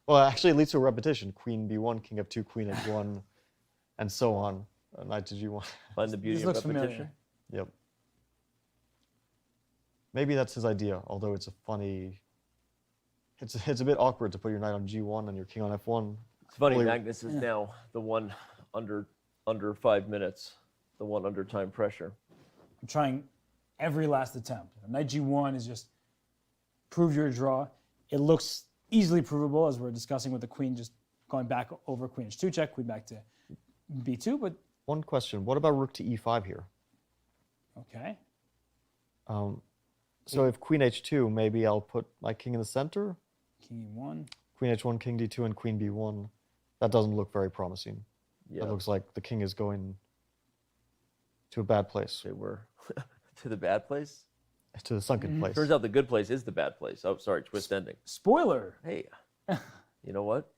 Well, actually, it leads to a repetition. Queen b1, king f2, queen h1, and so on. Knight to g1. Find the beauty of repetition. Familiar. Yep. Maybe that's his idea, although it's a funny... It's a bit awkward to put your knight on g1 and your king on f1. It's funny, Magnus is now the one under 5 minutes, the one under time pressure. I'm trying every last attempt. Knight g1 is just prove your draw. It looks easily provable, as we're discussing with the queen just going back over queen h2 check, queen back to b2, but... One question, what about rook to e5 here? Okay. So if queen h2, maybe I'll put my king in the center. King e1. Queen h1, king d2, and queen b1. That doesn't look very promising. Yeah. That looks like the king is going to a bad place. They were to the bad place? To the sunken place. Turns out the good place is the bad place. Oh, sorry, twist ending. Spoiler. Hey, you know what?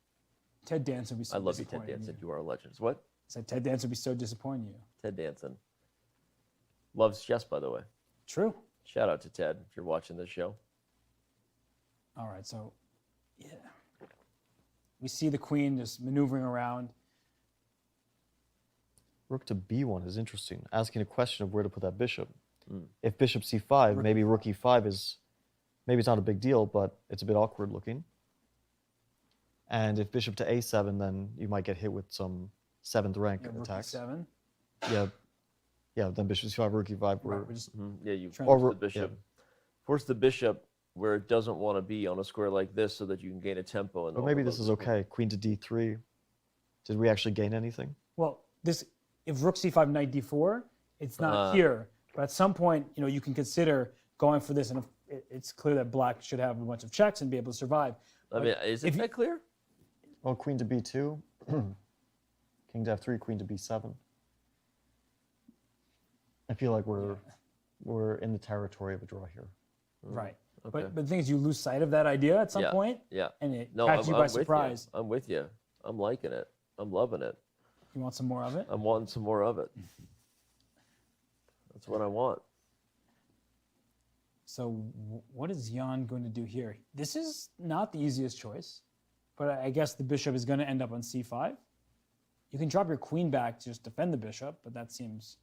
Ted Danson would be so I love you, Ted disappointed in Danson. You are a legend. What? So Ted Danson would be so disappointed in you. Ted Danson. Loves chess, by the way. True. Shout out to Ted if you're watching this show. All right, so yeah. We see the queen just maneuvering around. Rook to b1 is interesting, asking a question of where to put that bishop. If bishop c5, maybe rook e5 is, maybe it's not a big deal, but it's a bit awkward looking. And if bishop to a7, then you might get hit with some 7th rank attacks. Rook e7. Yeah, then bishop c5, rook e5. Yeah, you Or force the bishop. Force the bishop where it doesn't want to be on a square like this so that you can gain a tempo. And But maybe this is okay. Queen to d3. Did we actually gain anything? Well, if rook c5, knight d4, it's not here. But at some point, you can consider going for this, and it's clear that black should have a bunch of checks and be able to survive. I mean, is it that clear? Well, queen to b2, king to f3, queen to b7. I feel like we're in the territory of a draw here. Right. Okay. But the thing is, you lose sight of that idea at some point. Yeah. And it catches you by surprise. I'm with you. I'm liking it. I'm loving it. You want some more of it? I'm wanting some more of it. That's what I want. So what is Jan going to do here? This is not the easiest choice, but I guess the bishop is going to end up on c5. You can drop your queen back to just defend the bishop, but that seems...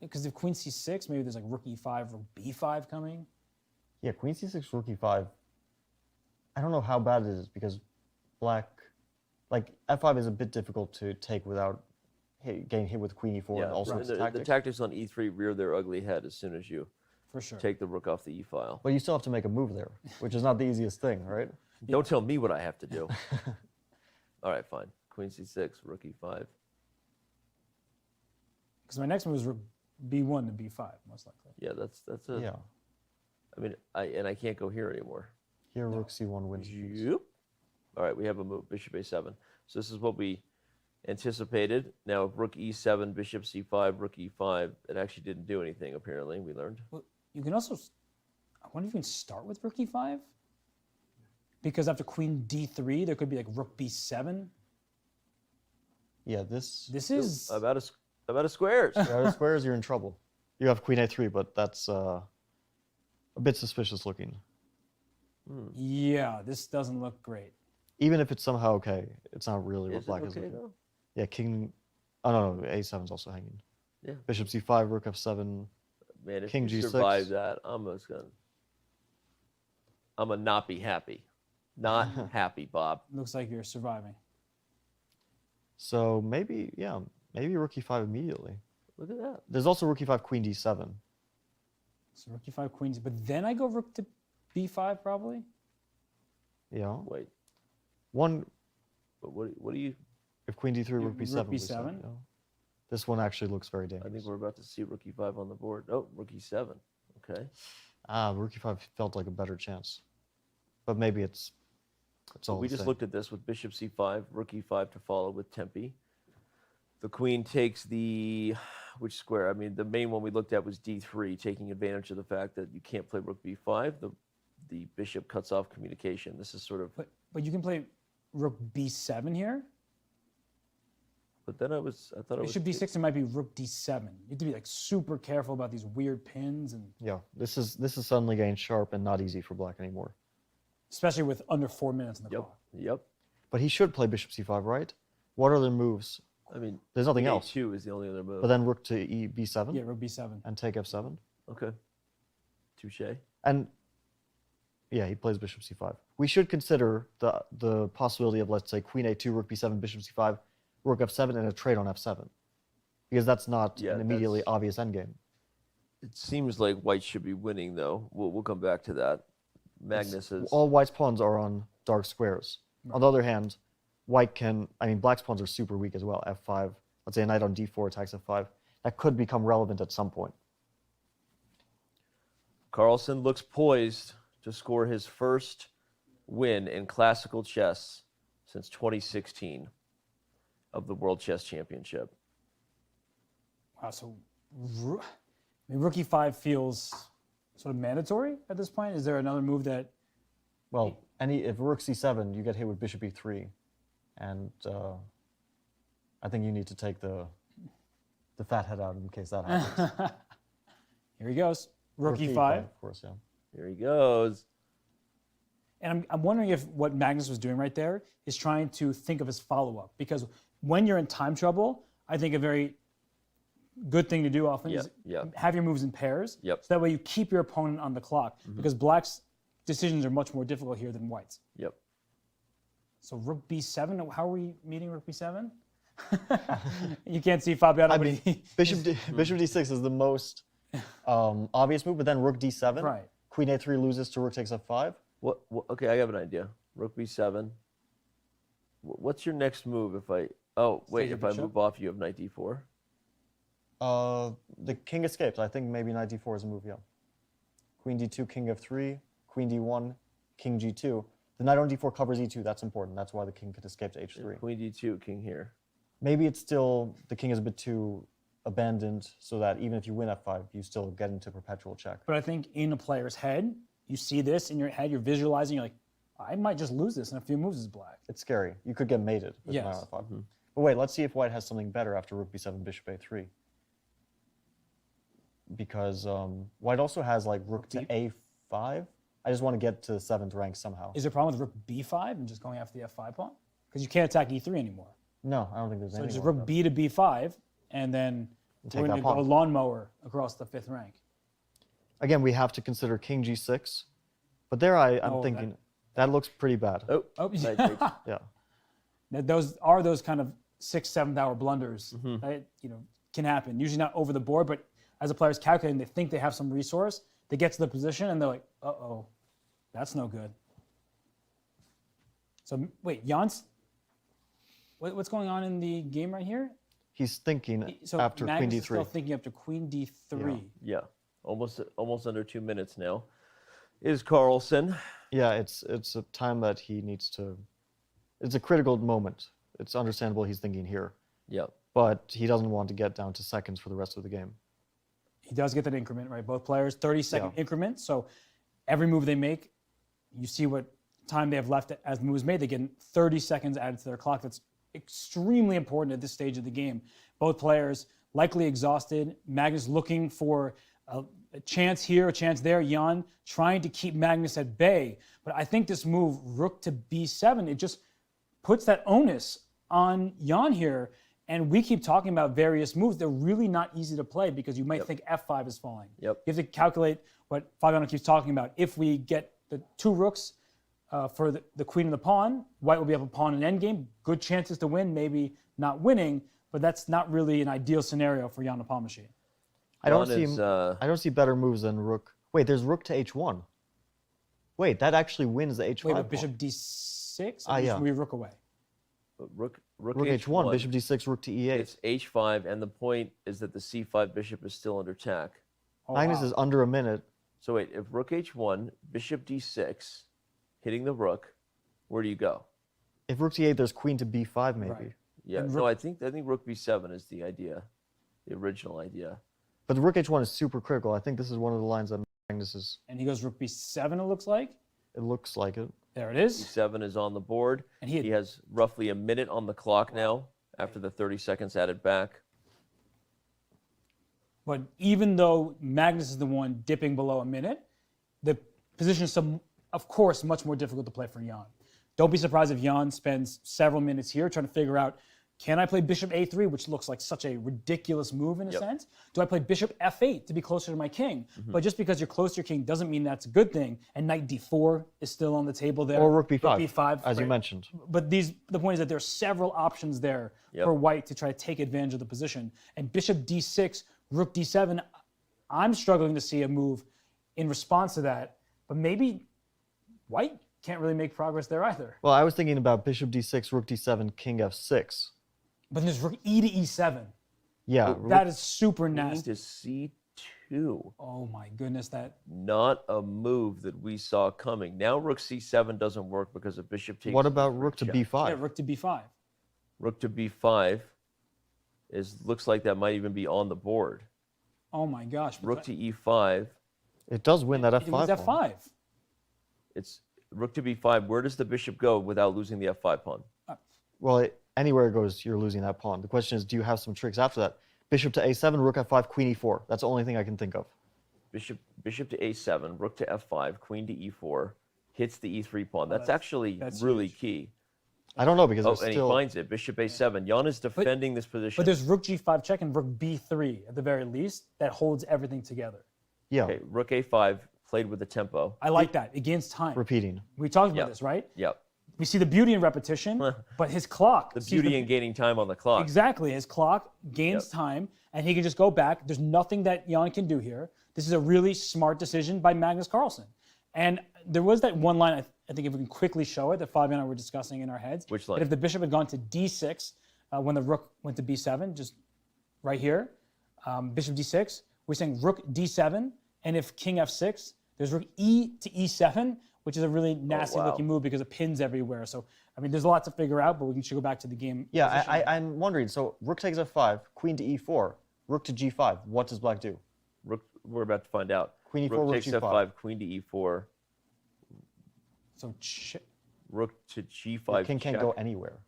Because if queen c6, maybe there's like rook e5, rook b5 coming. Yeah, queen c6, rook e5. I don't know how bad it is because black, like f5 is a bit difficult to take without getting hit with queen e4 and also the tactics on e3 rear their ugly head as soon as you take the rook off the e-file. But you still have to make a move there, which is not the easiest thing, right? Don't tell me what I have to do. All right, fine. Queen c6, rook e5. Because my next move is rook b1 to b5, most likely. Yeah, that's a... Yeah. I mean, I can't go here anymore. Here, rook c1 wins. Yep. All right, we have a move, bishop a7. So this is what we anticipated. Now, rook e7, bishop c5, rook e5. It actually didn't do anything, apparently, we learned. Well, you can also... I wonder if you can start with rook e5? Because after queen d3, there could be like rook b7. Yeah, this is... About a squares. Out of squares, you're in trouble. You have queen a3, but that's a bit suspicious looking. Yeah, this doesn't look great. Even if it's somehow okay, it's not really what Is it black is okay, looking. though? Yeah, king... Oh, no, a7 is also hanging. Yeah. Bishop c5, rook f7, Man, if king you g6. survive that, I'm gonna not be happy. Not happy, Bob. Looks like you're surviving. So maybe rook e5 immediately. Look at that. There's also rook e5, queen d7. So rook e5, queen, but then I go rook to b5 probably? Yeah. Wait. One... But what do you... If queen d3, rook b7. Rook we b7? said, yeah. This one actually looks very dangerous. I think we're about to see rook e5 on the board. Oh, rook e7. Okay. Rook e5 felt like a better chance. But maybe it's all We the just same. looked at this with bishop c5, rook e5 to follow with tempi. The queen takes the... Which square? I mean, the main one we looked at was d3, taking advantage of the fact that you can't play rook b5. The bishop cuts off communication. This is sort of... But you can play rook b7 here? But then I thought it was... Bishop d6, it might be rook d7. You have to be like super careful about these weird pins, and Yeah, this is suddenly getting sharp and not easy for black anymore. especially with under 4 minutes in the clock. Yep. But he should play bishop c5, right? What other moves? I mean, there's nothing queen else. a2 is the only other move. But then rook to b7? Yeah, rook b7. And take f7? Okay. Touche. And yeah, he plays bishop c5. We should consider the possibility of, let's say, queen a2, rook b7, bishop c5, rook f7, and a trade on f7. Because that's not an immediately obvious endgame. It seems like white should be winning, though. We'll come back to that. Magnus is... All white's pawns are on dark squares. Right. On the other hand, black's pawns are super weak as well. f5, let's say a knight on d4 attacks f5. That could become relevant at some point. Carlsen looks poised to score his first win in classical chess since 2016 of the World Chess Championship. Wow, so rook e5 feels sort of mandatory at this point. Is there another move that... Well, if rook c7, you get hit with bishop e3. And I think you need to take the fat head out in case that happens. Here he goes. Rook Rook E5. Of course, yeah. Here he goes. And I'm wondering if what Magnus was doing right there is trying to think of his follow-up. Because when you're in time trouble, I think a very good thing to do often is have your moves in pairs. Yep. So that way you keep your opponent on the clock. Because black's decisions are much more difficult here than white's. Yep. So rook b7, how are we meeting rook b7? You can't see Fabiano. I mean, bishop d6 is the most obvious move, but then rook d7. Right. Queen a3 loses to rook takes f5. What? Okay, I have an idea. Rook b7. What's your next move if I? Oh wait, if I move off, you have knight d4. The king escapes. I think maybe knight d4 is a move. Yeah. Queen d2, king f3, queen d1, king g2. The knight on d4 covers e2. That's important. That's why the king could escape to h3. Yeah, queen d2, king here. Maybe it's still the king is a bit too abandoned, so that even if you win f5, you still get into perpetual check. But I think in a player's head, you see this in your head, you're visualizing, you're like, I might just lose this in a few moves as black. It's scary. You could get mated with knight on f5. But wait, let's see if white has something better after rook b7, bishop a3. Because white also has like rook to a5. I just want to get to the 7th rank somehow. Is there a problem with rook b5 and just going after the f5 pawn? Because you can't attack e3 anymore. No, I don't think there's so anything. So just rook b to b5, and then we're going to go lawnmower across the 5th rank. Again, we have to consider king g6. But there I'm thinking, that looks pretty bad. Oh, yeah. Those are those kind of 6th, 7th hour blunders that can happen. Usually not over the board, but as a player's calculating, they think they have some resource. They get to the position and they're like, uh-oh, that's no good. So wait, Jan's, what's going on in the game right here? He's thinking after Magnus queen d3. Is still thinking after queen d3. Yeah. Almost under 2 minutes now. Is Carlsen? Yeah, it's a time that he needs to. It's a critical moment. It's understandable he's thinking here. Yeah. But he doesn't want to get down to seconds for the rest of the game. He does get that increment, right? Both players, 30-second increment. So every move they make, you see what time they have left as the move is made. They get 30 seconds added to their clock. That's extremely important at this stage of the game. Both players likely exhausted. Magnus looking for a chance here, a chance there. Jan trying to keep Magnus at bay. But I think this move, rook to b7, it just puts that onus on Jan here. And we keep talking about various moves. They're really not easy to play because you might think f5 is falling. Yep. You have to calculate what Fabiano keeps talking about. If we get the 2 rooks for the queen and the pawn, white will be able to pawn an endgame. Good chances to win, maybe not winning, but that's not really an ideal scenario for Ian Nepomniachtchi. I don't see better moves than rook. Wait, there's rook to h1. Wait, that actually wins the h5. Wait, but bishop d6? Yeah. We rook away. Rook h1, bishop d6, rook to e8. It's h5, and the point is that the c5 bishop is still under attack. Magnus is under a minute. So wait, if rook h1, bishop d6, hitting the rook, where do you go? If rook to e8, there's queen to b5 maybe. Right. Yeah, no, I think rook b7 is the idea, the original idea. But the rook h1 is super critical. I think this is one of the lines that Magnus is. And he goes rook b7, it looks like? It looks like it. There it is. b7 is on the board. And he has roughly a minute on the clock now after the 30 seconds added back. But even though Magnus is the one dipping below a minute, the position is, of course, much more difficult to play for Jan. Don't be surprised if Jan spends several minutes here trying to figure out, can I play bishop a3, which looks like such a ridiculous move in a sense? Do I play bishop f8 to be closer to my king? But just because you're close to your king doesn't mean that's a good thing. And knight d4 is still on the table there. Or rook b5, rook b5 as you mentioned. But the point is that there are several options there for white to try to take advantage of the position. And bishop d6, rook d7, I'm struggling to see a move in response to that. But maybe white can't really make progress there either. Well, I was thinking about bishop d6, rook d7, king f6. But there's rook e to e7. Yeah. That is super nasty. To c2. Oh my goodness, that. Not a move that we saw coming. Now rook c7 doesn't work because of bishop takes. What about rook to b5? Yeah, rook to b5. Rook to b5 looks like that might even be on the board. Oh my gosh. Rook to e5. It does win that f5. It wins f5. It's rook to b5. Where does the bishop go without losing the f5 pawn? Well, anywhere it goes, you're losing that pawn. The question is, do you have some tricks after that? Bishop to a7, rook f5, queen e4. That's the only thing I can think of. Bishop to a7, rook to f5, queen to e4, hits the e3 pawn. That's actually really key. I don't know because and he finds it. Bishop a7. Jan is defending this position. But there's rook g5 check and rook b3 at the very least that holds everything together. Yeah. Okay, rook a5 played with the tempo. I like that. It gains time. Repeating. We talked about this, right? Yep. We see the beauty in repetition, but his clock. The beauty in gaining time on the clock. Exactly. His clock gains time, and he can just go back. There's nothing that Jan can do here. This is a really smart decision by Magnus Carlsen. And there was that one line, I think if we can quickly show it, that Fabian and I were discussing in our heads. Which line? That if the bishop had gone to d6 when the rook went to b7, just right here, bishop d6, we're saying rook d7, and if king f6, there's rook e to e7, which is a really nasty looking move because it pins everywhere. So, I mean, there's a lot to figure out, but we should go back to the game. Yeah, I'm wondering, so rook takes f5, queen to e4, rook to g5. What does black do? Rook, we're about to find out. Queen e4, rook rook takes g5. f5, queen to e4. So rook to g5. The king can't go anywhere.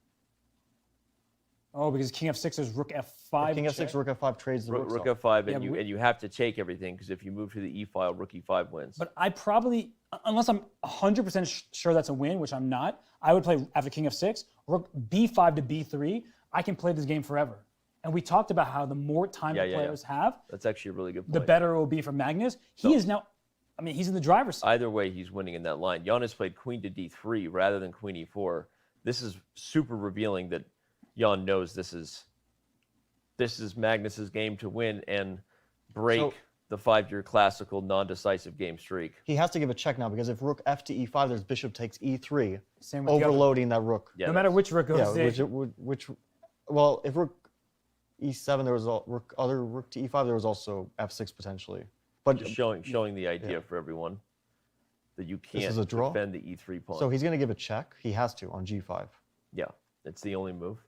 Oh, because king f6 is rook f5. King f6, rook f5 trades the rook off. f5, and you have to take everything because if you move to the e file, rook e5 wins. But I probably, unless I'm 100% sure that's a win, which I'm not, I would play after king f6, rook b5 to b3. I can play this game forever. And we talked about how the more time the players have, that's actually a really good point. The better it will be for Magnus. He is now, I mean, he's in the driver's seat. Either way, he's winning in that line. Jan has played queen to d3 rather than queen e4. This is super revealing that Jan knows this is Magnus's game to win and break the 5-year classical non-decisive game streak. He has to give a check now because if rook f to e5, there's bishop takes e3, Same with overloading that rook. No matter which rook goes in. Well, if rook e7, there was other rook to e5, there was also f6 potentially. But just showing the idea for everyone that you can't defend the e3 pawn. So he's going to give a check. He has to on g5. Yeah, it's the only move.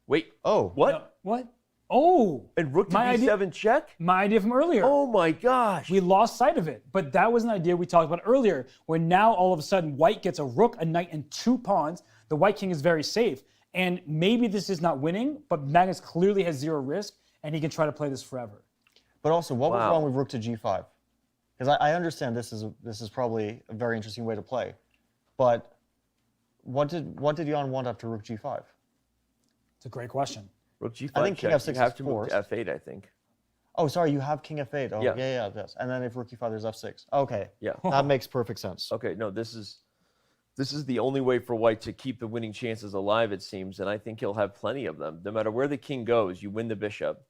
Wait. Oh. What? No, what? Oh. And rook to b7 check? My idea from earlier. Oh my gosh. We lost sight of it. But that was an idea we talked about earlier, where now all of a sudden white gets a rook, a knight, and 2 pawns. The white king is very safe. And maybe this is not winning, but Magnus clearly has 0 risk, and he can try to play this forever. But also, what was wrong with rook to g5? Because I understand this is probably a very interesting way to play. But what did Jan want after rook g5? It's a great question. Rook g5 I think king f6 you have is to move to f8, I think. Oh, sorry, you have king f8. Oh, Yeah. yes. And then if rook e5, there's f6. Okay. Yeah. That makes perfect sense. Okay, no, this is the only way for white to keep the winning chances alive, it seems, and I think he'll have plenty of them. No matter where the king goes, you win the bishop.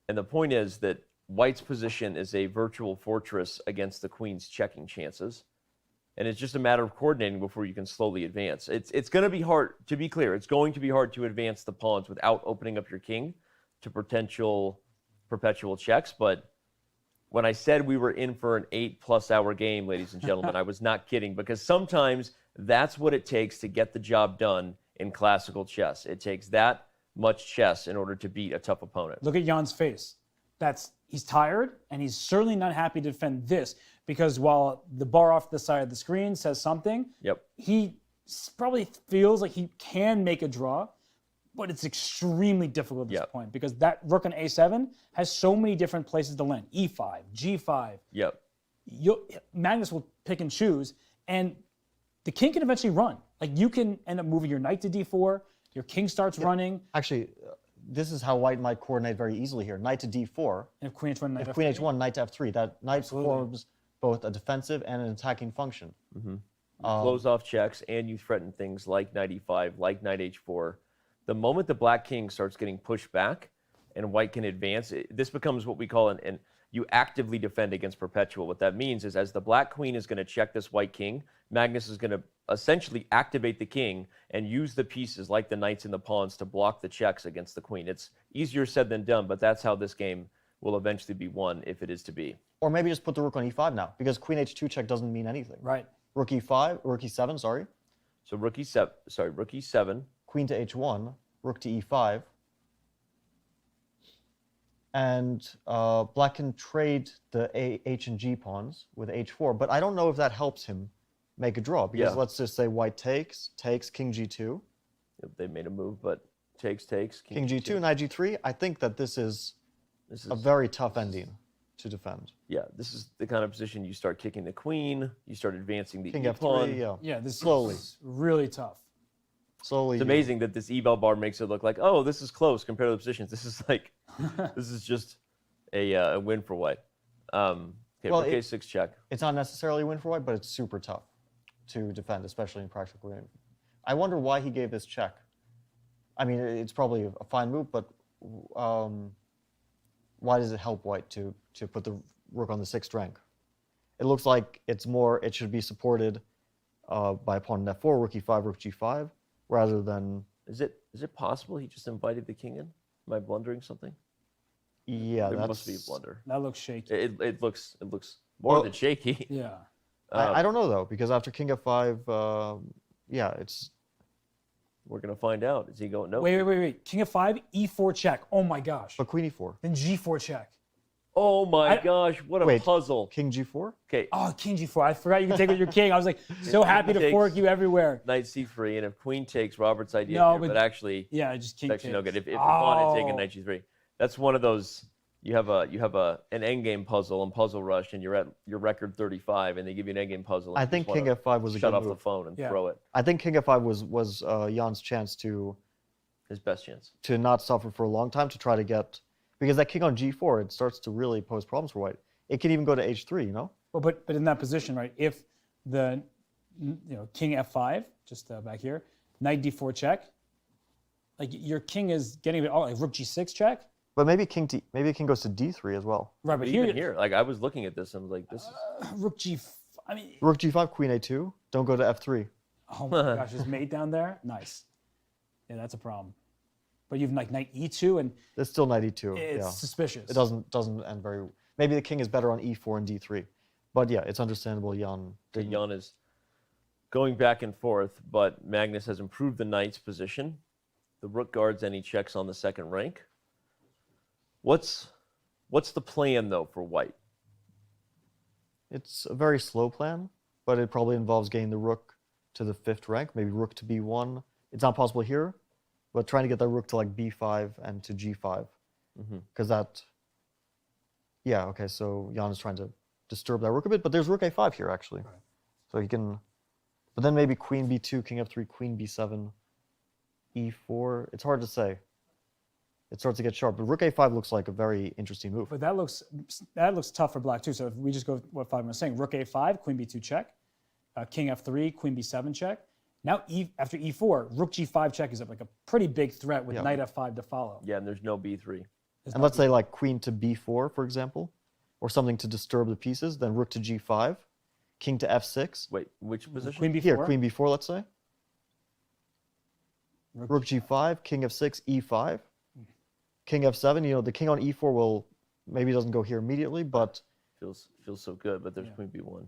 And the point is that white's position is a virtual fortress against the queen's checking chances. And it's just a matter of coordinating before you can slowly advance. It's going to be hard, to be clear, it's going to be hard to advance the pawns without opening up your king to potential perpetual checks. But when I said we were in for an 8+ hour game, ladies and gentlemen, I was not kidding, because sometimes that's what it takes to get the job done in classical chess. It takes that much chess in order to beat a tough opponent. Look at Jan's face. He's tired, and he's certainly not happy to defend this, because while the bar off the side of the screen says something, he probably feels like he can make a draw, but it's extremely difficult at this point, because that rook on a7 has so many different places to land. e5, g5. Yep. Magnus will pick and choose, and the king can eventually run. Like, you can end up moving your knight to d4, your king starts running. Actually, this is how white might coordinate very easily here. Knight to d4. And if queen h1, knight if queen h1, knight to f3. That knight forms both a defensive and an attacking function. Mm-hmm. You close off checks, and you threaten things like knight e5, like knight h4. The moment the black king starts getting pushed back and white can advance, this becomes what we call you actively defend against perpetual. What that means is, as the black queen is going to check this white king, Magnus is going to essentially activate the king and use the pieces like the knights and the pawns to block the checks against the queen. It's easier said than done, but that's how this game will eventually be won, if it is to be. Or maybe just put the rook on e5 now, because queen h2 check doesn't mean anything. Right. Rook e7, sorry. So rook e7. Queen to h1, rook to e5. And black can trade the h and g pawns with h4, but I don't know if that helps him make a draw, because let's just say white takes king g2. They made a move, but takes. King G2, Knight G3. I think that this is a very tough ending to defend. Yeah, this is the kind of position you start kicking the queen, you start advancing the King e-pawn. F3, Yeah, this slowly. is really tough. Slowly. It's amazing that this eval bar makes it look like, oh, this is close compared to the positions. This is like, this is just a win for white. Okay, Well, rook a6 check. It's not necessarily a win for white, but it's super tough to defend, especially in practical game. I wonder why he gave this check. I mean, it's probably a fine move, but why does it help white to put the rook on the 6th rank? It looks like it should be supported by pawn in f4, rook e5, rook g5, rather than... Is it possible he just invited the king in? Am I blundering something? Yeah, There that must be a blunder. That looks shaky. It looks more than shaky. Yeah. I don't know, though, because after king f5, yeah, it's... We're going to find out. Is he going? No. Wait. King f5, e4 check. Oh my gosh. But queen e4. Then g4 check. Oh my gosh, what a puzzle. King g4? Okay. Oh, king g4. I forgot you can take with your king. I was like, so happy to fork you everywhere. Knight c3, and if queen takes, Robert's idea No, here, but actually, yeah, just king it's actually no takes. good. If the pawn had taken Oh. knight g3, that's one of those. You have an endgame puzzle and Puzzle Rush, and you're at your record 35, and they give you an endgame puzzle. And I you think just king wanna f5 was a shut good off move. the phone and throw it. I think king f5 was Jan's chance to... His best chance. To not suffer for a long time, to try to get... Because that king on g4, it starts to really pose problems for white. It can even go to h3, you know? Well, but in that position, right? If the king f5, just back here, knight d4 check, like your king is getting it all. Like rook g6 check. But maybe king goes to d3 as well. Right, but even here, like I was looking at this, and I was like, this is rook g. I mean, rook g5, queen a2. Don't go to f3. oh my gosh, is mate down there? Nice. Yeah, that's a problem. But you've like knight e2, and it's still knight e2. It's suspicious. It doesn't end very. Maybe the king is better on e4 and d3. But yeah, it's understandable. Jan is going back and forth, but Magnus has improved the knight's position. The rook guards any checks on the 2nd rank. What's the plan though for white? It's a very slow plan, but it probably involves getting the rook to the 5th rank, maybe rook to b1. It's not possible here, but trying to get that rook to like b5 and to g5. Because that... Yeah, okay, so Jan is trying to disturb that rook a bit, but there's rook a5 here, actually. Right. So he can... But then maybe queen b2, king f3, queen b7, e4. It's hard to say. It starts to get sharp, but rook a5 looks like a very interesting move. But that looks tough for black too. So if we just go with what Fabian was saying, rook a5, queen b2 check, king f3, queen b7 check. Now after e4, rook g5 check is up like a pretty big threat with knight f5 to follow. Yeah, and there's no b3. And let's say like queen to b4, for example, or something to disturb the pieces, then rook to g5, king to f6. Wait, which position? Queen b4? Here, queen b4, let's say. Rook g5, king f6, e5. King f7, you know, the king on e4 will, maybe doesn't go here immediately, but... Feels so good, but there's queen b1.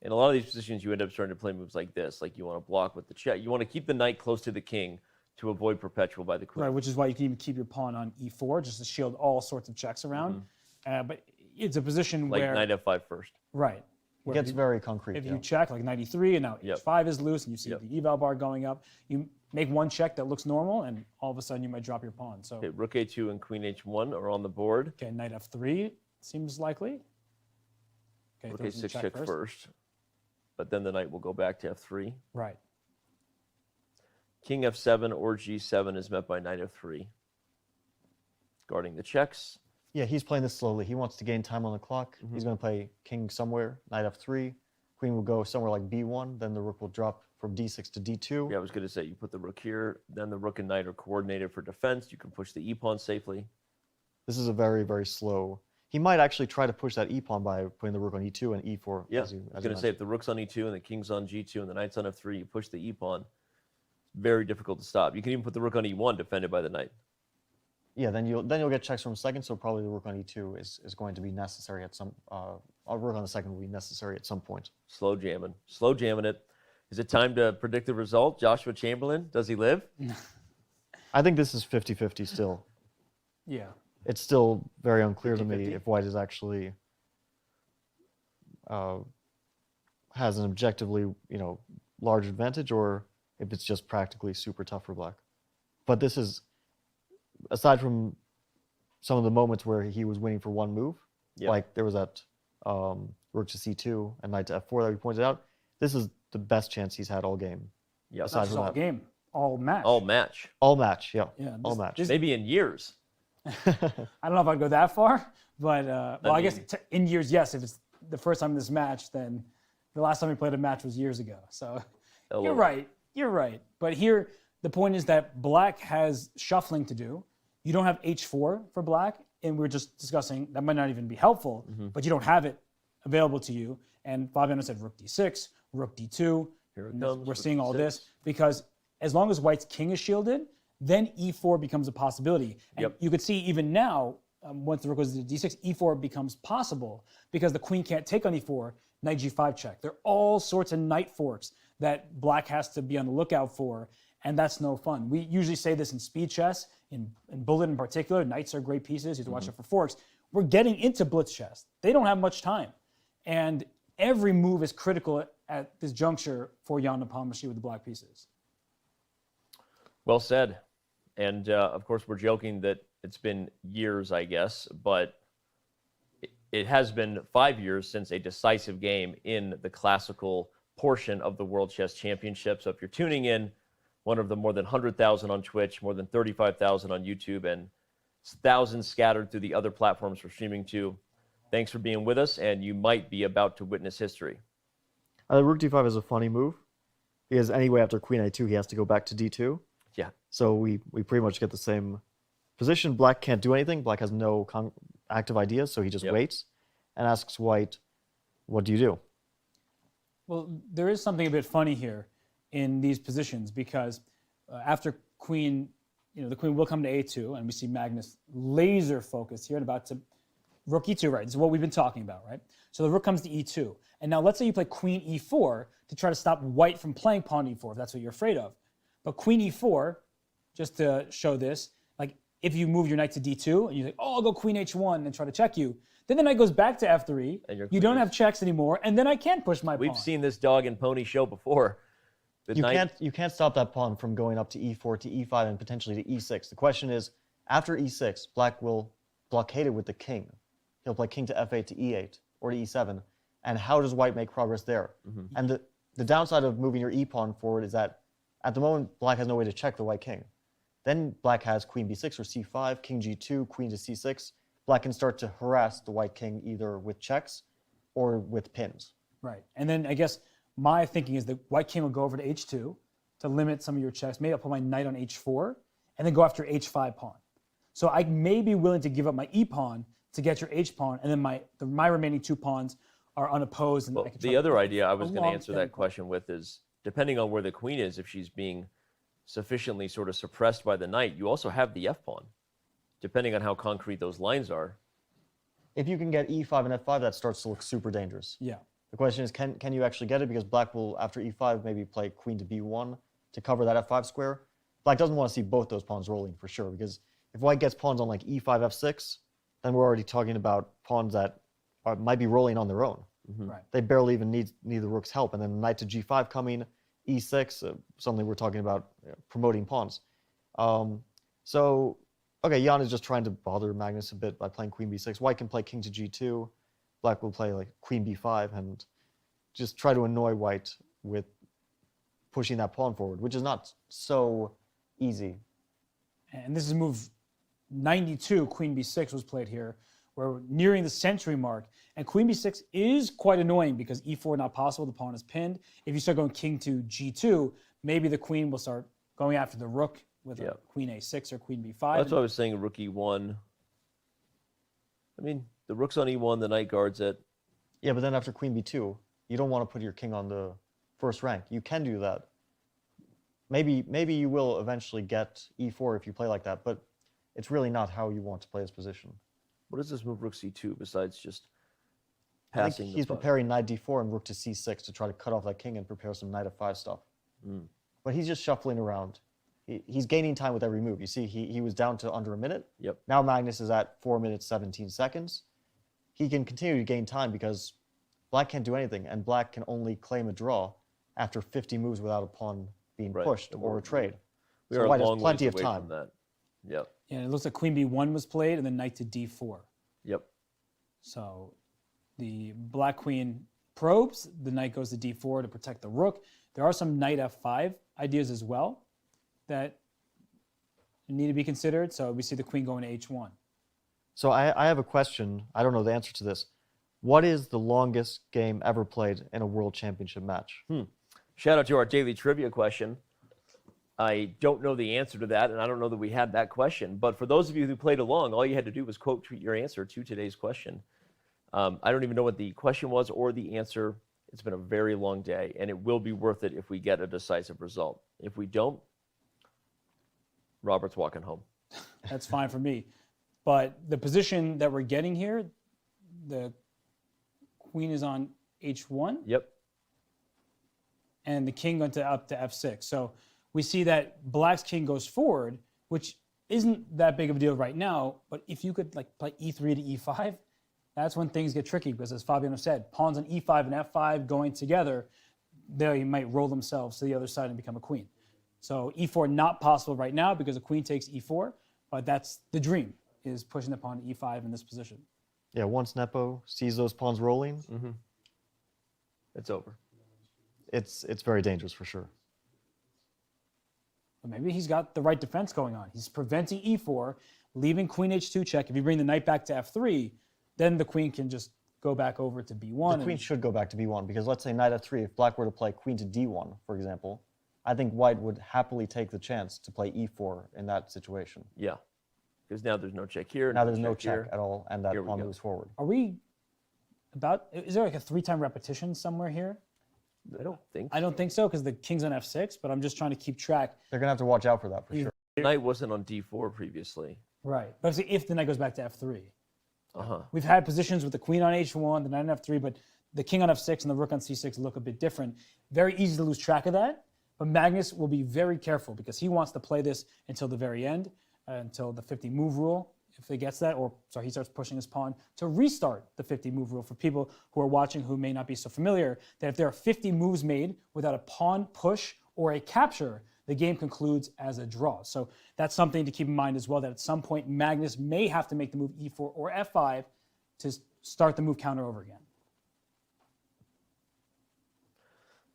In a lot of these positions, you end up starting to play moves like this. Like you want to block with the check. You want to keep the knight close to the king to avoid perpetual by the queen. Right, which is why you can even keep your pawn on e4 just to shield all sorts of checks around. But it's a position like where... knight f5 first. Right. It gets very concrete. If you check like knight e3 and now h5 is loose and you see the eval bar going up, you make one check that looks normal and all of a sudden you might drop your pawn. So okay, rook a2 and queen h1 are on the board. Okay, knight f3 seems likely. Okay, rook a6 check first. But then the knight will go back to f3. Right. King f7 or g7 is met by knight f3. Guarding the checks. Yeah, he's playing this slowly. He wants to gain time on the clock. He's going to play king somewhere, knight f3. Queen will go somewhere like b1. Then the rook will drop from d6 to d2. Yeah, I was going to say, you put the rook here. Then the rook and knight are coordinated for defense. You can push the e-pawn safely. This is a very, very slow... He might actually try to push that e-pawn by putting the rook on e2 and e4. Yeah, I was going to say, if the rook's on e2 and the king's on g2 and the knight's on f3, you push the e-pawn. It's very difficult to stop. You can even put the rook on e1 defended by the knight. Yeah, then you'll get checks from second, so probably the rook on e2 is going to be necessary at some... a rook on the second will be necessary at some point. Slow jamming it. Is it time to predict the result? Joshua Chamberlain, does he live? I think this is 50-50 still. Yeah. It's still very unclear to me if white is actually has an objectively, large advantage, or if it's just practically super tough for black. But this is, aside from some of the moments where he was winning for one move, like there was that rook to c2 and knight to f4 that we pointed out, this is the best chance he's had all game. Yeah, aside from all that. game, all match. All match. All match, yeah. All this- match. this- Maybe in years. I don't know if I'd go that far, but I guess in years, yes. If it's the first time in this match, then the last time we played a match was years ago. So you're right. You're right. But here, the point is that black has shuffling to do. You don't have h4 for black, and we're just discussing that might not even be helpful, but you don't have it available to you. And Fabiano said rook d6, rook d2. Here it And comes, we're rook seeing all d6. this because as long as white's king is shielded, then e4 becomes a possibility. And you could see even now, once the rook goes to d6, e4 becomes possible because the queen can't take on e4, knight g5 check. There are all sorts of knight forks that black has to be on the lookout for, and that's no fun. We usually say this in speed chess, in bullet in particular. Knights are great pieces. You have to watch out for forks. We're getting into blitz chess. They don't have much time. And every move is critical at this juncture for Ian Nepomniachtchi with the black pieces. Well said. And of course, we're joking that it's been years, I guess, but it has been 5 years since a decisive game in the classical portion of the World Chess Championship. So if you're tuning in, one of the more than 100,000 on Twitch, more than 35,000 on YouTube, and thousands scattered through the other platforms for streaming too. Thanks for being with us, and you might be about to witness history. Rook d5 is a funny move because anyway, after queen a2, he has to go back to d2. Yeah. So we pretty much get the same position. Black can't do anything. Black has no active ideas, so he just waits and asks white, what do you do? Well, there is something a bit funny here in these positions because after queen, the queen will come to a2, and we see Magnus laser focused here and about to rook e2, right? This is what we've been talking about, right? So the rook comes to e2. And now let's say you play queen e4 to try to stop white from playing pawn e4, if that's what you're afraid of. But queen e4, just to show this, like if you move your knight to d2 and you think, oh, I'll go queen h1 and try to check you, then the knight goes back to f3, and you don't have checks anymore, and then I can't push my pawn. We've seen this dog and pony show before. You can't stop that pawn from going up to e4 to e5 and potentially to e6. The question is, after e6, black will blockade it with the king. He'll play king to f8 to e8 or to e7. And how does white make progress there? And the downside of moving your e-pawn forward is that at the moment, black has no way to check the white king. Then black has queen b6 or c5, king g2, queen to c6. Black can start to harass the white king either with checks or with pins. Right. And then I guess my thinking is that white king will go over to h2 to limit some of your checks. Maybe I'll put my knight on h4 and then go after h5 pawn. So I may be willing to give up my e-pawn to get your h-pawn, and then my remaining two pawns are unopposed. And Well, the other idea I was going to answer that question with is, depending on where the queen is, if she's being sufficiently sort of suppressed by the knight, you also have the f-pawn, depending on how concrete those lines are. If you can get e5 and f5, that starts to look super dangerous. Yeah. The question is, can you actually get it? Because black will, after e5, maybe play queen to b1 to cover that f5 square. Black doesn't want to see both those pawns rolling for sure, because if white gets pawns on like e5, f6, then we're already talking about pawns that might be rolling on their own. Right. They barely even need the rook's help. And then knight to g5 coming, e6, suddenly we're talking about promoting pawns. So, okay, Ian is just trying to bother Magnus a bit by playing queen b6. White can play king to g2. Black will play like queen b5 and just try to annoy white with pushing that pawn forward, which is not so easy. And this is move 92, queen b6 was played here. We're nearing the century mark. And queen b6 is quite annoying because e4 not possible, the pawn is pinned. If you start going king to g2, maybe the queen will start going after the rook with a queen a6 or queen b5. That's what I was saying, rook e1. I mean, the rook's on e1, the knight guards it. Yeah, but then after queen b2, you don't want to put your king on the first rank. You can do that. Maybe you will eventually get e4 if you play like that, but it's really not how you want to play this position. What does this move rook c2 besides just I passing? think he's preparing knight d4 and rook to c6 to try to cut off that king and prepare some knight f5 stuff. But he's just shuffling around. He's gaining time with every move. You see, he was down to under a minute. Yep. Now Magnus is at 4 minutes, 17 seconds. He can continue to gain time because black can't do anything, and black can only claim a draw after 50 moves without a pawn being Right. pushed or a trade. We So are white a has long plenty ways of away time. from that. Yep. Yeah, it looks like queen b1 was played and then knight to d4. Yep. So the black queen probes, the knight goes to d4 to protect the rook. There are some knight f5 ideas as well that need to be considered. So we see the queen going to h1. So I have a question. I don't know the answer to this. What is the longest game ever played in a World Championship match? Shout out to our daily trivia question. I don't know the answer to that, and I don't know that we had that question. But for those of you who played along, all you had to do was quote tweet your answer to today's question. I don't even know what the question was or the answer. It's been a very long day, and it will be worth it if we get a decisive result. If we don't, Robert's walking home. That's fine for me. But the position that we're getting here, the queen is on h1. Yep. And the king went up to f6. So we see that black's king goes forward, which isn't that big of a deal right now. But if you could like play e3 to e5, that's when things get tricky because, as Fabiano said, pawns on e5 and f5 going together, they might roll themselves to the other side and become a queen. So e4 not possible right now because the queen takes e4, but that's the dream, is pushing the pawn to e5 in this position. Yeah, once Nepo sees those pawns rolling, it's over. It's very dangerous for sure. But maybe he's got the right defense going on. He's preventing e4, leaving queen h2 check. If you bring the knight back to f3, then the queen can just go back over to b1. The queen should go back to b1 because let's say knight f3, if black were to play queen to d1, for example, I think white would happily take the chance to play e4 in that situation. Yeah, because now there's no check here. Now there's no check here. at all, and that pawn moves forward. Are we about, is there like a 3-time repetition somewhere here? I don't think so. I don't think so because the king's on f6, but I'm just trying to keep track. They're going to have to watch out for that for sure. Knight wasn't on d4 previously. Right, but if the knight goes back to f3. Uh-huh. We've had positions with the queen on h1, the knight on f3, but the king on f6 and the rook on c6 look a bit different. Very easy to lose track of that, but Magnus will be very careful because he wants to play this until the very end, until the 50 move rule, if he gets that, or sorry, he starts pushing his pawn to restart the 50 move rule. For people who are watching who may not be so familiar, that if there are 50 moves made without a pawn push or a capture, the game concludes as a draw. So that's something to keep in mind as well, that at some point Magnus may have to make the move e4 or f5 to start the move counter over again.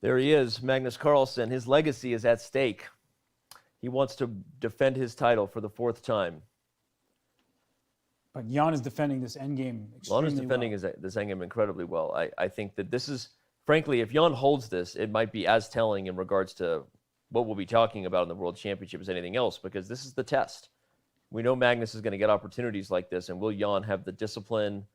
There he is, Magnus Carlsen. His legacy is at stake. He wants to defend his title for the 4th time. But Jan is defending this endgame extremely Jan is defending this endgame incredibly well. I think that this is, frankly, if Jan holds this, it might be as telling in regards to what we'll be talking about in the World Championship as anything else, because this is the test. We know Magnus is going to get opportunities like this, and will Jan have the discipline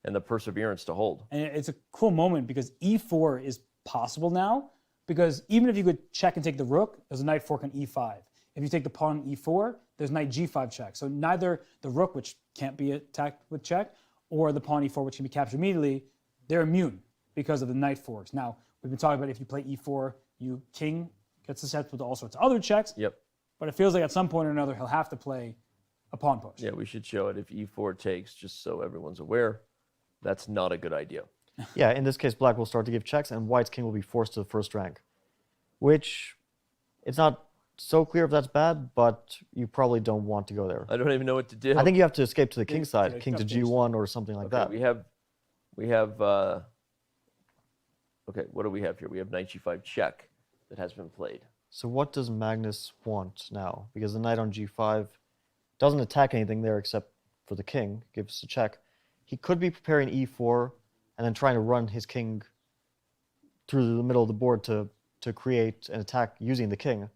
and the perseverance to hold? And it's a cool moment because e4 is possible now, because even if you could check and take the rook, there's a knight fork on e5. If you take the pawn on e4, there's knight g5 check. So neither the rook, which can't be attacked with check, or the pawn e4, which can be captured immediately, they're immune because of the knight forks. Now, we've been talking about if you play e4, you king gets susceptible to all sorts of other checks. Yep. But it feels like at some point or another, he'll have to play a pawn push. Yeah, we should show it if e4 takes, just so everyone's aware. That's not a good idea. Yeah, in this case, black will start to give checks, and white's king will be forced to the first rank, which it's not so clear if that's bad, but you probably don't want to go there. I don't even know what to do. I think you have to escape to the king side, yeah, king to king g1 or something like that. We have, okay, what do we have here? We have knight g5 check that has been played. So what does Magnus want now? Because the knight on g5 doesn't attack anything there except for the king, gives a check. He could be preparing e4 and then trying to run his king through the middle of the board to create an attack using the king.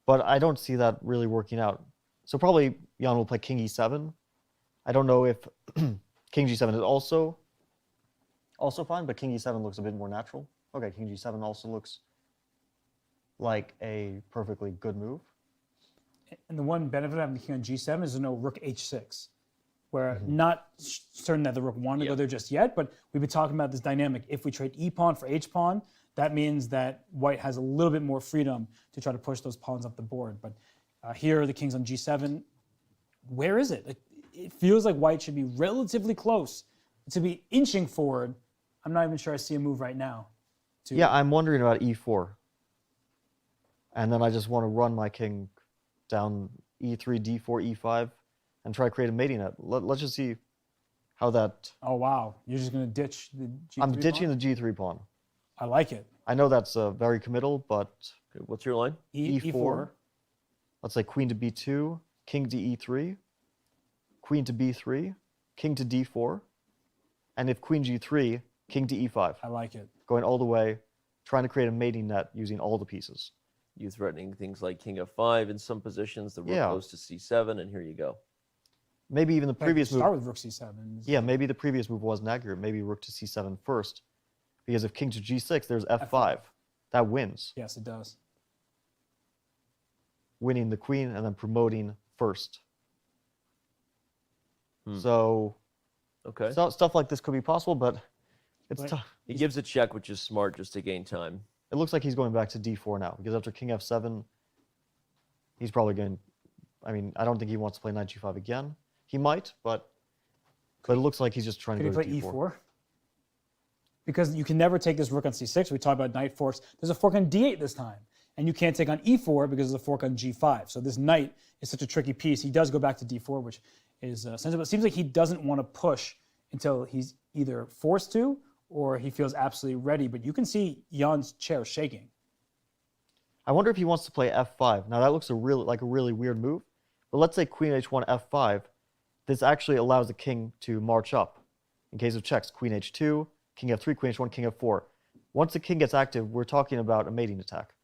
But I don't see that really working out. So probably Jan will play king e7. I don't know if king g7 is also fine, but king e7 looks a bit more natural. Okay, king g7 also looks like a perfectly good move. And the one benefit of having the king on g7 is there's no rook h6, where not certain that the rook wanted to go there just yet, but we've been talking about this dynamic. If we trade e-pawn for h-pawn, that means that white has a little bit more freedom to try to push those pawns up the board. But here, the king's on g7. Where is it? It feels like white should be relatively close to be inching forward. I'm not even sure I see a move right now. Yeah, I'm wondering about e4. And then I just want to run my king down e3, d4, e5, and try to create a mating net. Let's just see how that... Oh, wow. You're just going to ditch the G3 I'm ditching pawn? the g3 pawn. I like it. I know that's very committal, but... Okay, what's your line? E4. Let's say queen to b2, king to e3, queen to b3, king to d4, and if queen g3, king to e5. I like it. Going all the way, trying to create a mating net using all the pieces. You threatening things like king f5 in some positions, the rook goes to c7, and here you go. Maybe even the previous move... Start with rook c7. Yeah, maybe the previous move wasn't accurate. Maybe rook to c7 first, because if king to g6, there's f5. That wins. Yes, it does. Winning the queen and then promoting first. So, stuff like this could be possible, but it's tough. He gives a check, which is smart, just to gain time. It looks like he's going back to d4 now, because after king f7, he's probably going... I mean, I don't think he wants to play knight g5 again. He might, but it looks like he's just trying to go Could he play e4? Because you can never take this rook on c6. We talked about knight forks. There's a fork on d8 this time. And you can't take on e4 because there's a fork on g5. So this knight is such a tricky piece. He does go back to d4, which is sensible. It seems like he doesn't want to push until he's either forced to or he feels absolutely ready. But you can see Jan's chair shaking. I wonder if he wants to play f5. Now that looks like a really weird move. But let's say queen h1, f5. This actually allows the king to march up. In case of checks, queen h2, king f3, queen h1, king f4. Once the king gets active, we're talking about a mating attack.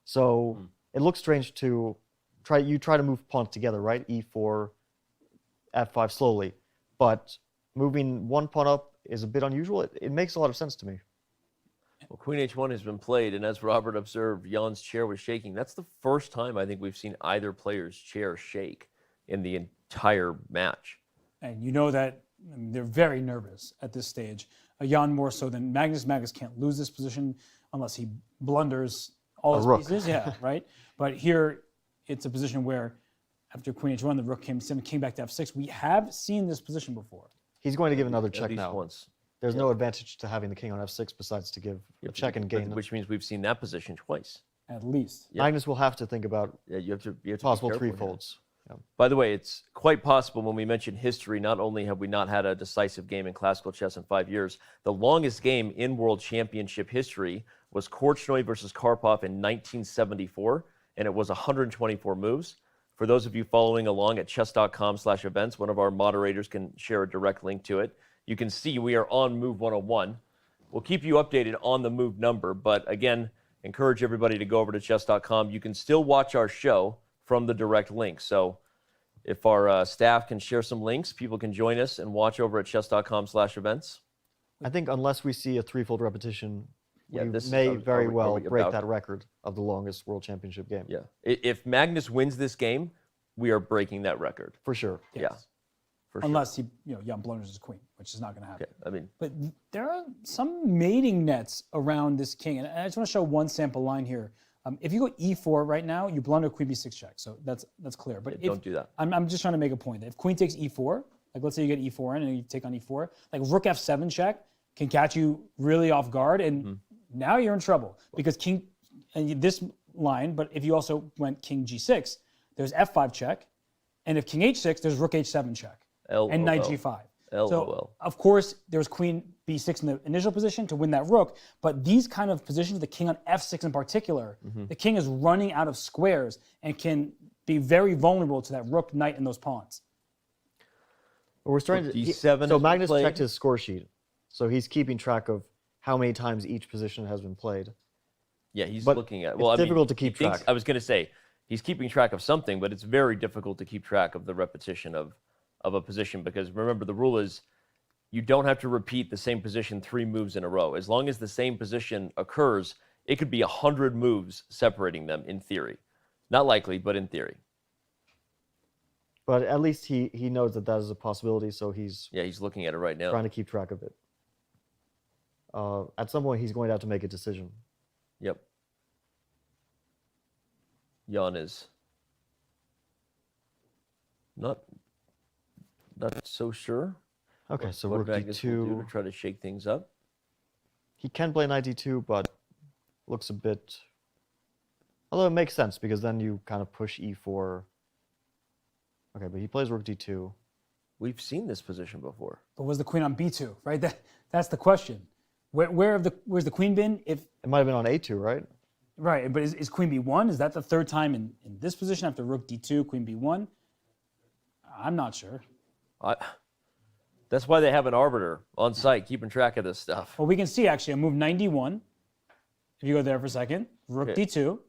So it looks strange to try to move pawns together, right? e4, f5 slowly. But moving one pawn up is a bit unusual. It makes a lot of sense to me. Well, queen h1 has been played, and as Robert observed, Jan's chair was shaking. That's the first time I think we've seen either player's chair shake in the entire match. And you know that they're very nervous at this stage. Jan more so than Magnus. Magnus can't lose this position unless he blunders all his pieces. Yeah, right? But here, it's a position where after queen h1, the rook came back to f6. We have seen this position before. He's going to give another check now. Once. There's no advantage to having the king on f6 besides to give a check and gain. Which means we've seen that position twice. At least. Magnus will have to think about you have to possible three folds. Yeah. By the way, it's quite possible when we mention history, not only have we not had a decisive game in classical chess in 5 years, the longest game in World Championship history was Korchnoi versus Karpov in 1974, and it was 124 moves. For those of you following along at chess.com/events, one of our moderators can share a direct link to it. You can see we are on move 101. We'll keep you updated on the move number, but again, encourage everybody to go over to chess.com. You can still watch our show from the direct link. So if our staff can share some links, people can join us and watch over at chess.com/events. I think unless we see a threefold repetition, we this may is- very are we well break about- that record of the longest World Championship game. Yeah. If Magnus wins this game, we are breaking that record. For sure. Yeah. For sure. Unless he, Jan blunders his queen, which is not going to happen. I mean, but there are some mating nets around this king, and I just want to show one sample line here. If you go e4 right now, you blunder queen b6 check, so that's clear. But don't do that. I'm just trying to make a point that if queen takes e4, like let's say you get e4 in and you take on e4, like rook f7 check can catch you really off guard, and now you're in trouble because king, and this line. But if you also went king g6, there's f5 check, and if king h6, there's rook h7 check. And knight g5. So, of course, there was queen b6 in the initial position to win that rook, but these kind of positions, the king on f6 in particular, the king is running out of squares and can be very vulnerable to that rook, knight, and those pawns. We're starting to d7. So Magnus checked his score sheet, so he's keeping track of how many times each position has been played. Yeah, he's But looking at. it's difficult to keep track. I was going to say he's keeping track of something, but it's very difficult to keep track of the repetition of a position, because remember the rule is you don't have to repeat the same position 3 moves in a row. As long as the same position occurs, it could be 100 moves separating them in theory. Not likely, but in theory. But at least he knows that is a possibility, so he's looking at it right now, trying to keep track of it. At some point, he's going to have to make a decision. Yep. Jan is not so sure. Okay, so what rook Magnus will do d2. to try to shake things up. He can play knight d2, but looks a bit Although it makes sense because then you kind of push e4. Okay, but he plays rook d2. We've seen this position before. But was the queen on b2, right? That's the question. Where's the queen been? If it might have been on a2, right? Right, but is queen b1? Is that the third time in this position after rook d2, queen b1? I'm not sure. That's why they have an arbiter on site keeping track of this stuff. Well, we can see actually on move 91. If you go there for a second, rook d2.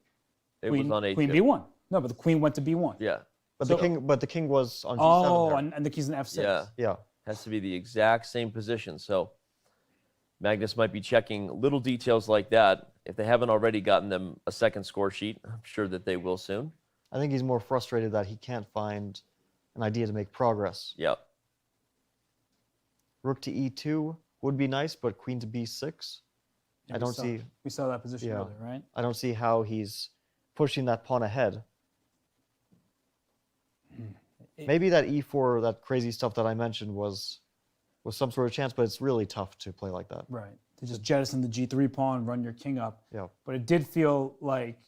It queen, was on a2. Queen b1. No, but the queen went to b1. Yeah. But the king was on g7. Oh, there. and the king's in f6. Yeah. Yeah. Has to be the exact same position. So Magnus might be checking little details like that. If they haven't already gotten them a second score sheet, I'm sure that they will soon. I think he's more frustrated that he can't find an idea to make progress. Yep. Rook to e2 would be nice, but queen to b6. Yeah, I don't see. We saw that position earlier, right? I don't see how he's pushing that pawn ahead. Maybe that e4, that crazy stuff that I mentioned was some sort of chance, but it's really tough to play like that. Right. To just jettison the g3 pawn, run your king up. Yeah. But it did feel like,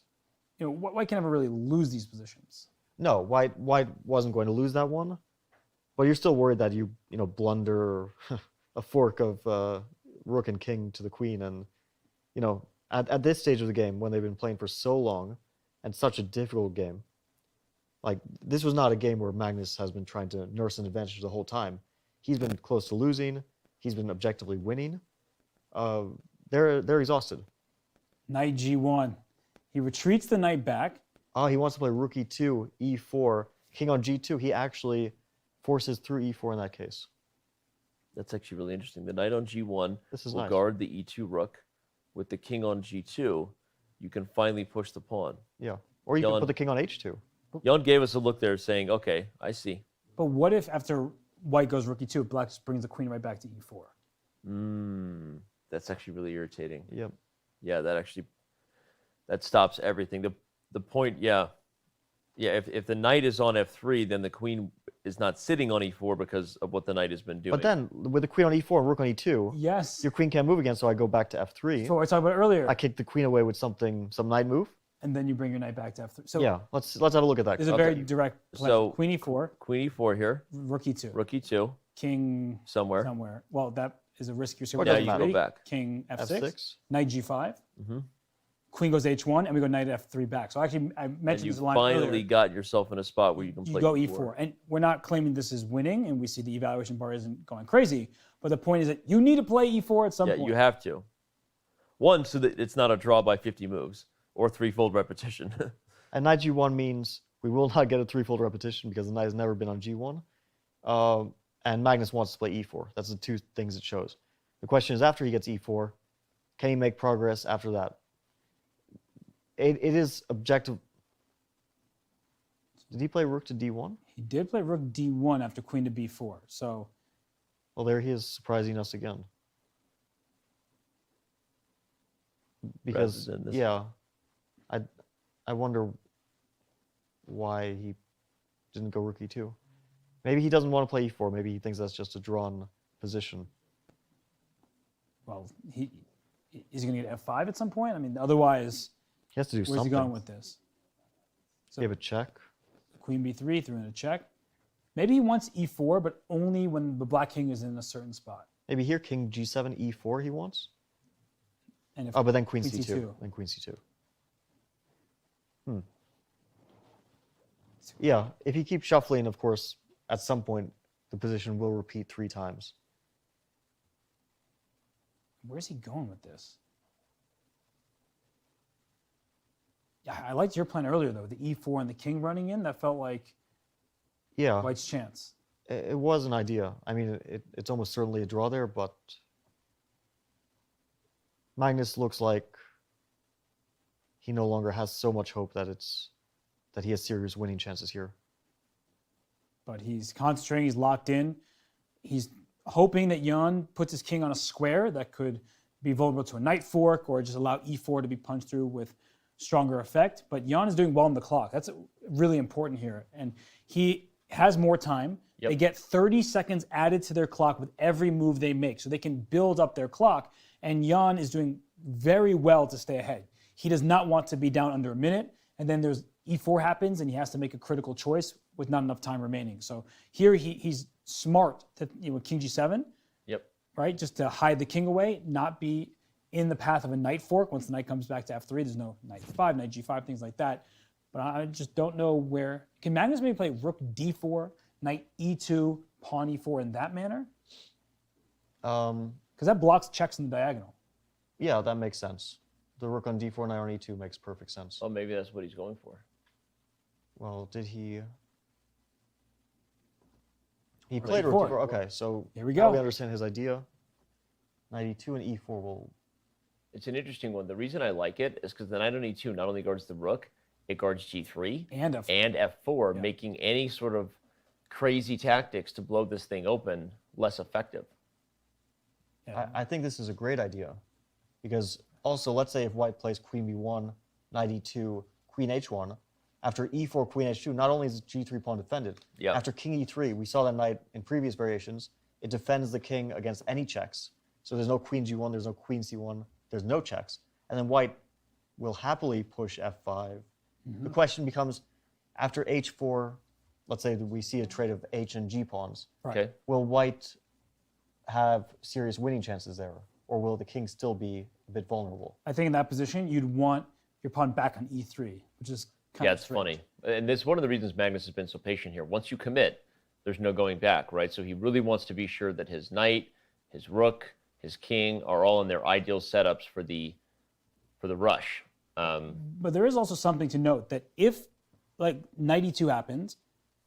White can never really lose these positions. No, White wasn't going to lose that one, but you're still worried that you blunder a fork of rook and king to the queen, and at this stage of the game when they've been playing for so long and such a difficult game, like this was not a game where Magnus has been trying to nurse an advantage the whole time. He's been close to losing. He's been objectively winning. They're exhausted. Knight g1. He retreats the knight back. Oh, he wants to play rook e2, e4, king on g2. He actually forces through e4 in that case. That's actually really interesting. The knight on g1 will nice. guard the e2 rook. With the king on g2, you can finally push the pawn. Yeah, or you can put the king on h2. Jan gave us a look there saying, okay, I see. But what if after White goes rook e2, Black just brings the queen right back to e4? That's actually really irritating. Yep. Yeah, that stops everything. The point, if the knight is on f3, then the queen is not sitting on e4 because of what the knight has been doing. But then with the queen on e4 and rook on e2, yes, your queen can't move again, so I go back to f3. So what I talked about earlier. I kick the queen away with some knight move. And then you bring your knight back to f3. So yeah, let's have a look at that. This is a very direct play. So queen e4. Queen e4 here. Rook e2. Rook e2. King somewhere. Well, that is a riskier. So yeah, you go back. King f6. F6. Knight g5. Mm-hmm. Queen goes h1, and we go knight f3 back. So actually, I mentioned this line earlier. You finally got yourself in a spot where you can play go e4. And we're not claiming this is winning, and we see the evaluation bar isn't going crazy. But the point is that you need to play e4 at some point. Yeah, you have to. One, so that it's not a draw by 50 moves or threefold repetition. And knight g1 means we will not get a threefold repetition because the knight has never been on g1. And Magnus wants to play e4. That's the two things it shows. The question is, after he gets e4, can he make progress after that? It is objective. Did he play rook to d1? He did play rook d1 after queen to b4. So, well, there he is surprising us again. Because yeah, I wonder why he didn't go rook e2. Maybe he doesn't want to play e4. Maybe he thinks that's just a drawn position. Well, is he going to get f5 at some point? I mean, otherwise, he has to do something. Where's he going with this? So, you have a check. Queen b3, threw in a check. Maybe he wants e4, but only when the black king is in a certain spot. Maybe here, king g7, e4 he wants? And if but then queen c2. Then queen c2. Yeah, if he keeps shuffling, of course, at some point, the position will repeat 3 times. Where's he going with this? Yeah, I liked your plan earlier, though. The e4 and the king running in, that felt like White's chance. It was an idea. I mean, it's almost certainly a draw there, but Magnus looks like he no longer has so much hope that he has serious winning chances here. But he's concentrating, he's locked in. He's hoping that Jan puts his king on a square that could be vulnerable to a knight fork or just allow e4 to be punched through with stronger effect. But Jan is doing well on the clock. That's really important here. And he has more time. Yep. They get 30 seconds added to their clock with every move they make. So they can build up their clock. And Jan is doing very well to stay ahead. He does not want to be down under a minute. and then there's e4 happens, and he has to make a critical choice with not enough time remaining. So here he's smart to, with king g7. Yep. Right, just to hide the king away, not be in the path of a knight fork. Once the knight comes back to f3, there's no knight f5, knight g5, things like that. But I just don't know where. Can Magnus maybe play rook d4, knight e2, pawn e4 in that manner? Because that blocks checks in the diagonal. Yeah, that makes sense. The rook on d4, knight on e2 makes perfect sense. Oh, maybe that's what he's going for. Well, did he? He played rook d4. Okay, so here we go. Now we understand his idea. Knight e2 and e4 will. It's an interesting one. The reason I like it is because the knight on e2 not only guards the rook, it guards g3 and f4, making any sort of crazy tactics to blow this thing open less effective. I think this is a great idea, because also let's say if white plays queen b1, knight e2, queen h1, after e4, queen h2, not only is g3 pawn defended, after king e3, we saw that knight in previous variations, it defends the king against any checks. So there's no queen g1, there's no queen c1, there's no checks. And then white will happily push f5. The question becomes, after h4, let's say that we see a trade of h and g pawns, Okay. will white have serious winning chances there? Or will the king still be a bit vulnerable? I think in that position, you'd want your pawn back on e3, which is kind Yeah, of it's funny. And it's one of the reasons Magnus has been so patient here. Once you commit, there's no going back, right? So he really wants to be sure that his knight, his rook, his king are all in their ideal setups for the rush. But there is also something to note that if like knight e2 happens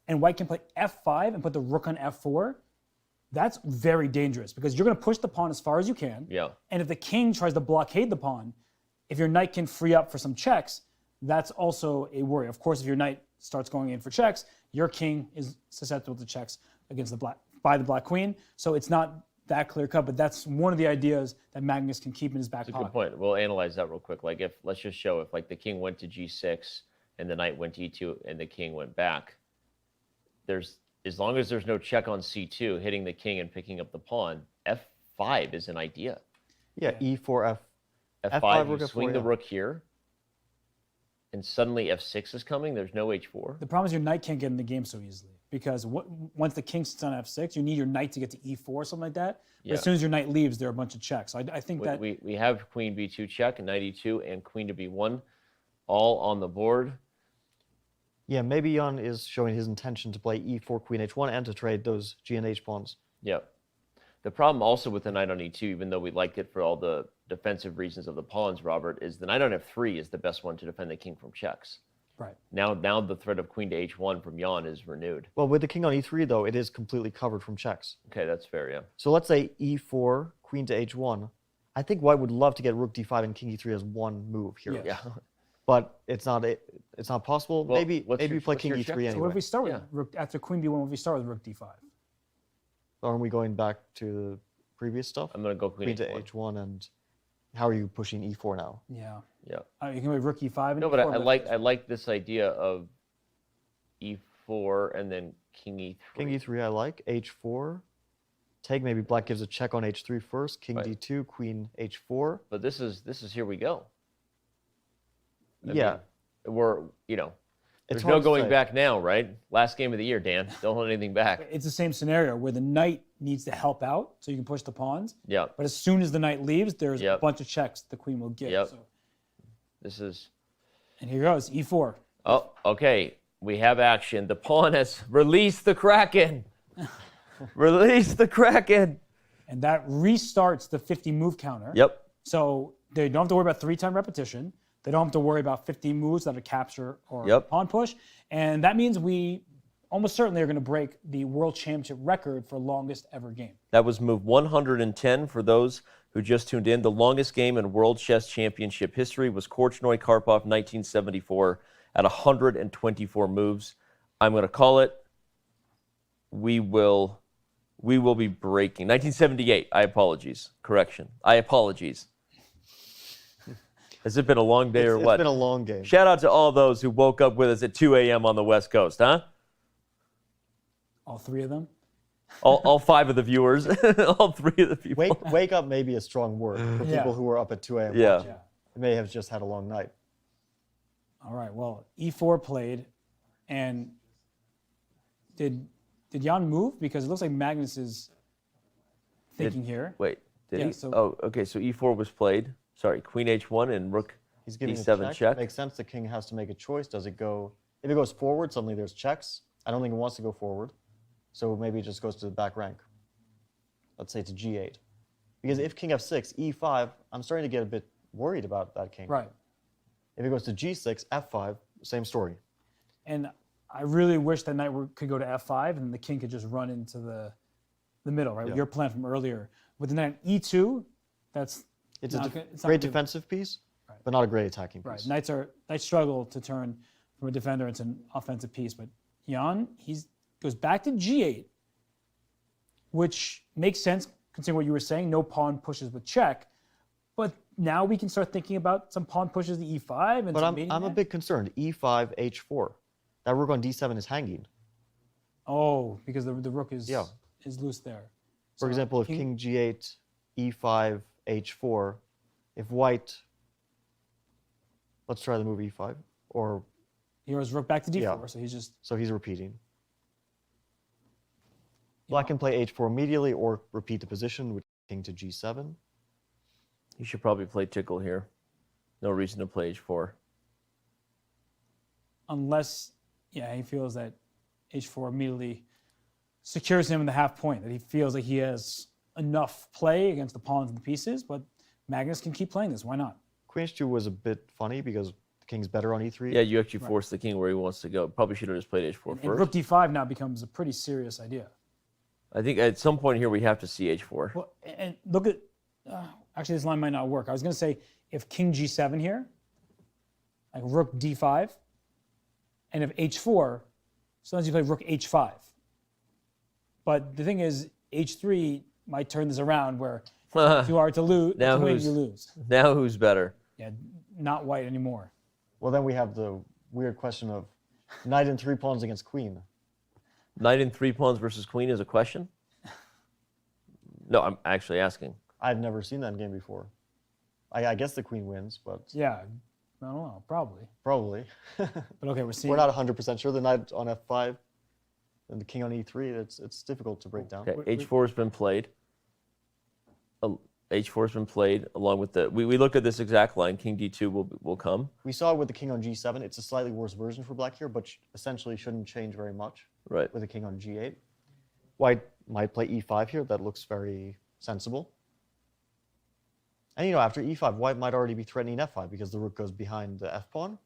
and white can play f5 and put the rook on f4, that's very dangerous because you're going to push the pawn as far as you can. Yeah. And if the king tries to blockade the pawn, if your knight can free up for some checks, that's also a worry. Of course, if your knight starts going in for checks, your king is susceptible to checks against the black queen. So it's not that clear cut, but that's one of the ideas that Magnus can keep in his back That's a pocket. good point. We'll analyze that real quick. Like if, let's just show if like the king went to g6 and the knight went to e2 and the king went back, as long as there's no check on c2, hitting the king and picking up the pawn, f5 is an idea. Yeah, e4, f5, rook you f4, swing the rook here, and suddenly f6 is coming. There's no h4. The problem is your knight can't get in the game so easily because once the king sits on f6, you need your knight to get to e4 or something like that. But as soon as your knight leaves, there are a bunch of checks. So I think that we have queen b2 check, knight e2, and queen to b1 all on the board. Yeah, maybe Jan is showing his intention to play e4, queen h1, and to trade those g and h pawns. Yeah. The problem also with the knight on e2, even though we liked it for all the defensive reasons of the pawns, Robert, is the knight on f3 is the best one to defend the king from checks. Right. Now the threat of queen to h1 from Jan is renewed. Well, with the king on e3, though, it is completely covered from checks. Okay, that's fair, yeah. So let's say e4, queen to h1. I think white would love to get rook d5 and king e3 as one move here. Yeah. But it's not possible. Well, maybe we play king e3 anyway. So what if we start with rook after queen b1? What if we start with rook d5? Aren't we going back to the previous stuff? I'm going to go queen to h1, and how are you pushing e4 now? Yeah. Yeah. You can play rook e5. And No, e4, but I like this idea of e4 and then king e3. King e3 I like. h4. Take, maybe black gives a check on h3 first. King Right. d2, queen h4. But this is here we go. I Yeah. mean, there's no hard to going say. back now, right? Last game of the year, Dan. Don't hold anything back. It's the same scenario where the knight needs to help out so you can push the pawns. Yeah. But as soon as the knight leaves, there's a bunch of checks the queen will get. Yep. So. This is. And here goes, e4. Oh, okay. We have action. The pawn has released the Kraken. Release the Kraken. And that restarts the 50 move counter. Yep. So they don't have to worry about 3-time repetition. They don't have to worry about 50 moves that are capture or pawn push. And that means we almost certainly are going to break the World Championship record for longest ever game. That was move 110 for those who just tuned in. The longest game in World Chess Championship history was Korchnoi-Karpov 1974 at 124 moves. I'm going to call it. We will be breaking 1978. I apologize. Correction. I apologize. Has it been a long day or what? It's been a long game. Shout out to all those who woke up with us at 2 a.m. on the West Coast, huh? All three of them? All 5 of the viewers. All 3 of the people. Wake up may be a strong word for Yeah. people who are up at 2 a.m. Yeah. watching. They may have just had a long night. All right, well, e4 played, and did Jan move? Because it looks like Magnus is thinking here. Wait, did Yeah, he? so- Oh, okay, so e4 was played. Sorry, queen h1 and rook He's giving d7 a check. Makes sense. The king has to make a choice. Does it go? If it goes forward, suddenly there's checks. I don't think it wants to go forward, so maybe it just goes to the back rank. Let's say to g8, because if king f6, e5, I'm starting to get a bit worried about that king. Right. If it goes to g6, f5, same story. And I really wish that knight could go to f5 and the king could just run into the middle, right? Yeah. Your plan from earlier. With the knight on e2, It's a not def- good- it's not great good. defensive piece, but not a great attacking piece. Right. Knights struggle to turn from a defender into an offensive piece. But Jan, goes back to g8, which makes sense considering what you were saying. No pawn pushes with check. But now we can start thinking about some pawn pushes to e5. And But some I'm mating a there. bit concerned. e5, h4. That rook on d7 is hanging. Oh, because the rook is Yeah. loose there. For So example, if king g8, e5, h4, if white, let's try the move e5, or he goes rook back to d4, Yeah. so he's just so he's repeating. Black can play h4 immediately or repeat the position with king to g7. He should probably play tickle here. No reason to play h4. unless he feels that h4 immediately secures him in the half point, that he feels like he has enough play against the pawns and the pieces, but Magnus can keep playing this. Why not? Queen h2 was a bit funny because the king's better on e3. Yeah, you actually forced the king where he wants to go. Probably should have just played h4 And first. rook d5 now becomes a pretty serious idea. I think at some point here we have to see h4. Well, and look at, actually this line might not work. I was going to say if king g7 here, like rook d5, and if h4, sometimes you play rook h5. But the thing is, h3 might turn this around where if you are to lose, Now to win, who's- you lose. Now who's better? Yeah, not white anymore. Well, then we have the weird question of knight and 3 pawns against queen. Knight and 3 pawns versus queen is a question? No, I'm actually asking. I've never seen that game before. I guess the queen wins, but Yeah, I don't know, probably. probably. But okay, we're seeing. We're not 100% sure. The knight on f5 and the king on e3, it's difficult to break down. Okay, h4 has been played. H4 has been played along with the. We looked at this exact line. King d2 will come. We saw it with the king on g7. It's a slightly worse version for black here, but essentially shouldn't change very much. Right. With the king on g8. White might play e5 here. That looks very sensible. And after e5, white might already be threatening f5 because the rook goes behind the f pawn.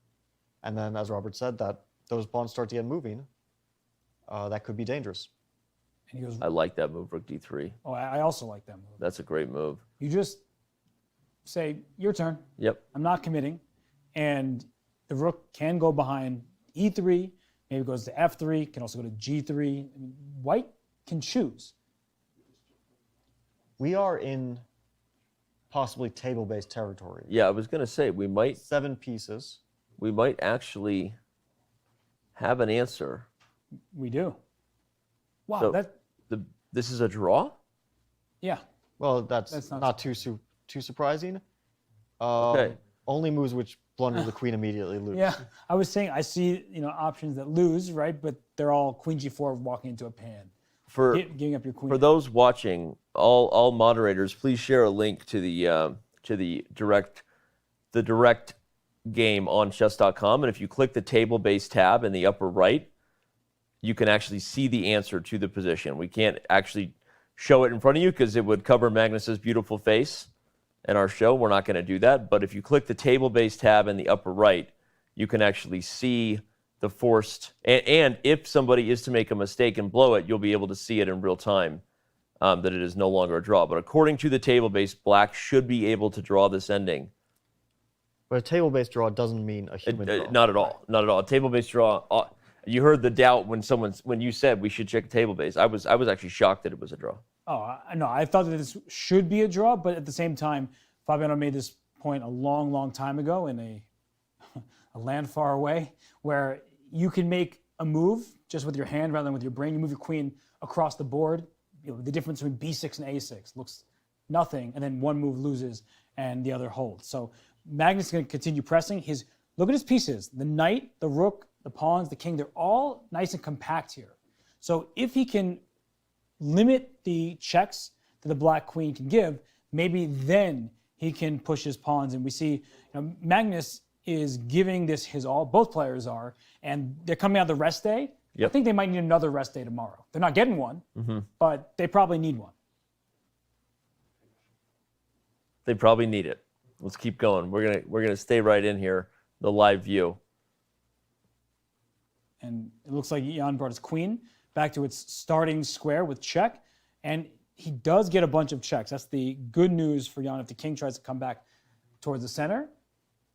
And then, as Robert said, that those pawns start to get moving. That could be dangerous. And he goes, I like that move, rook d3. oh, I also like that move. That's a great move. You just say, your turn. Yep. I'm not committing. And the rook can go behind e3, maybe goes to f3, can also go to g3. I mean, white can choose. We are in possibly table-based territory. Yeah, I was going to say, we might. 7 pieces. We might actually have an answer. We do. Wow, So this is a draw? Yeah. Well, that's not too surprising. Okay. Only moves which blunder the queen immediately lose. Yeah, I was saying I see options that lose, right? But they're all queen g4 walking into a pan. Giving up your queen. For those watching, all moderators, please share a link to the direct game on Chess.com, and if you click the table-based tab in the upper right, you can actually see the answer to the position. We can't actually show it in front of you because it would cover Magnus's beautiful face in our show. We're not going to do that. But if you click the table-based tab in the upper right, you can actually see the forced. And if somebody is to make a mistake and blow it, you'll be able to see it in real time that it is no longer a draw. But according to the table-based, black should be able to draw this ending. But a table-based draw doesn't mean a human draw. Not at all. Not at all. A table-based draw. You heard the doubt when you said we should check table-based. I was actually shocked that it was a draw. Oh, no, I thought that this should be a draw, but at the same time, Fabiano made this point a long, long time ago in a land far away, where you can make a move just with your hand rather than with your brain. You move your queen across the board. The difference between b6 and a6 looks nothing, and then one move loses and the other holds. So Magnus is going to continue pressing. His look at his pieces. The knight, the rook, the pawns, the king, they're all nice and compact here. So if he can limit the checks that the black queen can give, maybe then he can push his pawns. And we see Magnus is giving this his all. Both players are. And they're coming out of the rest day. I think they might need another rest day tomorrow. They're not getting one, but they probably need one. They probably need it. Let's keep going. We're gonna stay right in here, the live view. And it looks like Jan brought his queen back to its starting square with check. And he does get a bunch of checks. That's the good news for Jan if the king tries to come back towards the center.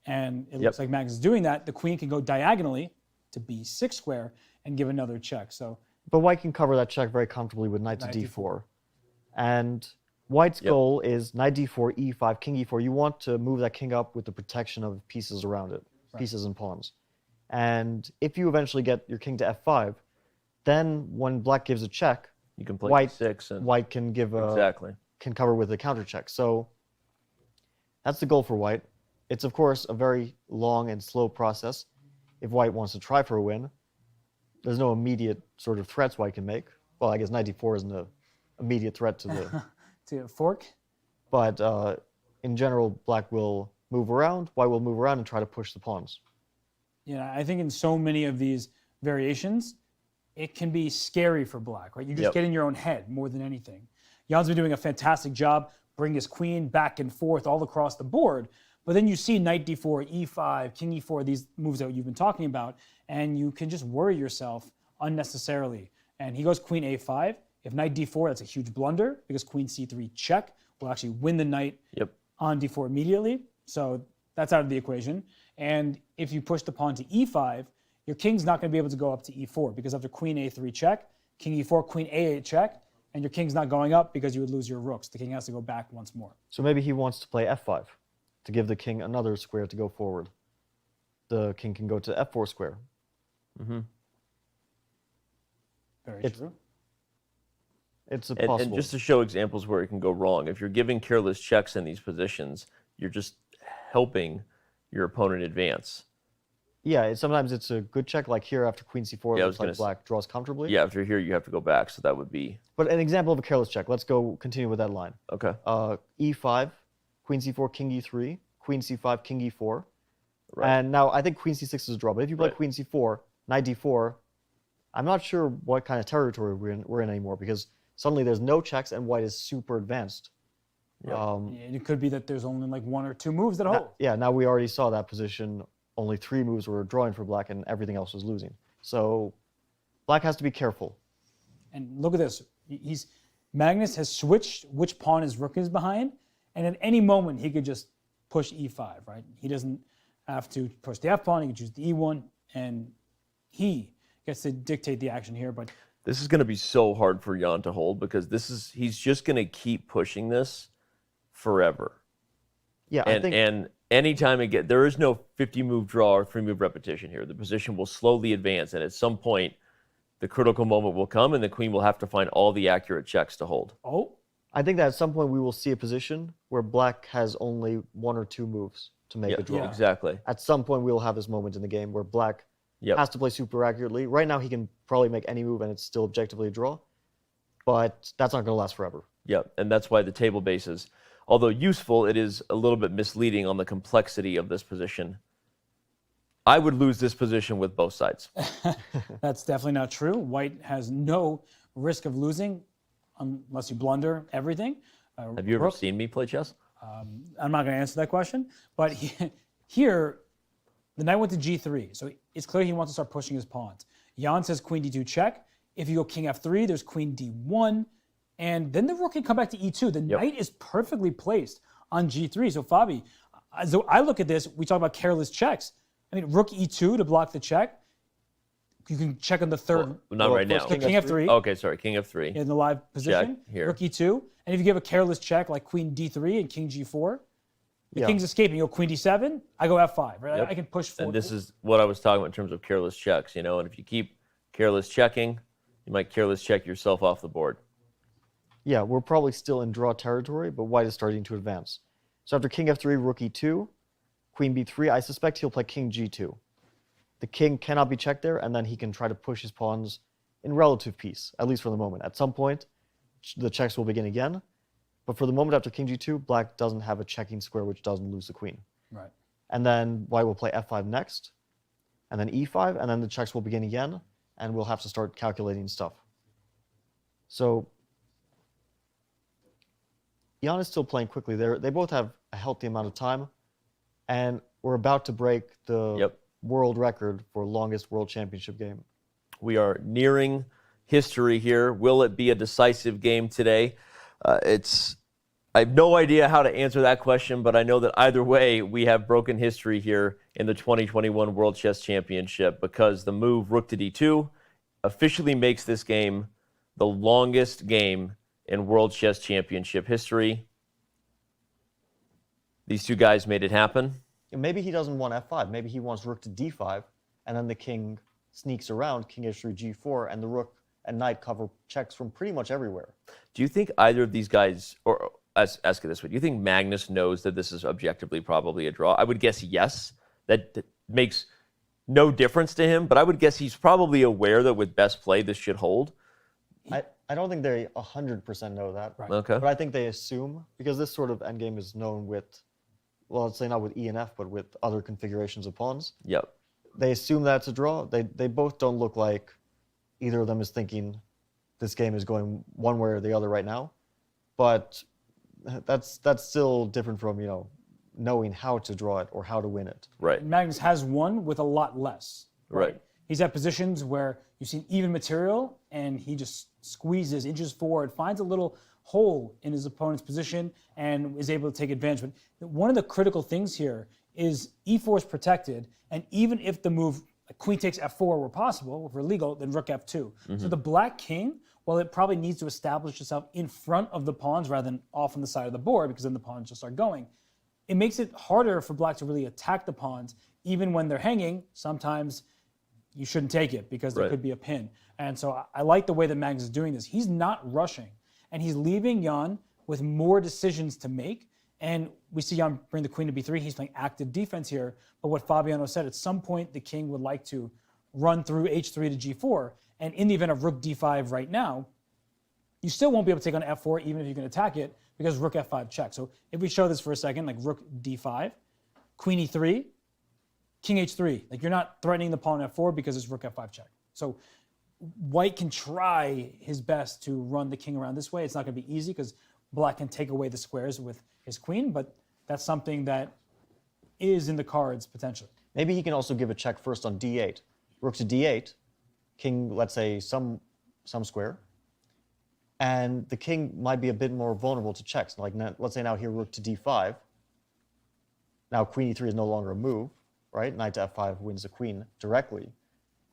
And it looks like Magnus is doing that. The queen can go diagonally to b6 square and give another check. So, but white can cover that check very comfortably with knight to d4. And white's goal is knight d4, e5, king e4. You want to move that king up with the protection of pieces around it, pieces and pawns. And if you eventually get your king to f5, then when black gives a check, you can play white, e6 and white can give a can cover with a counter check. So that's the goal for white. It's of course a very long and slow process. If white wants to try for a win, there's no immediate sort of threats white can make. Well, I guess knight d4 isn't an immediate threat to the to fork. But in general, black will move around, white will move around and try to push the pawns. Yeah, I think in so many of these variations, it can be scary for black, right? You just get in your own head more than anything. Jan's been doing a fantastic job bringing his queen back and forth all across the board. But then you see knight d4, e5, king e4, these moves that you've been talking about, and you can just worry yourself unnecessarily. And he goes queen a5. If knight d4, that's a huge blunder because queen c3 check will actually win the knight on d4 immediately. So that's out of the equation. And if you push the pawn to e5, your king's not going to be able to go up to e4 because after queen a3 check, king e4, queen a8 check, and your king's not going up because you would lose your rooks. The king has to go back once more. So maybe he wants to play f5 to give the king another square to go forward. The king can go to f4 square. Very true. It's possible. And just to show examples where it can go wrong, if you're giving careless checks in these positions, you're just helping your opponent advance. Yeah, sometimes it's a good check, like here after queen c4, it looks like black draws comfortably. Yeah, after here you have to go back, so that would be... But an example of a careless check, let's go continue with that line. Okay. E5, queen c4, king e3, queen c5, king e4. And now I think queen c6 is a draw, but if you play queen c4, knight d4, I'm not sure what kind of territory we're in anymore because suddenly there's no checks and white is super advanced. It could be that there's only like one or two moves that hold. Yeah, now we already saw that position. Only 3 moves were drawing for black and everything else was losing. So black has to be careful. And look at this. Magnus has switched which pawn his rook is behind, and at any moment he could just push e5, right? He doesn't have to push the f pawn, he can choose the e1, and he gets to dictate the action here. But this is going to be so hard for Jan to hold because he's just going to keep pushing this forever. Yeah, and anytime there is no 50-move draw or 3-move repetition here. The position will slowly advance, and at some point, the critical moment will come, and the queen will have to find all the accurate checks to hold. I think that at some point we will see a position where black has only 1 or 2 moves to make a draw. Yeah, exactly. At some point we will have this moment in the game where black has to play super accurately. Right now he can probably make any move and it's still objectively a draw, but that's not going to last forever. Yep, and that's why the table bases, although useful, it is a little bit misleading on the complexity of this position. I would lose this position with both sides. That's definitely not true. White has no risk of losing unless you blunder everything. Have you ever seen me play chess? I'm not going to answer that question. But here, the knight went to g3. So it's clear he wants to start pushing his pawns. Jan says queen d2 check. If you go king f3, there's queen d1. And then the rook can come back to e2. The knight is perfectly placed on g3. So Fabi, as I look at this, we talk about careless checks. I mean, rook e2 to block the check. You can check on the third. Well, not right now. King f3. Okay, sorry, king f3. In the live position. Check here. Rook e2. And if you give a careless check like queen d3 and king g4, the king's escaping. You go queen d7, I go f5, right? Yep. I can push forward. And this is what I was talking about in terms of careless checks, you know, and if you keep careless checking, you might careless check yourself off the board. Yeah, we're probably still in draw territory, but white is starting to advance. So after king f3, rook e2, queen b3, I suspect he'll play king g2. The king cannot be checked there, and then he can try to push his pawns in relative peace, at least for the moment. At some point, the checks will begin again, but for the moment after king g2, black doesn't have a checking square which doesn't lose the queen. Right. And then white will play f5 next, and then e5, and then the checks will begin again, and we'll have to start calculating stuff. So Jan is still playing quickly. They both have a healthy amount of time, and we're about to break the world record for longest world championship game. We are nearing history here. Will it be a decisive game today? I have no idea how to answer that question, but I know that either way, we have broken history here in the 2021 World Chess Championship, because the move rook to d2 officially makes this game the longest game in World Chess Championship history. These two guys made it happen. Maybe he doesn't want f5. Maybe he wants rook to d5, and then the king sneaks around, king h3, g4, and the rook and knight cover checks from pretty much everywhere. Do you think either of these guys, or ask it this way, do you think Magnus knows that this is objectively probably a draw? I would guess yes. That makes no difference to him, but I would guess he's probably aware that with best play, this should hold. I don't think they 100% know that. Right. Okay. But I think they assume, because this sort of endgame is known with, well, let's say not with E and F, but with other configurations of pawns. Yep. They assume that's a draw. They both don't look like either of them is thinking this game is going one way or the other right now. But that's still different from, knowing how to draw it or how to win it. Right. Magnus has won with a lot less. Right. He's at positions where you've seen even material, and he just squeezes, inches forward, finds a little hole in his opponent's position, and is able to take advantage. But one of the critical things here is e4 is protected, and even if the move queen takes f4 were possible, if we're legal, then rook f2. So the black king, well, it probably needs to establish itself in front of the pawns rather than off on the side of the board, because then the pawns just start going. It makes it harder for black to really attack the pawns, even when they're hanging. Sometimes you shouldn't take it because there could be a pin. And so I like the way that Magnus is doing this. He's not rushing, and he's leaving Jan with more decisions to make. And we see Jan bring the queen to b3. He's playing active defense here. But what Fabiano said, at some point the king would like to run through h3 to g4. And in the event of rook d5 right now, you still won't be able to take on f4 even if you can attack it, because rook f5 check. So if we show this for a second, like rook d5, queen e3, king h3. Like, you're not threatening the pawn f4 because it's rook f5 check. So white can try his best to run the king around this way. It's not going to be easy because black can take away the squares with his queen, but that's something that is in the cards potentially. Maybe he can also give a check first on d8. Rook to d8, king, let's say, some square, and the king might be a bit more vulnerable to checks. Like, let's say now here rook to d5. Now queen e3 is no longer a move, right? Knight to f5 wins the queen directly.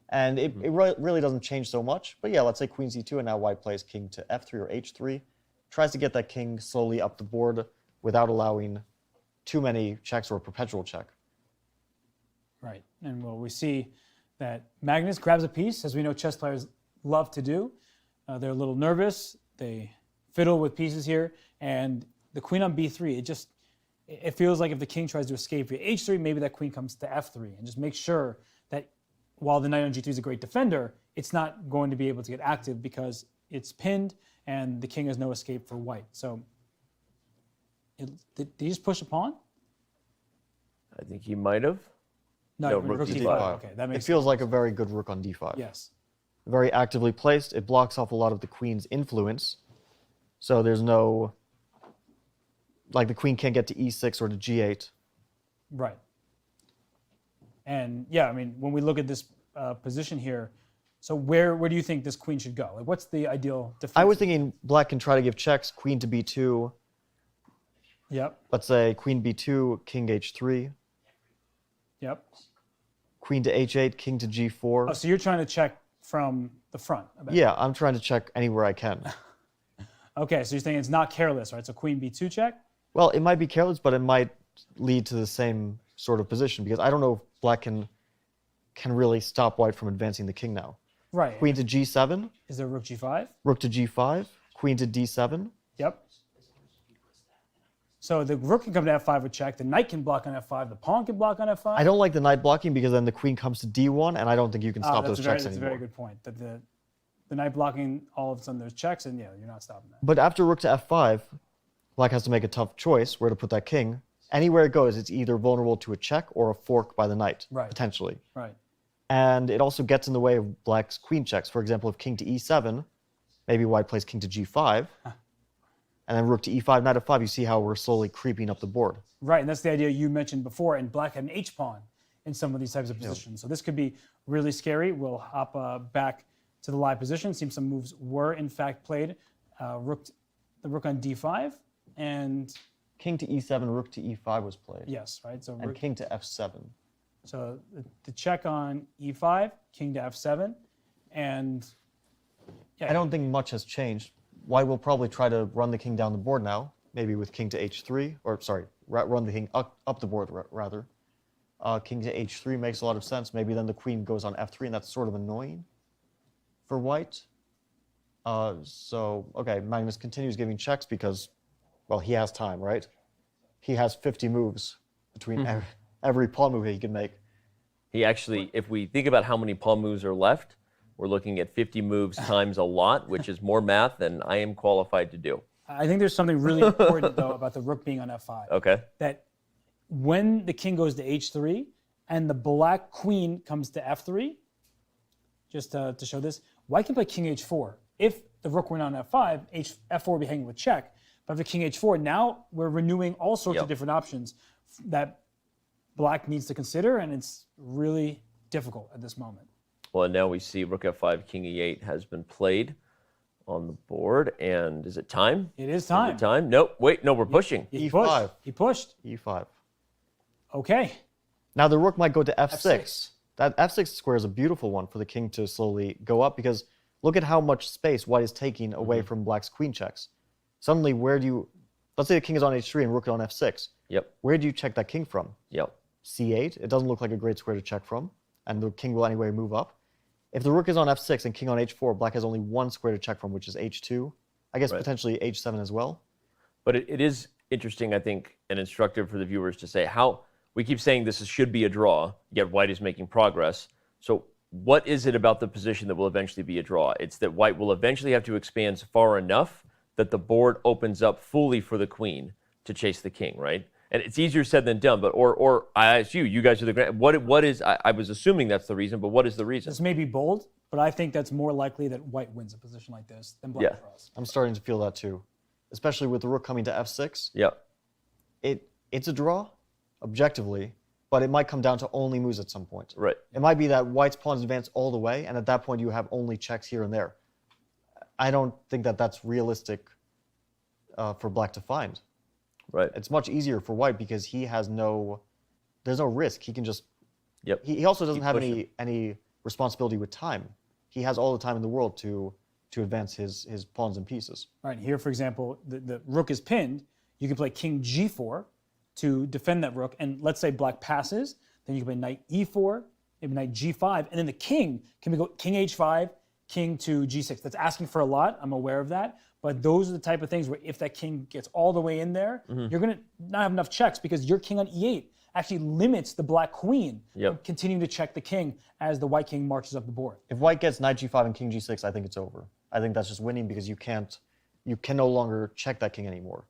And it really doesn't change so much. But yeah, let's say queen c2, and now white plays king to f3 or h3. Tries to get that king slowly up the board without allowing too many checks or a perpetual check. Right, and well, we see that Magnus grabs a piece, as we know chess players love to do. They're a little nervous, they fiddle with pieces here, and the queen on b3, it feels like if the king tries to escape via h3, maybe that queen comes to f3, and just make sure that while the knight on g3 is a great defender, it's not going to be able to get active because it's pinned and the king has no escape for white. So, did he just push a pawn? I think he might have. No, rook d5. Okay, that makes it feels like a very good rook on d5. Yes. Very actively placed. It blocks off a lot of the queen's influence. So there's no, like, the queen can't get to e6 or to g8. Right. And yeah, I mean, when we look at this position here, so where do you think this queen should go? Like, what's the ideal defense? I was thinking black can try to give checks, queen to b2. Yep. Let's say queen b2, king h3. Yep. Queen to h8, king to g4. Oh, so you're trying to check from the front? Yeah, I'm trying to check anywhere I can. Okay, so you're saying it's not careless, right? So queen b2 check? Well, it might be careless, but it might lead to the same sort of position, because I don't know if black can really stop white from advancing the king now. Right. Queen to g7. Is there rook g5? Rook to g5. Queen to d7. Yep. So the rook can come to f5 with check, the knight can block on f5, the pawn can block on f5. I don't like the knight blocking because then the queen comes to d1, and I don't think you can stop those checks That's anymore. a very good point. That the knight blocking, all of a sudden there's checks, and yeah, you're not stopping that. But after rook to f5, black has to make a tough choice where to put that king. Anywhere it goes, it's either vulnerable to a check or a fork by the knight, potentially. Right. And it also gets in the way of black's queen checks. For example, if king to e7, maybe white plays king to g5, and then rook to e5, knight f5, you see how we're slowly creeping up the board. Right, and that's the idea you mentioned before, and black had an h-pawn in some of these types of positions. So this could be really scary. We'll hop back to the live position. Seems some moves were in fact played. The rook on d5, and king to e7, rook to e5 was played. Yes, right. So and king to f7. So the check on e5, king to f7, and I don't think much has changed. White will probably try to run the king down the board now, maybe with king to h3, or sorry, run the king up the board rather. King to h3 makes a lot of sense. Maybe then the queen goes on f3, and that's sort of annoying for white. Okay, Magnus continues giving checks because, well, he has time, right? He has 50 moves between every pawn move he can make. He actually, if we think about how many pawn moves are left, we're looking at 50 moves times a lot, which is more math than I am qualified to do. I think there's something really important, though, about the rook being on f5. Okay. That when the king goes to h3 and the black queen comes to f3, just to show this, white can play king h4. If the rook went on f5, f4 would be hanging with check. But if the king h4, now we're renewing all sorts of different options that black needs to consider, and it's really difficult at this moment. Well, and now we see rook f5, king e8 has been played on the board. And is it time? It is time. Is it time? Nope. Wait, no, we're pushing. He pushed. He pushed. e5. Okay. Now the rook might go to f6. That f6 square is a beautiful one for the king to slowly go up because look at how much space white is taking away from black's queen checks. Suddenly, where do you... Let's say the king is on h3 and rook on f6. Yep. Where do you check that king from? Yep. c8. It doesn't look like a great square to check from, and the king will anyway move up. If the rook is on f6 and king on h4, black has only one square to check from, which is h2. I guess potentially h7 as well. But it is interesting, I think, and instructive for the viewers to say how we keep saying this should be a draw, yet white is making progress. So what is it about the position that will eventually be a draw? It's that white will eventually have to expand far enough that the board opens up fully for the queen to chase the king, right? And it's easier said than done, but or I ask you guys are the what is I was assuming that's the reason, but what is the reason? This may be bold, but I think that's more likely that white wins a position like this than black draws. I'm starting to feel that too, especially with the rook coming to f6. Yeah. It's a draw, objectively, but it might come down to only moves at some point. Right. It might be that white's pawns advance all the way, and at that point you have only checks here and there. I don't think that that's realistic for black to find. Right. It's much easier for white because he has there's no risk. He can just, he also doesn't have any responsibility with time. He has all the time in the world to advance his pawns and pieces. All right, here, for example, the rook is pinned. You can play king g4 to defend that rook, and let's say black passes, then you can play knight e4, maybe knight g5, and then the king can go king h5, king to g6. That's asking for a lot, I'm aware of that, but those are the type of things where if that king gets all the way in there, you're going to not have enough checks because your king on e8 actually limits the black queen from continuing to check the king as the white king marches up the board. If white gets knight g5 and king g6, I think it's over. I think that's just winning because you can no longer check that king anymore.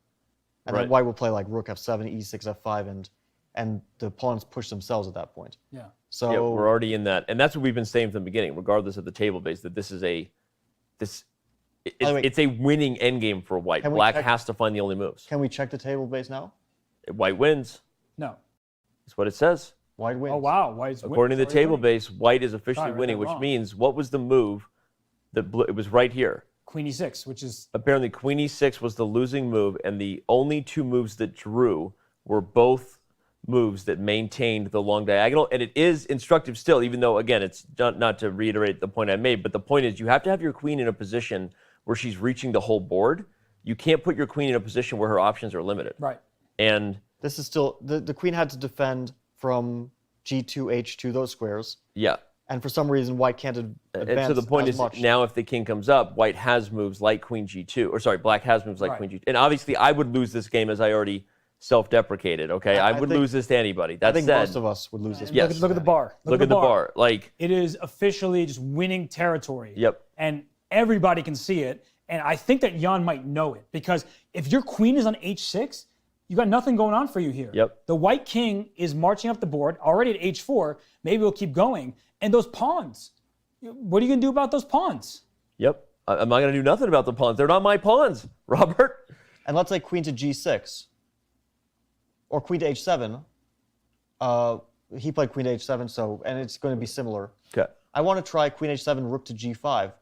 And then white will play like rook f7, e6, f5, and the pawns push themselves at that point. Yeah. So we're already in that, and that's what we've been saying from the beginning, regardless of the table base, that this is it's a winning endgame for white. Black has to find the only moves. Can we check the table base now? White wins. No. That's what it says. White wins. Oh, wow. White's According to the table base, white is officially winning, which means what was the move that it was right here? Queen e6, which is... Apparently, queen e6 was the losing move, and the only two moves that drew were both moves that maintained the long diagonal. And it is instructive still, even though, again, it's not to reiterate the point I made, but the point is you have to have your queen in a position where she's reaching the whole board. You can't put your queen in a position where her options are limited. Right. And this is still, the queen had to defend from g2, h2, those squares. Yeah. And for some reason, white can't advance and so the point is, now if the king comes up, white has moves like queen g2, or sorry, black has moves like queen g2. And obviously, I would lose this game, as I already self-deprecated. Okay, I would lose this to anybody. That I think said, most of us would lose this. Yes. Look at the bar. Look at the bar. Like, it is officially just winning territory. Yep. And everybody can see it. And I think that Jan might know it, because if your queen is on h6, you got nothing going on for you here. Yep. The white king is marching up the board already at h4. Maybe we'll keep going. And those pawns, what are you going to do about those pawns? Yep. I'm not going to do nothing about the pawns. They're not my pawns, Robert. And let's say queen to g6 or queen to h7. He played queen to h7, so, and it's going to be similar. Okay. I want to try queen h7, rook to g5,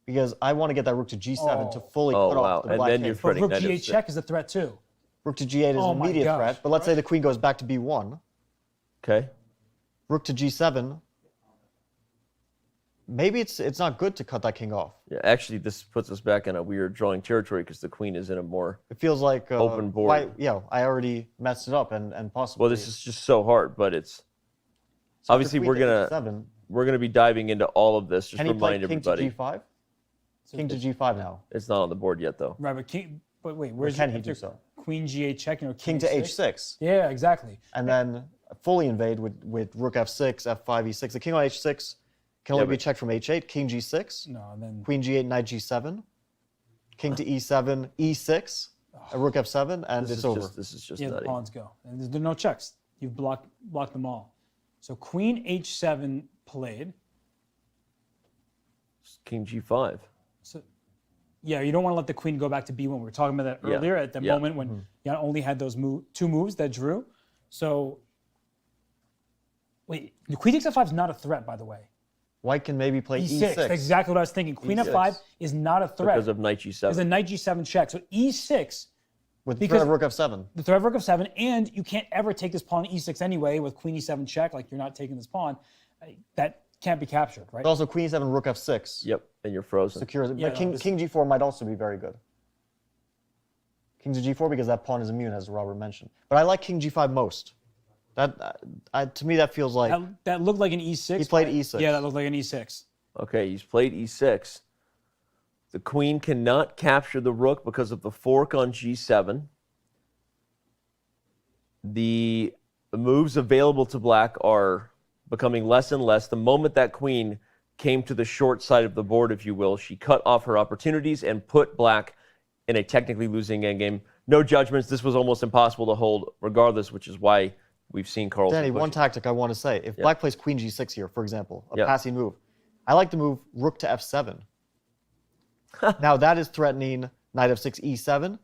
because I want to get that rook to g7 to fully cut off the black king. But rook g8 check is a threat too. Rook to g8 is an immediate threat, but let's say the queen goes back to b1. Okay. Rook to g7. Maybe it's not good to cut that king off. Yeah, actually, this puts us back in a weird drawing territory because the queen is in a more It feels like open board. I already messed it up and possibly. Well, this is just so hard, but it's obviously we're gonna be diving into all of this. Just Can he play remind king everybody. to g5? King to g5 now. It's not on the board yet, though. Right, but wait, where's can he do so? Queen g8 check, King to h6. Yeah, exactly. And then fully invade with rook f6, f5, e6. The king on h6 can only be checked from h8. King g6. No, and then Queen g8, knight g7. King to e7, e6. A rook f7, and it's over. This is just yeah, nutty. the pawns go. And there's no checks. You've blocked them all. So queen h7 played. King g5. So, yeah, you don't want to let the queen go back to b1. We were talking about that earlier at the moment when Jan only had those two moves that drew. So, wait, the queen takes f5 is not a threat, by the way. White can maybe play e6. That's exactly what I was thinking. Queen f5 is not a threat. Because of knight g7. There's a knight g7 check. So e6. With the threat of rook f7. The threat of rook f7, and you can't ever take this pawn e6 anyway with queen e7 check, like you're not taking this pawn. That can't be captured, right? But also queen e7, rook f6. Yep, and you're frozen. Secures it. Yeah, But king g4 might also be very good. King to g4 because that pawn is immune, as Robert mentioned. But I like king g5 most. To me, that feels like... That looked like an e6. He played e6. Yeah, that looked like an e6. Okay, he's played e6. The queen cannot capture the rook because of the fork on g7. The moves available to black are becoming less and less. The moment that queen came to the short side of the board, if you will, she cut off her opportunities and put black in a technically losing endgame. No judgments. This was almost impossible to hold regardless, which is why we've seen Carlsen. Danny, one tactic I want to say. If black plays queen g6 here, for example, a passing move, I like the move rook to f7. Now that is threatening knight f6, e7.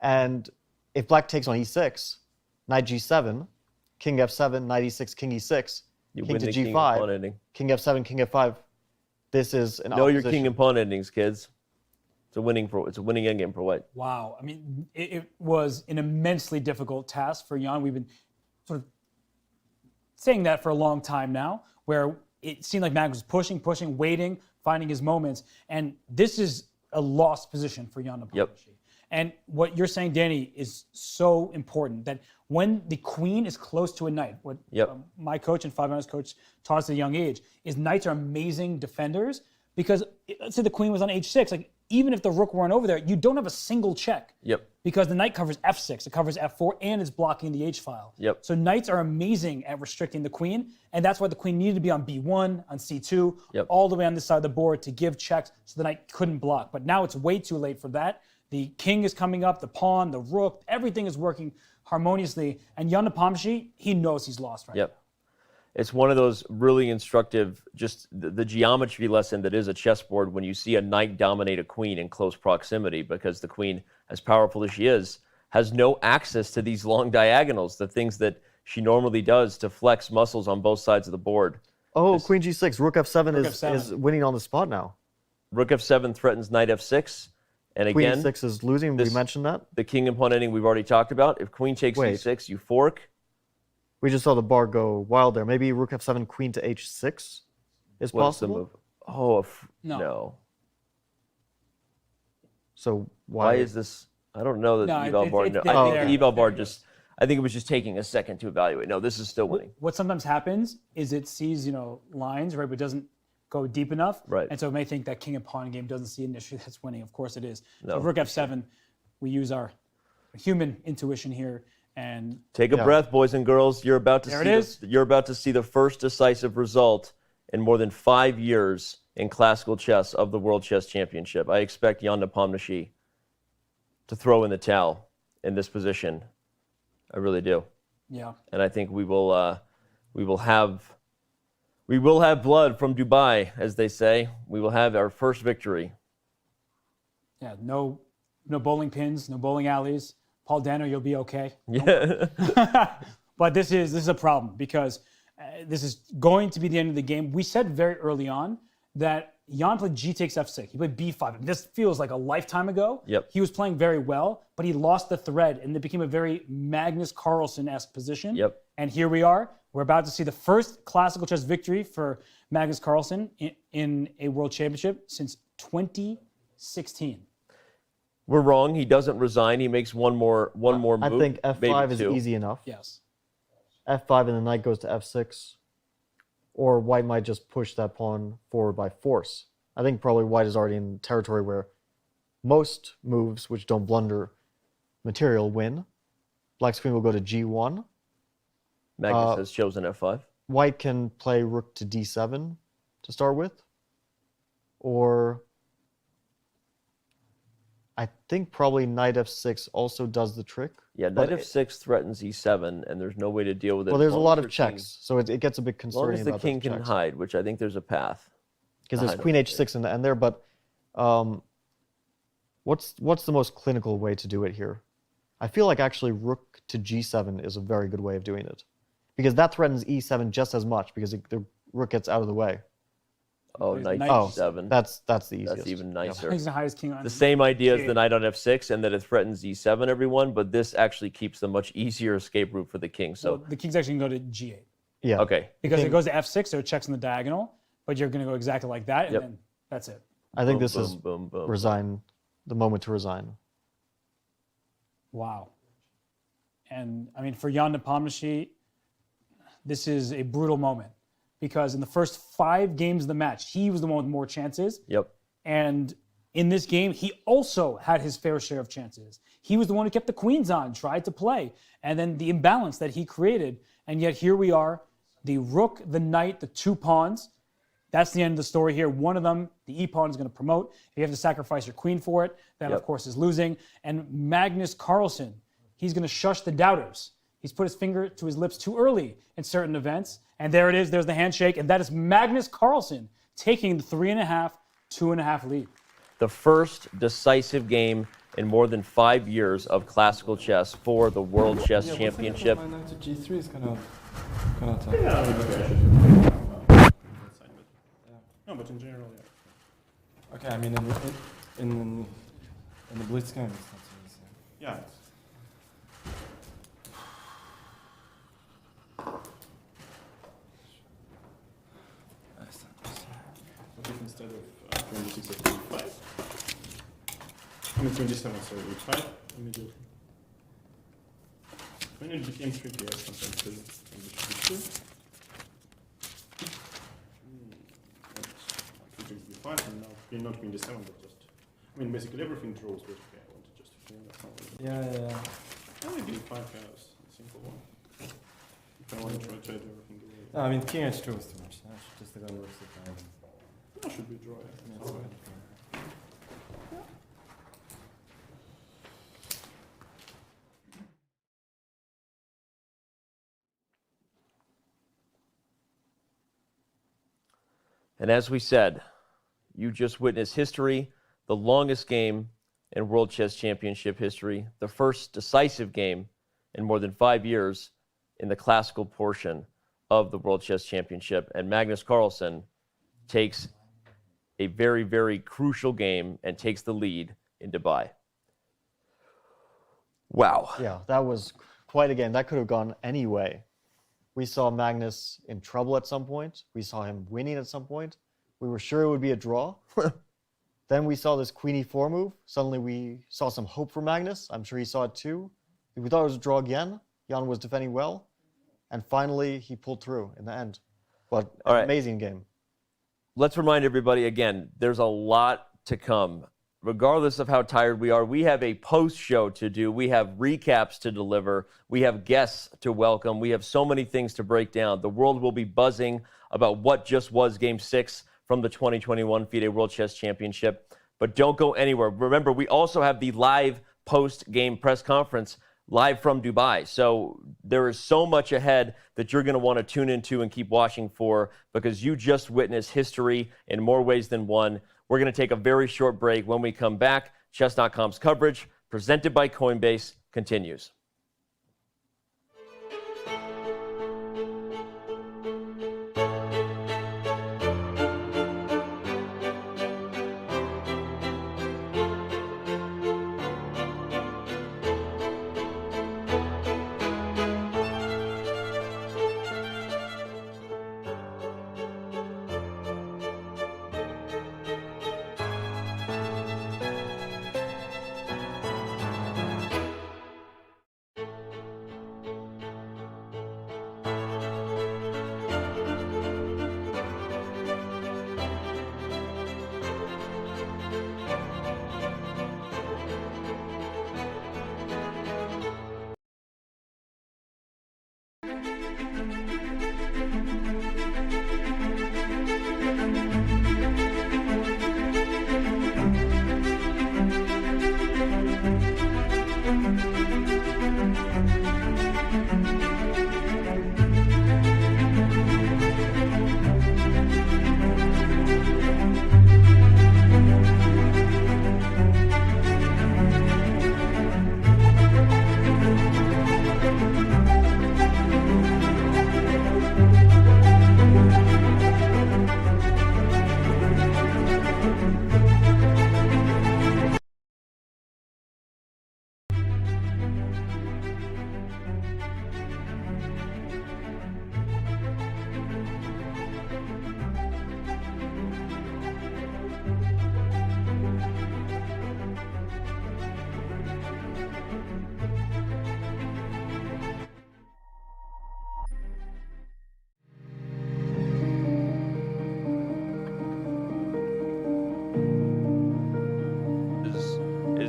And if black takes on e6, knight g7, king f7, knight e6, king e6, king to g5, king f7, king f5. This is an Know your king and pawn endings, kids. It's a winning endgame for white. Wow. I mean, it was an immensely difficult task for Jan. We've been sort of saying that for a long time now, where it seemed like Magnus was pushing, waiting, finding his moments. And this is a lost position for Jan Nepomniachtchi. Yep. And what you're saying, Danny, is so important, that when the queen is close to a knight, what my coach and FIDE World coach taught us at a young age, is knights are amazing defenders, because let's say the queen was on h6, like even if the rook weren't over there, you don't have a single check. Yep. Because the knight covers f6, it covers f4, and it's blocking the h file. Yep. So knights are amazing at restricting the queen, and that's why the queen needed to be on b1, on c2, all the way on this side of the board to give checks so the knight couldn't block. But now it's way too late for that. The king is coming up, the pawn, the rook, everything is working harmoniously. And Jan Nepomniachtchi, he knows he's lost right now. It's one of those really instructive, just the geometry lesson that is a chessboard when you see a knight dominate a queen in close proximity, because the queen, as powerful as she is, has no access to these long diagonals, the things that she normally does to flex muscles on both sides of the board. Oh, queen g6, rook f7 is winning on the spot now. Rook f7 threatens knight f6. And queen again, e6 is losing. We mentioned that. The king and pawn ending we've already talked about. If queen takes e6, you fork. We just saw the bar go wild there. Maybe rook f7, queen to h6 is possible. The move? Oh, no. So why is this? I don't know that eval bar. Eval bar just. I think it was just taking a second to evaluate. No, this is still winning. What sometimes happens is it sees lines, right, but doesn't go deep enough. Right. And so it may think that king and pawn game doesn't see an issue that's winning. Of course it is. No. So rook f7, we use our human intuition here, And take a breath, boys and girls. You're about to you're about to see the first decisive result in more than 5 years in classical chess of the World Chess Championship. I expect Ian Nepomniachtchi to throw in the towel in this position. I really do. Yeah. And I think we will have blood from Dubai, as they say. We will have our first victory. Yeah, no bowling pins, no bowling alleys. Paul Dano, you'll be okay. Yeah. But this is a problem because this is going to be the end of the game. We said very early on that Jan played G takes F6. He played B5. And this feels like a lifetime ago. Yep. He was playing very well, but he lost the thread, and it became a very Magnus Carlsen-esque position. Yep. And here we are. We're about to see the first classical chess victory for Magnus Carlsen in a World Championship since 2016. We're wrong. He doesn't resign. He makes one more move. I think F5 is two. easy enough. Yes. F5 and the knight goes to F6. Or white might just push that pawn forward by force. I think probably white is already in territory where most moves which don't blunder material win. Black's queen will go to G1. Magnus has chosen F5. White can play rook to D7 to start with. Or I think probably knight F6 also does the trick. Yeah, knight F6 threatens E7, and there's no way to deal with it. Well, there's a lot of checks, so it gets a bit concerning. As long as the king can hide, which I think there's a path. Because there's queen H6 in the end there, but what's the most clinical way to do it here? I feel like actually rook to G7 is a very good way of doing it. Because that threatens E7 just as much, because the rook gets out of the way. Oh, knight G7. That's the easiest. That's even nicer. He's the highest king on the same idea as the knight on F6, and that it threatens E7, everyone, but this actually keeps a much easier escape route for the king. So the king's actually going to go to G8. Yeah. Okay. Because it goes to F6, so it checks in the diagonal, but you're going to go exactly like that, and then that's it. I think this is the moment to resign. Wow. And I mean, for Ian Nepomniachtchi, this is a brutal moment. Because in the first 5 games of the match, he was the one with more chances. Yep. And in this game, he also had his fair share of chances. He was the one who kept the queens on, tried to play, and then the imbalance that he created. And yet here we are, the rook, the knight, the 2 pawns. That's the end of the story here. One of them, the e-pawn, is going to promote. You have to sacrifice your queen for it. That, of course, is losing. And Magnus Carlsen, he's going to shush the doubters. He's put his finger to his lips too early in certain events. And there it is. There's the handshake. And that is Magnus Carlsen taking the 3.5, 2.5 lead. The first decisive game in more than 5 years of classical chess for the World Chess Championship. Knight to G3 is kind of tough. No, but in general, yeah. Okay, I mean, in the blitz game, it's not so easy. Yeah. What if instead of 26 or 25? I mean 27, sorry, with 5 immediately. When it became tricky, I sometimes did it. And now you're not queen d7, but just, I mean, basically everything draws with okay, I want to just feel that's not really Yeah. Maybe 5 chaos, a simple one. If I want to try to do everything the way. No, I mean, king h2 is too much. Just the gun looks the time. That should be draw, yeah. That's fine. And as we said, you just witnessed history, the longest game in World Chess Championship history, the first decisive game in more than 5 years in the classical portion of the World Chess Championship. And Magnus Carlsen takes a very, very crucial game and takes the lead in Dubai. Wow. Yeah, that was quite a game. That could have gone any way. We saw Magnus in trouble at some point. We saw him winning at some point. We were sure it would be a draw. Then we saw this queen e4 move. Suddenly we saw some hope for Magnus. I'm sure he saw it too. We thought it was a draw again. Jan was defending well. And finally, he pulled through in the end. But an amazing game. Let's remind everybody again, there's a lot to come regardless of how tired we are, we have a post show to do. We have recaps to deliver. We have guests to welcome. We have so many things to break down. The world will be buzzing about what just was Game 6 from the 2021 FIDE World Chess Championship. But don't go anywhere. Remember, we also have the live post-game press conference live from Dubai. So there is so much ahead that you're going to want to tune into and keep watching for, because you just witnessed history in more ways than one. We're going to take a very short break. When we come back, Chess.com's coverage, presented by Coinbase, continues.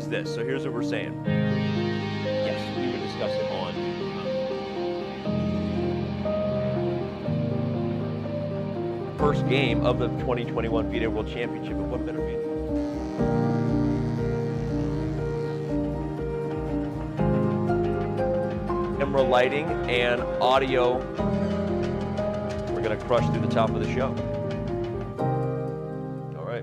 This. So here's what we're saying. Yes, we would discuss it on first game of the 2021 FIDE World Championship. But what better be? Camera lighting and audio. We're going to crush through the top of the show. All right.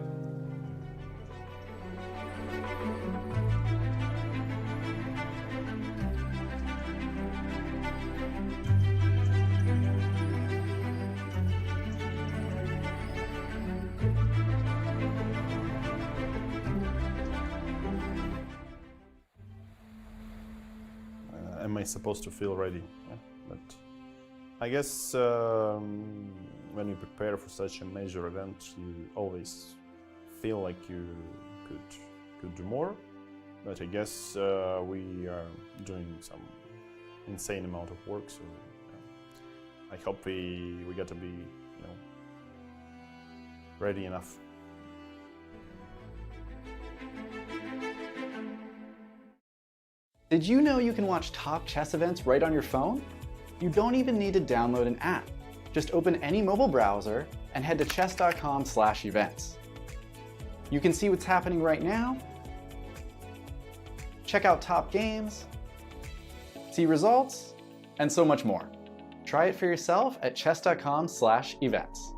Am I supposed to feel ready? Yeah, but I guess when you prepare for such a major event, you always feel like you could do more. But I guess we are doing some insane amount of work, so I hope we get to be, ready enough. Did you know you can watch top chess events right on your phone? You don't even need to download an app. Just open any mobile browser and head to chess.com/events. You can see what's happening right now, check out top games, see results, and so much more. Try it for yourself at chess.com/events.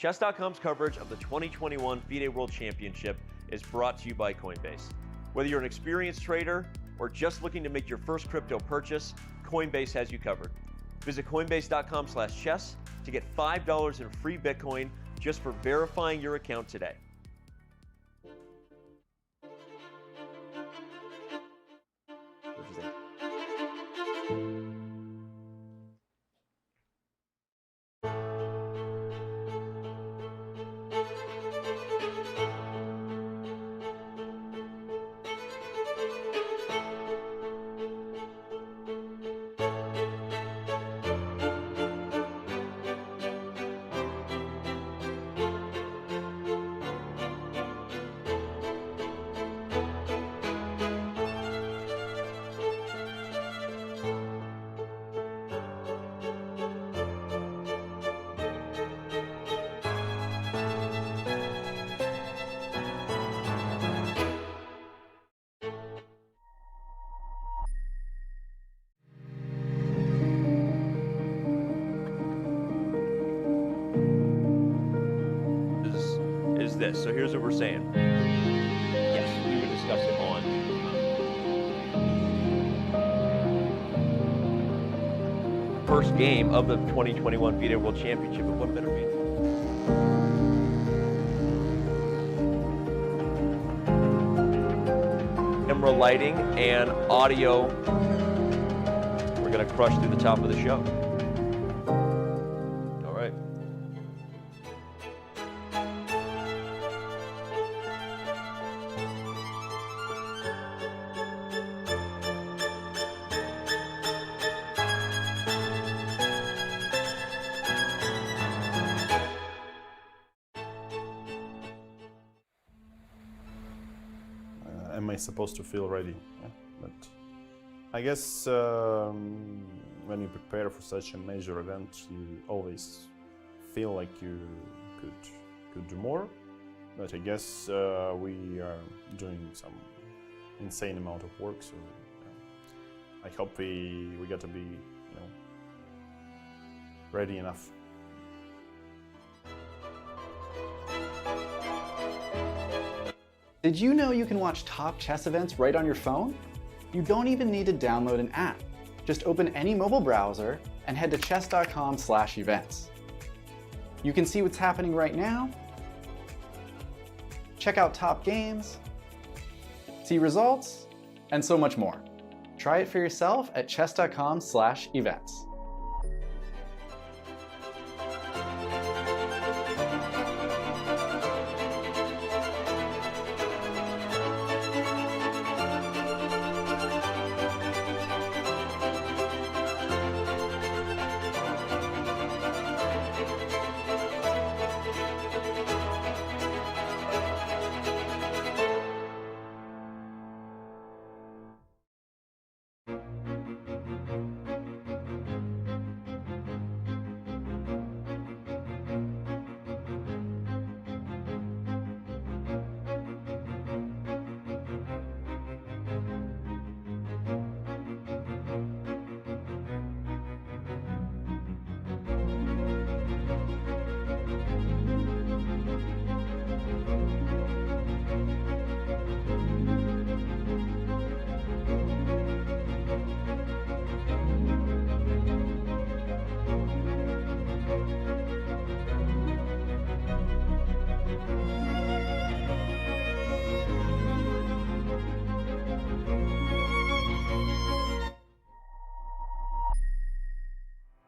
Chess.com's coverage of the 2021 FIDE World Championship is brought to you by Coinbase. Whether you're an experienced trader or just looking to make your first crypto purchase, Coinbase has you covered. Visit coinbase.com/chess to get $5 in free Bitcoin just for verifying your account today. Is this. So here's what we're saying. Yes, we would discuss it on first game of the 2021 FIDE World Championship. But what better mean? Camera lighting and audio. We're gonna crush through the top of the show. All right. Am I supposed to feel ready? Yeah, but I guess when you prepare for such a major event, you always feel like you could do more. But I guess we are doing some insane amount of work, so I hope we got to be, ready enough. Did you know you can watch top chess events right on your phone? You don't even need to download an app. Just open any mobile browser and head to chess.com/events. You can see what's happening right now, check out top games, see results, and so much more. Try it for yourself at chess.com/events.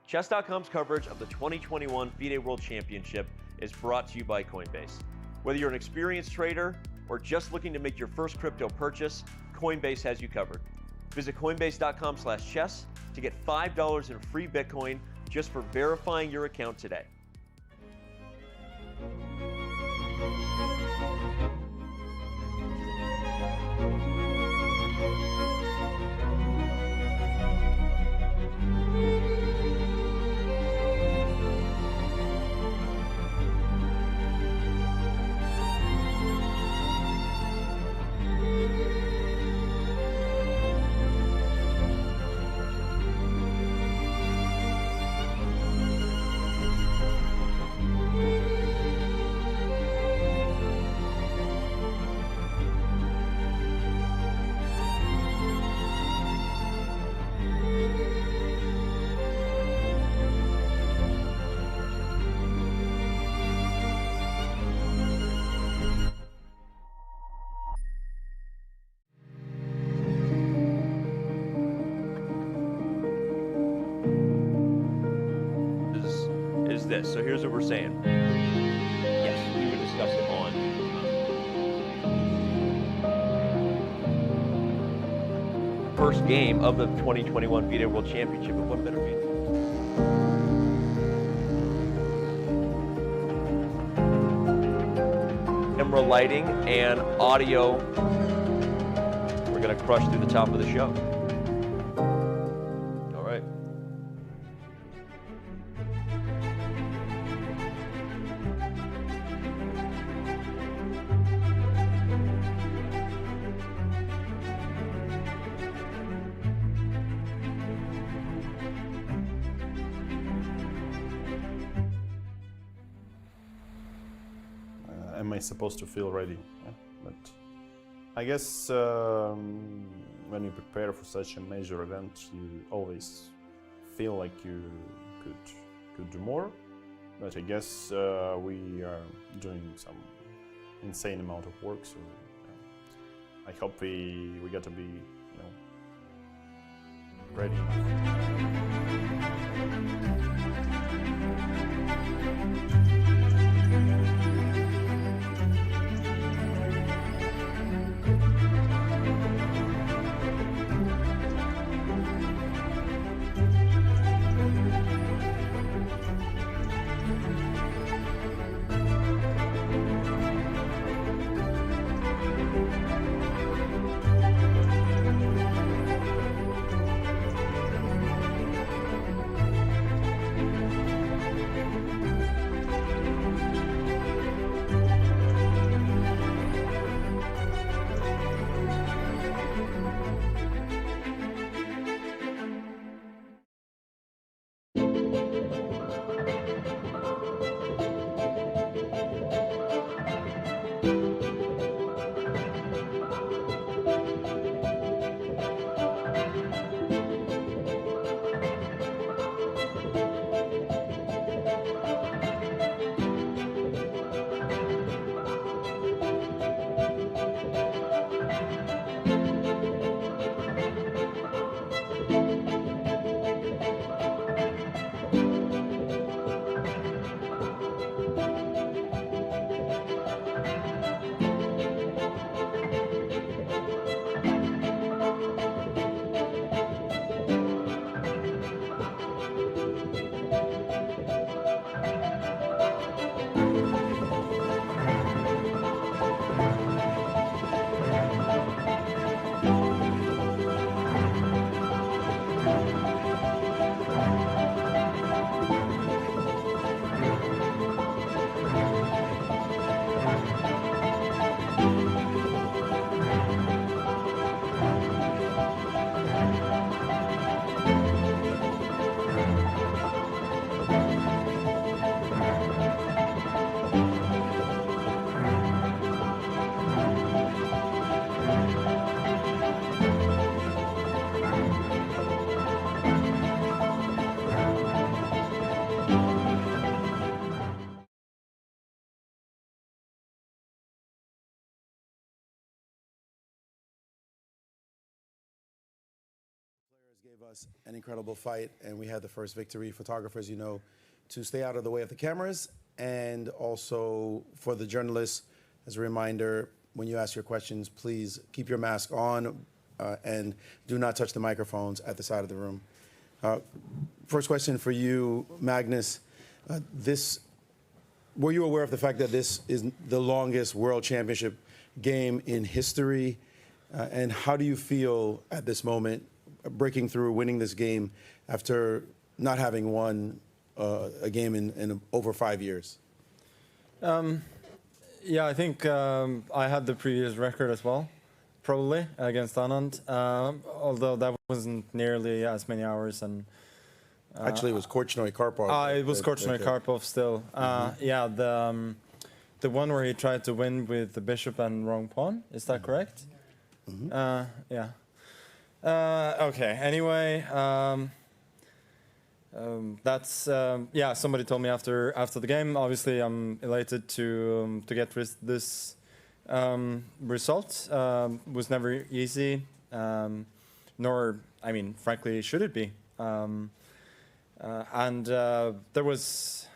Chess.com's coverage of the 2021 FIDE World Championship is brought to you by Coinbase. Whether you're an experienced trader or just looking to make your first crypto purchase, Coinbase has you covered. Visit coinbase.com/chess to get $5 in free Bitcoin just for verifying your account today. this. So here's what we're saying. Yes, we can discuss it on. First game of the 2021 FIDE World Championship. But what better mean? Camera lighting and audio. We're going to crush through the top of the show. All right. Am I supposed to feel ready? Yeah, but I guess when you prepare for such a major event, you always feel like you could do more. But I guess we are doing some insane amount of work, so I hope we get to be, ready. Gave us an incredible fight, and we had the first victory. Photographers, to stay out of the way of the cameras, and also for the journalists, as a reminder, when you ask your questions, please keep your mask on and do not touch the microphones at the side of the room. First question for you, Magnus. Were you aware of the fact that this is the longest World Championship game in history? And how do you feel at this moment, breaking through, winning this game after not having won a game in over 5 years? Yeah, I think I had the previous record as well, probably, against Anand, although that wasn't nearly as many hours. And actually, it was Korchnoi Karpov. It was Korchnoi Karpov still. Yeah, the one where he tried to win with the bishop and wrong pawn, is that correct? Yeah. Okay, anyway, that's, yeah, somebody told me after the game. Obviously, I'm elated to get this result. Was never easy, nor, I mean, frankly, should it be. And there was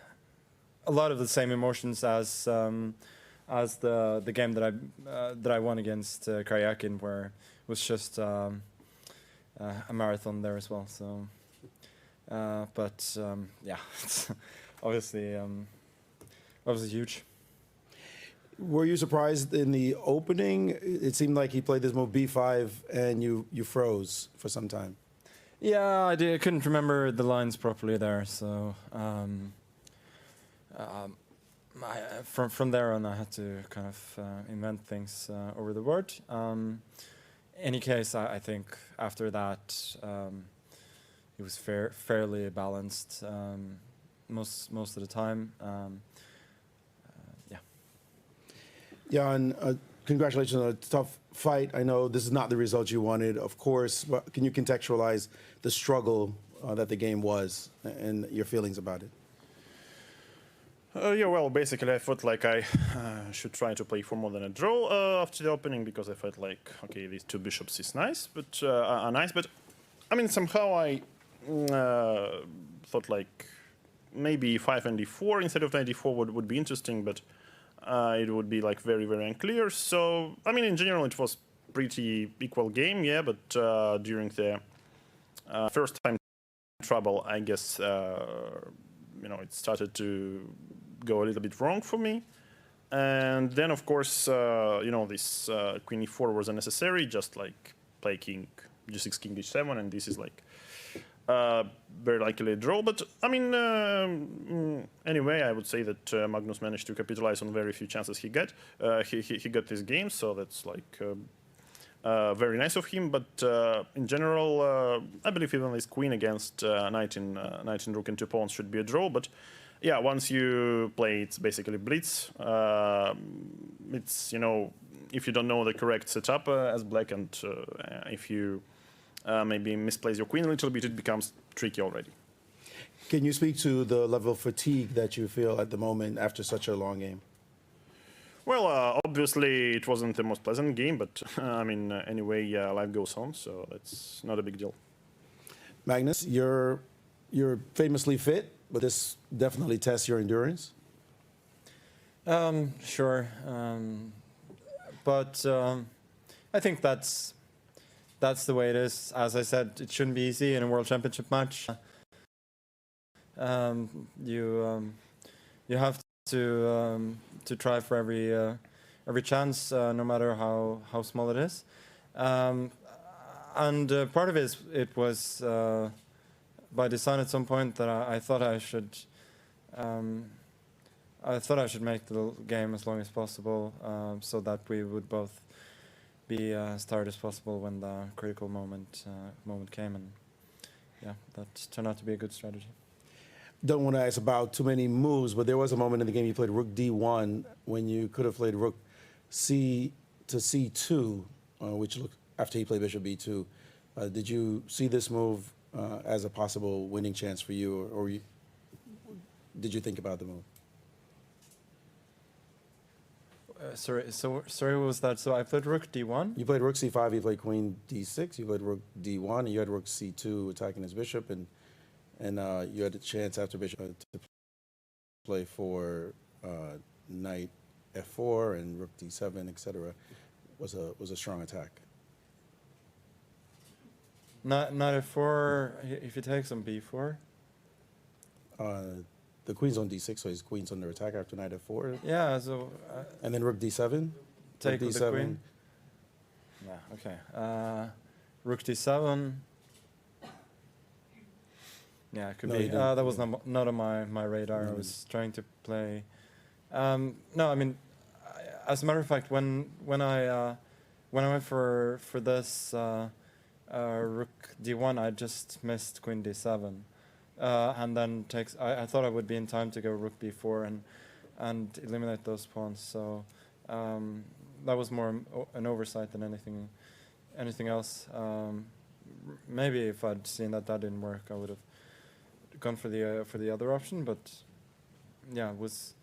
a lot of the same emotions as the game that I won against Karyakin, where it was just a marathon there as well. So, but yeah, it's obviously huge. Were you surprised in the opening? It seemed like he played this move b5 and you froze for some time. Yeah, I couldn't remember the lines properly there, so from there on I had to kind of invent things over the board. Any case, I think after that it was fairly balanced most of the time. Jan, congratulations on a tough fight. I know this is not the result you wanted, of course, but can you contextualize the struggle that the game was and your feelings about it? Yeah, well, basically I felt like I should try to play for more than a draw after the opening, because I felt like, okay, these two bishops is nice, but I mean, somehow I thought like maybe 5 and d4 instead of knight d4 would be interesting, but it would be like very, very unclear. So, I mean, in general, it was pretty equal game, yeah, but during the first time trouble, I guess, you know, it started to go a little bit wrong for me. And then, of course, you know, this queen e4 was unnecessary, just like play king, g6, king h7, and this is like very likely a draw. But I mean, anyway, I would say that Magnus managed to capitalize on very few chances he got. He got this game, so that's like very nice of him. But in general, I believe even this queen against knight in rook and 2 pawns should be a draw. But yeah, once you play, it's basically blitz. It's, you know, if you don't know the correct setup as black, and if you maybe misplace your queen a little bit, it becomes tricky already. Can you speak to the level of fatigue that you feel at the moment after such a long game? Well, obviously it wasn't the most pleasant game, but I mean, anyway, life goes on, so that's not a big deal. Magnus, you're famously fit, but this definitely tests your endurance. Sure, but I think that's the way it is. As I said, it shouldn't be easy in a World Championship match. You have to try for every chance, no matter how small it is. And part of it was by design at some point that I thought I should make the game as long as possible, so that we would both be as tired as possible when the critical moment came, and yeah, that turned out to be a good strategy. Don't want to ask about too many moves, but there was a moment in the game you played rook d1 when you could have played rook c to c2, which looked after he played bishop b2. Did you see this move as a possible winning chance for you, or did you think about the move? Sorry, what was that? So I played rook d1? You played rook c5, you played queen d6, you played rook d1, and you had rook c2 attacking his bishop, and you had a chance after bishop to play for knight f4 and rook d7, etc. Was a strong attack. Knight f4, if he takes on b4? The queen's on d6, so his queen's under attack after knight f4. Yeah, so... and then rook d7? Take rook d7. The queen? Yeah, okay. Rook d7. Yeah, it could be. That was not on my radar. I was trying to play... no, I mean, as a matter of fact, when I went for this rook d1, I just missed queen d7. And then I thought I would be in time to go rook b4 and eliminate those pawns. So that was more an oversight than anything else. Maybe if I'd seen that didn't work, I would have gone for the other option. But yeah, it was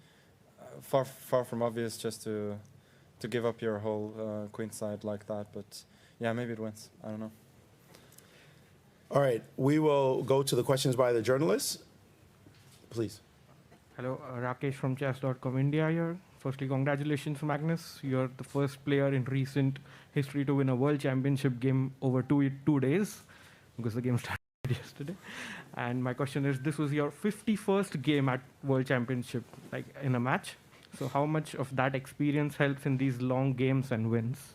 far from obvious just to give up your whole queen side like that. But yeah, maybe it wins. I don't know. All right, we will go to the questions by the journalists. Please. Hello, Rakesh from Chess.com India here. Firstly, congratulations, Magnus. You're the first player in recent history to win a World Championship game over two days, because the game started yesterday. And my question is, this was your 51st game at World Championship, like in a match. So how much of that experience helps in these long games and wins?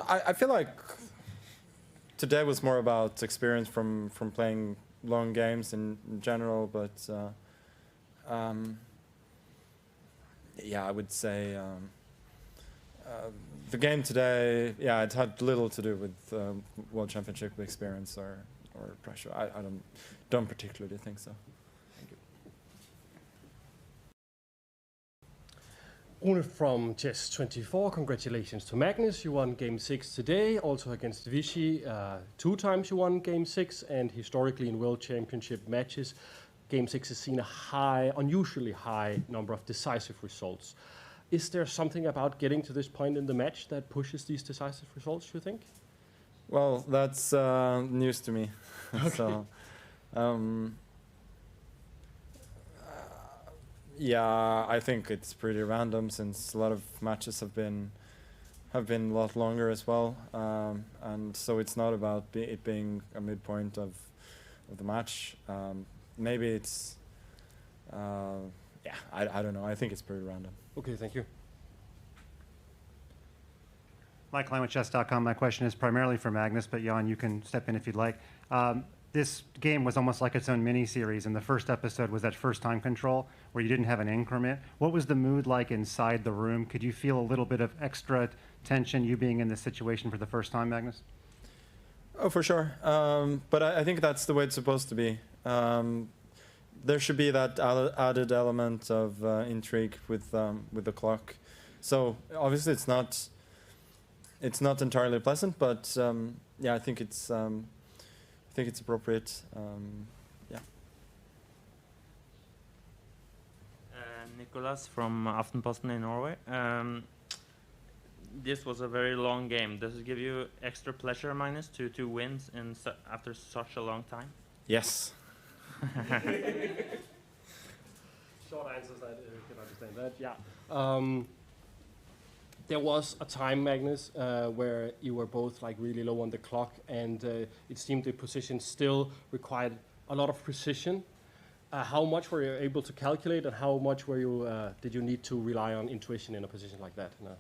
I feel like today was more about experience from playing long games in general, but yeah, I would say the game today, yeah, it had little to do with World Championship experience or pressure. I don't particularly think so. Rune from Chess24, congratulations to Magnus. You won Game 6 today, also against Vichy. 2 times you won Game 6, and historically in World Championship matches, Game 6 has seen a unusually high number of decisive results. Is there something about getting to this point in the match that pushes these decisive results, you think? Well, that's news to me. Okay. So, yeah, I think it's pretty random since a lot of matches have been a lot longer as well, and so it's not about it being a midpoint of the match. Maybe it's yeah, I don't know. I think it's pretty random. Okay, thank you. Mike Klein with Chess.com. My question is primarily for Magnus, but Jan, you can step in if you'd like. This game was almost like its own mini-series, and the first episode was that first time control where you didn't have an increment. What was the mood like inside the room? Could you feel a little bit of extra tension, you being in this situation for the first time, Magnus? Oh, for sure. But I think that's the way it's supposed to be. There should be that added element of intrigue with the clock. So obviously it's not entirely pleasant, but yeah, I think it's appropriate. Yeah. Nicholas from Aftenposten in Norway. This was a very long game. Does it give you extra pleasure, Magnus, to wins after such a long time? Yes. Short answers, I can understand that. Yeah. There was a time, Magnus, where you were both like really low on the clock, and it seemed the position still required a lot of precision. How much were you able to calculate, and how much were you did you need to rely on intuition in a position like that? No.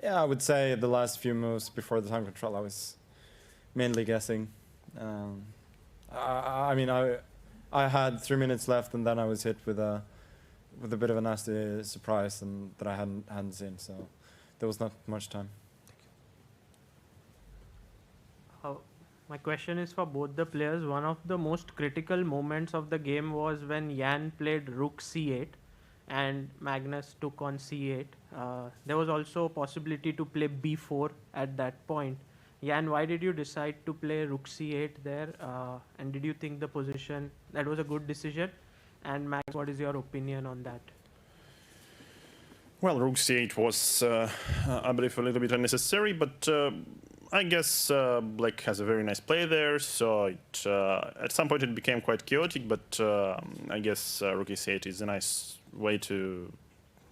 Yeah, I would say the last few moves before the time control, I was mainly guessing. I mean, I had 3 minutes left, and then I was hit with a bit of a nasty surprise and that I hadn't seen, so there was not much time. My question is for both the players. One of the most critical moments of the game was when Jan played Rook C8 and Magnus took on C8. There was also a possibility to play B4 at that point. Jan, why did you decide to play Rook C8 there? And did you think the position, that was a good decision? And Max, what is your opinion on that? Well, Rook C8 was, I believe, a little bit unnecessary, but I guess Black has a very nice play there, so it, at some point it became quite chaotic, but I guess Rook C8 is a nice way to,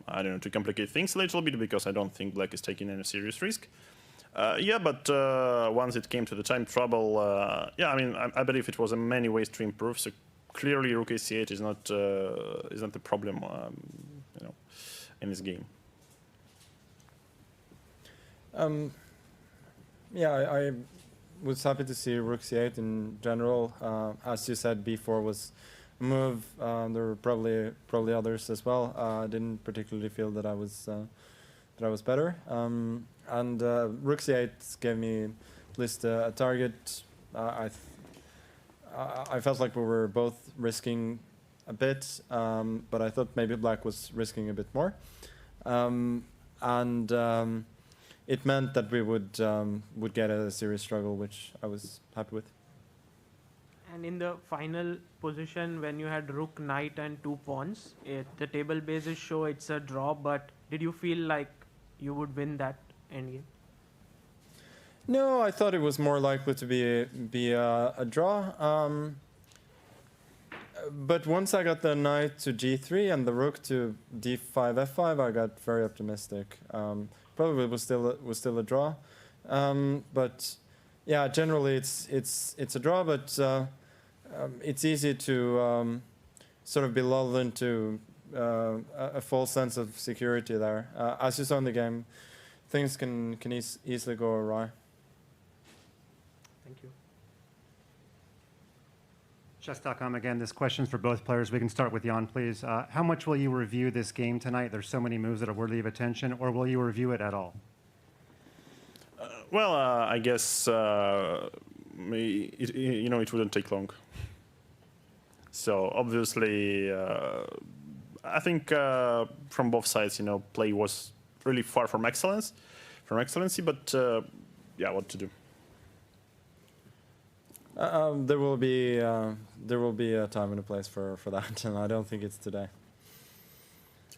I don't know, to complicate things a little bit, because I don't think Black is taking any serious risk. Yeah, but once it came to the time trouble, yeah, I mean, I believe it was in many ways to improve, so clearly Rook C8 is not the problem, you know, in this game. Yeah, I was happy to see Rook C8 in general. As you said, B4 was a move. There were probably others as well. I didn't particularly feel that I was better. And Rook C8 gave me at least a target. I felt like we were both risking a bit, but I thought maybe Black was risking a bit more. It meant that we would get a serious struggle, which I was happy with. And in the final position, when you had Rook, Knight, and 2 pawns, the table bases show it's a draw. But did you feel like you would win that endgame? No, I thought it was more likely to be a draw. But once I got the knight to g3 and the rook to d5, f5, I got very optimistic. Probably was still a draw, but yeah, generally it's a draw. But it's easy to sort of be lulled into a false sense of security there. As you saw in the game, things can easily go awry. Thank you. Chess.com again, this question's for both players. We can start with Jan, please. How much will you review this game tonight? There's so many moves that are worthy of attention, or will you review it at all? Well, I guess it wouldn't take long. So obviously, I think from both sides, play was really far from excellency. But yeah, what to do? There will be a time and a place for that, and I don't think it's today.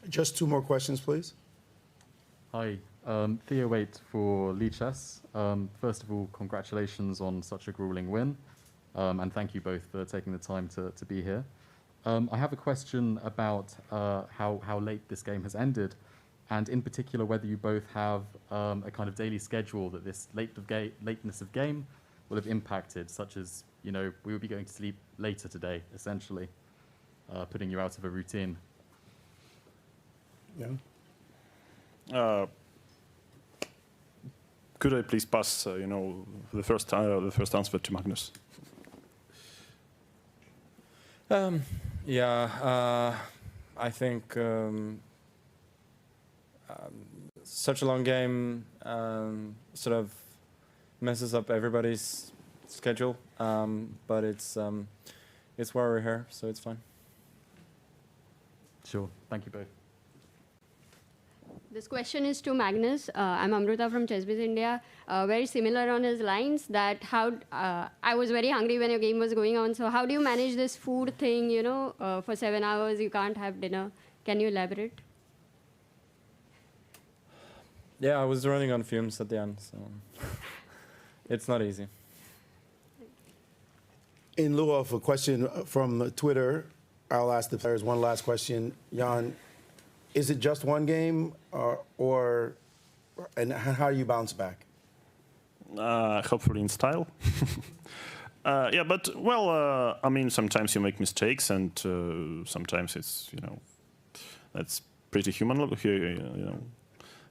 Just 2 more questions, please. Hi, Theo 8 for Lee Chess. First of all, congratulations on such a grueling win, and thank you both for taking the time to be here. I have a question about how late this game has ended, and in particular whether you both have a kind of daily schedule that this lateness of game will have impacted, such as, we will be going to sleep later today, essentially, putting you out of a routine. Yeah. Could I please pass, the first answer to Magnus? Yeah, I think such a long game sort of messes up everybody's schedule, but it's why we're here, so it's fine. Sure, thank you both. This question is to Magnus. I'm Amruta from ChessBiz India. Very similar on his lines, that I was very hungry when your game was going on, so how do you manage this food thing, for 7 hours you can't have dinner? Can you elaborate? Yeah, I was running on fumes at the end, so it's not easy. In lieu of a question from Twitter, I'll ask the players one last question. Jan, is it just one game, and how do you bounce back? Hopefully in style. Yeah, but well, I mean, sometimes you make mistakes, and sometimes it's that's pretty human.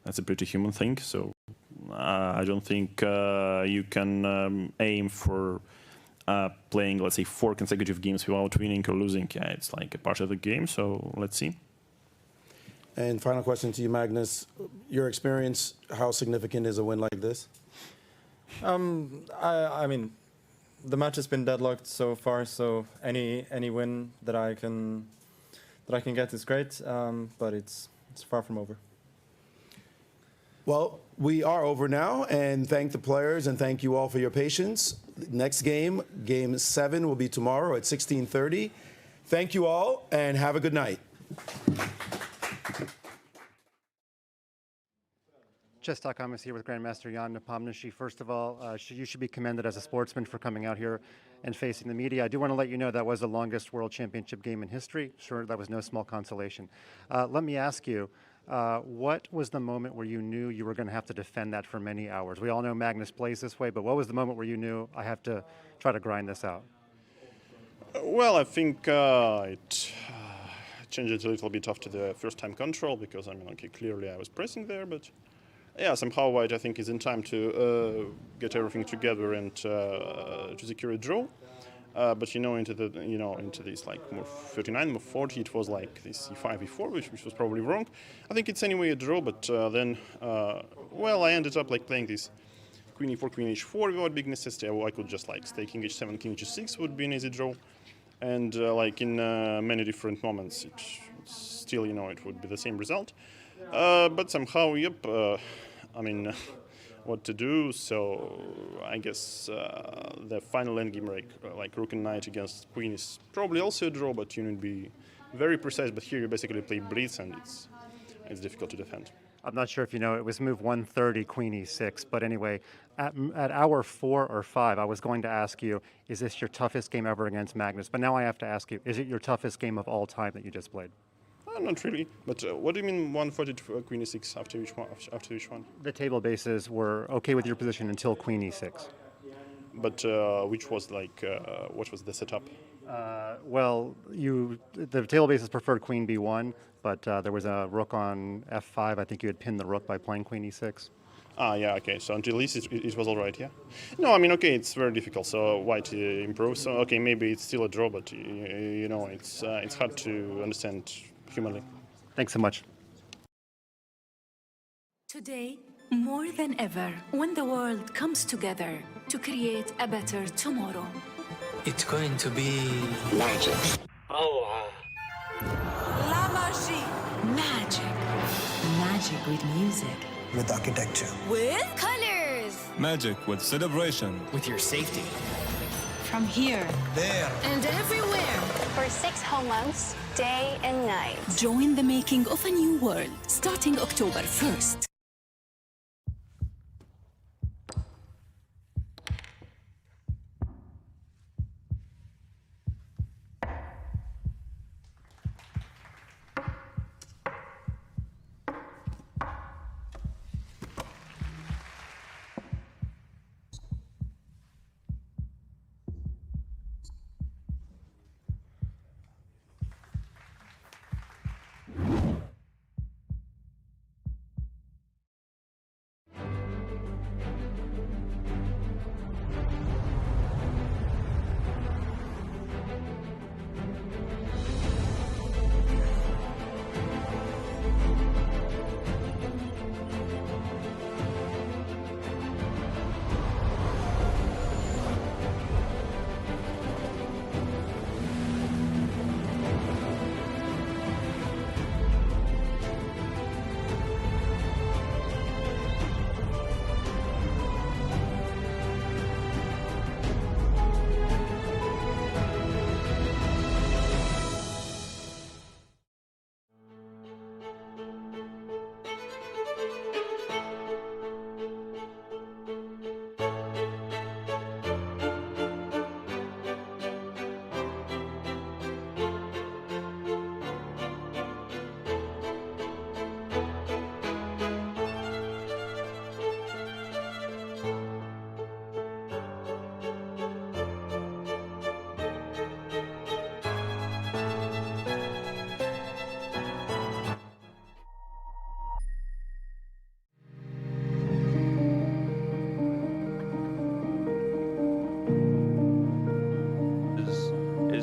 That's a pretty human thing. So I don't think you can aim for playing, let's say, 4 consecutive games without winning or losing. Yeah, it's like a part of the game. So let's see. And final question to you, Magnus. Your experience, how significant is a win like this? I mean, the match has been deadlocked so far, so any win that I can get is great, but it's far from over. Well, we are over now, and thank the players and thank you all for your patience. Next game, Game 7, will be tomorrow at 16:30. Thank you all, and have a good night. Chess.com is here with Grandmaster Ian Nepomniachtchi. First of all, you should be commended as a sportsman for coming out here and facing the media. I do want to let you know that was the longest World Championship game in history. Sure, that was no small consolation. Let me ask you, what was the moment where you knew you were going to have to defend that for many hours? We all know Magnus plays this way, but what was the moment where you knew, I have to try to grind this out? Well, I think it changed it a little bit after the first-time control, because, I mean, okay, clearly I was pressing there, but yeah, somehow White, I think, is in time to get everything together and to secure a draw. But into this like more 39, more 40, it was like this e5, e4, which was probably wrong. I think it's anyway a draw, but then, well, I ended up like playing this queen e4, queen h4 without big necessity. I could just like stay king h7, king h6 would be an easy draw. And like in many different moments, still, it would be the same result. But somehow, yep, I mean, what to do? So I guess the final endgame, like rook and knight against queen, is probably also a draw, but you need to be very precise. But here you basically play blitz, and it's difficult to defend. I'm not sure if you know, it was move 130, queen e6. But anyway, at hour 4 or 5, I was going to ask you, is this your toughest game ever against Magnus? But now I have to ask you, is it your toughest game of all time that you just played? Not really. But what do you mean 140 to queen e6? After which one? The table bases were okay with your position until queen e6. But which was like, what was the setup? Well, the table bases preferred queen b1, but there was a rook on f5. I think you had pinned the rook by playing queen e6. Yeah, okay. So until this, it was all right, yeah? No, I mean, okay, it's very difficult. So white improves. So, okay, maybe it's still a draw, but, you know, it's hard to understand humanly. Thanks so much. Today, more than ever, when the world comes together to create a better tomorrow. It's going to be magic. Oh, La magie. Magic. magic with music. With architecture. With colors. Magic with celebration. With your safety. From here. There. And everywhere. For 6 whole months, day and night. Join the making of a new world, starting October 1st.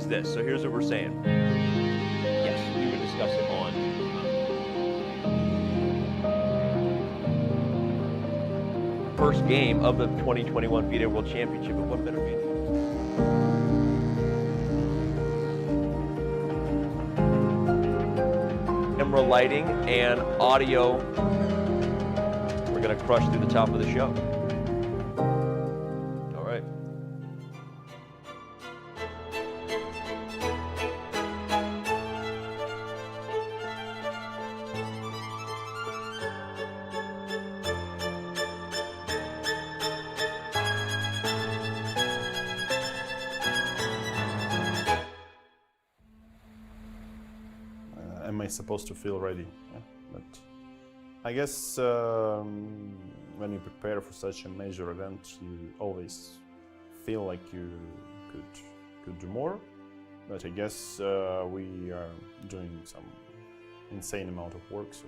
This. So here's what we're saying. Yes, we would discuss it on. First game of the 2021 FIDE World Championship. And what better game? Camera lighting and audio. We're going to crush through the top of the show. All right. Am I supposed to feel ready? Yeah, but I guess when you prepare for such a major event, you always feel like you could do more. But I guess we are doing some insane amount of work, so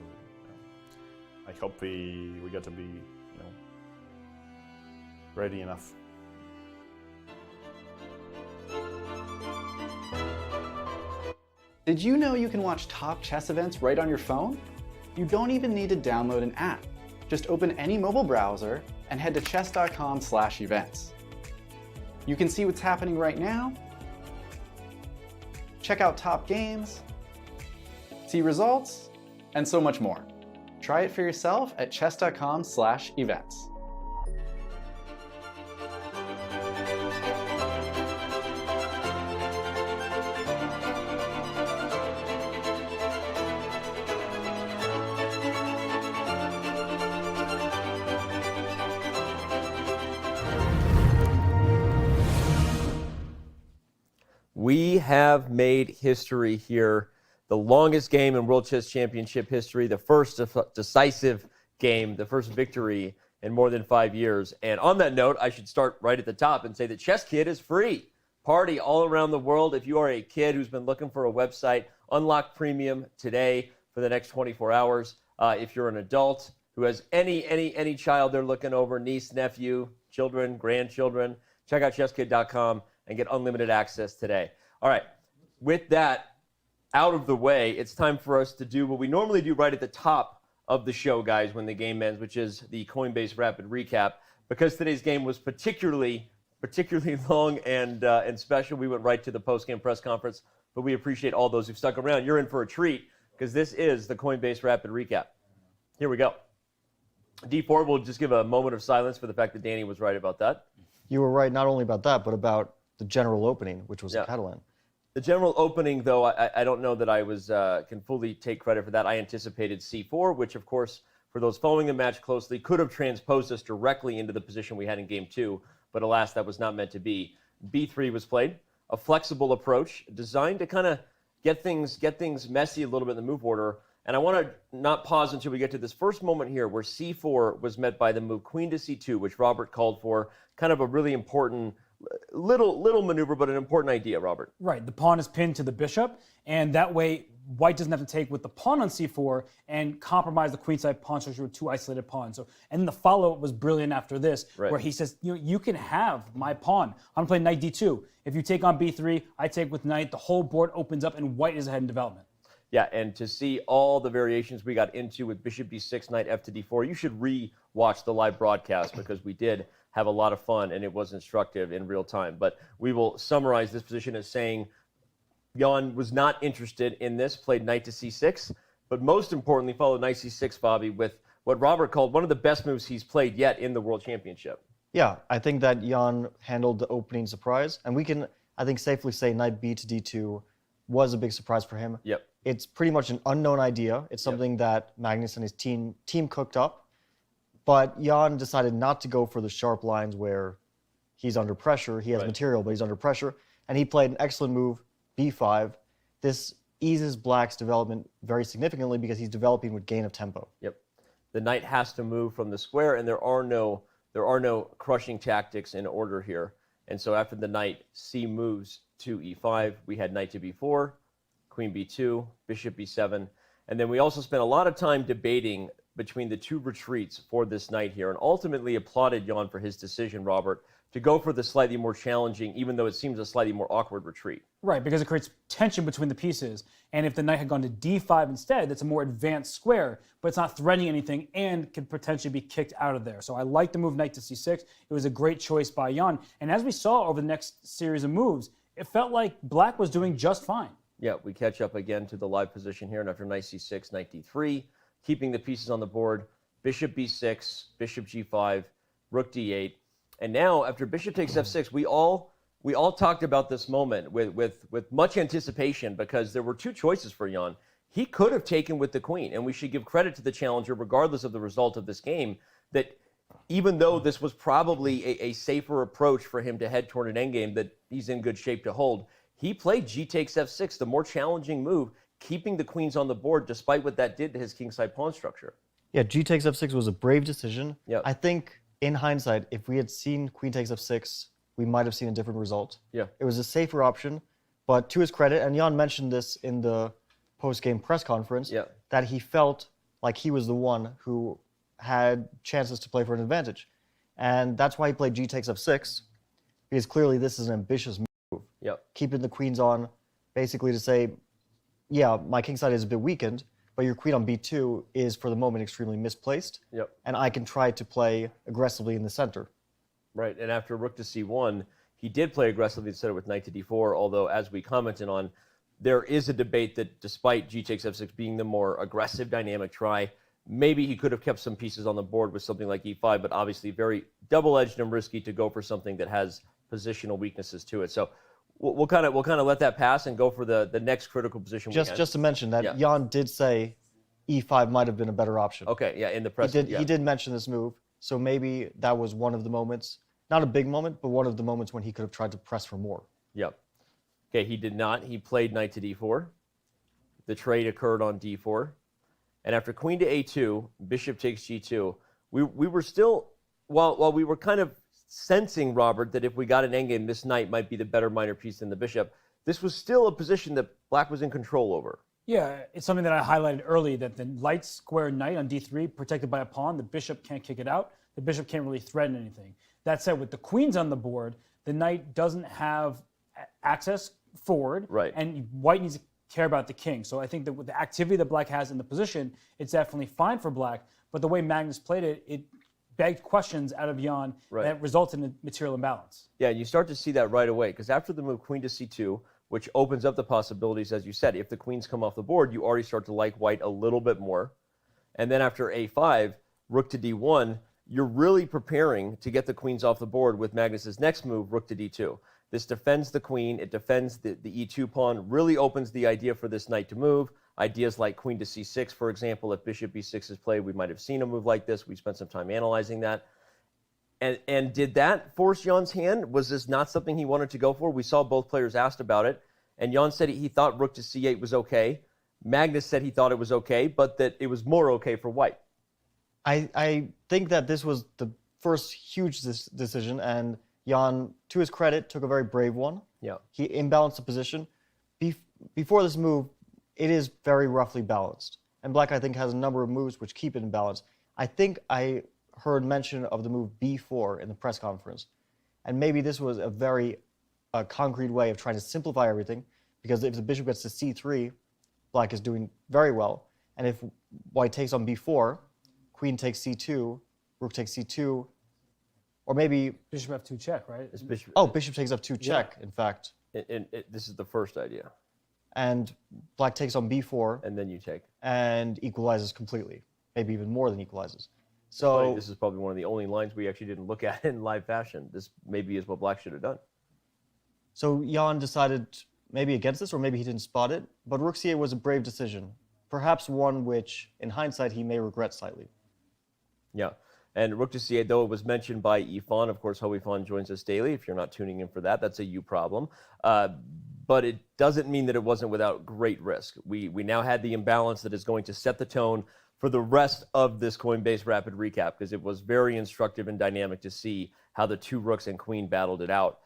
I hope we got to be, ready enough. Did you know you can watch top chess events right on your phone? You don't even need to download an app. Just open any mobile browser and head to chess.com/events. You can see what's happening right now, check out top games, see results, and so much more. Try it for yourself at chess.com/events. We have made history here. The longest game in World Chess Championship history, the first decisive game, the first victory in more than 5 years. And on that note, I should start right at the top and say that Chess Kid is free. Party all around the world. If you are a kid who's been looking for a website, unlock premium today for the next 24 hours. If you're an adult who has any child they're looking over, niece, nephew, children, grandchildren, check out chesskid.com and get unlimited access today. All right, with that out of the way, it's time for us to do what we normally do right at the top of the show, guys, when the game ends, which is the Coinbase Rapid Recap. Because today's game was particularly long and special, we went right to the post-game press conference, but we appreciate all those who've stuck around. You're in for a treat, because this is the Coinbase Rapid Recap. Here we go. D4, we'll just give a moment of silence for the fact that Danny was right about that. You were right not only about that, but about the general opening, which was Catalan. The general opening, though, I don't know that I can fully take credit for that. I anticipated C4, which, of course, for those following the match closely, could have transposed us directly into the position we had in Game 2, but alas, that was not meant to be. B3 was played, a flexible approach designed to kind of get things messy a little bit in the move order. And I want to not pause until we get to this first moment here where C4 was met by the move Queen to C2, which Robert called for, kind of a really important little maneuver, but an important idea, Robert. Right, the pawn is pinned to the bishop, and that way white doesn't have to take with the pawn on c4 and compromise the queenside pawn structure with two isolated pawns. So, and the follow-up was brilliant after this, where he says, you can have my pawn. I'm playing knight d2. If you take on b3, I take with knight, the whole board opens up and white is ahead in development. Yeah, and to see all the variations we got into with bishop d6, knight f to d4, you should re-watch the live broadcast because we did have a lot of fun and it was instructive in real time. But we will summarize this position as saying Jan was not interested in this, played knight to c6, but most importantly followed knight c6, Bobby, with what Robert called one of the best moves he's played yet in the World Championship. Yeah, I think that Jan handled the opening surprise, and we can, I think, safely say knight b to d2 was a big surprise for him. Yep. It's pretty much an unknown idea. It's something that Magnus and his team cooked up. But Jan decided not to go for the sharp lines where he's under pressure. He has material, but he's under pressure. And he played an excellent move, b5. This eases Black's development very significantly because he's developing with gain of tempo. Yep. The knight has to move from the square, and there are no crushing tactics in order here. And so after the knight, C moves to e5. We had knight to b4, queen b2, bishop b7. And then we also spent a lot of time debating between the two retreats for this knight here, and ultimately applauded Jan for his decision, Robert, to go for the slightly more challenging, even though it seems a slightly more awkward retreat. Right, because it creates tension between the pieces. And if the knight had gone to d5 instead, that's a more advanced square, but it's not threatening anything and could potentially be kicked out of there. So I like the move knight to c6. It was a great choice by Jan. And as we saw over the next series of moves, it felt like Black was doing just fine. Yeah, we catch up again to the live position here, and after knight c6, knight d3, keeping the pieces on the board, bishop b6, bishop g5, rook d8. And now, after bishop takes f6, we all talked about this moment with much anticipation because there were two choices for Jan. He could have taken with the queen, and we should give credit to the challenger, regardless of the result of this game, that even though this was probably a safer approach for him to head toward an endgame that he's in good shape to hold, he played g takes f6, the more challenging move, keeping the queens on the board despite what that did to his kingside pawn structure. Yeah, g takes f6 was a brave decision. Yep. I think, in hindsight, if we had seen queen takes f6, we might have seen a different result. Yeah. It was a safer option, but to his credit, and Jan mentioned this in the post-game press conference, that he felt like he was the one who had chances to play for an advantage. And that's why he played g takes f6, because clearly this is an ambitious move. Yep. Keeping the queens on, basically to say, yeah, my kingside is a bit weakened, but your queen on b2 is, for the moment, extremely misplaced. Yep. And I can try to play aggressively in the center. Right, and after rook to c1, he did play aggressively instead of with knight to d4, although, as we commented on, there is a debate that despite g takes f6 being the more aggressive dynamic try, maybe he could have kept some pieces on the board with something like e5, but obviously very double-edged and risky to go for something that has positional weaknesses to it. So we'll kind of let that pass and go for the next critical position. Just to mention that Jan did say e5 might have been a better option. Okay, yeah, in the press. He did mention this move, so maybe that was one of the moments, not a big moment, but one of the moments when he could have tried to press for more. Yep. Okay, he did not. He played knight to d4. The trade occurred on d4. And after queen to a2, bishop takes g2, we were still, while we were kind of sensing, Robert, that if we got an endgame, this knight might be the better minor piece than the bishop, this was still a position that black was in control over. Yeah, it's something that I highlighted early, that the light square knight on d3, protected by a pawn, the bishop can't kick it out. The bishop can't really threaten anything. That said, with the queens on the board, the knight doesn't have access forward, right, and white needs to care about the king. So I think that with the activity that black has in the position, it's definitely fine for black, but the way Magnus played it, it begged questions out of Jan that resulted in a material imbalance. Yeah, and you start to see that right away, because after the move queen to c2, which opens up the possibilities, as you said, if the queens come off the board, you already start to like white a little bit more. And then after a5, rook to d1, you're really preparing to get the queens off the board with Magnus's next move, rook to d2. This defends the queen, it defends the e2 pawn, really opens the idea for this knight to move. Ideas like queen to c6, for example, if bishop b6 is played, we might have seen a move like this. We spent some time analyzing that. And did that force Jan's hand? Was this not something he wanted to go for? We saw both players asked about it, and Jan said he thought rook to c8 was okay. Magnus said he thought it was okay, but that it was more okay for white. I think that this was the first huge decision, and Jan, to his credit, took a very brave one. Yeah. He imbalanced the position. Before this move, it is very roughly balanced. And black, I think, has a number of moves which keep it in balance. I think I heard mention of the move b4 in the press conference. And maybe this was a very concrete way of trying to simplify everything, because if the bishop gets to c3, black is doing very well. And if white takes on b4, queen takes c2, rook takes c2, or maybe bishop f2 check, right? Bishop takes f2 check, in fact. This is the first idea. And black takes on b4. And then you take. And equalizes completely, maybe even more than equalizes. So this is probably one of the only lines we actually didn't look at in live fashion. This maybe is what black should have done. So Jan decided maybe against this, or maybe he didn't spot it, but rook c8 was a brave decision. Perhaps one which, in hindsight, he may regret slightly. Yeah. And rook to c8, though it was mentioned by Ifan, of course, Ifan joins us daily. If you're not tuning in for that, that's a you problem. But it doesn't mean that it wasn't without great risk. We now had the imbalance that is going to set the tone for the rest of this Coinbase Rapid Recap, because it was very instructive and dynamic to see how the two rooks and queen battled it out.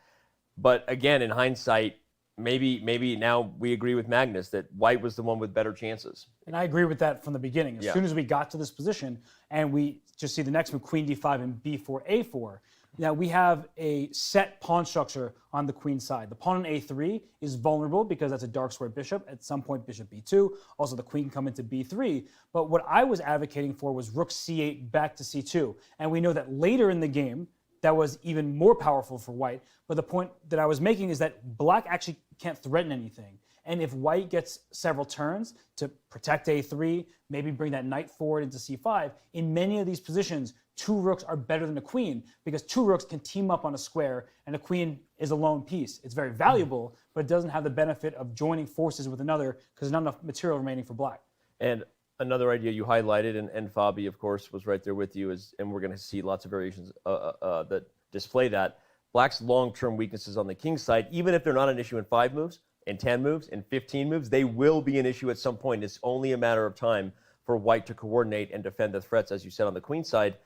But again, in hindsight, maybe now we agree with Magnus that white was the one with better chances. And I agree with that from the beginning. As soon as we got to this position and we just see the next move, queen d5 and b4, a4, now we have a set pawn structure on the queen side. The pawn on a3 is vulnerable because that's a dark square bishop. At some point, bishop b2. Also, the queen can come into b3. But what I was advocating for was rook c8 back to c2. And we know that later in the game, that was even more powerful for white. But the point that I was making is that black actually can't threaten anything. And if white gets several turns to protect a3, maybe bring that knight forward into c5, in many of these positions, two rooks are better than a queen, because two rooks can team up on a square, and a queen is a lone piece. It's very valuable, but it doesn't have the benefit of joining forces with another, because there's not enough material remaining for black. And another idea you highlighted, and Fabi, of course, was right there with you, and we're going to see lots of variations that display that. Black's long-term weaknesses on the king side, even if they're not an issue in 5 moves, in 10 moves, in 15 moves, they will be an issue at some point. It's only a matter of time for white to coordinate and defend the threats, as you said, on the queen side.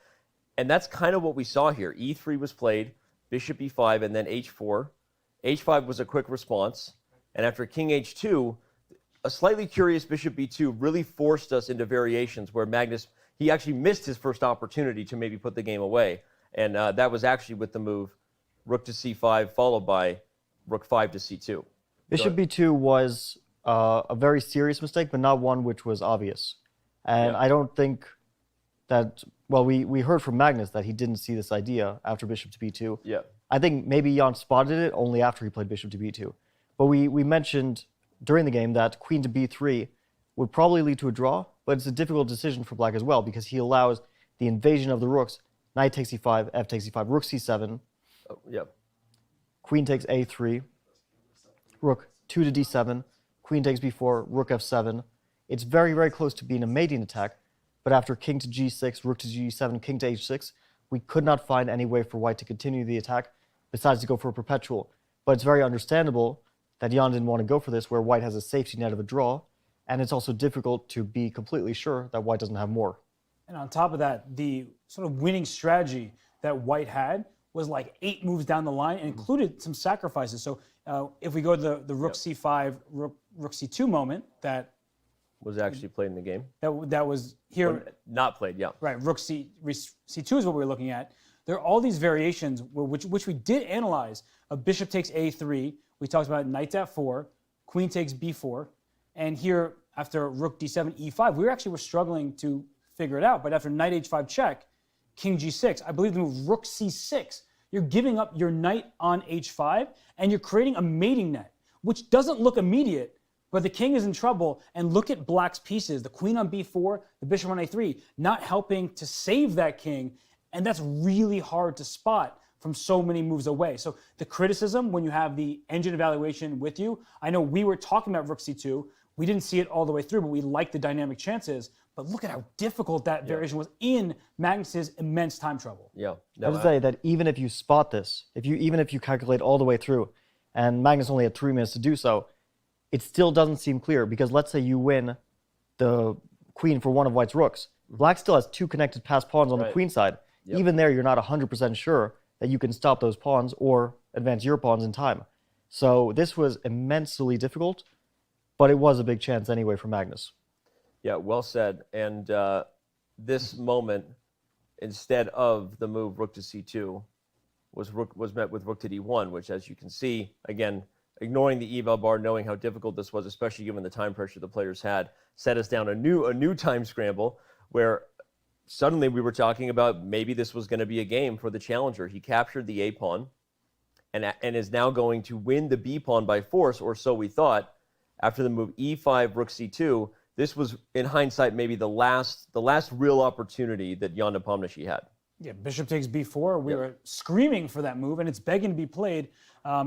And that's kind of what we saw here. e3 was played, bishop e5, and then h4. h5 was a quick response. And after king h2, a slightly curious bishop b2 really forced us into variations where Magnus, he actually missed his first opportunity to maybe put the game away. And that was actually with the move rook to c5, followed by rook 5 to c2. Bishop b2 was a very serious mistake, but not one which was obvious. And I don't think that, well, we heard from Magnus that he didn't see this idea after bishop to b2. Yeah. I think maybe Jan spotted it only after he played bishop to b2. But we mentioned during the game that queen to b3 would probably lead to a draw, but it's a difficult decision for black as well, because he allows the invasion of the rooks. Knight takes e5, f takes e5, rook c7. Queen takes a3, rook 2 to d7, queen takes b4, rook f7. It's very, very close to being a mating attack, but after king to g6, rook to g7, king to h6, we could not find any way for white to continue the attack besides to go for a perpetual. But it's very understandable that Jan didn't want to go for this, where white has a safety net of a draw, and it's also difficult to be completely sure that white doesn't have more. And on top of that, the sort of winning strategy that white had was like 8 moves down the line and included some sacrifices. So if we go to the rook c5, rook c2 moment that was actually played in the game. That was here. Or not played, yeah. Right, rook c2 is what we're looking at. There are all these variations which we did analyze. A bishop takes a3. We talked about knight to f4, queen takes b4, and here after rook d7, e5, we were struggling to figure it out. But after knight h5 check, king g6, I believe the move rook c6, you're giving up your knight on h5, and you're creating a mating net, which doesn't look immediate, but the king is in trouble. And look at black's pieces, the queen on b4, the bishop on a3, not helping to save that king, and that's really hard to spot from so many moves away. So the criticism when you have the engine evaluation with you, I know we were talking about rook c2, we didn't see it all the way through, but we liked the dynamic chances. But look at how difficult that variation was in Magnus's immense time trouble. I would say that even if you spot this, even if you calculate all the way through, and Magnus only had 3 minutes to do so, it still doesn't seem clear, because let's say you win the queen for one of white's rooks. Black still has 2 connected passed pawns on the queen side. Even there, you're not 100% sure that you can stop those pawns or advance your pawns in time. So this was immensely difficult, but it was a big chance anyway for Magnus. Yeah, well said. And this moment, instead of the move rook to c2, was met with rook to d1, which, as you can see, again, ignoring the eval bar, knowing how difficult this was, especially given the time pressure the players had, set us down a new time scramble where suddenly we were talking about maybe this was going to be a game for the challenger. He captured the a pawn and is now going to win the b pawn by force, or so we thought, after the move e5, rook c2. This was, in hindsight, maybe the last real opportunity that Ian Nepomniachtchi had. Yeah, bishop takes b4. We were screaming for that move, and it's begging to be played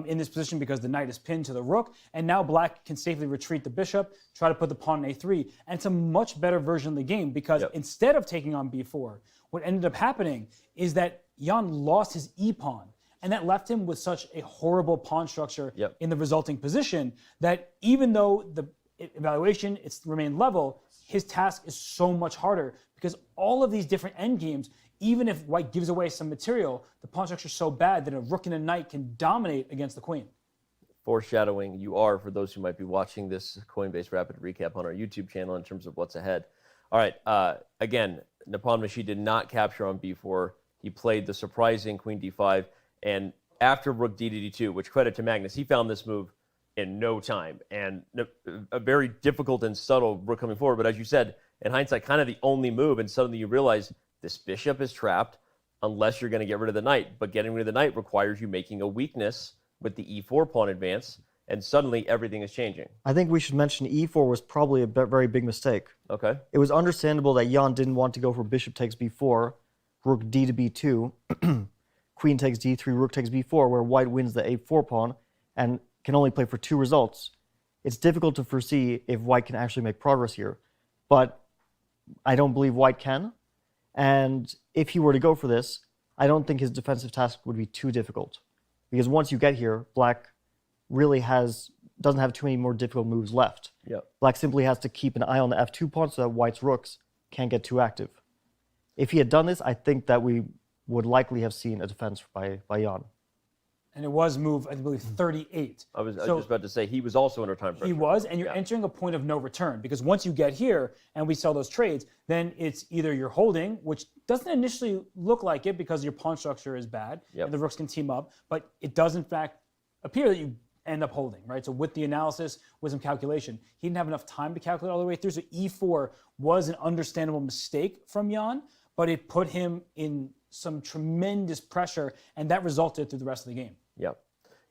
in this position because the knight is pinned to the rook, and now black can safely retreat the bishop, try to put the pawn in a3, and it's a much better version of the game because instead of taking on b4, what ended up happening is that Jan lost his e-pawn, and that left him with such a horrible pawn structure in the resulting position that even though the evaluation, it's remained level, his task is so much harder because all of these different endgames, even if white gives away some material, the pawn structure is so bad that a rook and a knight can dominate against the queen. Foreshadowing you are, for those who might be watching this Coinbase Rapid Recap on our YouTube channel in terms of what's ahead. All right, again, Nepomniachtchi did not capture on b4. He played the surprising queen d5, and after rook d to d2, which credit to Magnus, he found this move in no time, and a very difficult and subtle rook coming forward. But as you said, in hindsight, kind of the only move, and suddenly you realize this bishop is trapped unless you're going to get rid of the knight. But getting rid of the knight requires you making a weakness with the e4 pawn advance, and suddenly everything is changing. I think we should mention e4 was probably a very big mistake. Okay. It was understandable that Jan didn't want to go for bishop takes b4, rook d to b2, queen takes d3, rook takes b4, where white wins the a4 pawn and can only play for 2 results. It's difficult to foresee if white can actually make progress here, but I don't believe white can. And if he were to go for this, I don't think his defensive task would be too difficult. Because once you get here, black really doesn't have too many more difficult moves left. Black simply has to keep an eye on the f2 pawn so that white's rooks can't get too active. If he had done this, I think that we would likely have seen a defense by Jan. And it was move, I believe, 38. I was just about to say, he was also under time pressure. He was, and you're entering a point of no return, because once you get here and we sell those trades, then it's either you're holding, which doesn't initially look like it because your pawn structure is bad, and the rooks can team up, but it does in fact appear that you end up holding, right? So with the analysis, with some calculation, he didn't have enough time to calculate all the way through, so e4 was an understandable mistake from Jan, but it put him in some tremendous pressure, and that resulted through the rest of the game.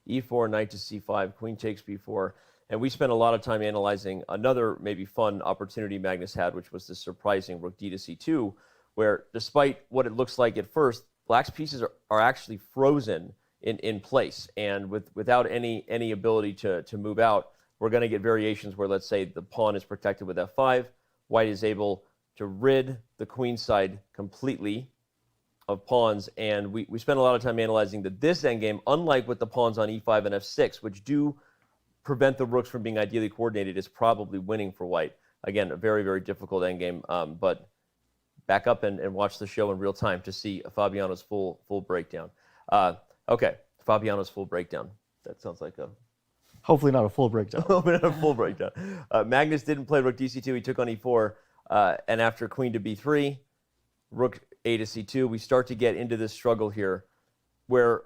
E4, knight to c5, queen takes b4. And we spent a lot of time analyzing another maybe fun opportunity Magnus had, which was this surprising rook d to c2, where despite what it looks like at first, black's pieces are actually frozen in place. And without any ability to move out, we're going to get variations where, let's say, the pawn is protected with f5. White is able to rid the queen side completely of pawns, and we spent a lot of time analyzing that this endgame, unlike with the pawns on e5 and f6, which do prevent the rooks from being ideally coordinated is probably winning for white. Again, a very, very difficult endgame, but back up and watch the show in real time to see Fabiano's full breakdown. Okay, Fabiano's full breakdown. That sounds like a... Hopefully not a full breakdown. Hopefully not a full breakdown. Magnus didn't play rook dc2. He took on e4, and after queen to b3, rook a to c2, we start to get into this struggle here where,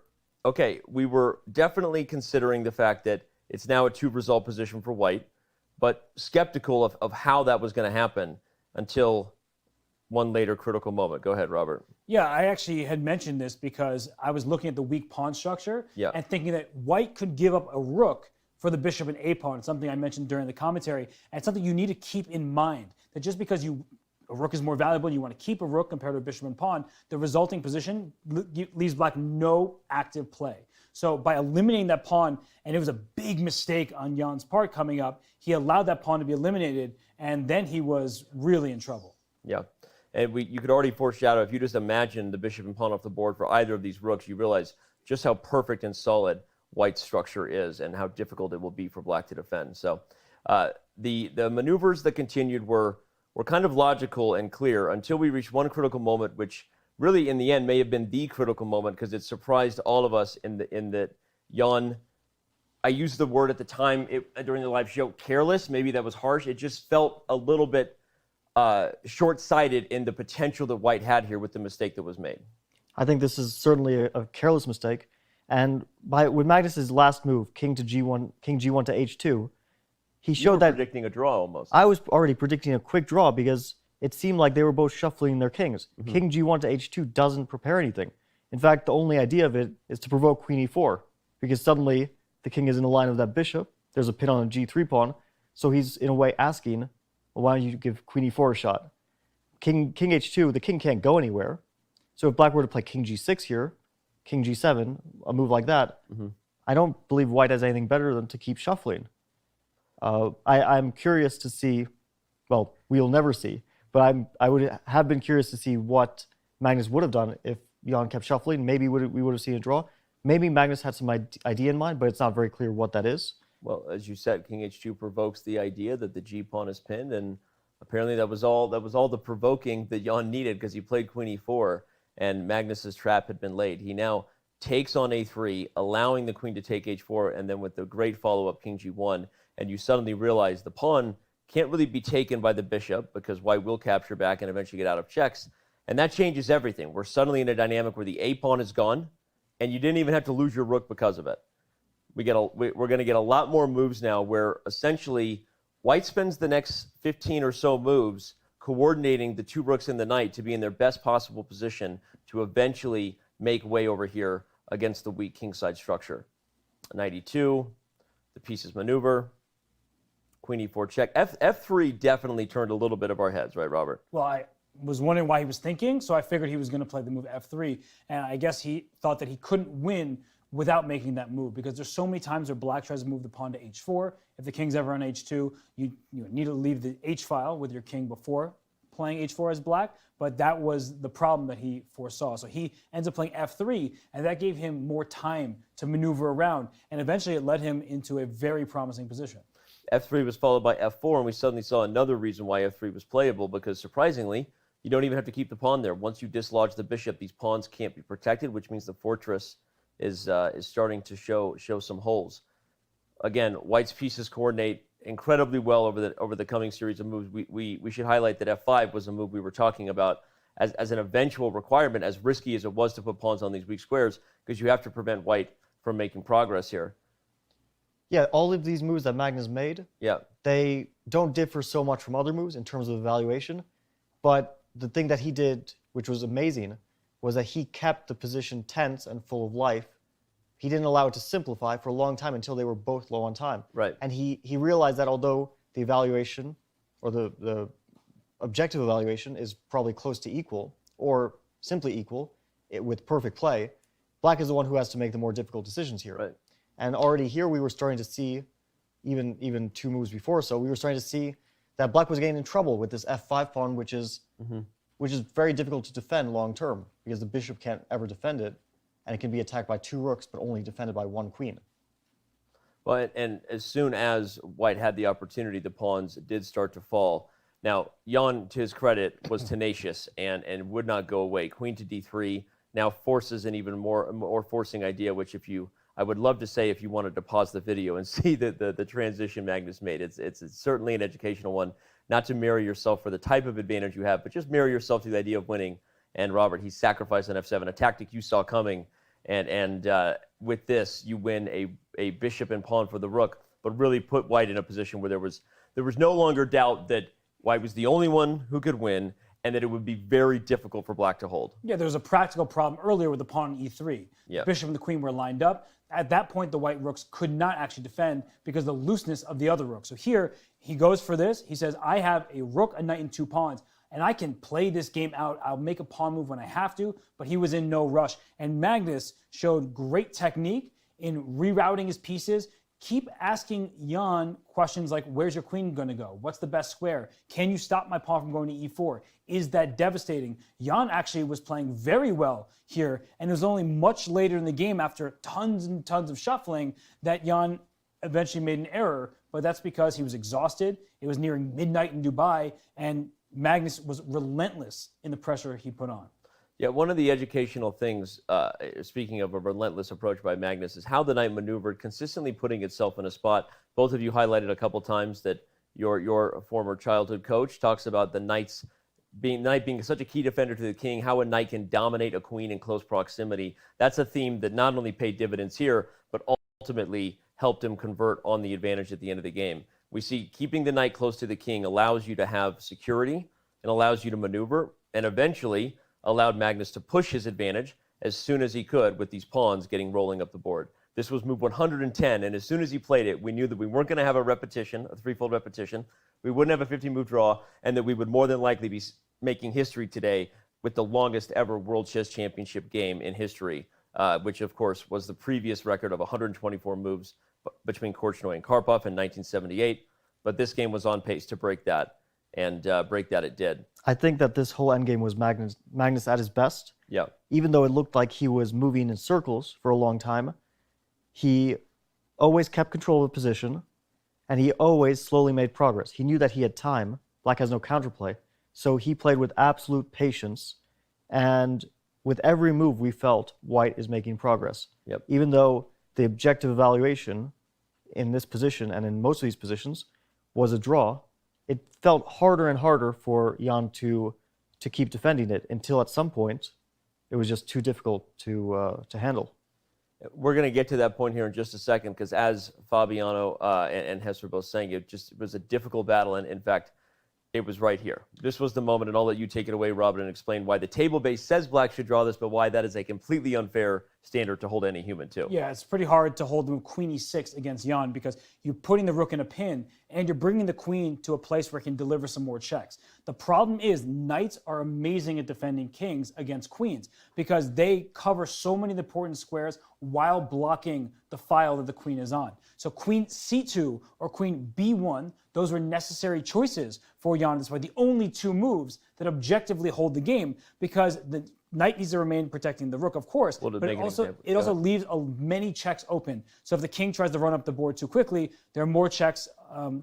okay, we were definitely considering the fact that it's now a two-result position for white, but skeptical of how that was going to happen until one later critical moment. Go ahead, Robert. Yeah, I actually had mentioned this because I was looking at the weak pawn structure and thinking that white could give up a rook for the bishop and a pawn, something I mentioned during the commentary, and something you need to keep in mind, that just because a rook is more valuable and you want to keep a rook compared to a bishop and pawn, the resulting position leaves black no active play. So by eliminating that pawn, and it was a big mistake on Jan's part coming up, he allowed that pawn to be eliminated, and then he was really in trouble. Yeah, and you could already foreshadow, if you just imagine the bishop and pawn off the board for either of these rooks, you realize just how perfect and solid white's structure is and how difficult it will be for black to defend. So the maneuvers that continued were kind of logical and clear until we reached one critical moment, which really in the end may have been the critical moment because it surprised all of us in that Jan, I used the word at the time during the live show, careless. Maybe that was harsh. It just felt a little bit short-sighted in the potential that white had here with the mistake that was made. I think this is certainly a careless mistake. And with Magnus's last move, king to g1, king g1 to h2, he showed that predicting a draw almost. I was already predicting a quick draw because it seemed like they were both shuffling their kings. King g1 to h2 doesn't prepare anything. In fact, the only idea of it is to provoke queen e4 because suddenly the king is in the line of that bishop. There's a pin on a g3 pawn, so he's in a way asking, well, why don't you give queen e4 a shot? King h2, the king can't go anywhere. So if black were to play king g6 here, king g7, a move like that, I don't believe white has anything better than to keep shuffling. I'm curious to see, well, we'll never see, but I would have been curious to see what Magnus would have done if Jan kept shuffling. Maybe we would have seen a draw. Maybe Magnus had some idea in mind, but it's not very clear what that is. Well, as you said, king h2 provokes the idea that the g pawn is pinned, and apparently that was all the provoking that Jan needed because he played queen e4. And Magnus's trap had been laid. He now takes on a3, allowing the queen to take h4, and then with the great follow-up king g1, and you suddenly realize the pawn can't really be taken by the bishop because white will capture back and eventually get out of checks, and that changes everything. We're suddenly in a dynamic where the a pawn is gone, and you didn't even have to lose your rook because of it. We're going to get a lot more moves now where essentially white spends the next 15 or so moves coordinating the two rooks in the knight to be in their best possible position to eventually make way over here against the weak kingside structure. Knight e2, the pieces maneuver, queen e4 check. F3 definitely turned a little bit of our heads, right, Robert? Well, I was wondering why he was thinking, so I figured he was going to play the move f3, and I guess he thought that he couldn't win without making that move because there's so many times where black tries to move the pawn to h4. If the king's ever on h2, you need to leave the h file with your king before playing h4 as black, but that was the problem that he foresaw. So he ends up playing f3, and that gave him more time to maneuver around, and eventually it led him into a very promising position. F3 was followed by f4, and we suddenly saw another reason why f3 was playable because, surprisingly, you don't even have to keep the pawn there. Once you dislodge the bishop, these pawns can't be protected, which means the fortress is starting to show some holes. Again, white's pieces coordinate incredibly well over the coming series of moves. We should highlight that f5 was a move we were talking about as an eventual requirement, as risky as it was to put pawns on these weak squares, because you have to prevent white from making progress here. Yeah, all of these moves that Magnus made, yeah, they don't differ so much from other moves in terms of evaluation, but the thing that he did, which was amazing, was that he kept the position tense and full of life. He didn't allow it to simplify for a long time until they were both low on time. Right. And he realized that although the evaluation or the objective evaluation is probably close to equal or simply equal with perfect play, black is the one who has to make the more difficult decisions here. Right. And already here we were starting to see, even two moves before, so we were starting to see that black was getting in trouble with this f5 pawn, which is very difficult to defend long term because the bishop can't ever defend it, and it can be attacked by two rooks but only defended by one queen. Well, and as soon as White had the opportunity, the pawns did start to fall. Now, Jan, to his credit, was tenacious and would not go away. Queen to d3 now forces an even more forcing idea, which I would love to say if you wanted to pause the video and see the transition Magnus made. It's certainly an educational one, not to mirror yourself for the type of advantage you have, but just mirror yourself to the idea of winning. And Robert, he sacrificed on f7, a tactic you saw coming. And with this, you win a bishop and pawn for the rook, but really put White in a position where there was no longer doubt that White was the only one who could win, and that it would be very difficult for Black to hold. Yeah, there was a practical problem earlier with the pawn on e3. Yeah. The bishop and the queen were lined up. At that point, the White rooks could not actually defend because of the looseness of the other rook. So here, he goes for this. He says, I have a rook, a knight, and 2 pawns, and I can play this game out. I'll make a pawn move when I have to, but he was in no rush. And Magnus showed great technique in rerouting his pieces. Keep asking Jan questions like, where's your queen going to go? What's the best square? Can you stop my pawn from going to e4? Is that devastating? Jan actually was playing very well here, and it was only much later in the game, after tons and tons of shuffling, that Jan eventually made an error, but that's because he was exhausted. It was nearing midnight in Dubai, and Magnus was relentless in the pressure he put on. Yeah, one of the educational things, speaking of a relentless approach by Magnus, is how the knight maneuvered, consistently putting itself in a spot. Both of you highlighted a couple times that your former childhood coach talks about the knight being such a key defender to the king, how a knight can dominate a queen in close proximity. That's a theme that not only paid dividends here, but ultimately helped him convert on the advantage at the end of the game. We see keeping the knight close to the king allows you to have security and allows you to maneuver, and eventually allowed Magnus to push his advantage as soon as he could with these pawns rolling up the board. This was move 110, and as soon as he played it, we knew that we weren't going to have a repetition, a threefold repetition. We wouldn't have a 15-move draw, and that we would more than likely be making history today with the longest ever World Chess Championship game in history, which, of course, was the previous record of 124 moves between Korchnoi and Karpov in 1978. But this game was on pace to break that, and break that it did. I think that this whole endgame was Magnus at his best. Yeah. Even though it looked like he was moving in circles for a long time, he always kept control of the position, and he always slowly made progress. He knew that he had time. Black has no counterplay. So he played with absolute patience, and with every move we felt White is making progress. Yep. Even though the objective evaluation in this position and in most of these positions was a draw, it felt harder and harder for Jan to keep defending it until at some point it was just too difficult to handle. We're going to get to that point here in just a second, because as Fabiano and Hester both saying, it was a difficult battle, and in fact, it was right here. This was the moment, and I'll let you take it away, Robin, and explain why the table base says Black should draw this, but why that is a completely unfair standard to hold any human to. Yeah, it's pretty hard to hold the queen e6 against Jan, because you're putting the rook in a pin and you're bringing the queen to a place where it can deliver some more checks. The problem is knights are amazing at defending kings against queens because they cover so many important squares while blocking the file that the queen is on. So queen c2 or queen b1, those were necessary choices for Jan. That's why the only two moves that objectively hold the game, because the knight needs to remain protecting the rook, of course, but it also leaves many checks open. So if the king tries to run up the board too quickly, there are more checks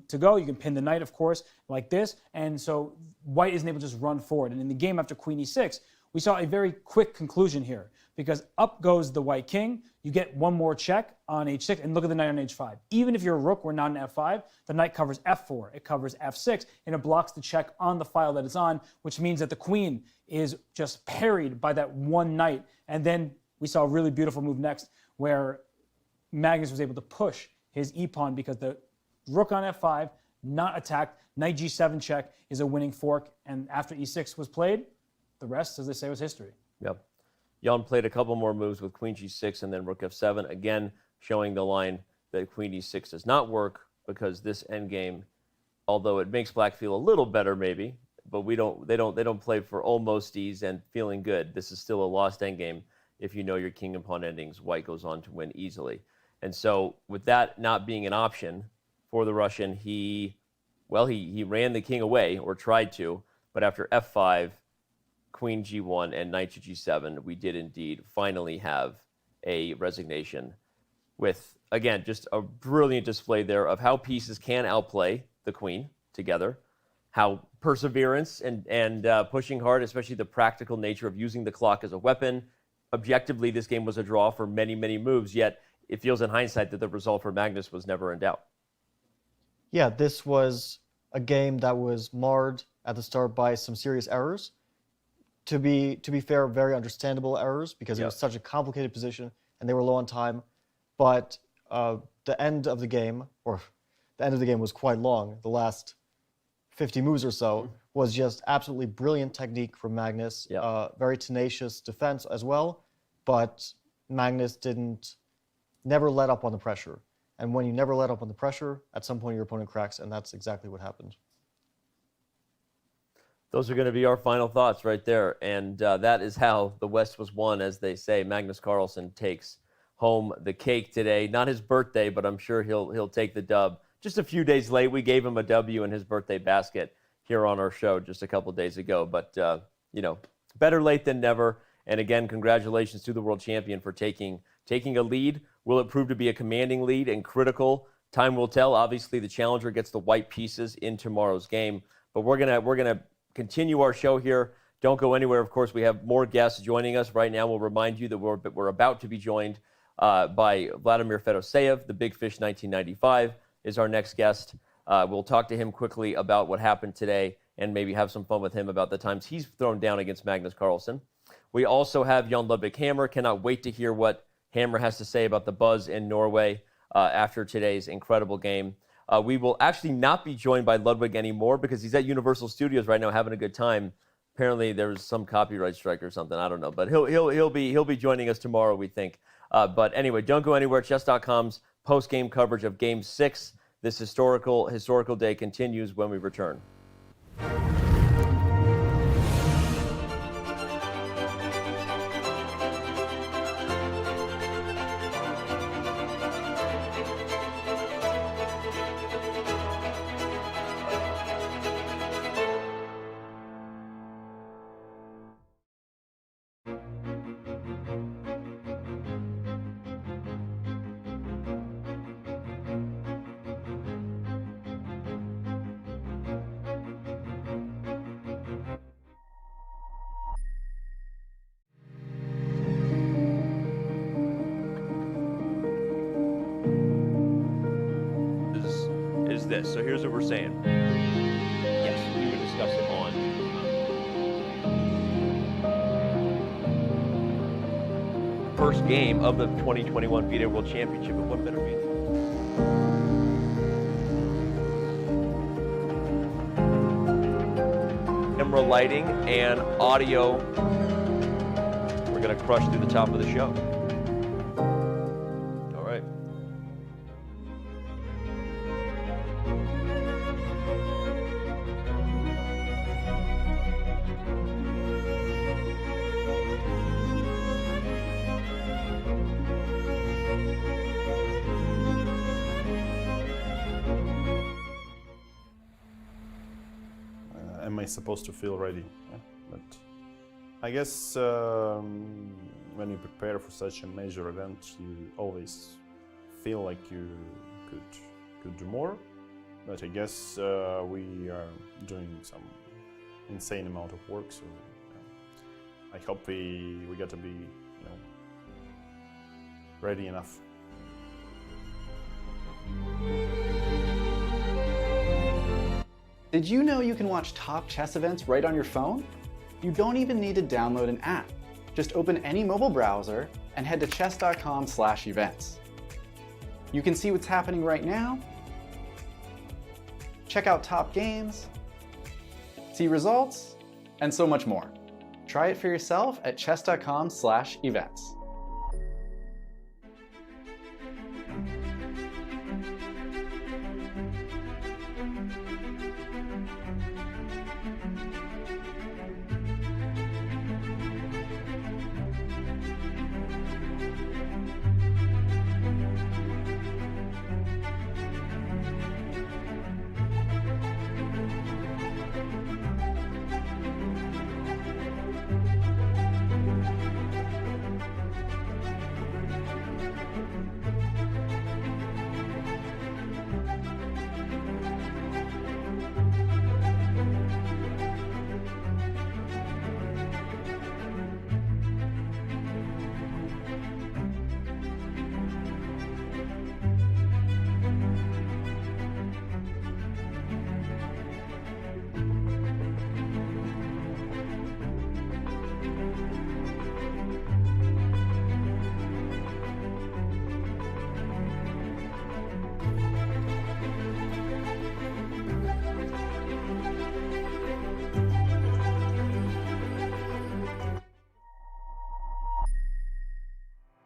to go. You can pin the knight, of course, like this. And so White isn't able to just run forward. And in the game after queen e6, we saw a very quick conclusion here, because up goes the White king. You get one more check on h6, and look at the knight on h5. Even if you're a rook, we're not an f5, the knight covers f4, it covers f6, and it blocks the check on the file that it's on, which means that the queen is just parried by that one knight. And then we saw a really beautiful move next, where Magnus was able to push his e-pawn because the rook on f5, not attacked, knight g7 check is a winning fork, and after e6 was played, the rest, as they say, was history. Yep. Jan played a couple more moves with queen g6 and then rook f7, again showing the line that queen e6 does not work, because this endgame, although it makes Black feel a little better maybe, but they don't play for almost ease and feeling good. This is still a lost endgame. If you know your king and pawn endings, White goes on to win easily. And so with that not being an option for the Russian, he ran the king away, or tried to, but after f5, queen g1 and knight to g7, we did indeed finally have a resignation with, again, just a brilliant display there of how pieces can outplay the queen together, how perseverance and pushing hard, especially the practical nature of using the clock as a weapon. Objectively, this game was a draw for many, many moves, yet it feels in hindsight that the result for Magnus was never in doubt. Yeah, this was a game that was marred at the start by some serious errors. To be fair, very understandable errors because it was such a complicated position and they were low on time. But the end of the game was quite long. The last 50 moves or so was just absolutely brilliant technique from Magnus. Very tenacious defense as well, but Magnus never let up on the pressure. And when you never let up on the pressure, at some point your opponent cracks, and that's exactly what happened. Those are going to be our final thoughts right there. And that is how the West was won, as they say. Magnus Carlsen takes home the cake today. Not his birthday, but I'm sure he'll take the dub. Just a few days late, we gave him a W in his birthday basket here on our show just a couple days ago. But, better late than never. And again, congratulations to the world champion for taking a lead. Will it prove to be a commanding lead and critical? Time will tell. Obviously, the challenger gets the white pieces in tomorrow's game. But we're gonna continue our show here. Don't go anywhere. Of course, we have more guests joining us right now. We'll remind you that we're about to be joined by Vladimir Fedoseev, the Big Fish 1995. Is our next guest. We'll talk to him quickly about what happened today and maybe have some fun with him about the times he's thrown down against Magnus Carlsen. We also have Jan Ludvig Hammer. Cannot wait to hear what Hammer has to say about the buzz in Norway after today's incredible game. We will actually not be joined by Ludvig anymore because he's at Universal Studios right now having a good time. Apparently there was some copyright strike or something. I don't know, but he'll be joining us tomorrow, we think. But anyway, don't go anywhere. Chess.com's post-game coverage of Game 6. This historical day continues when we return. This. So here's what we're saying. Yes, we would discuss it on first game of the 2021 FIDE World Championship. But what better be? Camera lighting and audio. We're going to crush through the top of the show. All right. Am I supposed to feel ready? Yeah, but I guess when you prepare for such a major event, you always feel like you could do more. But I guess we are doing some insane amount of work, so I hope we get to be ready enough. Did you know you can watch top chess events right on your phone? You don't even need to download an app. Just open any mobile browser and head to chess.com/events. You can see what's happening right now, check out top games, see results, and so much more. Try it for yourself at chess.com/events.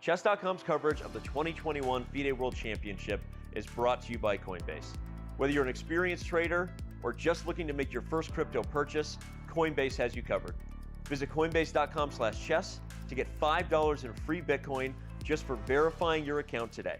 Chess.com's coverage of the 2021 FIDE World Championship is brought to you by Coinbase. Whether you're an experienced trader or just looking to make your first crypto purchase, Coinbase has you covered. Visit coinbase.com/chess to get $5 in free Bitcoin just for verifying your account today.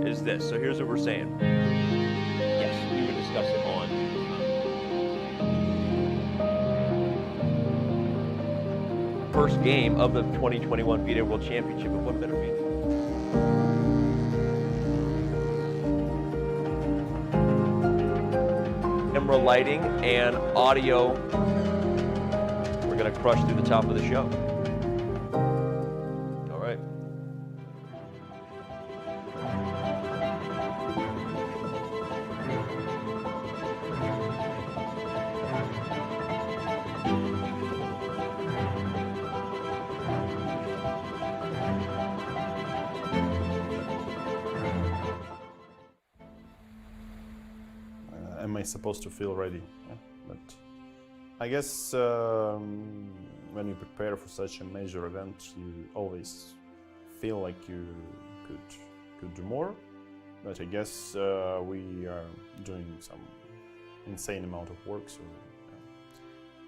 Is this. So here's what we're saying. Yes, we would discuss it on first game of the 2021 FIDE World Championship. And what better be? Camera lighting and audio. We're going to crush through the top of the show. All right. Am I supposed to feel ready? Yeah, but I guess when you prepare for such a major event, you always feel like you could do more. But I guess we are doing some insane amount of work, so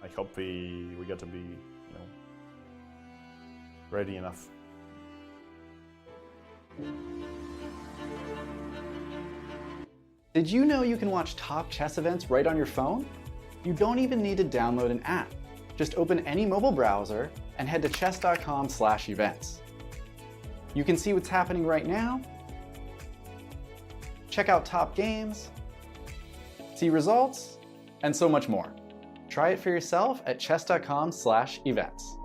I hope we get to be, ready enough. Did you know you can watch top chess events right on your phone? You don't even need to download an app. Just open any mobile browser and head to chess.com/events. You can see what's happening right now, check out top games, see results, and so much more. Try it for yourself at chess.com/events.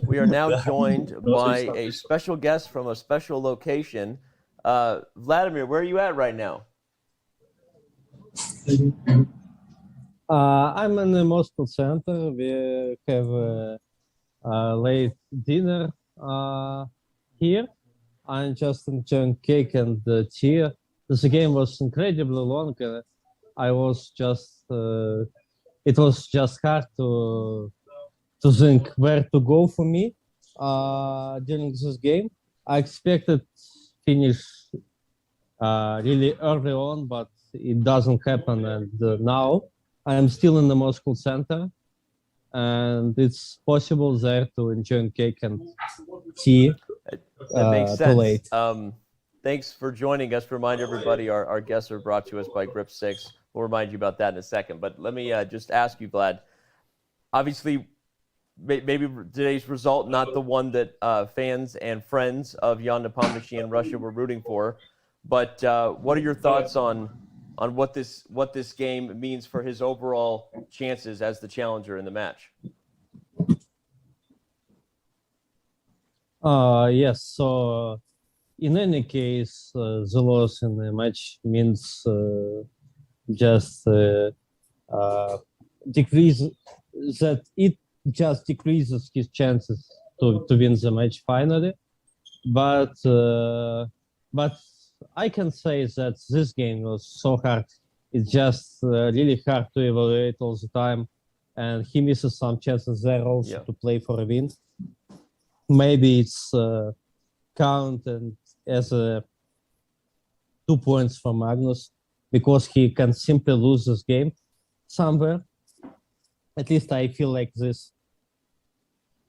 We are now joined by a special guest from a special location. Vladimir, where are you at right now? I'm in the Moscow Center. We have a late dinner here. I'm just enjoying cake and tea. This game was incredibly long. I was just, it was just hard to think where to go for me during this game. I expected finish really early on, but it doesn't happen. And now I am still in the Moscow Center, and it's possible there to enjoy cake and tea. That makes sense. Too late. Thanks for joining us. Remind everybody our guests are brought to us by Grip 6. We'll remind you about that in a second. But let me just ask you, Vlad. Obviously, maybe today's result not the one that fans and friends of Ian Nepomniachtchi in Russia were rooting for, but what are your thoughts on what this game means for his overall chances as the challenger in the match? Yes, so in any case, the loss in the match means just decrease that it just decreases his chances to win the match finally. But I can say that this game was so hard. It's just really hard to evaluate all the time, and he misses some chances there also to play for a win. Maybe it's counted as a 2 points for Magnus because he can simply lose this game somewhere. At least I feel like this.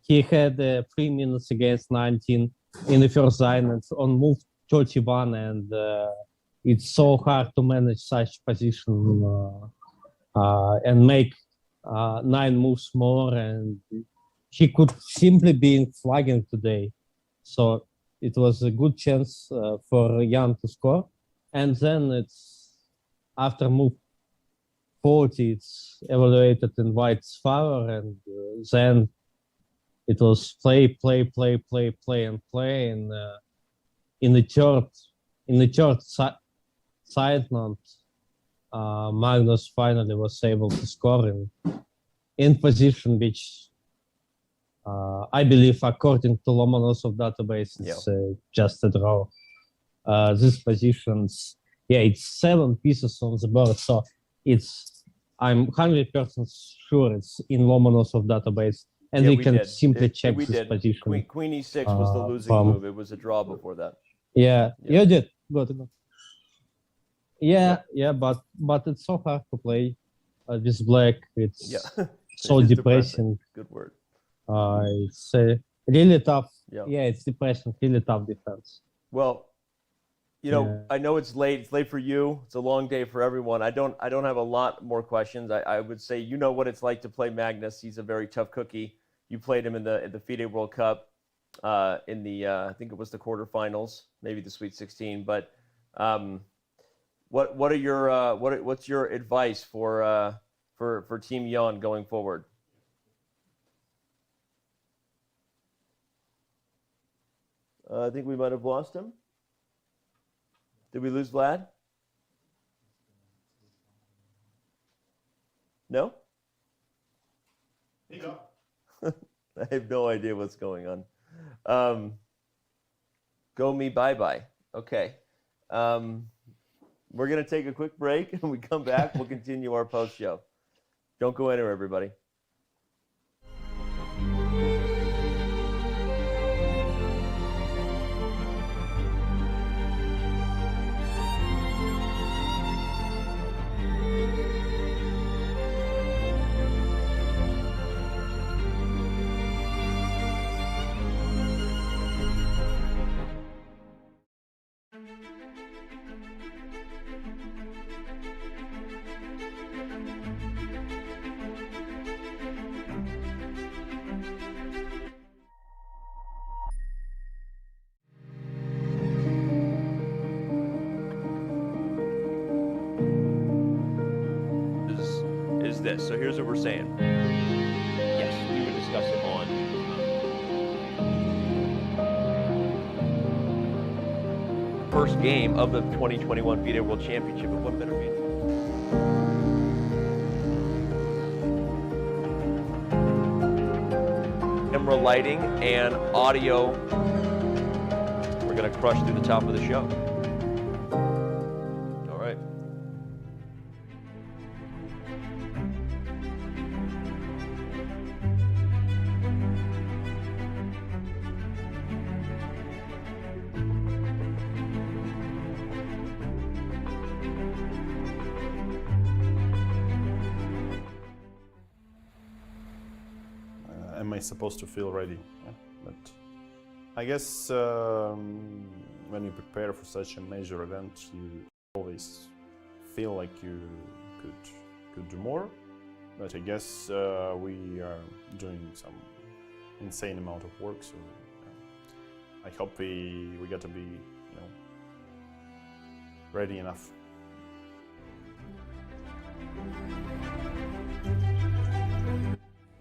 He had 3 minutes against 19 in the first line and on move 31, and it's so hard to manage such position and make 9 moves more, and he could simply be flagging today. So it was a good chance for Jan to score. And then it's after move 40, it's evaluated in White's favor, and then it was play, and in the third side note, Magnus finally was able to score in position which I believe, according to Lomonosov database, it's just a draw. These positions, it's 7 pieces on the board, so I'm 100% sure it's in Lomonosov database, and we can simply check this position. Queen e6 was the losing move. It was a draw before that. Yeah, you did. Good. Yeah, but it's so hard to play with black. It's so depressing. Good word. It's really tough. Yeah, it's depressing. Really tough defense. Well, you know, I know it's late. It's late for you. It's a long day for everyone. I don't have a lot more questions. I would say you know what it's like to play Magnus. He's a very tough cookie. You played him in the FIDE World Cup in the I think it was the quarterfinals, maybe the Sweet 16. But what are your what's your advice for Team Jan going forward? I think we might have lost him. Did we lose Vlad? No? I have no idea what's going on. Go me bye-bye. Okay. We're going to take a quick break, and when we come back, we'll continue our post-show. Don't go anywhere, everybody. Is this. So here's what we're saying. Yes, we would discuss it on first game of the 2021 FIDE World Championship. And what better mean? Camera lighting and audio. We're going to crush through the top of the show. All right. Am I supposed to feel ready? Yeah, but I guess when you prepare for such a major event, you always feel like you could do more. But I guess we are doing some insane amount of work, so I hope we get to be, ready enough.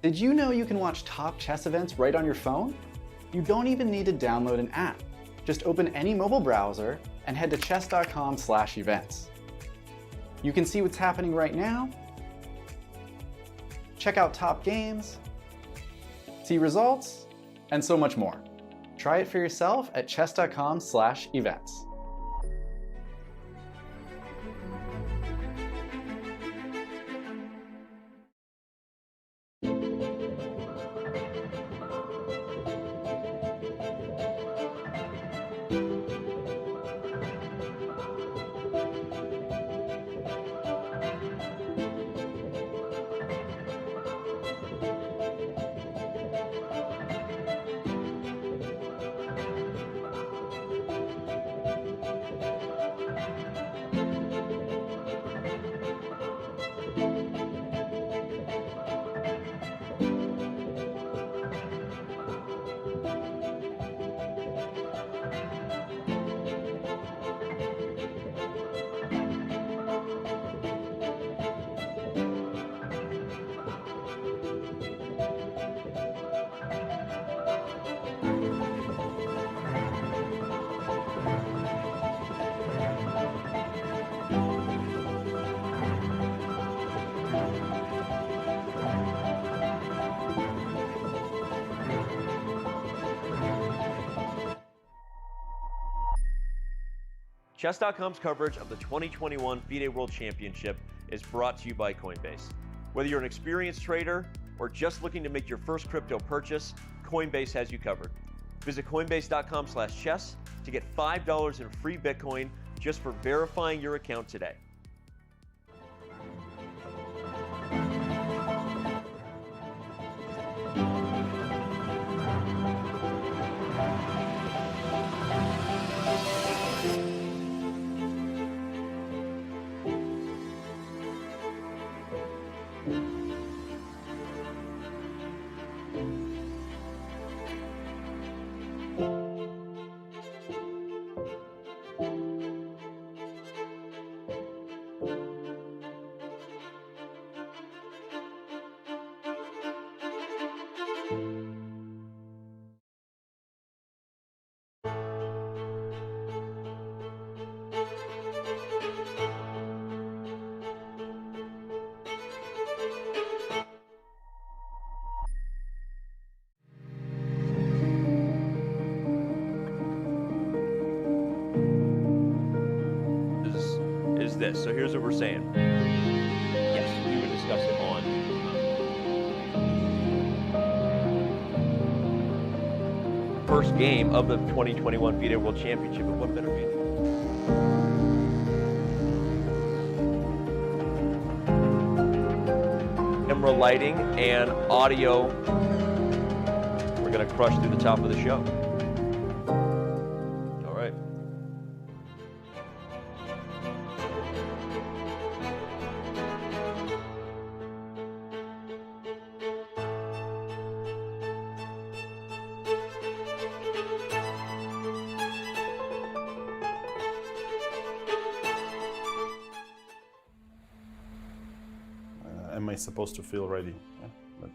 Did you know you can watch top chess events right on your phone? You don't even need to download an app. Just open any mobile browser and head to chess.com/events. You can see what's happening right now, check out top games, see results, and so much more. Try it for yourself at chess.com/events. Chess.com's coverage of the 2021 FIDE World Championship is brought to you by Coinbase. Whether you're an experienced trader or just looking to make your first crypto purchase, Coinbase has you covered. Visit coinbase.com/chess to get $5 in free Bitcoin just for verifying your account today. Is this. So here's what we're saying. Yes, we would discuss it on. First game of the 2021 FIDE World Championship. And what better meeting? Camera lighting and audio. We're going to crush through the top of the show. All right. Am I supposed to feel ready? Yeah, but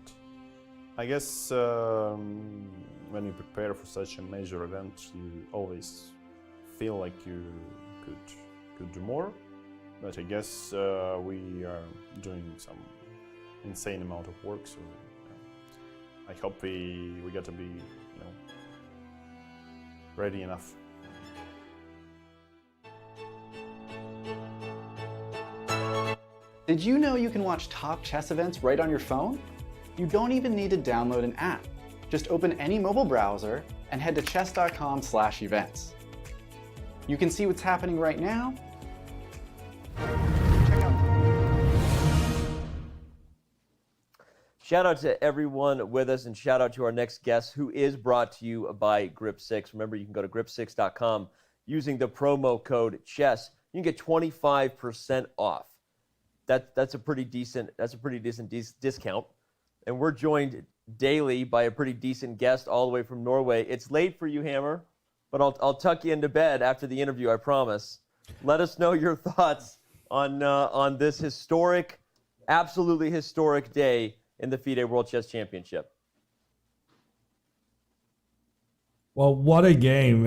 I guess when you prepare for such a major event, you always feel like you could do more. But I guess we are doing some insane amount of work, so I hope we got to be, ready enough. Did you know you can watch top chess events right on your phone? You don't even need to download an app. Just open any mobile browser and head to chess.com/events. You can see what's happening right now. Shout out to everyone with us, and shout out to our next guest, who is brought to you by Grip6. Remember, you can go to grip6.com using the promo code CHESS. You can get 25% off. That's a pretty decent discount. And we're joined daily by a pretty decent guest all the way from Norway. It's late for you, Hammer, but I'll tuck you into bed after the interview, I promise. Let us know your thoughts on this historic, absolutely historic day in the FIDE World Chess Championship. Well, what a game.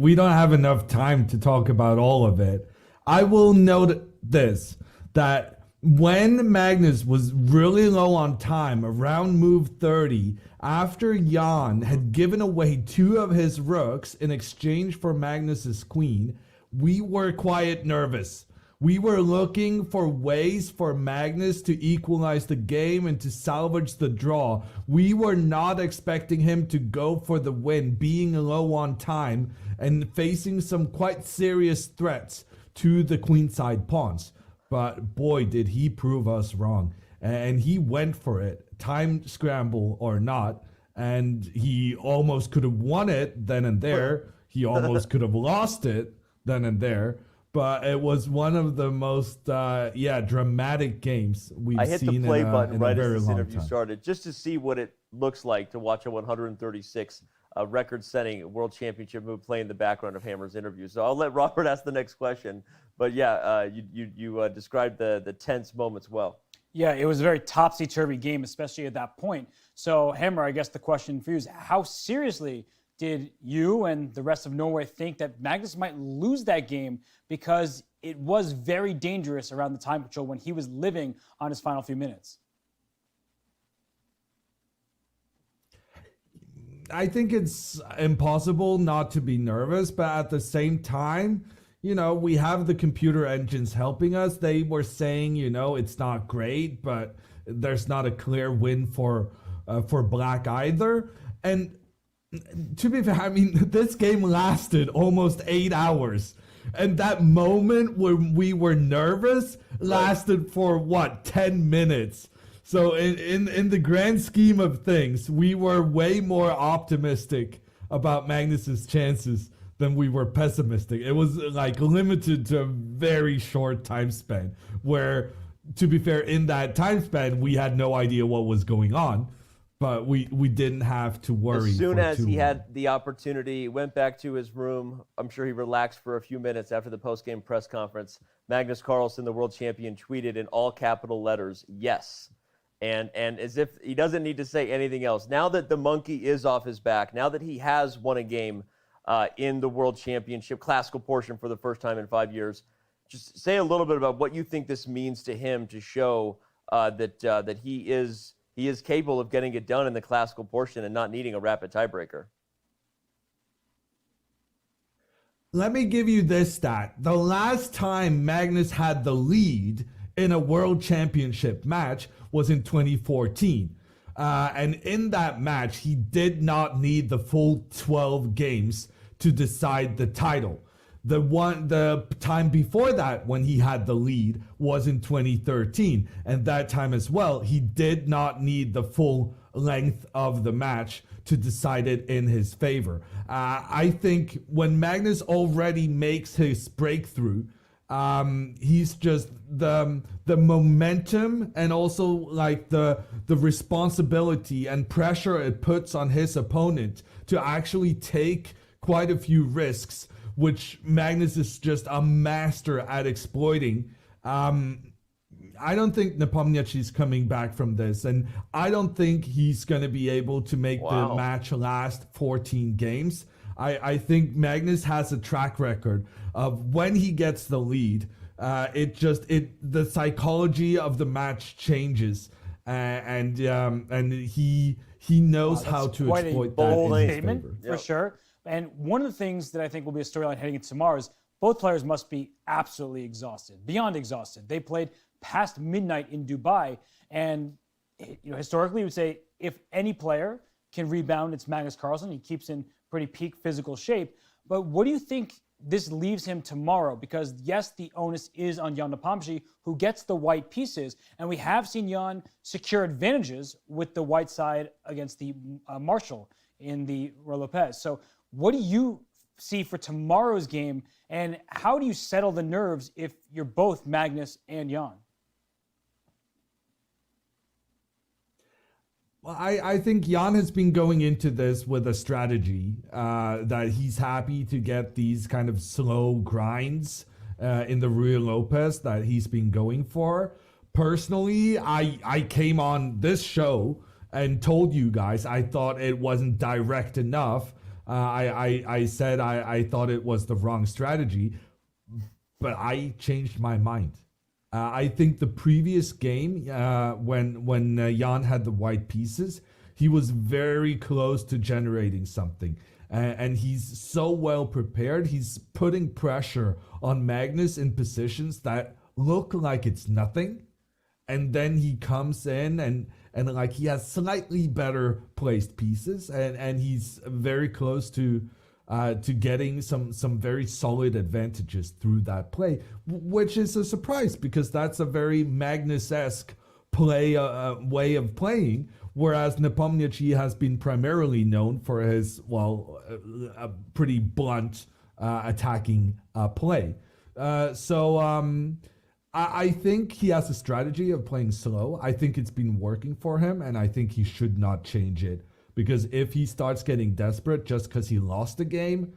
We don't have enough time to talk about all of it. I will note this, that when Magnus was really low on time, around move 30, after Jan had given away 2 of his rooks in exchange for Magnus's queen, we were quite nervous. We were looking for ways for Magnus to equalize the game and to salvage the draw. We were not expecting him to go for the win, being low on time and facing some quite serious threats to the queenside pawns. But boy, did he prove us wrong. And he went for it, time scramble or not. And he almost could have won it then and there. He almost could have lost it then and there. But it was one of the most, dramatic games we've seen. I hit the play button right as this interview time. started, just to see what it looks like to watch a 136 record-setting World Championship move play in the background of Hammer's interview. So I'll let Robert ask the next question. But yeah, you described the tense moments well. Yeah, it was a very topsy-turvy game, especially at that point. So Hammer, I guess the question for you is, how seriously did you and the rest of Norway think that Magnus might lose that game, because it was very dangerous around the time control when he was living on his final few minutes? I think it's impossible not to be nervous, but at the same time, we have the computer engines helping us. They were saying, it's not great, but there's not a clear win for black either. And to be fair, I mean, this game lasted almost 8 hours. And that moment when we were nervous lasted for 10 minutes. So in the grand scheme of things, we were way more optimistic about Magnus's chances than we were pessimistic. It was like limited to a very short time span where, to be fair, in that time span, we had no idea what was going on. But we didn't have to worry. As soon as he long. had the opportunity, went back to his room. I'm sure he relaxed for a few minutes after the post-game press conference. Magnus Carlsen, the world champion, tweeted in all capital letters, "Yes." And as if he doesn't need to say anything else. Now that the monkey is off his back, now that he has won a game in the World Championship classical portion for the first time in 5 years, just say a little bit about what you think this means to him to show that he is capable of getting it done in the classical portion and not needing a rapid tiebreaker. Let me give you this stat. The last time Magnus had the lead in a World Championship match was in 2014. And in that match, he did not need the full 12 games to decide the title. The time before that, when he had the lead, was in 2013. And that time as well, he did not need the full length of the match to decide it in his favor. I think when Magnus already makes his breakthrough, he's just the momentum and also like the responsibility and pressure it puts on his opponent to actually take quite a few risks, which Magnus is just a master at exploiting. I don't think Nepomniachtchi is coming back from this, and I don't think he's going to be able to make the match last 14 games. I think Magnus has a track record of when he gets the lead, the psychology of the match changes, and he knows how to exploit that in his statement, favor. for sure. And one of the things that I think will be a storyline heading into tomorrow is both players must be absolutely exhausted, beyond exhausted. They played past midnight in Dubai, and historically, we would say if any player can rebound, it's Magnus Carlsen. He keeps in pretty peak physical shape. But what do you think this leaves him tomorrow? Because yes, the onus is on Ian Nepomniachtchi, who gets the white pieces, and we have seen Ian secure advantages with the white side against the Marshall in the Lopez. So what do you see for tomorrow's game, and how do you settle the nerves if you're both Magnus and Ian? Well, I think Ian has been going into this with a strategy that he's happy to get these kind of slow grinds in the Ruy Lopez that he's been going for. Personally, I came on this show and told you guys I thought it wasn't direct enough. I said I thought it was the wrong strategy, but I changed my mind. I think the previous game, when Ian had the white pieces, he was very close to generating something. And he's so well prepared. He's putting pressure on Magnus in positions that look like it's nothing. And then he comes in and like he has slightly better placed pieces, and he's very close to getting some very solid advantages through that play, which is a surprise because that's a very Magnus-esque play way of playing, whereas Nepomniachtchi has been primarily known for his a pretty blunt attacking play. I think he has a strategy of playing slow. I think it's been working for him, and I think he should not change it. Because if he starts getting desperate just because he lost a game,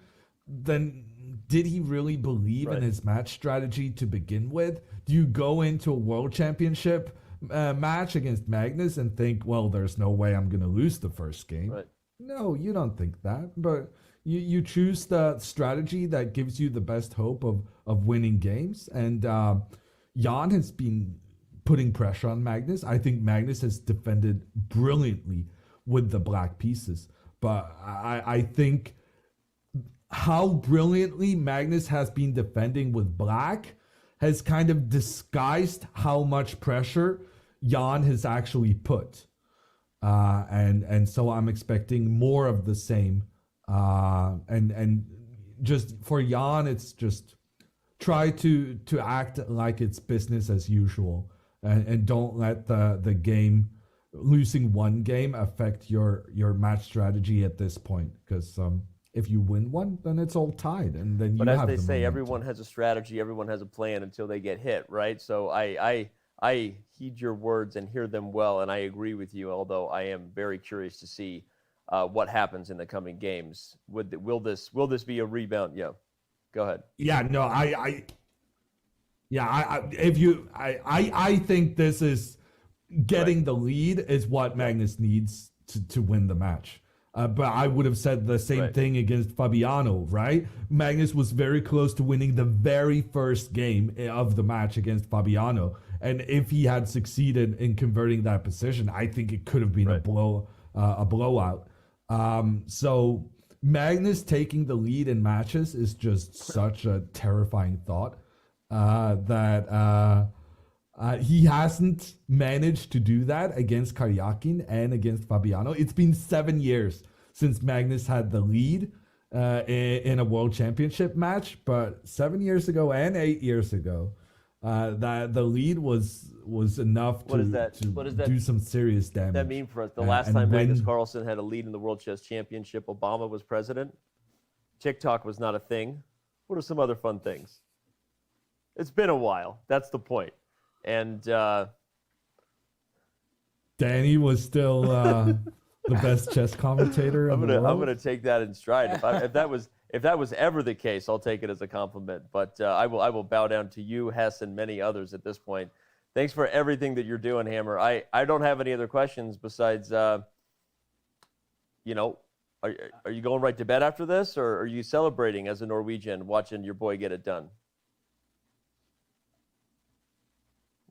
then did he really believe in his match strategy to begin with? Do you go into a World Championship match against Magnus and think, well, there's no way I'm going to lose the first game? Right. No, you don't think that. But you choose the strategy that gives you the best hope of winning games. And Ian has been putting pressure on Magnus. I think Magnus has defended brilliantly with the black pieces. But I think how brilliantly Magnus has been defending with black has kind of disguised how much pressure Jan has actually put. And so I'm expecting more of the same. And just for Jan, it's just try to act like it's business as usual, and don't let the game, losing one game, affect your match strategy at this point. Because if you win one, then it's all tied, and then you have. But as they say, momentum. everyone has a strategy, everyone has a plan until they get hit, right? So I heed your words and hear them well, and I agree with you. Although I am very curious to see what happens in the coming games. Will this be a rebound? Yeah, go ahead. Yeah, no, I think this is getting the lead is what Magnus needs to win the match. But I would have said the same thing against Fabiano, right? Magnus was very close to winning the very first game of the match against Fabiano. And if he had succeeded in converting that position, I think it could have been a blowout. So Magnus taking the lead in matches is just such a terrifying thought that he hasn't managed to do that against Karyakin and against Fabiano. It's been 7 years since Magnus had the lead in a World Championship match, but 7 years ago and 8 years ago, that the lead was enough to do some serious damage. What does that mean for us? The last time Magnus Carlsen had a lead in the World Chess Championship, Obama was president. TikTok was not a thing. What are some other fun things? It's been a while. That's the point. And Danny was still the best chess commentator in the world. I'm gonna take that in stride. If that was ever the case, I'll take it as a compliment. But I will bow down to you, Hess, and many others at this point. Thanks for everything that you're doing, Hammer. I don't have any other questions besides, are you going right to bed after this, or are you celebrating as a Norwegian watching your boy get it done?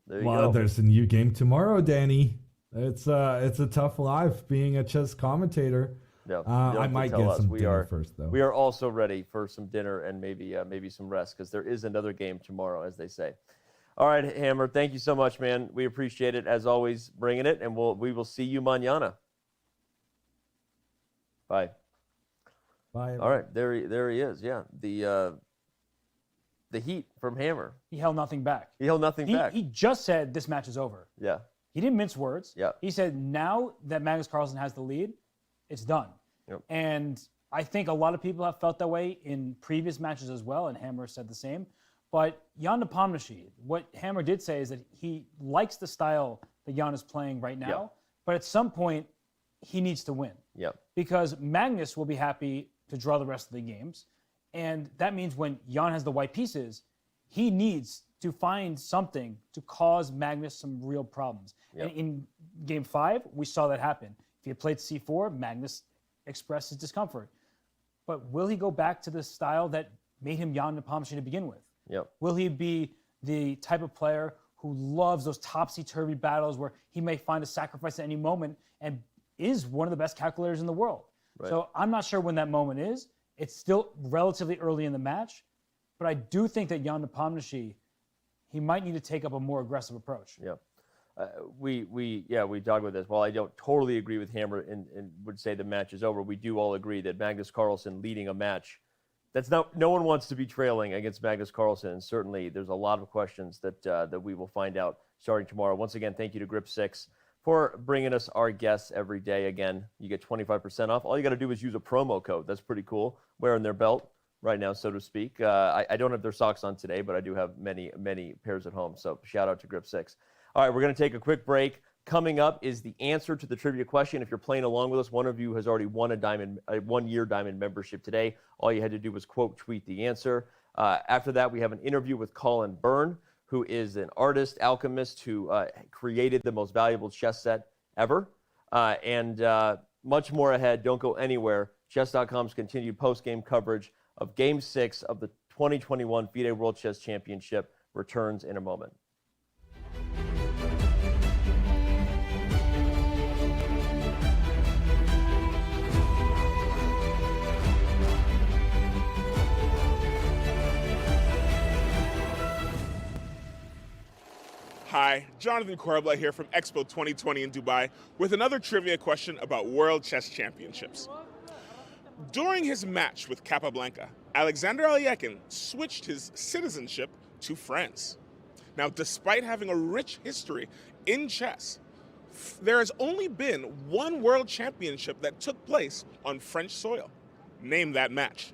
Well, there's a new game tomorrow, Danny. It's a tough life being a chess commentator. No, I might get some dinner first, though. We are also ready for some dinner and maybe some rest, because there is another game tomorrow, as they say. All right, Hammer, thank you so much, man. We appreciate it, as always, bringing it, and we will see you mañana. Bye. Bye. All right, there he is. Yeah, the heat from Hammer. He held nothing back. He just said this match is over. Yeah. He didn't mince words. Yeah. He said now that Magnus Carlsen has the lead, it's done. Yep. And I think a lot of people have felt that way in previous matches as well, and Hammer said the same. But Ian Nepomniachtchi, what Hammer did say is that he likes the style that Jan is playing right now, Yep. but at some point he needs to win. Yep. Because Magnus will be happy to draw the rest of the games. And that means when Jan has the white pieces, he needs to find something to cause Magnus some real problems. Yep. And in game 5, we saw that happen. If he had played c4, Magnus expressed his discomfort. But will he go back to the style that made him Ian Nepomniachtchi to begin with? Yep. Will he be the type of player who loves those topsy-turvy battles where he may find a sacrifice at any moment and is one of the best calculators in the world? Right. So I'm not sure when that moment is. It's still relatively early in the match, but I do think that Ian Nepomniachtchi, he might need to take up a more aggressive approach. Yeah. We talked about this. While I don't totally agree with Hammer and would say the match is over, we do all agree that Magnus Carlsen leading a match, no one wants to be trailing against Magnus Carlsen, and certainly there's a lot of questions that we will find out starting tomorrow. Once again, thank you to Grip 6 for bringing us our guests every day. Again, you get 25% off. All you got to do is use a promo code. That's pretty cool. Wearing their belt right now, so to speak. I don't have their socks on today, but I do have many pairs at home. So shout out to Grip 6. All right, we're going to take a quick break. Coming up is the answer to the trivia question. If you're playing along with us, one of you has already won a 1-year Diamond membership today. All you had to do was quote tweet the answer. After that, we have an interview with Colin Byrne, who is an artist, alchemist, who created the most valuable chess set ever. And much more ahead. Don't go anywhere. Chess.com's continued post-game coverage of Game 6 of the 2021 FIDE World Chess Championship returns in a moment. Hi, Jonathan Corbla here from Expo 2020 in Dubai with another trivia question about World Chess Championships. During his match with Capablanca, Alexander Alekhine switched his citizenship to France. Now, despite having a rich history in chess, there has only been one World Championship that took place on French soil. Name that match.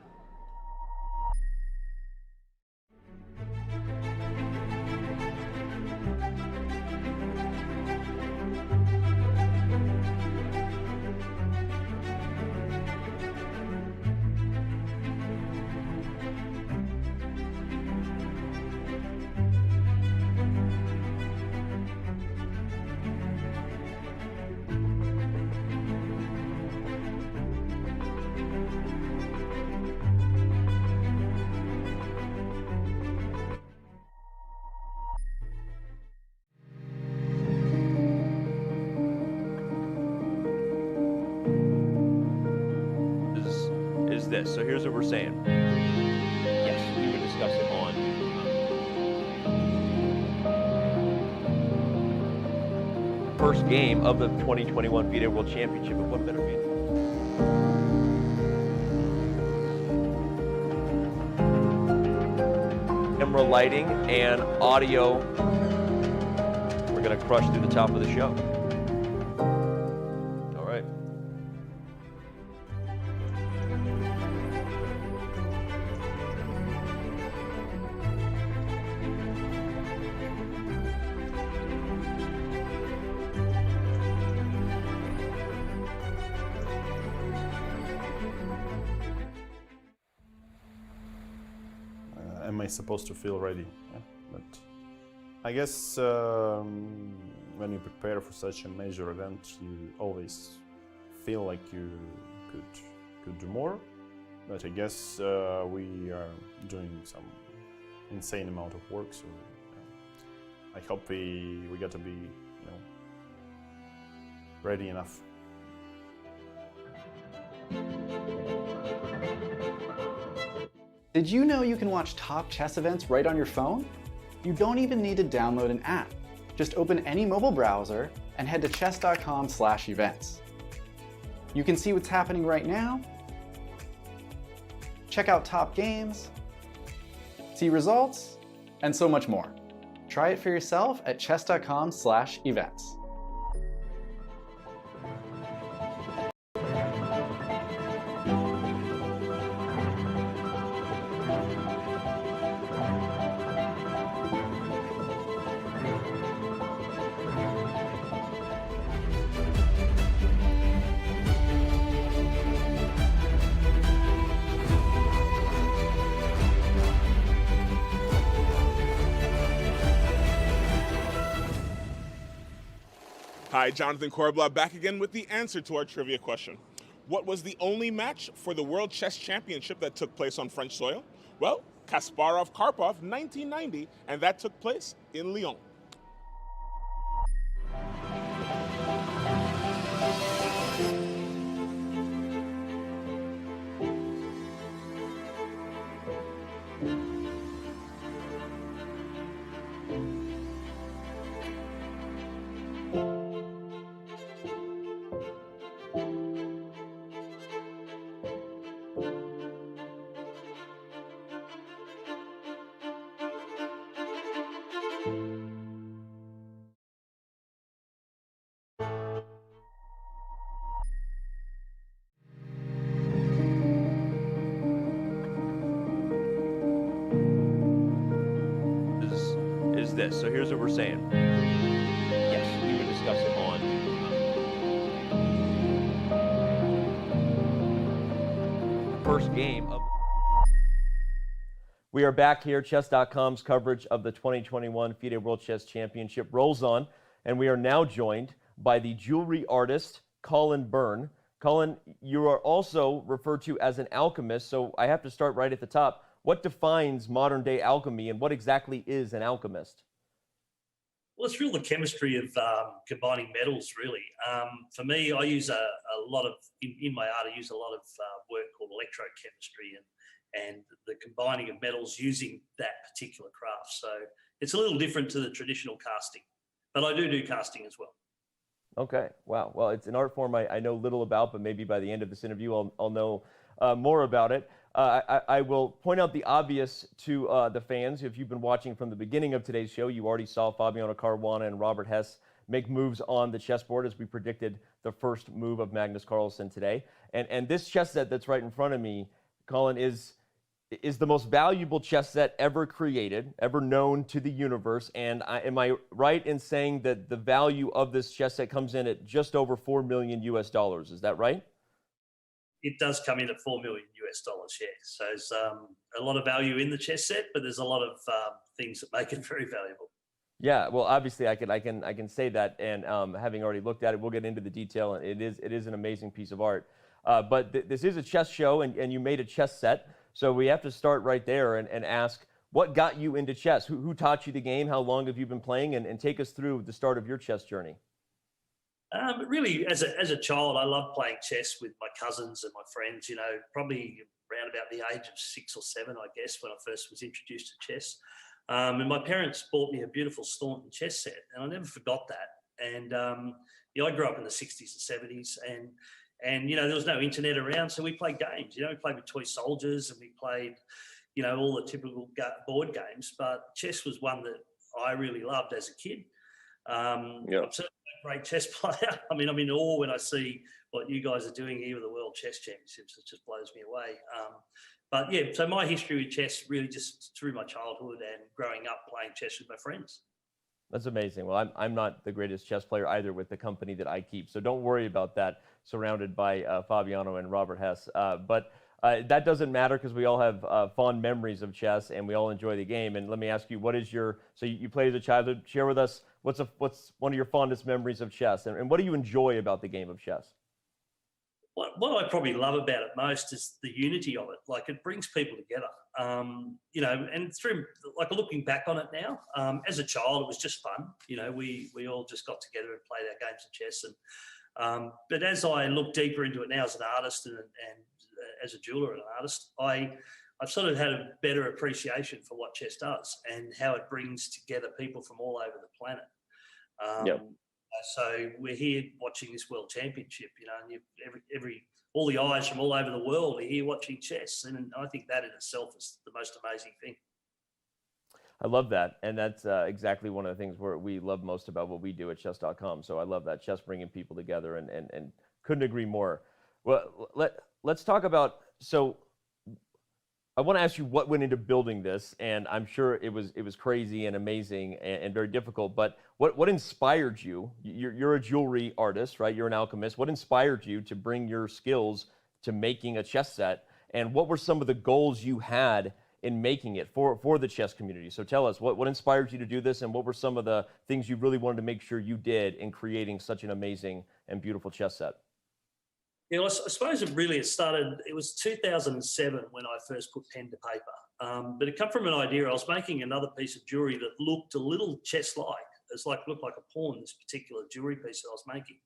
Is this. So here's what we're saying. Yes, we would discuss it on first game of the 2021 FIDE World Championship. And what better mean? Camera lighting and audio. We're going to crush through the top of the show. All right. Am I supposed to feel ready? Yeah, but I guess when you prepare for such a major event, you always feel like you could do more. But I guess we are doing some insane amount of work, so I hope we got to be ready enough. Did you know you can watch top chess events right on your phone? You don't even need to download an app. Just open any mobile browser and head to chess.com/events. You can see what's happening right now, check out top games, see results, and so much more. Try it for yourself at chess.com/events. Hi, Jonathan Corbla back again with the answer to our trivia question. What was the only match for the World Chess Championship that took place on French soil? Well, Kasparov-Karpov 1990, and that took place in Lyon. Is this. So here's what we're saying. Yes, we would discuss it on first game of. We are back here. Chess.com's coverage of the 2021 FIDE World Chess Championship rolls on, and we are now joined by the jewelry artist Colin Byrne. Colin, you are also referred to as an alchemist, so I have to start right at the top. What defines modern-day alchemy, and what exactly is an alchemist? Well, it's really the chemistry of combining metals, really. For me, I use a lot of, in my art, I use a lot of work called electrochemistry and the combining of metals using that particular craft. So it's a little different to the traditional casting, but I do casting as well. Okay, wow. Well, it's an art form I know little about, but maybe by the end of this interview, I'll know more about it. I will point out the obvious to the fans. If you've been watching from the beginning of today's show, you already saw Fabiano Caruana and Robert Hess make moves on the chessboard as we predicted the first move of Magnus Carlsen today. And this chess set that's right in front of me, Colin, is the most valuable chess set ever created, ever known to the universe. And am I right in saying that the value of this chess set comes in at just over $4 million US? Is that right? It does come in at $4 million US, yeah. So there's a lot of value in the chess set, but there's a lot of things that make it very valuable. Yeah, well, obviously I can say that, and having already looked at it, we'll get into the detail. And it is an amazing piece of art. But this is a chess show, and you made a chess set. So we have to start right there and ask, what got you into chess? Who taught you the game? How long have you been playing? And take us through the start of your chess journey. Really, as a child, I loved playing chess with my cousins and my friends, you know, probably around about the age of 6 or 7, I guess, when I first was introduced to chess. And my parents bought me a beautiful Staunton chess set, and I never forgot that. And I grew up in the 60s and 70s, and you know, there was no internet around, so we played games. You know, we played with toy soldiers, and we played, you know, all the typical board games. But chess was one that I really loved as a kid. I'm certainly a great chess player. I mean, I'm in awe when I see what you guys are doing here with the World Chess Championships. It just blows me away. But yeah, so my history with chess really just through my childhood and growing up playing chess with my friends. That's amazing. Well, I'm not the greatest chess player either with the company that I keep, so don't worry about that, surrounded by Fabiano and Robert Hess. But that doesn't matter because we all have fond memories of chess and we all enjoy the game. And let me ask you, what is so you played as a child, share with us what's one of your fondest memories of chess, and what do you enjoy about the game of chess? What I probably love about it most is the unity of it. Like, it brings people together, you know, and through, like, looking back on it now, as a child, it was just fun. You know, we all just got together and played our games of chess. And but as I look deeper into it now as an artist and as a jeweler and an artist, I've sort of had a better appreciation for what chess does and how it brings together people from all over the planet. So we're here watching this World Championship, you know, and all the eyes from all over the world are here watching chess, and I think that in itself is the most amazing thing. I love that, and that's exactly one of the things where we love most about what we do at Chess.com. So I love that, chess bringing people together, and couldn't agree more. Well, let's talk about, so I want to ask you what went into building this, and I'm sure it was crazy and amazing and very difficult, but what inspired you? You're a jewelry artist, right? You're an alchemist. What inspired you to bring your skills to making a chess set, and what were some of the goals you had in making it for the chess community? So tell us, what inspired you to do this, and what were some of the things you really wanted to make sure you did in creating such an amazing and beautiful chess set? Yeah, well, I suppose it started, it was 2007 when I first put pen to paper. But it came from an idea. I was making another piece of jewelry that looked a little chess-like. Looked like a pawn, this particular jewelry piece that I was making.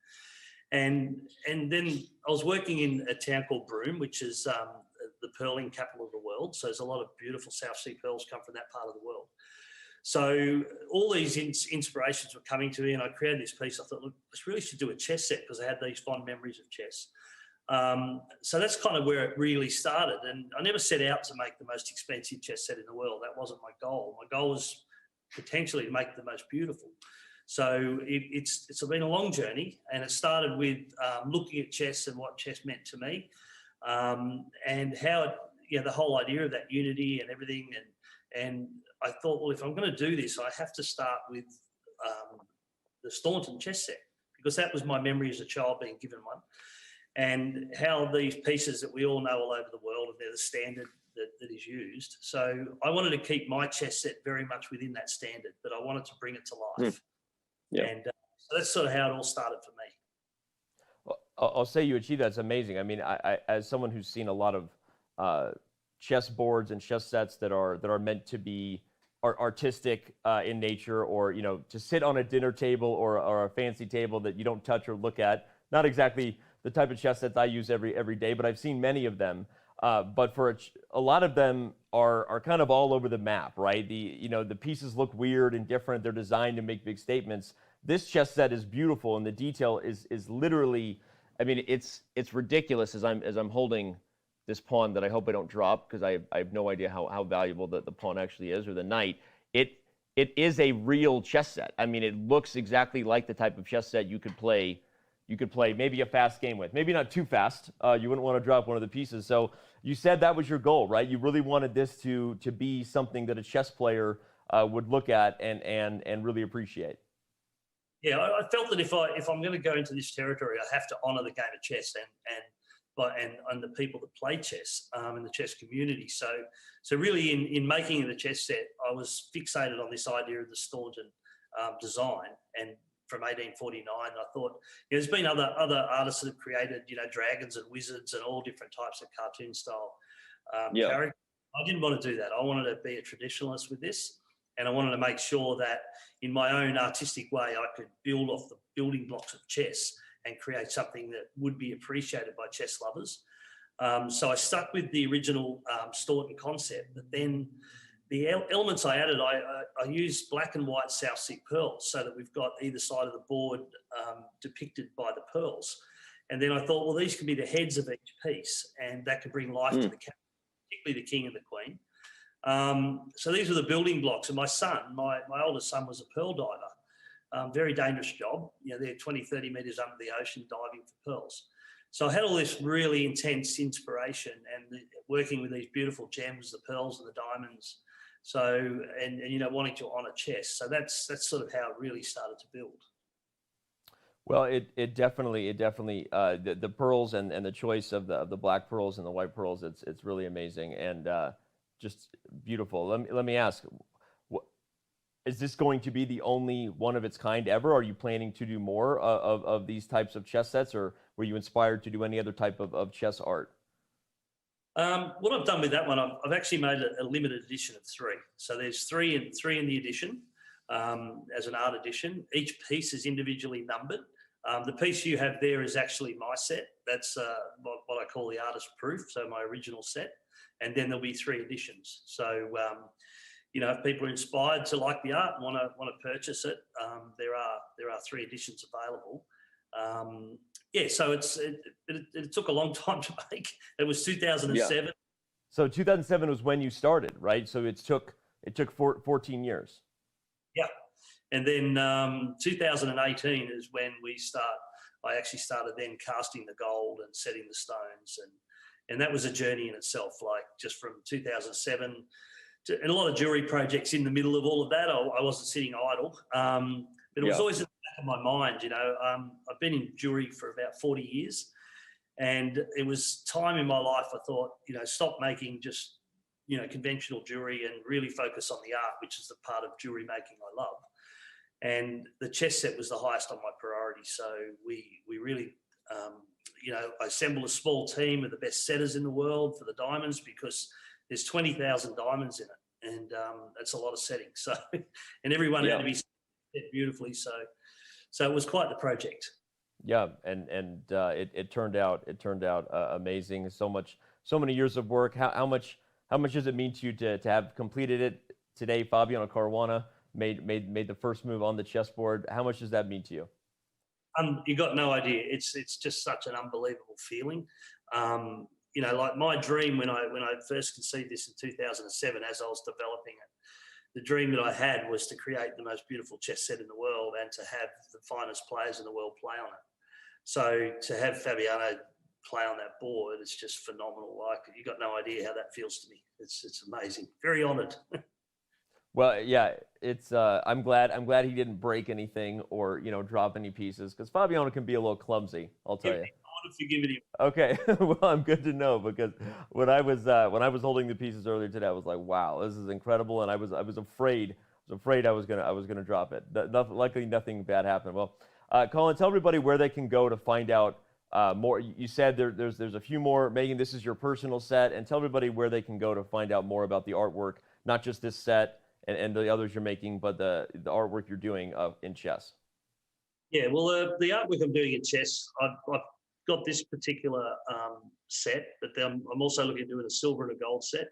And then I was working in a town called Broome, which is the pearling capital of the world. So there's a lot of beautiful South Sea pearls come from that part of the world. So all these inspirations were coming to me, and I created this piece. I thought, look, I really should do a chess set because I had these fond memories of chess. So that's kind of where it really started. And I never set out to make the most expensive chess set in the world. That wasn't my goal. My goal was potentially to make the most beautiful. So it's been a long journey, and it started with looking at chess and what chess meant to me, and how the whole idea of that unity and everything. And I thought, well, if I'm going to do this, I have to start with the Staunton chess set, because that was my memory as a child being given one, and how these pieces that we all know all over the world, and they're the standard that is used. So I wanted to keep my chess set very much within that standard, but I wanted to bring it to life. And so that's sort of how it all started for me. Well, I'll say you achieved that. It's amazing. I mean, I as someone who's seen a lot of chess boards and chess sets that are meant to be artistic in nature, or to sit on a dinner table or a fancy table that you don't touch or look at. Not exactly the type of chess sets I use every day, but I've seen many of them. but for a lot of them are kind of all over the map, right? The pieces look weird and different. They're designed to make big statements. This chess set is beautiful, and the detail is literally, I mean, it's ridiculous as I'm holding this pawn that I hope I don't drop, because I have no idea how valuable the pawn actually is, or the knight. It is a real chess set. I mean, it looks exactly like the type of chess set you could play maybe a fast game with. Maybe not too fast. You wouldn't want to drop one of the pieces. So you said that was your goal, right? You really wanted this to be something that a chess player would look at and really appreciate. Yeah, I felt that if I'm going to go into this territory, I have to honour the game of chess and the people that play chess in the chess community. So really, in making the chess set, I was fixated on this idea of the Staunton design, and from 1849, I thought there's been other artists that have created dragons and wizards and all different types of cartoon style characters. I didn't want to do that. I wanted to be a traditionalist with this, and I wanted to make sure that in my own artistic way I could build off the building blocks of chess and create something that would be appreciated by chess lovers. So I stuck with the original Staunton concept, but then the elements I added, I used black and white South Sea pearls so that we've got either side of the board depicted by the pearls. And then I thought, well, these could be the heads of each piece, and that could bring life to the character, particularly the king and the queen. So these were the building blocks. And my son, my oldest son, was a pearl diver. Very dangerous job. They're 20, 30 meters under the ocean diving for pearls. So I had all this really intense inspiration and working with these beautiful gems, the pearls and the diamonds. So, and wanting to honor chess. So that's sort of how it really started to build. Well, it definitely the pearls and the choice of the black pearls and the white pearls, it's really amazing and just beautiful. Let me ask, is this going to be the only one of its kind ever? Are you planning to do more of these types of chess sets, or were you inspired to do any other type of chess art? What I've done with that one, I've actually made a limited edition of 3. So there's three in the edition as an art edition. Each piece is individually numbered. The piece you have there is actually my set. That's what I call the artist proof, so my original set. And then there'll be 3 editions. So, if people are inspired to like the art and want to purchase it, there are 3 editions available. So it took a long time to make. It was 2007. Yeah. So 2007 was when you started, right? So it took 14 years. Yeah, and then 2018 is when I actually started then casting the gold and setting the stones, and that was a journey in itself. Like just from 2007 to, and a lot of jewelry projects in the middle of all of that. I wasn't sitting idle. But it was always in the back of my mind, I've been in jewelry for about 40 years, and it was time in my life I thought, stop making just, conventional jewelry and really focus on the art, which is the part of jewelry making I love. And the chess set was the highest on my priority. So we really, I assembled a small team of the best setters in the world for the diamonds, because there's 20,000 diamonds in it, and that's a lot of setting. So, and everyone had to be beautifully, so it was quite the project. Yeah, and it turned out amazing. So many years of work. How much does it mean to you to have completed it today? Fabiano Caruana made the first move on the chessboard. How much does that mean to you? You got no idea. It's just such an unbelievable feeling. Like my dream when I first conceived this in 2007, as I was developing it, the dream that I had was to create the most beautiful chess set in the world and to have the finest players in the world play on it. So to have Fabiano play on that board, it's just phenomenal. Like, you got no idea how that feels to me. It's amazing. Very honoured. Well, yeah, it's I'm glad he didn't break anything or drop any pieces, because Fabiano can be a little clumsy, I'll tell you. I would have forgiven him. Okay, well, I'm good to know, because when I was holding the pieces earlier today, I was like, wow, this is incredible, and I was afraid I was gonna drop it. Luckily, nothing bad happened. Well, Colin, tell everybody where they can go to find out more. You said there's a few more. Megan, this is your personal set, and tell everybody where they can go to find out more about the artwork, not just this set and the others you're making, but the artwork you're doing in chess. Yeah, well, the artwork I'm doing in chess, I've got this particular set, but then I'm also looking at doing a silver and a gold set.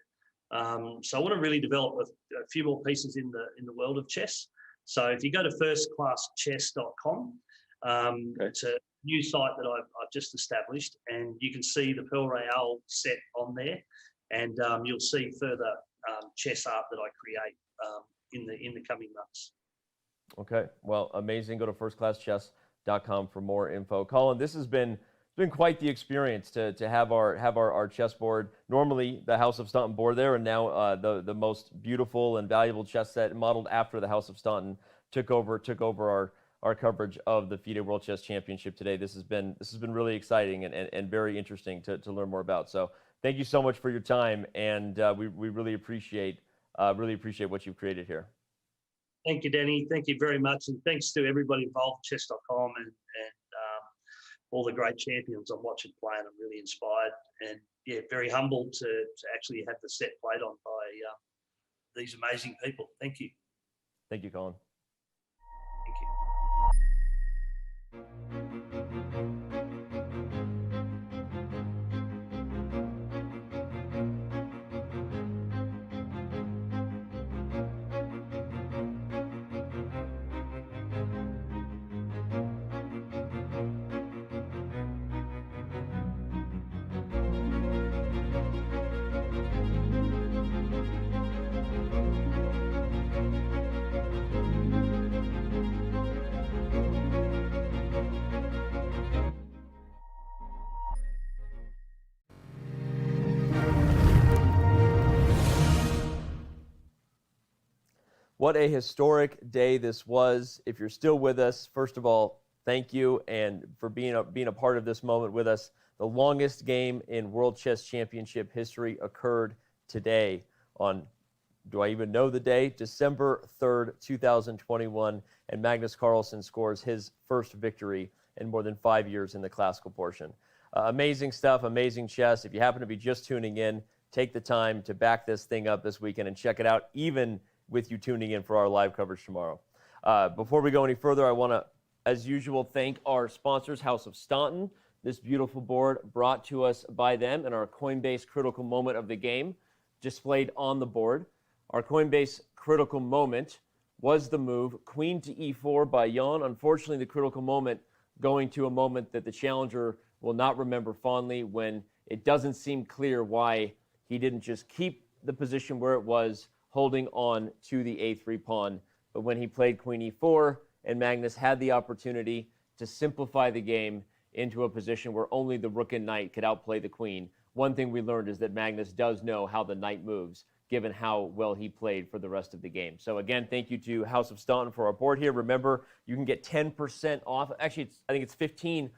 So I want to really develop a few more pieces in the world of chess. So if you go to firstclasschess.com, it's a new site that I've just established, and you can see the Pearl Royale set on there, and you'll see further chess art that I create in the coming months. Okay, well, amazing. Go to firstclasschess.com for more info. Colin, this has been quite the experience to have our chessboard. Normally the House of Staunton board there, and now the most beautiful and valuable chess set modeled after the House of Staunton took over our coverage of the FIDE World Chess Championship today. This has been really exciting and very interesting to learn more about. So thank you so much for your time, and we really appreciate what you've created here. Thank you, Danny. Thank you very much, and thanks to everybody involved at Chess.com and all the great champions I'm watching play, and I'm really inspired and very humbled to actually have the set played on by these amazing people. Thank you. Thank you, Colin. What a historic day this was. If you're still with us, first of all, thank you, and for being a part of this moment with us. The longest game in World Chess Championship history occurred today on, do I even know the day? December 3rd, 2021, and Magnus Carlsen scores his first victory in more than 5 years in the classical portion. Amazing stuff, amazing chess. If you happen to be just tuning in, take the time to back this thing up this weekend and check it out, even with you tuning in for our live coverage tomorrow. Before we go any further, I want to, as usual, thank our sponsors, House of Staunton. This beautiful board brought to us by them, and our Coinbase critical moment of the game displayed on the board. Our Coinbase critical moment was the move Queen to E4 by Jan. Unfortunately, the critical moment going to a moment that the challenger will not remember fondly, when it doesn't seem clear why he didn't just keep the position where it was, holding on to the A3 pawn. But when he played Queen E4, and Magnus had the opportunity to simplify the game into a position where only the rook and knight could outplay the queen, one thing we learned is that Magnus does know how the knight moves, given how well he played for the rest of the game. So again, thank you to House of Staunton for our board here. Remember, you can get 10% off. Actually, I think it's 15%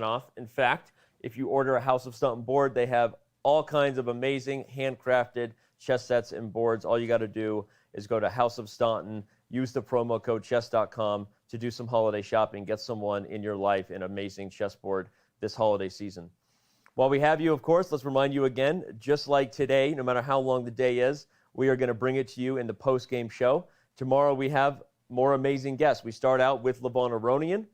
off. In fact, if you order a House of Staunton board, they have all kinds of amazing handcrafted chess sets and boards. All you got to do is go to House of Staunton, use the promo code Chess.com to do some holiday shopping, get someone in your life an amazing chessboard this holiday season. While we have you, of course, let's remind you again, just like today, no matter how long the day is, we are going to bring it to you in the post-game show. Tomorrow we have more amazing guests. We start out with Levon Aronian,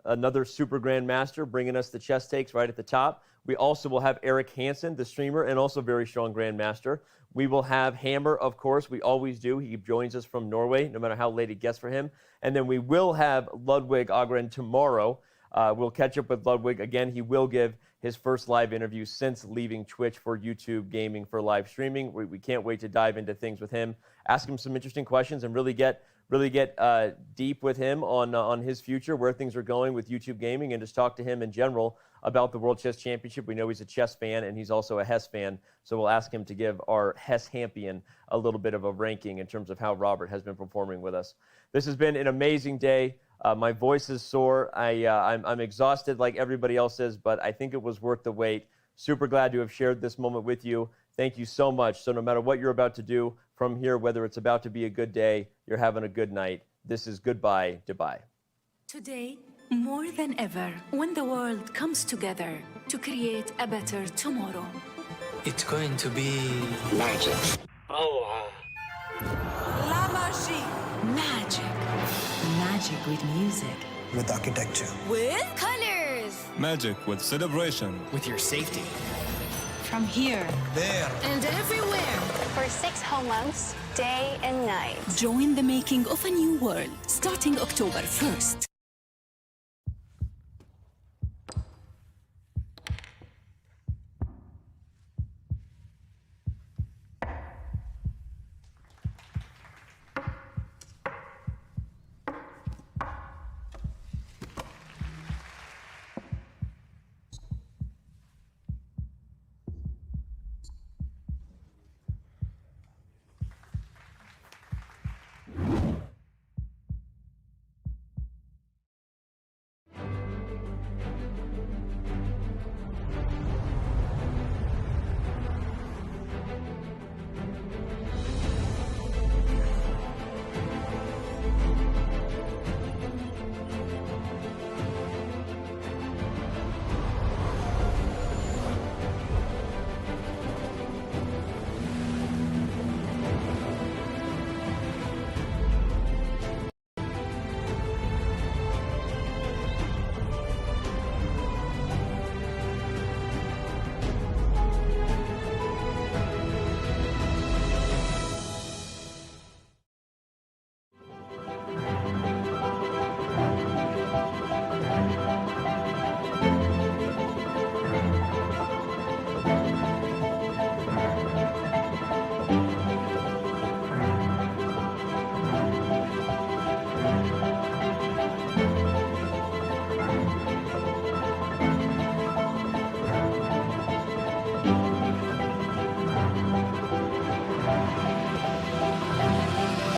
another super grandmaster, bringing us the chess takes right at the top. We also will have Eric Hansen, the streamer, and also very strong grandmaster. We will have Hammer, of course. We always do. He joins us from Norway, no matter how late it gets for him. And then we will have Ludwig Agren tomorrow. We'll catch up with Ludwig. Again, he will give his first live interview since leaving Twitch for YouTube Gaming for live streaming. We can't wait to dive into things with him, ask him some interesting questions, and really get deep with him on his future, where things are going with YouTube Gaming, and just talk to him in general about the World Chess Championship. We know he's a chess fan, and he's also a Hess fan, so we'll ask him to give our Hess Hampion a little bit of a ranking in terms of how Robert has been performing with us. This has been an amazing day. My voice is sore. I'm exhausted like everybody else is, but I think it was worth the wait. Super glad to have shared this moment with you. Thank you so much. So no matter what you're about to do from here, whether it's about to be a good day, you're having a good night, this is goodbye, Dubai. Today, more than ever, when the world comes together to create a better tomorrow. It's going to be magic. Oh, La magie. Magic. Magic with music. with architecture. With colors. Magic with celebration. With your safety. From here, There. and everywhere. For 6 whole months, day and night. Join the making of a new world starting October 1st.